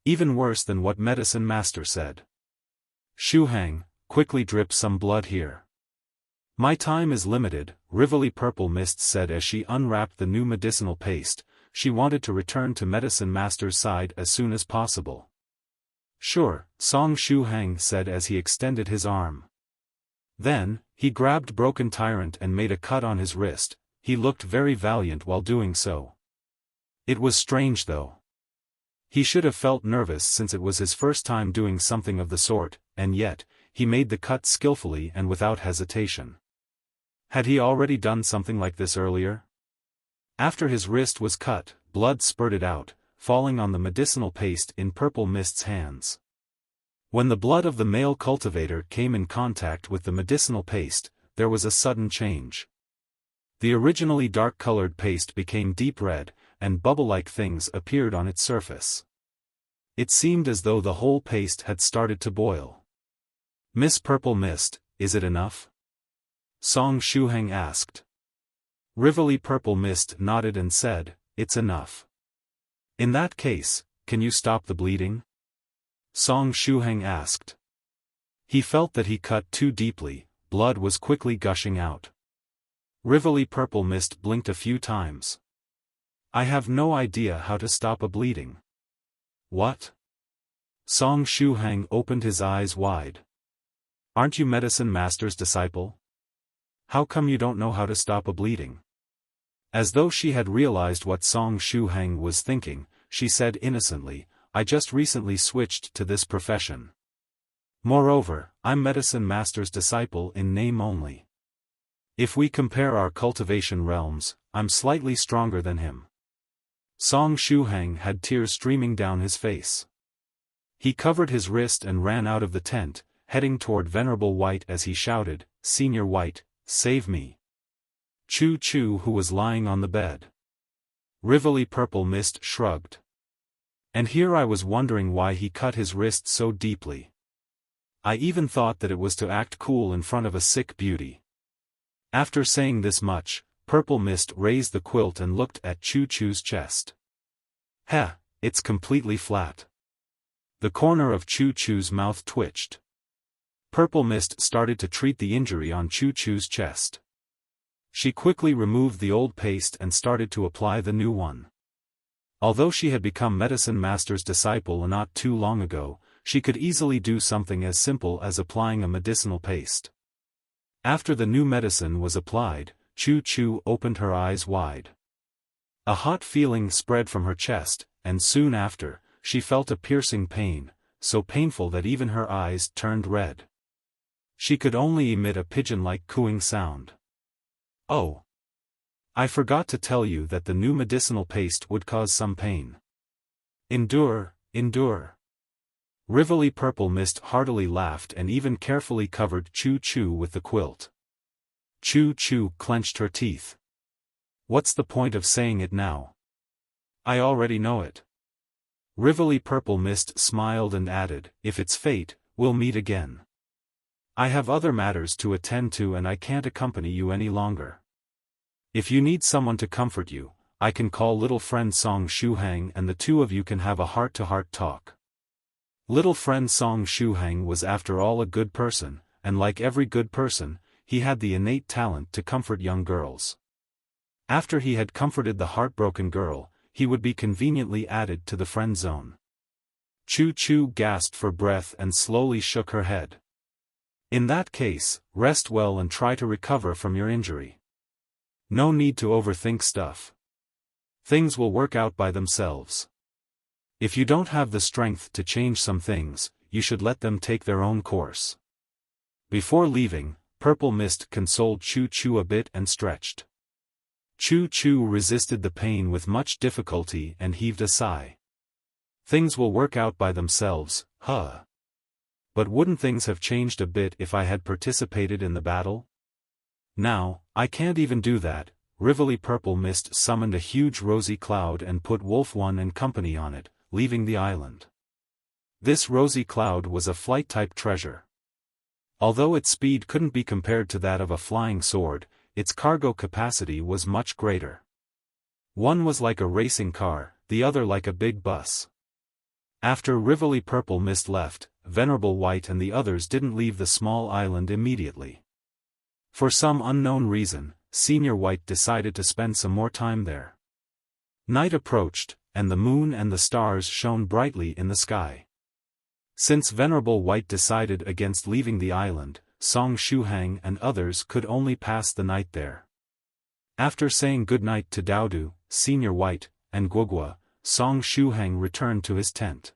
Even worse than what Medicine Master said. Shuhang, quickly drip some blood here. My time is limited, Rivoli Purple Mist said as she unwrapped the new medicinal paste. She wanted to return to Medicine Master's side as soon as possible. Sure, Song Shuhang said as he extended his arm. Then, he grabbed Broken Tyrant and made a cut on his wrist. He looked very valiant while doing so. It was strange though. He should have felt nervous since it was his first time doing something of the sort, and yet, he made the cut skillfully and without hesitation. Had he already done something like this earlier? After his wrist was cut, blood spurted out, falling on the medicinal paste in Purple Mist's hands. When the blood of the male cultivator came in contact with the medicinal paste, there was a sudden change. The originally dark-colored paste became deep red, and bubble-like things appeared on its surface. It seemed as though the whole paste had started to boil. Miss Purple Mist, is it enough? Song Shuhang asked. Rivoli Purple Mist nodded and said, it's enough. In that case, can you stop the bleeding? Song Shuhang asked. He felt that he cut too deeply, blood was quickly gushing out. Rivoli Purple Mist blinked a few times. I have no idea how to stop a bleeding. What? Song Shuhang opened his eyes wide. Aren't you medicine master's disciple? How come you don't know how to stop a bleeding? As though she had realized what Song Shuhang was thinking, she said innocently, I just recently switched to this profession. Moreover, I'm medicine master's disciple in name only. If we compare our cultivation realms, I'm slightly stronger than him. Song Shuhang had tears streaming down his face. He covered his wrist and ran out of the tent, heading toward Venerable White as he shouted, Senior White, save me. Chu Chu, who was lying on the bed. Rivoli Purple Mist shrugged. And here I was wondering why he cut his wrist so deeply. I even thought that it was to act cool in front of a sick beauty. After saying this much, Purple Mist raised the quilt and looked at Chu Chu's chest. Heh, it's completely flat. The corner of Chu Chu's mouth twitched. Purple Mist started to treat the injury on Chu Chu's chest. She quickly removed the old paste and started to apply the new one. Although she had become Medicine Master's disciple not too long ago, she could easily do something as simple as applying a medicinal paste. After the new medicine was applied, Chu Chu opened her eyes wide. A hot feeling spread from her chest, and soon after, she felt a piercing pain, so painful that even her eyes turned red. She could only emit a pigeon-like cooing sound. Oh! I forgot to tell you that the new medicinal paste would cause some pain. Endure, endure. Rivoli Purple Mist heartily laughed and even carefully covered Chu Chu with the quilt. Chu Chu clenched her teeth. What's the point of saying it now? I already know it. Rivoli Purple Mist smiled and added, if it's fate, we'll meet again. I have other matters to attend to and I can't accompany you any longer. If you need someone to comfort you, I can call little friend Song Shuhang and the two of you can have a heart-to-heart talk. Little friend Song Shuhang was after all a good person, and like every good person, he had the innate talent to comfort young girls. After he had comforted the heartbroken girl, he would be conveniently added to the friend zone. Chu Chu gasped for breath and slowly shook her head. In that case, rest well and try to recover from your injury. No need to overthink stuff. Things will work out by themselves. If you don't have the strength to change some things, you should let them take their own course. Before leaving, Purple Mist consoled Chu Chu a bit and stretched. Chu Chu resisted the pain with much difficulty and heaved a sigh. Things will work out by themselves, huh? But wouldn't things have changed a bit if I had participated in the battle? Now, I can't even do that. Rivoli Purple Mist summoned a huge rosy cloud and put Wolf One and company on it, leaving the island. This rosy cloud was a flight-type treasure. Although its speed couldn't be compared to that of a flying sword, its cargo capacity was much greater. One was like a racing car, the other like a big bus. After Rivoli Purple Mist left, Venerable White and the others didn't leave the small island immediately. For some unknown reason, Senior White decided to spend some more time there. Night approached, and the moon and the stars shone brightly in the sky. Since Venerable White decided against leaving the island, Song Shuhang and others could only pass the night there. After saying goodnight to Daodu, Senior White, and Guogua, Song Shuhang returned to his tent.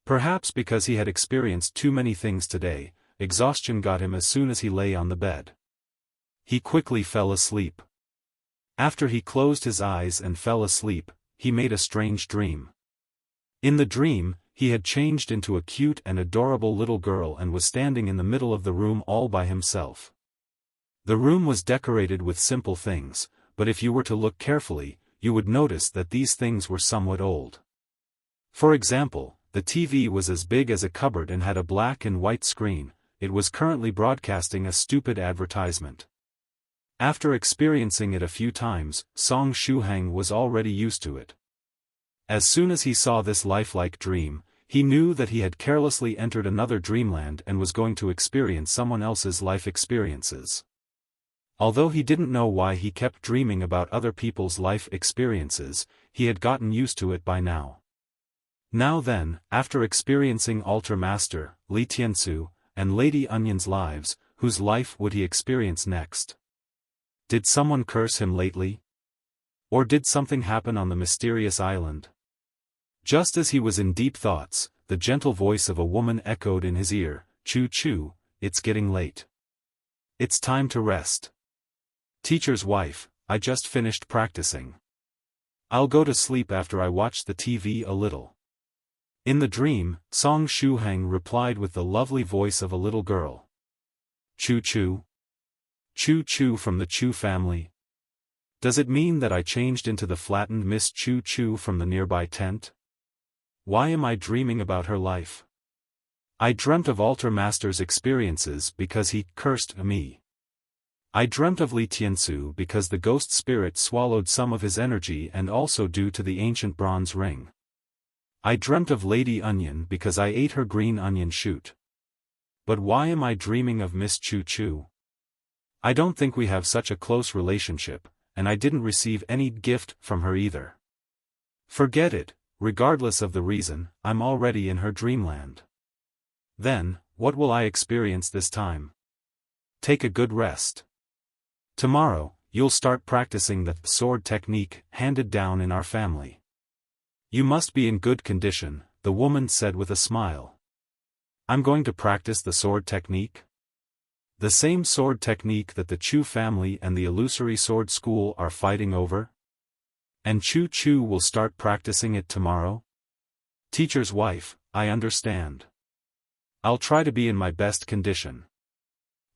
Perhaps because he had experienced too many things today, exhaustion got him as soon as he lay on the bed. He quickly fell asleep. After he closed his eyes and fell asleep, he made a strange dream. In the dream, he had changed into a cute and adorable little girl and was standing in the middle of the room all by himself. The room was decorated with simple things, but if you were to look carefully, you would notice that these things were somewhat old. For example, the TV was as big as a cupboard and had a black and white screen. It was currently broadcasting a stupid advertisement. After experiencing it a few times, Song Shuhang was already used to it. As soon as he saw this lifelike dream, he knew that he had carelessly entered another dreamland and was going to experience someone else's life experiences. Although he didn't know why he kept dreaming about other people's life experiences, he had gotten used to it by now. Now then, after experiencing Altar Master, Li Tiansu, and Lady Onion's lives, whose life would he experience next? Did someone curse him lately? Or did something happen on the mysterious island? Just as he was in deep thoughts, the gentle voice of a woman echoed in his ear, "Choo choo, it's getting late. It's time to rest. Teacher's wife, I just finished practicing. I'll go to sleep after I watch the TV a little." In the dream, Song Shuhang replied with the lovely voice of a little girl. "Choo choo? Choo choo from the Chu family? Does it mean that I changed into the flattened Miss Choo choo from the nearby tent? Why am I dreaming about her life? I dreamt of Altar Master's experiences because he cursed me. I dreamt of Li Tiansu because the ghost spirit swallowed some of his energy and also due to the ancient bronze ring. I dreamt of Lady Onion because I ate her green onion shoot. But why am I dreaming of Miss Choo choo? I don't think we have such a close relationship, and I didn't receive any gift from her either. Forget it, regardless of the reason, I'm already in her dreamland. Then, what will I experience this time? Take a good rest. Tomorrow, you'll start practicing the sword technique handed down in our family. You must be in good condition, the woman said with a smile. I'm going to practice the sword technique? The same sword technique that the Chu family and the illusory sword school are fighting over? And Choo choo will start practicing it tomorrow? Teacher's wife, I understand. I'll try to be in my best condition.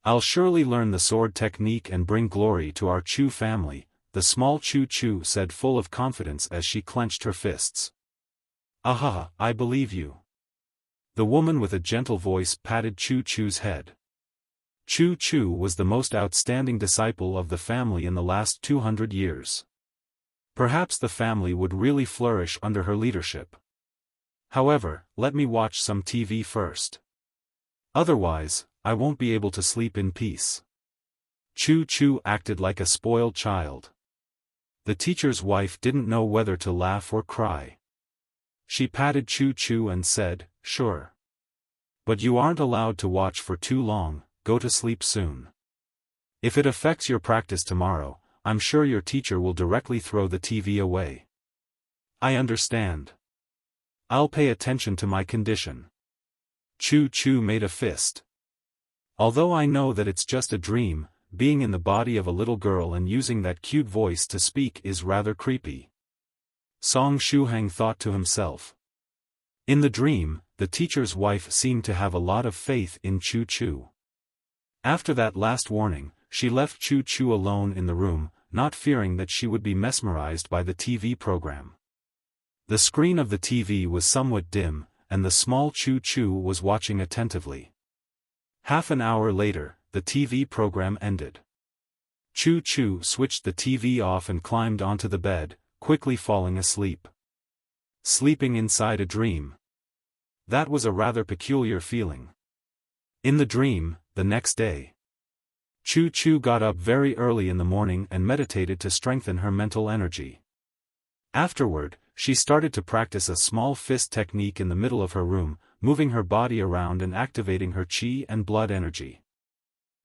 I'll surely learn the sword technique and bring glory to our Chu family, the small Choo choo said full of confidence as she clenched her fists. Aha, I believe you. The woman with a gentle voice patted Choo choo's head. Choo choo was the most outstanding disciple of the family in the last 200 years. Perhaps the family would really flourish under her leadership. However, let me watch some TV first. Otherwise, I won't be able to sleep in peace. Choo choo acted like a spoiled child. The teacher's wife didn't know whether to laugh or cry. She patted Choo choo and said, "Sure. But you aren't allowed to watch for too long, go to sleep soon. If it affects your practice tomorrow, I'm sure your teacher will directly throw the TV away." I understand. I'll pay attention to my condition. Choo choo made a fist. Although I know that it's just a dream, being in the body of a little girl and using that cute voice to speak is rather creepy. Song Shuhang thought to himself. In the dream, the teacher's wife seemed to have a lot of faith in Choo choo. After that last warning, she left Choo choo alone in the room, not fearing that she would be mesmerized by the TV program. The screen of the TV was somewhat dim, and the small Choo choo was watching attentively. Half an hour later, the TV program ended. Choo choo switched the TV off and climbed onto the bed, quickly falling asleep. Sleeping inside a dream. That was a rather peculiar feeling. In the dream, the next day, Choo choo got up very early in the morning and meditated to strengthen her mental energy. Afterward, she started to practice a small fist technique in the middle of her room, moving her body around and activating her qi and blood energy.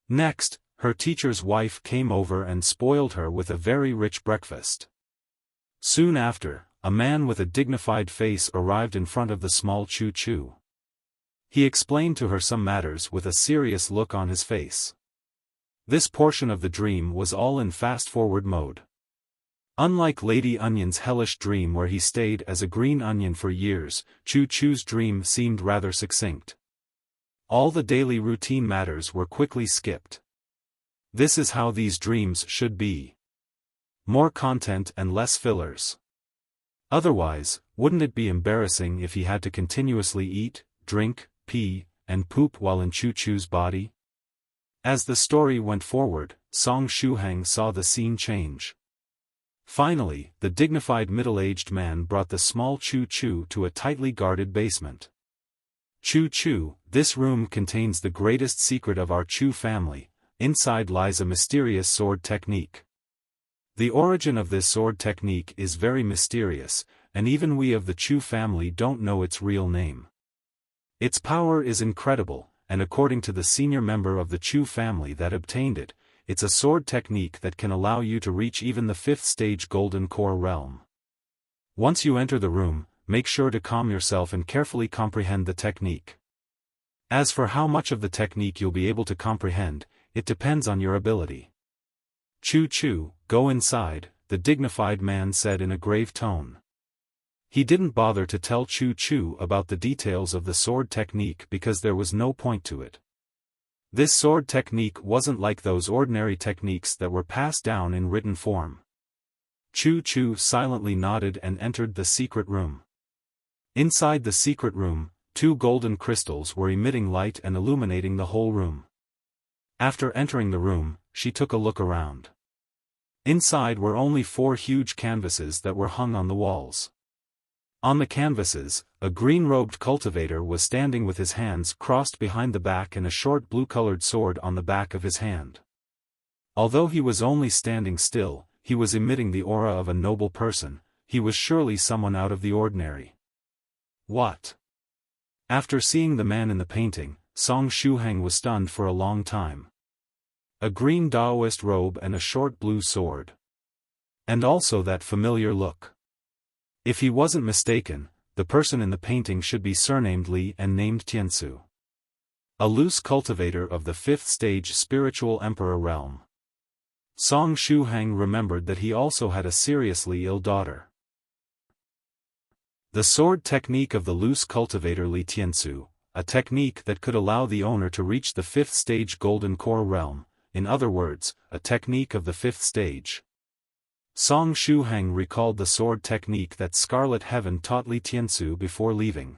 Next, her teacher's wife came over and spoiled her with a very rich breakfast. Soon after, a man with a dignified face arrived in front of the small Choo choo. He explained to her some matters with a serious look on his face. This portion of the dream was all in fast-forward mode. Unlike Lady Onion's hellish dream where he stayed as a green onion for years, Choo choo's dream seemed rather succinct. All the daily routine matters were quickly skipped. This is how these dreams should be. More content and less fillers. Otherwise, wouldn't it be embarrassing if he had to continuously eat, drink, pee, and poop while in Choo choo's body? As the story went forward, Song Shuhang saw the scene change. Finally, the dignified middle-aged man brought the small Choo choo to a tightly guarded basement. "Choo choo, this room contains the greatest secret of our Chu family, inside lies a mysterious sword technique. The origin of this sword technique is very mysterious, and even we of the Chu family don't know its real name. Its power is incredible, and according to the senior member of the Chu family that obtained it, it's a sword technique that can allow you to reach even the 5th stage golden core realm. Once you enter the room, make sure to calm yourself and carefully comprehend the technique. As for how much of the technique you'll be able to comprehend, it depends on your ability. Chu, go inside, the dignified man said in a grave tone. He didn't bother to tell Chu about the details of the sword technique because there was no point to it. This sword technique wasn't like those ordinary techniques that were passed down in written form. Chu silently nodded and entered the secret room. Inside the secret room, 2 golden crystals were emitting light and illuminating the whole room. After entering the room, she took a look around. Inside were only 4 huge canvases that were hung on the walls. On the canvases, a green-robed cultivator was standing with his hands crossed behind the back and a short blue-colored sword on the back of his hand. Although he was only standing still, he was emitting the aura of a noble person. He was surely someone out of the ordinary. What? After seeing the man in the painting, Song Shuhang was stunned for a long time. A green Daoist robe and a short blue sword. And also that familiar look. If he wasn't mistaken, the person in the painting should be surnamed Li and named Tiansu. A loose cultivator of the 5th stage spiritual emperor realm. Song Shuhang remembered that he also had a seriously ill daughter. The sword technique of the loose cultivator Li Tiansu, a technique that could allow the owner to reach the 5th stage golden core realm, in other words, a technique of the 5th stage. Song Shuhang recalled the sword technique that Scarlet Heaven taught Li Tiansu before leaving.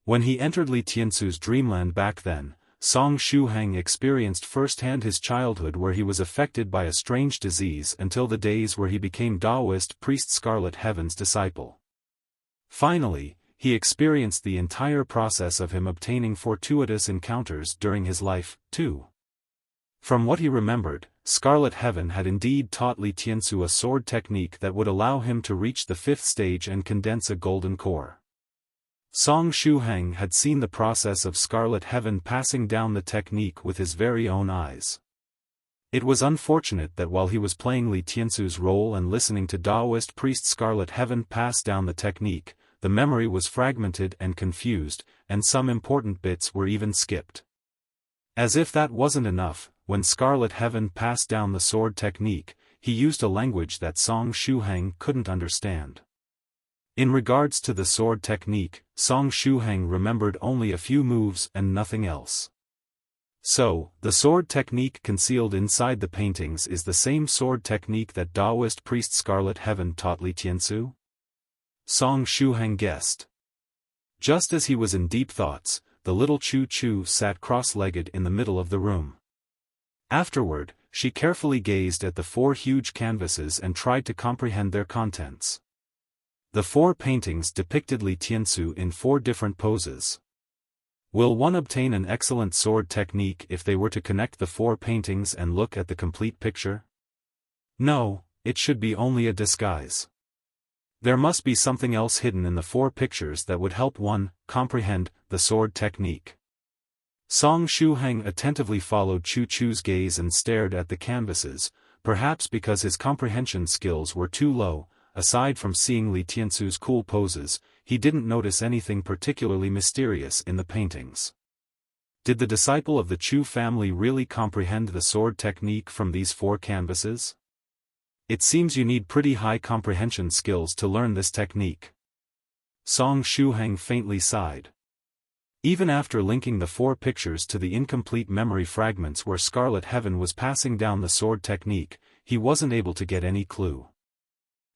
When he entered Li Tiansu's dreamland back then, Song Shuhang experienced firsthand his childhood where he was affected by a strange disease until the days where he became Daoist priest Scarlet Heaven's disciple. Finally, he experienced the entire process of him obtaining fortuitous encounters during his life, too. From what he remembered, Scarlet Heaven had indeed taught Li Tiansu a sword technique that would allow him to reach the 5th stage and condense a golden core. Song Shuhang had seen the process of Scarlet Heaven passing down the technique with his very own eyes. It was unfortunate that while he was playing Li Tiansu's role and listening to Daoist priest Scarlet Heaven pass down the technique, the memory was fragmented and confused, and some important bits were even skipped. As if that wasn't enough, when Scarlet Heaven passed down the sword technique, he used a language that Song Shuhang couldn't understand. In regards to the sword technique, Song Shuhang remembered only a few moves and nothing else. So, the sword technique concealed inside the paintings is the same sword technique that Daoist priest Scarlet Heaven taught Li Tiansu? Song Shuhang guessed. Just as he was in deep thoughts, the little Chu sat cross-legged in the middle of the room. Afterward, she carefully gazed at the 4 huge canvases and tried to comprehend their contents. The 4 paintings depicted Li Tiansu in 4 different poses. Will one obtain an excellent sword technique if they were to connect the 4 paintings and look at the complete picture? No, it should be only a disguise. There must be something else hidden in the 4 pictures that would help one comprehend the sword technique. Song Shuhang attentively followed Chu's gaze and stared at the canvases, perhaps because his comprehension skills were too low. Aside from seeing Li Tiansu's cool poses, he didn't notice anything particularly mysterious in the paintings. Did the disciple of the Chu family really comprehend the sword technique from these 4 canvases? It seems you need pretty high comprehension skills to learn this technique. Song Shuhang faintly sighed. Even after linking the 4 pictures to the incomplete memory fragments where Scarlet Heaven was passing down the sword technique, he wasn't able to get any clue.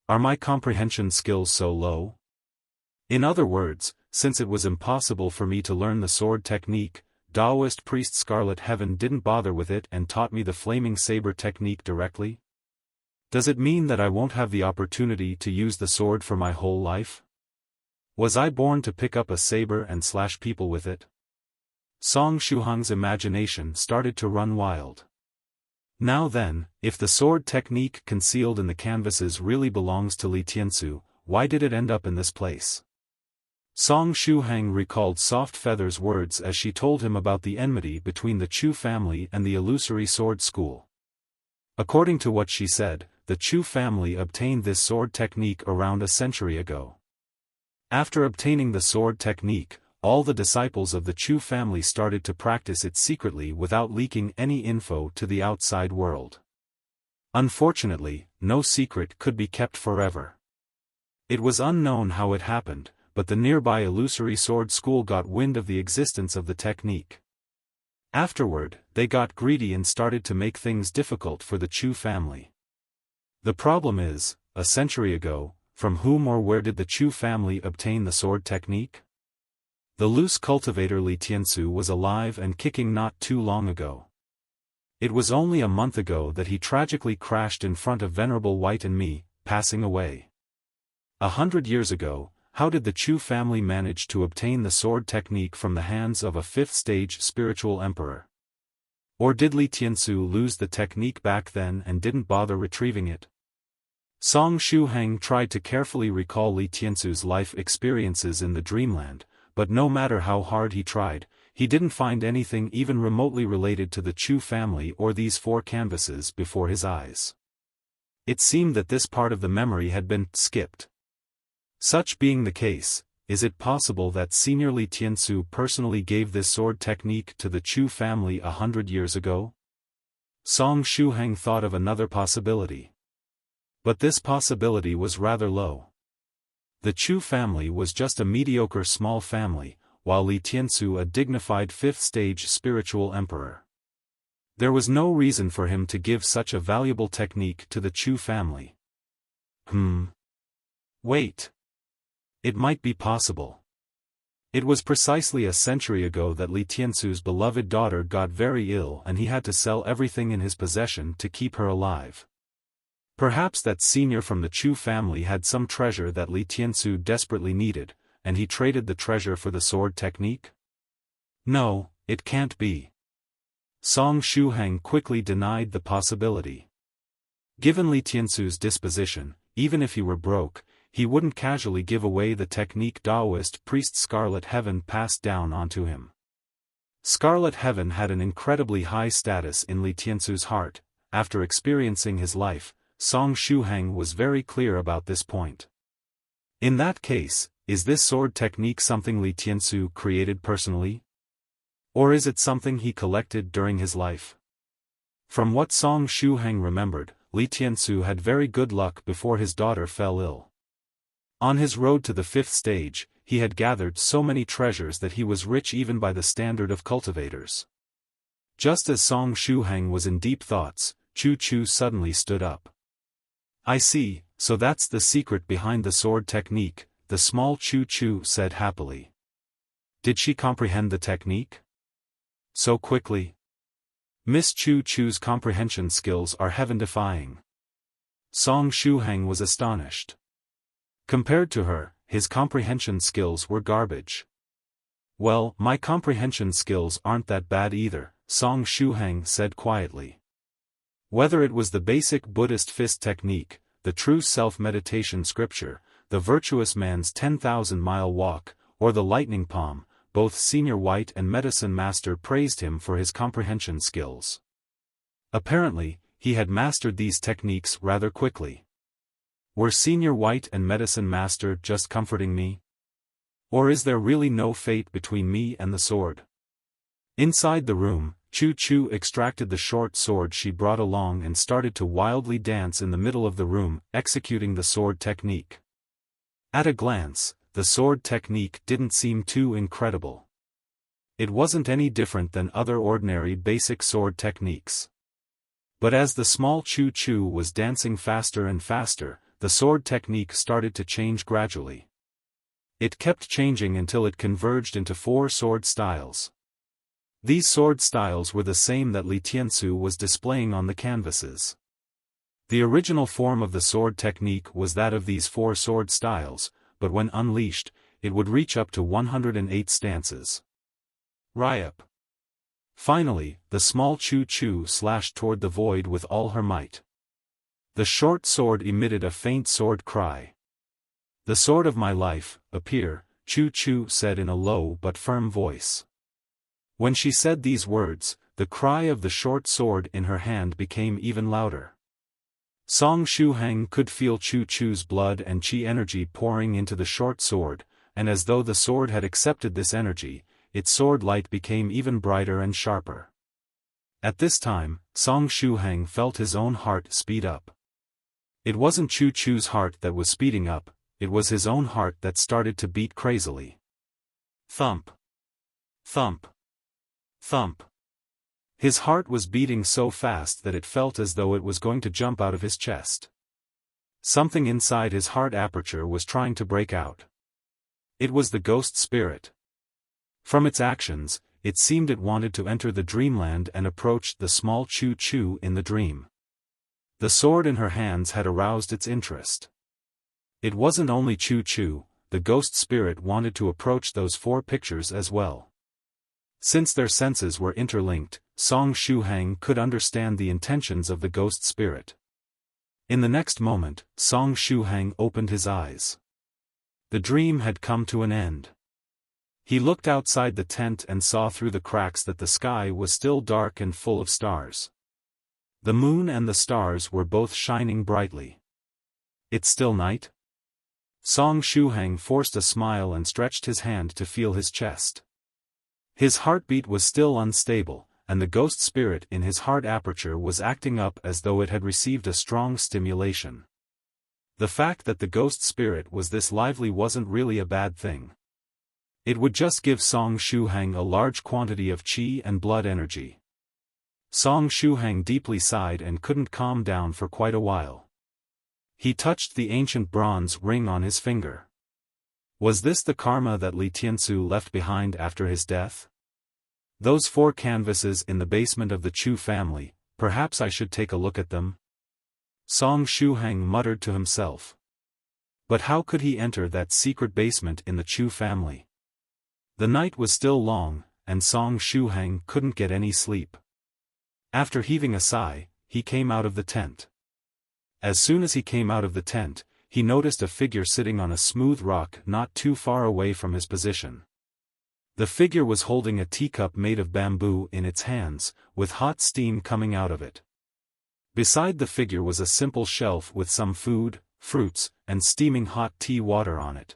Are my comprehension skills so low? In other words, since it was impossible for me to learn the sword technique, Daoist priest Scarlet Heaven didn't bother with it and taught me the flaming saber technique directly? Does it mean that I won't have the opportunity to use the sword for my whole life? Was I born to pick up a saber and slash people with it? Song Shuhang's imagination started to run wild. Now then, if the sword technique concealed in the canvases really belongs to Li Tiansu, why did it end up in this place? Song Shuhang recalled Soft Feather's words as she told him about the enmity between the Chu family and the illusory sword school. According to what she said, the Chu family obtained this sword technique around a century ago. After obtaining the sword technique, all the disciples of the Chu family started to practice it secretly without leaking any info to the outside world. Unfortunately, no secret could be kept forever. It was unknown how it happened, but the nearby illusory sword school got wind of the existence of the technique. Afterward, they got greedy and started to make things difficult for the Chu family. The problem is, a century ago, from whom or where did the Chu family obtain the sword technique? The loose cultivator Li Tiansu was alive and kicking not too long ago. It was only a month ago that he tragically crashed in front of Venerable White and me, passing away. 100 years ago, how did the Chu family manage to obtain the sword technique from the hands of a fifth-stage spiritual emperor? Or did Li Tiansu lose the technique back then and didn't bother retrieving it? Song Shuhang tried to carefully recall Li Tiansu's life experiences in the dreamland, but no matter how hard he tried, he didn't find anything even remotely related to the Chu family or these 4 canvases before his eyes. It seemed that this part of the memory had been skipped. Such being the case, is it possible that Senior Li Tiansu personally gave this sword technique to the Chu family 100 years ago? Song Shuhang thought of another possibility. But this possibility was rather low. The Chu family was just a mediocre small family, while Li Tiansu a dignified fifth-stage spiritual emperor. There was no reason for him to give such a valuable technique to the Chu family. Wait. It might be possible. It was precisely a century ago that Li Tiansu's beloved daughter got very ill and he had to sell everything in his possession to keep her alive. Perhaps that senior from the Chu family had some treasure that Li Tiansu desperately needed, and he traded the treasure for the sword technique? No, it can't be. Song Shuhang quickly denied the possibility. Given Li Tiansu's disposition, even if he were broke, he wouldn't casually give away the technique Daoist priest Scarlet Heaven passed down onto him. Scarlet Heaven had an incredibly high status in Li Tiansu's heart. After experiencing his life, Song Shuhang was very clear about this point. In that case, is this sword technique something Li Tiansu created personally? Or is it something he collected during his life? From what Song Shuhang remembered, Li Tiansu had very good luck before his daughter fell ill. On his road to the 5th stage, he had gathered so many treasures that he was rich even by the standard of cultivators. Just as Song Shuhang was in deep thoughts, Chu Chu suddenly stood up. I see, so that's the secret behind the sword technique, the small Chu Chu said happily. Did she comprehend the technique? So quickly? Miss Chu Chu's comprehension skills are heaven-defying. Song Shuhang was astonished. Compared to her, his comprehension skills were garbage. Well, my comprehension skills aren't that bad either, Song Shuhang said quietly. Whether it was the basic Buddhist fist technique, the true self-meditation scripture, the virtuous man's 10,000-mile walk, or the lightning palm, both Senior White and Medicine Master praised him for his comprehension skills. Apparently, he had mastered these techniques rather quickly. Were Senior White and Medicine Master just comforting me? Or is there really no fate between me and the sword? Inside the room, Chu Chu extracted the short sword she brought along and started to wildly dance in the middle of the room, executing the sword technique. At a glance, the sword technique didn't seem too incredible. It wasn't any different than other ordinary basic sword techniques. But as the small Chu Chu was dancing faster and faster, the sword technique started to change gradually. It kept changing until it converged into 4 sword styles. These sword styles were the same that Li Tiansu was displaying on the canvases. The original form of the sword technique was that of these 4 sword styles, but when unleashed, it would reach up to 108 stances. Ryup. Finally, the small Chu-Chu slashed toward the void with all her might. The short sword emitted a faint sword cry. "The sword of my life, appear," Chu-Chu said in a low but firm voice. When she said these words, the cry of the short sword in her hand became even louder. Song Shuhang could feel Chu-Chu's blood and chi energy pouring into the short sword, and as though the sword had accepted this energy, its sword light became even brighter and sharper. At this time, Song Shuhang felt his own heart speed up. It wasn't Chu-Chu's heart that was speeding up, it was his own heart that started to beat crazily. Thump. Thump. Thump. His heart was beating so fast that it felt as though it was going to jump out of his chest. Something inside his heart aperture was trying to break out. It was the ghost spirit. From its actions, it seemed it wanted to enter the dreamland and approached the small Chu-Chu in the dream. The sword in her hands had aroused its interest. It wasn't only Chu-Chu, the ghost spirit wanted to approach those 4 pictures as well. Since their senses were interlinked, Song Shuhang could understand the intentions of the ghost spirit. In the next moment, Song Shuhang opened his eyes. The dream had come to an end. He looked outside the tent and saw through the cracks that the sky was still dark and full of stars. The moon and the stars were both shining brightly. "It's still night?" Song Shuhang forced a smile and stretched his hand to feel his chest. His heartbeat was still unstable, and the ghost spirit in his heart aperture was acting up as though it had received a strong stimulation. The fact that the ghost spirit was this lively wasn't really a bad thing. It would just give Song Shuhang a large quantity of qi and blood energy. Song Shuhang deeply sighed and couldn't calm down for quite a while. He touched the ancient bronze ring on his finger. Was this the karma that Li Tiansu left behind after his death? Those 4 canvases in the basement of the Chu family, perhaps I should take a look at them? Song Shuhang muttered to himself. But how could he enter that secret basement in the Chu family? The night was still long, and Song Shuhang couldn't get any sleep. After heaving a sigh, he came out of the tent. As soon as he came out of the tent, he noticed a figure sitting on a smooth rock not too far away from his position. The figure was holding a teacup made of bamboo in its hands, with hot steam coming out of it. Beside the figure was a simple shelf with some food, fruits, and steaming hot tea water on it.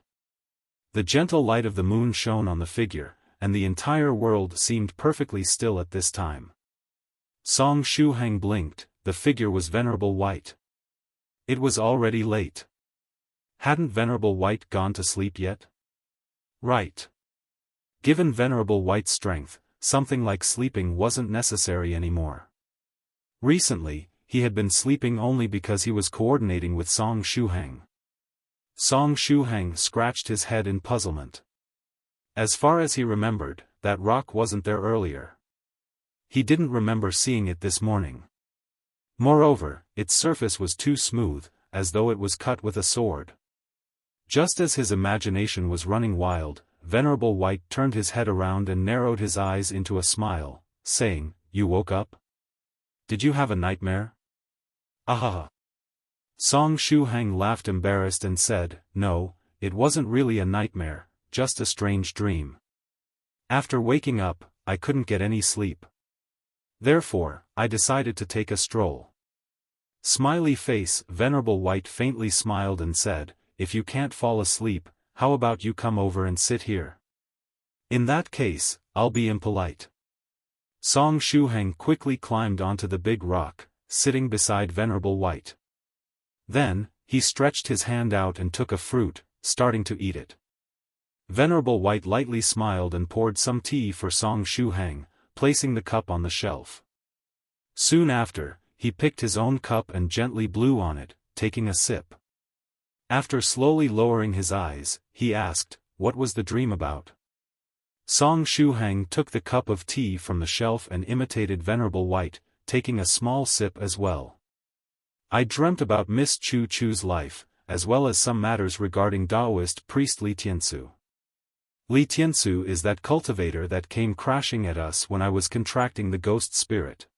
The gentle light of the moon shone on the figure, and the entire world seemed perfectly still at this time. Song Shuhang blinked. The figure was Venerable White. It was already late. Hadn't Venerable White gone to sleep yet? Right. Given Venerable White's strength, something like sleeping wasn't necessary anymore. Recently, he had been sleeping only because he was coordinating with Song Shuhang. Song Shuhang scratched his head in puzzlement. As far as he remembered, that rock wasn't there earlier. He didn't remember seeing it this morning. Moreover, its surface was too smooth, as though it was cut with a sword. Just as his imagination was running wild, Venerable White turned his head around and narrowed his eyes into a smile, saying, "You woke up? Did you have a nightmare?" "Ahaha." Song Shuhang laughed embarrassed and said, "No, it wasn't really a nightmare, just a strange dream. After waking up, I couldn't get any sleep. Therefore, I decided to take a stroll." Smiley face, Venerable White faintly smiled and said, "If you can't fall asleep, how about you come over and sit here? In that case, I'll be impolite." Song Shuhang quickly climbed onto the big rock, sitting beside Venerable White. Then, he stretched his hand out and took a fruit, starting to eat it. Venerable White lightly smiled and poured some tea for Song Shuhang, placing the cup on the shelf. Soon after, he picked his own cup and gently blew on it, taking a sip. After slowly lowering his eyes, he asked, "What was the dream about?" Song Shuhang took the cup of tea from the shelf and imitated Venerable White, taking a small sip as well. "I dreamt about Miss Chu-Chu's life, as well as some matters regarding Daoist priest Li Tiansu." Li Tiansu is that cultivator that came crashing at us when I was contracting the ghost spirit.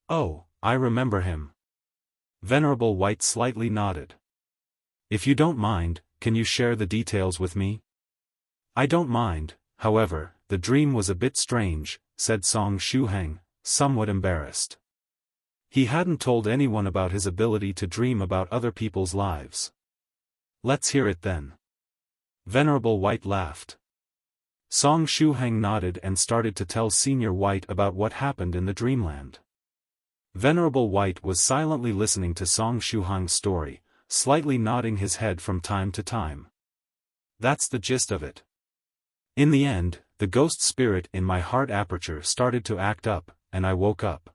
Oh, I remember him. Venerable White slightly nodded. If you don't mind, can you share the details with me? I don't mind, however, the dream was a bit strange, said Song Shuhang, somewhat embarrassed. He hadn't told anyone about his ability to dream about other people's lives. Let's hear it then. Venerable White laughed. Song Shuhang nodded and started to tell Senior White about what happened in the dreamland. Venerable White was silently listening to Song Shuhang's story, slightly nodding his head from time to time. That's the gist of it. In the end, the ghost spirit in my heart aperture started to act up, and I woke up.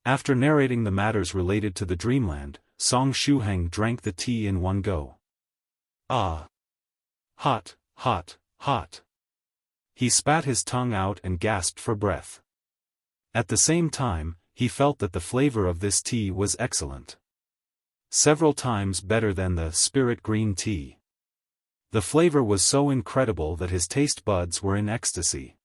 After narrating the matters related to the dreamland, Song Shuhang drank the tea in one go. Ah! Hot, hot, hot. He spat his tongue out and gasped for breath. At the same time, he felt that the flavor of this tea was excellent. Several times better than the spirit green tea. The flavor was so incredible that his taste buds were in ecstasy.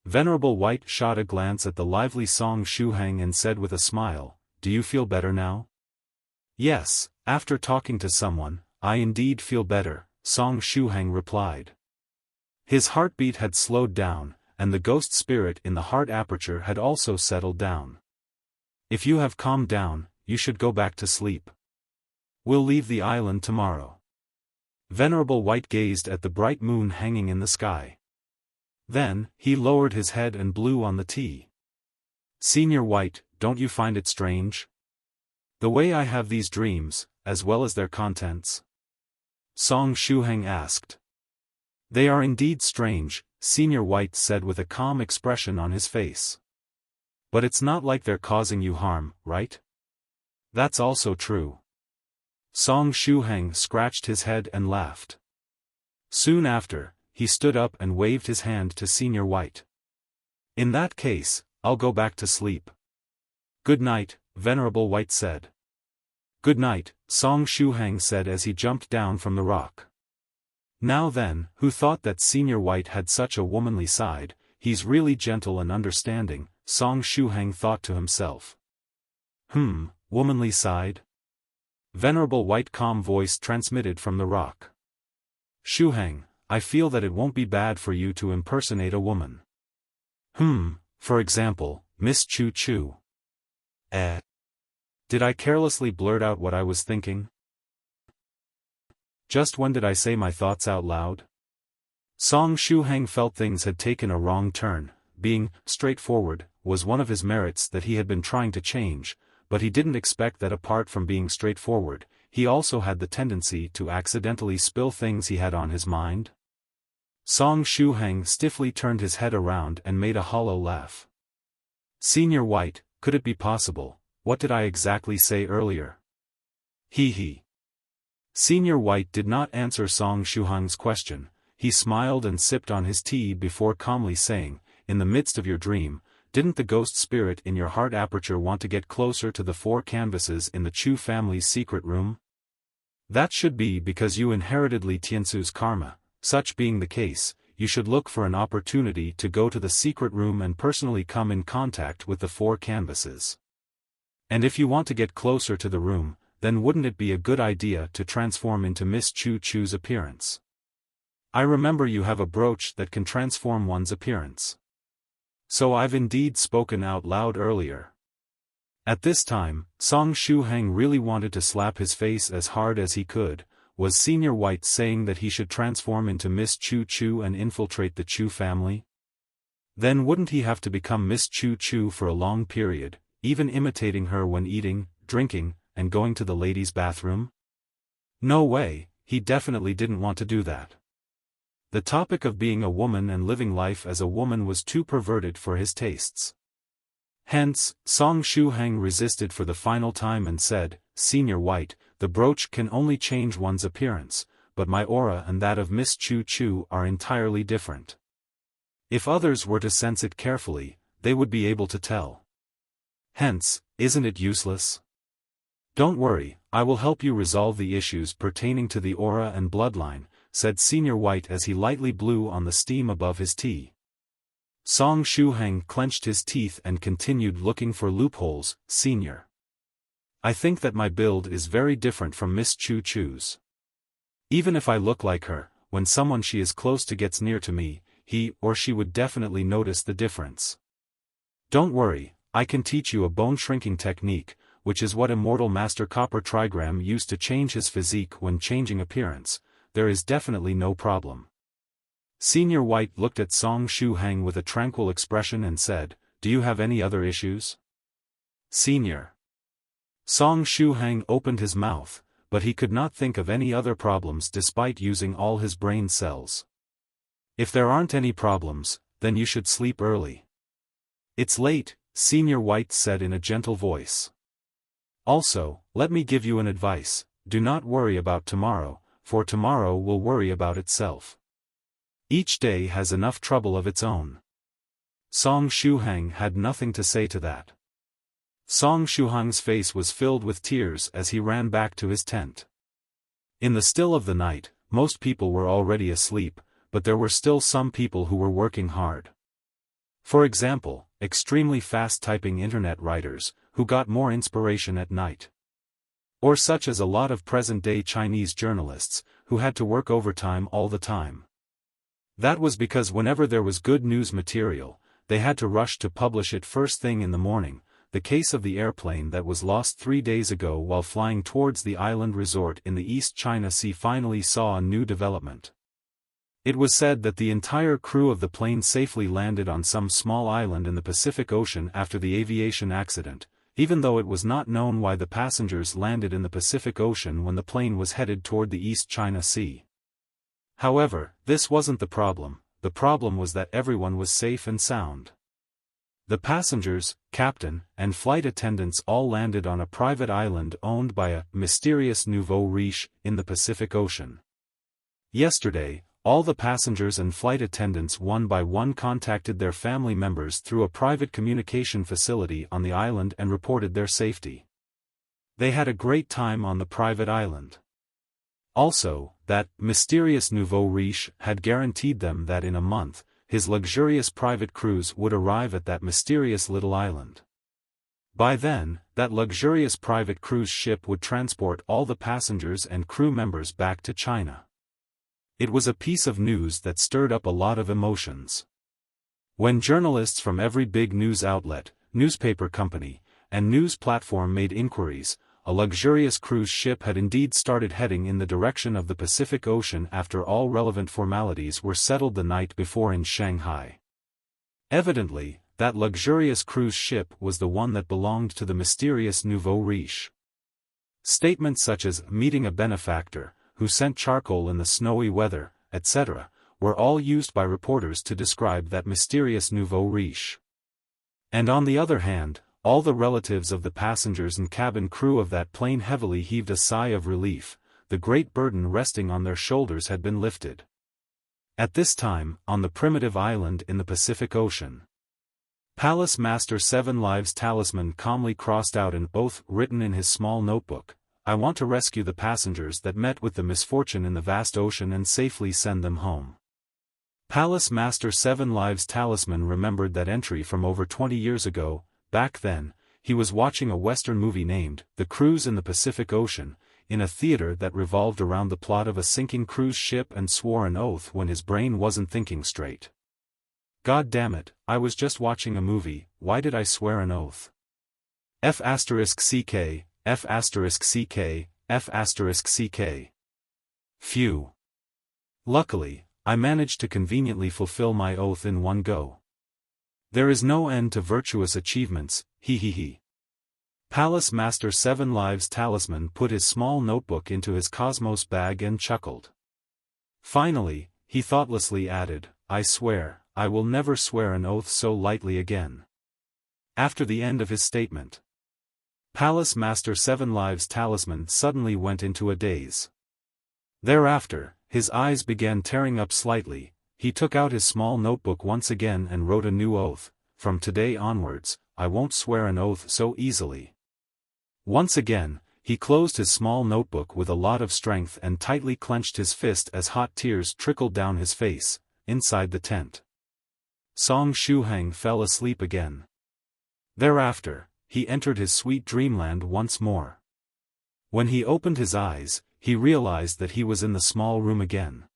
Venerable White shot a glance at the lively Song Shuhang and said with a smile, "Do you feel better now?" "Yes, after talking to someone, I indeed feel better," Song Shuhang replied. His heartbeat had slowed down, and the ghost spirit in the heart aperture had also settled down. "If you have calmed down, you should go back to sleep. We'll leave the island tomorrow." Venerable White gazed at the bright moon hanging in the sky. Then, he lowered his head and blew on the tea. "Senior White, don't you find it strange? The way I have these dreams, as well as their contents?" Song Shuhang asked. "They are indeed strange," Senior White said with a calm expression on his face. "But it's not like they're causing you harm, right?" "That's also true." Song Shuhang scratched his head and laughed. Soon after, he stood up and waved his hand to Senior White. "In that case, I'll go back to sleep." "Good night," Venerable White said. "Good night," Song Shuhang said as he jumped down from the rock. Now then, who thought that Senior White had such a womanly side? He's really gentle and understanding, Song Shuhang thought to himself. Womanly side? Venerable White calm voice transmitted from the rock. "Shuhang, I feel that it won't be bad for you to impersonate a woman." For example, Miss Chu Chu." Did I carelessly blurt out what I was thinking? Just when did I say my thoughts out loud? Song Shuhang felt things had taken a wrong turn. Being straightforward was one of his merits that he had been trying to change, but he didn't expect that apart from being straightforward, he also had the tendency to accidentally spill things he had on his mind. Song Shuhang stiffly turned his head around and made a hollow laugh. "Senior White, could it be possible? What did I exactly say earlier?" He. Senior White did not answer Song Shuhang's question. He smiled and sipped on his tea before calmly saying, "In the midst of your dream, didn't the ghost spirit in your heart aperture want to get closer to the 4 canvases in the Chu family's secret room? That should be because you inherited Li Tiansu's karma. Such being the case, you should look for an opportunity to go to the secret room and personally come in contact with the 4 canvases. And if you want to get closer to the room, then wouldn't it be a good idea to transform into Miss Chu Chu's appearance? I remember you have a brooch that can transform one's appearance. So I've indeed spoken out loud earlier." At this time, Song Shuhang really wanted to slap his face as hard as he could. Was Senior White saying that he should transform into Miss Chu Chu and infiltrate the Chu family? Then wouldn't he have to become Miss Chu Chu for a long period, even imitating her when eating, drinking, and going to the ladies' bathroom? No way, he definitely didn't want to do that. The topic of being a woman and living life as a woman was too perverted for his tastes. Hence, Song Shuhang resisted for the final time and said, "Senior White, the brooch can only change one's appearance, but my aura and that of Miss Chu Chu are entirely different. If others were to sense it carefully, they would be able to tell. Hence, isn't it useless? Don't worry, I will help you resolve the issues pertaining to the aura and bloodline, said Senior White as he lightly blew on the steam above his tea. Song Shuhang clenched his teeth and continued looking for loopholes. Senior. I think that my build is very different from Miss Choo Choo's. Even if I look like her, when someone she is close to gets near to me, he or she would definitely notice the difference. Don't worry, I can teach you a bone-shrinking technique, which is what Immortal Master Copper Trigram used to change his physique when changing appearance. There is definitely no problem. Senior White looked at Song Shuhang with a tranquil expression and said, Do you have any other issues? Senior. Song Shuhang opened his mouth, but he could not think of any other problems despite using all his brain cells. If there aren't any problems, then you should sleep early. It's late, Senior White said in a gentle voice. Also, let me give you an advice, do not worry about tomorrow, for tomorrow will worry about itself. Each day has enough trouble of its own. Song Shuhang had nothing to say to that. Song Shuhang's face was filled with tears as he ran back to his tent. In the still of the night, most people were already asleep, but there were still some people who were working hard. For example, extremely fast-typing internet writers, who got more inspiration at night. Or such as a lot of present-day Chinese journalists, who had to work overtime all the time. That was because whenever there was good news material, they had to rush to publish it first thing in the morning. The case of the airplane that was lost 3 days ago while flying towards the island resort in the East China Sea finally saw a new development. It was said that the entire crew of the plane safely landed on some small island in the Pacific Ocean after the aviation accident, even though it was not known why the passengers landed in the Pacific Ocean when the plane was headed toward the East China Sea. However, this wasn't the problem was that everyone was safe and sound. The passengers, captain, and flight attendants all landed on a private island owned by a mysterious nouveau riche in the Pacific Ocean. Yesterday, all the passengers and flight attendants one by one contacted their family members through a private communication facility on the island and reported their safety. They had a great time on the private island. Also, that mysterious nouveau riche had guaranteed them that in a month, his luxurious private cruise would arrive at that mysterious little island. By then, that luxurious private cruise ship would transport all the passengers and crew members back to China. It was a piece of news that stirred up a lot of emotions. When journalists from every big news outlet, newspaper company, and news platform made inquiries, a luxurious cruise ship had indeed started heading in the direction of the Pacific Ocean after all relevant formalities were settled the night before in Shanghai. Evidently, that luxurious cruise ship was the one that belonged to the mysterious nouveau riche. Statements such as meeting a benefactor, who sent charcoal in the snowy weather, etc., were all used by reporters to describe that mysterious nouveau riche. And on the other hand, all the relatives of the passengers and cabin crew of that plane heavily heaved a sigh of relief. The great burden resting on their shoulders had been lifted. At this time, on the primitive island in the Pacific Ocean, Palace Master Seven Lives Talisman calmly crossed out an oath written in his small notebook. I want to rescue the passengers that met with the misfortune in the vast ocean and safely send them home. Palace Master Seven Lives Talisman remembered that entry from over 20 years ago. Back then, he was watching a Western movie named The Cruise in the Pacific Ocean, in a theater that revolved around the plot of a sinking cruise ship and swore an oath when his brain wasn't thinking straight. God damn it, I was just watching a movie, why did I swear an oath? F***ck, F***ck, F***ck. Phew. Luckily, I managed to conveniently fulfill my oath in one go. There is no end to virtuous achievements, he. Palace Master Seven Lives Talisman put his small notebook into his Cosmos bag and chuckled. Finally, he thoughtlessly added, I swear, I will never swear an oath so lightly again. After the end of his statement, Palace Master Seven Lives Talisman suddenly went into a daze. Thereafter, his eyes began tearing up slightly. He took out his small notebook once again and wrote a new oath. From today onwards, I won't swear an oath so easily. Once again, He closed his small notebook with a lot of strength and tightly clenched his fist as hot tears trickled down his face, inside the tent. Song Shuhang fell asleep again. Thereafter, he entered his sweet dreamland once more. When he opened his eyes, he realized that he was in the small room again.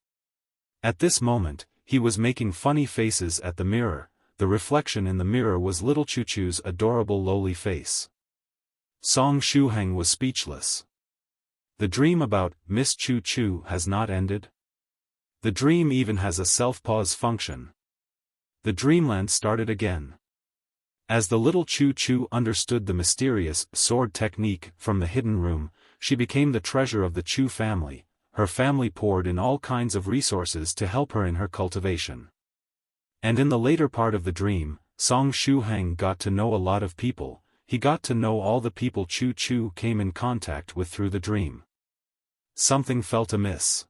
At this moment, he was making funny faces at the mirror. The reflection in the mirror was little Choo Choo's adorable lowly face. Song Shuhang was speechless. The dream about Miss Choo Choo has not ended? The dream even has a self-pause function. The dreamland started again. As the little Choo Choo understood the mysterious sword technique from the hidden room, she became the treasure of the Choo family. Her family poured in all kinds of resources to help her in her cultivation. And in the later part of the dream, Song Shuhang got to know a lot of people. He got to know all the people Choo Choo came in contact with through the dream. Something felt amiss.